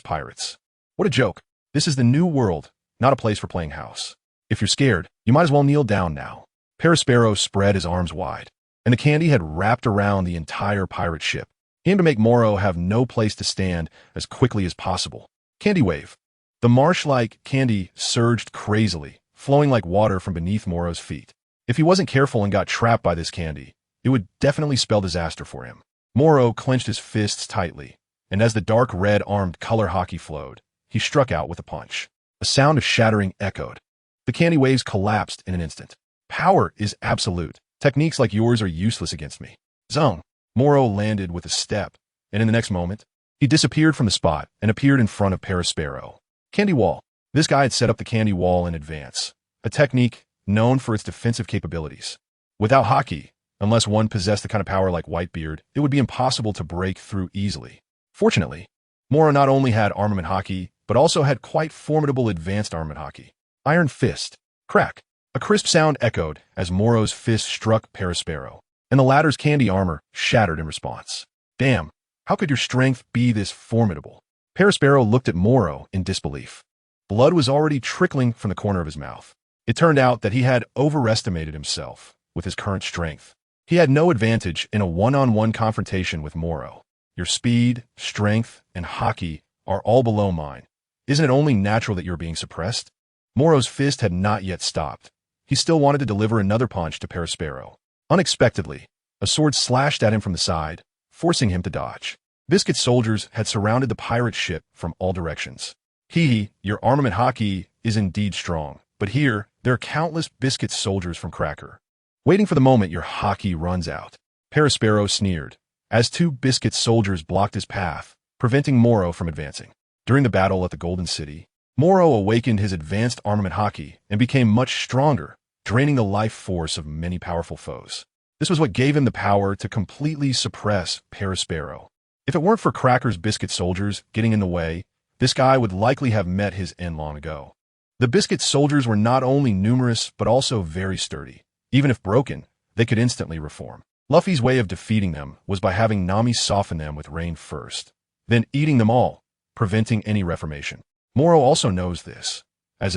pirates. What a joke. This is the new world, not a place for playing house. If you're scared, you might as well kneel down now. Perospero spread his arms wide, and the candy had wrapped around the entire pirate ship. He aimed to make Morrow have no place to stand as quickly as possible. Candy wave. The marsh-like candy surged crazily, flowing like water from beneath Morrow's feet. If he wasn't careful and got trapped by this candy, it would definitely spell disaster for him. Morrow clenched his fists tightly, and as the dark red-armed color Haki flowed, he struck out with a punch. A sound of shattering echoed. The candy waves collapsed in an instant. Power is absolute. Techniques like yours are useless against me. Zung. Morrow landed with a step, and in the next moment, he disappeared from the spot and appeared in front of Perospero. Candy wall. This guy had set up the candy wall in advance, a technique known for its defensive capabilities. Without Haki, unless one possessed the kind of power like Whitebeard, it would be impossible to break through easily. Fortunately, Morrow not only had armament Haki, but also had quite formidable advanced armament Haki. Iron Fist. Crack. A crisp sound echoed as Morrow's fist struck Perospero, and the latter's candy armor shattered in response. Damn, How could your strength be this formidable? Perospero looked at Morrow in disbelief. Blood was already trickling from the corner of his mouth. It turned out that he had overestimated himself with his current strength. He had no advantage in a one-on-one confrontation with Morrow. Your speed, strength, and Haki are all below mine. Isn't it only natural that you're being suppressed? Morrow's fist had not yet stopped. He still wanted to deliver another punch to Perospero. Unexpectedly, a sword slashed at him from the side, forcing him to dodge. Biscuit soldiers had surrounded the pirate ship from all directions. Your armament Haki is indeed strong, but here, there are countless Biscuit soldiers from Cracker. Waiting for the moment your Haki runs out. Perospero sneered, as two Biscuit soldiers blocked his path, preventing Morrow from advancing. During the battle at the Golden City, Morrow awakened his advanced armament Haki and became much stronger, draining the life force of many powerful foes. This was what gave him the power to completely suppress Perospero. If it weren't for Cracker's Biscuit soldiers getting in the way, this guy would likely have met his end long ago. The Biscuit soldiers were not only numerous, but also very sturdy. Even if broken, they could instantly reform. Luffy's way of defeating them was by having Nami soften them with rain first, then eating them all, preventing any reformation. Morrow also knows this, as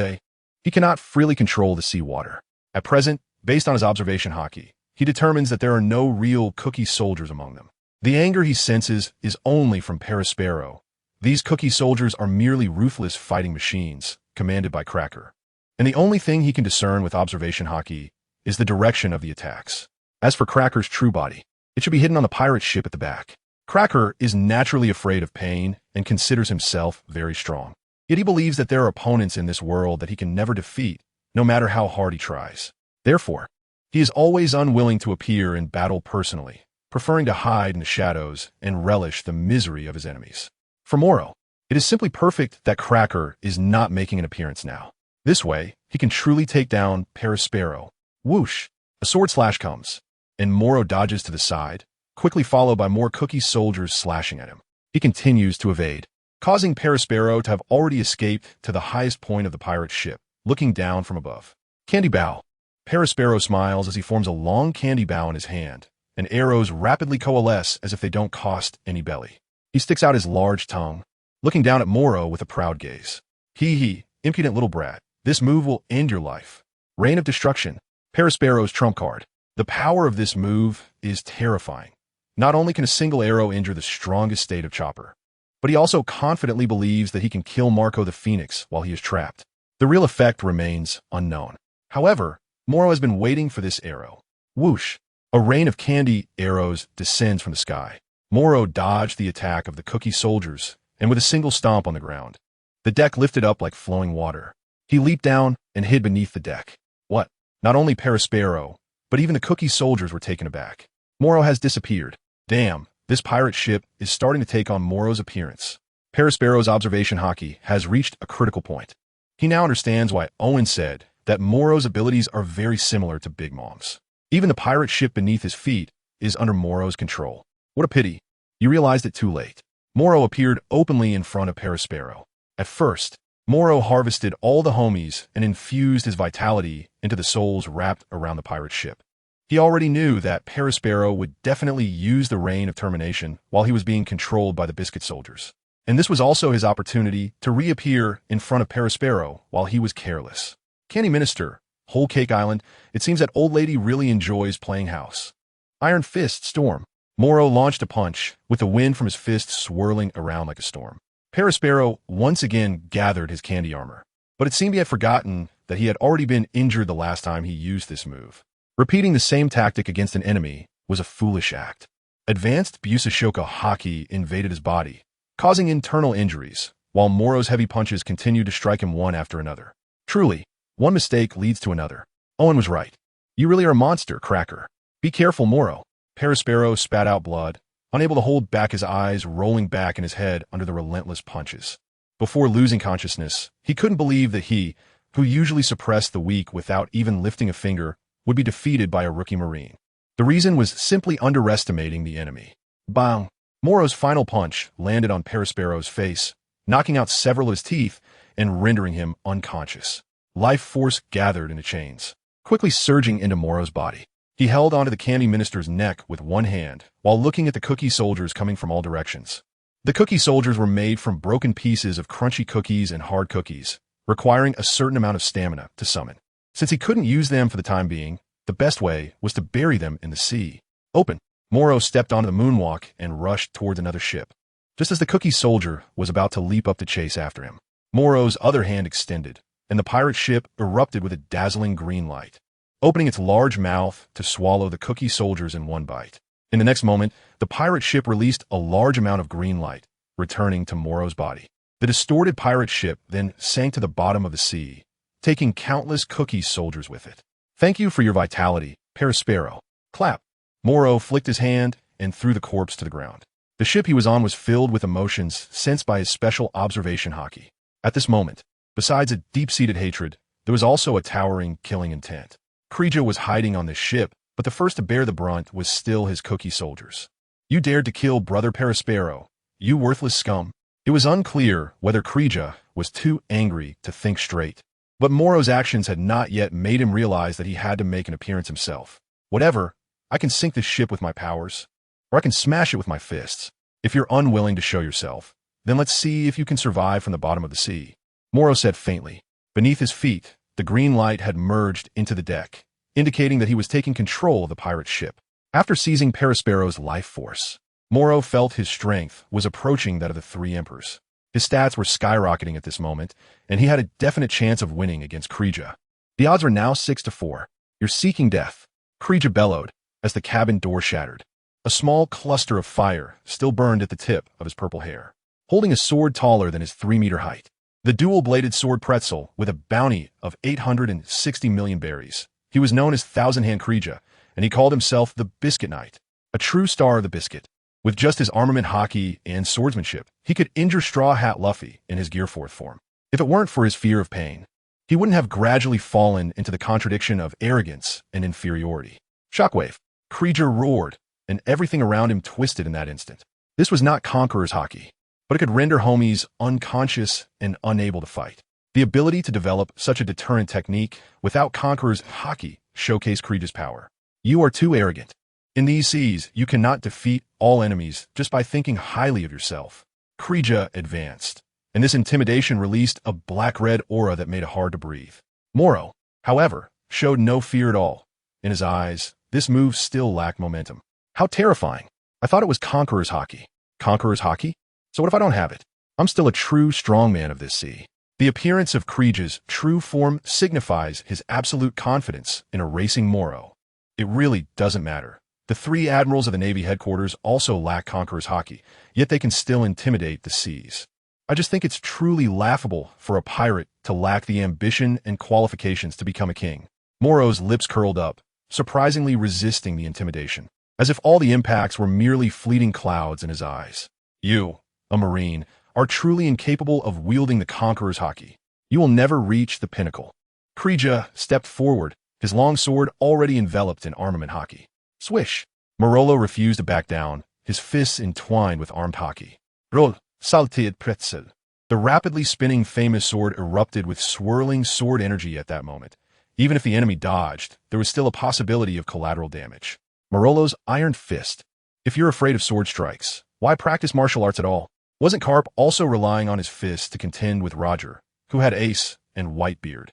he cannot freely control the seawater. At present, based on his observation Haki, he determines that there are no real cookie soldiers among them. The anger he senses is only from Perospero. These cookie soldiers are merely ruthless fighting machines, commanded by Cracker. And the only thing he can discern with observation Haki is the direction of the attacks. As for Cracker's true body, it should be hidden on the pirate ship at the back. Cracker is naturally afraid of pain and considers himself very strong. Yet he believes that there are opponents in this world that he can never defeat, no matter how hard he tries. Therefore, he is always unwilling to appear in battle personally, preferring to hide in the shadows and relish the misery of his enemies. For Morrow, it is simply perfect that Cracker is not making an appearance now. This way, he can truly take down Perospero. Whoosh! A sword slash comes, and Morrow dodges to the side, quickly followed by more cookie soldiers slashing at him. He continues to evade, causing Perospero to have already escaped to the highest point of the pirate ship, looking down from above. Candy bow. Perospero smiles as he forms a long candy bow in his hand, and arrows rapidly coalesce as if they don't cost any belly. He sticks out his large tongue, looking down at Morrow with a proud gaze. Impudent little brat, this move will end your life. Rain of Destruction. Perospero's trump card. The power of this move is terrifying. Not only can a single arrow injure the strongest state of Chopper, but he also confidently believes that he can kill Marco the Phoenix while he is trapped. The real effect remains unknown. However, Morrow has been waiting for this arrow. Whoosh! A rain of candy arrows descends from the sky. Morrow dodged the attack of the cookie soldiers, and with a single stomp on the ground, the deck lifted up like flowing water. He leaped down and hid beneath the deck. What? Not only Perospero, but even the cookie soldiers were taken aback. Morrow has disappeared. Damn, this pirate ship is starting to take on Morrow's appearance. Perospero's observation Haki has reached a critical point. He now understands why Owen said that Morrow's abilities are very similar to Big Mom's. Even the pirate ship beneath his feet is under Morrow's control. What a pity. You realized it too late. Morrow appeared openly in front of Perospero. At first, Morrow harvested all the homies and infused his vitality into the souls wrapped around the pirate ship. He already knew that Perospero would definitely use the Reign of Termination while he was being controlled by the Biscuit soldiers. And this was also his opportunity to reappear in front of Perospero while he was careless. Candy Minister, Whole Cake Island, it seems that old lady really enjoys playing house. Iron Fist Storm. Morrow launched a punch, with the wind from his fist swirling around like a storm. Perospero once again gathered his candy armor, but it seemed he had forgotten that he had already been injured the last time he used this move. Repeating the same tactic against an enemy was a foolish act. Advanced Busashoka Haki invaded his body, causing internal injuries, while Morrow's heavy punches continued to strike him one after another. Truly, one mistake leads to another. Owen was right. You really are a monster, Cracker. Be careful, Morrow. Perospero spat out blood, unable to hold back his eyes rolling back in his head under the relentless punches. Before losing consciousness, he couldn't believe that he, who usually suppressed the weak without even lifting a finger, would be defeated by a rookie Marine. The reason was simply underestimating the enemy. Bang! Morrow's final punch landed on Perospero's face, knocking out several of his teeth and rendering him unconscious. Life force gathered into chains, quickly surging into Morrow's body. He held onto the candy minister's neck with one hand, while looking at the cookie soldiers coming from all directions. The cookie soldiers were made from broken pieces of crunchy cookies and hard cookies, requiring a certain amount of stamina to summon. Since he couldn't use them for the time being, the best way was to bury them in the sea. Open. Morrow stepped onto the moonwalk and rushed towards another ship. Just as the cookie soldier was about to leap up to chase after him, Morrow's other hand extended, and the pirate ship erupted with a dazzling green light, opening its large mouth to swallow the cookie soldiers in one bite. In the next moment, the pirate ship released a large amount of green light, returning to Morrow's body. The distorted pirate ship then sank to the bottom of the sea, taking countless cookie soldiers with it. Thank you for your vitality, Perospero. Clap. Morrow flicked his hand and threw the corpse to the ground. The ship he was on was filled with emotions sensed by his special observation Haki. At this moment, besides a deep-seated hatred, there was also a towering killing intent. Krija was hiding on this ship, but the first to bear the brunt was still his cookie soldiers. You dared to kill Brother Perospero, you worthless scum. It was unclear whether Krija was too angry to think straight, but Morrow's actions had not yet made him realize that he had to make an appearance himself. Whatever, I can sink this ship with my powers, or I can smash it with my fists. If you're unwilling to show yourself, then let's see if you can survive from the bottom of the sea. Morrow said faintly. Beneath his feet, the green light had merged into the deck, indicating that he was taking control of the pirate ship. After seizing Perospero's life force, Morrow felt his strength was approaching that of the three emperors. His stats were skyrocketing at this moment, and he had a definite chance of winning against Krija. The odds were now 6-4. You're seeking death. Krija bellowed as the cabin door shattered. A small cluster of fire still burned at the tip of his purple hair, holding a sword taller than his 3-meter height. The dual-bladed sword Pretzel with a bounty of 860 million berries. He was known as Thousand-Hand Krija, and he called himself the Biscuit Knight, a true star of the biscuit. With just his armament Haki and swordsmanship, he could injure Straw Hat Luffy in his Gear 4th form. If it weren't for his fear of pain, he wouldn't have gradually fallen into the contradiction of arrogance and inferiority. Shockwave. Krija roared, and everything around him twisted in that instant. This was not Conqueror's Haki, but it could render homies unconscious and unable to fight. The ability to develop such a deterrent technique without Conqueror's Haki showcased Krija's power. You are too arrogant. In these seas, you cannot defeat all enemies just by thinking highly of yourself. Krija advanced, and this intimidation released a black-red aura that made it hard to breathe. Morrow, however, showed no fear at all. In his eyes, this move still lacked momentum. How terrifying. I thought it was Conqueror's Haki. Conqueror's Haki? So what if I don't have it? I'm still a true strongman of this sea. The appearance of Krija's true form signifies his absolute confidence in erasing Morrow. It really doesn't matter. The 3 admirals of the Navy headquarters also lack Conqueror's Haki, yet they can still intimidate the seas. I just think it's truly laughable for a pirate to lack the ambition and qualifications to become a king. Morrow's lips curled up, surprisingly resisting the intimidation, as if all the impacts were merely fleeting clouds in his eyes. You, a marine, are truly incapable of wielding the Conqueror's Haki. You will never reach the pinnacle. Krija stepped forward, his long sword already enveloped in armament Haki. Swish. Morrow refused to back down, his fists entwined with armed Haki. Roll, salted pretzel. The rapidly spinning famous sword erupted with swirling sword energy at that moment. Even if the enemy dodged, there was still a possibility of collateral damage. Morrow's iron fist. If you're afraid of sword strikes, why practice martial arts at all? Wasn't Garp also relying on his fists to contend with Roger, who had Ace and Whitebeard,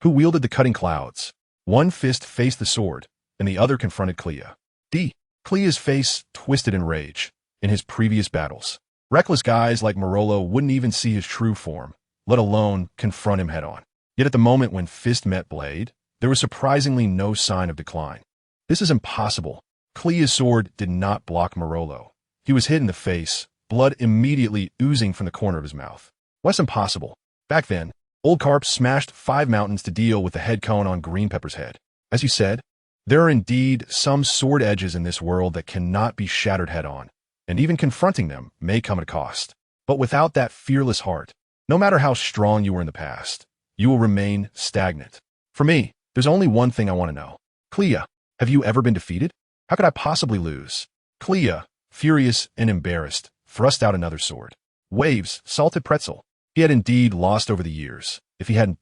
who wielded the cutting clouds? One fist faced the sword, and the other confronted Clea. Clea's face twisted in rage. In his previous battles, reckless guys like Morrow wouldn't even see his true form, let alone confront him head-on. Yet at the moment when fist met blade, there was surprisingly no sign of decline. This is impossible. Clea's sword did not block Morrow. He was hit in the face, blood immediately oozing from the corner of his mouth. What's impossible? Back then, old Garp smashed 5 mountains to deal with the head cone on Green Pepper's head. As you said, there are indeed some sword edges in this world that cannot be shattered head-on, and even confronting them may come at a cost. But without that fearless heart, no matter how strong you were in the past, you will remain stagnant. For me, there's only one thing I want to know. Clea, have you ever been defeated? How could I possibly lose? Clea, furious and embarrassed, thrust out another sword. Waves, salted pretzel. He had indeed lost over the years. If he hadn't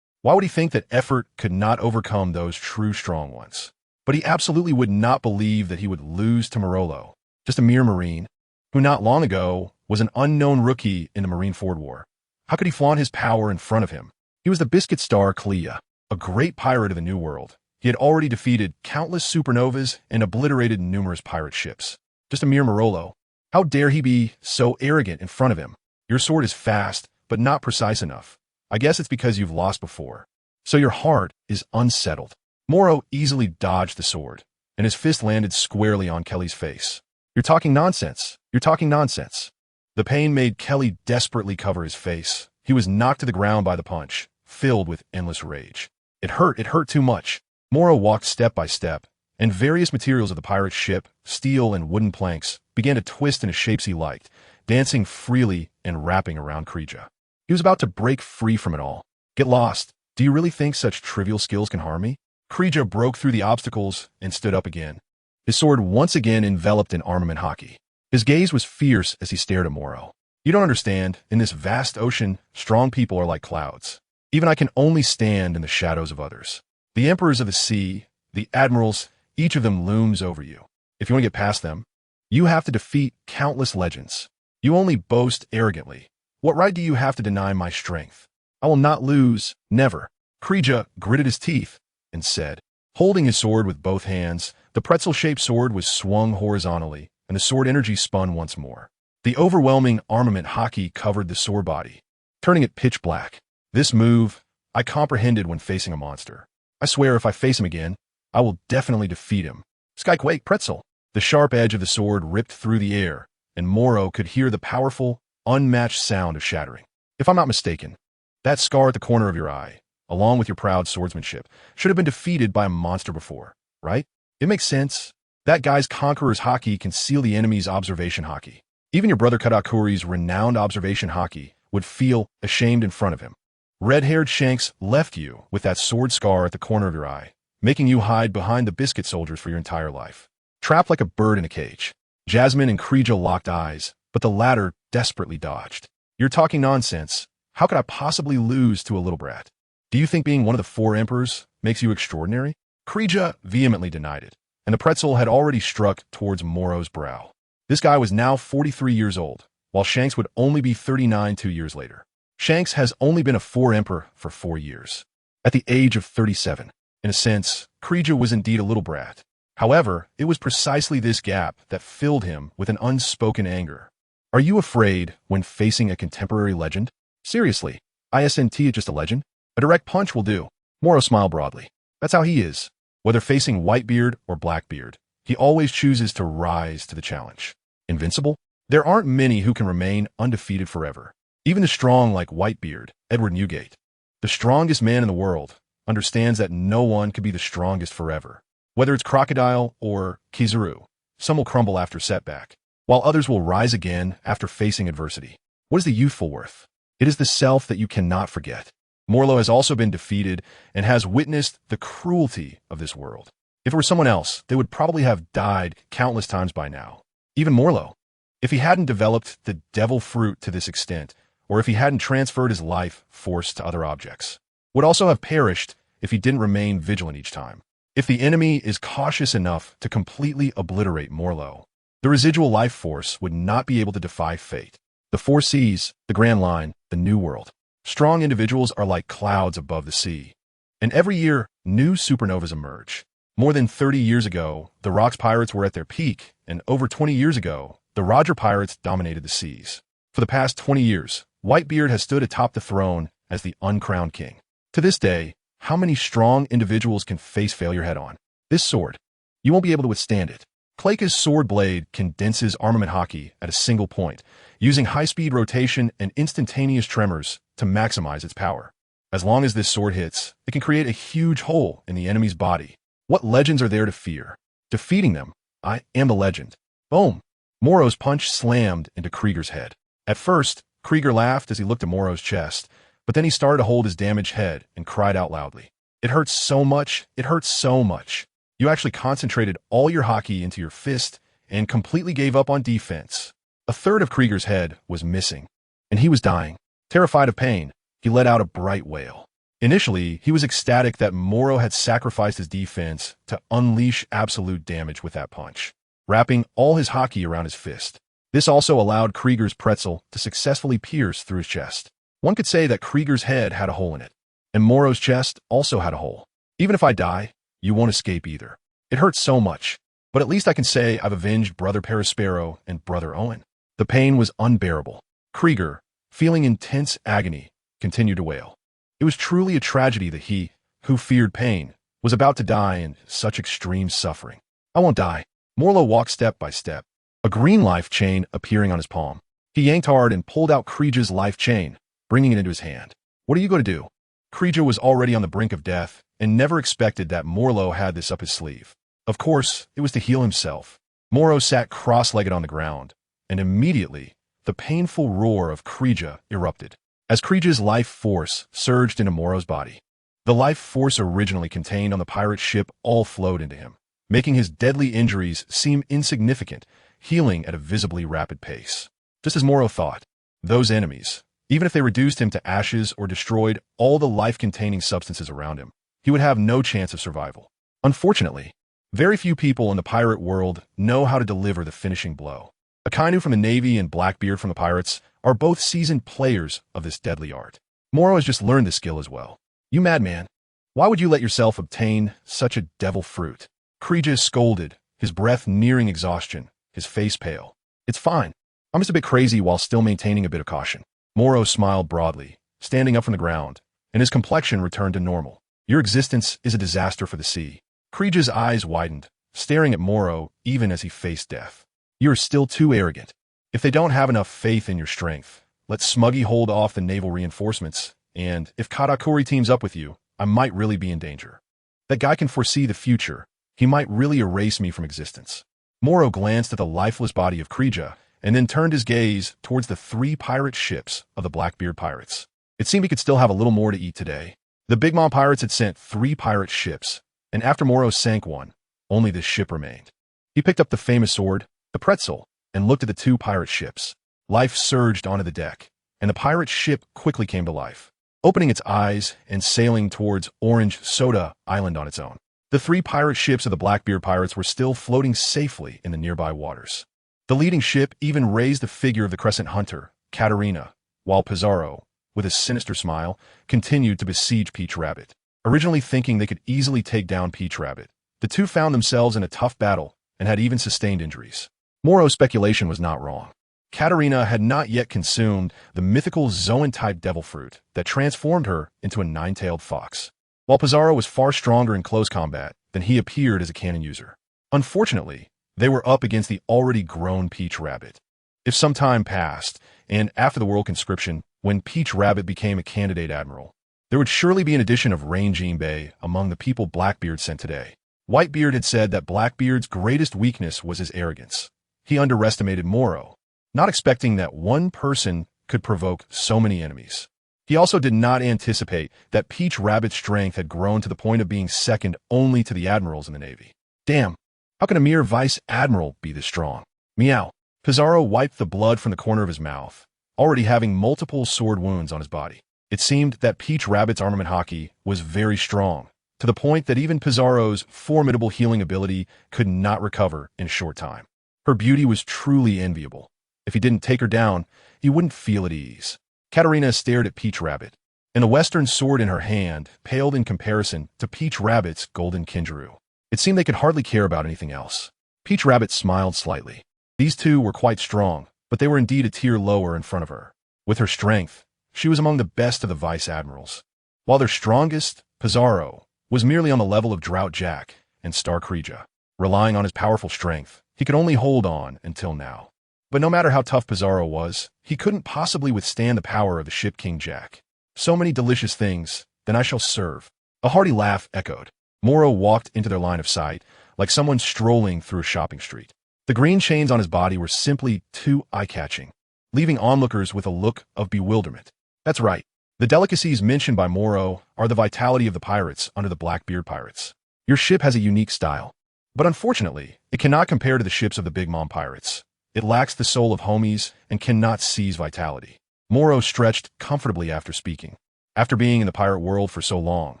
why would he think that effort could not overcome those true strong ones? But he absolutely would not believe that he would lose to Morrow, just a mere Marine, who not long ago was an unknown rookie in the Marine Ford War. How could he flaunt his power in front of him? He was the Biscuit Star Clea, a great pirate of the New World. He had already defeated countless supernovas and obliterated numerous pirate ships. Just a mere Morrow. How dare he be so arrogant in front of him? Your sword is fast, but not precise enough. I guess it's because you've lost before. So your heart is unsettled. Morrow easily dodged the sword, and his fist landed squarely on Kelly's face. You're talking nonsense. You're talking nonsense. The pain made Kelly desperately cover his face. He was knocked to the ground by the punch, filled with endless rage. It hurt too much. Morrow walked step by step, and various materials of the pirate's ship, steel and wooden planks, began to twist into shapes he liked, dancing freely and wrapping around Kreja. He was about to break free from it all. Get lost. Do you really think such trivial skills can harm me? Kreja broke through the obstacles and stood up again. His sword once again enveloped in armament Haki. His gaze was fierce as he stared at Morrow. You don't understand. In this vast ocean, strong people are like clouds. Even I can only stand in the shadows of others. The emperors of the sea, the admirals, each of them looms over you. If you want to get past them, you have to defeat countless legends. You only boast arrogantly. What right do you have to deny my strength? I will not lose, never. Kreja gritted his teeth and said, holding his sword with both hands, the pretzel-shaped sword was swung horizontally, and the sword energy spun once more. The overwhelming armament Haki covered the sword body, turning it pitch black. This move, I comprehended when facing a monster. I swear if I face him again, I will definitely defeat him. Skyquake pretzel. The sharp edge of the sword ripped through the air, and Morrow could hear the powerful, unmatched sound of shattering. If I'm not mistaken, that scar at the corner of your eye, along with your proud swordsmanship, should have been defeated by a monster before, right? It makes sense. That guy's conqueror's Haki can seal the enemy's observation Haki. Even your brother Katakuri's renowned observation Haki would feel ashamed in front of him. Red-haired Shanks left you with that sword scar at the corner of your eye, making you hide behind the biscuit soldiers for your entire life. Trapped like a bird in a cage. Jasmine and Kreja locked eyes, but the latter desperately dodged. You're talking nonsense. How could I possibly lose to a little brat? Do you think being one of the 4 emperors makes you extraordinary? Kreja vehemently denied it, and the pretzel had already struck towards Morrow's brow. This guy was now 43 years old, while Shanks would only be 39 2 years later. Shanks has only been a 4 emperor for 4 years. At the age of 37, in a sense, Kreja was indeed a little brat. However, it was precisely this gap that filled him with an unspoken anger. Are you afraid when facing a contemporary legend? Seriously, isn't it just a legend? A direct punch will do. Morrow smiled broadly. That's how he is. Whether facing Whitebeard or Blackbeard, he always chooses to rise to the challenge. Invincible? There aren't many who can remain undefeated forever. Even the strong like Whitebeard, Edward Newgate, the strongest man in the world, understands that no one can be the strongest forever. Whether it's Crocodile or Kizaru, some will crumble after setback, while others will rise again after facing adversity. What is the youthful worth? It is the self that you cannot forget. Morrow has also been defeated and has witnessed the cruelty of this world. If it were someone else, they would probably have died countless times by now. Even Morrow. If he hadn't developed the devil fruit to this extent, or if he hadn't transferred his life force to other objects, would also have perished if he didn't remain vigilant each time. If the enemy is cautious enough to completely obliterate Morrow, the residual life force would not be able to defy fate. The 4 seas, the Grand Line, the New World. Strong individuals are like clouds above the sea. And every year, new supernovas emerge. More than 30 years ago, the Rocks pirates were at their peak, and over 20 years ago, the Roger pirates dominated the seas. For the past 20 years, Whitebeard has stood atop the throne as the uncrowned king. To this day, how many strong individuals can face failure head-on? This sword, you won't be able to withstand it. Clayka's sword blade condenses armament Haki at a single point, using high-speed rotation and instantaneous tremors to maximize its power. As long as this sword hits, it can create a huge hole in the enemy's body. What legends are there to fear? Defeating them, I am the legend. Boom! Morrow's punch slammed into Krieger's head. At first, Krieger laughed as he looked at Morrow's chest, but then he started to hold his damaged head and cried out loudly. It hurts so much, it hurts so much. You actually concentrated all your Haki into your fist and completely gave up on defense. A third of Krieger's head was missing, and he was dying. Terrified of pain, he let out a bright wail. Initially, he was ecstatic that Morrow had sacrificed his defense to unleash absolute damage with that punch, wrapping all his Haki around his fist. This also allowed Krieger's pretzel to successfully pierce through his chest. One could say that Krieger's head had a hole in it, and Morrow's chest also had a hole. Even if I die, you won't escape either. It hurts so much, but at least I can say I've avenged Brother Perispero and Brother Owen. The pain was unbearable. Krieger, feeling intense agony, continued to wail. It was truly a tragedy that he, who feared pain, was about to die in such extreme suffering. I won't die. Morrow walked step by step, a green life chain appearing on his palm. He yanked hard and pulled out Krieger's life chain, bringing it into his hand. What are you going to do? Krieger was already on the brink of death and never expected that Morrow had this up his sleeve. Of course, it was to heal himself. Morrow sat cross-legged on the ground, and immediately, the painful roar of Krieger erupted, as Krieger's life force surged into Morrow's body. The life force originally contained on the pirate ship all flowed into him, making his deadly injuries seem insignificant, healing at a visibly rapid pace. Just as Morrow thought, those enemies, even if they reduced him to ashes or destroyed all the life-containing substances around him, he would have no chance of survival. Unfortunately, very few people in the pirate world know how to deliver the finishing blow. Akainu from the Navy and Blackbeard from the Pirates are both seasoned players of this deadly art. Morrow has just learned this skill as well. You madman, why would you let yourself obtain such a devil fruit? Krieger scolded, his breath nearing exhaustion, his face pale. It's fine. I'm just a bit crazy while still maintaining a bit of caution. Morrow smiled broadly, standing up from the ground, and his complexion returned to normal. Your existence is a disaster for the sea. Krieger's eyes widened, staring at Morrow even as he faced death. You're still too arrogant. If they don't have enough faith in your strength, let Smuggy hold off the naval reinforcements, and if Katakuri teams up with you, I might really be in danger. That guy can foresee the future. He might really erase me from existence. Morrow glanced at the lifeless body of Krieger, and then turned his gaze towards the 3 pirate ships of the Blackbeard pirates. It seemed he could still have a little more to eat today. The Big Mom pirates had sent 3 pirate ships, and after Morrow sank one, only this ship remained. He picked up the famous sword, the pretzel, and looked at the 2 pirate ships. Life surged onto the deck, and the pirate ship quickly came to life, opening its eyes and sailing towards Orange Soda Island on its own. The 3 pirate ships of the Blackbeard pirates were still floating safely in the nearby waters. The leading ship even raised the figure of the Crescent Hunter, Katarina, while Pizarro, with a sinister smile, continued to besiege Peach Rabbit. Originally thinking they could easily take down Peach Rabbit, the 2 found themselves in a tough battle and had even sustained injuries. Morrow's speculation was not wrong. Katarina had not yet consumed the mythical Zoan-type devil fruit that transformed her into a 9-tailed fox, while Pizarro was far stronger in close combat than he appeared as a cannon user. Unfortunately, they were up against the already grown Peach Rabbit. If some time passed, and after the World Conscription, when Peach Rabbit became a candidate admiral, there would surely be an addition of Rain Jinbei among the people Blackbeard sent today. Whitebeard had said that Blackbeard's greatest weakness was his arrogance. He underestimated Morrow, not expecting that one person could provoke so many enemies. He also did not anticipate that Peach Rabbit's strength had grown to the point of being second only to the admirals in the Navy. Damn, how can a mere vice admiral be this strong? Meow. Pizarro wiped the blood from the corner of his mouth, already having multiple sword wounds on his body. It seemed that Peach Rabbit's armament Haki was very strong, to the point that even Pizarro's formidable healing ability could not recover in a short time. Her beauty was truly enviable. If he didn't take her down, he wouldn't feel at ease. Katarina stared at Peach Rabbit, and the western sword in her hand paled in comparison to Peach Rabbit's golden kinjuru. It seemed they could hardly care about anything else. Peach Rabbit smiled slightly. These 2 were quite strong, but they were indeed a tier lower in front of her. With her strength, she was among the best of the vice admirals. While their strongest, Pizarro, was merely on the level of Drought Jack and Star Krieger. Relying on his powerful strength, he could only hold on until now. But no matter how tough Pizarro was, he couldn't possibly withstand the power of the ship King Jack. So many delicious things, then I shall serve. A hearty laugh echoed. Morrow walked into their line of sight, like someone strolling through a shopping street. The green chains on his body were simply too eye-catching, leaving onlookers with a look of bewilderment. That's right. The delicacies mentioned by Morrow are the vitality of the pirates under the Blackbeard pirates. Your ship has a unique style, but unfortunately, it cannot compare to the ships of the Big Mom pirates. It lacks the soul of homies and cannot seize vitality. Morrow stretched comfortably after speaking. After being in the pirate world for so long,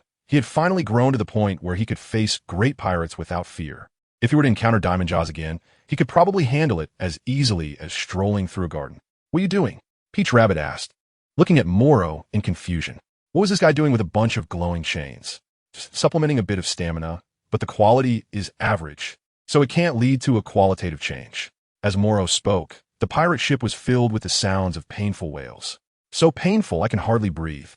he had finally grown to the point where he could face great pirates without fear. If he were to encounter Diamond Jaws again, he could probably handle it as easily as strolling through a garden. "What are you doing?" Peach Rabbit asked, looking at Morrow in confusion. What was this guy doing with a bunch of glowing chains? Just supplementing a bit of stamina, but the quality is average, so it can't lead to a qualitative change. As Morrow spoke, the pirate ship was filled with the sounds of painful wails. So painful I can hardly breathe.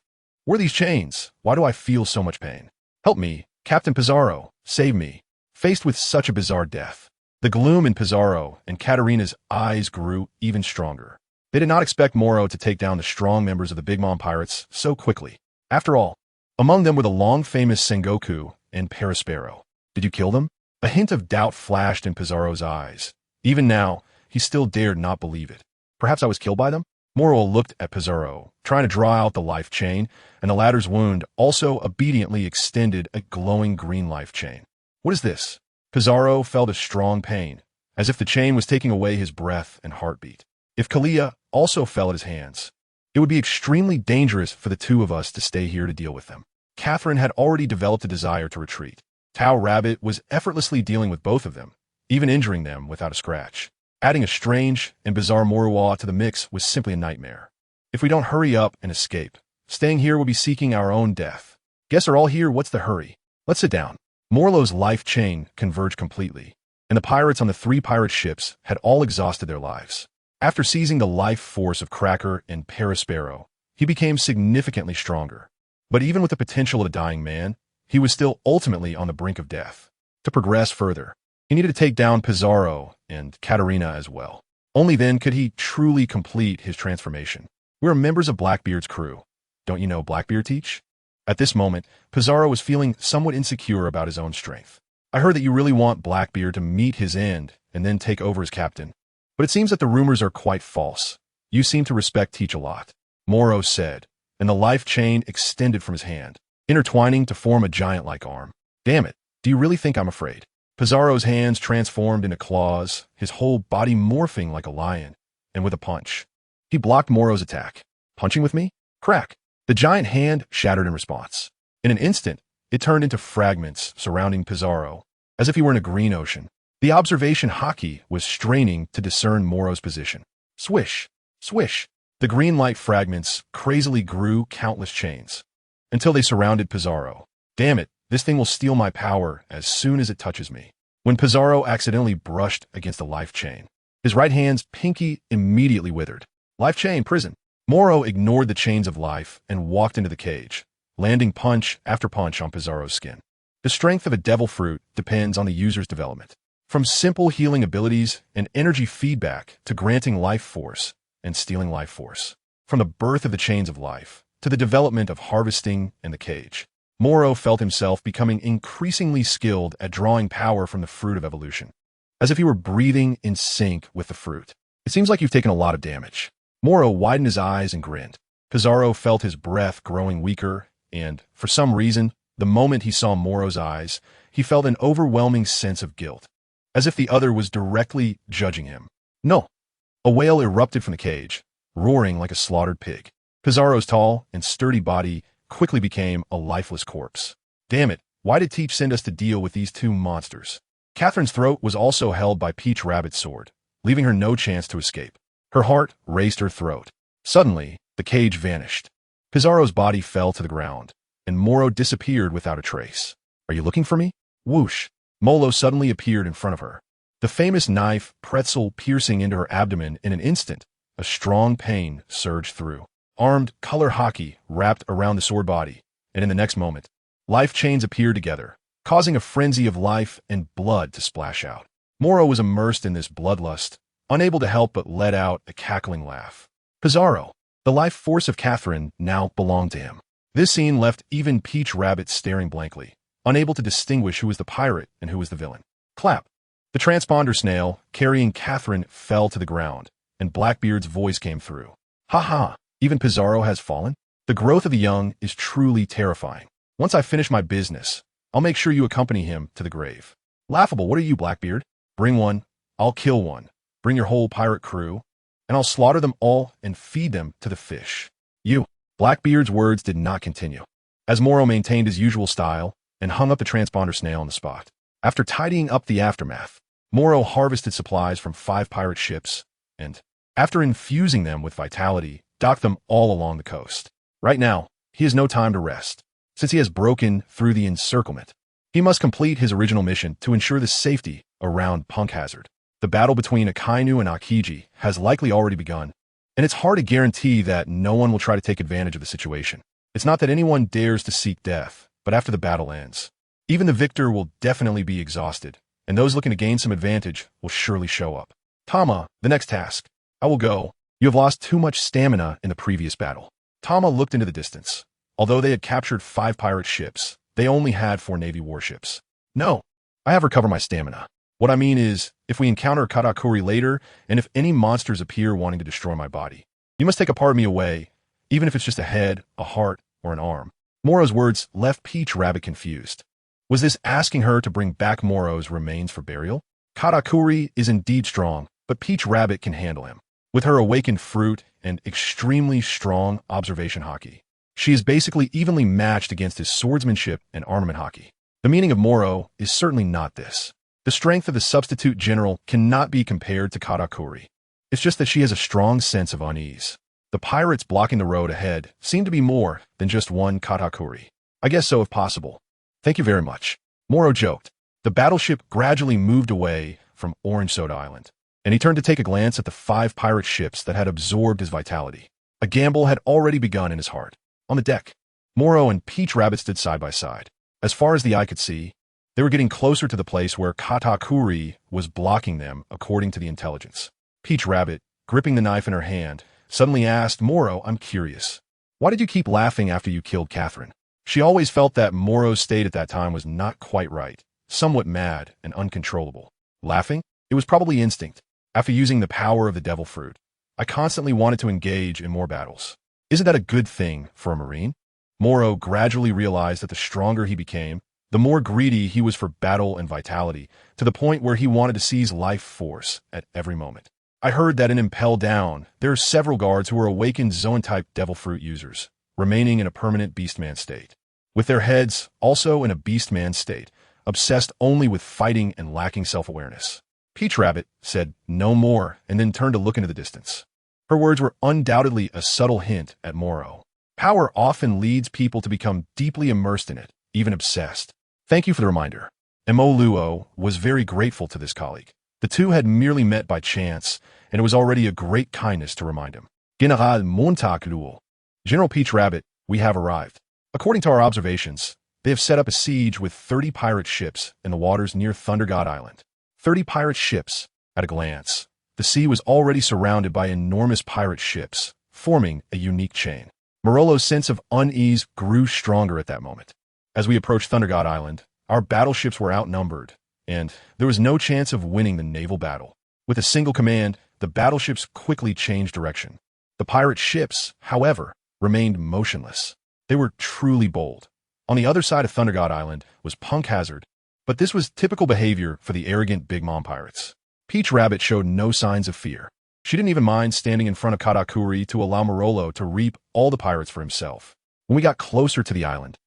What are these chains? Why do I feel so much pain? Help me, Captain Pizarro, save me. Faced with such a bizarre death, the gloom in Pizarro and Katarina's eyes grew even stronger. They did not expect Morrow to take down the strong members of the Big Mom Pirates so quickly. After all, among them were the long-famous Sengoku and Perispero. Did you kill them? A hint of doubt flashed in Pizarro's eyes. Even now, he still dared not believe it. Perhaps I was killed by them? Morrow looked at Pizarro, trying to draw out the life chain, and the latter's wound also obediently extended a glowing green life chain. What is this? Pizarro felt a strong pain, as if the chain was taking away his breath and heartbeat. If Kalia also fell at his hands, it would be extremely dangerous for the two of us to stay here to deal with them. Catherine had already developed a desire to retreat. Tao Rabbit was effortlessly dealing with both of them, even injuring them without a scratch. Adding a strange and bizarre Morrow to the mix was simply a nightmare. If we don't hurry up and escape, staying here will be seeking our own death. Guess they're all here, what's the hurry? Let's sit down. Morlow's life chain converged completely, and the pirates on the 3 pirate ships had all exhausted their lives. After seizing the life force of Cracker and Perispero, he became significantly stronger. But even with the potential of a dying man, he was still ultimately on the brink of death. To progress further, he needed to take down Pizarro and Katarina as well. Only then could he truly complete his transformation. We are members of Blackbeard's crew. Don't you know Blackbeard teach? At this moment, Pizarro was feeling somewhat insecure about his own strength. I heard that you really want Blackbeard to meet his end and then take over as captain. But it seems that the rumors are quite false. You seem to respect Teach a lot, Morrow said, and the life chain extended from his hand, intertwining to form a giant-like arm. Damn it, do you really think I'm afraid? Pizarro's hands transformed into claws, his whole body morphing like a lion, and with a punch. He blocked Morrow's attack. Punching with me? Crack! The giant hand shattered in response. In an instant, it turned into fragments surrounding Pizarro, as if he were in a green ocean. The observation Haki was straining to discern Morrow's position. Swish! Swish! The green light fragments crazily grew countless chains, until they surrounded Pizarro. Damn it, this thing will steal my power as soon as it touches me. When Pizarro accidentally brushed against the life chain, his right hand's pinky immediately withered. Life chain, prison. Morrow ignored the chains of life and walked into the cage, landing punch after punch on Pizarro's skin. The strength of a devil fruit depends on the user's development. From simple healing abilities and energy feedback to granting life force and stealing life force. From the birth of the chains of life to the development of harvesting and the cage. Morrow felt himself becoming increasingly skilled at drawing power from the fruit of evolution, as if he were breathing in sync with the fruit. It seems like you've taken a lot of damage. Morrow widened his eyes and grinned. Pizarro felt his breath growing weaker, and, for some reason, the moment he saw Morrow's eyes, he felt an overwhelming sense of guilt, as if the other was directly judging him. No! A wail erupted from the cage, roaring like a slaughtered pig. Pizarro's tall and sturdy body quickly became a lifeless corpse. Damn it, why did Teach send us to deal with these 2 monsters? Catherine's throat was also held by Peach Rabbit's sword, leaving her no chance to escape. Her heart raced her throat. Suddenly, the cage vanished. Pizarro's body fell to the ground, and Morrow disappeared without a trace. Are you looking for me? Whoosh! Molo suddenly appeared in front of her. The famous knife pretzel piercing into her abdomen in an instant. A strong pain surged through. Armed color Haki wrapped around the sword body, and in the next moment, life chains appeared together, causing a frenzy of life and blood to splash out. Morrow was immersed in this bloodlust, unable to help but let out a cackling laugh. Pizarro, the life force of Catherine, now belonged to him. This scene left even Peach Rabbit staring blankly, unable to distinguish who was the pirate and who was the villain. Clap! The transponder snail, carrying Catherine, fell to the ground, and Blackbeard's voice came through. Ha ha! Even Pizarro has fallen? The growth of the young is truly terrifying. Once I finish my business, I'll make sure you accompany him to the grave. Laughable, what are you, Blackbeard? Bring one, I'll kill one. Bring your whole pirate crew, and I'll slaughter them all and feed them to the fish. You, Blackbeard's words did not continue, as Morrow maintained his usual style and hung up the transponder snail on the spot. After tidying up the aftermath, Morrow harvested supplies from 5 pirate ships and, after infusing them with vitality, docked them all along the coast. Right now, he has no time to rest. Since he has broken through the encirclement, he must complete his original mission to ensure the safety around Punk Hazard. The battle between Akainu and Akiji has likely already begun, and it's hard to guarantee that no one will try to take advantage of the situation. It's not that anyone dares to seek death, but after the battle ends, even the victor will definitely be exhausted, and those looking to gain some advantage will surely show up. Tama, the next task. I will go. You have lost too much stamina in the previous battle. Tama looked into the distance. Although they had captured 5 pirate ships, they only had 4 Navy warships. No, I have recovered my stamina. What I mean is, if we encounter Katakuri later, and if any monsters appear wanting to destroy my body, you must take a part of me away, even if it's just a head, a heart, or an arm. Morrow's words left Peach Rabbit confused. Was this asking her to bring back Morrow's remains for burial? Katakuri is indeed strong, but Peach Rabbit can handle him. With her awakened fruit and extremely strong observation Haki, she is basically evenly matched against his swordsmanship and armament Haki. The meaning of Morrow is certainly not this. The strength of the substitute general cannot be compared to Katakuri. It's just that she has a strong sense of unease. The pirates blocking the road ahead seem to be more than just one Katakuri. I guess so if possible. Thank you very much. Morrow joked. The battleship gradually moved away from Orange Soda Island, and he turned to take a glance at the 5 pirate ships that had absorbed his vitality. A gamble had already begun in his heart. On the deck, Morrow and Peach Rabbit stood side by side. As far as the eye could see, they were getting closer to the place where Katakuri was blocking them, according to the intelligence. Peach Rabbit, gripping the knife in her hand, suddenly asked Morrow, I'm curious. Why did you keep laughing after you killed Catherine? She always felt that Morrow's state at that time was not quite right, somewhat mad and uncontrollable. Laughing? It was probably instinct. After using the power of the devil fruit, I constantly wanted to engage in more battles. Isn't that a good thing for a Marine? Morrow gradually realized that the stronger he became, the more greedy he was for battle and vitality, to the point where he wanted to seize life force at every moment. I heard that in Impel Down, there are several guards who are awakened Zoan-type devil fruit users, remaining in a permanent beastman state, with their heads also in a beastman state, obsessed only with fighting and lacking self-awareness. Peach Rabbit said no more and then turned to look into the distance. Her words were undoubtedly a subtle hint at Morrow. Power often leads people to become deeply immersed in it, even obsessed. Thank you for the reminder. Luo was very grateful to this colleague. The two had merely met by chance, and it was already a great kindness to remind him. General Montag Luo. General Peach Rabbit, we have arrived. According to our observations, they have set up a siege with 30 pirate ships in the waters near Thunder God Island. 30 pirate ships. At a glance, the sea was already surrounded by enormous pirate ships, forming a unique chain. Morolo's sense of unease grew stronger at that moment. As we approached Thunder God Island, our battleships were outnumbered, and there was no chance of winning the naval battle. With a single command, the battleships quickly changed direction. The pirate ships, however, remained motionless. They were truly bold. On the other side of Thunder God Island was Punk Hazard, but this was typical behavior for the arrogant Big Mom pirates. Peach Rabbit showed no signs of fear. She didn't even mind standing in front of Katakuri to allow Morolo to reap all the pirates for himself. When we got closer to the island,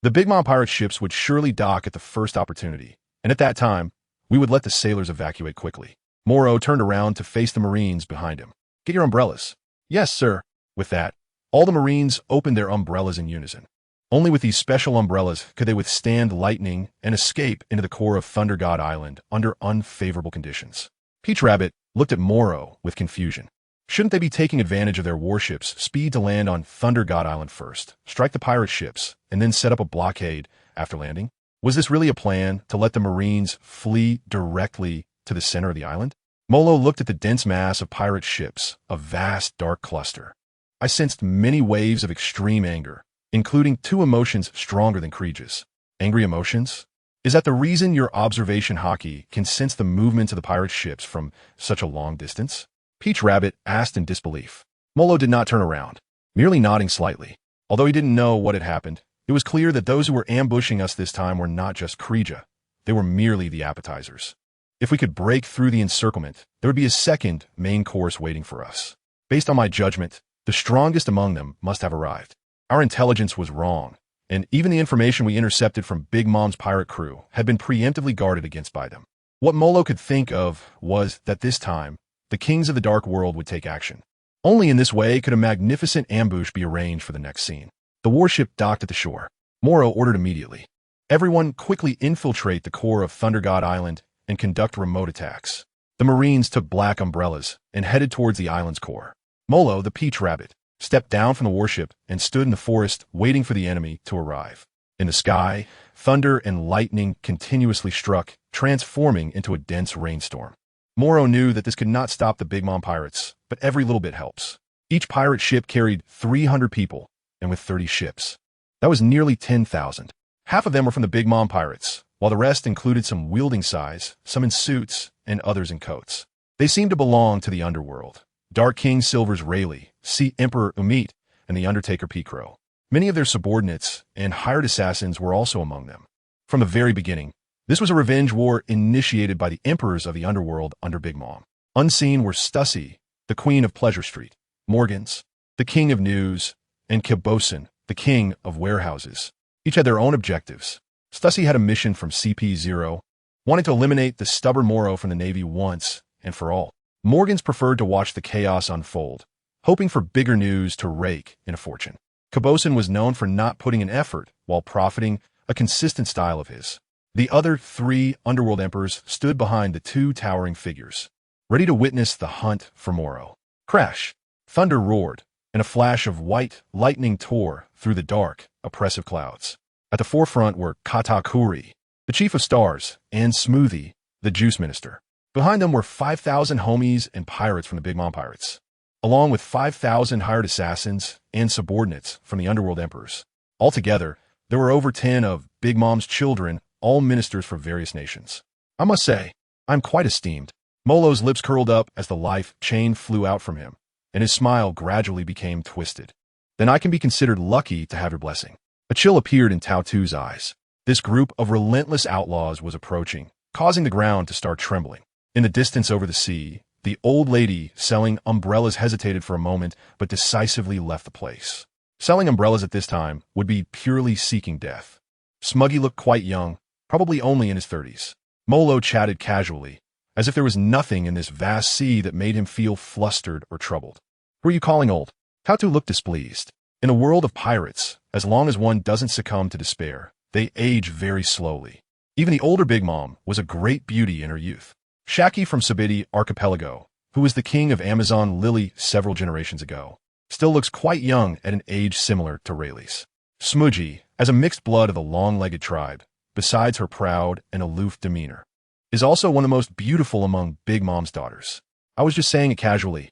the Big Mom pirate ships would surely dock at the first opportunity, and at that time, we would let the sailors evacuate quickly. Morrow turned around to face the Marines behind him. Get your umbrellas. Yes, sir. With that, all the Marines opened their umbrellas in unison. Only with these special umbrellas could they withstand lightning and escape into the core of Thunder God Island under unfavorable conditions. Peach Rabbit looked at Morrow with confusion. Shouldn't they be taking advantage of their warships' speed to land on Thunder God Island first, strike the pirate ships, and then set up a blockade after landing? Was this really a plan to let the Marines flee directly to the center of the island? Molo looked at the dense mass of pirate ships, a vast dark cluster. I sensed many waves of extreme anger, including 2 emotions stronger than Kreege's. Angry emotions? Is that the reason your observation Haki can sense the movements of the pirate ships from such a long distance? Peach Rabbit asked in disbelief. Molo did not turn around, merely nodding slightly. Although he didn't know what had happened, it was clear that those who were ambushing us this time were not just Kreege. They were merely the appetizers. If we could break through the encirclement, there would be a second main course waiting for us. Based on my judgment, the strongest among them must have arrived. Our intelligence was wrong, and even the information we intercepted from Big Mom's pirate crew had been preemptively guarded against by them. What Morrow could think of was that this time, the kings of the Dark World would take action. Only in this way could a magnificent ambush be arranged for the next scene. The warship docked at the shore. Morrow ordered immediately. Everyone quickly infiltrate the core of Thunder God Island and conduct remote attacks. The Marines took black umbrellas and headed towards the island's core. Morrow, the Peach Rabbit, stepped down from the warship and stood in the forest waiting for the enemy to arrive. In the sky, thunder and lightning continuously struck, transforming into a dense rainstorm. Morrow knew that this could not stop the Big Mom pirates, but every little bit helps. Each pirate ship carried 300 people, and with 30 ships. That was nearly 10,000. Half of them were from the Big Mom pirates, while the rest included some wielding size, some in suits, and others in coats. They seemed to belong to the underworld. Dark King Silver's Rayleigh, Sea Emperor Umit, and the Undertaker Picro. Many of their subordinates and hired assassins were also among them. From the very beginning, this was a revenge war initiated by the emperors of the underworld under Big Mom. Unseen were Stussy, the Queen of Pleasure Street, Morgans, the King of News, and Cabosin, the King of Warehouses. Each had their own objectives. Stussy had a mission from CP0, wanting to eliminate the stubborn Morrow from the Navy once and for all. Morgans preferred to watch the chaos unfold, hoping for bigger news to rake in a fortune. Cabosin was known for not putting in effort while profiting, a consistent style of his. The other three underworld emperors stood behind the two towering figures, ready to witness the hunt for Morrow. Crash! Thunder roared, and a flash of white lightning tore through the dark, oppressive clouds. At the forefront were Katakuri, the Chief of Stars, and Smoothie, the Juice Minister. Behind them were 5,000 homies and pirates from the Big Mom Pirates, along with 5,000 hired assassins and subordinates from the underworld emperors. Altogether, there were over 10 of Big Mom's children, all ministers for various nations. I must say, I'm quite esteemed. Morrow's lips curled up as the life chain flew out from him, and his smile gradually became twisted. Then I can be considered lucky to have your blessing. A chill appeared in Tautu's eyes. This group of relentless outlaws was approaching, causing the ground to start trembling. In the distance over the sea, the old lady selling umbrellas hesitated for a moment, but decisively left the place. Selling umbrellas at this time would be purely seeking death. Smuggy looked quite young, probably only in his 30s. Morrow chatted casually, as if there was nothing in this vast sea that made him feel flustered or troubled. Who are you calling old? Tautu looked displeased. In a world of pirates, as long as one doesn't succumb to despair, they age very slowly. Even the older Big Mom was a great beauty in her youth. Haki from Sabiti Archipelago, who was the king of Amazon Lily several generations ago, still looks quite young at an age similar to Rayleigh's. Smudgy, as a mixed blood of the long-legged tribe, besides her proud and aloof demeanor, is also one of the most beautiful among Big Mom's daughters. I was just saying it casually.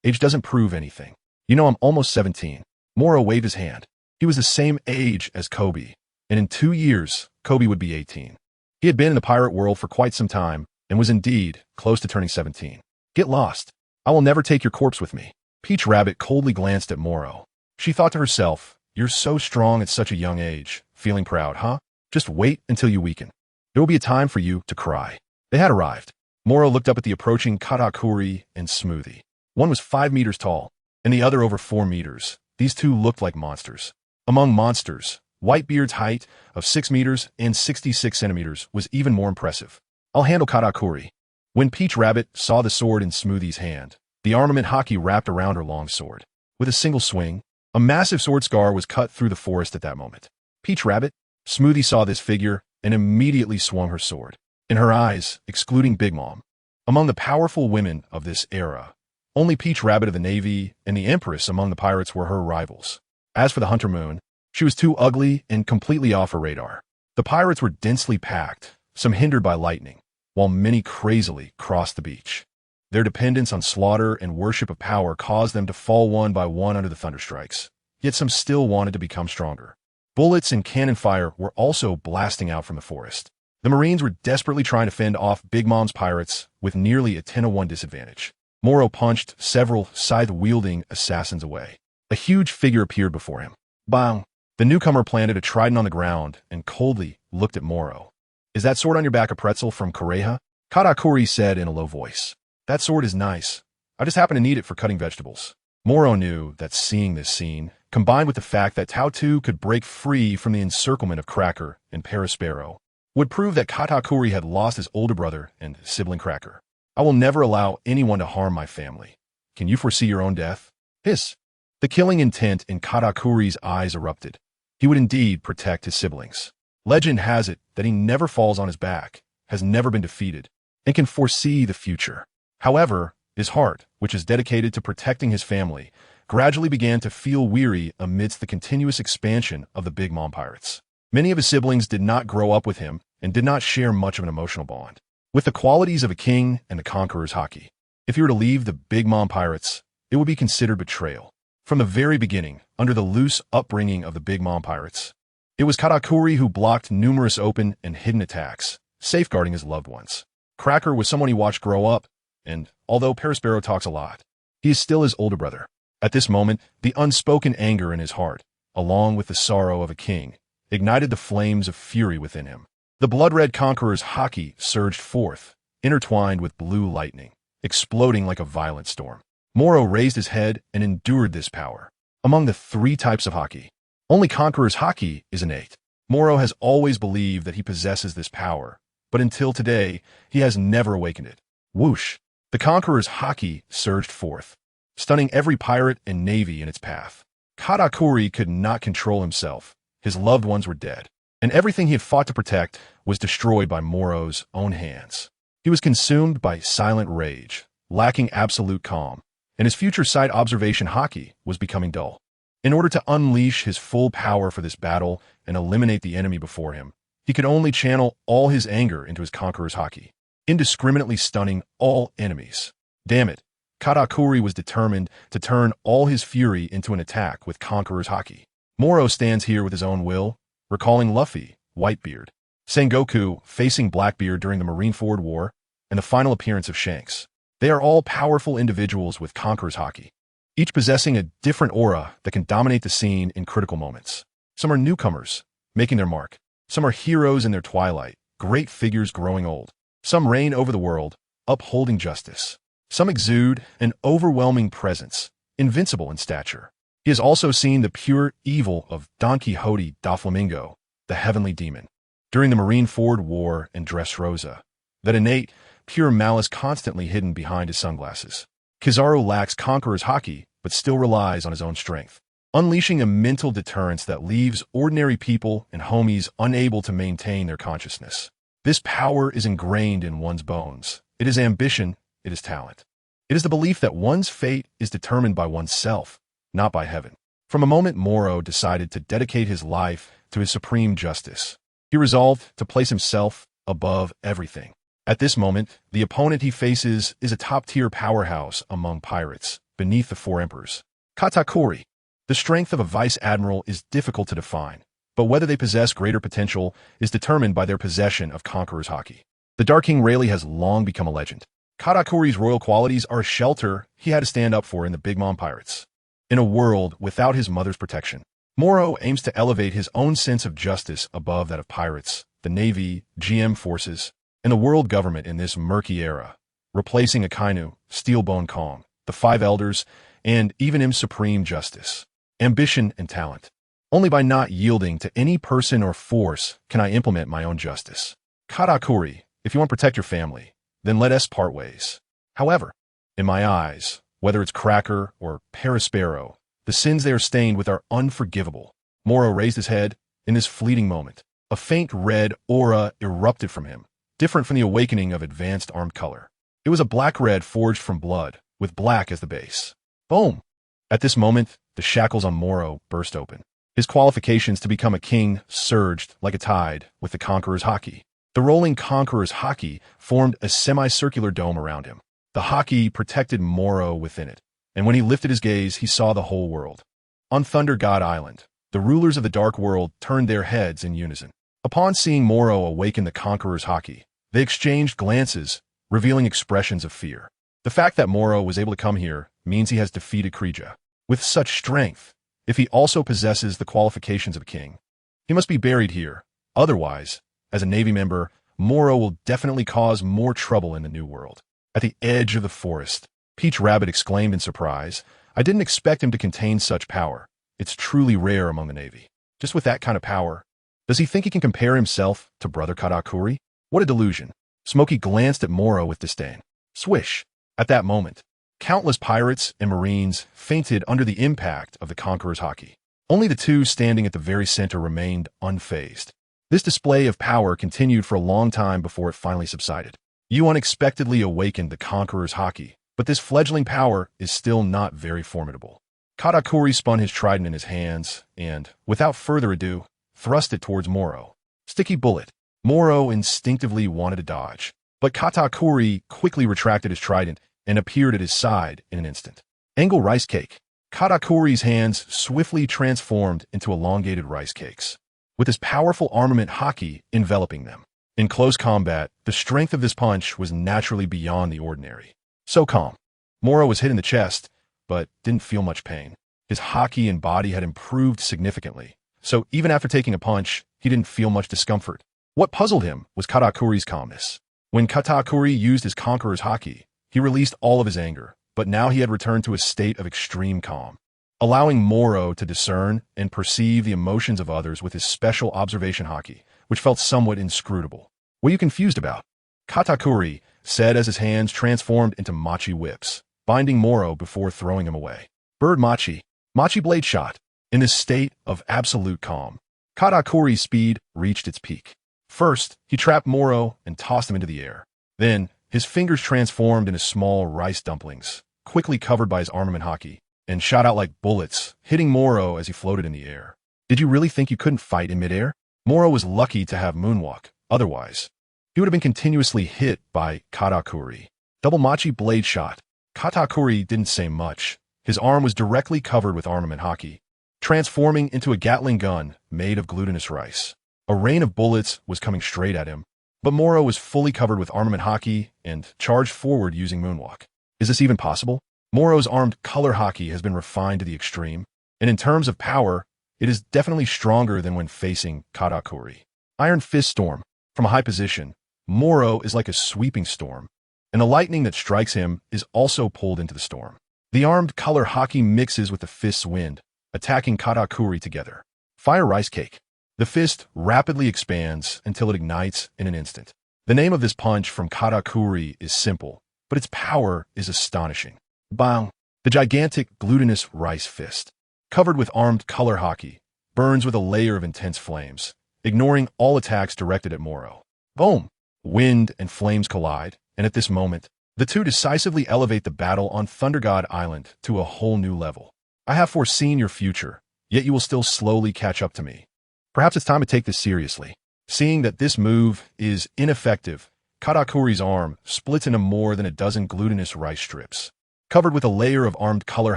Age doesn't prove anything. You know, I'm almost 17. Morrow waved his hand. He was the same age as Kobe, and in 2 years, Kobe would be 18. He had been in the pirate world for quite some time, and was indeed close to turning 17. Get lost. I will never take your corpse with me. Peach Rabbit coldly glanced at Morrow. She thought to herself, you're so strong at such a young age. Feeling proud, huh? Just wait until you weaken. There will be a time for you to cry. They had arrived. Morrow looked up at the approaching Katakuri and Smoothie. One was 5 meters tall, and the other over 4 meters. These two looked like monsters. Among monsters, Whitebeard's height of 6 meters and 66 centimeters was even more impressive. I'll handle Katakuri. When Peach Rabbit saw the sword in Smoothie's hand, the armament Haki wrapped around her long sword. With a single swing, a massive sword scar was cut through the forest at that moment. Peach Rabbit? Smoothie saw this figure and immediately swung her sword. In her eyes, excluding Big Mom, among the powerful women of this era, only Peach Rabbit of the Navy and the Empress among the pirates were her rivals. As for the Hunter Moon, she was too ugly and completely off her radar. The pirates were densely packed, some hindered by lightning, while many crazily crossed the beach. Their dependence on slaughter and worship of power caused them to fall one by one under the thunderstrikes, yet some still wanted to become stronger. Bullets and cannon fire were also blasting out from the forest. The Marines were desperately trying to fend off Big Mom's pirates with nearly a 10-1 disadvantage. Morrow punched several scythe-wielding assassins away. A huge figure appeared before him. Bang! The newcomer planted a trident on the ground and coldly looked at Morrow. Is that sword on your back a pretzel from Korea? Katakuri said in a low voice. That sword is nice. I just happen to need it for cutting vegetables. Morrow knew that seeing this scene, combined with the fact that Tao could break free from the encirclement of Cracker and Perispero, would prove that Katakuri had lost his older brother and sibling Cracker. I will never allow anyone to harm my family. Can you foresee your own death? Hiss. The killing intent in Katakuri's eyes erupted. He would indeed protect his siblings. Legend has it that he never falls on his back, has never been defeated, and can foresee the future. However, his heart, which is dedicated to protecting his family, gradually began to feel weary amidst the continuous expansion of the Big Mom Pirates. Many of his siblings did not grow up with him and did not share much of an emotional bond with the qualities of a king and the conqueror's Haki. If he were to leave the Big Mom Pirates, it would be considered betrayal. From the very beginning, under the loose upbringing of the Big Mom Pirates, it was Katakuri who blocked numerous open and hidden attacks, safeguarding his loved ones. Cracker was someone he watched grow up, and although Perispero talks a lot, he is still his older brother. At this moment, the unspoken anger in his heart, along with the sorrow of a king, ignited the flames of fury within him. The blood-red conqueror's Haki surged forth, intertwined with blue lightning, exploding like a violent storm. Morrow raised his head and endured this power. Among the 3 types of Haki, only Conqueror's Haki is innate. Morrow has always believed that he possesses this power, but until today, he has never awakened it. Whoosh! The Conqueror's Haki surged forth, stunning every pirate and navy in its path. Katakuri could not control himself. His loved ones were dead, and everything he had fought to protect was destroyed by Morrow's own hands. He was consumed by silent rage, lacking absolute calm, and his future sight observation Haki was becoming dull. In order to unleash his full power for this battle and eliminate the enemy before him, he could only channel all his anger into his Conqueror's Haki, indiscriminately stunning all enemies. Damn it, Katakuri was determined to turn all his fury into an attack with Conqueror's Haki. Morrow stands here with his own will, recalling Luffy, Whitebeard, Sengoku facing Blackbeard during the Marineford War, and the final appearance of Shanks. They are all powerful individuals with Conqueror's Haki, each possessing a different aura that can dominate the scene in critical moments. Some are newcomers, making their mark. Some are heroes in their twilight, great figures growing old. Some reign over the world, upholding justice. Some exude an overwhelming presence, invincible in stature. He has also seen the pure evil of Don Quixote da Flamingo, the heavenly demon, during the Marineford War and Dressrosa, that innate, pure malice constantly hidden behind his sunglasses. Kizaru lacks Conqueror's Haki, but still relies on his own strength, unleashing a mental deterrence that leaves ordinary people and homies unable to maintain their consciousness. This power is ingrained in one's bones. It is ambition, it is talent. It is the belief that one's fate is determined by oneself, not by heaven. From a moment Morrow decided to dedicate his life to his supreme justice, he resolved to place himself above everything. At this moment, the opponent he faces is a top-tier powerhouse among pirates, beneath the 4 emperors. Katakuri. The strength of a vice admiral is difficult to define, but whether they possess greater potential is determined by their possession of Conqueror's Haki. The Dark King Rayleigh has long become a legend. Katakuri's royal qualities are a shelter he had to stand up for in the Big Mom Pirates. In a world without his mother's protection, Morrow aims to elevate his own sense of justice above that of pirates, the Navy, GM forces, and the world government in this murky era, replacing Akainu, Steelbone Kong, the 5 elders, and even him supreme justice, ambition, and talent. Only by not yielding to any person or force can I implement my own justice. Katakuri, if you want to protect your family, then let us part ways. However, in my eyes, whether it's Cracker or Perispero, the sins they are stained with are unforgivable. Morrow raised his head. In this fleeting moment, a faint red aura erupted from him, different from the awakening of advanced armed color. It was a black-red forged from blood, with black as the base. Boom! At this moment, the shackles on Morrow burst open. His qualifications to become a king surged like a tide with the Conqueror's Haki. The rolling Conqueror's Haki formed a semicircular dome around him. The Haki protected Morrow within it, and when he lifted his gaze, he saw the whole world. On Thunder God Island, the rulers of the Dark World turned their heads in unison. Upon seeing Morrow awaken the Conqueror's Haki, they exchanged glances, revealing expressions of fear. The fact that Morrow was able to come here means he has defeated Krija. With such strength, if he also possesses the qualifications of a king, he must be buried here. Otherwise, as a Navy member, Morrow will definitely cause more trouble in the New World. At the edge of the forest, Peach Rabbit exclaimed in surprise, I didn't expect him to contain such power. It's truly rare among the Navy. Just with that kind of power. Does he think he can compare himself to Brother Katakuri? What a delusion. Smokey glanced at Morrow with disdain. Swish. At that moment, countless pirates and marines fainted under the impact of the Conqueror's Haki. Only the two standing at the very center remained unfazed. This display of power continued for a long time before it finally subsided. You unexpectedly awakened the Conqueror's Haki, but this fledgling power is still not very formidable. Katakuri spun his trident in his hands and, without further ado, thrust it towards Morrow. Sticky bullet. Morrow instinctively wanted to dodge, but Katakuri quickly retracted his trident and appeared at his side in an instant. Angle rice cake. Katakuri's hands swiftly transformed into elongated rice cakes, with his powerful armament Haki enveloping them. In close combat, the strength of this punch was naturally beyond the ordinary. So calm. Morrow was hit in the chest, but didn't feel much pain. His Haki and body had improved significantly, so even after taking a punch, he didn't feel much discomfort. What puzzled him was Katakuri's calmness. When Katakuri used his Conqueror's Haki, he released all of his anger, but now he had returned to a state of extreme calm, allowing Morrow to discern and perceive the emotions of others with his special observation Haki, which felt somewhat inscrutable. What are you confused about? Katakuri said as his hands transformed into machi whips, binding Morrow before throwing him away. Bird machi. Machi blade shot. In this state of absolute calm, Katakuri's speed reached its peak. First, he trapped Morrow and tossed him into the air. Then, his fingers transformed into small rice dumplings, quickly covered by his armament Haki, and shot out like bullets, hitting Morrow as he floated in the air. Did you really think you couldn't fight in midair? Morrow was lucky to have moonwalk. Otherwise, he would have been continuously hit by Katakuri. Double machi blade shot. Katakuri didn't say much. His arm was directly covered with armament Haki, transforming into a Gatling gun made of glutinous rice. A rain of bullets was coming straight at him, but Morrow was fully covered with armament Haki and charged forward using moonwalk. Is this even possible? Morrow's armed color Haki has been refined to the extreme, and in terms of power, it is definitely stronger than when facing Katakuri. Iron Fist Storm. From a high position, Morrow is like a sweeping storm, and the lightning that strikes him is also pulled into the storm. The armed color Haki mixes with the fist's wind, attacking Katakuri together. Fire Rice Cake. The fist rapidly expands until it ignites in an instant. The name of this punch from Katakuri is simple, but its power is astonishing. Bang! The gigantic glutinous rice fist, covered with armed color Haki, burns with a layer of intense flames, ignoring all attacks directed at Morrow. Boom! Wind and flames collide, and at this moment, the two decisively elevate the battle on Thunder God Island to a whole new level. I have foreseen your future, yet you will still slowly catch up to me. Perhaps it's time to take this seriously. Seeing that this move is ineffective, Katakuri's arm splits into more than a dozen glutinous rice strips, covered with a layer of armed color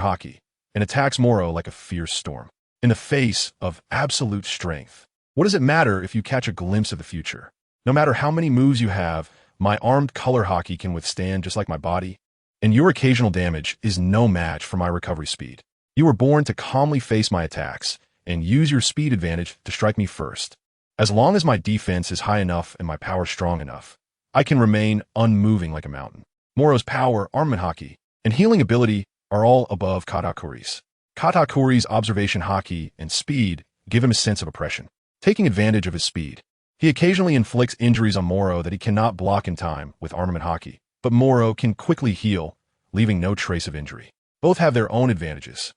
Haki, and attacks Morrow like a fierce storm. In the face of absolute strength, what does it matter if you catch a glimpse of the future? No matter how many moves you have, my armed color Haki can withstand just like my body, and your occasional damage is no match for my recovery speed. You were born to calmly face my attacks, and use your speed advantage to strike me first. As long as my defense is high enough and my power strong enough, I can remain unmoving like a mountain. Morrow's power, armament Haki, and healing ability are all above Katakuri's. Katakuri's observation Haki and speed give him a sense of oppression. Taking advantage of his speed, he occasionally inflicts injuries on Morrow that he cannot block in time with armament Haki, but Morrow can quickly heal, leaving no trace of injury. Both have their own advantages.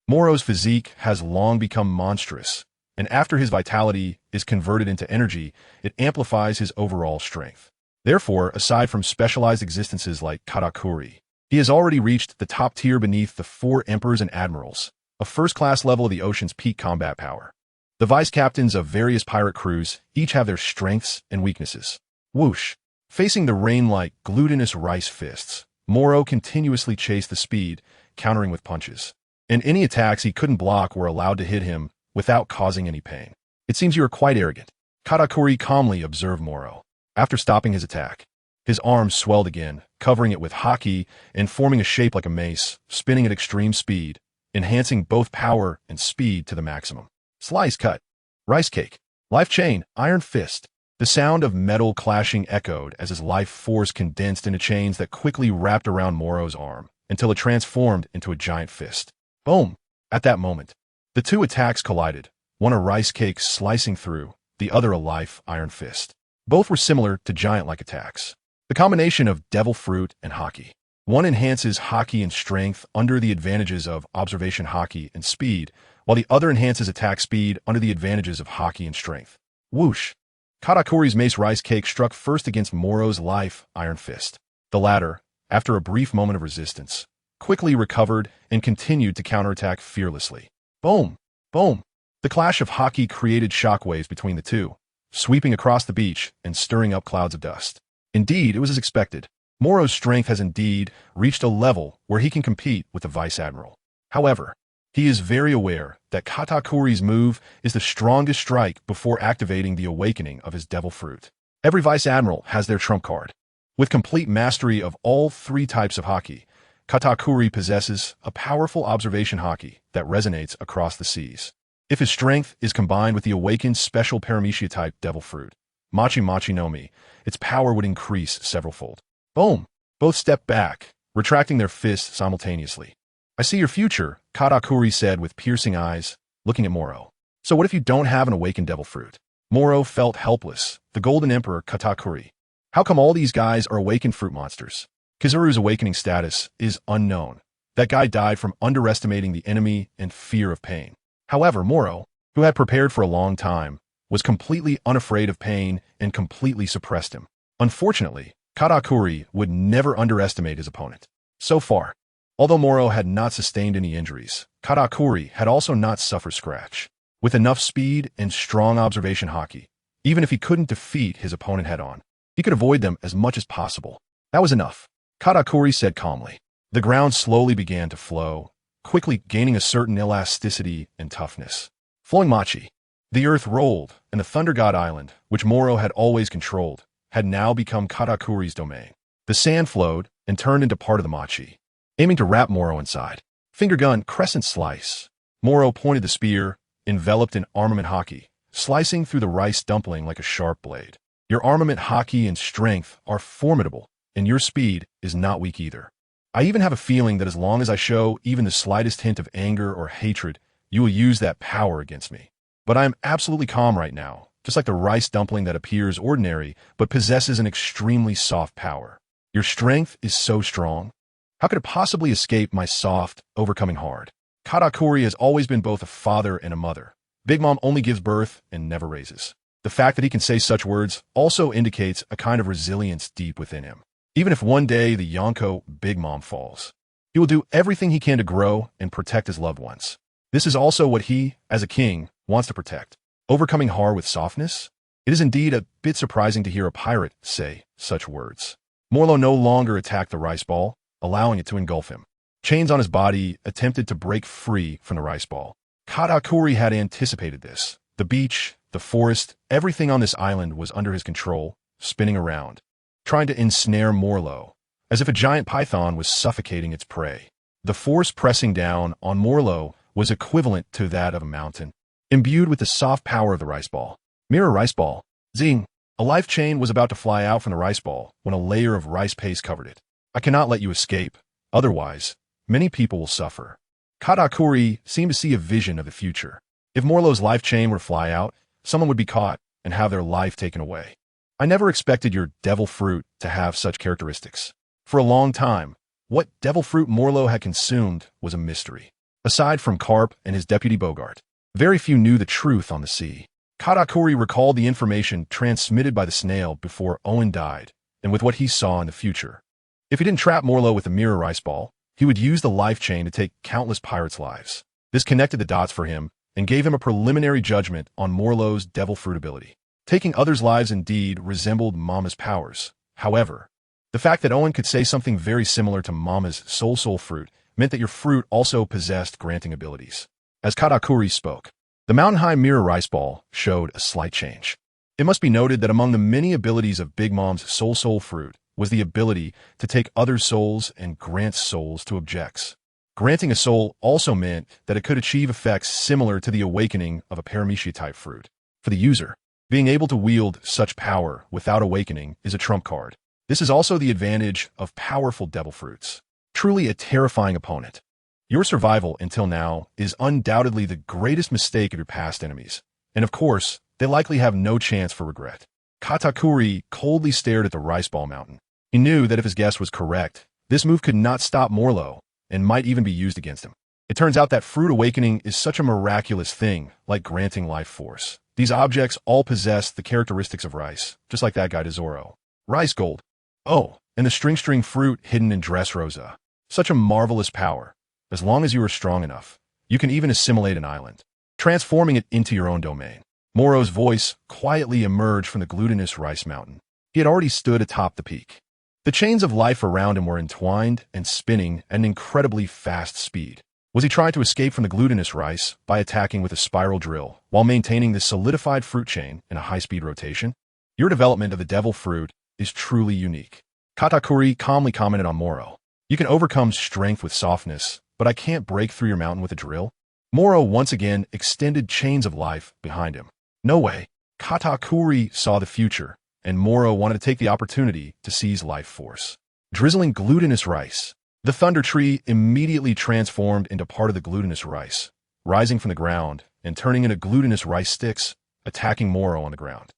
Morrow's physique has long become monstrous, and after his vitality is converted into energy, it amplifies his overall strength. Therefore, aside from specialized existences like Katakuri, he has already reached the top tier beneath the 4 emperors and admirals, a first-class level of the ocean's peak combat power. The vice-captains of various pirate crews each have their strengths and weaknesses. Whoosh! Facing the rain-like glutinous rice fists, Morrow continuously chased the speed, countering with punches. And any attacks he couldn't block were allowed to hit him without causing any pain. It seems you are quite arrogant. Katakuri calmly observed Morrow. After stopping his attack, his arms swelled again, covering it with Haki and forming a shape like a mace, spinning at extreme speed, enhancing both power and speed to the maximum. Slice cut. Rice cake. Life chain. Iron fist. The sound of metal clashing echoed as his life force condensed into chains that quickly wrapped around Morrow's arm until it transformed into a giant fist. Boom! At that moment, the two attacks collided, one a rice cake slicing through, the other a life iron fist. Both were similar to giant-like attacks. The combination of devil fruit and Haki. One enhances Haki and strength under the advantages of observation Haki and speed, while the other enhances attack speed under the advantages of Haki and strength. Whoosh! Katakuri's mace rice cake struck first against Morrow's life iron fist. The latter, after a brief moment of resistance, quickly recovered and continued to counterattack fearlessly. Boom! Boom! The clash of Haki created shockwaves between the two, sweeping across the beach and stirring up clouds of dust. Indeed, it was as expected. Morrow's strength has indeed reached a level where he can compete with the Vice Admiral. However, he is very aware that Katakuri's move is the strongest strike before activating the awakening of his devil fruit. Every Vice Admiral has their trump card. With complete mastery of all three types of Haki, Katakuri possesses a powerful observation Haki that resonates across the seas. If his strength is combined with the awakened special Paramecia type devil fruit, Machi Machi no Mi, its power would increase severalfold. Boom! Both stepped back, retracting their fists simultaneously. I see your future, Katakuri said with piercing eyes, looking at Morrow. So what if you don't have an awakened devil fruit? Morrow felt helpless. The Golden Emperor, Katakuri. How come all these guys are awakened fruit monsters? Kizaru's awakening status is unknown. That guy died from underestimating the enemy and fear of pain. However, Morrow, who had prepared for a long time, was completely unafraid of pain and completely suppressed him. Unfortunately, Katakuri would never underestimate his opponent. So far, although Morrow had not sustained any injuries, Katakuri had also not suffered scratch. With enough speed and strong observation Haki, even if he couldn't defeat his opponent head-on, he could avoid them as much as possible. That was enough, Katakuri said calmly. The ground slowly began to flow, quickly gaining a certain elasticity and toughness. Flowing Machi. The earth rolled, and the Thunder God Island, which Morrow had always controlled, had now become Katakuri's domain. The sand flowed and turned into part of the Machi, aiming to wrap Morrow inside. Finger gun, crescent slice. Morrow pointed the spear, enveloped in armament Haki, slicing through the rice dumpling like a sharp blade. Your armament Haki and strength are formidable, and your speed is not weak either. I even have a feeling that as long as I show even the slightest hint of anger or hatred, you will use that power against me. But I am absolutely calm right now, just like the rice dumpling that appears ordinary but possesses an extremely soft power. Your strength is so strong. How could it possibly escape my soft, overcoming hard? Katakuri has always been both a father and a mother. Big Mom only gives birth and never raises. The fact that he can say such words also indicates a kind of resilience deep within him. Even if one day the Yonko Big Mom falls, he will do everything he can to grow and protect his loved ones. This is also what he, as a king, wants to protect. Overcoming hard with softness? It is indeed a bit surprising to hear a pirate say such words. Morrow no longer attacked the rice ball, allowing it to engulf him. Chains on his body attempted to break free from the rice ball. Katakuri had anticipated this. The beach, the forest, everything on this island was under his control, spinning around, trying to ensnare Morrow, as if a giant python was suffocating its prey. The force pressing down on Morrow was equivalent to that of a mountain, imbued with the soft power of the rice ball. Mirror rice ball. Zing! A life chain was about to fly out from the rice ball when a layer of rice paste covered it. I cannot let you escape. Otherwise, many people will suffer. Katakuri seemed to see a vision of the future. If Morrow's life chain were to fly out, someone would be caught and have their life taken away. I never expected your devil fruit to have such characteristics. For a long time, what devil fruit Morrow had consumed was a mystery. Aside from Garp and his deputy Bogart, very few knew the truth on the sea. Katakuri recalled the information transmitted by the snail before Owen died, and with what he saw in the future. If he didn't trap Morrow with a mirror rice ball, he would use the life chain to take countless pirates' lives. This connected the dots for him and gave him a preliminary judgment on Morrow's devil fruit ability. Taking others' lives indeed resembled Mama's powers. However, the fact that Owen could say something very similar to Mama's soul fruit meant that your fruit also possessed granting abilities. As Katakuri spoke, the mountain-high mirror rice ball showed a slight change. It must be noted that among the many abilities of Big Mom's soul fruit was the ability to take other souls and grant souls to objects. Granting a soul also meant that it could achieve effects similar to the awakening of a Paramecia-type fruit. For the user, being able to wield such power without awakening is a trump card. This is also the advantage of powerful devil fruits. Truly a terrifying opponent. Your survival until now is undoubtedly the greatest mistake of your past enemies, and of course, they likely have no chance for regret. Katakuri coldly stared at the rice ball mountain. He knew that if his guess was correct, this move could not stop Morrow, and might even be used against him. It turns out that fruit awakening is such a miraculous thing, like granting life force. These objects all possess the characteristics of rice, just like that guy to Zoro. Rice gold. Oh, and the string fruit hidden in Dressrosa. Such a marvelous power. As long as you are strong enough, you can even assimilate an island, transforming it into your own domain. Morrow's voice quietly emerged from the glutinous rice mountain. He had already stood atop the peak. The chains of life around him were entwined and spinning at an incredibly fast speed. Was he trying to escape from the glutinous rice by attacking with a spiral drill while maintaining this solidified fruit chain in a high-speed rotation? Your development of the devil fruit is truly unique. Katakuri calmly commented on Morrow. You can overcome strength with softness, but I can't break through your mountain with a drill. Morrow once again extended chains of life behind him. No way. Katakuri saw the future, and Morrow wanted to take the opportunity to seize life force. Drizzling glutinous rice. The thunder tree immediately transformed into part of the glutinous rice, rising from the ground and turning into glutinous rice sticks, attacking Morrow on the ground,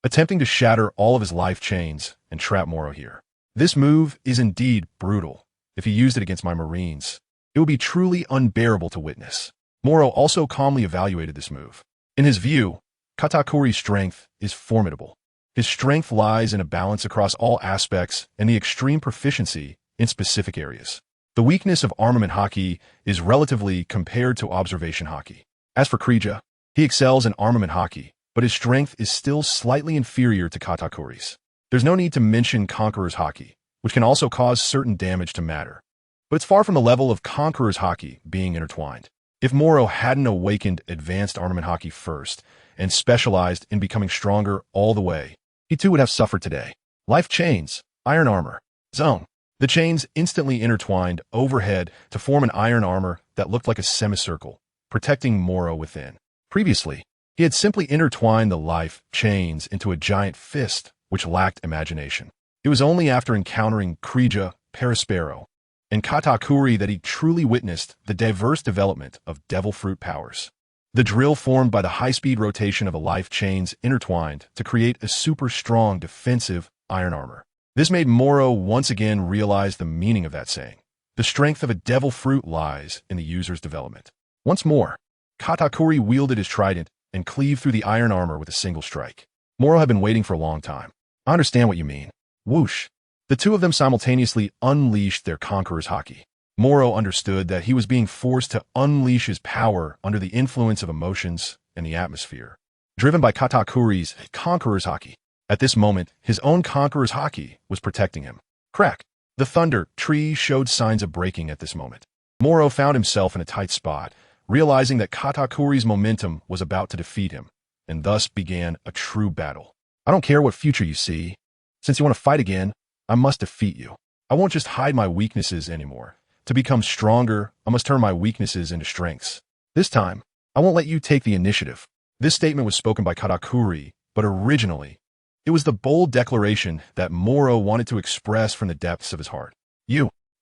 attempting to shatter all of his life chains and trap Morrow here. This move is indeed brutal. If he used it against my Marines, it would be truly unbearable to witness. Morrow also calmly evaluated this move. In his view, Katakuri's strength is formidable. His strength lies in a balance across all aspects and the extreme proficiency in specific areas. The weakness of armament Haki is relatively compared to observation Haki. As for Krija, he excels in armament Haki, but his strength is still slightly inferior to Katakuri's. There's no need to mention Conqueror's Haki, which can also cause certain damage to matter. But it's far from the level of Conqueror's Haki being intertwined. If Morrow hadn't awakened advanced armament Haki first and specialized in becoming stronger all the way, he too would have suffered today. Life chains, iron armor, zone. The chains instantly intertwined overhead to form an iron armor that looked like a semicircle, protecting Morrow within. Previously, he had simply intertwined the life chains into a giant fist which lacked imagination. It was only after encountering Krija, Perispero, and Katakuri that he truly witnessed the diverse development of devil fruit powers. The drill formed by the high-speed rotation of the life chains intertwined to create a super strong defensive iron armor. This made Morrow once again realize the meaning of that saying. The strength of a devil fruit lies in the user's development. Once more, Katakuri wielded his trident and cleaved through the iron armor with a single strike. Morrow had been waiting for a long time. I understand what you mean. Whoosh. The two of them simultaneously unleashed their Conqueror's Haki. Morrow understood that he was being forced to unleash his power under the influence of emotions and the atmosphere, driven by Katakuri's Conqueror's Haki. At this moment, his own Conqueror's Haki was protecting him. Crack! The thunder tree showed signs of breaking at this moment. Morrow found himself in a tight spot, realizing that Katakuri's momentum was about to defeat him, and thus began a true battle. I don't care what future you see. Since you want to fight again, I must defeat you. I won't just hide my weaknesses anymore. To become stronger, I must turn my weaknesses into strengths. This time, I won't let you take the initiative. This statement was spoken by Katakuri, but originally, it was the bold declaration that Morrow wanted to express from the depths of his heart.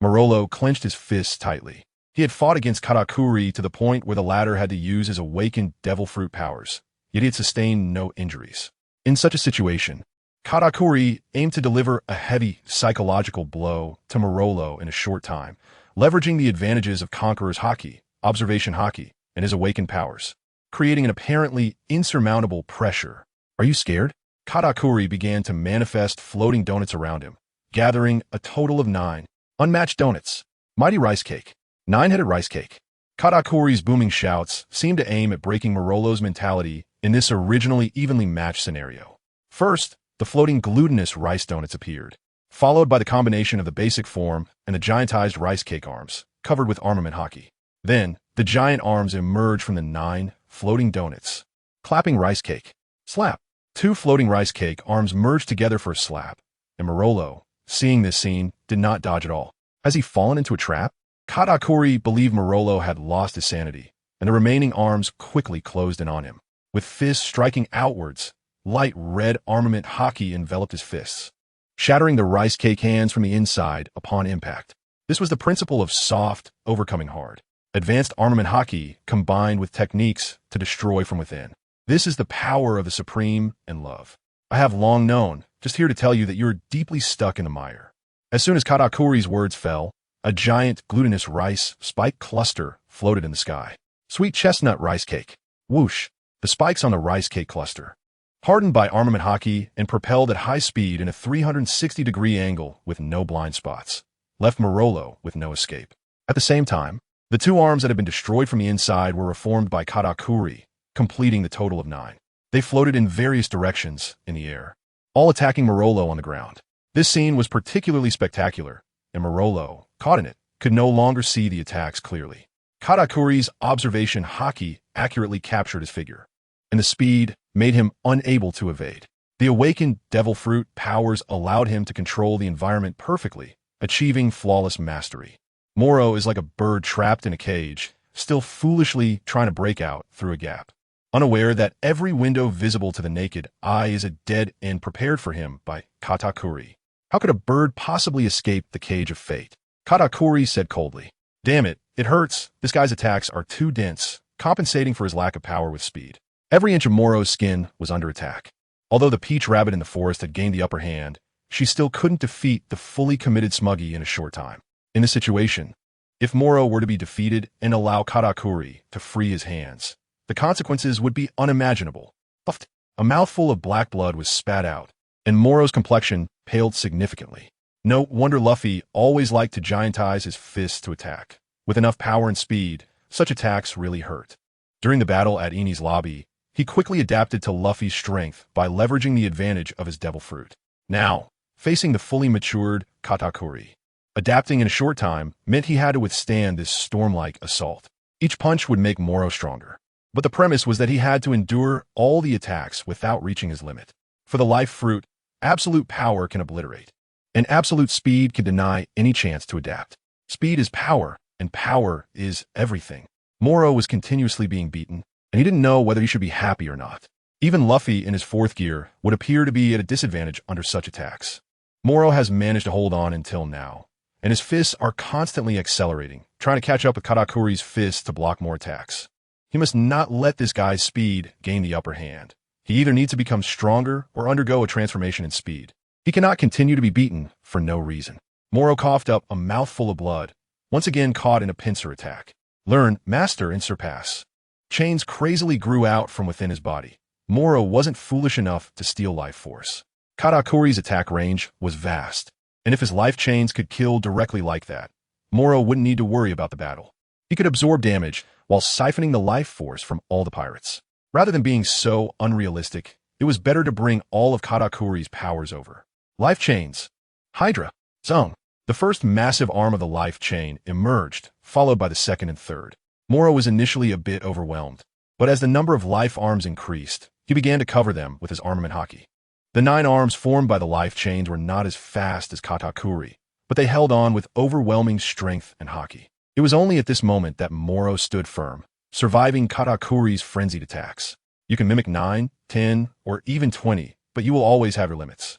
Morrow clenched his fists tightly. He had fought against Katakuri to the point where the latter had to use his awakened devil fruit powers, yet he had sustained no injuries. In such a situation, Katakuri aimed to deliver a heavy psychological blow to Morrow in a short time, leveraging the advantages of Conqueror's Haki, observation Haki, and his awakened powers, creating an apparently insurmountable pressure. Are you scared? Katakuri began to manifest floating donuts around him, gathering a total of 9 unmatched donuts. Mighty rice cake. 9-headed rice cake. Katakuri's booming shouts seemed to aim at breaking Morrow's mentality in this originally evenly matched scenario. First, the floating glutinous rice donuts appeared, followed by the combination of the basic form and the giantized rice cake arms, covered with armament Haki. Then, the giant arms emerged from the 9 floating donuts. Clapping rice cake. Slap. 2 floating rice cake arms merged together for a slap, and Morrow, seeing this scene, did not dodge at all. Has he fallen into a trap? Katakuri believed Morrow had lost his sanity, and the remaining arms quickly closed in on him. With fists striking outwards, light red armament Haki enveloped his fists, shattering the rice cake hands from the inside upon impact. This was the principle of soft overcoming hard. Advanced armament Haki combined with techniques to destroy from within. This is the power of the supreme and love. I have long known, just here to tell you that you are deeply stuck in the mire. As soon as Katakuri's words fell, a giant glutinous rice spike cluster floated in the sky. Sweet chestnut rice cake. Whoosh! The spikes on the rice cake cluster, hardened by armament Haki and propelled at high speed in a 360-degree angle with no blind spots, left Morrow with no escape. At the same time, the two arms that had been destroyed from the inside were reformed by Katakuri, completing the total of 9. They floated in various directions in the air, all attacking Morrow on the ground. This scene was particularly spectacular, and Morrow, caught in it, could no longer see the attacks clearly. Katakuri's observation Haki accurately captured his figure, and the speed made him unable to evade. The awakened devil fruit powers allowed him to control the environment perfectly, achieving flawless mastery. Morrow is like a bird trapped in a cage, still foolishly trying to break out through a gap, unaware that every window visible to the naked eye is a dead end prepared for him by Katakuri. How could a bird possibly escape the cage of fate? Katakuri said coldly. Damn it, it hurts. This guy's attacks are too dense, compensating for his lack of power with speed. Every inch of Morrow's skin was under attack. Although the peach rabbit in the forest had gained the upper hand, she still couldn't defeat the fully committed Smuggy in a short time. In this situation, if Morrow were to be defeated and allow Katakuri to free his hands, the consequences would be unimaginable. A mouthful of black blood was spat out, and Morrow's complexion paled significantly. No wonder Luffy always liked to giantize his fists to attack. With enough power and speed, such attacks really hurt. During the battle at Eni's lobby, he quickly adapted to Luffy's strength by leveraging the advantage of his devil fruit. Now, facing the fully matured Katakuri, adapting in a short time meant he had to withstand this storm-like assault. Each punch would make Morrow stronger, but the premise was that he had to endure all the attacks without reaching his limit. For the life fruit, absolute power can obliterate, and absolute speed can deny any chance to adapt. Speed is power, and power is everything. Morrow was continuously being beaten, and he didn't know whether he should be happy or not. Even Luffy in his 4th gear would appear to be at a disadvantage under such attacks. Morrow has managed to hold on until now, and his fists are constantly accelerating, trying to catch up with Katakuri's fists to block more attacks. He must not let this guy's speed gain the upper hand. He either needs to become stronger or undergo a transformation in speed. He cannot continue to be beaten for no reason. Morrow coughed up a mouthful of blood, once again caught in a pincer attack. Learn, master, and surpass. Chains crazily grew out from within his body. Morrow wasn't foolish enough to steal life force. Katakuri's attack range was vast, and if his life chains could kill directly like that, Morrow wouldn't need to worry about the battle. He could absorb damage while siphoning the life force from all the pirates. Rather than being so unrealistic, it was better to bring all of Katakuri's powers over. Life chains. Hydra. Zone. The first massive arm of the life chain emerged, followed by the second and third. Morrow was initially a bit overwhelmed, but as the number of life arms increased, he began to cover them with his armament Haki. The 9 arms formed by the life chains were not as fast as Katakuri, but they held on with overwhelming strength and Haki. It was only at this moment that Morrow stood firm, surviving Katakuri's frenzied attacks. You can mimic 9, 10, or even 20, but you will always have your limits.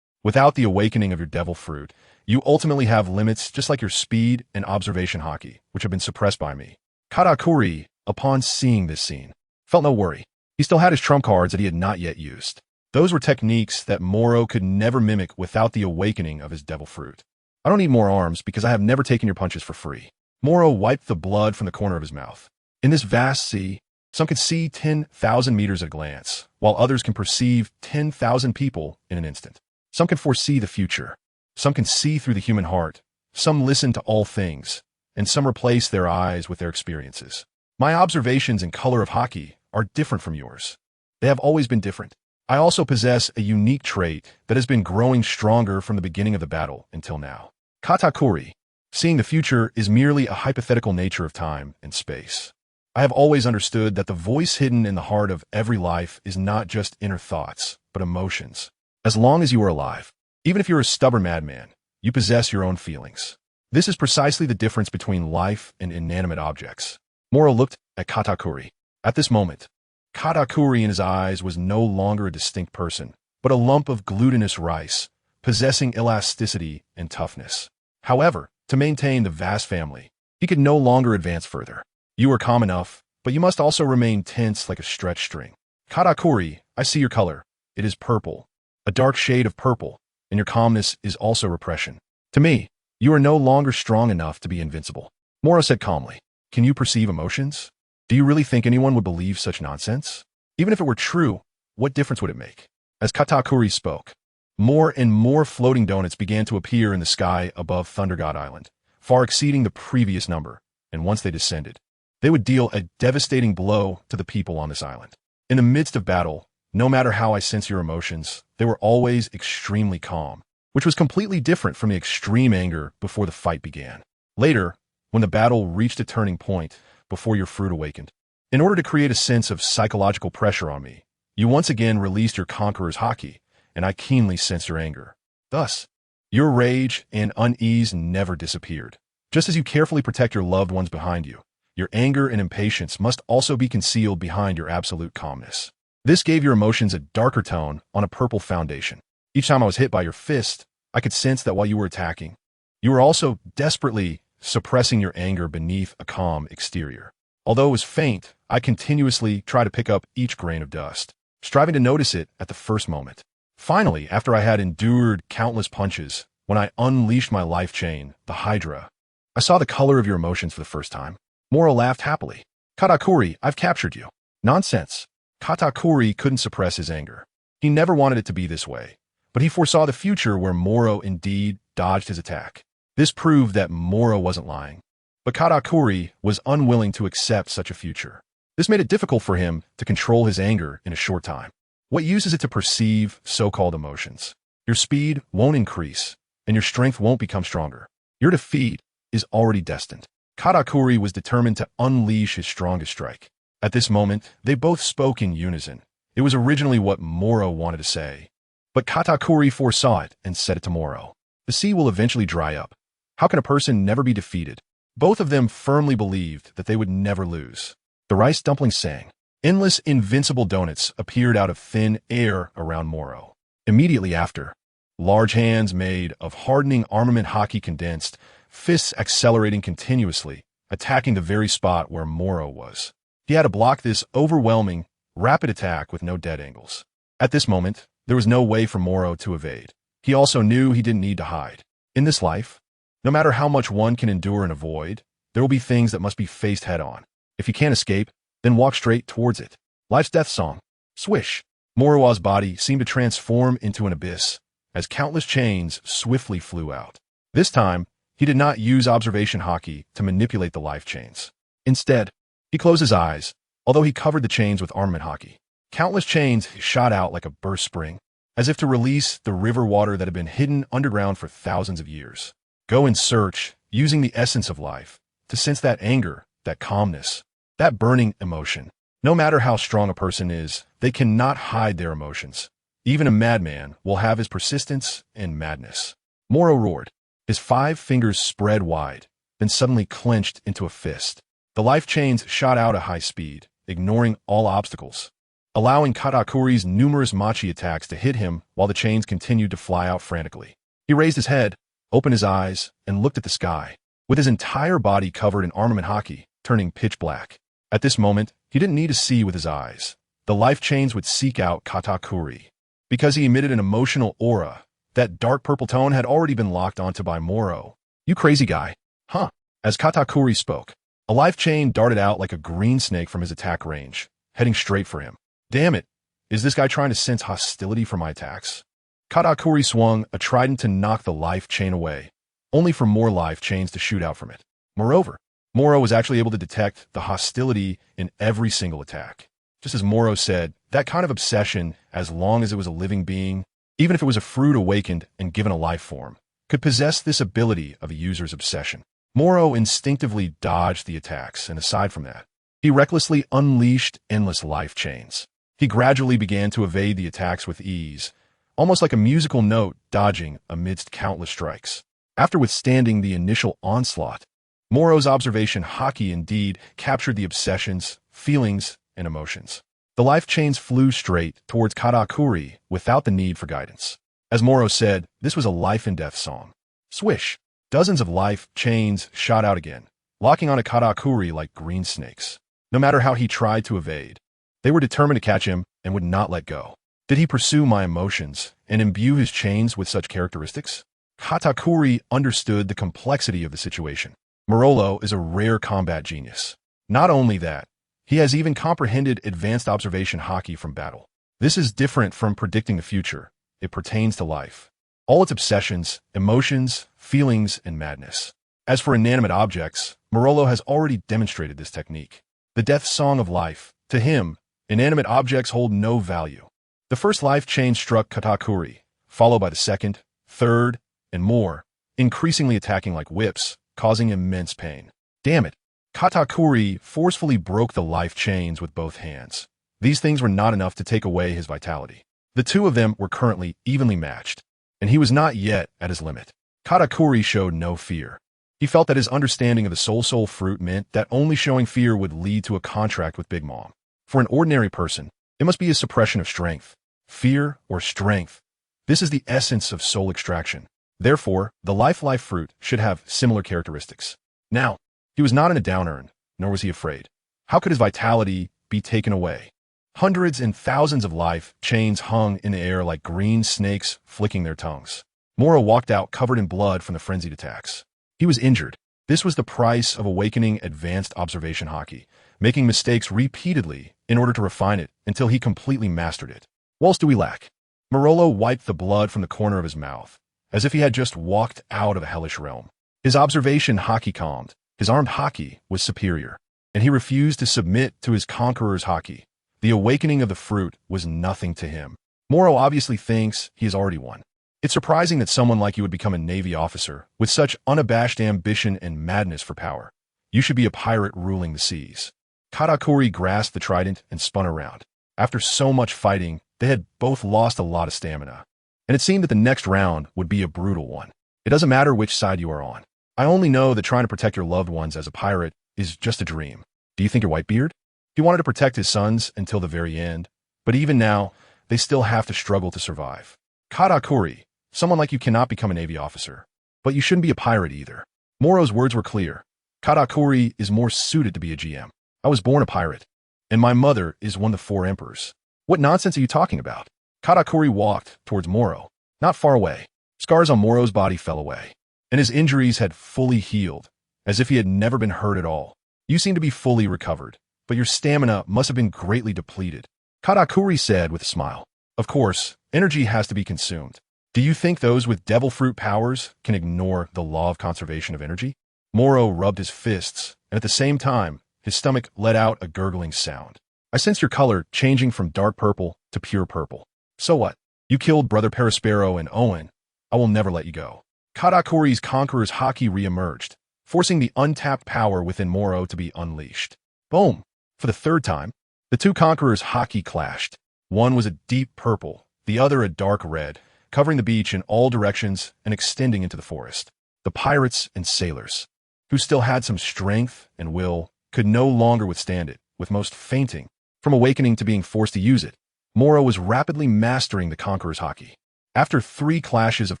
Without the awakening of your devil fruit, you ultimately have limits just like your speed and observation Haki, which have been suppressed by me. Katakuri, upon seeing this scene, felt no worry. He still had his trump cards that he had not yet used. Those were techniques that Morrow could never mimic without the awakening of his devil fruit. I don't need more arms because I have never taken your punches for free. Morrow wiped the blood from the corner of his mouth. In this vast sea, some can see 10,000 meters at a glance, while others can perceive 10,000 people in an instant. Some can foresee the future. Some can see through the human heart. Some listen to all things, and some replace their eyes with their experiences. My observations and color of Haki are different from yours. They have always been different. I also possess a unique trait that has been growing stronger from the beginning of the battle until now. Katakuri, seeing the future is merely a hypothetical nature of time and space. I have always understood that the voice hidden in the heart of every life is not just inner thoughts, but emotions. As long as you are alive, even if you're a stubborn madman, you possess your own feelings. This is precisely the difference between life and inanimate objects. Morrow looked at Katakuri. At this moment, Katakuri in his eyes was no longer a distinct person, but a lump of glutinous rice, possessing elasticity and toughness. However, to maintain the vast family, he could no longer advance further. You are calm enough, but you must also remain tense like a stretched string. Katakuri, I see your color. It is purple. A dark shade of purple, and your calmness is also repression. To me, you are no longer strong enough to be invincible. Morrow said calmly. Can you perceive emotions? Do you really think anyone would believe such nonsense? Even if it were true, what difference would it make? As Katakuri spoke, more and more floating donuts began to appear in the sky above Thunder God Island, far exceeding the previous number, and once they descended, they would deal a devastating blow to the people on this island. In the midst of battle, no matter how I sense your emotions, they were always extremely calm, which was completely different from the extreme anger before the fight began. Later, when the battle reached a turning point, before your fruit awakened, in order to create a sense of psychological pressure on me, you once again released your conqueror's Haki, and I keenly sense your anger. Thus, your rage and unease never disappeared. Just as you carefully protect your loved ones behind you, your anger and impatience must also be concealed behind your absolute calmness. This gave your emotions a darker tone on a purple foundation. Each time I was hit by your fist, I could sense that while you were attacking, you were also desperately suppressing your anger beneath a calm exterior. Although it was faint, I continuously tried to pick up each grain of dust, striving to notice it at the first moment. Finally, after I had endured countless punches, when I unleashed my life chain, the Hydra, I saw the color of your emotions for the first time. Morrow laughed happily. Katakuri, I've captured you. Nonsense. Katakuri couldn't suppress his anger. He never wanted it to be this way, but he foresaw the future where Morrow indeed dodged his attack. This proved that Morrow wasn't lying, but Katakuri was unwilling to accept such a future. This made it difficult for him to control his anger in a short time. What use is it to perceive so-called emotions? Your speed won't increase, and your strength won't become stronger. Your defeat is already destined. Katakuri was determined to unleash his strongest strike. At this moment, they both spoke in unison. It was originally what Morrow wanted to say, but Katakuri foresaw it and said it to Morrow. The sea will eventually dry up. How can a person never be defeated? Both of them firmly believed that they would never lose. The rice dumplings sang. Endless invincible donuts appeared out of thin air around Morrow. Immediately after, large hands made of hardening armament Haki condensed, fists accelerating continuously, attacking the very spot where Morrow was. He had to block this overwhelming, rapid attack with no dead angles. At this moment, there was no way for Morrow to evade. He also knew he didn't need to hide. In this life, no matter how much one can endure and avoid, there will be things that must be faced head-on. If you can't escape, then walk straight towards it. Life's death song. Swish. Morrow's body seemed to transform into an abyss, as countless chains swiftly flew out. This time, he did not use observation Haki to manipulate the life chains. Instead, he closed his eyes, although he covered the chains with armament Haki. Countless chains shot out like a burst spring, as if to release the river water that had been hidden underground for thousands of years. Go and search, using the essence of life, to sense that anger, that calmness, that burning emotion. No matter how strong a person is, they cannot hide their emotions. Even a madman will have his persistence and madness. Morrow roared. His 5 fingers spread wide, then suddenly clenched into a fist. The life chains shot out at high speed, ignoring all obstacles, allowing Katakuri's numerous machi attacks to hit him while the chains continued to fly out frantically. He raised his head, opened his eyes, and looked at the sky, with his entire body covered in armament Haki, turning pitch black. At this moment, he didn't need to see with his eyes. The life chains would seek out Katakuri. Because he emitted an emotional aura, that dark purple tone had already been locked onto by Morrow. You crazy guy. Huh? As Katakuri spoke, a life chain darted out like a green snake from his attack range, heading straight for him. Damn it. Is this guy trying to sense hostility from my attacks? Katakuri swung a trident to knock the life chain away, only for more life chains to shoot out from it. Moreover, Morrow was actually able to detect the hostility in every single attack. Just as Morrow said, that kind of obsession, as long as it was a living being, even if it was a fruit awakened and given a life form, could possess this ability of a user's obsession. Morrow instinctively dodged the attacks, and aside from that, he recklessly unleashed endless life chains. He gradually began to evade the attacks with ease, almost like a musical note dodging amidst countless strikes. After withstanding the initial onslaught, Morrow's observation Haki indeed captured the obsessions, feelings, and emotions. The life chains flew straight towards Katakuri without the need for guidance. As Morrow said, this was a life and death song. Swish! Dozens of life chains shot out again, locking on a katakuri like green snakes. No matter how he tried to evade, they were determined to catch him and would not let go. Did he pursue my emotions and imbue his chains with such characteristics? Katakuri understood the complexity of the situation. Morrow is a rare combat genius. Not only that, he has even comprehended advanced observation haki from battle. This is different from predicting the future. It pertains to life. All its obsessions, emotions, feelings, and madness. As for inanimate objects, Morrow has already demonstrated this technique. The death song of life. To him, inanimate objects hold no value. The first life chain struck Katakuri, followed by the second, third, and more, increasingly attacking like whips, causing immense pain. Damn it. Katakuri forcefully broke the life chains with both hands. These things were not enough to take away his vitality. The two of them were currently evenly matched, and he was not yet at his limit. Katakuri showed no fear. He felt that his understanding of the soul fruit meant that only showing fear would lead to a contract with Big Mom. For an ordinary person, it must be a suppression of strength. Fear or strength. This is the essence of soul extraction. Therefore, the life fruit should have similar characteristics. Now, he was not in a down-earn, nor was he afraid. How could his vitality be taken away? Hundreds and thousands of life chains hung in the air like green snakes flicking their tongues. Morrow walked out covered in blood from the frenzied attacks. He was injured. This was the price of awakening advanced observation haki, making mistakes repeatedly in order to refine it until he completely mastered it. What else do we lack? Morrow wiped the blood from the corner of his mouth, as if he had just walked out of a hellish realm. His observation haki calmed. His armed haki was superior, and he refused to submit to his conqueror's haki. The awakening of the fruit was nothing to him. Morrow obviously thinks he has already won. It's surprising that someone like you would become a Navy officer with such unabashed ambition and madness for power. You should be a pirate ruling the seas. Katakuri grasped the trident and spun around. After so much fighting, they had both lost a lot of stamina, and it seemed that the next round would be a brutal one. It doesn't matter which side you are on. I only know that trying to protect your loved ones as a pirate is just a dream. Do you think you're Whitebeard? He wanted to protect his sons until the very end, but even now, they still have to struggle to survive. Katakuri, someone like you cannot become a Navy officer, but you shouldn't be a pirate either. Morrow's words were clear. Katakuri is more suited to be a GM. I was born a pirate, and my mother is one of the 4 emperors. What nonsense are you talking about? Katakuri walked towards Morrow. Not far away. Scars on Morrow's body fell away, and his injuries had fully healed, as if he had never been hurt at all. You seem to be fully recovered, but your stamina must have been greatly depleted. Katakuri said with a smile. Of course, energy has to be consumed. Do you think those with devil fruit powers can ignore the law of conservation of energy? Morrow rubbed his fists, and at the same time, his stomach let out a gurgling sound. I sense your color changing from dark purple to pure purple. So what? You killed Brother Perispero and Owen. I will never let you go. Katakuri's conqueror's haki re-emerged, forcing the untapped power within Morrow to be unleashed. Boom! For the 3rd time, the 2 conquerors' haki clashed. One was a deep purple, the other a dark red, covering the beach in all directions and extending into the forest. The pirates and sailors, who still had some strength and will, could no longer withstand it, with most fainting. From awakening to being forced to use it, Morrow was rapidly mastering the conqueror's haki. After 3 clashes of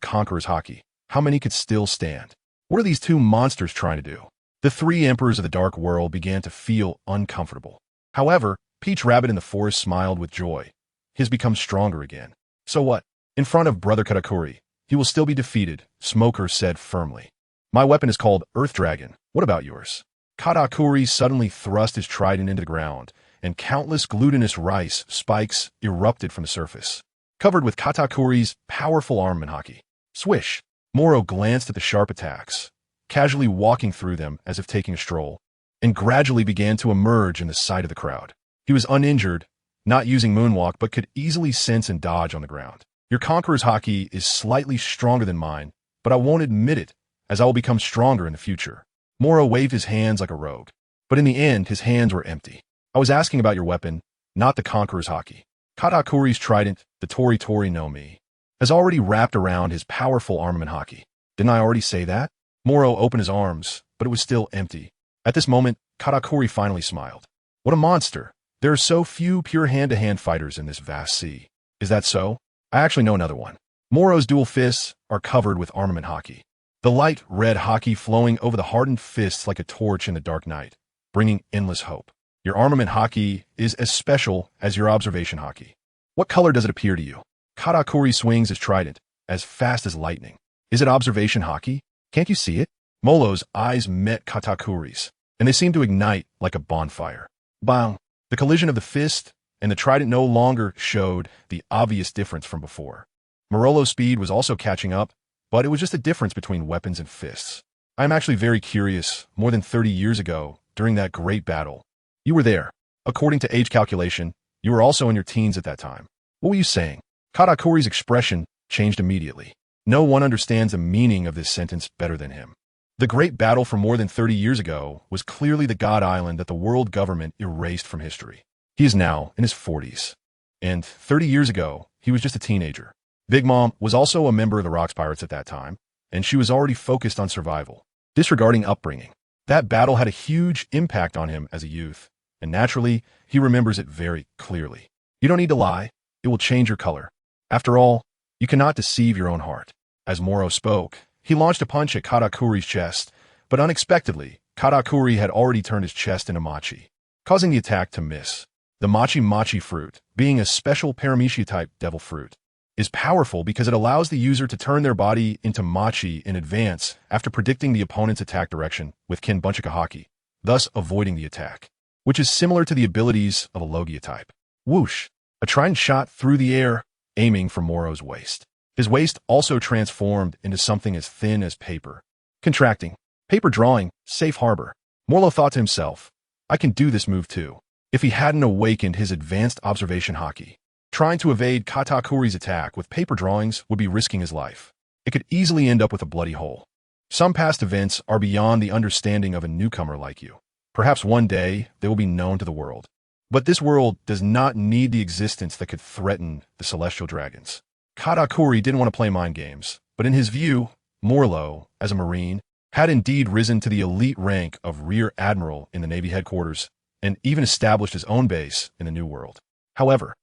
conqueror's haki, how many could still stand? What are these 2 monsters trying to do? The 3 emperors of the dark world began to feel uncomfortable. However, Peach Rabbit in the forest smiled with joy. He has become stronger again. So what? In front of Brother Katakuri, he will still be defeated, Smoker said firmly. My weapon is called Earth Dragon. What about yours? Katakuri suddenly thrust his trident into the ground, and countless glutinous rice spikes erupted from the surface, covered with Katakuri's powerful armament haki. Swish! Morrow glanced at the sharp attacks, casually walking through them as if taking a stroll, and gradually began to emerge in the sight of the crowd. He was uninjured, not using moonwalk, but could easily sense and dodge on the ground. Your conqueror's haki is slightly stronger than mine, but I won't admit it, as I will become stronger in the future. Morrow waved his hands like a rogue, but in the end his hands were empty. I was asking about your weapon, not the conqueror's haki. Katakuri's trident, the Tori Tori no Mi, has already wrapped around his powerful armament haki. Didn't I already say that? Morrow opened his arms, but it was still empty. At this moment, Katakuri finally smiled. What a monster! There are so few pure hand-to-hand fighters in this vast sea. Is that so? I actually know another one. Morrow's dual fists are covered with armament haki. the light red Haki flowing over the hardened fists like a torch in the dark night, bringing endless hope. Your armament Haki is as special as your observation Haki. What color does it appear to you? Katakuri swings his trident, as fast as lightning. Is it observation Haki? Can't you see it? Molo's eyes met Katakuri's, and they seemed to ignite like a bonfire. Bang! The collision of the fist and the trident no longer showed the obvious difference from before. Morrow's speed was also catching up, but it was just a difference between weapons and fists. I am actually very curious. More than 30 years ago, during that great battle, you were there. According to age calculation, you were also in your teens at that time. What were you saying? Katakuri's expression changed immediately. No one understands the meaning of this sentence better than him. The great battle from more than 30 years ago was clearly the God Island that the world government erased from history. He is now in his 40s. And 30 years ago, he was just a teenager. Big Mom was also a member of the Rocks Pirates at that time, and she was already focused on survival, disregarding upbringing. That battle had a huge impact on him as a youth, and naturally, he remembers it very clearly. You don't need to lie. It will change your color. After all, you cannot deceive your own heart. As Morrow spoke, he launched a punch at Katakuri's chest, but unexpectedly, Katakuri had already turned his chest into machi, causing the attack to miss. The machi fruit, being a special paramecia-type devil fruit, is powerful because it allows the user to turn their body into machi in advance after predicting the opponent's attack direction with Kin Bunchika Haki, thus avoiding the attack, which is similar to the abilities of a Logia type. Whoosh! A trident shot through the air, aiming for Morrow's waist. His waist also transformed into something as thin as paper. Contracting. Paper drawing, safe harbor. Morrow thought to himself, I can do this move too. If he hadn't awakened his advanced observation Haki, trying to evade Katakuri's attack with paper drawings would be risking his life. It could easily end up with a bloody hole. Some past events are beyond the understanding of a newcomer like you. Perhaps one day they will be known to the world. But this world does not need the existence that could threaten the celestial dragons. Katakuri didn't want to play mind games, but in his view, Morrow, as a Marine, had indeed risen to the elite rank of Rear Admiral in the Navy headquarters and even established his own base in the New World. However,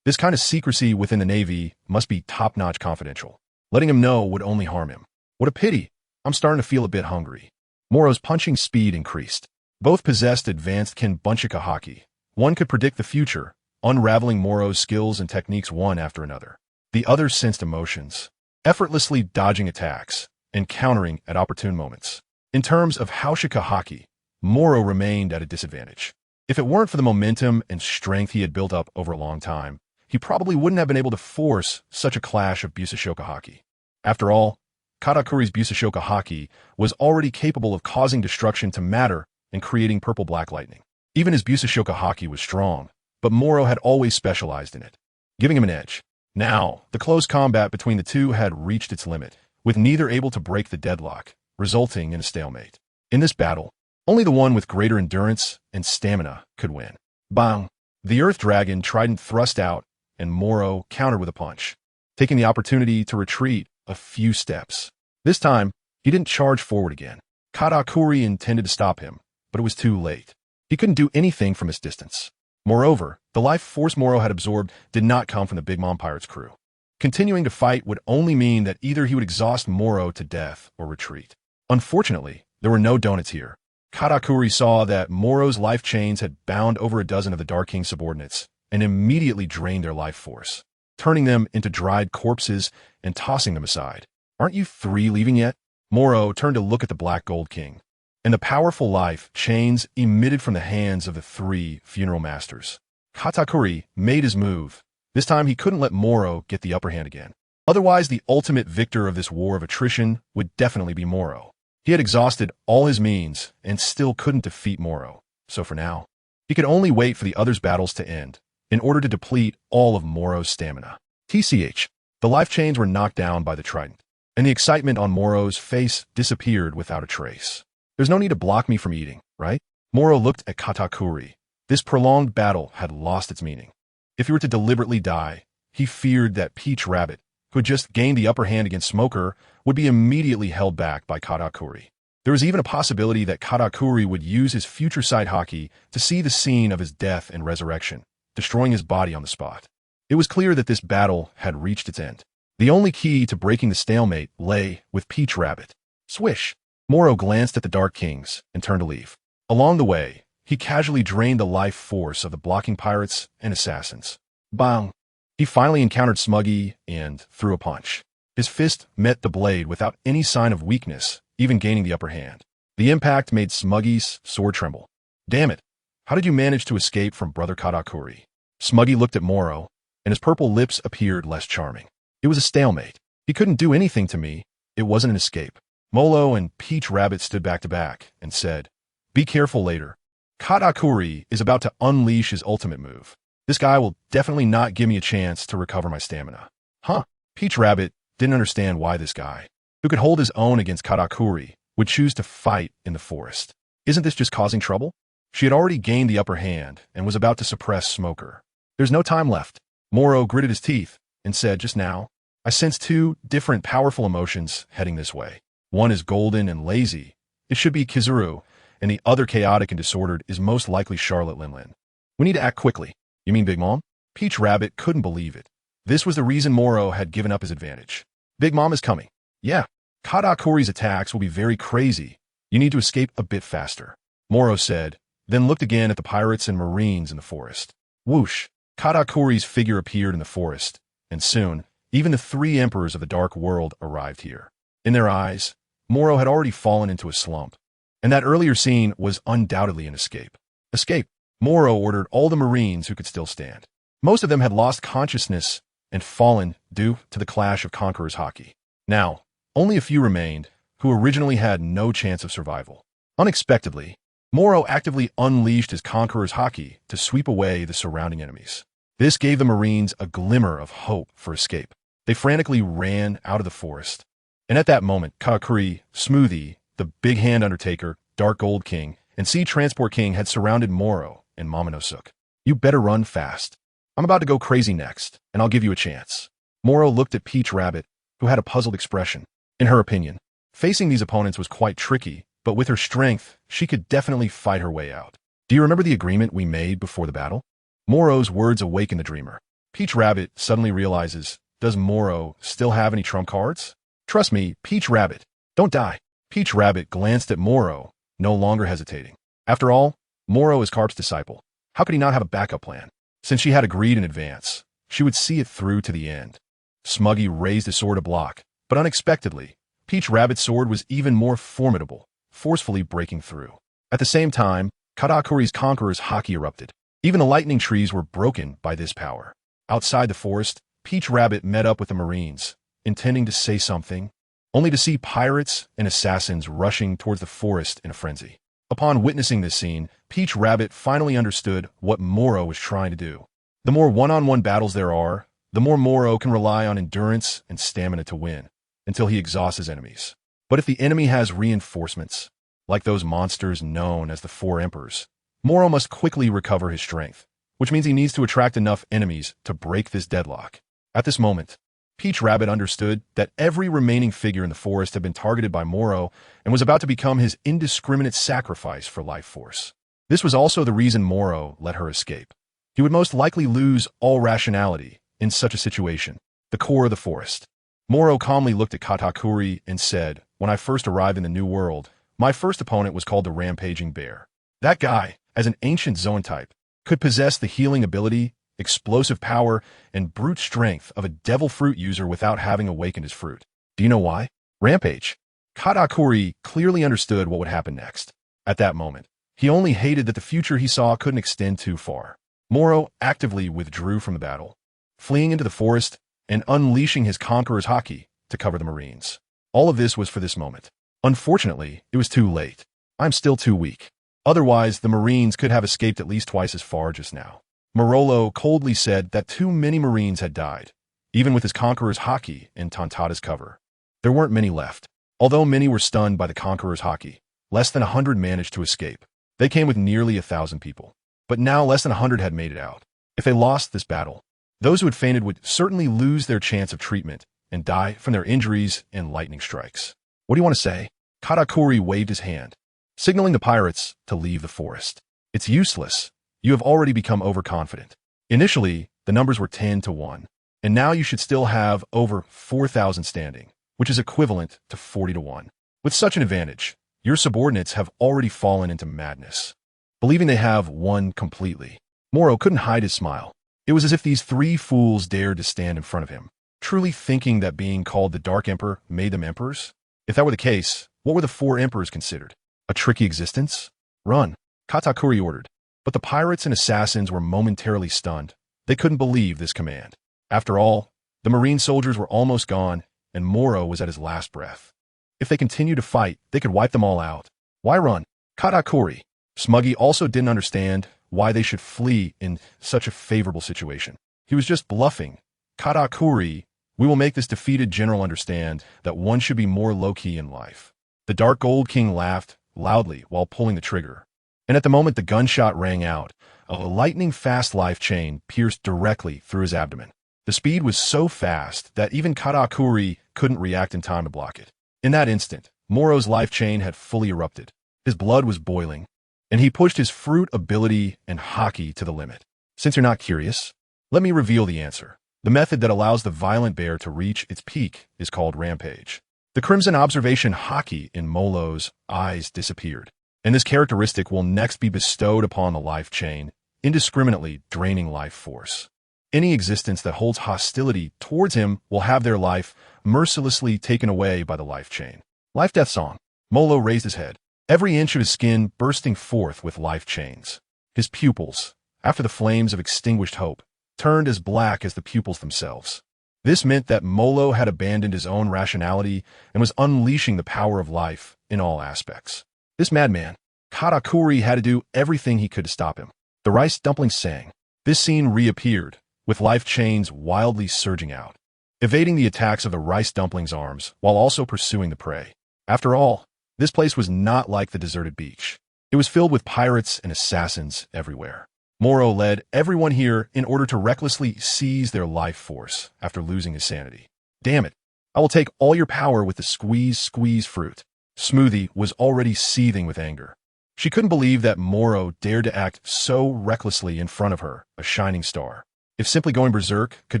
this kind of secrecy within the Navy must be top-notch confidential. Letting him know would only harm him. What a pity. I'm starting to feel a bit hungry. Morrow's punching speed increased. Both possessed advanced Kin Bunchika Haki. One could predict the future, unraveling Morrow's skills and techniques one after another. The other sensed emotions, effortlessly dodging attacks and countering at opportune moments. In terms of Haushika Haki, Morrow remained at a disadvantage. If it weren't for the momentum and strength he had built up over a long time, he probably wouldn't have been able to force such a clash of Busashoka Haki. After all, Katakuri's Busashoka Haki was already capable of causing destruction to matter and creating purple-black lightning. Even his Busashoka Haki was strong, but Morrow had always specialized in it, giving him an edge. Now, the close combat between the two had reached its limit, with neither able to break the deadlock, resulting in a stalemate. In this battle, only the one with greater endurance and stamina could win. Bang! The Earth Dragon trident thrust out, and Morrow countered with a punch, taking the opportunity to retreat a few steps. This time, he didn't charge forward again. Katakuri intended to stop him, but it was too late. He couldn't do anything from his distance. Moreover, the life force Morrow had absorbed did not come from the Big Mom Pirates crew. Continuing to fight would only mean that either he would exhaust Morrow to death or retreat. Unfortunately, there were no donuts here. Katakuri saw that Morrow's life chains had bound over a dozen of the Dark King's subordinates and immediately drained their life force, turning them into dried corpses and tossing them aside. Aren't you three leaving yet? Morrow turned to look at the Black Gold King, and the powerful life chains emitted from the hands of the three funeral masters. Katakuri made his move. This time he couldn't let Morrow get the upper hand again. Otherwise, the ultimate victor of this war of attrition would definitely be Morrow. He had exhausted all his means and still couldn't defeat Morrow. So for now, he could only wait for the others' battles to end in order to deplete all of Morrow's stamina. TCH, the life chains were knocked down by the trident, and the excitement on Morrow's face disappeared without a trace. There's no need to block me from eating, right? Morrow looked at Katakuri. This prolonged battle had lost its meaning. If he were to deliberately die, he feared that Peach Rabbit, who had just gained the upper hand against Smoker, would be immediately held back by Katakuri. There was even a possibility that Katakuri would use his future sight Haki to see the scene of his death and resurrection, destroying his body on the spot. It was clear that this battle had reached its end. The only key to breaking the stalemate lay with Peach Rabbit. Swish! Morrow glanced at the Dark Kings and turned to leave. Along the way, he casually drained the life force of the blocking pirates and assassins. Bang! He finally encountered Smuggy and threw a punch. His fist met the blade without any sign of weakness, even gaining the upper hand. The impact made Smuggy's sword tremble. Damn it! How did you manage to escape from Brother Katakuri? Smuggy looked at Morrow, and his purple lips appeared less charming. It was a stalemate. He couldn't do anything to me. It wasn't an escape. Molo and Peach Rabbit stood back to back and said, "Be careful later. Katakuri is about to unleash his ultimate move. This guy will definitely not give me a chance to recover my stamina." Huh? Peach Rabbit didn't understand why this guy, who could hold his own against Katakuri, would choose to fight in the forest. Isn't this just causing trouble? She had already gained the upper hand and was about to suppress Smoker. There's no time left. Morrow gritted his teeth and said, "Just now, I sense two different powerful emotions heading this way. One is golden and lazy. It should be Kizuru, and the other chaotic and disordered is most likely Charlotte Linlin. We need to act quickly." "You mean Big Mom?" Peach Rabbit couldn't believe it. This was the reason Morrow had given up his advantage. "Big Mom is coming." "Yeah, Katakuri's attacks will be very crazy. You need to escape a bit faster," Morrow said, then looked again at the pirates and marines in the forest. Whoosh! Katakuri's figure appeared in the forest, and soon, even the three emperors of the Dark World arrived here. In their eyes, Morrow had already fallen into a slump, and that earlier scene was undoubtedly an escape. Escape! Morrow ordered all the marines who could still stand. Most of them had lost consciousness and fallen due to the clash of Conqueror's Haki. Now, only a few remained, who originally had no chance of survival. Unexpectedly, Morrow actively unleashed his Conqueror's Haki to sweep away the surrounding enemies. This gave the Marines a glimmer of hope for escape. They frantically ran out of the forest. And at that moment, Katakuri, Smoothie, the Big Hand Undertaker, Dark Gold King, and Sea Transport King had surrounded Morrow and Momonosuke. "You better run fast. I'm about to go crazy next, and I'll give you a chance." Morrow looked at Peach Rabbit, who had a puzzled expression. In her opinion, facing these opponents was quite tricky, but with her strength, she could definitely fight her way out. "Do you remember the agreement we made before the battle?" Morrow's words awakened the dreamer. Peach Rabbit suddenly realizes, does Morrow still have any trump cards? "Trust me, Peach Rabbit. Don't die." Peach Rabbit glanced at Morrow, no longer hesitating. After all, Morrow is Garp's disciple. How could he not have a backup plan? Since she had agreed in advance, she would see it through to the end. Smuggy raised his sword to block, but unexpectedly, Peach Rabbit's sword was even more formidable, forcefully breaking through. At the same time, Katakuri's Conqueror's Haki erupted. Even the lightning trees were broken by this power. Outside the forest, Peach Rabbit met up with the Marines, intending to say something, only to see pirates and assassins rushing towards the forest in a frenzy. Upon witnessing this scene, Peach Rabbit finally understood what Morrow was trying to do. The more one-on-one battles there are, the more Morrow can rely on endurance and stamina to win, until he exhausts his enemies. But if the enemy has reinforcements, like those monsters known as the Four Emperors, Morrow must quickly recover his strength, which means he needs to attract enough enemies to break this deadlock. At this moment, Peach Rabbit understood that every remaining figure in the forest had been targeted by Morrow and was about to become his indiscriminate sacrifice for life force. This was also the reason Morrow let her escape. He would most likely lose all rationality in such a situation, the core of the forest. Morrow calmly looked at Katakuri and said, "When I first arrived in the New World, my first opponent was called the Rampaging Bear. That guy, as an ancient Zoan type, could possess the healing ability, explosive power, and brute strength of a devil fruit user without having awakened his fruit. Do you know why? Rampage." Katakuri clearly understood what would happen next. At that moment, he only hated that the future he saw couldn't extend too far. Morrow actively withdrew from the battle, fleeing into the forest and unleashing his Conqueror's Haki to cover the Marines. All of this was for this moment. Unfortunately, it was too late. I'm still too weak. Otherwise, the Marines could have escaped at least twice as far just now. Morolo coldly said that too many Marines had died, even with his Conqueror's Haki and Tantata's cover. There weren't many left. Although many were stunned by the Conqueror's Haki, less than 100 managed to escape. They came with nearly 1,000 people. But now less than 100 had made it out. If they lost this battle, those who had fainted would certainly lose their chance of treatment and die from their injuries and lightning strikes. "What do you want to say?" Katakuri waved his hand, signaling the pirates to leave the forest. "It's useless. You have already become overconfident. Initially, the numbers were 10 to 1, and now you should still have over 4,000 standing, which is equivalent to 40 to 1. With such an advantage, your subordinates have already fallen into madness, believing they have won completely. Morrow couldn't hide his smile. It was as if these three fools dared to stand in front of him, truly thinking that being called the Dark Emperor made them emperors. If that were the case, what were the four emperors considered? A tricky existence? Run, Katakuri ordered. But the pirates and assassins were momentarily stunned. They couldn't believe this command. After all, the marine soldiers were almost gone, and Morrow was at his last breath. If they continued to fight, they could wipe them all out. Why run? Katakuri. Smuggy also didn't understand why they should flee in such a favorable situation. He was just bluffing. Katakuri, we will make this defeated general understand that one should be more low-key in life. The Dark Gold King laughed loudly while pulling the trigger. And at the moment the gunshot rang out, a lightning-fast life chain pierced directly through his abdomen. The speed was so fast that even Katakuri couldn't react in time to block it. In that instant, Morrow's life chain had fully erupted. His blood was boiling, and he pushed his fruit ability and Haki to the limit. Since you're not curious, let me reveal the answer. The method that allows the violent bear to reach its peak is called rampage. The Crimson Observation Haki in Morrow's eyes disappeared, and this characteristic will next be bestowed upon the life chain, indiscriminately draining life force. Any existence that holds hostility towards him will have their life mercilessly taken away by the life chain. Life-death song. Morrow raised his head, every inch of his skin bursting forth with life chains. His pupils, after the flames of extinguished hope, turned as black as the pupils themselves. This meant that Morrow had abandoned his own rationality and was unleashing the power of life in all aspects. This madman, Katakuri, had to do everything he could to stop him. The rice dumplings sang. This scene reappeared, with life chains wildly surging out, evading the attacks of the rice dumplings' arms while also pursuing the prey. After all, this place was not like the deserted beach. It was filled with pirates and assassins everywhere. Morrow led everyone here in order to recklessly seize their life force after losing his sanity. Damn it, I will take all your power with the squeeze fruit. Smoothie was already seething with anger. She couldn't believe that Morrow dared to act so recklessly in front of her, a shining star. If simply going berserk could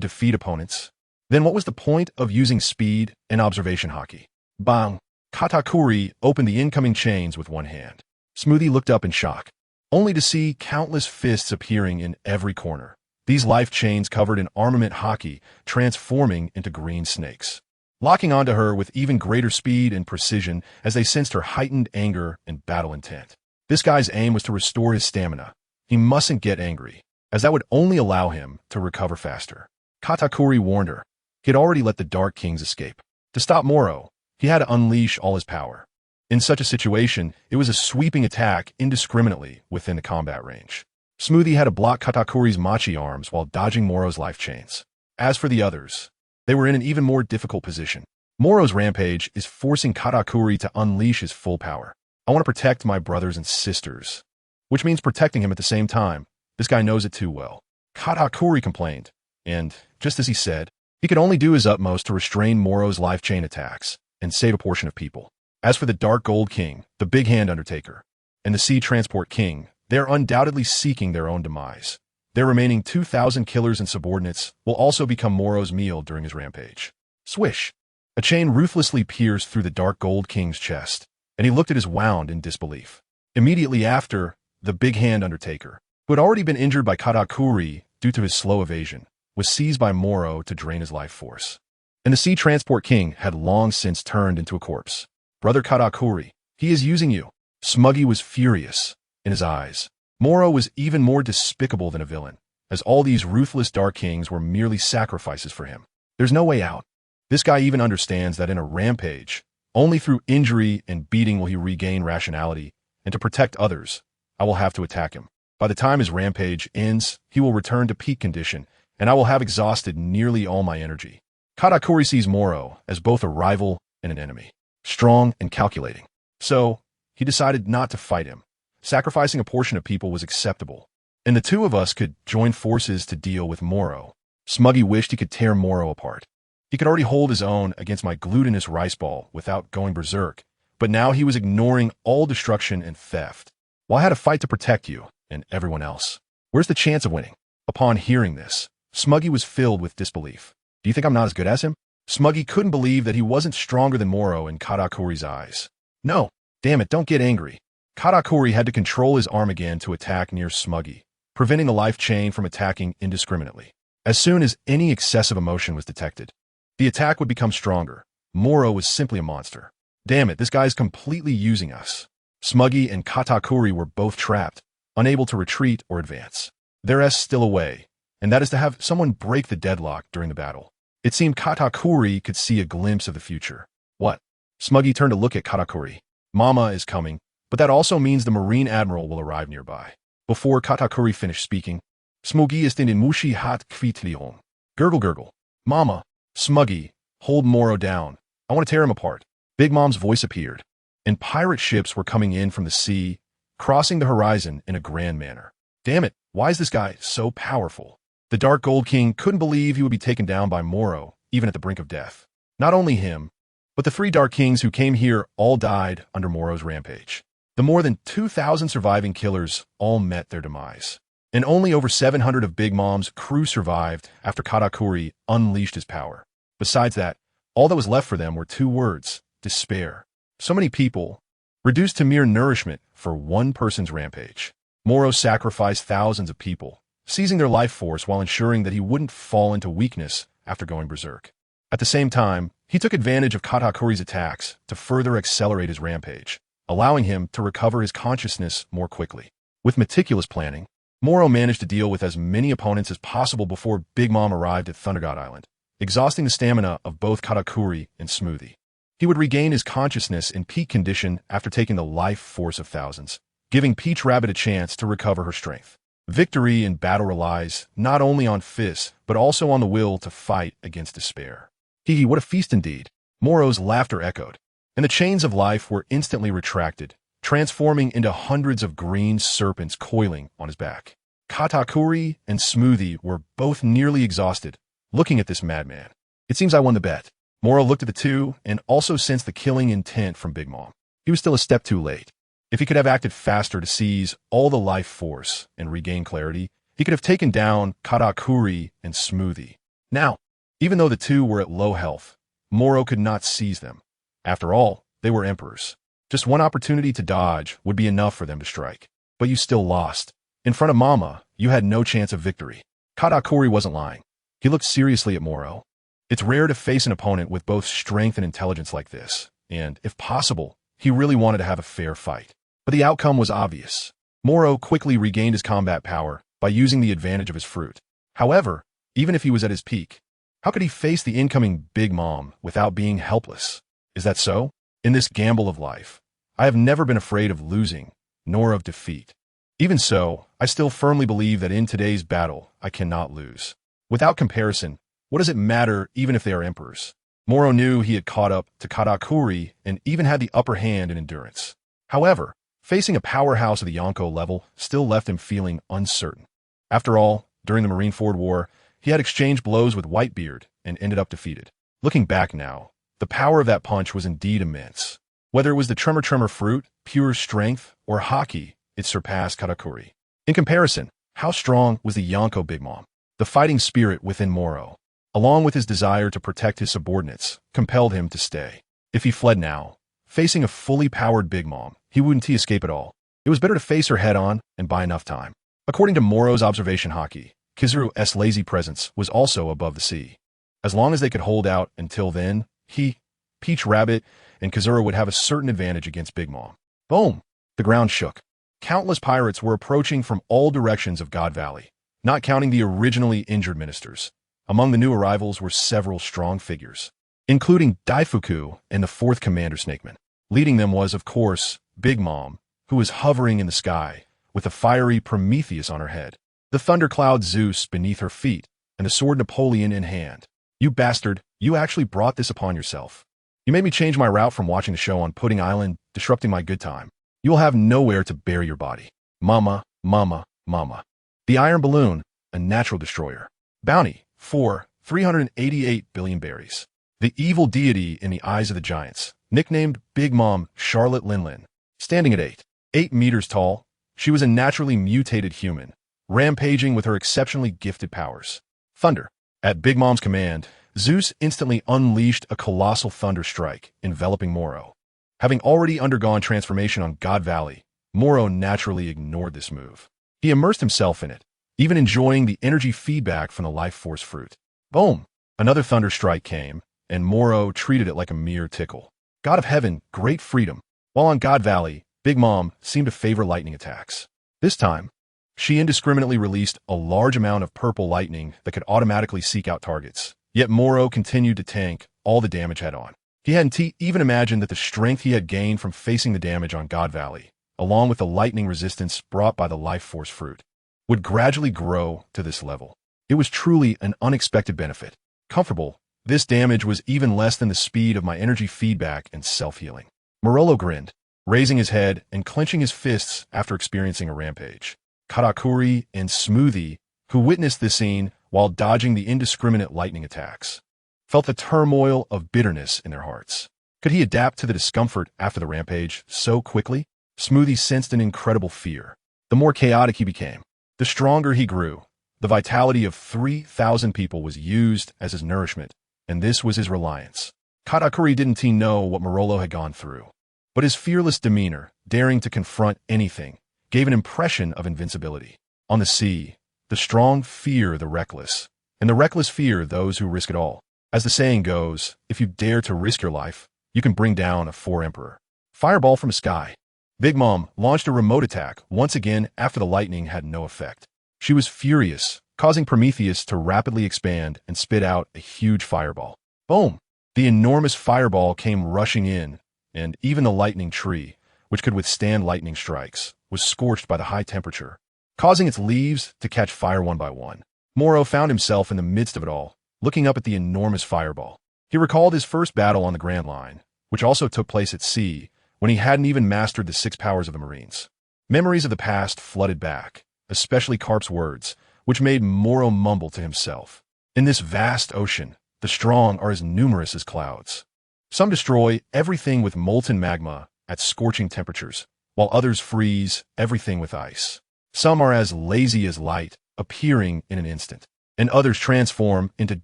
defeat opponents, then what was the point of using speed and observation Haki? Bang! Katakuri opened the incoming chains with one hand. Smoothie looked up in shock, only to see countless fists appearing in every corner. These life chains covered in armament Haki, transforming into green snakes, locking onto her with even greater speed and precision as they sensed her heightened anger and battle intent. This guy's aim was to restore his stamina. He mustn't get angry, as that would only allow him to recover faster. Katakuri warned her. He had already let the Dark Kings escape. To stop Morrow, he had to unleash all his power. In such a situation, it was a sweeping attack indiscriminately within the combat range. Smoothie had to block Katakuri's machi arms while dodging Morrow's life chains. As for the others, they were in an even more difficult position. Morrow's rampage is forcing Katakuri to unleash his full power. I want to protect my brothers and sisters, which means protecting him at the same time. This guy knows it too well. Katakuri complained, and, just as he said, he could only do his utmost to restrain Morrow's life chain attacks and save a portion of people. As for the Dark Gold King, the Big Hand Undertaker, and the Sea Transport King, they are undoubtedly seeking their own demise. Their remaining 2,000 killers and subordinates will also become Morrow's meal during his rampage. Swish! A chain ruthlessly pierced through the Dark Gold King's chest, and he looked at his wound in disbelief. Immediately after, the Big Hand Undertaker, who had already been injured by Katakuri due to his slow evasion, was seized by Morrow to drain his life force. And the Sea Transport King had long since turned into a corpse. Brother Katakuri, he is using you. Smuggy was furious in his eyes. Morrow was even more despicable than a villain, as all these ruthless Dark Kings were merely sacrifices for him. There's no way out. This guy even understands that in a rampage, only through injury and beating will he regain rationality, and to protect others, I will have to attack him. By the time his rampage ends, he will return to peak condition, and I will have exhausted nearly all my energy. Katakuri sees Morrow as both a rival and an enemy, strong and calculating. So, he decided not to fight him. Sacrificing a portion of people was acceptable, and the two of us could join forces to deal with Morrow. Smuggy wished he could tear Morrow apart. He could already hold his own against my glutinous rice ball without going berserk, but now he was ignoring all destruction and theft. Well, I had to fight to protect you and everyone else. Where's the chance of winning? Upon hearing this, Smuggy was filled with disbelief. Do you think I'm not as good as him? Smuggy couldn't believe that he wasn't stronger than Morrow in Katakuri's eyes. No. Damn it, don't get angry. Katakuri had to control his arm again to attack near Smuggy, preventing the life chain from attacking indiscriminately. As soon as any excessive emotion was detected, the attack would become stronger. Morrow was simply a monster. Damn it, this guy's completely using us. Smuggy and Katakuri were both trapped, unable to retreat or advance. There's still a way, and that is to have someone break the deadlock during the battle. It seemed Katakuri could see a glimpse of the future. What? Smuggy turned to look at Katakuri. Mama is coming, but that also means the Marine Admiral will arrive nearby. Before Katakuri finished speaking, Smuggy ist in den Mushi hat Kvitlion. Gurgle gurgle. Mama. Smuggy, hold Morrow down. I want to tear him apart. Big Mom's voice appeared, and pirate ships were coming in from the sea, crossing the horizon in a grand manner. Damn it, why is this guy so powerful? The Dark Gold King couldn't believe he would be taken down by Morrow, even at the brink of death. Not only him, but the 3 Dark Kings who came here all died under Morrow's rampage. The more than 2,000 surviving killers all met their demise. And only over 700 of Big Mom's crew survived after Katakuri unleashed his power. Besides that, all that was left for them were 2 words: despair. So many people, reduced to mere nourishment for one person's rampage. Morrow sacrificed thousands of people, seizing their life force while ensuring that he wouldn't fall into weakness after going berserk. At the same time, he took advantage of Katakuri's attacks to further accelerate his rampage, allowing him to recover his consciousness more quickly. With meticulous planning, Morrow managed to deal with as many opponents as possible before Big Mom arrived at Thunder God Island, exhausting the stamina of both Katakuri and Smoothie. He would regain his consciousness in peak condition after taking the life force of thousands, giving Peach Rabbit a chance to recover her strength. Victory in battle relies not only on fists, but also on the will to fight against despair. Hee, what a feast indeed. Morrow's laughter echoed, and the chains of life were instantly retracted, transforming into hundreds of green serpents coiling on his back. Katakuri and Smoothie were both nearly exhausted, looking at this madman. It seems I won the bet. Morrow looked at the two and also sensed the killing intent from Big Mom. He was still a step too late. If he could have acted faster to seize all the life force and regain clarity, he could have taken down Katakuri and Smoothie. Now, even though the two were at low health, Morrow could not seize them. After all, they were emperors. Just one opportunity to dodge would be enough for them to strike. But you still lost. In front of Mama, you had no chance of victory. Katakuri wasn't lying. He looked seriously at Morrow. It's rare to face an opponent with both strength and intelligence like this, and, if possible, he really wanted to have a fair fight. But the outcome was obvious. Morrow quickly regained his combat power by using the advantage of his fruit. However, even if he was at his peak, how could he face the incoming Big Mom without being helpless? Is that so? In this gamble of life, I have never been afraid of losing, nor of defeat. Even so, I still firmly believe that in today's battle, I cannot lose. Without comparison, what does it matter even if they are emperors? Morrow knew he had caught up to Katakuri and even had the upper hand in endurance. However, facing a powerhouse of the Yonko level still left him feeling uncertain. After all, during the Marineford War, he had exchanged blows with Whitebeard and ended up defeated. Looking back now, the power of that punch was indeed immense. Whether it was the Tremor fruit, pure strength, or Haki, it surpassed Katakuri. In comparison, how strong was the Yonko Big Mom? The fighting spirit within Morrow, along with his desire to protect his subordinates, compelled him to stay. If he fled now, facing a fully powered Big Mom, he wouldn't escape at all. It was better to face her head-on and buy enough time. According to Morrow's observation Haki, Kizaru's lazy presence was also above the sea. As long as they could hold out until then, he, Peach Rabbit, and Kizaru would have a certain advantage against Big Mom. Boom! The ground shook. Countless pirates were approaching from all directions of God Valley, not counting the originally injured ministers. Among the new arrivals were several strong figures, including Daifuku and the 4th Commander Snakeman. Leading them was, of course, Big Mom, who was hovering in the sky, with a fiery Prometheus on her head, the thundercloud Zeus beneath her feet, and the sword Napoleon in hand. You bastard, you actually brought this upon yourself. You made me change my route from watching the show on Pudding Island, disrupting my good time. You will have nowhere to bury your body. Mama, mama, mama. The Iron Balloon, a natural destroyer. Bounty, 388 billion berries. The evil deity in the eyes of the giants, nicknamed Big Mom Charlotte Linlin. Standing at 8 meters tall, she was a naturally mutated human, rampaging with her exceptionally gifted powers. Thunder. At Big Mom's command, Zeus instantly unleashed a colossal thunder strike, enveloping Morrow. Having already undergone transformation on God Valley, Morrow naturally ignored this move. He immersed himself in it, even enjoying the energy feedback from the life force fruit. Boom! Another thunder strike came, and Morrow treated it like a mere tickle. God of Heaven, great freedom. While on God Valley, Big Mom seemed to favor lightning attacks. This time, she indiscriminately released a large amount of purple lightning that could automatically seek out targets. Yet Morrow continued to tank all the damage head-on. He hadn't even imagined that the strength he had gained from facing the damage on God Valley, along with the lightning resistance brought by the life force fruit, would gradually grow to this level. It was truly an unexpected benefit. Comfortable, this damage was even less than the speed of my energy feedback and self-healing. Morrow grinned, raising his head and clenching his fists after experiencing a rampage. Katakuri and Smoothie, who witnessed this scene while dodging the indiscriminate lightning attacks, felt the turmoil of bitterness in their hearts. Could he adapt to the discomfort after the rampage so quickly? Smoothie sensed an incredible fear. The more chaotic he became, the stronger he grew. The vitality of 3,000 people was used as his nourishment, and this was his reliance. Katakuri didn't know what Morrow had gone through, but his fearless demeanor, daring to confront anything, gave an impression of invincibility. On the sea, the strong fear the reckless, and the reckless fear those who risk it all. As the saying goes, if you dare to risk your life, you can bring down a 4-emperor. Fireball from the sky. Big Mom launched a remote attack once again after the lightning had no effect. She was furious, causing Prometheus to rapidly expand and spit out a huge fireball. Boom! The enormous fireball came rushing in, and even the lightning tree, which could withstand lightning strikes, was scorched by the high temperature, causing its leaves to catch fire one by one. Morrow found himself in the midst of it all, looking up at the enormous fireball. He recalled his first battle on the Grand Line, which also took place at sea, when he hadn't even mastered the 6 powers of the Marines. Memories of the past flooded back, especially Garp's words, which made Morrow mumble to himself. In this vast ocean, the strong are as numerous as clouds. Some destroy everything with molten magma at scorching temperatures, while others freeze everything with ice. Some are as lazy as light, appearing in an instant, and others transform into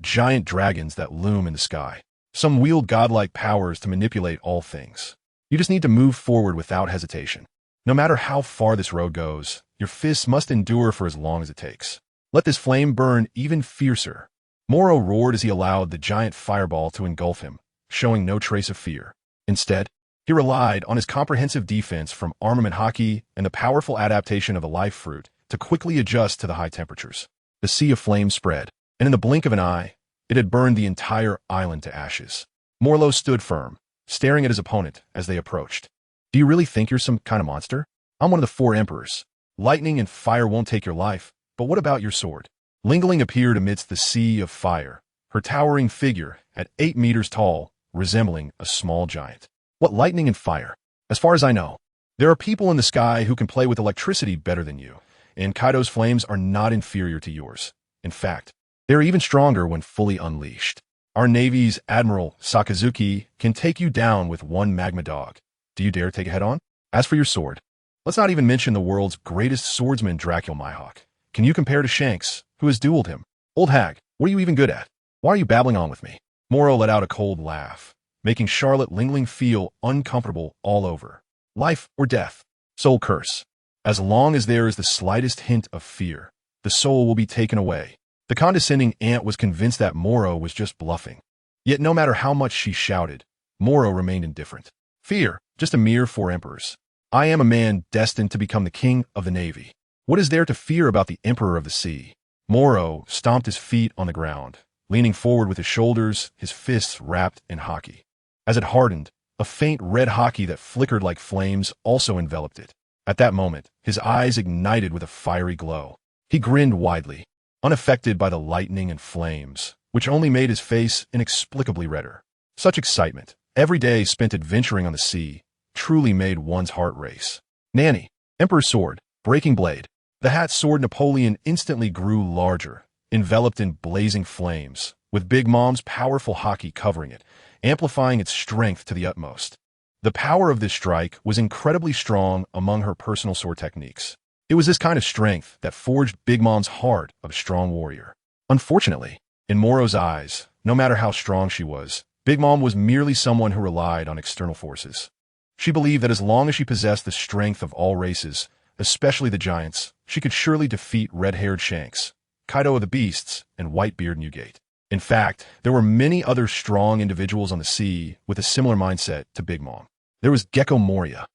giant dragons that loom in the sky. Some wield godlike powers to manipulate all things. You just need to move forward without hesitation. No matter how far this road goes, your fists must endure for as long as it takes. Let this flame burn even fiercer. Morrow roared as he allowed the giant fireball to engulf him, showing no trace of fear. Instead, he relied on his comprehensive defense from armament Haki and the powerful adaptation of the life fruit to quickly adjust to the high temperatures. The sea of flames spread, and in the blink of an eye, it had burned the entire island to ashes. Morrow stood firm, staring at his opponent as they approached. Do you really think you're some kind of monster? I'm one of the 4 emperors. Lightning and fire won't take your life, but what about your sword? Lingling appeared amidst the sea of fire, her towering figure at 8 meters tall, resembling a small giant. What lightning and fire? As far as I know, there are people in the sky who can play with electricity better than you, and Kaido's flames are not inferior to yours. In fact, they're even stronger when fully unleashed. Our Navy's Admiral Sakazuki can take you down with one magma dog. Do you dare take it head-on? As for your sword, let's not even mention the world's greatest swordsman Dracula Mihawk. Can you compare to Shanks, who has dueled him? Old hag, what are you even good at? Why are you babbling on with me? Morrow let out a cold laugh, making Charlotte Lingling feel uncomfortable all over. Life or death? Soul curse. As long as there is the slightest hint of fear, the soul will be taken away. The condescending ant was convinced that Morrow was just bluffing. Yet no matter how much she shouted, Morrow remained indifferent. Fear, just a mere 4 emperors. I am a man destined to become the king of the Navy. What is there to fear about the emperor of the sea? Morrow stomped his feet on the ground, leaning forward with his shoulders, his fists wrapped in Haki. As it hardened, a faint red Haki that flickered like flames also enveloped it. At that moment, his eyes ignited with a fiery glow. He grinned widely, unaffected by the lightning and flames, which only made his face inexplicably redder. Such excitement, every day spent adventuring on the sea, truly made one's heart race. Nanny, Emperor's sword, breaking blade. The hat sword Napoleon instantly grew larger, enveloped in blazing flames, with Big Mom's powerful Haki covering it, amplifying its strength to the utmost. The power of this strike was incredibly strong among her personal sword techniques. It was this kind of strength that forged Big Mom's heart of a strong warrior. Unfortunately, in Morrow's eyes, no matter how strong she was, Big Mom was merely someone who relied on external forces. She believed that as long as she possessed the strength of all races, especially the giants, she could surely defeat red-haired Shanks, Kaido of the Beasts, and Whitebeard Newgate. In fact, there were many other strong individuals on the sea with a similar mindset to Big Mom. There was Gecko Moria,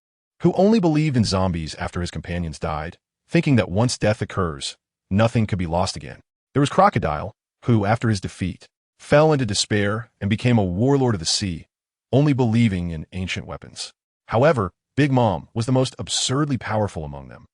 who only believed in zombies after his companions died, thinking that once death occurs, nothing could be lost again. There was Crocodile, who, after his defeat, fell into despair and became a warlord of the sea, only believing in ancient weapons. However, Big Mom was the most absurdly powerful among them,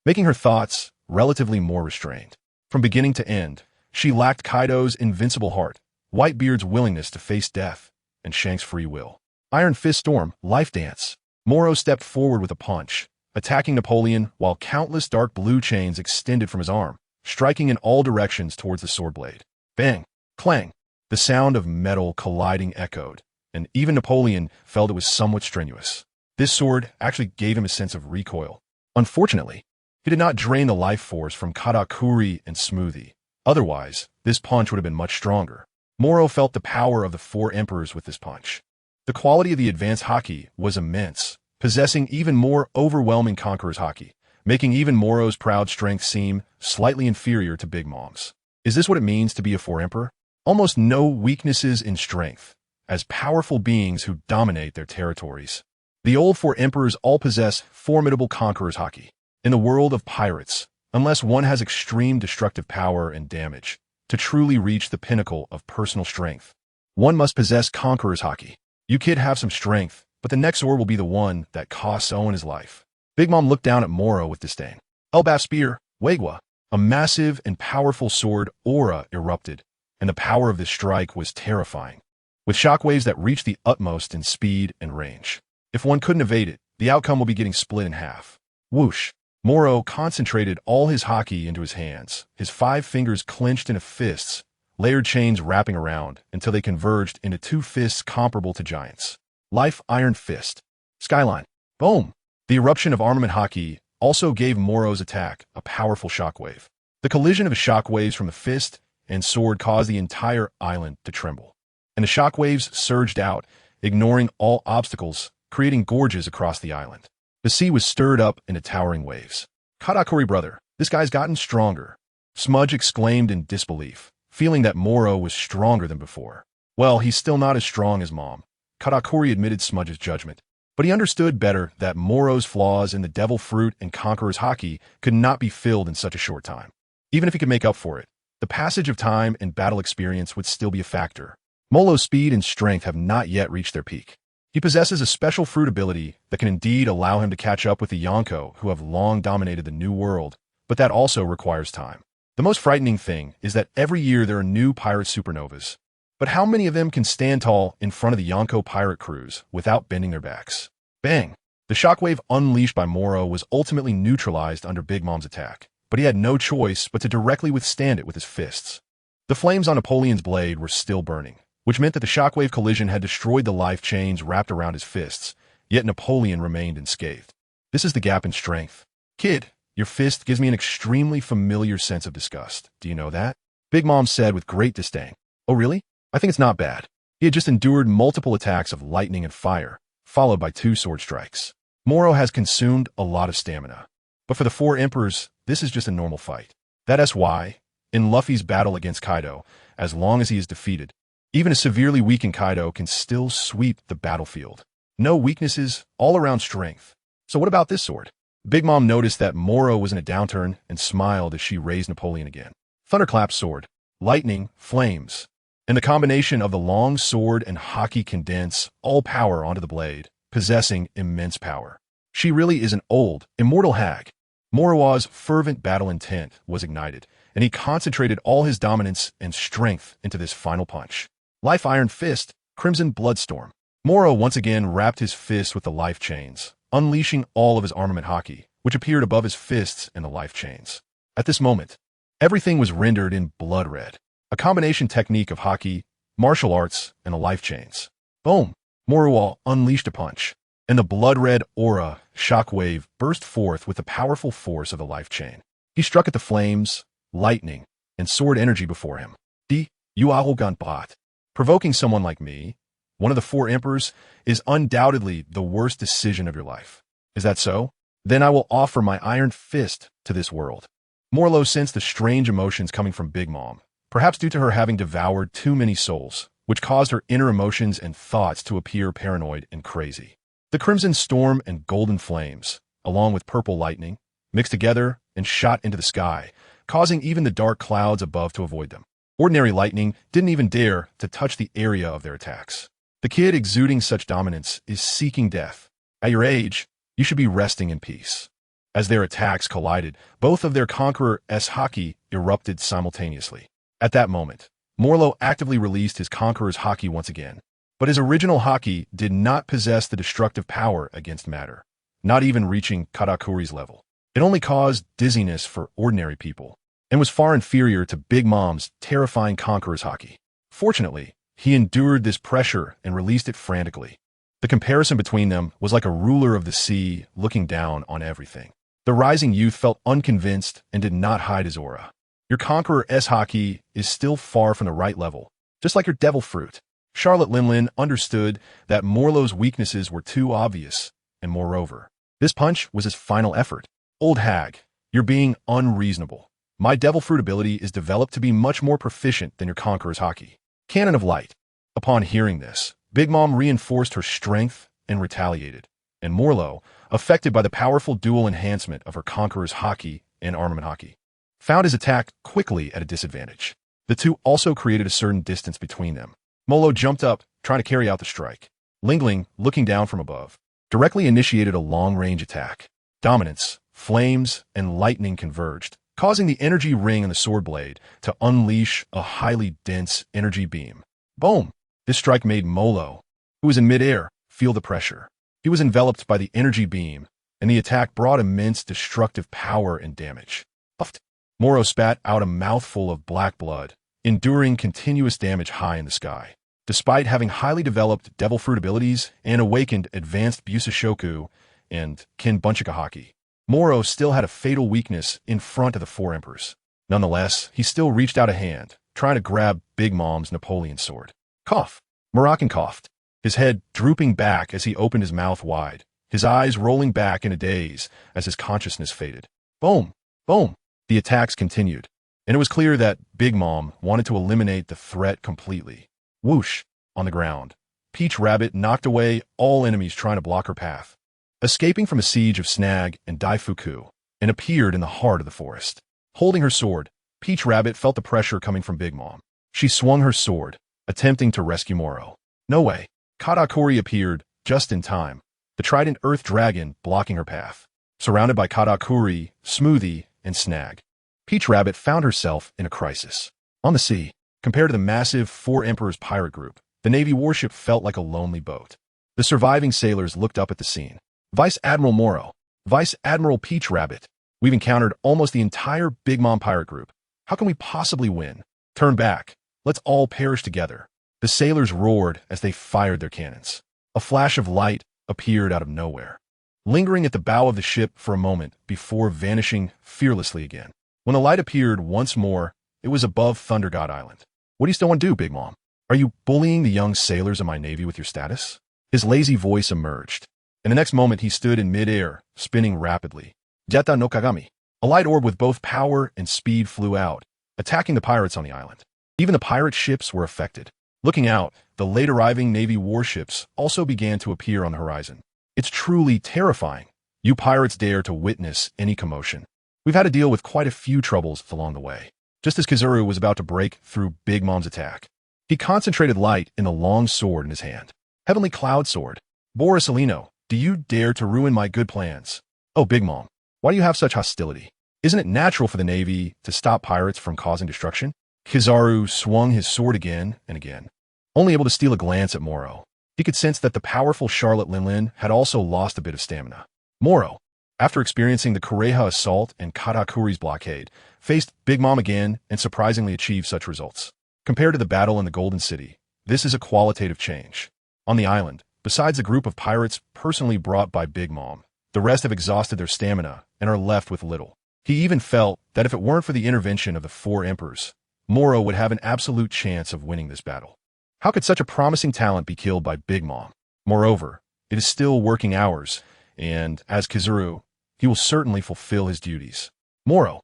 making her thoughts relatively more restrained. From beginning to end, she lacked Kaido's invincible heart, Whitebeard's willingness to face death, and Shank's free will. Iron Fist Storm, Life Dance. Morrow stepped forward with a punch, attacking Napoleon while countless dark blue chains extended from his arm, striking in all directions towards the sword blade. Bang! Clang! The sound of metal colliding echoed, and even Napoleon felt it was somewhat strenuous. This sword actually gave him a sense of recoil. Unfortunately, he did not drain the life force from Katakuri and Smoothie. Otherwise, this punch would have been much stronger. Morrow felt the power of the four emperors with this punch. The quality of the advanced Haki was immense, possessing even more overwhelming Conqueror's Haki, making even Morrow's proud strength seem slightly inferior to Big Mom's. Is this what it means to be a four emperor? Almost no weaknesses in strength, as powerful beings who dominate their territories. The old four emperors all possess formidable Conqueror's Haki. In the world of pirates, unless one has extreme destructive power and damage, to truly reach the pinnacle of personal strength, one must possess Conqueror's Haki. You kid have some strength, but the next sword will be the one that costs Owen his life. Big Mom looked down at Morrow with disdain. Elbaf Spear, Wagwa. A massive and powerful sword aura erupted, and the power of this strike was terrifying, with shockwaves that reached the utmost in speed and range. If one couldn't evade it, the outcome will be getting split in half. Whoosh! Morrow concentrated all his Haki into his hands, his 5 fingers clenched into fists, layered chains wrapping around until they converged into 2 fists comparable to giants. Life Iron Fist. Skyline. Boom! The eruption of armament Haki also gave Morrow's attack a powerful shockwave. The collision of shockwaves from the fist and sword caused the entire island to tremble, and the shockwaves surged out, ignoring all obstacles, creating gorges across the island. The sea was stirred up into towering waves. Katakuri brother, this guy's gotten stronger. Smudge exclaimed in disbelief, feeling that Morrow was stronger than before. Well, he's still not as strong as Mom. Katakuri admitted Smudge's judgment, but he understood better that Morrow's flaws in the Devil Fruit and Conqueror's Haki could not be filled in such a short time. Even if he could make up for it, the passage of time and battle experience would still be a factor. Molo's speed and strength have not yet reached their peak. He possesses a special fruit ability that can indeed allow him to catch up with the Yonko who have long dominated the New World, but that also requires time. The most frightening thing is that every year there are new pirate supernovas. But how many of them can stand tall in front of the Yonko pirate crews without bending their backs? Bang! The shockwave unleashed by Morrow was ultimately neutralized under Big Mom's attack, but he had no choice but to directly withstand it with his fists. The flames on Napoleon's blade were still burning, which meant that the shockwave collision had destroyed the life chains wrapped around his fists, yet Napoleon remained unscathed. This is the gap in strength. Kid, your fist gives me an extremely familiar sense of disgust. Do you know that? Big Mom said with great disdain. Oh really? I think it's not bad. He had just endured multiple attacks of lightning and fire, followed by 2 sword strikes. Morrow has consumed a lot of stamina. But for the 4 emperors, this is just a normal fight. That's why, in Luffy's battle against Kaido, as long as he is defeated, even a severely weakened Kaido can still sweep the battlefield. No weaknesses, all-around strength. So what about this sword? Big Mom noticed that Morrow was in a downturn and smiled as she raised Napoleon again. Thunderclap sword, lightning, flames, and the combination of the long sword and Haki condense all power onto the blade, possessing immense power. She really is an old, immortal hag. Morrow's fervent battle intent was ignited, and he concentrated all his dominance and strength into this final punch. Life Iron Fist, Crimson Bloodstorm. Morrow once again wrapped his fist with the life chains, unleashing all of his armament Haki, which appeared above his fists in the life chains. At this moment, everything was rendered in blood red, a combination technique of Haki, martial arts, and the life chains. Boom! Morrow unleashed a punch, and the blood-red aura shockwave burst forth with the powerful force of the life chain. He struck at the flames, lightning, and sword energy before him. You arrogant bot. Provoking someone like me? one of the four emperors, is undoubtedly the worst decision of your life. Is that so? Then I will offer my iron fist to this world. Morrow sensed the strange emotions coming from Big Mom, perhaps due to her having devoured too many souls, which caused her inner emotions and thoughts to appear paranoid and crazy. The crimson storm and golden flames, along with purple lightning, mixed together and shot into the sky, causing even the dark clouds above to avoid them. Ordinary lightning didn't even dare to touch the area of their attacks. The kid exuding such dominance is seeking death. At your age, you should be resting in peace. As their attacks collided, both of their conqueror's Haki erupted simultaneously. At that moment, Morrow actively released his conqueror's Haki once again. But his original Haki did not possess the destructive power against matter, not even reaching Katakuri's level. It only caused dizziness for ordinary people, and was far inferior to Big Mom's terrifying conqueror's Haki. Fortunately, he endured this pressure and released it frantically. The comparison between them was like a ruler of the sea looking down on everything. The rising youth felt unconvinced and did not hide his aura. Your conqueror's Haki is still far from the right level, just like your devil fruit. Charlotte Linlin understood that Morrow's weaknesses were too obvious, and moreover, this punch was his final effort. Old hag, you're being unreasonable. My devil fruit ability is developed to be much more proficient than your conqueror's Haki. Cannon of Light. Upon hearing this, Big Mom reinforced her strength and retaliated, and Morrow, affected by the powerful dual enhancement of her conqueror's Haki and armament Haki, found his attack quickly at a disadvantage. The two also created a certain distance between them. Morrow jumped up, trying to carry out the strike. Lingling, looking down from above, directly initiated a long-range attack. Dominance, flames, and lightning converged, causing the energy ring on the sword blade to unleash a highly dense energy beam. Boom! This strike made Morrow, who was in midair, feel the pressure. He was enveloped by the energy beam, and the attack brought immense destructive power and damage. Puffed. Morrow spat out a mouthful of black blood, enduring continuous damage high in the sky. Despite having highly developed devil fruit abilities and awakened advanced Busashoku and Kinbunchika Haki, Morrow still had a fatal weakness in front of the four emperors. Nonetheless, he still reached out a hand, trying to grab Big Mom's Napoleon sword. Cough. Moroccan coughed, his head drooping back as he opened his mouth wide, his eyes rolling back in a daze as his consciousness faded. Boom! Boom! The attacks continued, and it was clear that Big Mom wanted to eliminate the threat completely. Whoosh! On the ground, Peach Rabbit knocked away all enemies trying to block her path, escaping from a siege of Snag and Daifuku, and appeared in the heart of the forest. Holding her sword, Peach Rabbit felt the pressure coming from Big Mom. She swung her sword, attempting to rescue Morrow. No way. Katakuri appeared, just in time, the trident Earth Dragon blocking her path. Surrounded by Katakuri, Smoothie, and Snag, Peach Rabbit found herself in a crisis. On the sea, compared to the massive Four Emperors pirate group, the Navy warship felt like a lonely boat. The surviving sailors looked up at the scene. Vice Admiral Morrow, Vice Admiral Peach Rabbit, we've encountered almost the entire Big Mom pirate group. How can we possibly win? Turn back. Let's all perish together. The sailors roared as they fired their cannons. A flash of light appeared out of nowhere, lingering at the bow of the ship for a moment before vanishing fearlessly again. When the light appeared once more, it was above Thunder God Island. What do you still want to do, Big Mom? Are you bullying the young sailors of my navy with your status? His lazy voice emerged. In the next moment, he stood in midair, spinning rapidly. Jetta no Kagami. A light orb with both power and speed flew out, attacking the pirates on the island. Even the pirate ships were affected. Looking out, the late-arriving Navy warships also began to appear on the horizon. It's truly terrifying. You pirates dare to witness any commotion. We've had to deal with quite a few troubles along the way. Just as Kizuru was about to break through Big Mom's attack, he concentrated light in the long sword in his hand. Heavenly Cloud Sword. Borisolino, do you dare to ruin my good plans? Oh, Big Mom, why do you have such hostility? Isn't it natural for the Navy to stop pirates from causing destruction? Kizaru swung his sword again and again, only able to steal a glance at Morrow. He could sense that the powerful Charlotte Linlin had also lost a bit of stamina. Morrow, after experiencing the Kureha assault and Katakuri's blockade, faced Big Mom again and surprisingly achieved such results. Compared to the battle in the Golden City, this is a qualitative change. On the island, besides the group of pirates personally brought by Big Mom, the rest have exhausted their stamina and are left with little. He even felt that if it weren't for the intervention of the four emperors, Morrow would have an absolute chance of winning this battle. How could such a promising talent be killed by Big Mom? Moreover, it is still working hours, and as Kizaru, he will certainly fulfill his duties. Morrow.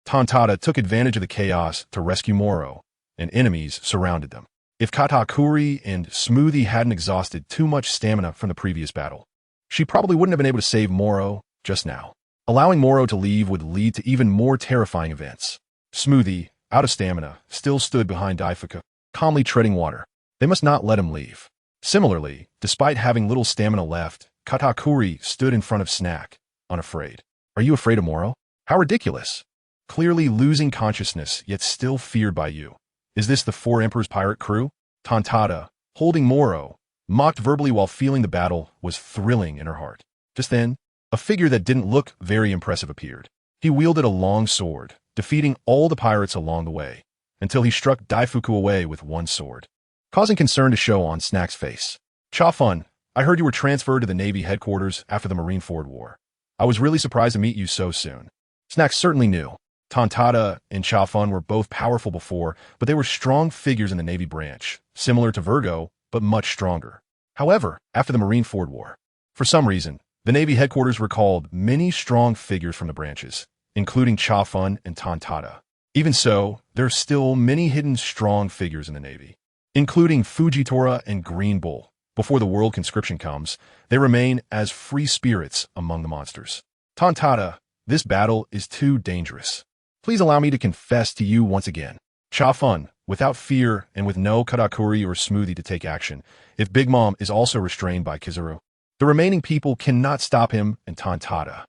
Tontada took advantage of the chaos to rescue Morrow, and enemies surrounded them. If Katakuri and Smoothie hadn't exhausted too much stamina from the previous battle, she probably wouldn't have been able to save Morrow just now. Allowing Morrow to leave would lead to even more terrifying events. Smoothie, out of stamina, still stood behind Daifuka, calmly treading water. They must not let him leave. Similarly, despite having little stamina left, Katakuri stood in front of Snack, unafraid. Are you afraid of Morrow? How ridiculous. Clearly losing consciousness, yet still feared by you. Is this the Four Emperors pirate crew? Tontada, holding Morrow, mocked verbally while feeling the battle was thrilling in her heart. Just then, a figure that didn't look very impressive appeared. He wielded a long sword, defeating all the pirates along the way, until he struck Daifuku away with one sword, causing concern to show on Snack's face. Chafun, I heard you were transferred to the Navy headquarters after the Marineford War. I was really surprised to meet you so soon. Snack certainly knew. Tontada and Chafun were both powerful before, but they were strong figures in the Navy branch, similar to Virgo, but much stronger. However, after the Marineford War, for some reason, the Navy headquarters recalled many strong figures from the branches, including Chafun and Tontada. Even so, there are still many hidden strong figures in the Navy, including Fujitora and Green Bull. Before the world conscription comes, they remain as free spirits among the monsters. Tontada, this battle is too dangerous. Please allow me to confess to you once again. Chafun, without fear and with no Katakuri or Smoothie to take action, if Big Mom is also restrained by Kizaru, the remaining people cannot stop him and Tontada.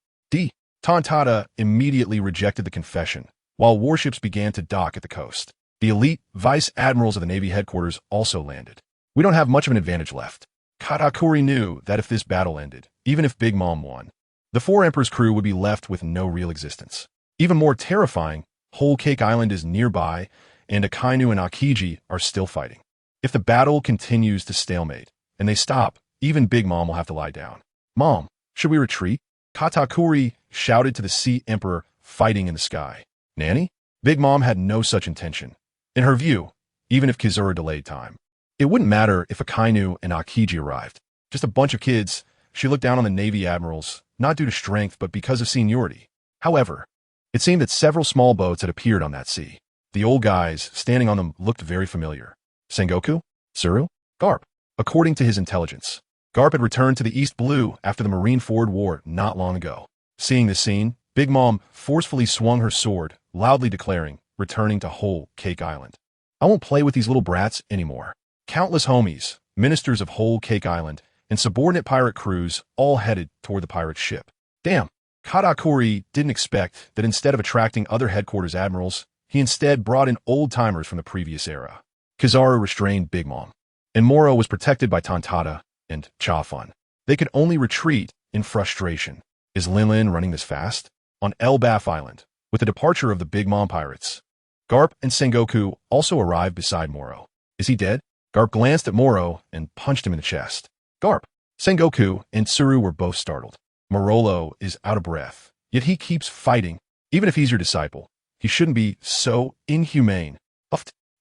Tontada immediately rejected the confession, while warships began to dock at the coast. The elite vice admirals of the Navy headquarters also landed. We don't have much of an advantage left. Katakuri knew that if this battle ended, even if Big Mom won, the Four Emperors crew would be left with no real existence. Even more terrifying, Whole Cake Island is nearby, and Akainu and Akiji are still fighting. If the battle continues to stalemate, and they stop, even Big Mom will have to lie down. Mom, should we retreat? Katakuri shouted to the Sea Emperor fighting in the sky. Nanny? Big Mom had no such intention. In her view, even if Kizaru delayed time, it wouldn't matter if Akainu and Akiji arrived. Just a bunch of kids. She looked down on the Navy admirals, not due to strength but because of seniority. However, it seemed that several small boats had appeared on that sea. The old guys standing on them looked very familiar. Sengoku? Tsuru? Garp. According to his intelligence, Garp had returned to the East Blue after the Marineford War not long ago. Seeing this scene, Big Mom forcefully swung her sword, loudly declaring, returning to Whole Cake Island. I won't play with these little brats anymore. Countless homies, ministers of Whole Cake Island, and subordinate pirate crews all headed toward the pirate ship. Damn, Katakuri didn't expect that instead of attracting other headquarters admirals, he instead brought in old-timers from the previous era. Kizaru restrained Big Mom, and Morrow was protected by Tontada and Chafun. They could only retreat in frustration. Is Linlin running this fast? On Elbaf Island, with the departure of the Big Mom pirates, Garp and Sengoku also arrived beside Morrow. Is he dead? Garp glanced at Morrow and punched him in the chest. Garp, Sengoku, and Tsuru were both startled. Morolo is out of breath, yet he keeps fighting. Even if he's your disciple, he shouldn't be so inhumane.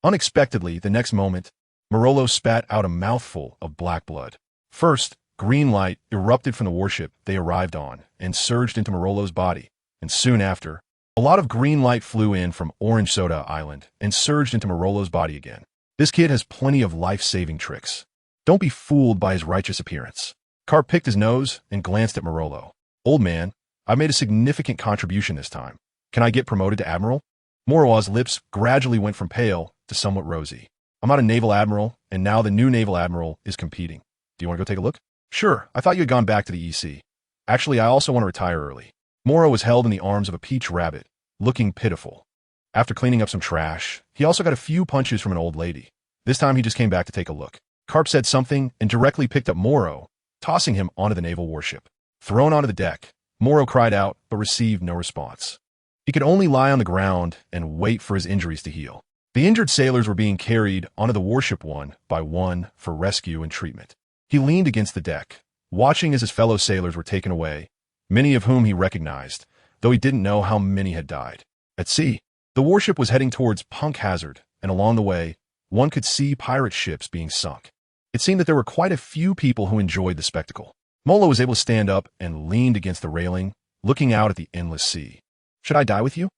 Unexpectedly, the next moment, Morolo spat out a mouthful of black blood. First, green light erupted from the warship they arrived on and surged into Morolo's body, and soon after, a lot of green light flew in from Orange Soda Island and surged into Morolo's body again. This kid has plenty of life-saving tricks. Don't be fooled by his righteous appearance. Garp picked his nose and glanced at Morolo. Old man, I've made a significant contribution this time. Can I get promoted to admiral? Morro's lips gradually went from pale to somewhat rosy. I'm not a naval admiral, and now the new naval admiral is competing. Do you want to go take a look? Sure, I thought you had gone back to the EC. Actually, I also want to retire early. Morrow was held in the arms of a peach rabbit, looking pitiful. After cleaning up some trash, he also got a few punches from an old lady. This time he just came back to take a look. Garp said something and directly picked up Morrow, tossing him onto the naval warship. Thrown onto the deck, Morrow cried out but received no response. He could only lie on the ground and wait for his injuries to heal. The injured sailors were being carried onto the warship one by one for rescue and treatment. He leaned against the deck, watching as his fellow sailors were taken away, many of whom he recognized, though he didn't know how many had died. At sea, the warship was heading towards Punk Hazard, and along the way, one could see pirate ships being sunk. It seemed that there were quite a few people who enjoyed the spectacle. Molo was able to stand up and leaned against the railing, looking out at the endless sea. Should I die with you?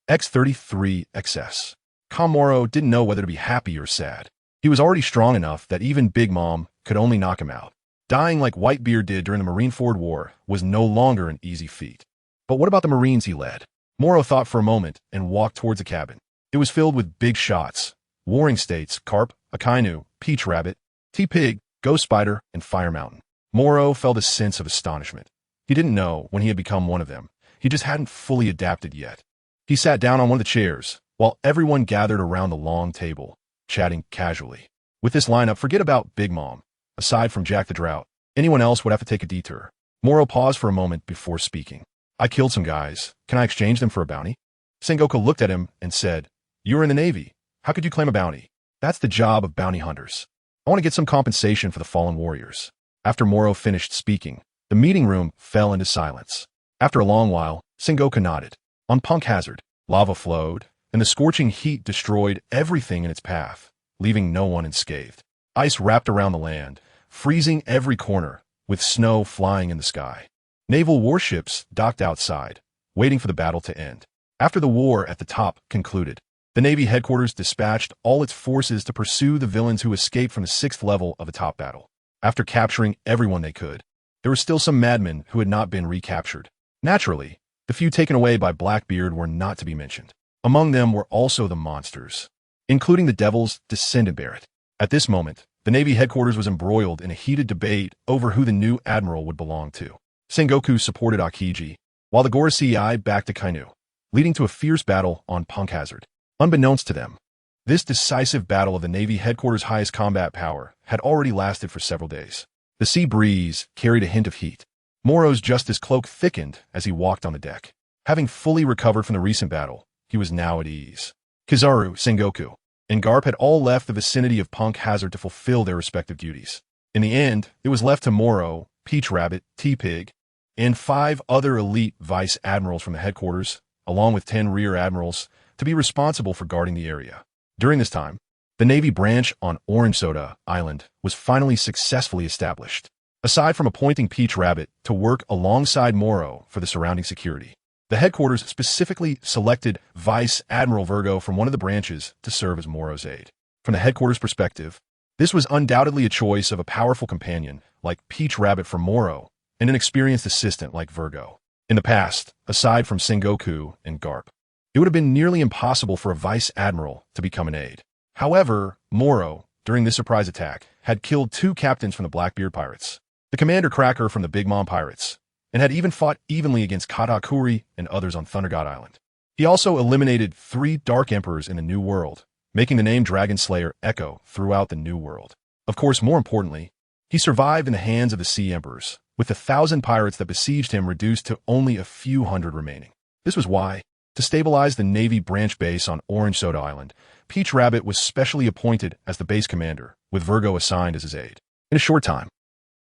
X33XS. Morrow didn't know whether to be happy or sad. He was already strong enough that even Big Mom could only knock him out. Dying like Whitebeard did during the Marineford War was no longer an easy feat. But what about the Marines he led? Morrow thought for a moment and walked towards the cabin. It was filled with big shots, warring states, Garp, Akainu, Peach Rabbit, T-Pig, Ghost Spider, and Fire Mountain. Morrow felt a sense of astonishment. He didn't know when he had become one of them. He just hadn't fully adapted yet. He sat down on one of the chairs, while everyone gathered around the long table, chatting casually. With this lineup, forget about Big Mom. Aside from Jack the Drought, anyone else would have to take a detour. Morrow paused for a moment before speaking. I killed some guys. Can I exchange them for a bounty? Sengoku looked at him and said, You were in the Navy. How could you claim a bounty? That's the job of bounty hunters. I want to get some compensation for the fallen warriors. After Morrow finished speaking, the meeting room fell into silence. After a long while, Sengoku nodded. On Punk Hazard, lava flowed, and the scorching heat destroyed everything in its path, leaving no one unscathed. Ice wrapped around the land, freezing every corner, with snow flying in the sky. Naval warships docked outside, waiting for the battle to end. After the war at the top concluded, the Navy headquarters dispatched all its forces to pursue the villains who escaped from the 6th level of the top battle. After capturing everyone they could, there were still some madmen who had not been recaptured. Naturally, the few taken away by Blackbeard were not to be mentioned. Among them were also the monsters, including the Devil's descendant Barrett. At this moment, the Navy headquarters was embroiled in a heated debate over who the new admiral would belong to. Sengoku supported Akiji, while the Gorosei backed Akainu, leading to a fierce battle on Punk Hazard. Unbeknownst to them, this decisive battle of the Navy headquarters' highest combat power had already lasted for several days. The sea breeze carried a hint of heat. Morrow's justice cloak thickened as he walked on the deck. Having fully recovered from the recent battle, he was now at ease. Kizaru, Sengoku, and Garp had all left the vicinity of Punk Hazard to fulfill their respective duties. In the end, it was left to Morrow, Peach Rabbit, T-Pig, and 5 other elite vice admirals from the headquarters, along with 10 rear admirals, to be responsible for guarding the area. During this time, the Navy branch on Orange Soda Island was finally successfully established. Aside from appointing Peach Rabbit to work alongside Morrow for the surrounding security, the headquarters specifically selected Vice Admiral Virgo from one of the branches to serve as Morrow's aide. From the headquarters' perspective, this was undoubtedly a choice of a powerful companion like Peach Rabbit for Morrow and an experienced assistant like Virgo. In the past, aside from Sengoku and Garp, it would have been nearly impossible for a Vice Admiral to become an aide. However, Morrow, during this surprise attack, had killed 2 captains from the Blackbeard Pirates, the Commander Cracker from the Big Mom Pirates, and had even fought evenly against Katakuri and others on Thunder God Island. He also eliminated 3 Dark Emperors in the New World, making the name Dragon Slayer echo throughout the New World. Of course, more importantly, he survived in the hands of the Sea Emperors, with the 1,000 pirates that besieged him reduced to only a few hundred remaining. This was why, to stabilize the Navy branch base on Orange Soda Island, Peach Rabbit was specially appointed as the base commander, with Virgo assigned as his aide. In a short time,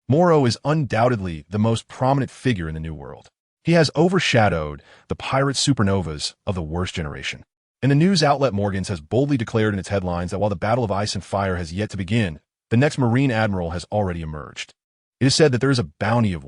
Morrow is undoubtedly the most prominent figure in the New World. He has overshadowed the pirate supernovas of the worst generation. And the news outlet Morgan's has boldly declared in its headlines that while the Battle of Ice and Fire has yet to begin, the next Marine Admiral has already emerged. It is said that there is a bounty of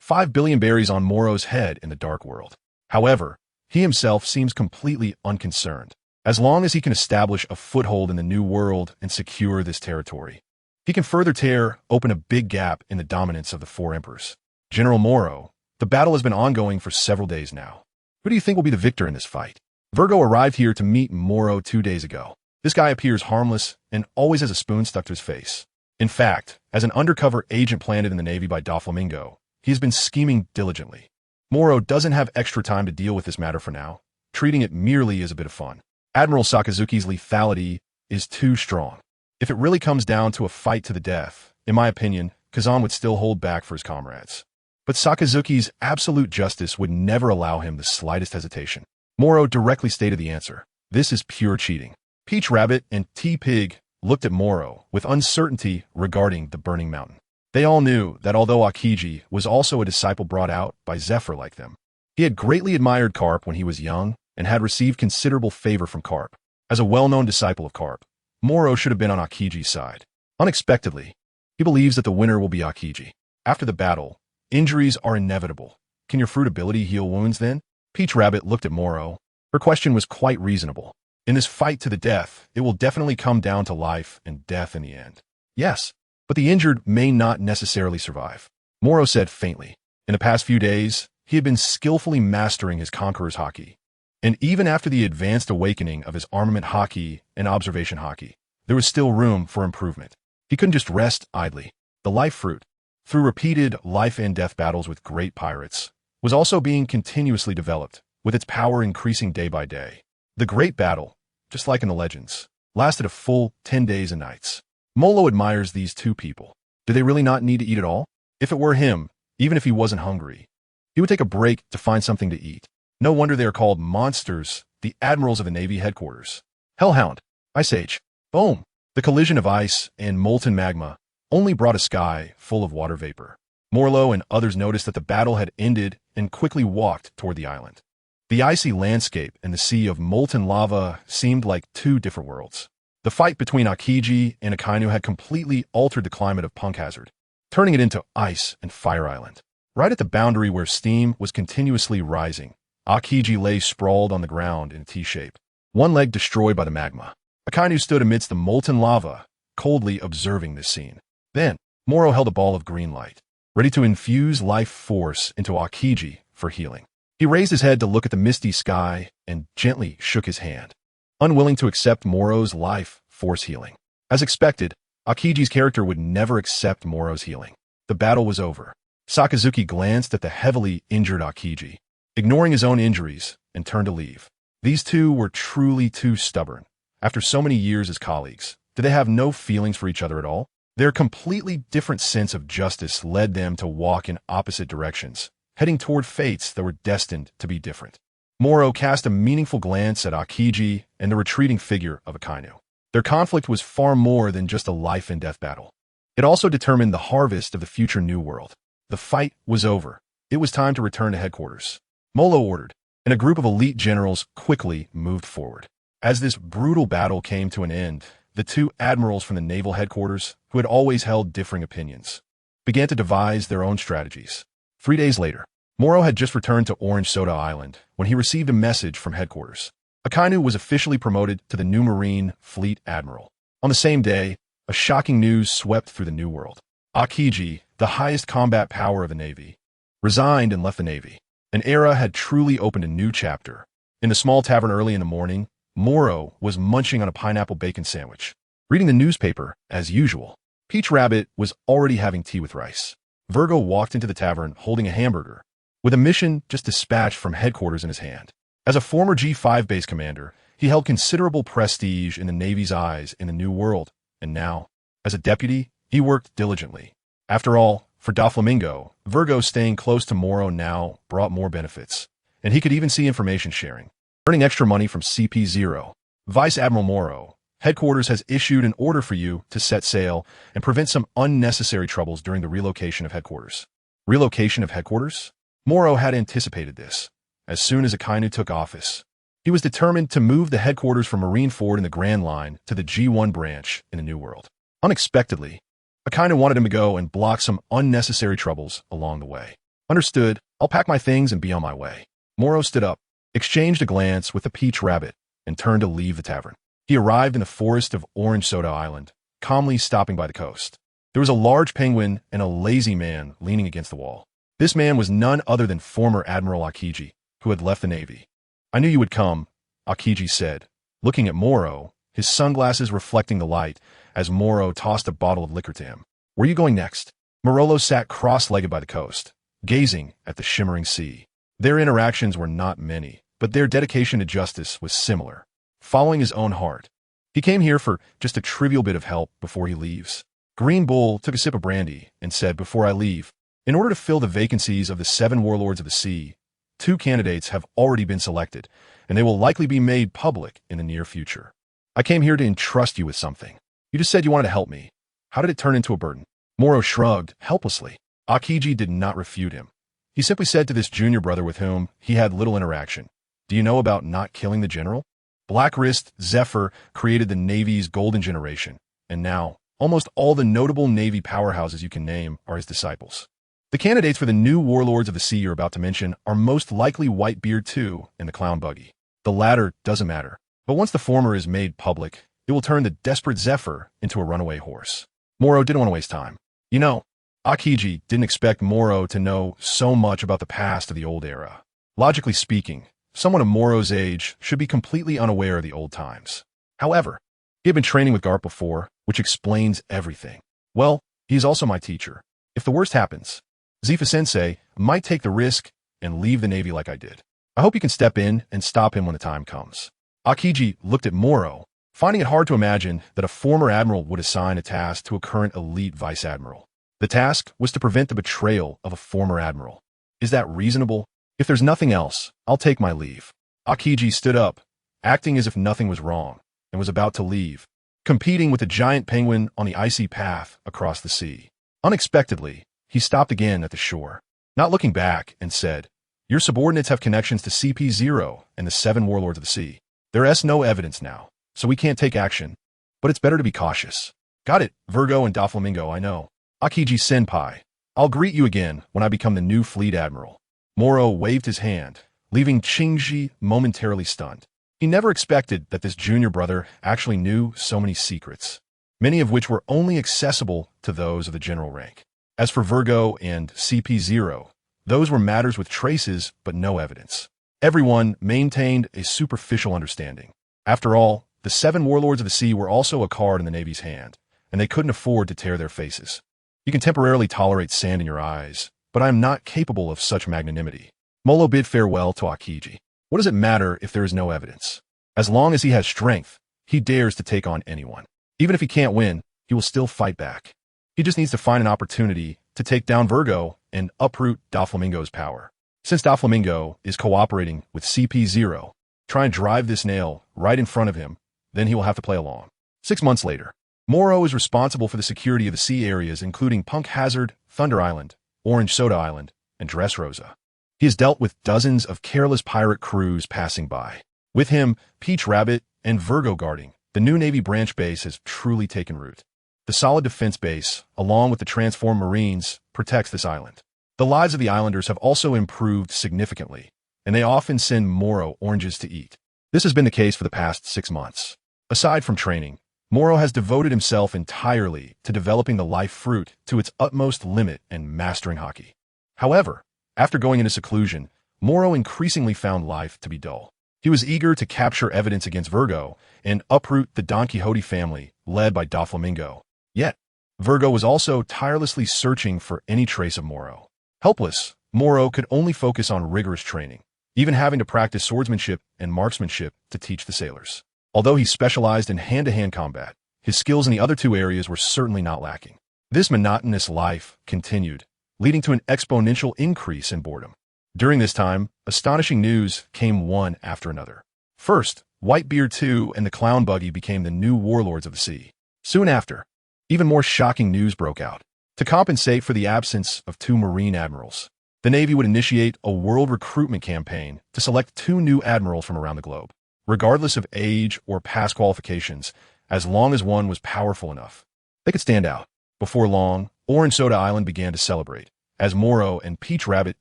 5 billion berries on Morrow's head in the Dark World. However, he himself seems completely unconcerned. As long as he can establish a foothold in the New World and secure this territory, he can further tear open a big gap in the dominance of the 4 emperors. General Morrow, the battle has been ongoing for several days now. Who do you think will be the victor in this fight? Virgo arrived here to meet Morrow 2 days ago. This guy appears harmless and always has a spoon stuck to his face. In fact, as an undercover agent planted in the Navy by Doflamingo, he has been scheming diligently. Morrow doesn't have extra time to deal with this matter for now, treating it merely as a bit of fun. Admiral Sakazuki's lethality is too strong. If it really comes down to a fight to the death, in my opinion, Kazan would still hold back for his comrades. But Sakazuki's absolute justice would never allow him the slightest hesitation. Morrow directly stated the answer. This is pure cheating. Peach Rabbit and T-Pig looked at Morrow with uncertainty regarding the Burning Mountain. They all knew that although Akiji was also a disciple brought out by Zephyr like them, he had greatly admired Garp when he was young and had received considerable favor from Garp. As a well-known disciple of Garp, Morrow should have been on Akiji's side. Unexpectedly, he believes that the winner will be Akiji. After the battle, injuries are inevitable. Can your fruit ability heal wounds then? Peach Rabbit looked at Morrow. Her question was quite reasonable. In this fight to the death, it will definitely come down to life and death in the end. Yes, but the injured may not necessarily survive. Morrow said faintly. In the past few days, he had been skillfully mastering his Conqueror's Haki. And even after the advanced awakening of his armament Haki and observation Haki, there was still room for improvement. He couldn't just rest idly. The life fruit, through repeated life and death battles with great pirates, was also being continuously developed, with its power increasing day by day. The great battle, just like in the legends, lasted a full 10 days and nights. Molo admires these two people. Do they really not need to eat at all? If it were him, even if he wasn't hungry, he would take a break to find something to eat. No wonder they are called monsters, the admirals of the Navy headquarters. Hellhound, Ice Age, boom! The collision of ice and molten magma only brought a sky full of water vapor. Morrow and others noticed that the battle had ended and quickly walked toward the island. The icy landscape and the sea of molten lava seemed like two different worlds. The fight between Akiji and Akainu had completely altered the climate of Punk Hazard, turning it into ice and fire island. Right at the boundary where steam was continuously rising, Akiji lay sprawled on the ground in a T-shape, one leg destroyed by the magma. Akainu stood amidst the molten lava, coldly observing this scene. Then, Morrow held a ball of green light, ready to infuse life force into Akiji for healing. He raised his head to look at the misty sky and gently shook his hand, unwilling to accept Morrow's life force healing. As expected, Akiji's character would never accept Morrow's healing. The battle was over. Sakazuki glanced at the heavily injured Akiji, ignoring his own injuries, and turned to leave. These two were truly too stubborn. After so many years as colleagues, did they have no feelings for each other at all? Their completely different sense of justice led them to walk in opposite directions, heading toward fates that were destined to be different. Morrow cast a meaningful glance at Akiji and the retreating figure of Akainu. Their conflict was far more than just a life and death battle. It also determined the harvest of the future New World. The fight was over. It was time to return to headquarters. Molo ordered, and a group of elite generals quickly moved forward. As this brutal battle came to an end, the two admirals from the naval headquarters, who had always held differing opinions, began to devise their own strategies. 3 days later, Morrow had just returned to Orange Soda Island when he received a message from headquarters. Akainu was officially promoted to the new Marine Fleet Admiral. On the same day, a shocking news swept through the New World. Akiji, the highest combat power of the Navy, resigned and left the Navy. An era had truly opened a new chapter. In the small tavern early in the morning, Morrow was munching on a pineapple bacon sandwich, reading the newspaper as usual. Peach Rabbit was already having tea with rice. Virgo walked into the tavern holding a hamburger, with a mission just dispatched from headquarters in his hand. As a former G5 base commander, he held considerable prestige in the Navy's eyes in the New World, and now, as a deputy, he worked diligently. After all, for Doflamingo, Virgo staying close to Morrow now brought more benefits, and he could even see information sharing. Earning extra money from CP0, Vice Admiral Morrow, headquarters has issued an order for you to set sail and prevent some unnecessary troubles during the relocation of headquarters. Relocation of headquarters? Morrow had anticipated this. As soon as Akainu took office, he was determined to move the headquarters from Marineford in the Grand Line to the G1 branch in the New World. Unexpectedly, Akainu wanted him to go and block some unnecessary troubles along the way. Understood, I'll pack my things and be on my way. Morrow stood up, exchanged a glance with the Peach Rabbit, and turned to leave the tavern. He arrived in the forest of Orange Soda Island, calmly stopping by the coast. There was a large penguin and a lazy man leaning against the wall. This man was none other than former Admiral Akiji, who had left the Navy. I knew you would come, Akiji said, looking at Morrow, his sunglasses reflecting the light as Morrow tossed a bottle of liquor to him. Where are you going next? Morolo sat cross-legged by the coast, gazing at the shimmering sea. Their interactions were not many, but their dedication to justice was similar. Following his own heart, he came here for just a trivial bit of help before he leaves. Green Bull took a sip of brandy and said, before I leave, in order to fill the vacancies of the 7 warlords of the sea, 2 candidates have already been selected, and they will likely be made public in the near future. I came here to entrust you with something. You just said you wanted to help me. How did it turn into a burden? Morrow shrugged helplessly. Akiji did not refute him. He simply said to this junior brother with whom he had little interaction, do you know about not killing the general? Blackwrist Zephyr created the Navy's golden generation, and now, almost all the notable Navy powerhouses you can name are his disciples. The candidates for the new warlords of the sea you're about to mention are most likely Whitebeard II and the Clown Buggy. The latter doesn't matter, but once the former is made public, it will turn the desperate Zephyr into a runaway horse. Morrow didn't want to waste time. You know, Akiji didn't expect Morrow to know so much about the past of the old era. Logically speaking, someone of Morrow's age should be completely unaware of the old times. However, he had been training with Garp before, which explains everything. Well, he is also my teacher. If the worst happens, Zifa-sensei might take the risk and leave the Navy like I did. I hope you can step in and stop him when the time comes. Akiji looked at Morrow, finding it hard to imagine that a former admiral would assign a task to a current elite vice admiral. The task was to prevent the betrayal of a former admiral. Is that reasonable? If there's nothing else, I'll take my leave. Akiji stood up, acting as if nothing was wrong, and was about to leave, competing with the giant penguin on the icy path across the sea. Unexpectedly, he stopped again at the shore, not looking back, and said, "Your subordinates have connections to CP0 and the 7 warlords of the sea. There is no evidence now, so we can't take action, but it's better to be cautious." "Got it, Virgo and Doflamingo, I know. Akiji-senpai, I'll greet you again when I become the new Fleet Admiral." Morrow waved his hand, leaving Qingji momentarily stunned. He never expected that this junior brother actually knew so many secrets, many of which were only accessible to those of the general rank. As for Virgo and CP0, those were matters with traces but no evidence. Everyone maintained a superficial understanding. After all, the 7 warlords of the sea were also a card in the Navy's hand, and they couldn't afford to tear their faces. You can temporarily tolerate sand in your eyes, but I am not capable of such magnanimity. Molo bid farewell to Akiji. What does it matter if there is no evidence? As long as he has strength, he dares to take on anyone. Even if he can't win, he will still fight back. He just needs to find an opportunity to take down Virgo and uproot Doflamingo's power. Since Doflamingo is cooperating with CP0, try and drive this nail right in front of him, then he will have to play along. 6 months later, Morrow is responsible for the security of the sea areas including Punk Hazard, Thunder Island, Orange Soda Island, and Dressrosa. He has dealt with dozens of careless pirate crews passing by. With him, Peach Rabbit and Virgo guarding, the new Navy branch base has truly taken root. The solid defense base, along with the transformed Marines, protects this island. The lives of the islanders have also improved significantly, and they often send Morrow oranges to eat. This has been the case for the past 6 months. Aside from training, Morrow has devoted himself entirely to developing the life fruit to its utmost limit and mastering Haki. However, after going into seclusion, Morrow increasingly found life to be dull. He was eager to capture evidence against Virgo and uproot the Don Quixote family led by Doflamingo. Yet, Virgo was also tirelessly searching for any trace of Morrow. Helpless, Morrow could only focus on rigorous training, even having to practice swordsmanship and marksmanship to teach the sailors. Although he specialized in hand-to-hand combat, his skills in the other 2 areas were certainly not lacking. This monotonous life continued, leading to an exponential increase in boredom. During this time, astonishing news came one after another. First, Whitebeard II and the Clown Buggy became the new warlords of the sea. Soon after, even more shocking news broke out. To compensate for the absence of 2 Marine admirals, the Navy would initiate a world recruitment campaign to select 2 new admirals from around the globe. Regardless of age or past qualifications, as long as one was powerful enough, they could stand out. Before long, Orange Soda Island began to celebrate, as Morrow and Peach Rabbit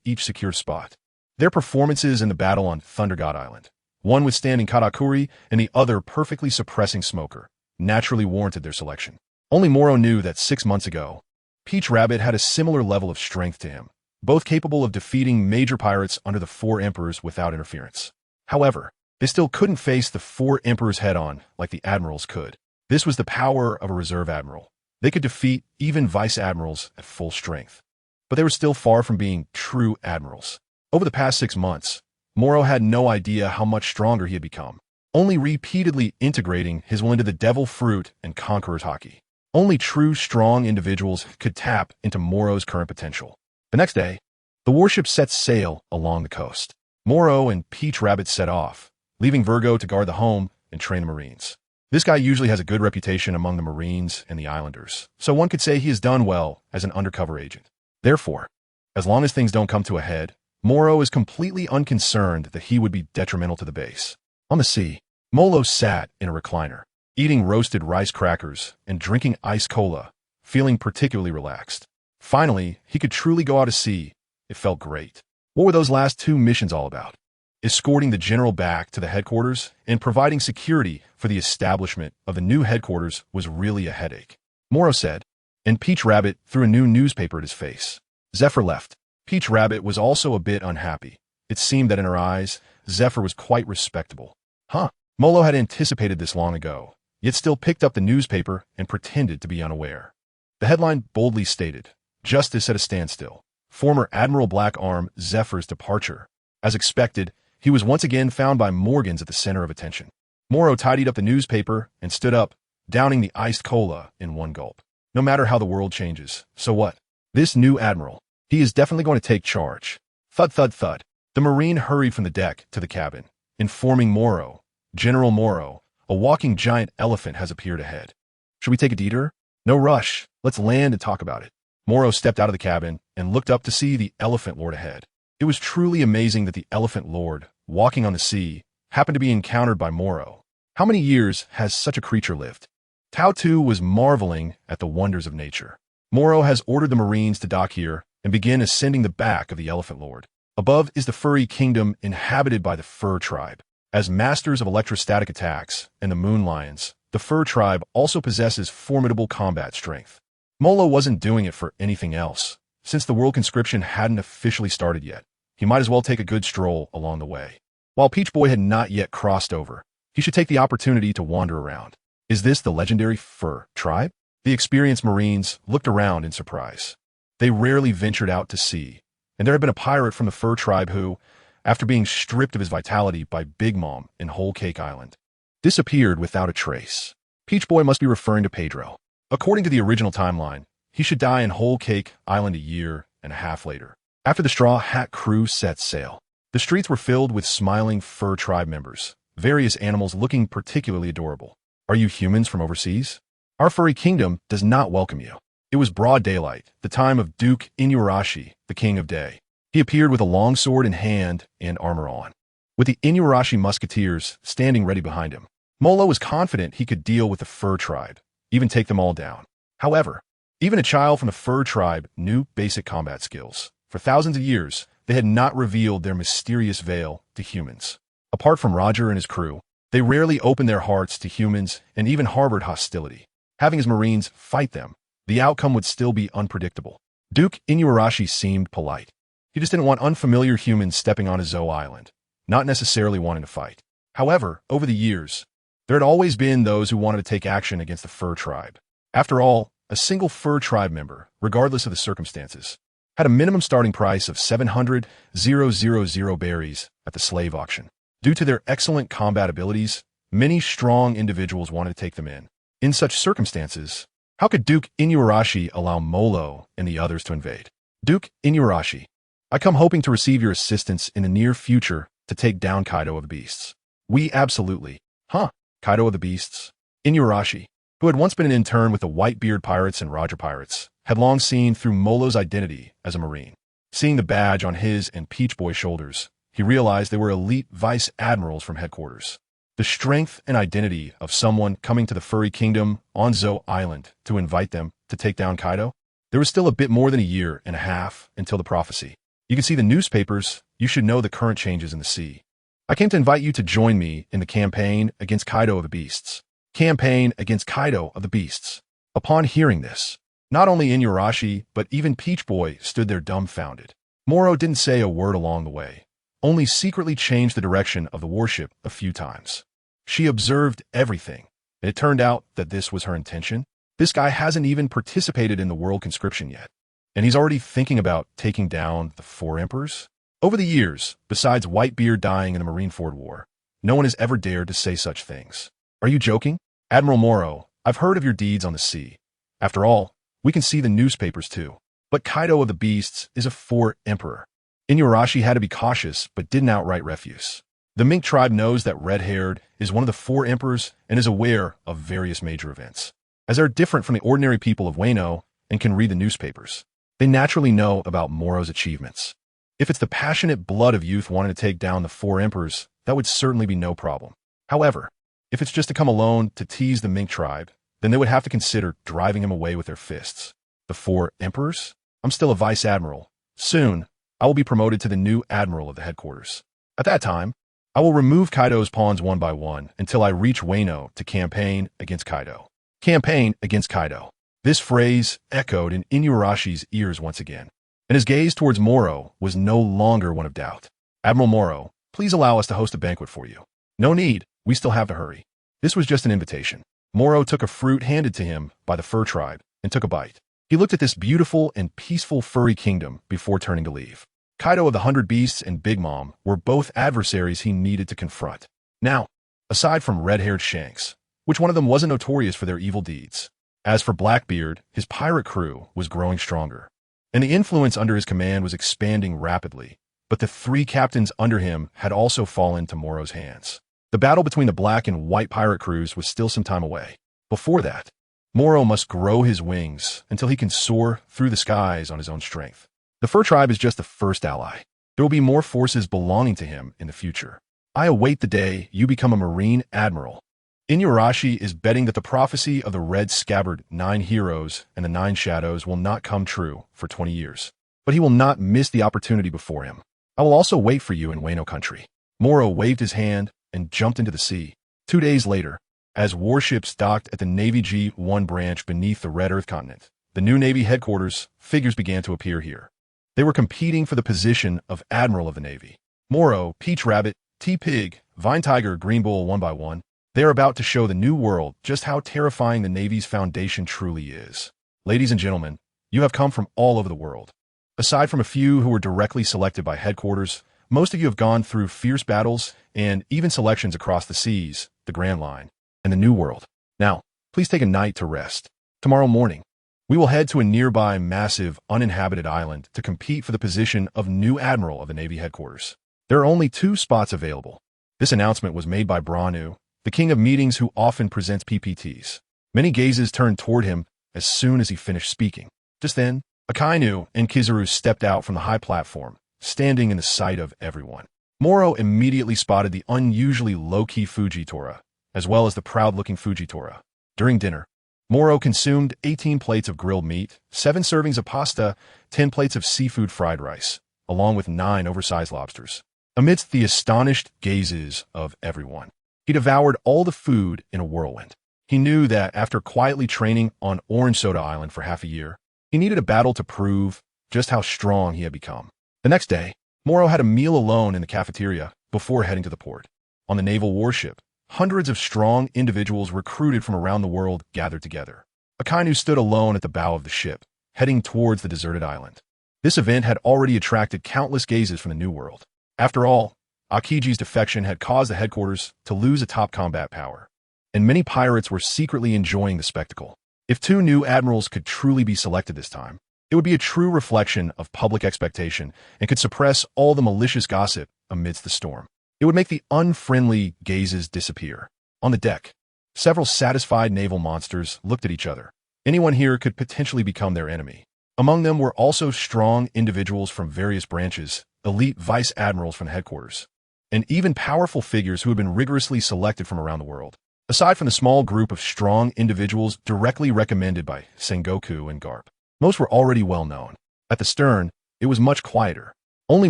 each secured a spot. Their performances in the battle on Thunder God Island, one withstanding Katakuri and the other perfectly suppressing Smoker, naturally warranted their selection. Only Morrow knew that 6 months ago, Peach Rabbit had a similar level of strength to him, both capable of defeating major pirates under the 4 emperors without interference. However, they still couldn't face the 4 emperors head-on like the admirals could. This was the power of a reserve admiral. They could defeat even vice admirals at full strength. But they were still far from being true admirals. Over the past 6 months, Morrow had no idea how much stronger he had become, only repeatedly integrating his will into the devil fruit and conqueror's Haki. Only true strong individuals could tap into Morrow's current potential. The next day, the warship set sail along the coast. Morrow and Peach Rabbit set off, leaving Virgo to guard the home and train the Marines. This guy usually has a good reputation among the Marines and the Islanders, so one could say he has done well as an undercover agent. Therefore, as long as things don't come to a head, Morrow is completely unconcerned that he would be detrimental to the base. On the sea, Molo sat in a recliner, eating roasted rice crackers and drinking ice cola, feeling particularly relaxed. Finally, he could truly go out to sea. It felt great. What were those last 2 missions all about? Escorting the general back to the headquarters and providing security for the establishment of the new headquarters was really a headache, Morrow said, and Peach Rabbit threw a new newspaper at his face. Zephyr left. Peach Rabbit was also a bit unhappy. It seemed that in her eyes, Zephyr was quite respectable. Huh. Molo had anticipated this long ago, yet still picked up the newspaper and pretended to be unaware. The headline boldly stated, "Justice at a Standstill. Former Admiral Black Arm Zephyr's Departure." As expected, he was once again found by Morgans at the center of attention. Morrow tidied up the newspaper and stood up, downing the iced cola in one gulp. No matter how the world changes, so what? This new admiral, he is definitely going to take charge. Thud, thud, thud. The Marine hurried from the deck to the cabin, informing Morrow, "General Morrow, a walking giant elephant has appeared ahead. Should we take a detour? No rush. Let's land and talk about it." Morrow stepped out of the cabin and looked up to see the Elephant Lord ahead. It was truly amazing that the Elephant Lord, walking on the sea, happened to be encountered by Morrow. How many years has such a creature lived? Tao too was marveling at the wonders of nature. Morrow has ordered the Marines to dock here and begin ascending the back of the Elephant Lord. Above is the furry kingdom inhabited by the Fur Tribe. As masters of electrostatic attacks and the Moon Lions, the Fur Tribe also possesses formidable combat strength. Molo wasn't doing it for anything else. Since the world conscription hadn't officially started yet, he might as well take a good stroll along the way. While Peach Boy had not yet crossed over, he should take the opportunity to wander around. Is this the legendary Fur Tribe? The experienced Marines looked around in surprise. They rarely ventured out to sea, and there had been a pirate from the Fur Tribe who, after being stripped of his vitality by Big Mom in Whole Cake Island, disappeared without a trace. Peach Boy must be referring to Pedro. According to the original timeline, he should die in Whole Cake Island a year and a half later. After the Straw Hat crew set sail, the streets were filled with smiling Fur Tribe members, various animals looking particularly adorable. Are you humans from overseas? Our furry kingdom does not welcome you. It was broad daylight, the time of Duke Inuarashi, the King of Day. He appeared with a long sword in hand and armor on, with the Inuarashi musketeers standing ready behind him. Molo was confident he could deal with the Fur Tribe, even take them all down. However, even a child from the Fur Tribe knew basic combat skills. For thousands of years, they had not revealed their mysterious veil to humans. Apart from Roger and his crew, they rarely opened their hearts to humans and even harbored hostility. Having his Marines fight them, the outcome would still be unpredictable. Duke Inuarashi seemed polite. He just didn't want unfamiliar humans stepping on his Zo Island, not necessarily wanting to fight. However, over the years, there had always been those who wanted to take action against the Fur Tribe. After all, a single Fur Tribe member, regardless of the circumstances, had a minimum starting price of 700,000 berries at the slave auction. Due to their excellent combat abilities, many strong individuals wanted to take them in. In such circumstances, how could Duke Inuarashi allow Molo and the others to invade? Duke Inuarashi, I come hoping to receive your assistance in the near future to take down Kaido of the Beasts. We absolutely. Huh? Kaido of the Beasts? Inuarashi, who had once been an intern with the Whitebeard Pirates and Roger Pirates, had long seen through Molo's identity as a Marine. Seeing the badge on his and Peach Boy's shoulders, he realized they were elite vice admirals from headquarters. The strength and identity of someone coming to the furry kingdom on Zo Island to invite them to take down Kaido? There was still a bit more than a year and a half until the prophecy. You can see the newspapers. You should know the current changes in the sea. I came to invite you to join me in the campaign against Kaido of the Beasts. Campaign against Kaido of the Beasts. Upon hearing this, not only Inuarashi, but even Peach Boy stood there dumbfounded. Morrow didn't say a word along the way, only secretly changed the direction of the warship a few times. She observed everything, and it turned out that this was her intention. This guy hasn't even participated in the world conscription yet, and he's already thinking about taking down the 4 emperors? Over the years, besides Whitebeard dying in the Marineford War, no one has ever dared to say such things. Are you joking? Admiral Morrow, I've heard of your deeds on the sea. After all, we can see the newspapers too. But Kaido of the Beasts is a 4 emperor. Inuarashi had to be cautious, but didn't outright refuse. The Mink tribe knows that Red-Haired is one of the 4 emperors and is aware of various major events. As they're different from the ordinary people of Wano and can read the newspapers, they naturally know about Morrow's achievements. If it's the passionate blood of youth wanting to take down the 4 emperors, that would certainly be no problem. However, If it's just to come alone to tease the mink tribe, then they would have to consider driving him away with their fists. The 4 emperors? I'm still a vice admiral. Soon, I will be promoted to the new admiral of the headquarters. At that time, I will remove Kaido's pawns one by one until I reach Wano to campaign against Kaido. Campaign against Kaido. This phrase echoed in Inuyasha's ears once again, and his gaze towards Morrow was no longer one of doubt. Admiral Morrow, please allow us to host a banquet for you. No need, we still have to hurry. This was just an invitation. Morrow took a fruit handed to him by the fur tribe and took a bite. He looked at this beautiful and peaceful furry kingdom before turning to leave. Kaido of the 100 Beasts and Big Mom were both adversaries he needed to confront. Now, aside from red-haired Shanks, which one of them wasn't notorious for their evil deeds? As for Blackbeard, his pirate crew was growing stronger, and the influence under his command was expanding rapidly, but the 3 captains under him had also fallen to Morrow's hands. The battle between the black and white pirate crews was still some time away. Before that, Morrow must grow his wings until he can soar through the skies on his own strength. The fur tribe is just the first ally. There will be more forces belonging to him in the future. I await the day you become a Marine Admiral. Inuyasha is betting that the prophecy of the red scabbard 9 heroes and the 9 shadows will not come true for 20 years. But he will not miss the opportunity before him. I will also wait for you in Wano country. Morrow waved his hand and jumped into the sea. 2 days later, as warships docked at the Navy G1 branch beneath the Red Earth continent, the new Navy headquarters, figures began to appear here. They were competing for the position of Admiral of the Navy. Morrow, Peach Rabbit, T-Pig, Vine Tiger, Green Bull one by one. They are about to show the new world just how terrifying the Navy's foundation truly is. Ladies and gentlemen, you have come from all over the world. Aside from a few who were directly selected by headquarters, most of you have gone through fierce battles and even selections across the seas, the Grand Line, and the New World. Now, please take a night to rest. Tomorrow morning, we will head to a nearby massive, uninhabited island to compete for the position of new Admiral of the Navy headquarters. There are only 2 spots available. This announcement was made by Branu, the king of meetings who often presents PPTs. Many gazes turned toward him as soon as he finished speaking. Just then, Akainu and Kizaru stepped out from the high platform, standing in the sight of everyone. Morrow immediately spotted the unusually low-key Fujitora, as well as the proud-looking Fujitora. During dinner, Morrow consumed 18 plates of grilled meat, 7 servings of pasta, 10 plates of seafood fried rice, along with 9 oversized lobsters. Amidst the astonished gazes of everyone, he devoured all the food in a whirlwind. He knew that after quietly training on Orange Soda Island for half a year, he needed a battle to prove just how strong he had become. The next day, Morrow had a meal alone in the cafeteria before heading to the port. On the naval warship, hundreds of strong individuals recruited from around the world gathered together. Akainu stood alone at the bow of the ship, heading towards the deserted island. This event had already attracted countless gazes from the New World. After all, Akiji's defection had caused the headquarters to lose a top combat power, and many pirates were secretly enjoying the spectacle. If 2 new admirals could truly be selected this time, it would be a true reflection of public expectation and could suppress all the malicious gossip amidst the storm. It would make the unfriendly gazes disappear. On the deck, several satisfied naval monsters looked at each other. Anyone here could potentially become their enemy. Among them were also strong individuals from various branches, elite vice admirals from the headquarters, and even powerful figures who had been rigorously selected from around the world. Aside from the small group of strong individuals directly recommended by Sengoku and Garp, most were already well known. At the stern, it was much quieter. Only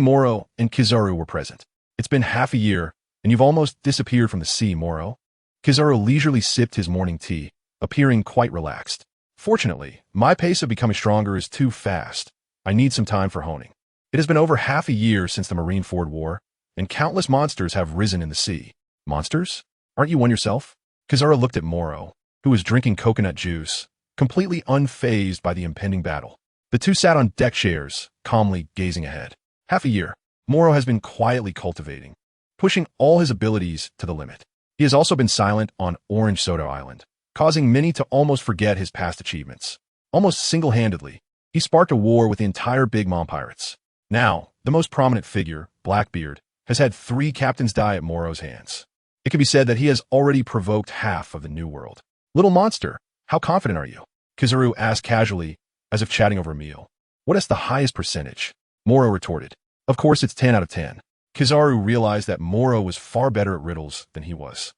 Morrow and Kizaru were present. It's been half a year, and you've almost disappeared from the sea, Morrow. Kizaru leisurely sipped his morning tea, appearing quite relaxed. Fortunately, my pace of becoming stronger is too fast. I need some time for honing. It has been over half a year since the Marineford War, and countless monsters have risen in the sea. Monsters? Aren't you one yourself? Kizaru looked at Morrow, who was drinking coconut juice, completely unfazed by the impending battle. The 2 sat on deck chairs, calmly gazing ahead. Half a year, Morrow has been quietly cultivating, pushing all his abilities to the limit. He has also been silent on Orange Soda Island, causing many to almost forget his past achievements. Almost single-handedly, he sparked a war with the entire Big Mom pirates. Now, the most prominent figure, Blackbeard, has had 3 captains die at Morrow's hands. It can be said that he has already provoked half of the New World. Little monster, how confident are you? Kizaru asked casually, as if chatting over a meal. What is the highest percentage? Morrow retorted. Of course it's 10 out of 10. Kizaru realized that Morrow was far better at riddles than he was.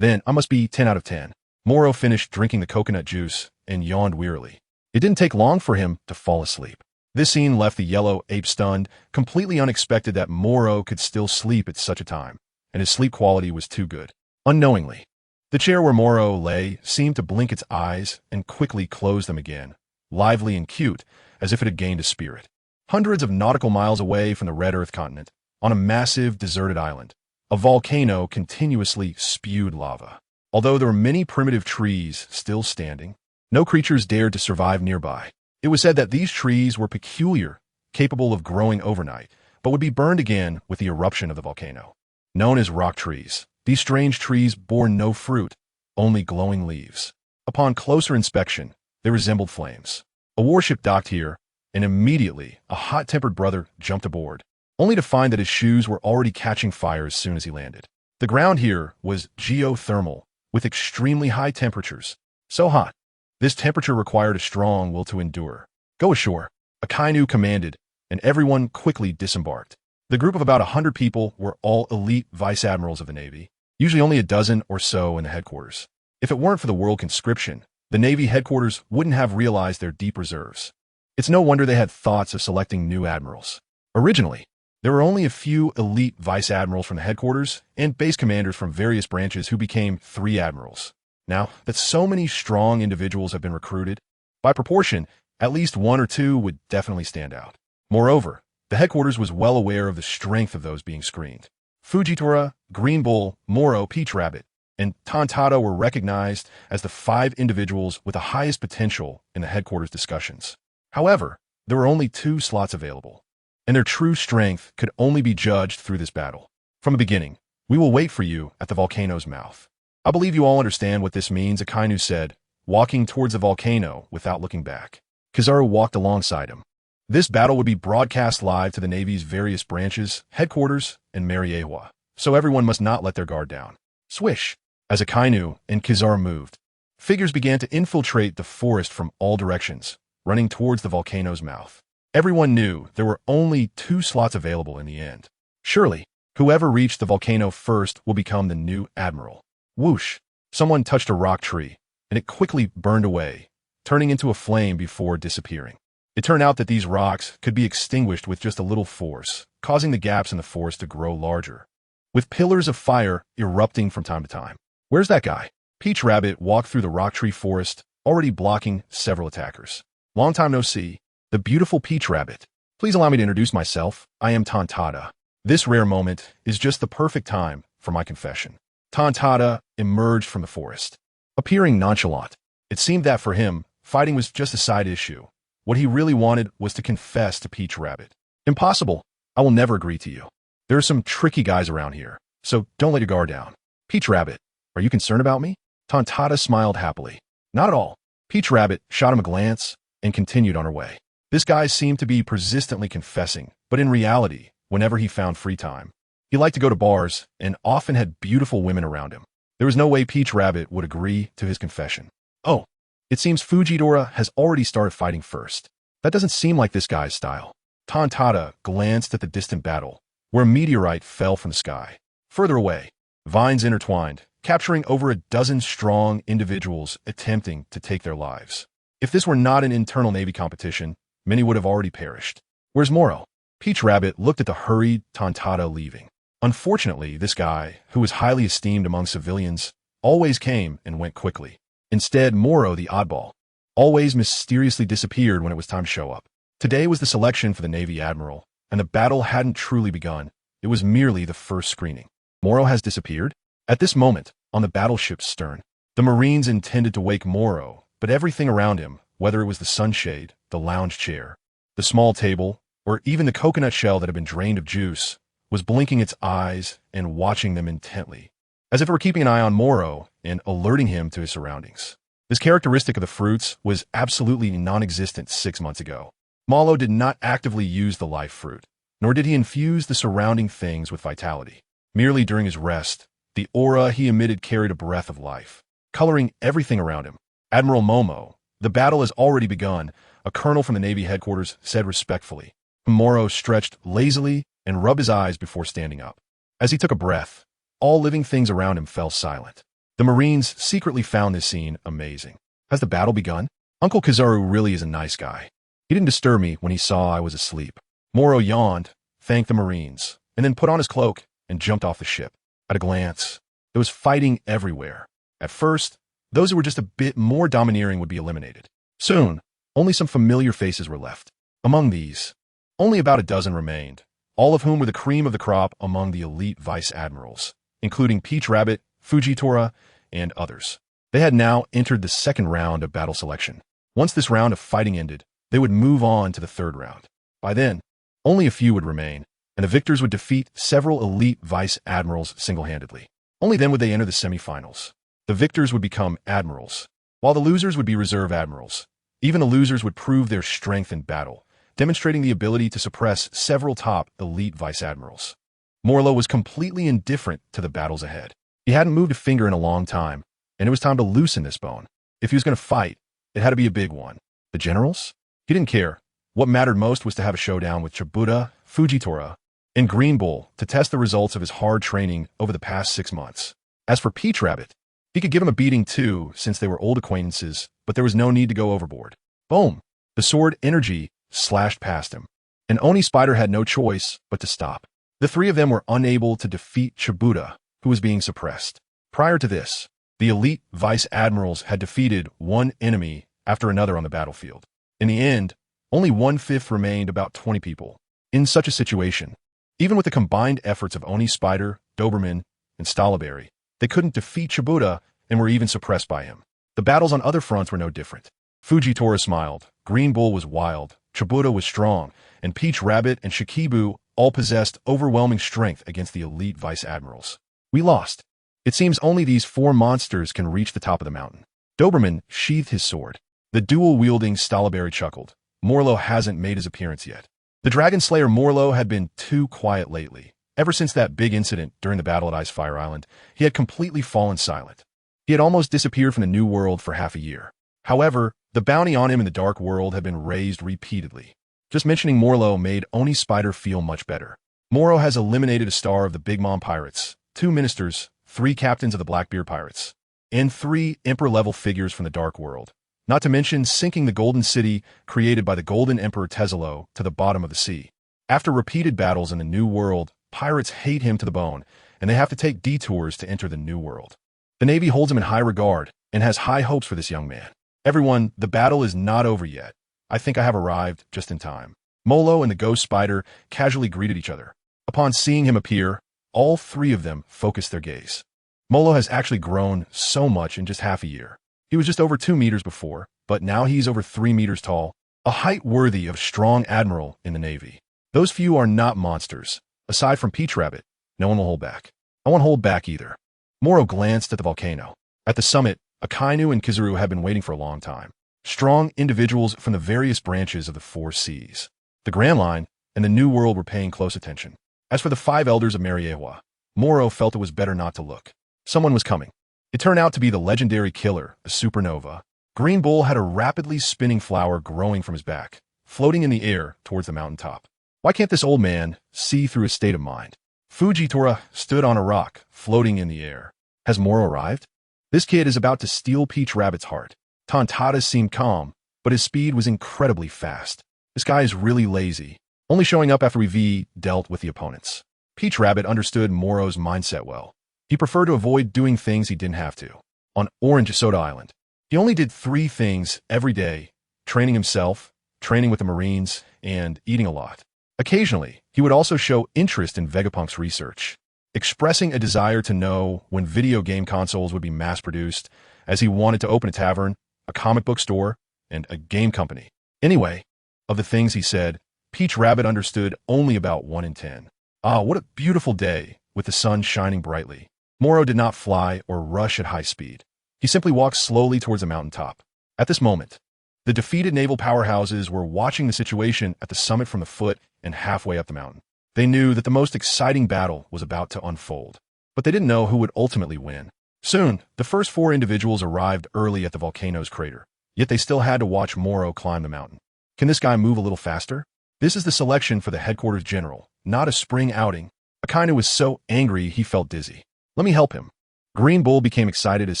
Then I must be 10 out of 10. Morrow finished drinking the coconut juice and yawned wearily. It didn't take long for him to fall asleep. This scene left the yellow ape stunned, completely unexpected that Morrow could still sleep at such a time, and his sleep quality was too good. Unknowingly, the chair where Morrow lay seemed to blink its eyes and quickly close them again, lively and cute, as if it had gained a spirit. Hundreds of nautical miles away from the Red Earth continent, on a massive deserted island, a volcano continuously spewed lava. Although there were many primitive trees still standing, no creatures dared to survive nearby. It was said that these trees were peculiar, capable of growing overnight, but would be burned again with the eruption of the volcano. Known as rock trees, these strange trees bore no fruit, only glowing leaves. Upon closer inspection, they resembled flames. A warship docked here, and immediately a hot-tempered brother jumped aboard, only to find that his shoes were already catching fire as soon as he landed. The ground here was geothermal, with extremely high temperatures. So hot, this temperature required a strong will to endure. Go ashore, Akainu commanded, and everyone quickly disembarked. The group of about 100 people were all elite vice admirals of the Navy, usually only a dozen or so in the headquarters. If it weren't for the world conscription, the Navy headquarters wouldn't have realized their deep reserves. It's no wonder they had thoughts of selecting new admirals. Originally, there were only a few elite vice admirals from the headquarters and base commanders from various branches who became 3 admirals. Now that so many strong individuals have been recruited, by proportion, at least 1 or 2 would definitely stand out. Moreover, the headquarters was well aware of the strength of those being screened. Fujitora, Green Bull, Morrow, Peach Rabbit, and Tontata were recognized as the 5 individuals with the highest potential in the headquarters discussions. However, there were only 2 slots available, and their true strength could only be judged through this battle. From the beginning, we will wait for you at the volcano's mouth. I believe you all understand what this means, Akainu said, walking towards the volcano without looking back. Kizaru walked alongside him. This battle would be broadcast live to the Navy's various branches, headquarters, and Mariewa, so everyone must not let their guard down. Swish! As Akainu and Kizaru moved, figures began to infiltrate the forest from all directions, running towards the volcano's mouth. Everyone knew there were only 2 slots available in the end. Surely, whoever reached the volcano first will become the new admiral. Whoosh! Someone touched a rock tree, and it quickly burned away, turning into a flame before disappearing. It turned out that these rocks could be extinguished with just a little force, causing the gaps in the forest to grow larger, with pillars of fire erupting from time to time. Where's that guy? Peach Rabbit walked through the rock tree forest, already blocking several attackers. Long time no see. The beautiful Peach Rabbit. Please allow me to introduce myself. I am Tontata. This rare moment is just the perfect time for my confession. Tontata emerged from the forest, appearing nonchalant. It seemed that for him, fighting was just a side issue. What he really wanted was to confess to Peach Rabbit. Impossible. I will never agree to you. There are some tricky guys around here, so don't let your guard down. Peach Rabbit, are you concerned about me? Tontata smiled happily. Not at all. Peach Rabbit shot him a glance and continued on her way. This guy seemed to be persistently confessing, but in reality, whenever he found free time, he liked to go to bars and often had beautiful women around him. There was no way Peach Rabbit would agree to his confession. Oh, it seems Fujitora has already started fighting first. That doesn't seem like this guy's style. Tontata glanced at the distant battle, where a meteorite fell from the sky. Further away, vines intertwined, capturing over a dozen strong individuals attempting to take their lives. If this were not an internal Navy competition, many would have already perished. Where's Morrow? Peach Rabbit looked at the hurried Tontata leaving. Unfortunately, this guy, who was highly esteemed among civilians, always came and went quickly. Instead, Morrow, the oddball, always mysteriously disappeared when it was time to show up. Today was the selection for the Navy Admiral, and the battle hadn't truly begun. It was merely the first screening. Morrow has disappeared? At this moment, on the battleship's stern, the Marines intended to wake Morrow, but everything around him, whether it was the sunshade, the lounge chair, the small table, or even the coconut shell that had been drained of juice, was blinking its eyes and watching them intently, as if it were keeping an eye on Morrow and alerting him to his surroundings. This characteristic of the fruits was absolutely non-existent 6 months ago. Morrow did not actively use the life fruit, nor did he infuse the surrounding things with vitality. Merely during his rest, the aura he emitted carried a breath of life, coloring everything around him. Admiral Momo, the battle has already begun, a colonel from the Navy headquarters said respectfully. Morrow stretched lazily and rubbed his eyes before standing up. As he took a breath, all living things around him fell silent. The Marines secretly found this scene amazing. Has the battle begun? Uncle Kizaru really is a nice guy. He didn't disturb me when he saw I was asleep. Morrow yawned, thanked the Marines, and then put on his cloak and jumped off the ship. At a glance, there was fighting everywhere. At first, those who were just a bit more domineering would be eliminated. Soon, only some familiar faces were left. Among these, only about a dozen remained, all of whom were the cream of the crop among the elite vice admirals, including Peach Rabbit, Fujitora, and others. They had now entered the second round of battle selection. Once this round of fighting ended, they would move on to the third round. By then, only a few would remain, and the victors would defeat several elite vice admirals single-handedly. Only then would they enter the semifinals. The victors would become admirals, while the losers would be reserve admirals. Even the losers would prove their strength in battle, demonstrating the ability to suppress several top elite vice admirals. Morrow was completely indifferent to the battles ahead. He hadn't moved a finger in a long time, and it was time to loosen this bone. If he was going to fight, it had to be a big one. The generals? He didn't care. What mattered most was to have a showdown with Chibuta, Fujitora, and Green Bull to test the results of his hard training over the past 6 months. As for Peach Rabbit, he could give him a beating too, since they were old acquaintances, but there was no need to go overboard. Boom! The sword energy slashed past him, and Oni Spider had no choice but to stop. The three of them were unable to defeat Chibuta, who was being suppressed. Prior to this, the elite vice admirals had defeated one enemy after another on the battlefield. In the end, only 1/5 remained, about 20 people. In such a situation, even with the combined efforts of Oni Spider, Doberman, and Stalaberry, they couldn't defeat Chibuta and were even suppressed by him. The battles on other fronts were no different. Fujitora smiled, Green Bull was wild, Chibuta was strong, and Peach Rabbit and Shikibu all possessed overwhelming strength against the elite vice admirals. We lost. It seems only these 4 monsters can reach the top of the mountain. Doberman sheathed his sword. The dual-wielding Stalaberry chuckled. Morrow hasn't made his appearance yet. The Dragon Slayer Morrow had been too quiet lately. Ever since that big incident during the battle at Icefire Island, he had completely fallen silent. He had almost disappeared from the New World for half a year. However, the bounty on him in the Dark World had been raised repeatedly. Just mentioning Morrow made Oni Spider feel much better. Morrow has eliminated a star of the Big Mom Pirates, 2 ministers, 3 captains of the Blackbeard Pirates, and 3 Emperor-level figures from the Dark World. Not to mention sinking the Golden City created by the Golden Emperor Tezelo to the bottom of the sea. After repeated battles in the New World, pirates hate him to the bone, and they have to take detours to enter the New World. The Navy holds him in high regard and has high hopes for this young man. Everyone, the battle is not over yet. I think I have arrived just in time. Molo and the Ghost Spider casually greeted each other. Upon seeing him appear, all 3 of them focused their gaze. Molo has actually grown so much in just half a year. He was just over 2 meters before, but now he's over 3 meters tall, a height worthy of a strong admiral in the Navy. Those few are not monsters. Aside from Peach Rabbit, no one will hold back. I won't hold back either. Morrow glanced at the volcano. At the summit, Akainu and Kizaru had been waiting for a long time. Strong individuals from the various branches of the 4 seas. The Grand Line and the New World were paying close attention. As for the 5 elders of Mariewa, Morrow felt it was better not to look. Someone was coming. It turned out to be the legendary killer, the supernova. Green Bull had a rapidly spinning flower growing from his back, floating in the air towards the mountaintop. Why can't this old man see through his state of mind? Fujitora stood on a rock, floating in the air. Has Morrow arrived? This kid is about to steal Peach Rabbit's heart. Tontada seemed calm, but his speed was incredibly fast. This guy is really lazy, only showing up after we've dealt with the opponents. Peach Rabbit understood Morrow's mindset well. He preferred to avoid doing things he didn't have to. On Orange Soda Island, he only did 3 things every day: training himself, training with the Marines, and eating a lot. Occasionally, he would also show interest in Vegapunk's research, expressing a desire to know when video game consoles would be mass-produced, as he wanted to open a tavern, a comic book store, and a game company. Anyway, of the things he said, Peach Rabbit understood only about 1 in 10. Ah, what a beautiful day, with the sun shining brightly. Morrow did not fly or rush at high speed. He simply walked slowly towards the mountaintop. At this moment, the defeated naval powerhouses were watching the situation at the summit from the foot and halfway up the mountain. They knew that the most exciting battle was about to unfold, but they didn't know who would ultimately win. Soon, the first 4 individuals arrived early at the volcano's crater, yet they still had to watch Morrow climb the mountain. Can this guy move a little faster? This is the selection for the headquarters general, not a spring outing. Akainu was so angry he felt dizzy. Let me help him. Green Bull became excited as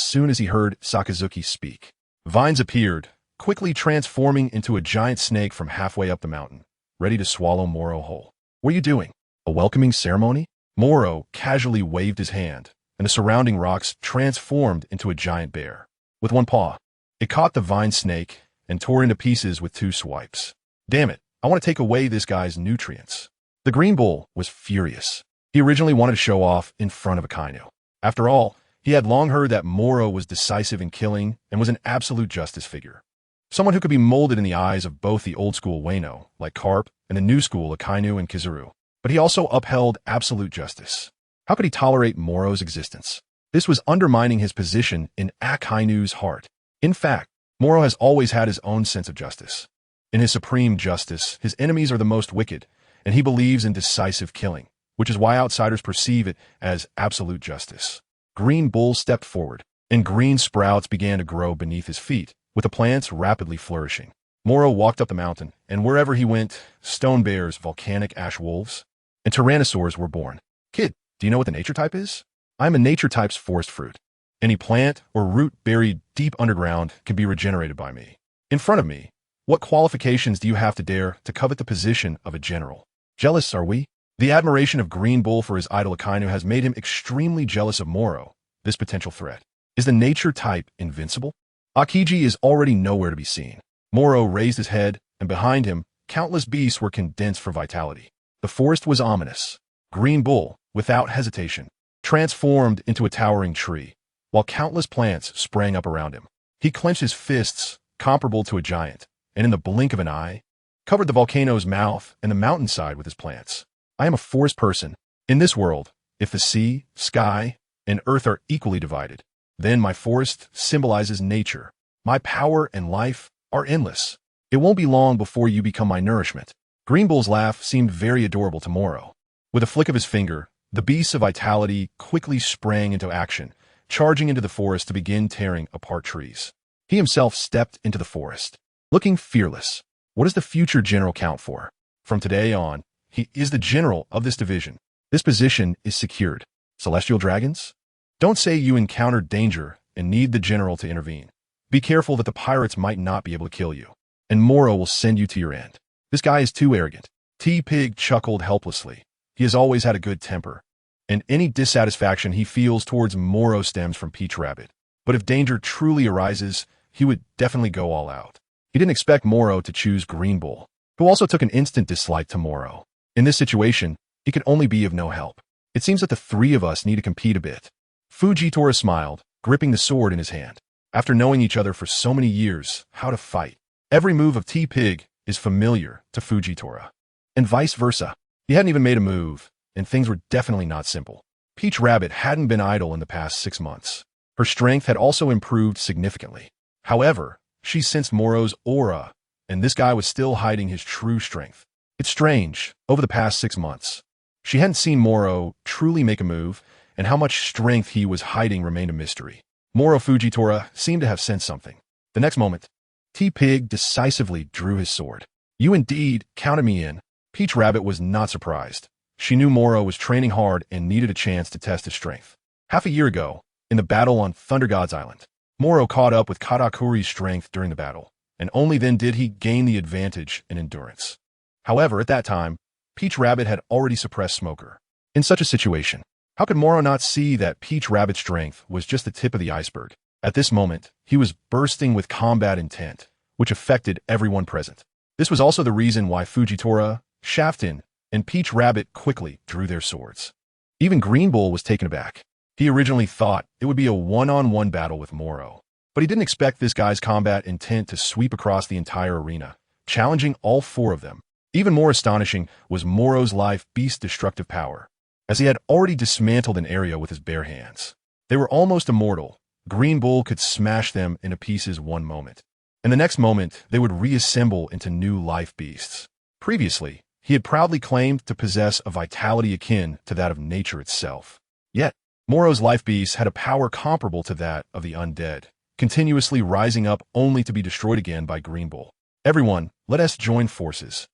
soon as he heard Sakazuki speak. Vines appeared, quickly transforming into a giant snake from halfway up the mountain, ready to swallow Morrow whole. What are you doing? A welcoming ceremony? Morrow casually waved his hand, and the surrounding rocks transformed into a giant bear. With one paw, it caught the vine snake and tore into pieces with 2 swipes. Damn it, I want to take away this guy's nutrients. The Green Bull was furious. He originally wanted to show off in front of Akainu. After all, he had long heard that Morrow was decisive in killing and was an absolute justice figure. Someone who could be molded in the eyes of both the old-school Wano, like Garp, and the new-school Akainu and Kizaru. But he also upheld absolute justice. How could he tolerate Morrow's existence? This was undermining his position in Akainu's heart. In fact, Morrow has always had his own sense of justice. In his supreme justice, his enemies are the most wicked, and he believes in decisive killing, which is why outsiders perceive it as absolute justice. Green Bull stepped forward, and green sprouts began to grow beneath his feet, with the plants rapidly flourishing. Morrow walked up the mountain, and wherever he went, stone bears, volcanic ash wolves, and tyrannosaurs were born. Kid, do you know what the nature type is? I'm a nature type's forest fruit. Any plant or root buried deep underground can be regenerated by me. In front of me, what qualifications do you have to dare to covet the position of a general? Jealous, are we? The admiration of Green Bull for his idol Akainu has made him extremely jealous of Morrow, this potential threat. Is the nature type invincible? Akiji is already nowhere to be seen. Morrow raised his head, and behind him, countless beasts were condensed for vitality. The forest was ominous. Green Bull, without hesitation, transformed into a towering tree, while countless plants sprang up around him. He clenched his fists, comparable to a giant, and in the blink of an eye, covered the volcano's mouth and the mountainside with his plants. I am a forest person. In this world, if the sea, sky, and earth are equally divided, then my forest symbolizes nature. My power and life are endless. It won't be long before you become my nourishment. Green Bull's laugh seemed very adorable to Morrow. With a flick of his finger, the beasts of vitality quickly sprang into action, charging into the forest to begin tearing apart trees. He himself stepped into the forest, looking fearless. What does the future general count for? From today on, he is the general of this division. This position is secured. Celestial dragons? Don't say you encountered danger and need the general to intervene. Be careful that the pirates might not be able to kill you, and Morrow will send you to your end. This guy is too arrogant. T-Pig chuckled helplessly. He has always had a good temper, and any dissatisfaction he feels towards Morrow stems from Peach Rabbit. But if danger truly arises, he would definitely go all out. He didn't expect Morrow to choose Green Bull, who also took an instant dislike to Morrow. In this situation, he could only be of no help. It seems that the 3 of us need to compete a bit. Fujitora smiled, gripping the sword in his hand. After knowing each other for so many years, how to fight. Every move of T-Pig is familiar to Fujitora. And vice versa. He hadn't even made a move, and things were definitely not simple. Peach Rabbit hadn't been idle in the past 6 months. Her strength had also improved significantly. However, she sensed Morrow's aura, and this guy was still hiding his true strength. It's strange, over the past 6 months, she hadn't seen Morrow truly make a move, and how much strength he was hiding remained a mystery. Morrow Fujitora seemed to have sensed something. The next moment, T-Pig decisively drew his sword. You indeed counted me in. Peach Rabbit was not surprised. She knew Morrow was training hard and needed a chance to test his strength. Half a year ago, in the battle on Thunder God's Island, Morrow caught up with Katakuri's strength during the battle, and only then did he gain the advantage in endurance. However, at that time, Peach Rabbit had already suppressed Smoker. In such a situation, how could Morrow not see that Peach Rabbit's strength was just the tip of the iceberg? At this moment, he was bursting with combat intent, which affected everyone present. This was also the reason why Fujitora, Shafton, and Peach Rabbit quickly drew their swords. Even Green Bull was taken aback. He originally thought it would be a one-on-one battle with Morrow, but he didn't expect this guy's combat intent to sweep across the entire arena, challenging all 4 of them. Even more astonishing was Morrow's life beast's destructive power, as he had already dismantled an area with his bare hands. They were almost immortal. Green Bull could smash them into pieces one moment, and the next moment they would reassemble into new life beasts. Previously, he had proudly claimed to possess a vitality akin to that of nature itself. Yet, Morrow's life beasts had a power comparable to that of the undead, continuously rising up only to be destroyed again by Green Bull. Everyone, let us join forces.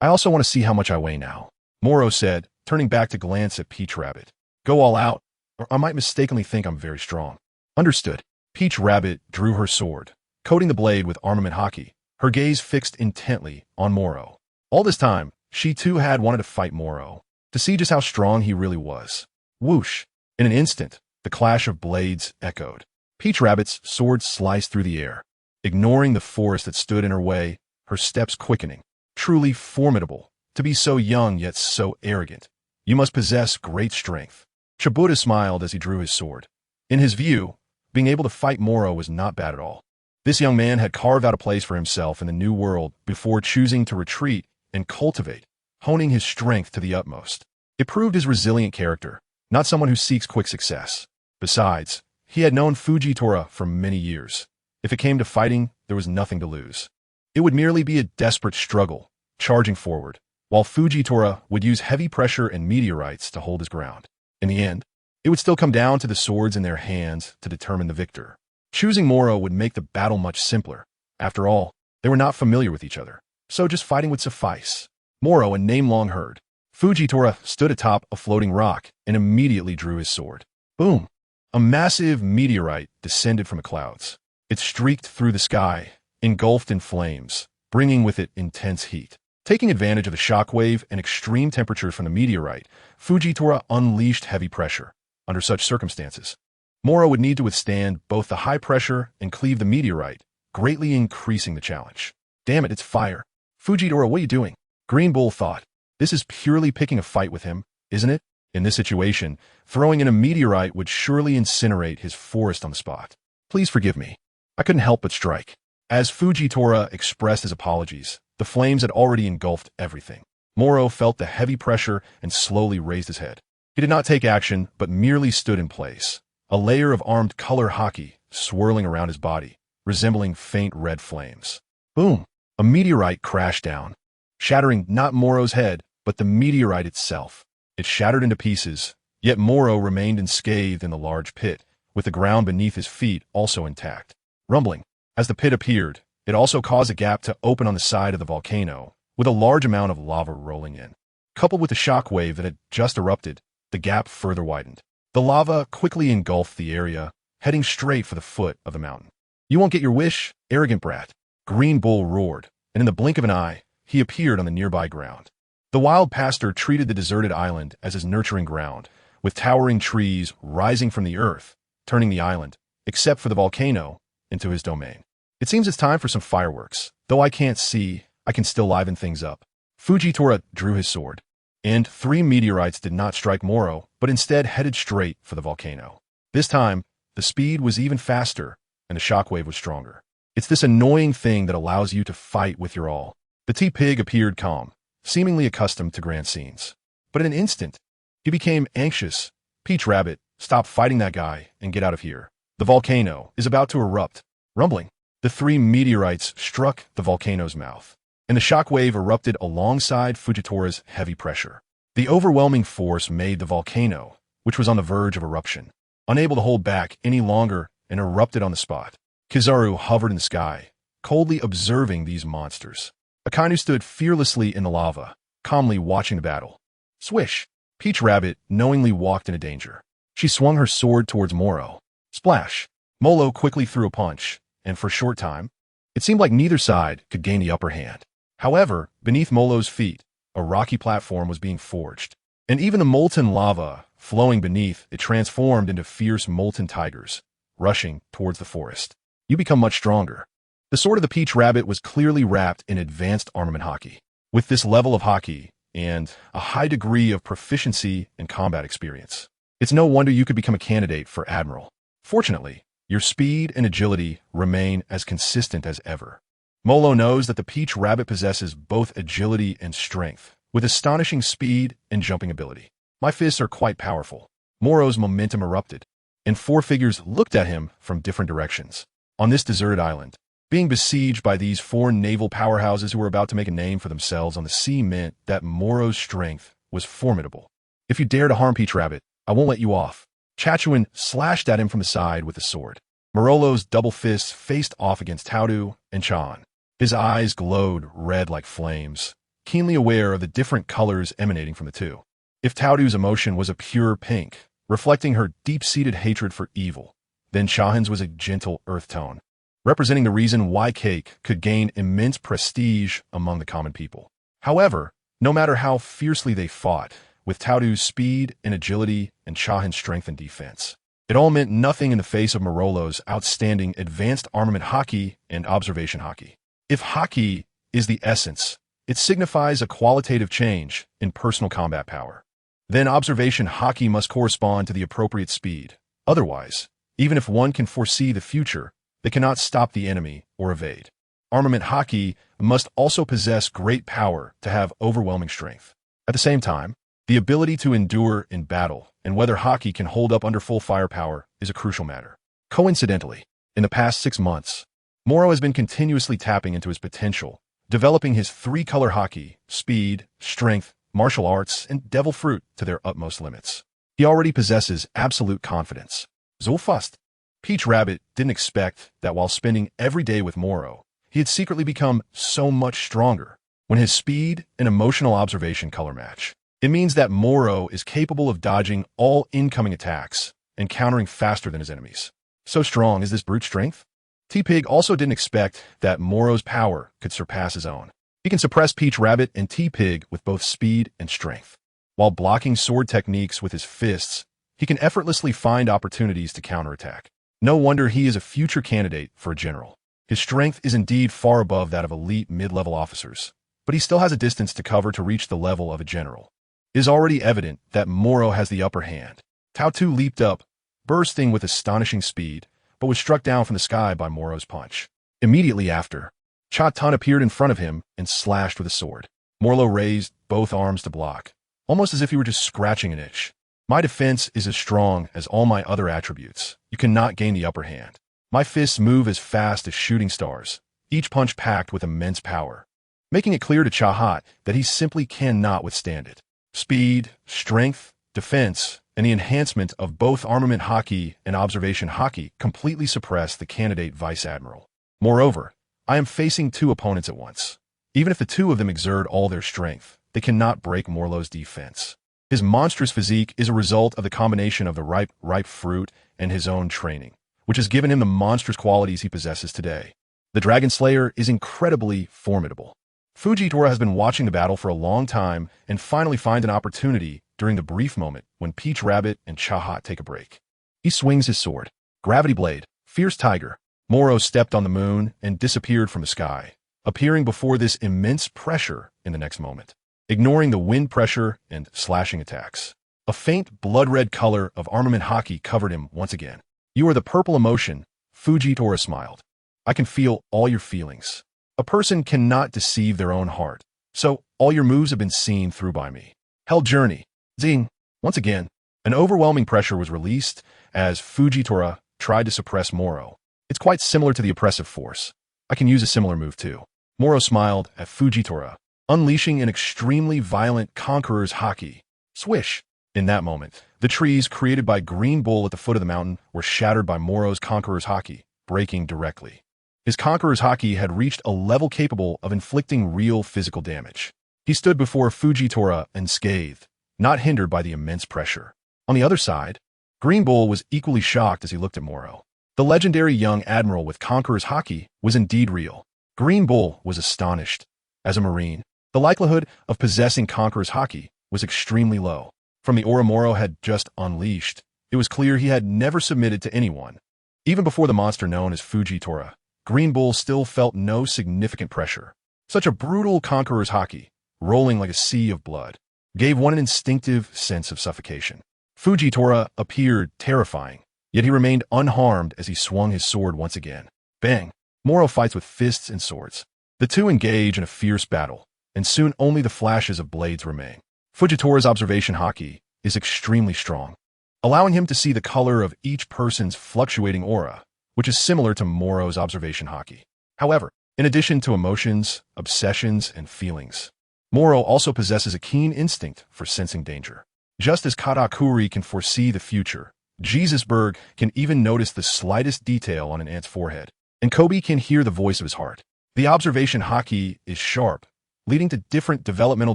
I also want to see how much I weigh now, Morrow said, turning back to glance at Peach Rabbit. Go all out. or I might mistakenly think I'm very strong. Understood. Peach Rabbit drew her sword, coating the blade with armament Haki, her gaze fixed intently on Morrow. All this time, she too had wanted to fight Morrow, to see just how strong he really was. Whoosh! In an instant, the clash of blades echoed. Peach Rabbit's sword sliced through the air, ignoring the forest that stood in her way, her steps quickening. Truly formidable, to be so young yet so arrogant. You must possess great strength. Chibuta smiled as he drew his sword. In his view, being able to fight Morrow was not bad at all. This young man had carved out a place for himself in the new world before choosing to retreat and cultivate, honing his strength to the utmost. It proved his resilient character, not someone who seeks quick success. Besides, he had known Fujitora for many years. If it came to fighting, there was nothing to lose. It would merely be a desperate struggle, charging forward, while Fujitora would use heavy pressure and meteorites to hold his ground. In the end, it would still come down to the swords in their hands to determine the victor. Choosing Morrow would make the battle much simpler. After all, they were not familiar with each other, so just fighting would suffice. Morrow, a name long heard. Fujitora stood atop a floating rock and immediately drew his sword. Boom! A massive meteorite descended from the clouds. It streaked through the sky, engulfed in flames, bringing with it intense heat. Taking advantage of the shockwave and extreme temperatures from the meteorite, Fujitora unleashed heavy pressure. Under such circumstances, Morrow would need to withstand both the high pressure and cleave the meteorite, greatly increasing the challenge. Damn it, it's fire. Fujitora, what are you doing? Green Bull thought. This is purely picking a fight with him, isn't it? In this situation, throwing in a meteorite would surely incinerate his forest on the spot. Please forgive me. I couldn't help but strike. As Fujitora expressed his apologies, the flames had already engulfed everything. Morrow felt the heavy pressure and slowly raised his head. He did not take action, but merely stood in place. A layer of armed color Haki swirling around his body, resembling faint red flames. Boom! A meteorite crashed down, shattering not Morrow's head, but the meteorite itself. It shattered into pieces, yet Morrow remained unscathed in the large pit, with the ground beneath his feet also intact. Rumbling, as the pit appeared, it also caused a gap to open on the side of the volcano, with a large amount of lava rolling in. Coupled with the shock wave that had just erupted, the gap further widened. The lava quickly engulfed the area, heading straight for the foot of the mountain. You won't get your wish, arrogant brat. Green Bull roared, and in the blink of an eye, he appeared on the nearby ground. The wild pastor treated the deserted island as his nurturing ground, with towering trees rising from the earth, turning the island, except for the volcano, into his domain. It seems it's time for some fireworks. Though I can't see, I can still liven things up. Fujitora drew his sword, and 3 meteorites did not strike Morrow, but instead headed straight for the volcano. This time, the speed was even faster, and the shockwave was stronger. It's this annoying thing that allows you to fight with your all. The T-Pig appeared calm, seemingly accustomed to grand scenes. But in an instant, he became anxious. Peach Rabbit, stop fighting that guy and get out of here. The volcano is about to erupt. Rumbling, the 3 meteorites struck the volcano's mouth, and the shockwave erupted alongside Fujitora's heavy pressure. The overwhelming force made the volcano, which was on the verge of eruption, unable to hold back any longer and erupted on the spot. Kizaru hovered in the sky, coldly observing these monsters. Akainu stood fearlessly in the lava, calmly watching the battle. Swish! Peach Rabbit knowingly walked into danger. She swung her sword towards Morrow. Splash! Molo quickly threw a punch, and for a short time, it seemed like neither side could gain the upper hand. However, beneath Molo's feet, a rocky platform was being forged, and even the molten lava flowing beneath it transformed into fierce molten tigers, rushing towards the forest. You become much stronger. The sword of the Peach Rabbit was clearly wrapped in advanced armament Haki. With this level of Haki and a high degree of proficiency and combat experience, it's no wonder you could become a candidate for Admiral. Fortunately, your speed and agility remain as consistent as ever. Molo knows that the Peach Rabbit possesses both agility and strength, with astonishing speed and jumping ability. My fists are quite powerful. Morrow's momentum erupted, and 4 figures looked at him from different directions. On this deserted island, being besieged by these 4 naval powerhouses who were about to make a name for themselves on the sea meant that Morrow's strength was formidable. If you dare to harm Peach Rabbit, I won't let you off. Chachuan slashed at him from the side with the sword. Morolo's double fists faced off against Taudu and Chan. His eyes glowed red like flames, keenly aware of the different colors emanating from the two. If Taudu's emotion was a pure pink, reflecting her deep-seated hatred for evil. Then Chahan's was a gentle earth tone, representing the reason why Cake could gain immense prestige among the common people. However, no matter how fiercely they fought, with Taudu's speed and agility and Chahan's strength and defense, it all meant nothing in the face of Morolo's outstanding advanced armament Haki and observation Haki. If Haki is the essence, it signifies a qualitative change in personal combat power. Then observation Haki must correspond to the appropriate speed. Otherwise, even if one can foresee the future, they cannot stop the enemy or evade. Armament Haki must also possess great power to have overwhelming strength. At the same time, the ability to endure in battle and whether Haki can hold up under full firepower is a crucial matter. Coincidentally, in the past 6 months, Morrow has been continuously tapping into his potential, developing his 3-color Haki, speed, strength, martial arts, and devil fruit to their utmost limits. He already possesses absolute confidence. Zulfust. Peach Rabbit didn't expect that while spending every day with Morrow, he had secretly become so much stronger. When his speed and emotional observation color match, it means that Morrow is capable of dodging all incoming attacks and countering faster than his enemies. So strong is this brute strength? T-Pig also didn't expect that Morrow's power could surpass his own. He can suppress Peach Rabbit and T-Pig with both speed and strength. While blocking sword techniques with his fists, he can effortlessly find opportunities to counterattack. No wonder he is a future candidate for a general. His strength is indeed far above that of elite mid-level officers, but he still has a distance to cover to reach the level of a general. It is already evident that Morrow has the upper hand. Tautu leaped up, bursting with astonishing speed, but was struck down from the sky by Morrow's punch. Immediately after, Cha-Tun appeared in front of him and slashed with a sword. Morrow raised both arms to block, almost as if he were just scratching an itch. My defense is as strong as all my other attributes. You cannot gain the upper hand. My fists move as fast as shooting stars, each punch packed with immense power, making it clear to Chahat that he simply cannot withstand it. Speed, strength, defense, and the enhancement of both armament Haki and observation Haki completely suppress the candidate Vice Admiral. Moreover, I am facing 2 opponents at once. Even if the 2 of them exert all their strength, they cannot break Morlow's defense. His monstrous physique is a result of the combination of the ripe fruit and his own training, which has given him the monstrous qualities he possesses today. The Dragon Slayer is incredibly formidable. Fujitora has been watching the battle for a long time and finally finds an opportunity during the brief moment when Peach Rabbit and Chahat take a break. He swings his sword. Gravity Blade, Fierce Tiger. Morrow stepped on the moon and disappeared from the sky, appearing before this immense pressure in the next moment, ignoring the wind pressure and slashing attacks. A faint blood-red color of armament Haki covered him once again. You are the purple emotion, Fujitora smiled. I can feel all your feelings. A person cannot deceive their own heart, so all your moves have been seen through by me. Hell Journey. Zing. Once again, an overwhelming pressure was released as Fujitora tried to suppress Morrow. It's quite similar to the oppressive force. I can use a similar move too. Morrow smiled at Fujitora, unleashing an extremely violent Conqueror's Haki. Swish. In that moment, the trees created by Green Bull at the foot of the mountain were shattered by Morrow's Conqueror's Haki, breaking directly. His Conqueror's Haki had reached a level capable of inflicting real physical damage. He stood before Fujitora unscathed, not hindered by the immense pressure. On the other side, Green Bull was equally shocked as he looked at Morrow. The legendary young admiral with Conqueror's Haki was indeed real. Green Bull was astonished. As a Marine, the likelihood of possessing Conqueror's Haki was extremely low. From the aura Morrow had just unleashed, it was clear he had never submitted to anyone. Even before the monster known as Fujitora, Green Bull still felt no significant pressure. Such a brutal Conqueror's Haki, rolling like a sea of blood, gave one an instinctive sense of suffocation. Fujitora appeared terrifying, yet he remained unharmed as he swung his sword once again. Bang! Morrow fights with fists and swords. The two engage in a fierce battle, and soon only the flashes of blades remain. Fujitora's observation Haki is extremely strong, allowing him to see the color of each person's fluctuating aura, which is similar to Morrow's observation Haki. However, in addition to emotions, obsessions, and feelings, Morrow also possesses a keen instinct for sensing danger. Just as Katakuri can foresee the future, Jesusberg can even notice the slightest detail on an ant's forehead, and Kobe can hear the voice of his heart. The observation Haki is sharp, leading to different developmental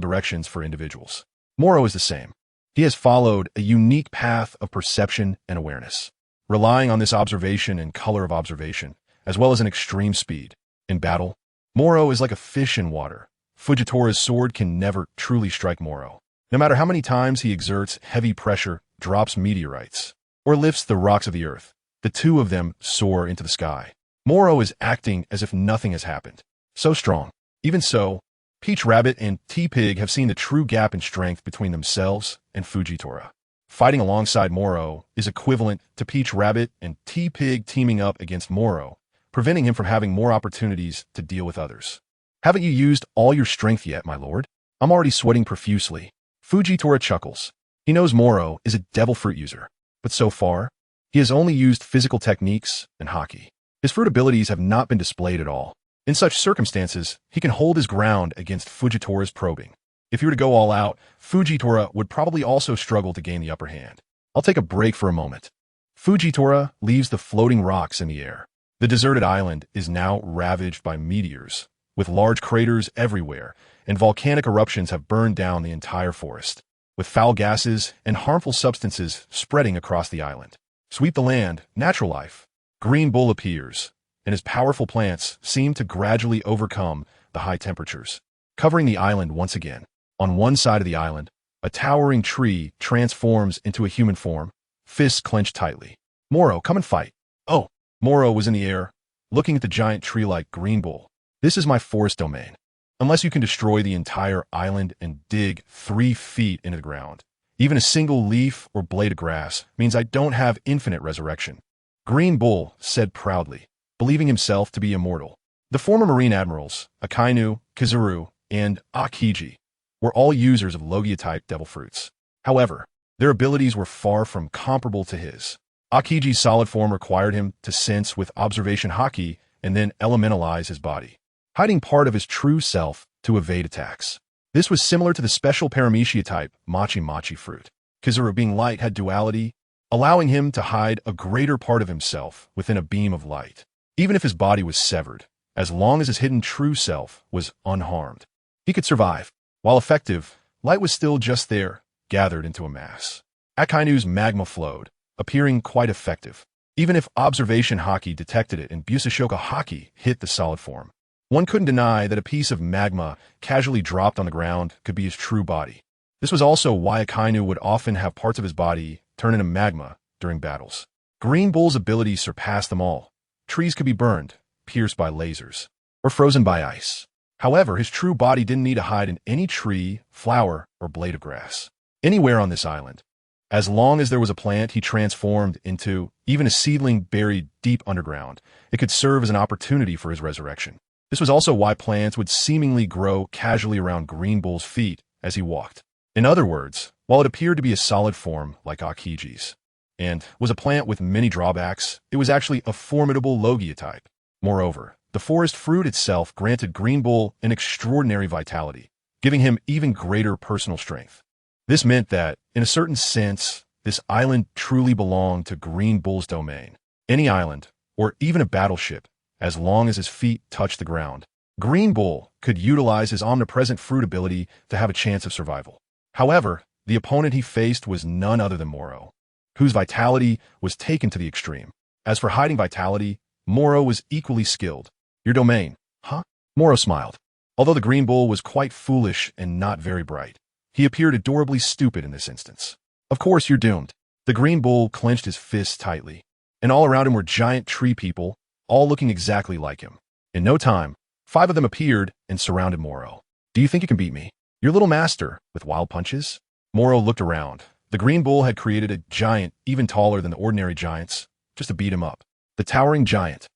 directions for individuals. Morrow is the same. He has followed a unique path of perception and awareness, relying on this observation and color of observation, as well as an extreme speed. In battle, Morrow is like a fish in water. Fujitora's sword can never truly strike Morrow. No matter how many times he exerts heavy pressure, drops meteorites, or lifts the rocks of the earth, the two of them soar into the sky. Morrow is acting as if nothing has happened. So strong. Even so, Peach Rabbit and T-Pig have seen the true gap in strength between themselves and Fujitora. Fighting alongside Morrow is equivalent to Peach Rabbit and T-Pig teaming up against Morrow, preventing him from having more opportunities to deal with others. Haven't you used all your strength yet, my lord? I'm already sweating profusely. Fujitora chuckles. He knows Morrow is a devil fruit user, but so far, he has only used physical techniques and Haki. His fruit abilities have not been displayed at all. In such circumstances, he can hold his ground against Fujitora's probing. If he were to go all out, Fujitora would probably also struggle to gain the upper hand. I'll take a break for a moment. Fujitora leaves the floating rocks in the air. The deserted island is now ravaged by meteors, with large craters everywhere, and volcanic eruptions have burned down the entire forest, with foul gases and harmful substances spreading across the island. Sweep the land, natural life. Green Bull appears, and his powerful plants seem to gradually overcome the high temperatures, covering the island once again. On one side of the island, a towering tree transforms into a human form, fists clenched tightly. Morrow, come and fight. Oh, Morrow was in the air, looking at the giant tree like Green Bull. This is my forest domain. Unless you can destroy the entire island and dig 3 feet into the ground, even a single leaf or blade of grass means I don't have infinite resurrection. Green Bull said proudly, believing himself to be immortal. The former Marine admirals, Akainu, Kizuru, and Akiji, were all users of Logia-type devil fruits. However, their abilities were far from comparable to his. Akiji's solid form required him to sense with observation Haki and then elementalize his body, hiding part of his true self to evade attacks. This was similar to the special Paramecia-type Machi-Machi fruit. Kizuru, being light, had duality, allowing him to hide a greater part of himself within a beam of light. Even if his body was severed, as long as his hidden true self was unharmed, he could survive. While effective, light was still just there, gathered into a mass. Akainu's magma flowed, appearing quite effective, even if observation Haki detected it and Busashoka Haki hit the solid form. One couldn't deny that a piece of magma casually dropped on the ground could be his true body. This was also why Akainu would often have parts of his body turn into magma during battles. Green Bull's abilities surpassed them all. Trees could be burned, pierced by lasers, or frozen by ice. However, his true body didn't need to hide in any tree, flower, or blade of grass. Anywhere on this island. As long as there was a plant he transformed into, even a seedling buried deep underground, it could serve as an opportunity for his resurrection. This was also why plants would seemingly grow casually around Green Bull's feet as he walked. In other words, while it appeared to be a solid form like Akiji's, and was a plant with many drawbacks, it was actually a formidable Logia type. Moreover, the forest fruit itself granted Green Bull an extraordinary vitality, giving him even greater personal strength. This meant that, in a certain sense, this island truly belonged to Green Bull's domain. Any island, or even a battleship, as long as his feet touched the ground, Green Bull could utilize his omnipresent fruit ability to have a chance of survival. However, the opponent he faced was none other than Morrow, whose vitality was taken to the extreme. As for hiding vitality, Morrow was equally skilled. Your domain, huh? Morrow smiled. Although the Green Bull was quite foolish and not very bright, he appeared adorably stupid in this instance. Of course you're doomed. The Green Bull clenched his fists tightly, and all around him were giant tree people, all looking exactly like him. In no time, 5 of them appeared and surrounded Morrow. Do you think you can beat me? Your little master, with wild punches? Morrow looked around. The Green Bull had created a giant even taller than the ordinary giants, just to beat him up. The towering giant.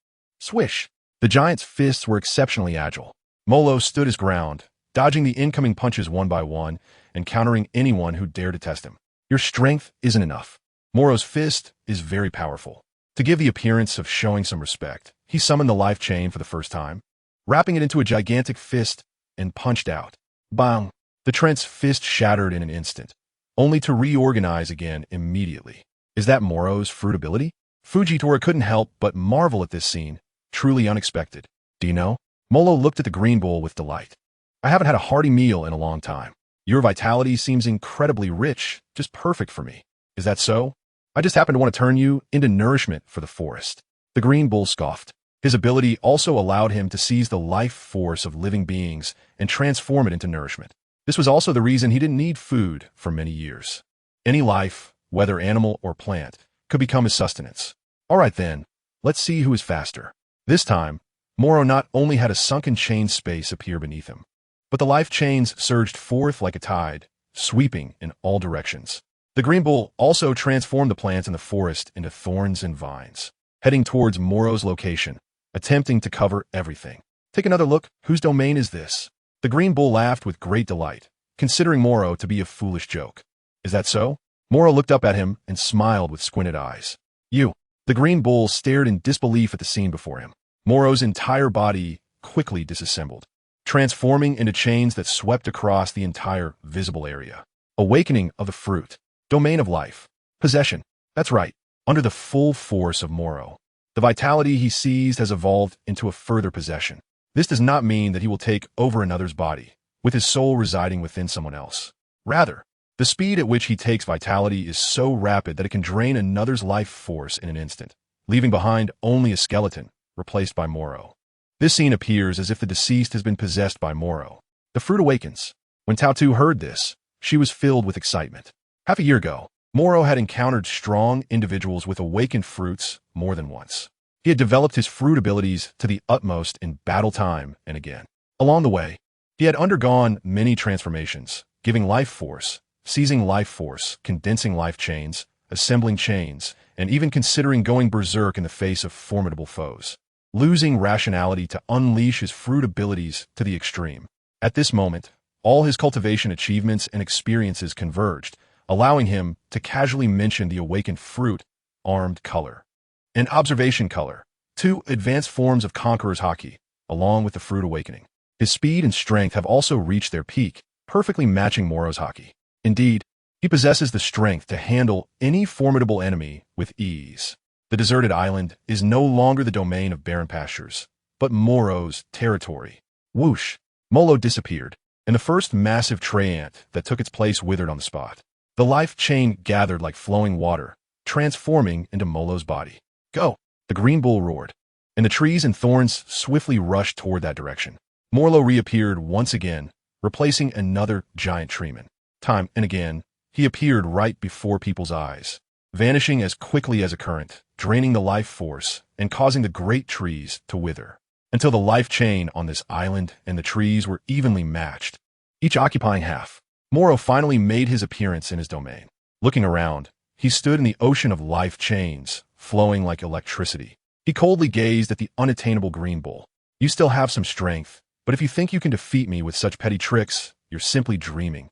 Swish! The giant's fists were exceptionally agile. Molo stood his ground, dodging the incoming punches one by one and countering anyone who dared to test him. Your strength isn't enough. Morrow's fist is very powerful. To give the appearance of showing some respect, he summoned the life chain for the first time, wrapping it into a gigantic fist, and punched out. Bang! The Trent's fist shattered in an instant, only to reorganize again immediately. Is that Morrow's fruit ability? Fujitora couldn't help but marvel at this scene, truly unexpected. Do you know? Molo looked at the Green Bull with delight. I haven't had a hearty meal in a long time. Your vitality seems incredibly rich, just perfect for me. Is that so? I just happen to want to turn you into nourishment for the forest. The green bull scoffed. His ability also allowed him to seize the life force of living beings and transform it into nourishment. This was also the reason he didn't need food for many years. Any life, whether animal or plant, could become his sustenance. All right then, let's see who is faster. This time, Morrow not only had a sunken chain space appear beneath him, but the life chains surged forth like a tide, sweeping in all directions. The green bull also transformed the plants in the forest into thorns and vines, heading towards Morrow's location, attempting to cover everything. Take another look. Whose domain is this? The green bull laughed with great delight, considering Morrow to be a foolish joke. Is that so? Morrow looked up at him and smiled with squinted eyes. You. The green bull stared in disbelief at the scene before him. Morrow's entire body quickly disassembled, transforming into chains that swept across the entire visible area. Awakening of the fruit. Domain of life. Possession. That's right. Under the full force of Morrow, the vitality he seized has evolved into a further possession. This does not mean that he will take over another's body, with his soul residing within someone else. Rather, the speed at which he takes vitality is so rapid that it can drain another's life force in an instant, leaving behind only a skeleton, replaced by Morrow. This scene appears as if the deceased has been possessed by Morrow. The fruit awakens. When Tautu heard this, she was filled with excitement. Half a year ago, Morrow had encountered strong individuals with awakened fruits more than once. He had developed his fruit abilities to the utmost in battle time and again. Along the way, he had undergone many transformations, giving life force, seizing life force, condensing life chains, assembling chains, and even considering going berserk in the face of formidable foes, losing rationality to unleash his fruit abilities to the extreme. At this moment, all his cultivation achievements and experiences converged, allowing him to casually mention the awakened fruit, armed color, and observation color, two advanced forms of Conqueror's Haki, along with the fruit awakening. His speed and strength have also reached their peak, perfectly matching Morrow's Haki. Indeed, he possesses the strength to handle any formidable enemy with ease. The deserted island is no longer the domain of barren pastures, but Morrow's territory. Whoosh! Molo disappeared, and the first massive tree ant that took its place withered on the spot. The life chain gathered like flowing water, transforming into Molo's body. Go! The green bull roared, and the trees and thorns swiftly rushed toward that direction. Morrow reappeared once again, replacing another giant treeman. Time and again, he appeared right before people's eyes, vanishing as quickly as a current, draining the life force and causing the great trees to wither, until the life chain on this island and the trees were evenly matched, each occupying half. Morrow finally made his appearance in his domain. Looking around, he stood in the ocean of life chains, flowing like electricity. He coldly gazed at the unattainable green bull. You still have some strength, but if you think you can defeat me with such petty tricks, you're simply dreaming.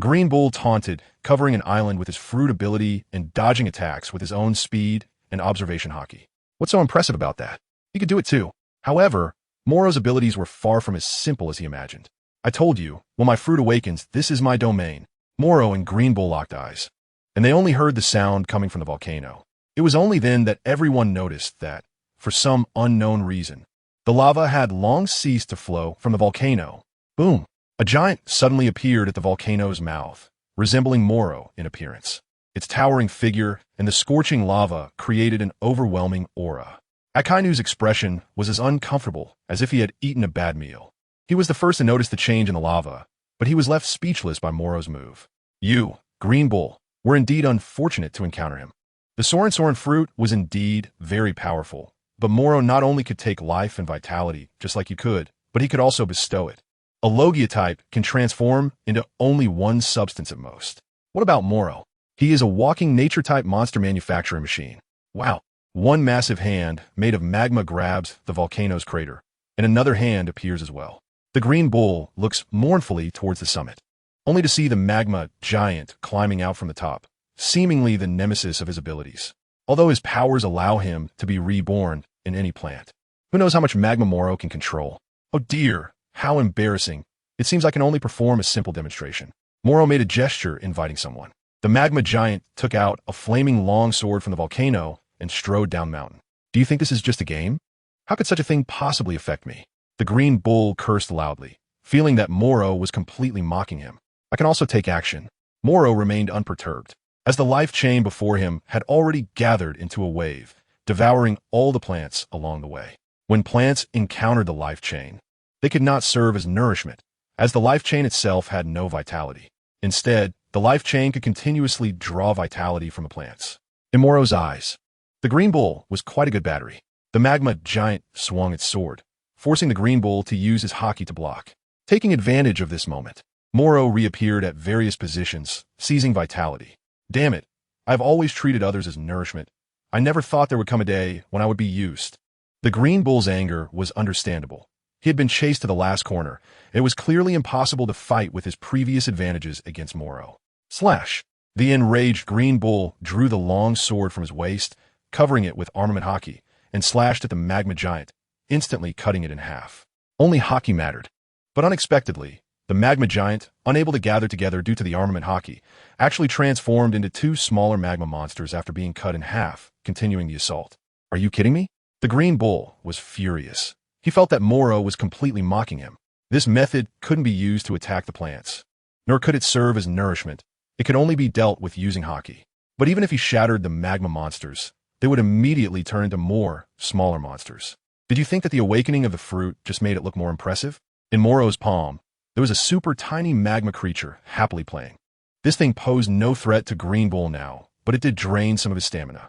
Green bull taunted, covering an island with his fruit ability and dodging attacks with his own speed and observation Haki. What's so impressive about that? He could do it too. However, Morrow's abilities were far from as simple as he imagined. I told you, when my fruit awakens, this is my domain. Morrow and Green Bull locked eyes, and they only heard the sound coming from the volcano. It was only then that everyone noticed that, for some unknown reason, the lava had long ceased to flow from the volcano. Boom! A giant suddenly appeared at the volcano's mouth, resembling Morrow in appearance. Its towering figure and the scorching lava created an overwhelming aura. Akainu's expression was as uncomfortable as if he had eaten a bad meal. He was the first to notice the change in the lava, but he was left speechless by Morrow's move. You, Green Bull, were indeed unfortunate to encounter him. The Soren fruit was indeed very powerful, but Morrow not only could take life and vitality, just like you could, but he could also bestow it. A Logia type can transform into only one substance at most. What about Morrow? He is a walking nature-type monster manufacturing machine. Wow. One massive hand made of magma grabs the volcano's crater, and another hand appears as well. The Green Bull looks mournfully towards the summit, only to see the magma giant climbing out from the top, seemingly the nemesis of his abilities. Although his powers allow him to be reborn in any plant. Who knows how much magma Morrow can control? Oh dear, how embarrassing. It seems I can only perform a simple demonstration. Morrow made a gesture inviting someone. The magma giant took out a flaming longsword from the volcano and strode down the mountain. Do you think this is just a game? How could such a thing possibly affect me? The Green Bull cursed loudly, feeling that Morrow was completely mocking him. I can also take action. Morrow remained unperturbed, as the life chain before him had already gathered into a wave, devouring all the plants along the way. When plants encountered the life chain, they could not serve as nourishment, as the life chain itself had no vitality. Instead, the life chain could continuously draw vitality from the plants. In Morrow's eyes, the Green Bull was quite a good battery. The magma giant swung its sword, forcing the Green Bull to use his Haki to block. Taking advantage of this moment, Morrow reappeared at various positions, seizing vitality. Damn it, I've always treated others as nourishment. I never thought there would come a day when I would be used. The Green Bull's anger was understandable. He had been chased to the last corner. It was clearly impossible to fight with his previous advantages against Morrow. Slash! The enraged Green Bull drew the long sword from his waist, covering it with armament Haki, and slashed at the magma giant, instantly cutting it in half. Only Haki mattered. But unexpectedly, the magma giant, unable to gather together due to the armament Haki, actually transformed into two smaller magma monsters after being cut in half, continuing the assault. Are you kidding me? The Green Bull was furious. He felt that Morrow was completely mocking him. This method couldn't be used to attack the plants, nor could it serve as nourishment. It could only be dealt with using Haki. But even if he shattered the magma monsters, they would immediately turn into more, smaller monsters. Did you think that the awakening of the fruit just made it look more impressive? In Morrow's palm, there was a super tiny magma creature happily playing. This thing posed no threat to Green Bull now, but it did drain some of his stamina.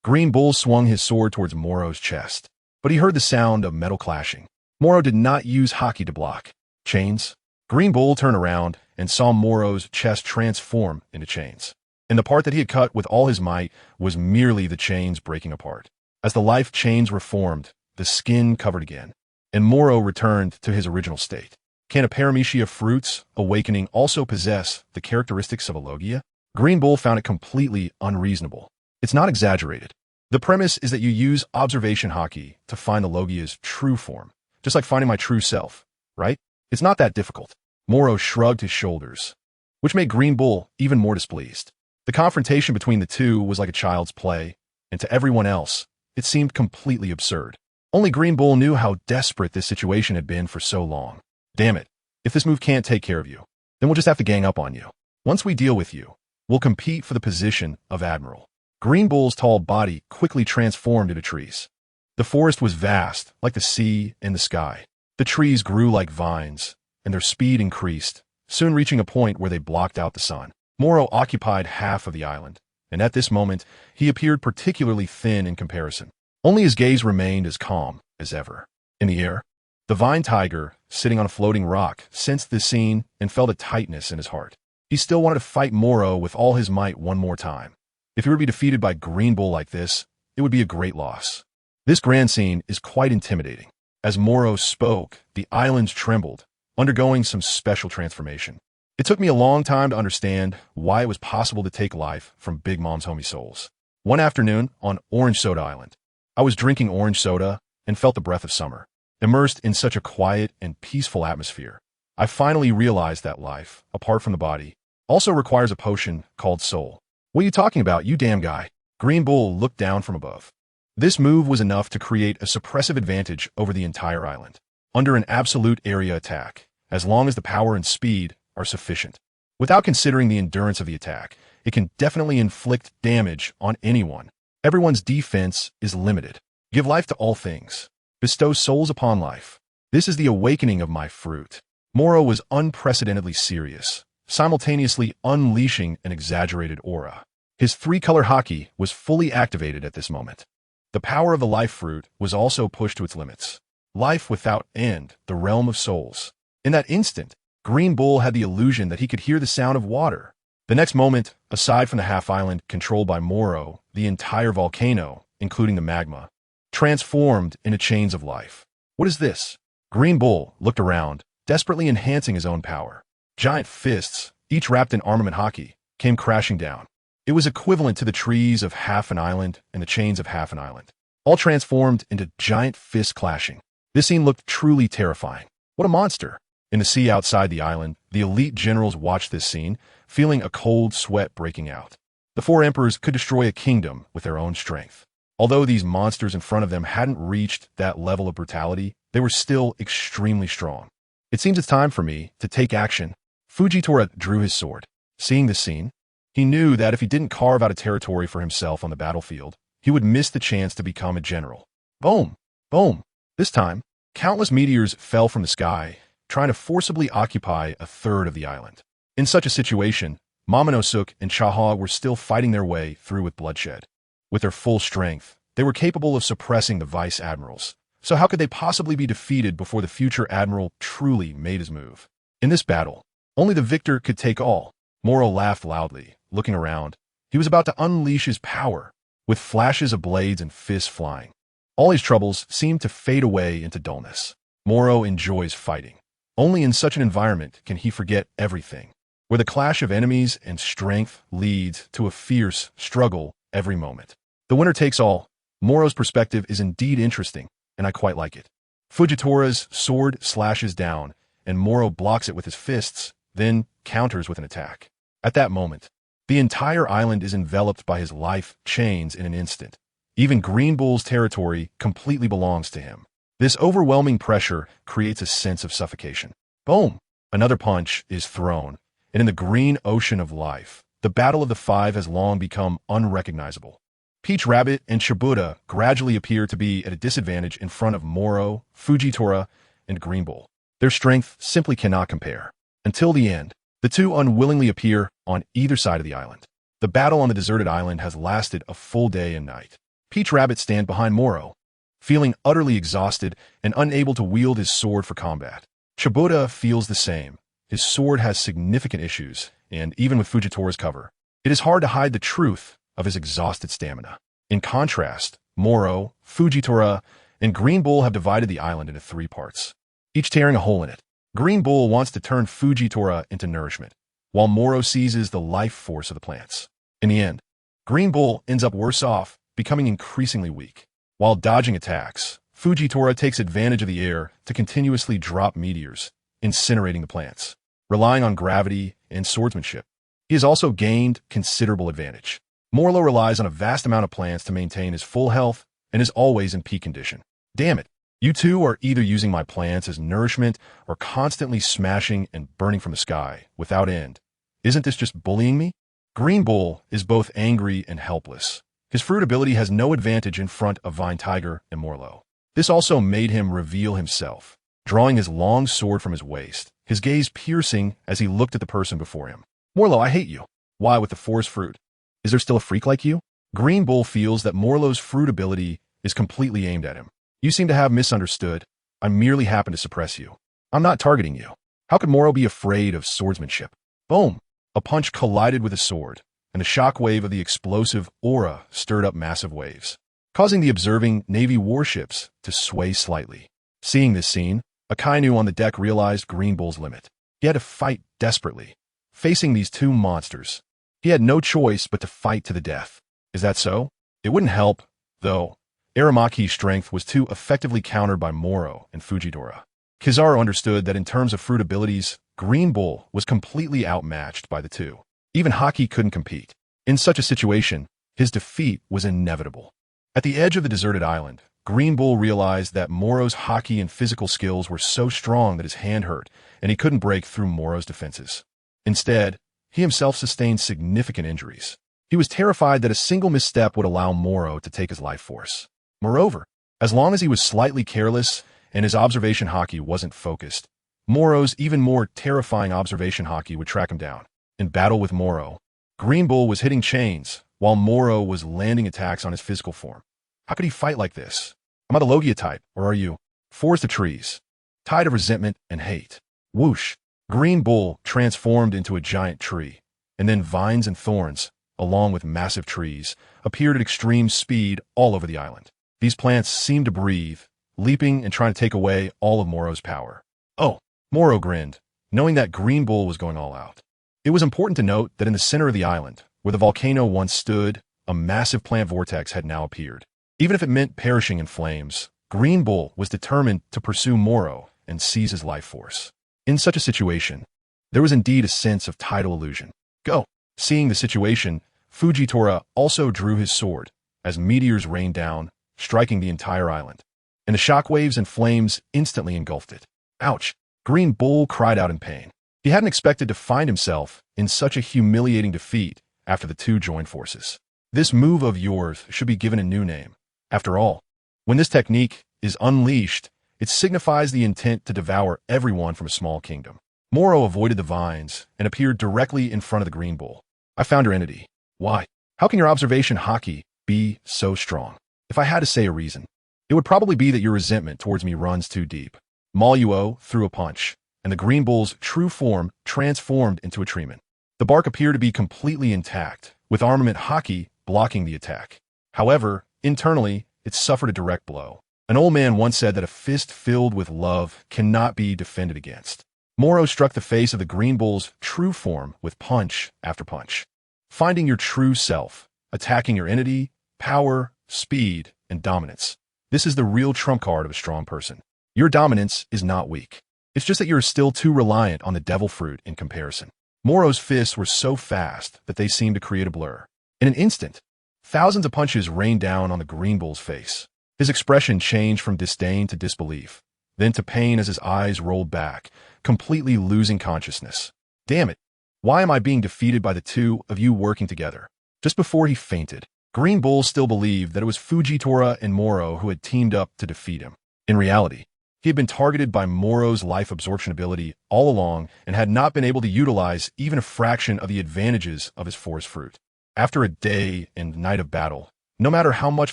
Green Bull swung his sword towards Morrow's chest, but he heard the sound of metal clashing. Morrow did not use Haki to block. Chains? Green Bull turned around and saw Morrow's chest transform into chains. And the part that he had cut with all his might was merely the chains breaking apart. As the life chains reformed, the skin covered again, and Morrow returned to his original state. Can a paramecia fruit's awakening also possess the characteristics of a Logia? Green Bull found it completely unreasonable. It's not exaggerated. The premise is that you use observation Haki to find the Logia's true form, just like finding my true self, right? It's not that difficult. Morrow shrugged his shoulders, which made Green Bull even more displeased. The confrontation between the two was like a child's play, and to everyone else, it seemed completely absurd. Only Green Bull knew how desperate this situation had been for so long. Damn it, if this move can't take care of you, then we'll just have to gang up on you. Once we deal with you, we'll compete for the position of Admiral. Green Bull's tall body quickly transformed into trees. The forest was vast, like the sea and the sky. The trees grew like vines, and their speed increased, soon reaching a point where they blocked out the sun. Morrow occupied half of the island, and at this moment, he appeared particularly thin in comparison. Only his gaze remained as calm as ever. In the air, the vine tiger, sitting on a floating rock, sensed this scene and felt a tightness in his heart. He still wanted to fight Morrow with all his might one more time. If he were to be defeated by Green Bull like this, it would be a great loss. This grand scene is quite intimidating. As Morrow spoke, the islands trembled, undergoing some special transformation. It took me a long time to understand why it was possible to take life from Big Mom's homie souls. One afternoon on Orange Soda Island, I was drinking orange soda and felt the breath of summer. Immersed in such a quiet and peaceful atmosphere, I finally realized that life, apart from the body, also requires a potion called soul. What are you talking about, you damn guy? Green Bull looked down from above. This move was enough to create a suppressive advantage over the entire island. Under an absolute area attack, as long as the power and speed are sufficient. Without considering the endurance of the attack, it can definitely inflict damage on anyone. Everyone's defense is limited. Give life to all things. Bestow souls upon life. This is the awakening of my fruit. Morrow was unprecedentedly serious, simultaneously unleashing an exaggerated aura. His three-color Haki was fully activated at this moment. The power of the life fruit was also pushed to its limits. Life without end, the realm of souls. In that instant, Green Bull had the illusion that he could hear the sound of water. The next moment, aside from the half-island controlled by Morrow, the entire volcano, including the magma, transformed into chains of life. What is this? Green Bull looked around, desperately enhancing his own power. Giant fists, each wrapped in armament Haki, came crashing down. It was equivalent to the trees of half an island and the chains of half an island, all transformed into giant fists clashing. This scene looked truly terrifying. What a monster! In the sea outside the island, the elite generals watched this scene, feeling a cold sweat breaking out. The four emperors could destroy a kingdom with their own strength. Although these monsters in front of them hadn't reached that level of brutality, they were still extremely strong. It seems it's time for me to take action. Fujitora drew his sword. Seeing this scene, he knew that if he didn't carve out a territory for himself on the battlefield, he would miss the chance to become a general. Boom! Boom! This time, countless meteors fell from the sky, trying to forcibly occupy a third of the island. In such a situation, Momonosuke and Chaha were still fighting their way through with bloodshed. With their full strength, they were capable of suppressing the vice admirals. So how could they possibly be defeated before the future admiral truly made his move? In this battle, only the victor could take all. Morrow laughed loudly, looking around. He was about to unleash his power, with flashes of blades and fists flying. All his troubles seemed to fade away into dullness. Morrow enjoys fighting. Only in such an environment can he forget everything, where the clash of enemies and strength leads to a fierce struggle every moment. The winner takes all. Morrow's perspective is indeed interesting, and I quite like it. Fujitora's sword slashes down, and Morrow blocks it with his fists, then counters with an attack. At that moment, the entire island is enveloped by his life chains in an instant. Even Green Bull's territory completely belongs to him. This overwhelming pressure creates a sense of suffocation. Boom! Another punch is thrown, and in the green ocean of life, the battle of the five has long become unrecognizable. Peach Rabbit and Shibuya gradually appear to be at a disadvantage in front of Morrow, Fujitora, and Green Bull. Their strength simply cannot compare. Until the end, the two unwillingly appear on either side of the island. The battle on the deserted island has lasted a full day and night. Peach Rabbit stands behind Morrow, feeling utterly exhausted and unable to wield his sword for combat. Shibuya feels the same. His sword has significant issues, and even with Fujitora's cover, it is hard to hide the truth of his exhausted stamina. In contrast, Morrow, Fujitora, and Green Bull have divided the island into three parts, each tearing a hole in it. Green Bull wants to turn Fujitora into nourishment, while Morrow seizes the life force of the plants. In the end, Green Bull ends up worse off, becoming increasingly weak. While dodging attacks, Fujitora takes advantage of the air to continuously drop meteors, incinerating the plants. Relying on gravity and swordsmanship, he has also gained considerable advantage. Morrow relies on a vast amount of plants to maintain his full health and is always in peak condition. Damn it! You two are either using my plants as nourishment or constantly smashing and burning from the sky without end. Isn't this just bullying me? Green Bull is both angry and helpless. His fruit ability has no advantage in front of Vine Tiger and Morrow. This also made him reveal himself, drawing his long sword from his waist, his gaze piercing as he looked at the person before him. Morrow, I hate you. Why with the forest fruit? Is there still a freak like you? Green Bull feels that Morrow's fruit ability is completely aimed at him. You seem to have misunderstood. I merely happen to suppress you. I'm not targeting you. How could Morrow be afraid of swordsmanship? Boom! A punch collided with a sword, and the shockwave of the explosive aura stirred up massive waves, causing the observing Navy warships to sway slightly. Seeing this scene, Akainu on the deck realized Green Bull's limit. He had to fight desperately. Facing these two monsters, he had no choice but to fight to the death. Is that so? It wouldn't help, though. Aramaki's strength was too effectively countered by Morrow and Fujitora. Kizaru understood that in terms of fruit abilities, Green Bull was completely outmatched by the two. Even Haki couldn't compete. In such a situation, his defeat was inevitable. At the edge of the deserted island, Green Bull realized that Morrow's Haki and physical skills were so strong that his hand hurt, and he couldn't break through Morrow's defenses. Instead, he himself sustained significant injuries. He was terrified that a single misstep would allow Morrow to take his life force. Moreover, as long as he was slightly careless and his observation Haki wasn't focused, Morrow's even more terrifying observation Haki would track him down. In battle with Morrow, Green Bull was hitting chains, while Morrow was landing attacks on his physical form. How could he fight like this? Am I the Logia type, or are you? Forest of trees, tide of resentment and hate. Whoosh! Green Bull transformed into a giant tree, and then vines and thorns, along with massive trees, appeared at extreme speed all over the island. These plants seemed to breathe, leaping and trying to take away all of Morrow's power. Oh, Morrow grinned, knowing that Green Bull was going all out. It was important to note that in the center of the island, where the volcano once stood, a massive plant vortex had now appeared. Even if it meant perishing in flames, Green Bull was determined to pursue Morrow and seize his life force. In such a situation, there was indeed a sense of tidal illusion. Go! Seeing the situation, Fujitora also drew his sword, as meteors rained down, striking the entire island, and the shockwaves and flames instantly engulfed it. Ouch! Green Bull cried out in pain. He hadn't expected to find himself in such a humiliating defeat after the two joined forces. This move of yours should be given a new name. After all, when this technique is unleashed, it signifies the intent to devour everyone from a small kingdom. Morrow avoided the vines and appeared directly in front of the green bull. I found your entity. Why? How can your observation, Haki, be so strong? If I had to say a reason, it would probably be that your resentment towards me runs too deep. Morrow threw a punch, and the green bull's true form transformed into a treeman. The bark appeared to be completely intact, with armament Haki blocking the attack. However, internally, it suffered a direct blow. An old man once said that a fist filled with love cannot be defended against. Morrow struck the face of the green bull's true form with punch after punch. Finding your true self, attacking your entity, power, speed, and dominance. This is the real trump card of a strong person. Your dominance is not weak. It's just that you're still too reliant on the devil fruit in comparison. Morrow's fists were so fast that they seemed to create a blur. In an instant, thousands of punches rained down on the green bull's face. His expression changed from disdain to disbelief, then to pain as his eyes rolled back, completely losing consciousness. Damn it. Why am I being defeated by the two of you working together? Just before he fainted, Green Bull still believed that it was Fujitora and Morrow who had teamed up to defeat him. In reality, he had been targeted by Morrow's life absorption ability all along and had not been able to utilize even a fraction of the advantages of his forest fruit. After a day and night of battle, no matter how much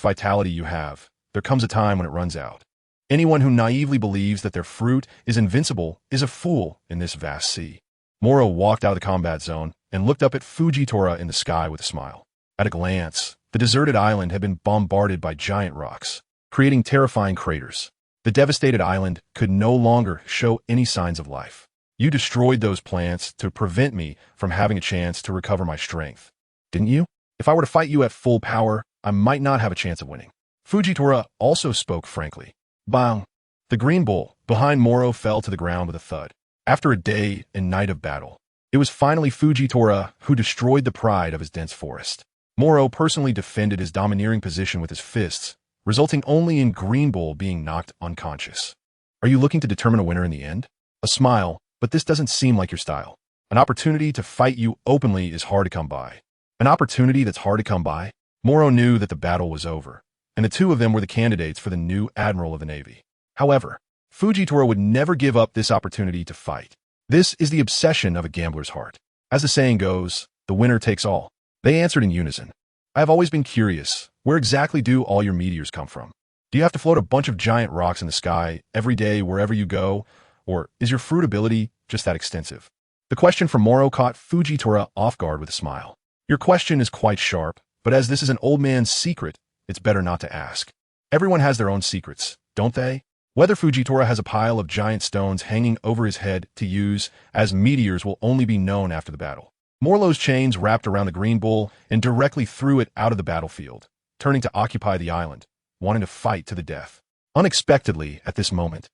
vitality you have, there comes a time when it runs out. Anyone who naively believes that their fruit is invincible is a fool in this vast sea. Morrow walked out of the combat zone and looked up at Fujitora in the sky with a smile. At a glance, the deserted island had been bombarded by giant rocks, creating terrifying craters. The devastated island could no longer show any signs of life. You destroyed those plants to prevent me from having a chance to recover my strength, didn't you? If I were to fight you at full power, I might not have a chance of winning. Fujitora also spoke frankly. Bang! The green bull behind Morrow fell to the ground with a thud. After a day and night of battle, it was finally Fujitora who destroyed the pride of his dense forest. Morrow personally defended his domineering position with his fists, resulting only in Green Bull being knocked unconscious. Are you looking to determine a winner in the end? A smile, but this doesn't seem like your style. An opportunity to fight you openly is hard to come by. An opportunity that's hard to come by? Morrow knew that the battle was over, and the two of them were the candidates for the new Admiral of the Navy. However, Fujitora would never give up this opportunity to fight. This is the obsession of a gambler's heart. As the saying goes, the winner takes all. They answered in unison. I have always been curious, where exactly do all your meteors come from? Do you have to float a bunch of giant rocks in the sky every day wherever you go, or is your fruit ability just that extensive? The question from Morrow caught Fujitora off guard with a smile. Your question is quite sharp, but as this is an old man's secret, it's better not to ask. Everyone has their own secrets, don't they? Whether Fujitora has a pile of giant stones hanging over his head to use as meteors will only be known after the battle. Morlow's chains wrapped around the green bull and directly threw it out of the battlefield, turning to occupy the island, wanting to fight to the death. Unexpectedly, at this moment,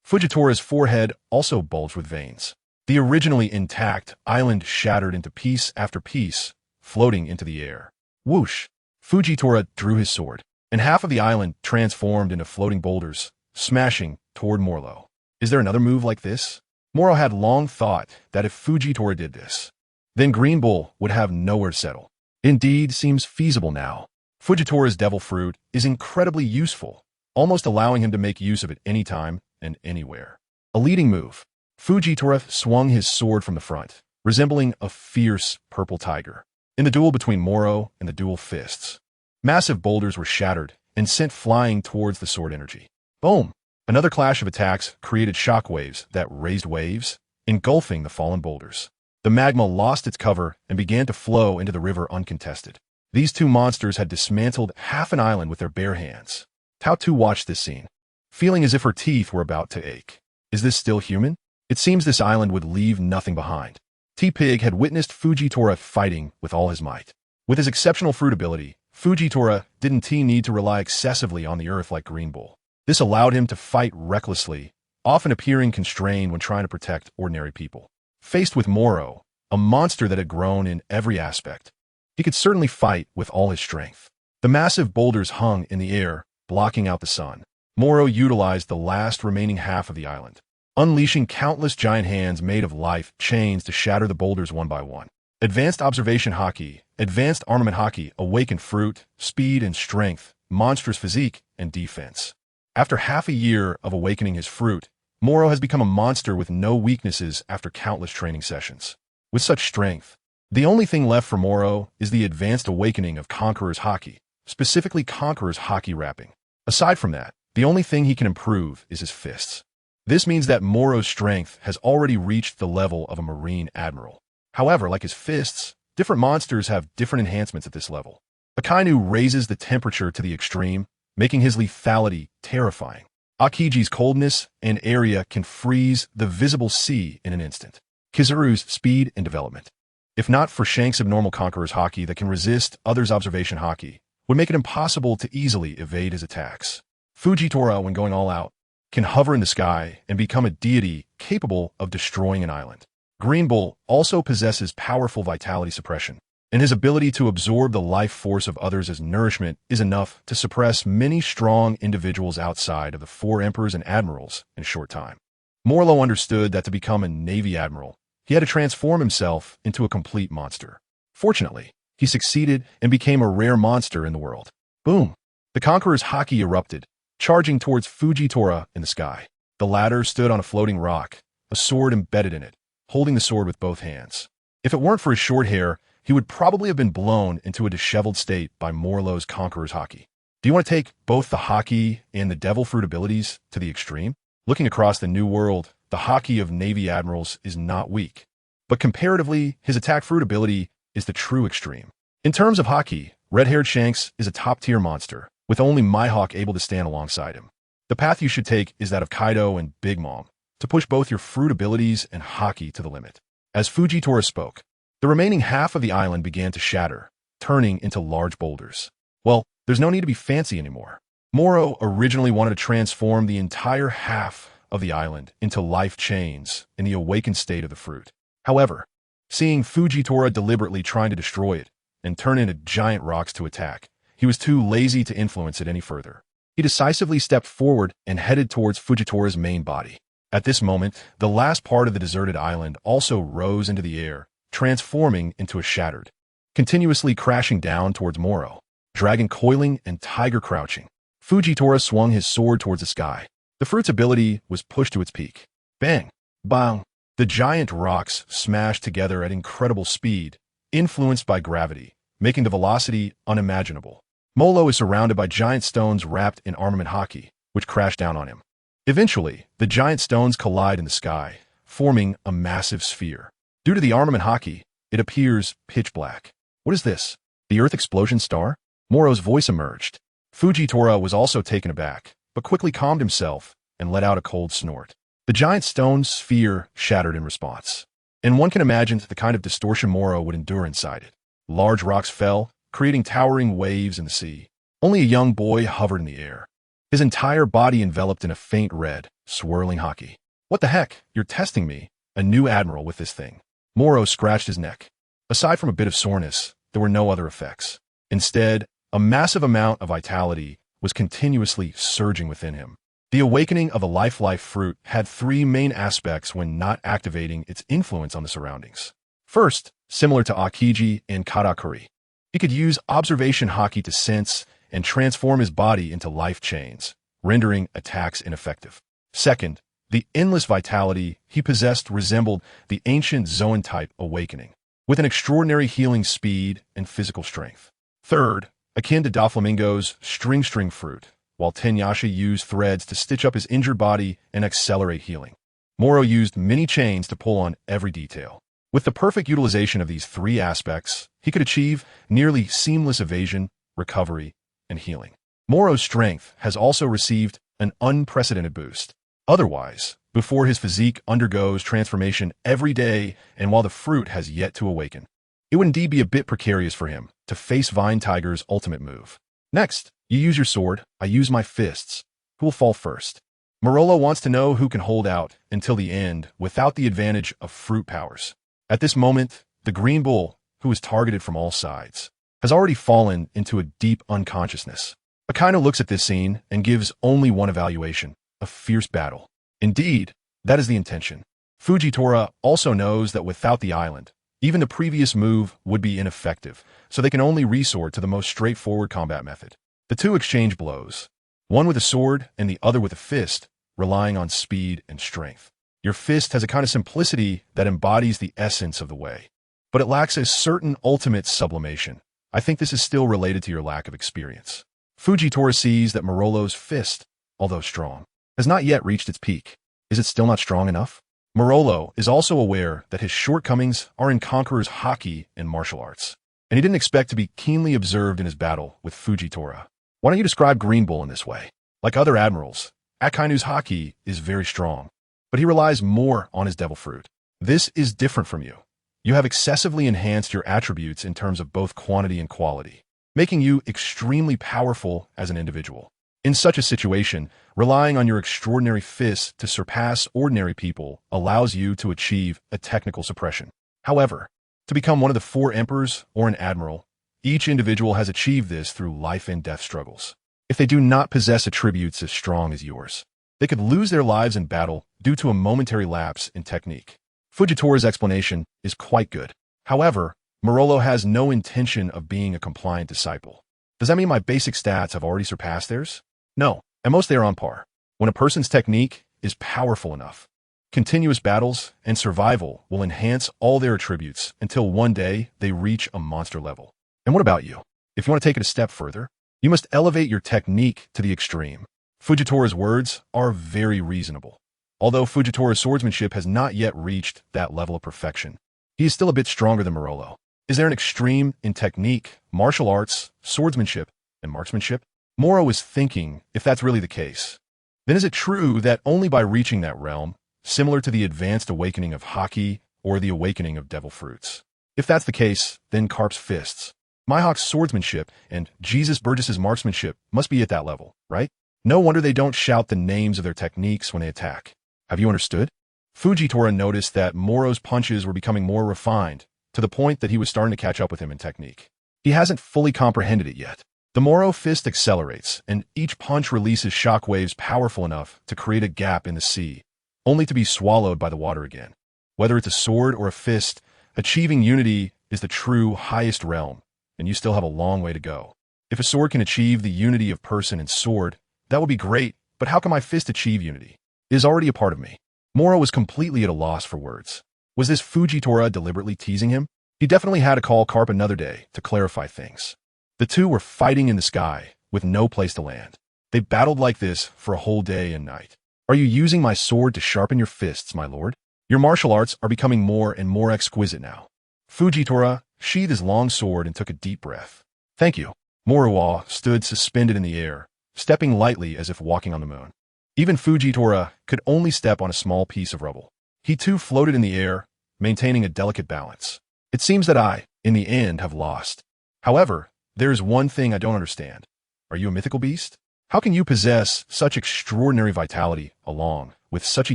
Fujitora's forehead also bulged with veins. The originally intact island shattered into piece after piece, floating into the air. Whoosh! Fujitora drew his sword, and half of the island transformed into floating boulders, smashing toward Morrow. Is there another move like this? Morrow had long thought that if Fujitora did this, then Green Bull would have nowhere to settle. Indeed, seems feasible now. Fujitora's devil fruit is incredibly useful, almost allowing him to make use of it anytime and anywhere. A leading move. Fujitora swung his sword from the front, resembling a fierce purple tiger. In the duel between Morrow and the dual fists, massive boulders were shattered and sent flying towards the sword energy. Boom! Another clash of attacks created shockwaves that raised waves, engulfing the fallen boulders. The magma lost its cover and began to flow into the river uncontested. These two monsters had dismantled half an island with their bare hands. Tao 2 watched this scene, feeling as if her teeth were about to ache. Is this still human? It seems this island would leave nothing behind. T-Pig had witnessed Fujitora fighting with all his might. With his exceptional fruit ability, Fujitora didn't need to rely excessively on the earth like Green Bull. This allowed him to fight recklessly, often appearing constrained when trying to protect ordinary people. Faced with Morrow, a monster that had grown in every aspect, he could certainly fight with all his strength. The massive boulders hung in the air, blocking out the sun. Morrow utilized the last remaining half of the island. unleashing countless giant hands made of life chains to shatter the boulders one by one. Advanced observation Haki, advanced armament Haki, awakened fruit, speed and strength, monstrous physique, and defense. After half a year of awakening his fruit, Morrow has become a monster with no weaknesses after countless training sessions. With such strength, the only thing left for Morrow is the advanced awakening of Conqueror's Haki, specifically Conqueror's Haki wrapping. Aside from that, the only thing he can improve is his fists. This means that Morrow's strength has already reached the level of a Marine Admiral. However, like his fists, different monsters have different enhancements at this level. Akainu raises the temperature to the extreme, making his lethality terrifying. Akiji's coldness and area can freeze the visible sea in an instant. Kizaru's speed and development. If not for Shank's abnormal Conqueror's Haki that can resist others' observation Haki, would make it impossible to easily evade his attacks. Fujitora, when going all out, can hover in the sky and become a deity capable of destroying an island. Green Bull also possesses powerful vitality suppression, and his ability to absorb the life force of others as nourishment is enough to suppress many strong individuals outside of the 4 emperors and admirals in a short time. Morrow understood that to become a Navy admiral, he had to transform himself into a complete monster. Fortunately, he succeeded and became a rare monster in the world. Boom! The Conqueror's Haki erupted, charging towards Fujitora in the sky. The latter stood on a floating rock, a sword embedded in it, holding the sword with both hands. If it weren't for his short hair, he would probably have been blown into a disheveled state by Morlow's Conqueror's Haki. Do you want to take both the Haki and the Devil Fruit abilities to the extreme? Looking across the New World, the Haki of Navy Admirals is not weak. But comparatively, his attack fruit ability is the true extreme. In terms of Haki, red-haired Shanks is a top-tier monster, with only Mihawk able to stand alongside him. The path you should take is that of Kaido and Big Mom, to push both your fruit abilities and Haki to the limit. As Fujitora spoke, the remaining half of the island began to shatter, turning into large boulders. Well, there's no need to be fancy anymore. Morrow originally wanted to transform the entire half of the island into life chains in the awakened state of the fruit. However, seeing Fujitora deliberately trying to destroy it and turn into giant rocks to attack, he was too lazy to influence it any further. He decisively stepped forward and headed towards Fujitora's main body. At this moment, the last part of the deserted island also rose into the air, transforming into a shattered, continuously crashing down towards Morrow, dragon coiling and tiger crouching. Fujitora swung his sword towards the sky. The fruit's ability was pushed to its peak. Bang! Bang! The giant rocks smashed together at incredible speed, influenced by gravity, making the velocity unimaginable. Molo is surrounded by giant stones wrapped in armament Haki, which crash down on him. Eventually, the giant stones collide in the sky, forming a massive sphere. Due to the armament Haki, it appears pitch black. What is this? The Earth explosion star? Morrow's voice emerged. Fujitora was also taken aback, but quickly calmed himself and let out a cold snort. The giant stone sphere shattered in response, and one can imagine the kind of distortion Morrow would endure inside it. Large rocks fell, creating towering waves in the sea. Only a young boy hovered in the air, his entire body enveloped in a faint red, swirling Haki. What the heck? You're testing me, a new admiral, with this thing. Morrow scratched his neck. Aside from a bit of soreness, there were no other effects. Instead, a massive amount of vitality was continuously surging within him. The awakening of the life fruit had 3 main aspects when not activating its influence on the surroundings. First, similar to Akiji and Karakuri, he could use observation Haki to sense and transform his body into life chains, rendering attacks ineffective. Second, the endless vitality he possessed resembled the ancient Zoan-type awakening, with an extraordinary healing speed and physical strength. Third, akin to Doflamingo's string fruit, while Tenyasha used threads to stitch up his injured body and accelerate healing. Morrow used many chains to pull on every detail. With the perfect utilization of these 3 aspects, he could achieve nearly seamless evasion, recovery, and healing. Morrow's strength has also received an unprecedented boost. Otherwise, before his physique undergoes transformation every day and while the fruit has yet to awaken, it would indeed be a bit precarious for him to face Vine Tiger's ultimate move. Next, you use your sword, I use my fists. Who will fall first? Morolo wants to know who can hold out until the end without the advantage of fruit powers. At this moment, the Green Bull, who is targeted from all sides, has already fallen into a deep unconsciousness. Akainu looks at this scene and gives only one evaluation: a fierce battle. Indeed, That is the intention. Fujitora also knows that without the island, even the previous move would be ineffective, so they can only resort to the most straightforward combat method. The two exchange blows, one with a sword and the other with a fist, relying on speed and strength. Your fist has a kind of simplicity that embodies the essence of the way, but it lacks a certain ultimate sublimation. I think this is still related to your lack of experience. Fujitora sees that Morrow's fist, although strong, has not yet reached its peak. Is it still not strong enough? Morrow is also aware that his shortcomings are in Conqueror's Haki and martial arts, and he didn't expect to be keenly observed in his battle with Fujitora. Why don't you describe Green Bull in this way? Like other admirals, Akainu's Haki is very strong, but he relies more on his devil fruit. This is different from you. You have excessively enhanced your attributes in terms of both quantity and quality, making you extremely powerful as an individual. In such a situation, relying on your extraordinary fists to surpass ordinary people allows you to achieve a technical suppression. However, to become one of the 4 emperors or an admiral, each individual has achieved this through life and death struggles. If they do not possess attributes as strong as yours, they could lose their lives in battle due to a momentary lapse in technique. Fujitora's explanation is quite good. However, Morrow has no intention of being a compliant disciple. Does that mean my basic stats have already surpassed theirs? No, at most they are on par. When a person's technique is powerful enough, continuous battles and survival will enhance all their attributes until one day they reach a monster level. And what about you? If you want to take it a step further, you must elevate your technique to the extreme. Fujitora's words are very reasonable. Although Fujitora's swordsmanship has not yet reached that level of perfection, he is still a bit stronger than Morrow. Is there an extreme in technique, martial arts, swordsmanship, and marksmanship? Morrow is thinking if that's really the case. Then is it true that only by reaching that realm, similar to the advanced awakening of Haki or the awakening of devil fruits? If that's the case, then Garp's fists, Mihawk's swordsmanship, and Jesus Burgess's marksmanship must be at that level, right? No wonder they don't shout the names of their techniques when they attack. Have you understood? Fujitora noticed that Morrow's punches were becoming more refined, to the point that he was starting to catch up with him in technique. He hasn't fully comprehended it yet. The Morrow fist accelerates, and each punch releases shockwaves powerful enough to create a gap in the sea, only to be swallowed by the water again. Whether it's a sword or a fist, achieving unity is the true highest realm, and you still have a long way to go. If a sword can achieve the unity of person and sword, that would be great, but how can my fist achieve unity? It is already a part of me. Morrow was completely at a loss for words. Was this Fujitora deliberately teasing him? He definitely had to call Garp another day to clarify things. The two were fighting in the sky, with no place to land. They battled like this for a whole day and night. Are you using my sword to sharpen your fists, my lord? Your martial arts are becoming more and more exquisite now. Fujitora sheathed his long sword and took a deep breath. Thank you. Morrow stood suspended in the air, stepping lightly as if walking on the moon. Even Fujitora could only step on a small piece of rubble. He too floated in the air, maintaining a delicate balance. It seems that I, in the end, have lost. However, there is one thing I don't understand. Are you a mythical beast? How can you possess such extraordinary vitality along with such a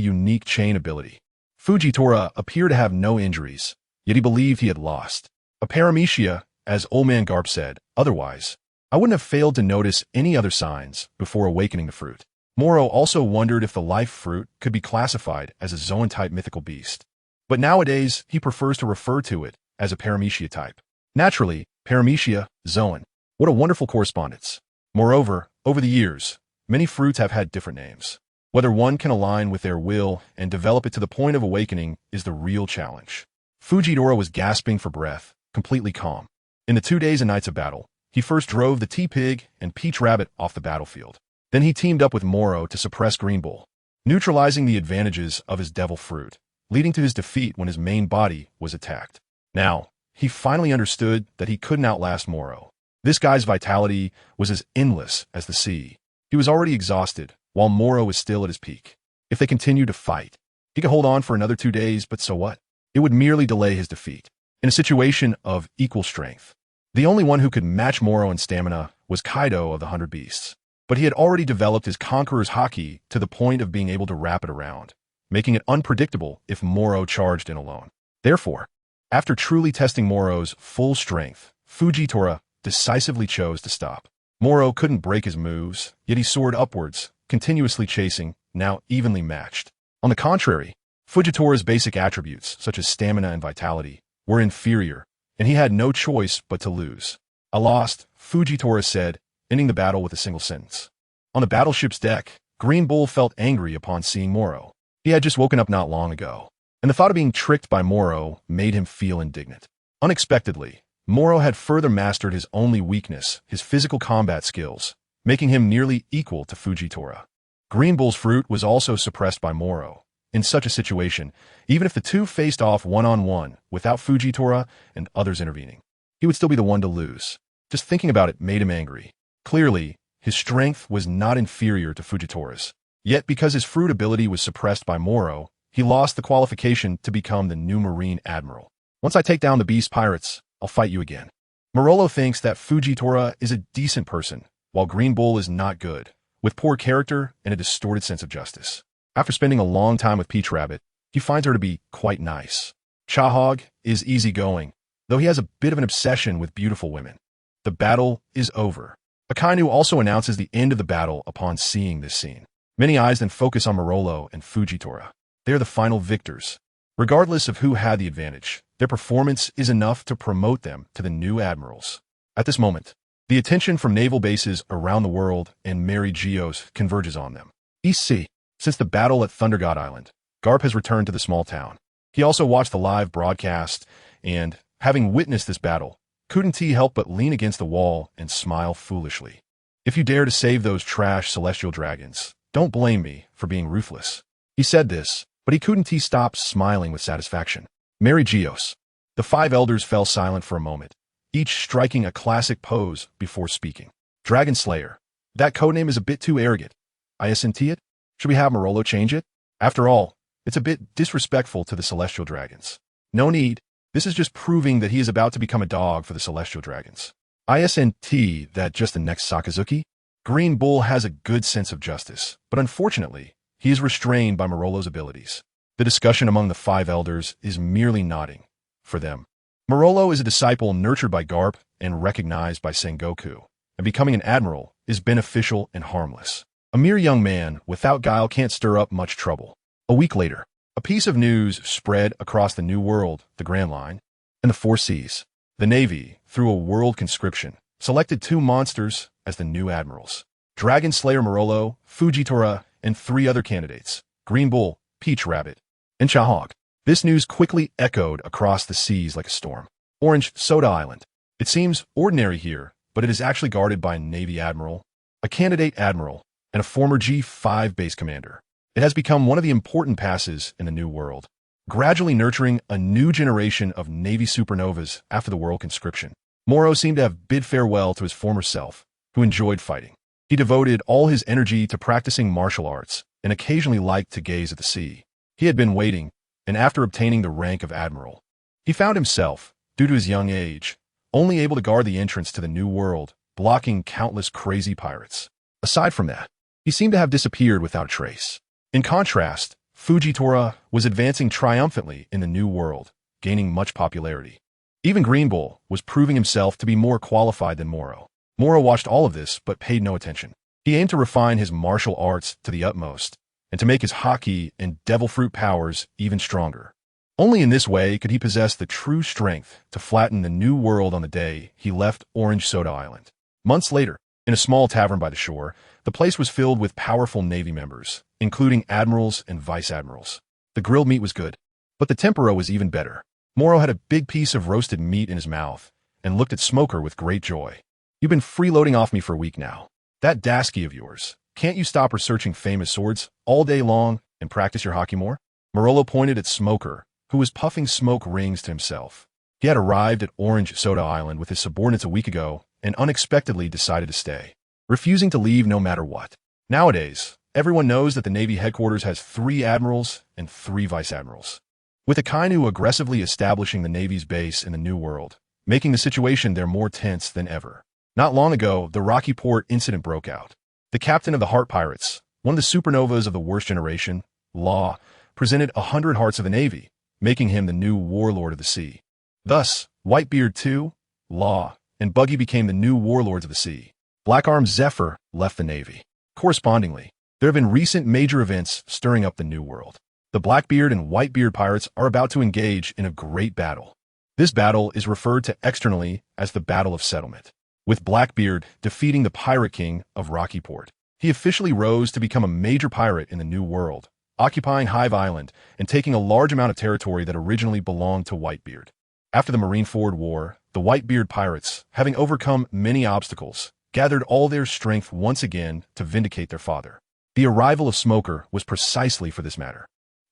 unique chain ability? Fujitora appeared to have no injuries, yet he believed he had lost. A paramecia, as old man Garp said. Otherwise, I wouldn't have failed to notice any other signs before awakening the fruit. Morrow also wondered if the life fruit could be classified as a Zoan-type mythical beast. But nowadays, he prefers to refer to it as a paramecia type. Naturally, paramecia, Zoan. What a wonderful correspondence. Moreover, over the years, many fruits have had different names. Whether one can align with their will and develop it to the point of awakening is the real challenge. Fujitora was gasping for breath, completely calm. In the 2 days and nights of battle, he first drove the T-Pig and Peach Rabbit off the battlefield. Then he teamed up with Morrow to suppress Green Bull, neutralizing the advantages of his devil fruit, leading to his defeat when his main body was attacked. Now, he finally understood that he couldn't outlast Morrow. This guy's vitality was as endless as the sea. He was already exhausted, while Morrow was still at his peak. If they continued to fight, he could hold on for another 2 days, but so what? It would merely delay his defeat. In a situation of equal strength, the only one who could match Morrow in stamina was Kaido of the 100 Beasts. But he had already developed his Conqueror's Haki to the point of being able to wrap it around, making it unpredictable if Morrow charged in alone. Therefore, after truly testing Morrow's full strength, Fujitora decisively chose to stop. Morrow couldn't break his moves, yet he soared upwards, continuously chasing, now evenly matched. On the contrary, Fujitora's basic attributes, such as stamina and vitality, were inferior, and he had no choice but to lose. "I lost," Fujitora said, ending the battle with a single sentence. On the battleship's deck, Green Bull felt angry upon seeing Morrow. He had just woken up not long ago, and the thought of being tricked by Morrow made him feel indignant. Unexpectedly, Morrow had further mastered his only weakness, his physical combat skills, making him nearly equal to Fujitora. Green Bull's fruit was also suppressed by Morrow. In such a situation, even if the two faced off one-on-one without Fujitora and others intervening, he would still be the one to lose. Just thinking about it made him angry. Clearly, his strength was not inferior to Fujitora's. Yet because his fruit ability was suppressed by Morrow, he lost the qualification to become the new Marine Admiral. "Once I take down the Beast Pirates, I'll fight you again." Morrow thinks that Fujitora is a decent person, while Green Bull is not good, with poor character and a distorted sense of justice. After spending a long time with Peach Rabbit, he finds her to be quite nice. Chahog is easygoing, though he has a bit of an obsession with beautiful women. The battle is over. Akainu also announces the end of the battle upon seeing this scene. Many eyes then focus on Morrow and Fujitora. They are the final victors. Regardless of who had the advantage, their performance is enough to promote them to the new admirals. At this moment, the attention from naval bases around the world and Mary Geos converges on them. East Sea. Since the battle at Thunder God Island, Garp has returned to the small town. He also watched the live broadcast, and, having witnessed this battle, couldn't he help but lean against the wall and smile foolishly. "If you dare to save those trash celestial dragons, don't blame me for being ruthless." He said this, but he couldn't stop smiling with satisfaction. Mary Geos. The five elders fell silent for a moment, each striking a classic pose before speaking. "Dragon Slayer. That codename is a bit too arrogant. I assent it? Should we have Morrow change it? After all, it's a bit disrespectful to the celestial dragons." "No need. This is just proving that he is about to become a dog for the celestial dragons." "I assent that just the next Sakazuki." Green Bull has a good sense of justice, but unfortunately, he is restrained by Morrow's abilities. The discussion among the five elders is merely nodding. For them, Morrow is a disciple nurtured by Garp and recognized by Sengoku, and becoming an admiral is beneficial and harmless. A mere young man without guile can't stir up much trouble. A week later, a piece of news spread across the New World, the Grand Line, and the Four Seas. The Navy, through a world conscription, selected two monsters as the new admirals. Dragon Slayer Morrow, Fujitora, and three other candidates, Green Bull, Peach Rabbit, and Chahog. This news quickly echoed across the seas like a storm. Orange Soda Island. It seems ordinary here, but it is actually guarded by a Navy Admiral, a candidate Admiral, and a former G5 base commander. It has become one of the important passes in the New World, gradually nurturing a new generation of Navy supernovas after the world conscription. Morrow seemed to have bid farewell to his former self, who enjoyed fighting. He devoted all his energy to practicing martial arts and occasionally liked to gaze at the sea. He had been waiting, and after obtaining the rank of Admiral, he found himself, due to his young age, only able to guard the entrance to the New World, blocking countless crazy pirates. Aside from that, he seemed to have disappeared without a trace. In contrast, Fujitora was advancing triumphantly in the New World, gaining much popularity. Even Green Bull was proving himself to be more qualified than Morrow. Morrow watched all of this but paid no attention. He aimed to refine his martial arts to the utmost, and to make his Haki and devil fruit powers even stronger. Only in this way could he possess the true strength to flatten the New World on the day he left Orange Soda Island. Months later, in a small tavern by the shore, the place was filled with powerful Navy members, including admirals and vice admirals. The grilled meat was good, but the tempura was even better. Morrow had a big piece of roasted meat in his mouth and looked at Smoker with great joy. "You've been freeloading off me for a week now. That Dasky of yours, can't you stop researching famous swords all day long and practice your Haki more?" Morrow pointed at Smoker, who was puffing smoke rings to himself. He had arrived at Orange Soda Island with his subordinates a week ago and unexpectedly decided to stay, refusing to leave no matter what. Nowadays, everyone knows that the Navy headquarters has 3 admirals and 3 vice admirals, with Akainu aggressively establishing the Navy's base in the New World, making the situation there more tense than ever. Not long ago, the Rocky Port incident broke out. The captain of the Heart Pirates, one of the supernovas of the worst generation, Law, presented 100 hearts of the Navy, making him the new warlord of the sea. Thus, Whitebeard II, Law, and Buggy became the new warlords of the sea. Black Arm Zephyr left the Navy. Correspondingly, there have been recent major events stirring up the New World. The Blackbeard and Whitebeard pirates are about to engage in a great battle. This battle is referred to externally as the Battle of Settlement, with Blackbeard defeating the Pirate King of Rocky Port. He officially rose to become a major pirate in the New World, occupying Hive Island and taking a large amount of territory that originally belonged to Whitebeard. After the Marineford War, the Whitebeard pirates, having overcome many obstacles, gathered all their strength once again to vindicate their father. The arrival of Smoker was precisely for this matter.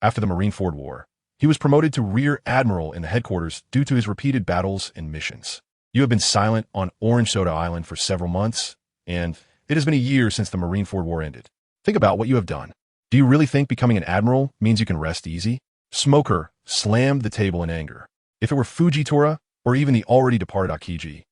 After the Marineford War, he was promoted to Rear Admiral in the headquarters due to his repeated battles and missions. You have been silent on Orange Soda Island for several months, and it has been a year since the Marineford War ended. Think about what you have done. Do you really think becoming an admiral means you can rest easy? Smoker slammed the table in anger. If it were Fujitora, or even the already departed Akiji,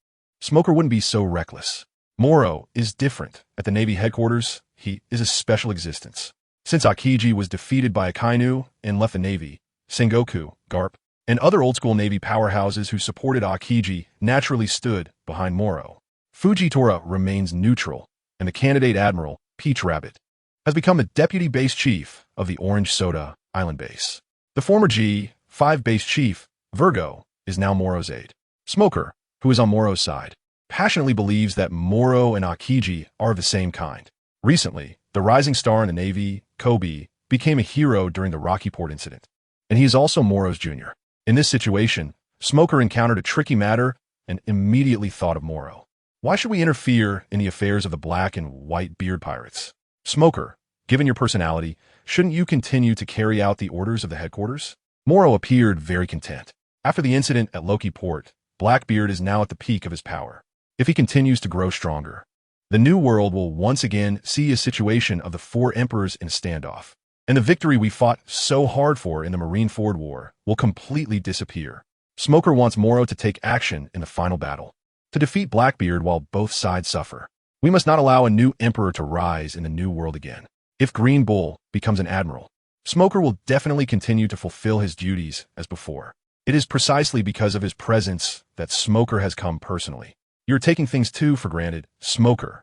Smoker wouldn't be so reckless. Morrow is different. At the Navy headquarters, he is a special existence. Since Akiji was defeated by Akainu and left the Navy, Sengoku, Garp, and other old-school Navy powerhouses who supported Akiji naturally stood behind Morrow. Fujitora remains neutral, and the candidate admiral, Peach Rabbit, has become the deputy base chief of the Orange Soda Island base. The former G5 base chief, Virgo, is now Morrow's aide. Smoker, who is on Morrow's side, passionately believes that Morrow and Akiji are of the same kind. Recently, the rising star in the Navy, Kobe, became a hero during the Rocky Port incident, and he is also Morrow's junior. In this situation, Smoker encountered a tricky matter and immediately thought of Morrow. Why should we interfere in the affairs of the Black and White Beard pirates? Smoker, given your personality, shouldn't you continue to carry out the orders of the headquarters? Morrow appeared very content. After the incident at Loki Port, Blackbeard is now at the peak of his power. If he continues to grow stronger, the New World will once again see a situation of the four emperors in a standoff, and the victory we fought so hard for in the Marineford War will completely disappear. Smoker wants Morrow to take action in the final battle, to defeat Blackbeard while both sides suffer. We must not allow a new emperor to rise in the New World again. If Green Bull becomes an admiral, Smoker will definitely continue to fulfill his duties as before. It is precisely because of his presence that Smoker has come personally. You're taking things too for granted, Smoker.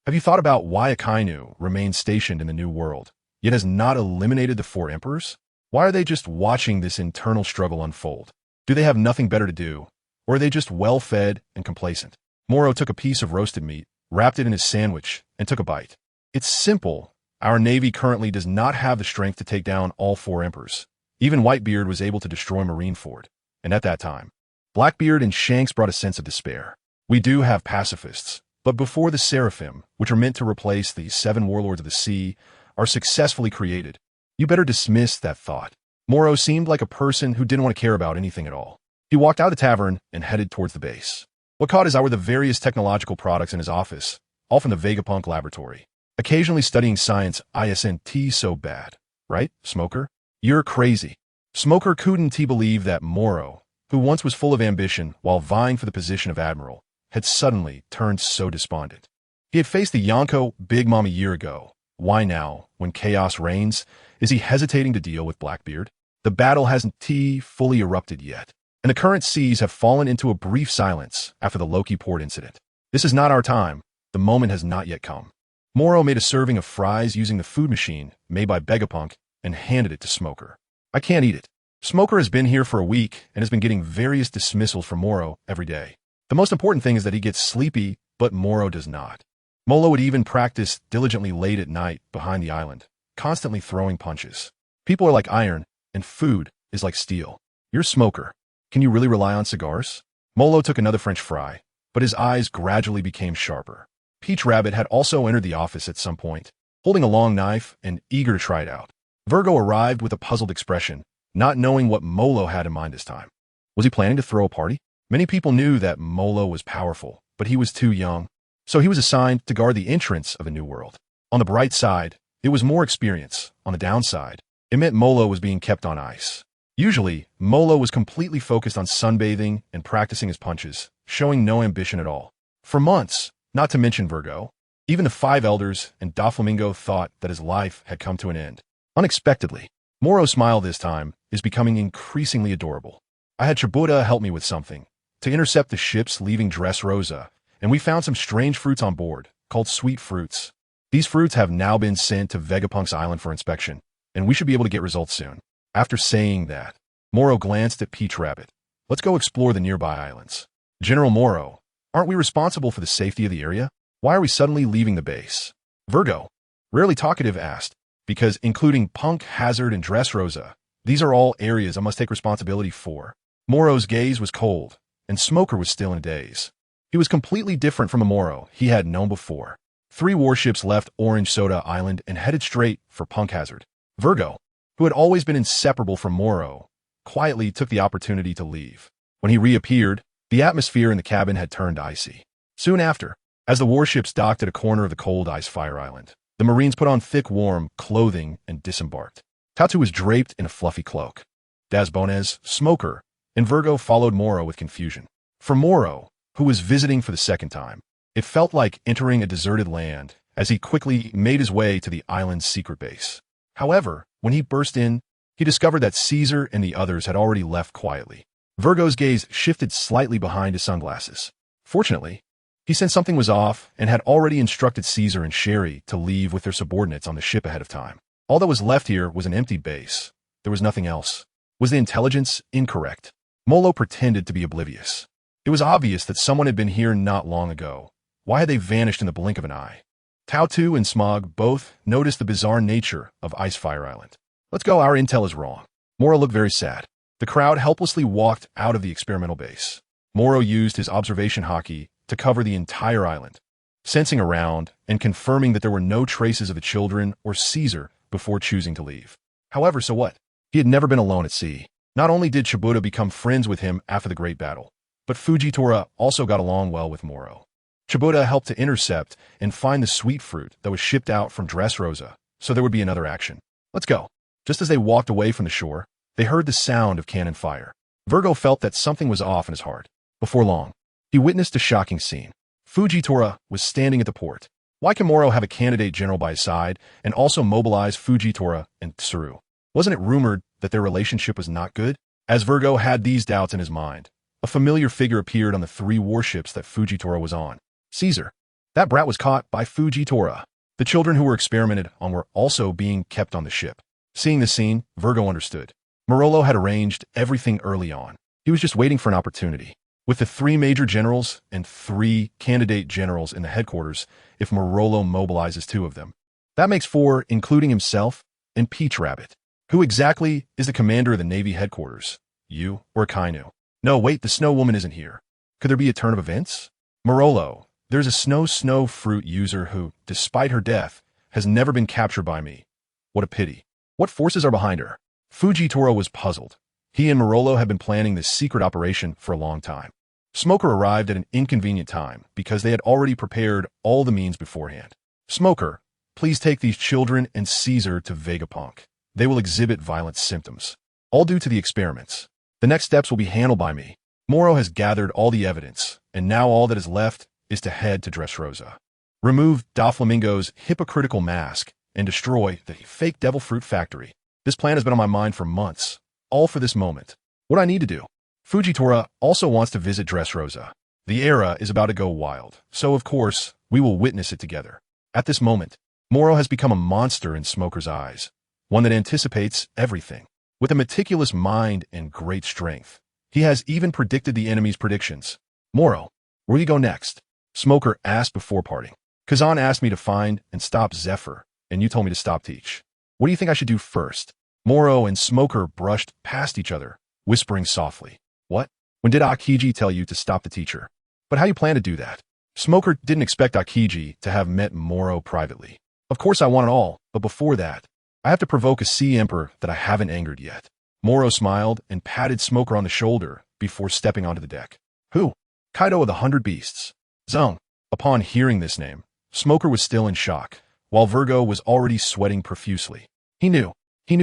Have you thought about why Akainu remains stationed in the New World, yet has not eliminated the four emperors? Why are they just watching this internal struggle unfold? Do they have nothing better to do, or are they just well-fed and complacent? Morrow took a piece of roasted meat, wrapped it in his sandwich, and took a bite. It's simple. Our Navy currently does not have the strength to take down all four emperors. Even Whitebeard was able to destroy Marineford, and at that time, Blackbeard and Shanks brought a sense of despair. We do have pacifists, but before the Seraphim, which are meant to replace the 7 warlords of the sea, are successfully created, you better dismiss that thought. Morrow seemed like a person who didn't want to care about anything at all. He walked out of the tavern and headed towards the base. What caught his eye were the various technological products in his office, all from the Vegapunk laboratory. Occasionally studying science isn't so bad, right, Smoker? You're crazy. Smoker couldn't believe that Morrow, who once was full of ambition while vying for the position of admiral, had suddenly turned so despondent. He had faced the Yonko Big Mom a year ago. Why now, when chaos reigns, is he hesitating to deal with Blackbeard? The battle hasn't fully erupted yet, and the current seas have fallen into a brief silence after the Loki Port incident. This is not our time. The moment has not yet come. Morrow made a serving of fries using the food machine made by Vegapunk and handed it to Smoker. I can't eat it. Smoker has been here for a week and has been getting various dismissals from Morrow every day. The most important thing is that he gets sleepy, but Morrow does not. Molo would even practice diligently late at night behind the island, constantly throwing punches. People are like iron, and food is like steel. You're Smoker. Can you really rely on cigars? Molo took another French fry, but his eyes gradually became sharper. Peach Rabbit had also entered the office at some point, holding a long knife and eager to try it out. Virgo arrived with a puzzled expression, not knowing what Molo had in mind this time. Was he planning to throw a party? Many people knew that Molo was powerful, but he was too young, so he was assigned to guard the entrance of a new world. On the bright side, it was more experience. On the downside, it meant Molo was being kept on ice. Usually, Molo was completely focused on sunbathing and practicing his punches, showing no ambition at all. For months, not to mention Virgo, even the 5 elders and Doflamingo thought that his life had come to an end. Unexpectedly, Morrow's smile this time is becoming increasingly adorable. I had Chibuta help me with something, to intercept the ships leaving Dressrosa, and we found some strange fruits on board, called sweet fruits. These fruits have now been sent to Vegapunk's island for inspection, and we should be able to get results soon. After saying that, Morrow glanced at Peach Rabbit. Let's go explore the nearby islands. General Morrow, aren't we responsible for the safety of the area? Why are we suddenly leaving the base? Virgo, rarely talkative, asked, because including Punk, Hazard, and Dressrosa, these are all areas I must take responsibility for. Morrow's gaze was cold, and Smoker was still in a daze. He was completely different from a Morrow he had known before. 3 warships left Orange Soda Island and headed straight for Punk Hazard. Virgo, who had always been inseparable from Morrow, quietly took the opportunity to leave. When he reappeared, the atmosphere in the cabin had turned icy. Soon after, as the warships docked at a corner of the cold ice fire island, the Marines put on thick, warm clothing and disembarked. Tatu was draped in a fluffy cloak. Dasbones, Smoker, and Virgo followed Morrow with confusion. For Morrow, who was visiting for the second time, it felt like entering a deserted land as he quickly made his way to the island's secret base. However, when he burst in, he discovered that Caesar and the others had already left quietly. Virgo's gaze shifted slightly behind his sunglasses. Fortunately, he sensed something was off and had already instructed Caesar and Sherry to leave with their subordinates on the ship ahead of time. All that was left here was an empty base. There was nothing else. Was the intelligence incorrect? Molo pretended to be oblivious. It was obvious that someone had been here not long ago. Why had they vanished in the blink of an eye? Tautu and Smog both noticed the bizarre nature of Icefire Island. Let's go, our intel is wrong. Morrow looked very sad. The crowd helplessly walked out of the experimental base. Morrow used his observation Haki to cover the entire island, sensing around and confirming that there were no traces of the children or Caesar before choosing to leave. However, so what? He had never been alone at sea. Not only did Shibuya become friends with him after the Great Battle, but Fujitora also got along well with Morrow. Shibuya helped to intercept and find the sweet fruit that was shipped out from Dressrosa, so there would be another action. Let's go. Just as they walked away from the shore, they heard the sound of cannon fire. Virgo felt that something was off in his heart. Before long, he witnessed a shocking scene. Fujitora was standing at the port. Why can Morrow have a candidate general by his side and also mobilize Fujitora and Tsuru? Wasn't it rumored that their relationship was not good? As Virgo had these doubts in his mind, a familiar figure appeared on the 3 warships that Fujitora was on. Caesar. That brat was caught by Fujitora. The children who were experimented on were also being kept on the ship. Seeing the scene, Virgo understood. Morolo had arranged everything early on. He was just waiting for an opportunity. With the 3 major generals and 3 candidate generals in the headquarters, if Morolo mobilizes 2 of them. That makes 4, including himself and Peach Rabbit. Who exactly is the commander of the Navy headquarters? You or Akainu? No, wait, the Snow Woman isn't here. Could there be a turn of events? Morolo, there's a snow fruit user who, despite her death, has never been captured by me. What a pity. What forces are behind her? Fujitora was puzzled. He and Morolo had been planning this secret operation for a long time. Smoker arrived at an inconvenient time because they had already prepared all the means beforehand. Smoker, please take these children and Caesar to Vegapunk. They will exhibit violent symptoms. All due to the experiments. The next steps will be handled by me. Morrow has gathered all the evidence, and now all that is left is to head to Dressrosa. Remove Doflamingo's hypocritical mask and destroy the fake devil fruit factory. This plan has been on my mind for months, all for this moment. What I need to do? Fujitora also wants to visit Dressrosa. The era is about to go wild, so of course, we will witness it together. At this moment, Morrow has become a monster in Smoker's eyes, one that anticipates everything. With a meticulous mind and great strength, he has even predicted the enemy's predictions. Morrow, where do you go next? Smoker asked before parting. Kazan asked me to find and stop Zephyr, and you told me to stop Teach. What do you think I should do first? Morrow and Smoker brushed past each other, whispering softly. What? When did Akiji tell you to stop the teacher? But how you plan to do that? Smoker didn't expect Akiji to have met Morrow privately. Of course I want it all, but before that, I have to provoke a sea emperor that I haven't angered yet. Morrow smiled and patted Smoker on the shoulder before stepping onto the deck. Who? Kaido of the 100 Beasts. Zung. Upon hearing this name, Smoker was still in shock, while Virgo was already sweating profusely. He knew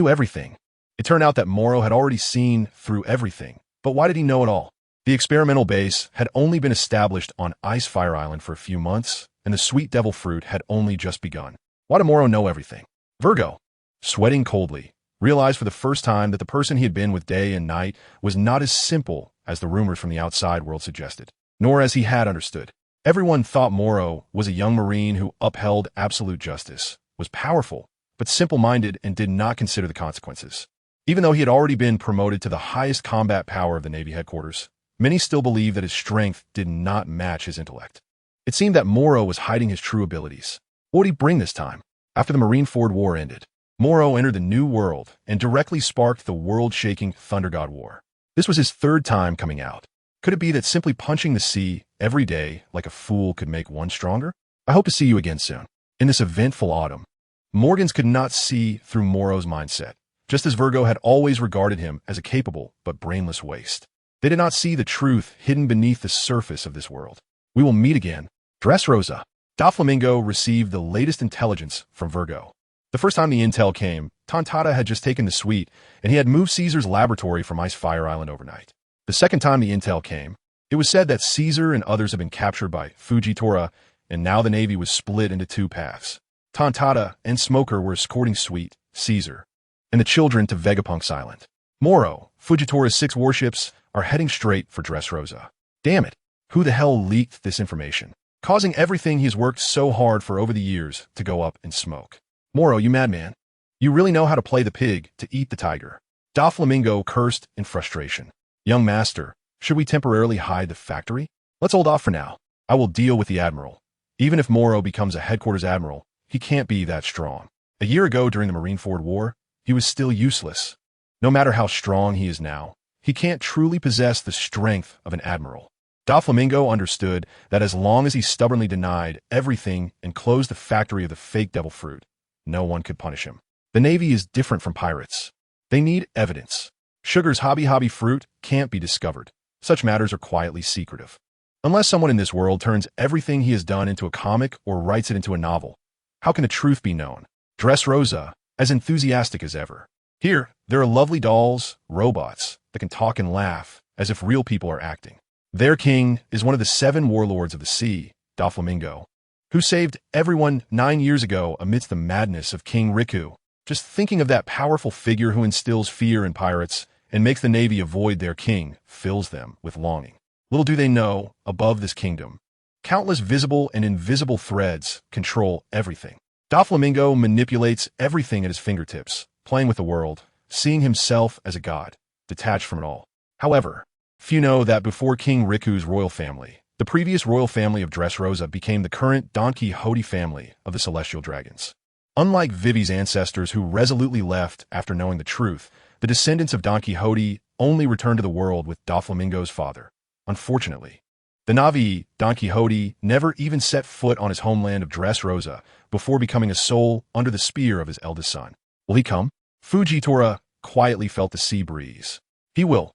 everything. It turned out that Morrow had already seen through everything, but why did he know it all? The experimental base had only been established on Icefire Island for a few months, and the sweet devil fruit had only just begun. Why did Morrow know everything? Virgo, sweating coldly, realized for the first time that the person he had been with day and night was not as simple as the rumors from the outside world suggested, nor as he had understood. Everyone thought Morrow was a young Marine who upheld absolute justice, was powerful, but simple-minded and did not consider the consequences. Even though he had already been promoted to the highest combat power of the Navy headquarters, many still believed that his strength did not match his intellect. It seemed that Morrow was hiding his true abilities. What would he bring this time? After the Marineford War ended, Morrow entered the New World and directly sparked the world-shaking Thunder God War. This was his third time coming out. Could it be that simply punching the sea every day like a fool could make one stronger? I hope to see you again soon. In this eventful autumn, Morgans could not see through Morrow's mindset, just as Virgo had always regarded him as a capable but brainless waste. They did not see the truth hidden beneath the surface of this world. We will meet again. Dressrosa. Doflamingo received the latest intelligence from Virgo. The first time the intel came, Tontata had just taken the suite, and he had moved Caesar's laboratory from Ice Fire Island overnight. The second time the intel came, it was said that Caesar and others had been captured by Fujitora, and now the Navy was split into two paths. Tontata and Smoker were escorting Sweet, Caesar, and the children to Vegapunk's island. Morrow, Fujitora's 6 warships, are heading straight for Dressrosa. Damn it, who the hell leaked this information, causing everything he's worked so hard for over the years to go up in smoke? Morrow, you madman. You really know how to play the pig to eat the tiger. Doflamingo cursed in frustration. Young master, should we temporarily hide the factory? Let's hold off for now. I will deal with the admiral. Even if Morrow becomes a headquarters admiral, he can't be that strong. A year ago during the Marineford War, he was still useless. No matter how strong he is now, he can't truly possess the strength of an admiral. Doflamingo understood that as long as he stubbornly denied everything and closed the factory of the fake devil fruit, no one could punish him. The Navy is different from pirates. They need evidence. Sugar's hobby fruit can't be discovered. Such matters are quietly secretive. Unless someone in this world turns everything he has done into a comic or writes it into a novel, how can the truth be known? Dressrosa, as enthusiastic as ever. Here, there are lovely dolls, robots, that can talk and laugh as if real people are acting. Their king is one of the 7 warlords of the sea, Doflamingo, who saved everyone 9 years ago amidst the madness of King Riku. Just thinking of that powerful figure who instills fear in pirates and makes the Navy avoid their king fills them with longing. Little do they know, above this kingdom, countless visible and invisible threads control everything. Doflamingo manipulates everything at his fingertips, playing with the world, seeing himself as a god, detached from it all. However, few know that before King Riku's royal family, the previous royal family of Dressrosa became the current Don Quixote family of the Celestial Dragons. Unlike Vivi's ancestors who resolutely left after knowing the truth, the descendants of Don Quixote only returned to the world with Doflamingo's father. Unfortunately, the Navi, Don Quixote, never even set foot on his homeland of Dressrosa before becoming a soul under the spear of his eldest son. Will he come? Fujitora quietly felt the sea breeze. He will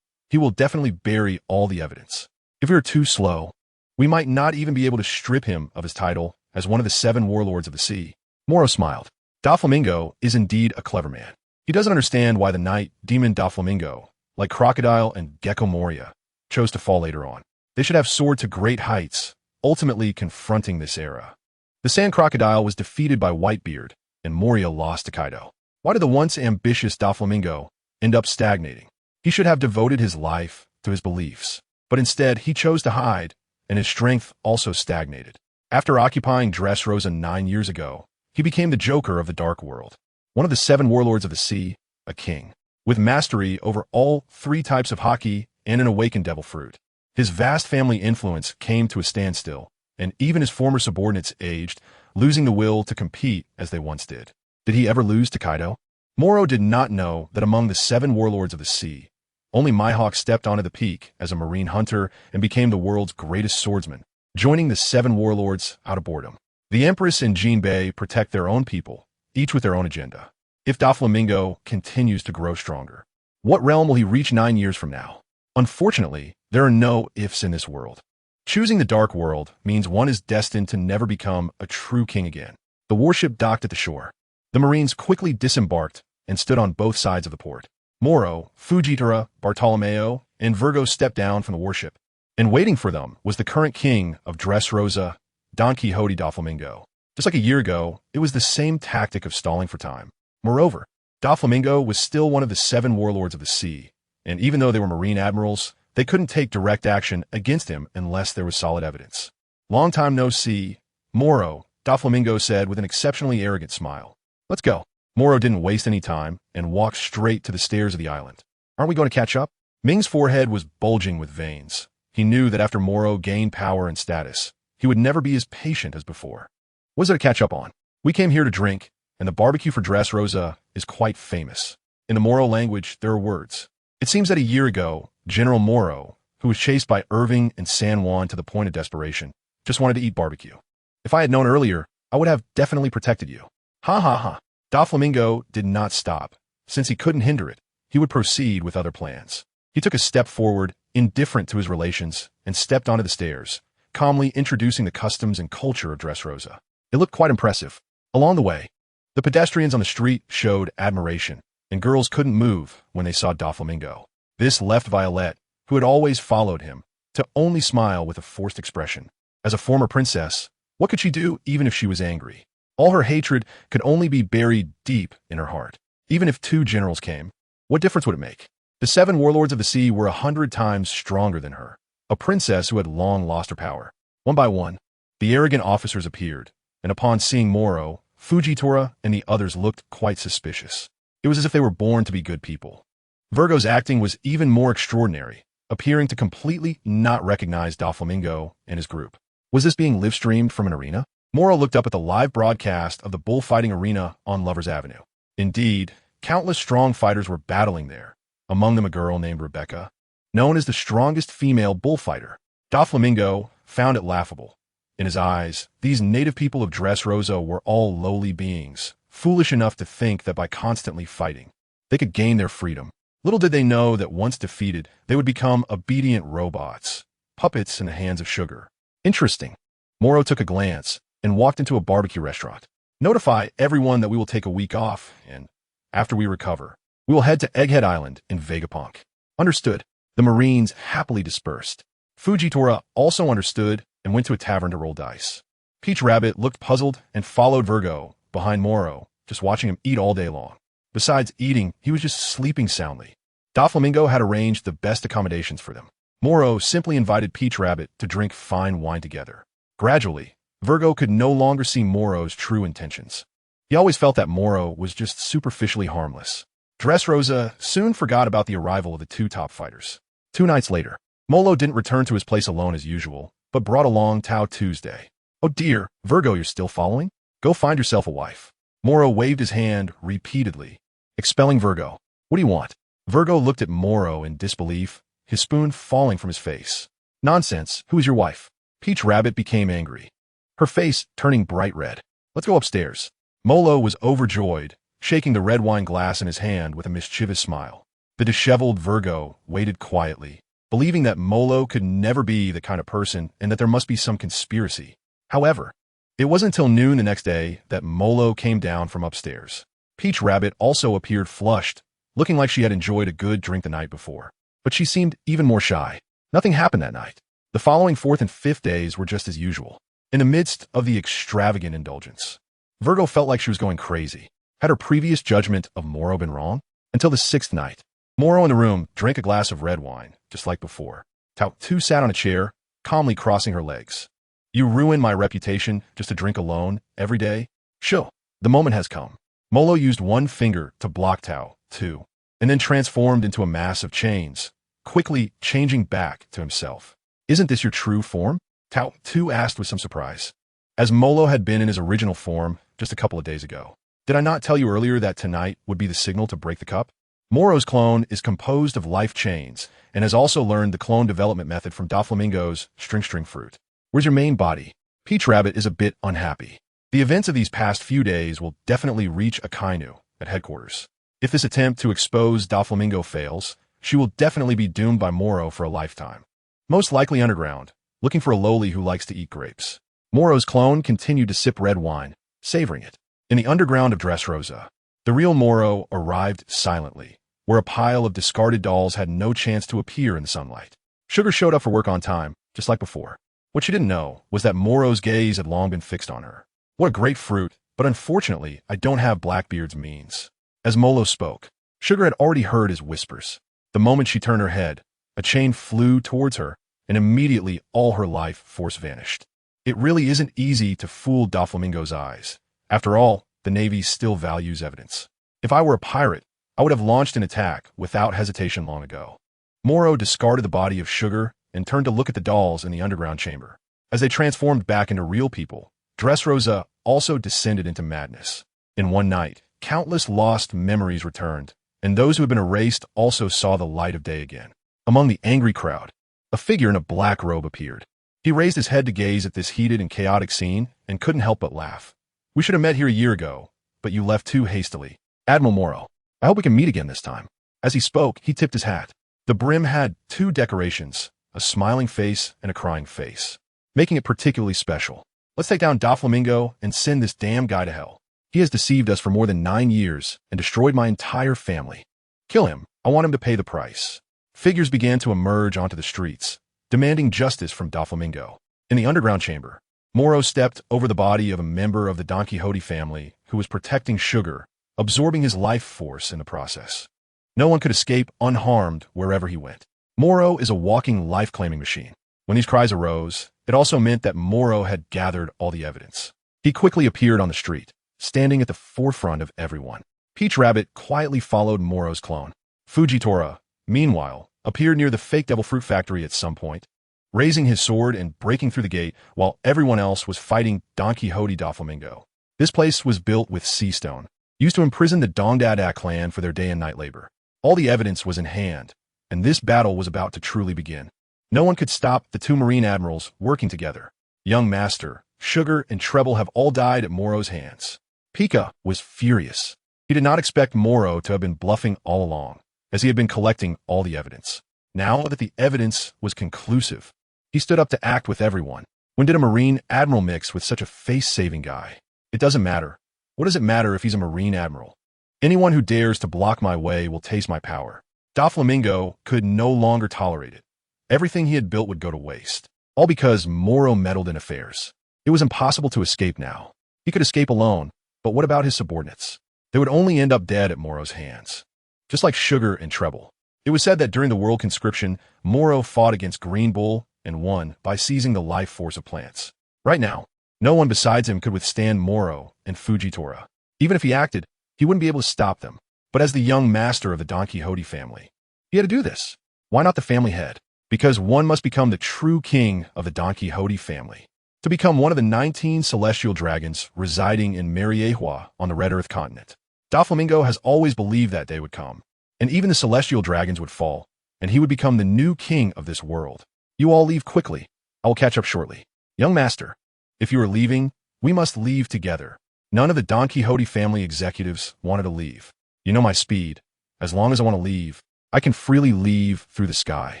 definitely bury all the evidence. If we are too slow, we might not even be able to strip him of his title as one of the 7 warlords of the sea. Morrow smiled. Doflamingo is indeed a clever man. He doesn't understand why the knight demon Doflamingo, like Crocodile and Gecko Moria, chose to fall later on. They should have soared to great heights, ultimately confronting this era. The Sand Crocodile was defeated by Whitebeard, and Moria lost to Kaido. Why did the once ambitious Doflamingo end up stagnating? He should have devoted his life to his beliefs, but instead he chose to hide, and his strength also stagnated. After occupying Dressrosa 9 years ago, he became the Joker of the Dark World, one of the 7 warlords of the sea, a king, with mastery over all 3 types of Haki and an awakened devil fruit. His vast family influence came to a standstill, and even his former subordinates aged, losing the will to compete as they once did. Did he ever lose to Kaido? Morrow did not know that among the 7 warlords of the sea, only Mihawk stepped onto the peak as a marine hunter and became the world's greatest swordsman, joining the 7 warlords out of boredom. The Empress and Jinbei protect their own people, each with their own agenda. If Doflamingo continues to grow stronger, what realm will he reach 9 years from now? Unfortunately, there are no ifs in this world. Choosing the Dark World means one is destined to never become a true king again. The warship docked at the shore. The Marines quickly disembarked and stood on both sides of the port. Morrow, Fujitora, Bartolomeo, and Virgo stepped down from the warship, and waiting for them was the current king of Dressrosa, Don Quixote Doflamingo. Just like a year ago, it was the same tactic of stalling for time. Moreover, Doflamingo was still one of the 7 warlords of the sea, and even though they were marine admirals, they couldn't take direct action against him unless there was solid evidence. Long time no see, Morrow, Doflamingo said with an exceptionally arrogant smile. Let's go. Morrow didn't waste any time and walked straight to the stairs of the island. Aren't we going to catch up? Ming's forehead was bulging with veins. He knew that after Morrow gained power and status, he would never be as patient as before. What is there to catch up on? We came here to drink, and the barbecue for Dressrosa is quite famous. In the Morrow language, there are words. It seems that a year ago, General Morrow, who was chased by Irving and San Juan to the point of desperation, just wanted to eat barbecue. If I had known earlier, I would have definitely protected you. Ha ha ha. Doflamingo did not stop. Since he couldn't hinder it, he would proceed with other plans. He took a step forward, indifferent to his relations, and stepped onto the stairs, calmly introducing the customs and culture of Dressrosa. It looked quite impressive. Along the way, the pedestrians on the street showed admiration, and girls couldn't move when they saw Doflamingo. This left Violet, who had always followed him, to only smile with a forced expression. As a former princess, what could she do even if she was angry? All her hatred could only be buried deep in her heart. Even if 2 generals came, what difference would it make? The 7 warlords of the sea were 100 times stronger than her, a princess who had long lost her power. One by one, the arrogant officers appeared, and upon seeing Morrow, Fujitora and the others looked quite suspicious. It was as if they were born to be good people. Virgo's acting was even more extraordinary, appearing to completely not recognize Doflamingo and his group. Was this being live-streamed from an arena? Morrow looked up at the live broadcast of the bullfighting arena on Lover's Avenue. Indeed, countless strong fighters were battling there, among them a girl named Rebecca, known as the strongest female bullfighter. Doflamingo found it laughable. In his eyes, these native people of Dressrosa were all lowly beings, foolish enough to think that by constantly fighting, they could gain their freedom. Little did they know that once defeated, they would become obedient robots, puppets in the hands of sugar. Interesting. Morrow took a glance and walked into a barbecue restaurant. Notify everyone that we will take a week off, and after we recover, we will head to Egghead Island in Vegapunk. Understood. The Marines happily dispersed. Fujitora also understood and went to a tavern to roll dice. Peach Rabbit looked puzzled and followed Virgo behind Morrow, just watching him eat all day long. Besides eating, he was just sleeping soundly. Doflamingo had arranged the best accommodations for them. Morrow simply invited Peach Rabbit to drink fine wine together. Gradually, Virgo could no longer see Morrow's true intentions. He always felt that Morrow was just superficially harmless. Dressrosa soon forgot about the arrival of the 2 top fighters. 2 nights later, Molo didn't return to his place alone as usual, but brought along Tao Tuesday. Oh dear, Virgo, you're still following? Go find yourself a wife. Morrow waved his hand repeatedly, expelling Virgo. What do you want? Virgo looked at Morrow in disbelief, his spoon falling from his face. Nonsense, who is your wife? Peach Rabbit became angry, her face turning bright red. Let's go upstairs. Molo was overjoyed, shaking the red wine glass in his hand with a mischievous smile. The disheveled Virgo waited quietly, believing that Molo could never be the kind of person and that there must be some conspiracy. However, it wasn't until noon the next day that Molo came down from upstairs. Peach Rabbit also appeared flushed, looking like she had enjoyed a good drink the night before. But she seemed even more shy. Nothing happened that night. The following 4th and 5th days were just as usual. In the midst of the extravagant indulgence, Virgo felt like she was going crazy. Had her previous judgment of Morrow been wrong? Until the 6th night, Morrow in the room drank a glass of red wine, just like before. Tao Tu sat on a chair, calmly crossing her legs. You ruin my reputation just to drink alone every day? Sure, the moment has come. Molo used one finger to block Tao Tu, and then transformed into a mass of chains, quickly changing back to himself. Isn't this your true form? Tao Tu asked with some surprise, as Molo had been in his original form just a couple of days ago. Did I not tell you earlier that tonight would be the signal to break the cup? Morrow's clone is composed of life chains and has also learned the clone development method from Doflamingo's string fruit. Where's your main body? Peach Rabbit is a bit unhappy. The events of these past few days will definitely reach Akainu at headquarters. If this attempt to expose Doflamingo fails, she will definitely be doomed by Morrow for a lifetime. Most likely underground, looking for a lowly who likes to eat grapes. Morrow's clone continued to sip red wine, savoring it. In the underground of Dressrosa, the real Morrow arrived silently, where a pile of discarded dolls had no chance to appear in the sunlight. Sugar showed up for work on time, just like before. What she didn't know was that Morrow's gaze had long been fixed on her. What a great fruit, but unfortunately, I don't have Blackbeard's means. As Molo spoke, Sugar had already heard his whispers. The moment she turned her head, a chain flew towards her, and immediately all her life force vanished. It really isn't easy to fool Doflamingo's eyes. After all, the Navy still values evidence. If I were a pirate, I would have launched an attack without hesitation long ago. Morrow discarded the body of Sugar and turned to look at the dolls in the underground chamber. As they transformed back into real people, Dressrosa also descended into madness. In one night, countless lost memories returned, and those who had been erased also saw the light of day again. Among the angry crowd, a figure in a black robe appeared. He raised his head to gaze at this heated and chaotic scene and couldn't help but laugh. "We should have met here a year ago, but you left too hastily. Admiral Morrow, I hope we can meet again this time." As he spoke, he tipped his hat. The brim had two decorations, a smiling face and a crying face, making it particularly special. "Let's take down Doflamingo and send this damn guy to hell. He has deceived us for more than 9 years and destroyed my entire family. Kill him. I want him to pay the price." Figures began to emerge onto the streets, demanding justice from Doflamingo. In the underground chamber, Morrow stepped over the body of a member of the Don Quixote family who was protecting Sugar, absorbing his life force in the process. No one could escape unharmed wherever he went. Morrow is a walking life-claiming machine. When these cries arose, it also meant that Morrow had gathered all the evidence. He quickly appeared on the street, standing at the forefront of everyone. Peach Rabbit quietly followed Morrow's clone. Fujitora, meanwhile, appeared near the fake Devil Fruit Factory at some point, raising his sword and breaking through the gate while everyone else was fighting Don Quixote Doflamingo. This place was built with sea stone, used to imprison the Dongdadak clan for their day and night labor. All the evidence was in hand, and this battle was about to truly begin. No one could stop the two Marine admirals working together. Young Master, Sugar, and Treble have all died at Morrow's hands. Pika was furious. He did not expect Morrow to have been bluffing all along, as he had been collecting all the evidence. Now that the evidence was conclusive, he stood up to act with everyone. When did a Marine Admiral mix with such a face-saving guy? It doesn't matter. What does it matter if he's a Marine Admiral? Anyone who dares to block my way will taste my power. Doflamingo could no longer tolerate it. Everything he had built would go to waste. All because Morrow meddled in affairs. It was impossible to escape now. He could escape alone, but what about his subordinates? They would only end up dead at Morrow's hands. Just like Sugar and Treble. It was said that during the World Conscription, Morrow fought against Green Bull and won by seizing the life force of plants. Right now, no one besides him could withstand Morrow and Fujitora. Even if he acted, he wouldn't be able to stop them. But as the young master of the Don Quixote family, he had to do this. Why not the family head? Because one must become the true king of the Don Quixote family. To become one of the 19 celestial dragons residing in Mariehua on the Red Earth continent. Doflamingo has always believed that day would come, and even the celestial dragons would fall, and he would become the new king of this world. You all leave quickly. I will catch up shortly. Young master, if you are leaving, we must leave together. None of the Don Quixote family executives wanted to leave. You know my speed. As long as I want to leave, I can freely leave through the sky.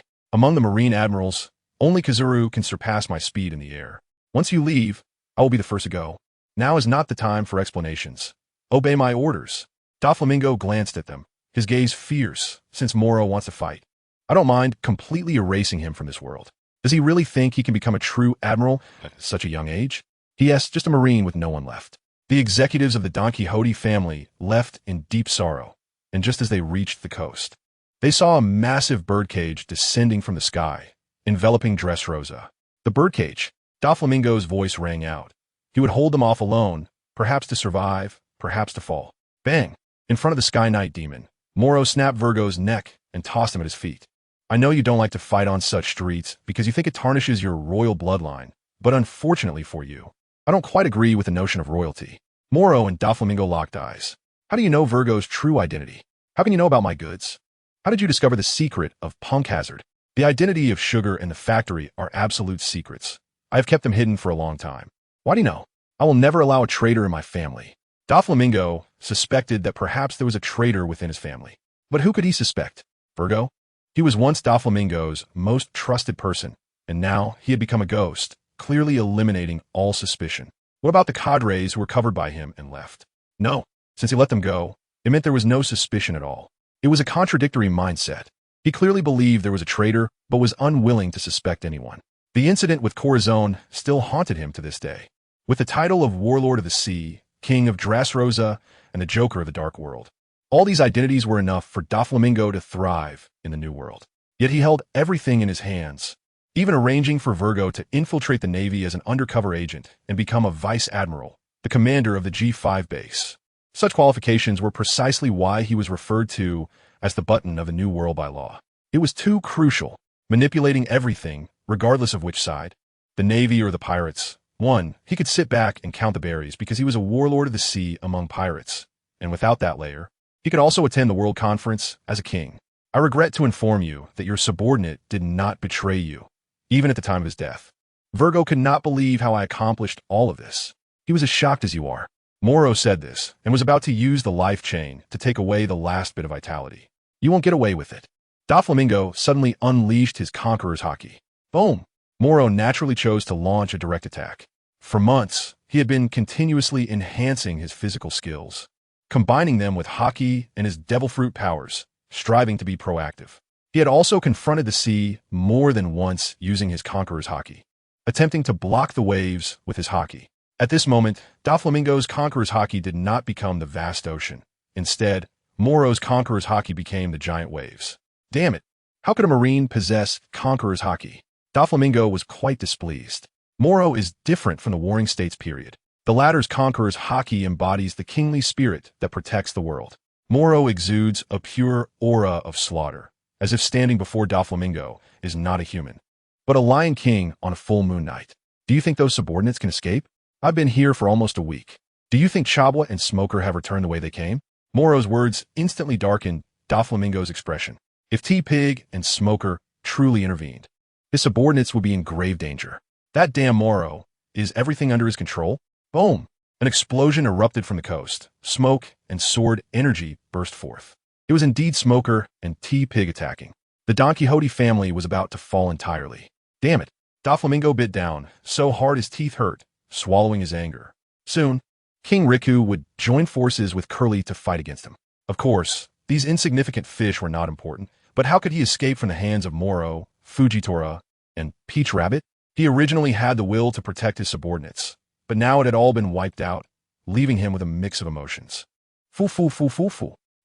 Among the Marine admirals, only Kazuru can surpass my speed in the air. Once you leave, I will be the first to go. Now is not the time for explanations. Obey my orders. Doflamingo glanced at them, his gaze fierce, since Morrow wants to fight. I don't mind completely erasing him from this world. Does he really think he can become a true admiral at such a young age? He is just a Marine with no one left. The executives of the Don Quixote family left in deep sorrow, and just as they reached the coast, they saw a massive birdcage descending from the sky, enveloping Dressrosa. The birdcage, Doflamingo's voice rang out. He would hold them off alone, perhaps to survive, perhaps to fall. Bang! In front of the Sky Knight demon, Morrow snapped Virgo's neck and tossed him at his feet. I know you don't like to fight on such streets because you think it tarnishes your royal bloodline, but unfortunately for you, I don't quite agree with the notion of royalty. Morrow and Doflamingo locked eyes. How do you know Virgo's true identity? How can you know about my goods? How did you discover the secret of Punk Hazard? The identity of Sugar and the factory are absolute secrets. I have kept them hidden for a long time. Why do you know? I will never allow a traitor in my family. Doflamingo suspected that perhaps there was a traitor within his family. But who could he suspect? Virgo? He was once Doflamingo's most trusted person, and now he had become a ghost, clearly eliminating all suspicion. What about the cadres who were covered by him and left? No. Since he let them go, it meant there was no suspicion at all. It was a contradictory mindset. He clearly believed there was a traitor, but was unwilling to suspect anyone. The incident with Corazon still haunted him to this day. With the title of Warlord of the Sea, King of Dressrosa, and the Joker of the Dark World, all these identities were enough for Doflamingo to thrive in the New World. Yet he held everything in his hands, even arranging for Virgo to infiltrate the Navy as an undercover agent and become a vice admiral, the commander of the G5 base. Such qualifications were precisely why he was referred to as the button of the New World by law. It was too crucial, manipulating everything, regardless of which side, the Navy or the pirates. 1. He could sit back and count the berries because he was a warlord of the sea among pirates, and without that layer, he could also attend the World Conference as a king. I regret to inform you that your subordinate did not betray you, even at the time of his death. Virgo could not believe how I accomplished all of this. He was as shocked as you are. Morrow said this, and was about to use the life chain to take away the last bit of vitality. You won't get away with it. Doflamingo suddenly unleashed his conqueror's Haki. Boom! Morrow naturally chose to launch a direct attack. For months, he had been continuously enhancing his physical skills, combining them with Haki and his devil fruit powers, striving to be proactive. He had also confronted the sea more than once using his conqueror's Haki, attempting to block the waves with his Haki. At this moment, Doflamingo's conqueror's Haki did not become the vast ocean. Instead, Morrow's conqueror's Haki became the giant waves. Damn it! How could a marine possess conqueror's Haki? Doflamingo was quite displeased. Morrow is different from the Warring States period. The latter's conqueror's Haki embodies the kingly spirit that protects the world. Morrow exudes a pure aura of slaughter, as if standing before Doflamingo is not a human, but a lion king on a full moon night. Do you think those subordinates can escape? I've been here for almost a week. Do you think Chabwa and Smoker have returned the way they came? Morrow's words instantly darkened Doflamingo's expression. If T-Pig and Smoker truly intervened, his subordinates would be in grave danger. That damn Morrow, is everything under his control? Boom! An explosion erupted from the coast. Smoke and sword energy burst forth. It was indeed Smoker and T-Pig attacking. The Don Quixote family was about to fall entirely. Damn it! Doflamingo bit down, so hard his teeth hurt, swallowing his anger. Soon, King Riku would join forces with Curly to fight against him. Of course, these insignificant fish were not important, but how could he escape from the hands of Morrow, Fujitora, and Peach Rabbit? He originally had the will to protect his subordinates, but now it had all been wiped out, leaving him with a mix of emotions. Foo.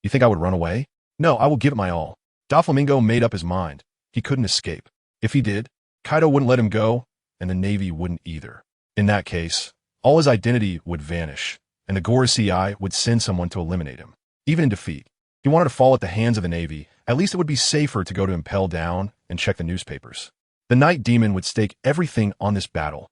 You think I would run away? No, I will give it my all. Doflamingo made up his mind. He couldn't escape. If he did, Kaido wouldn't let him go, and the Navy wouldn't either. In that case, all his identity would vanish, and the Gorosei would send someone to eliminate him. Even in defeat, he wanted to fall at the hands of the Navy. At least it would be safer to go to Impel Down and check the newspapers. The Night Demon would stake everything on this battle.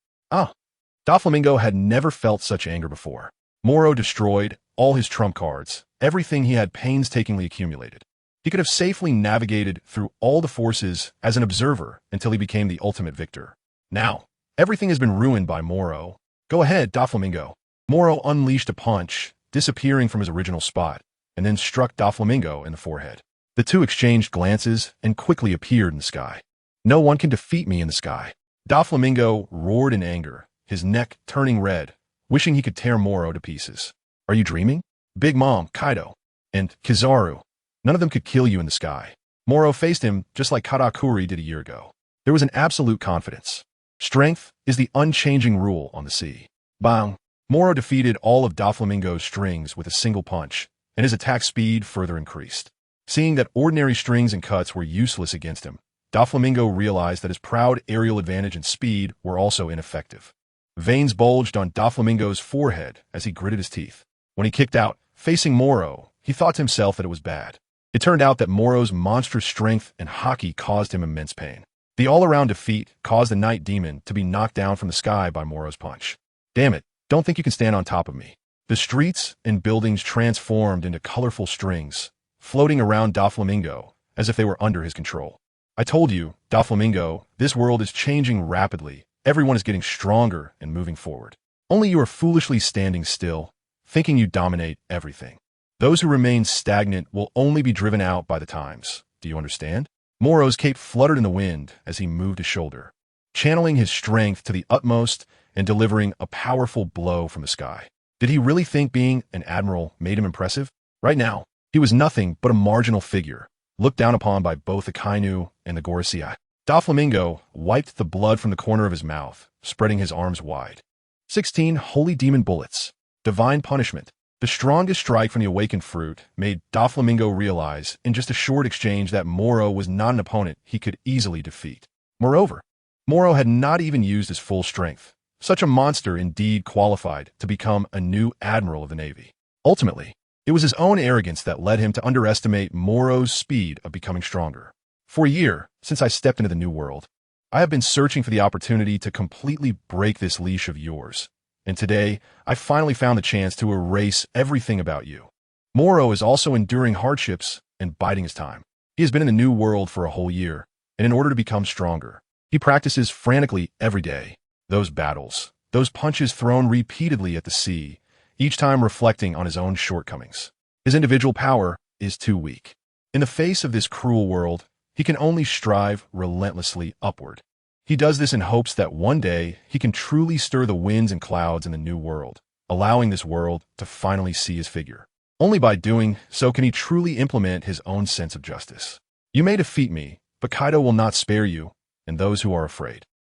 Doflamingo had never felt such anger before. Morrow destroyed all his trump cards, everything he had painstakingly accumulated. He could have safely navigated through all the forces as an observer until he became the ultimate victor. Now, everything has been ruined by Morrow. Go ahead, Doflamingo. Morrow unleashed a punch, disappearing from his original spot, and then struck Doflamingo in the forehead. The two exchanged glances and quickly appeared in the sky. No one can defeat me in the sky. Doflamingo roared in anger, his neck turning red, wishing he could tear Morrow to pieces. Are you dreaming? Big Mom, Kaido, and Kizaru. None of them could kill you in the sky. Morrow faced him just like Katakuri did a year ago. There was an absolute confidence. Strength is the unchanging rule on the sea. Bang! Morrow defeated all of Doflamingo's strings with a single punch, and his attack speed further increased. Seeing that ordinary strings and cuts were useless against him, Doflamingo realized that his proud aerial advantage and speed were also ineffective. Veins bulged on Doflamingo's forehead as he gritted his teeth. When he kicked out, facing Morrow, he thought to himself that it was bad. It turned out that Morrow's monstrous strength and Haki caused him immense pain. The all-around defeat caused the Night Demon to be knocked down from the sky by Morrow's punch. Damn it, don't think you can stand on top of me. The streets and buildings transformed into colorful strings, floating around Doflamingo as if they were under his control. I told you, Doflamingo, this world is changing rapidly. Everyone is getting stronger and moving forward. Only you are foolishly standing still, thinking you dominate everything. Those who remain stagnant will only be driven out by the times. Do you understand? Morrow's cape fluttered in the wind as he moved his shoulder, channeling his strength to the utmost and delivering a powerful blow from the sky. Did he really think being an admiral made him impressive? Right now, he was nothing but a marginal figure, looked down upon by both the Akainu and the Gorosei. Doflamingo wiped the blood from the corner of his mouth, spreading his arms wide. 16 Holy Demon Bullets. Divine Punishment. The strongest strike from the awakened fruit made Doflamingo realize in just a short exchange that Morrow was not an opponent he could easily defeat. Moreover, Morrow had not even used his full strength, Such a monster indeed qualified to become a new admiral of the Navy. Ultimately, it was his own arrogance that led him to underestimate Morrow's speed of becoming stronger. For a year, since I stepped into the new world, I have been searching for the opportunity to completely break this leash of yours. And today, I finally found the chance to erase everything about you. Morrow is also enduring hardships and biding his time. He has been in the new world for a whole year, and in order to become stronger, he practices frantically every day. Those battles, those punches thrown repeatedly at the sea, each time reflecting on his own shortcomings. His individual power is too weak. In the face of this cruel world, he can only strive relentlessly upward. He does this in hopes that one day he can truly stir the winds and clouds in the new world, allowing this world to finally see his figure. Only by doing so can he truly implement his own sense of justice. You may defeat me, but Kaido will not spare you and those who are afraid.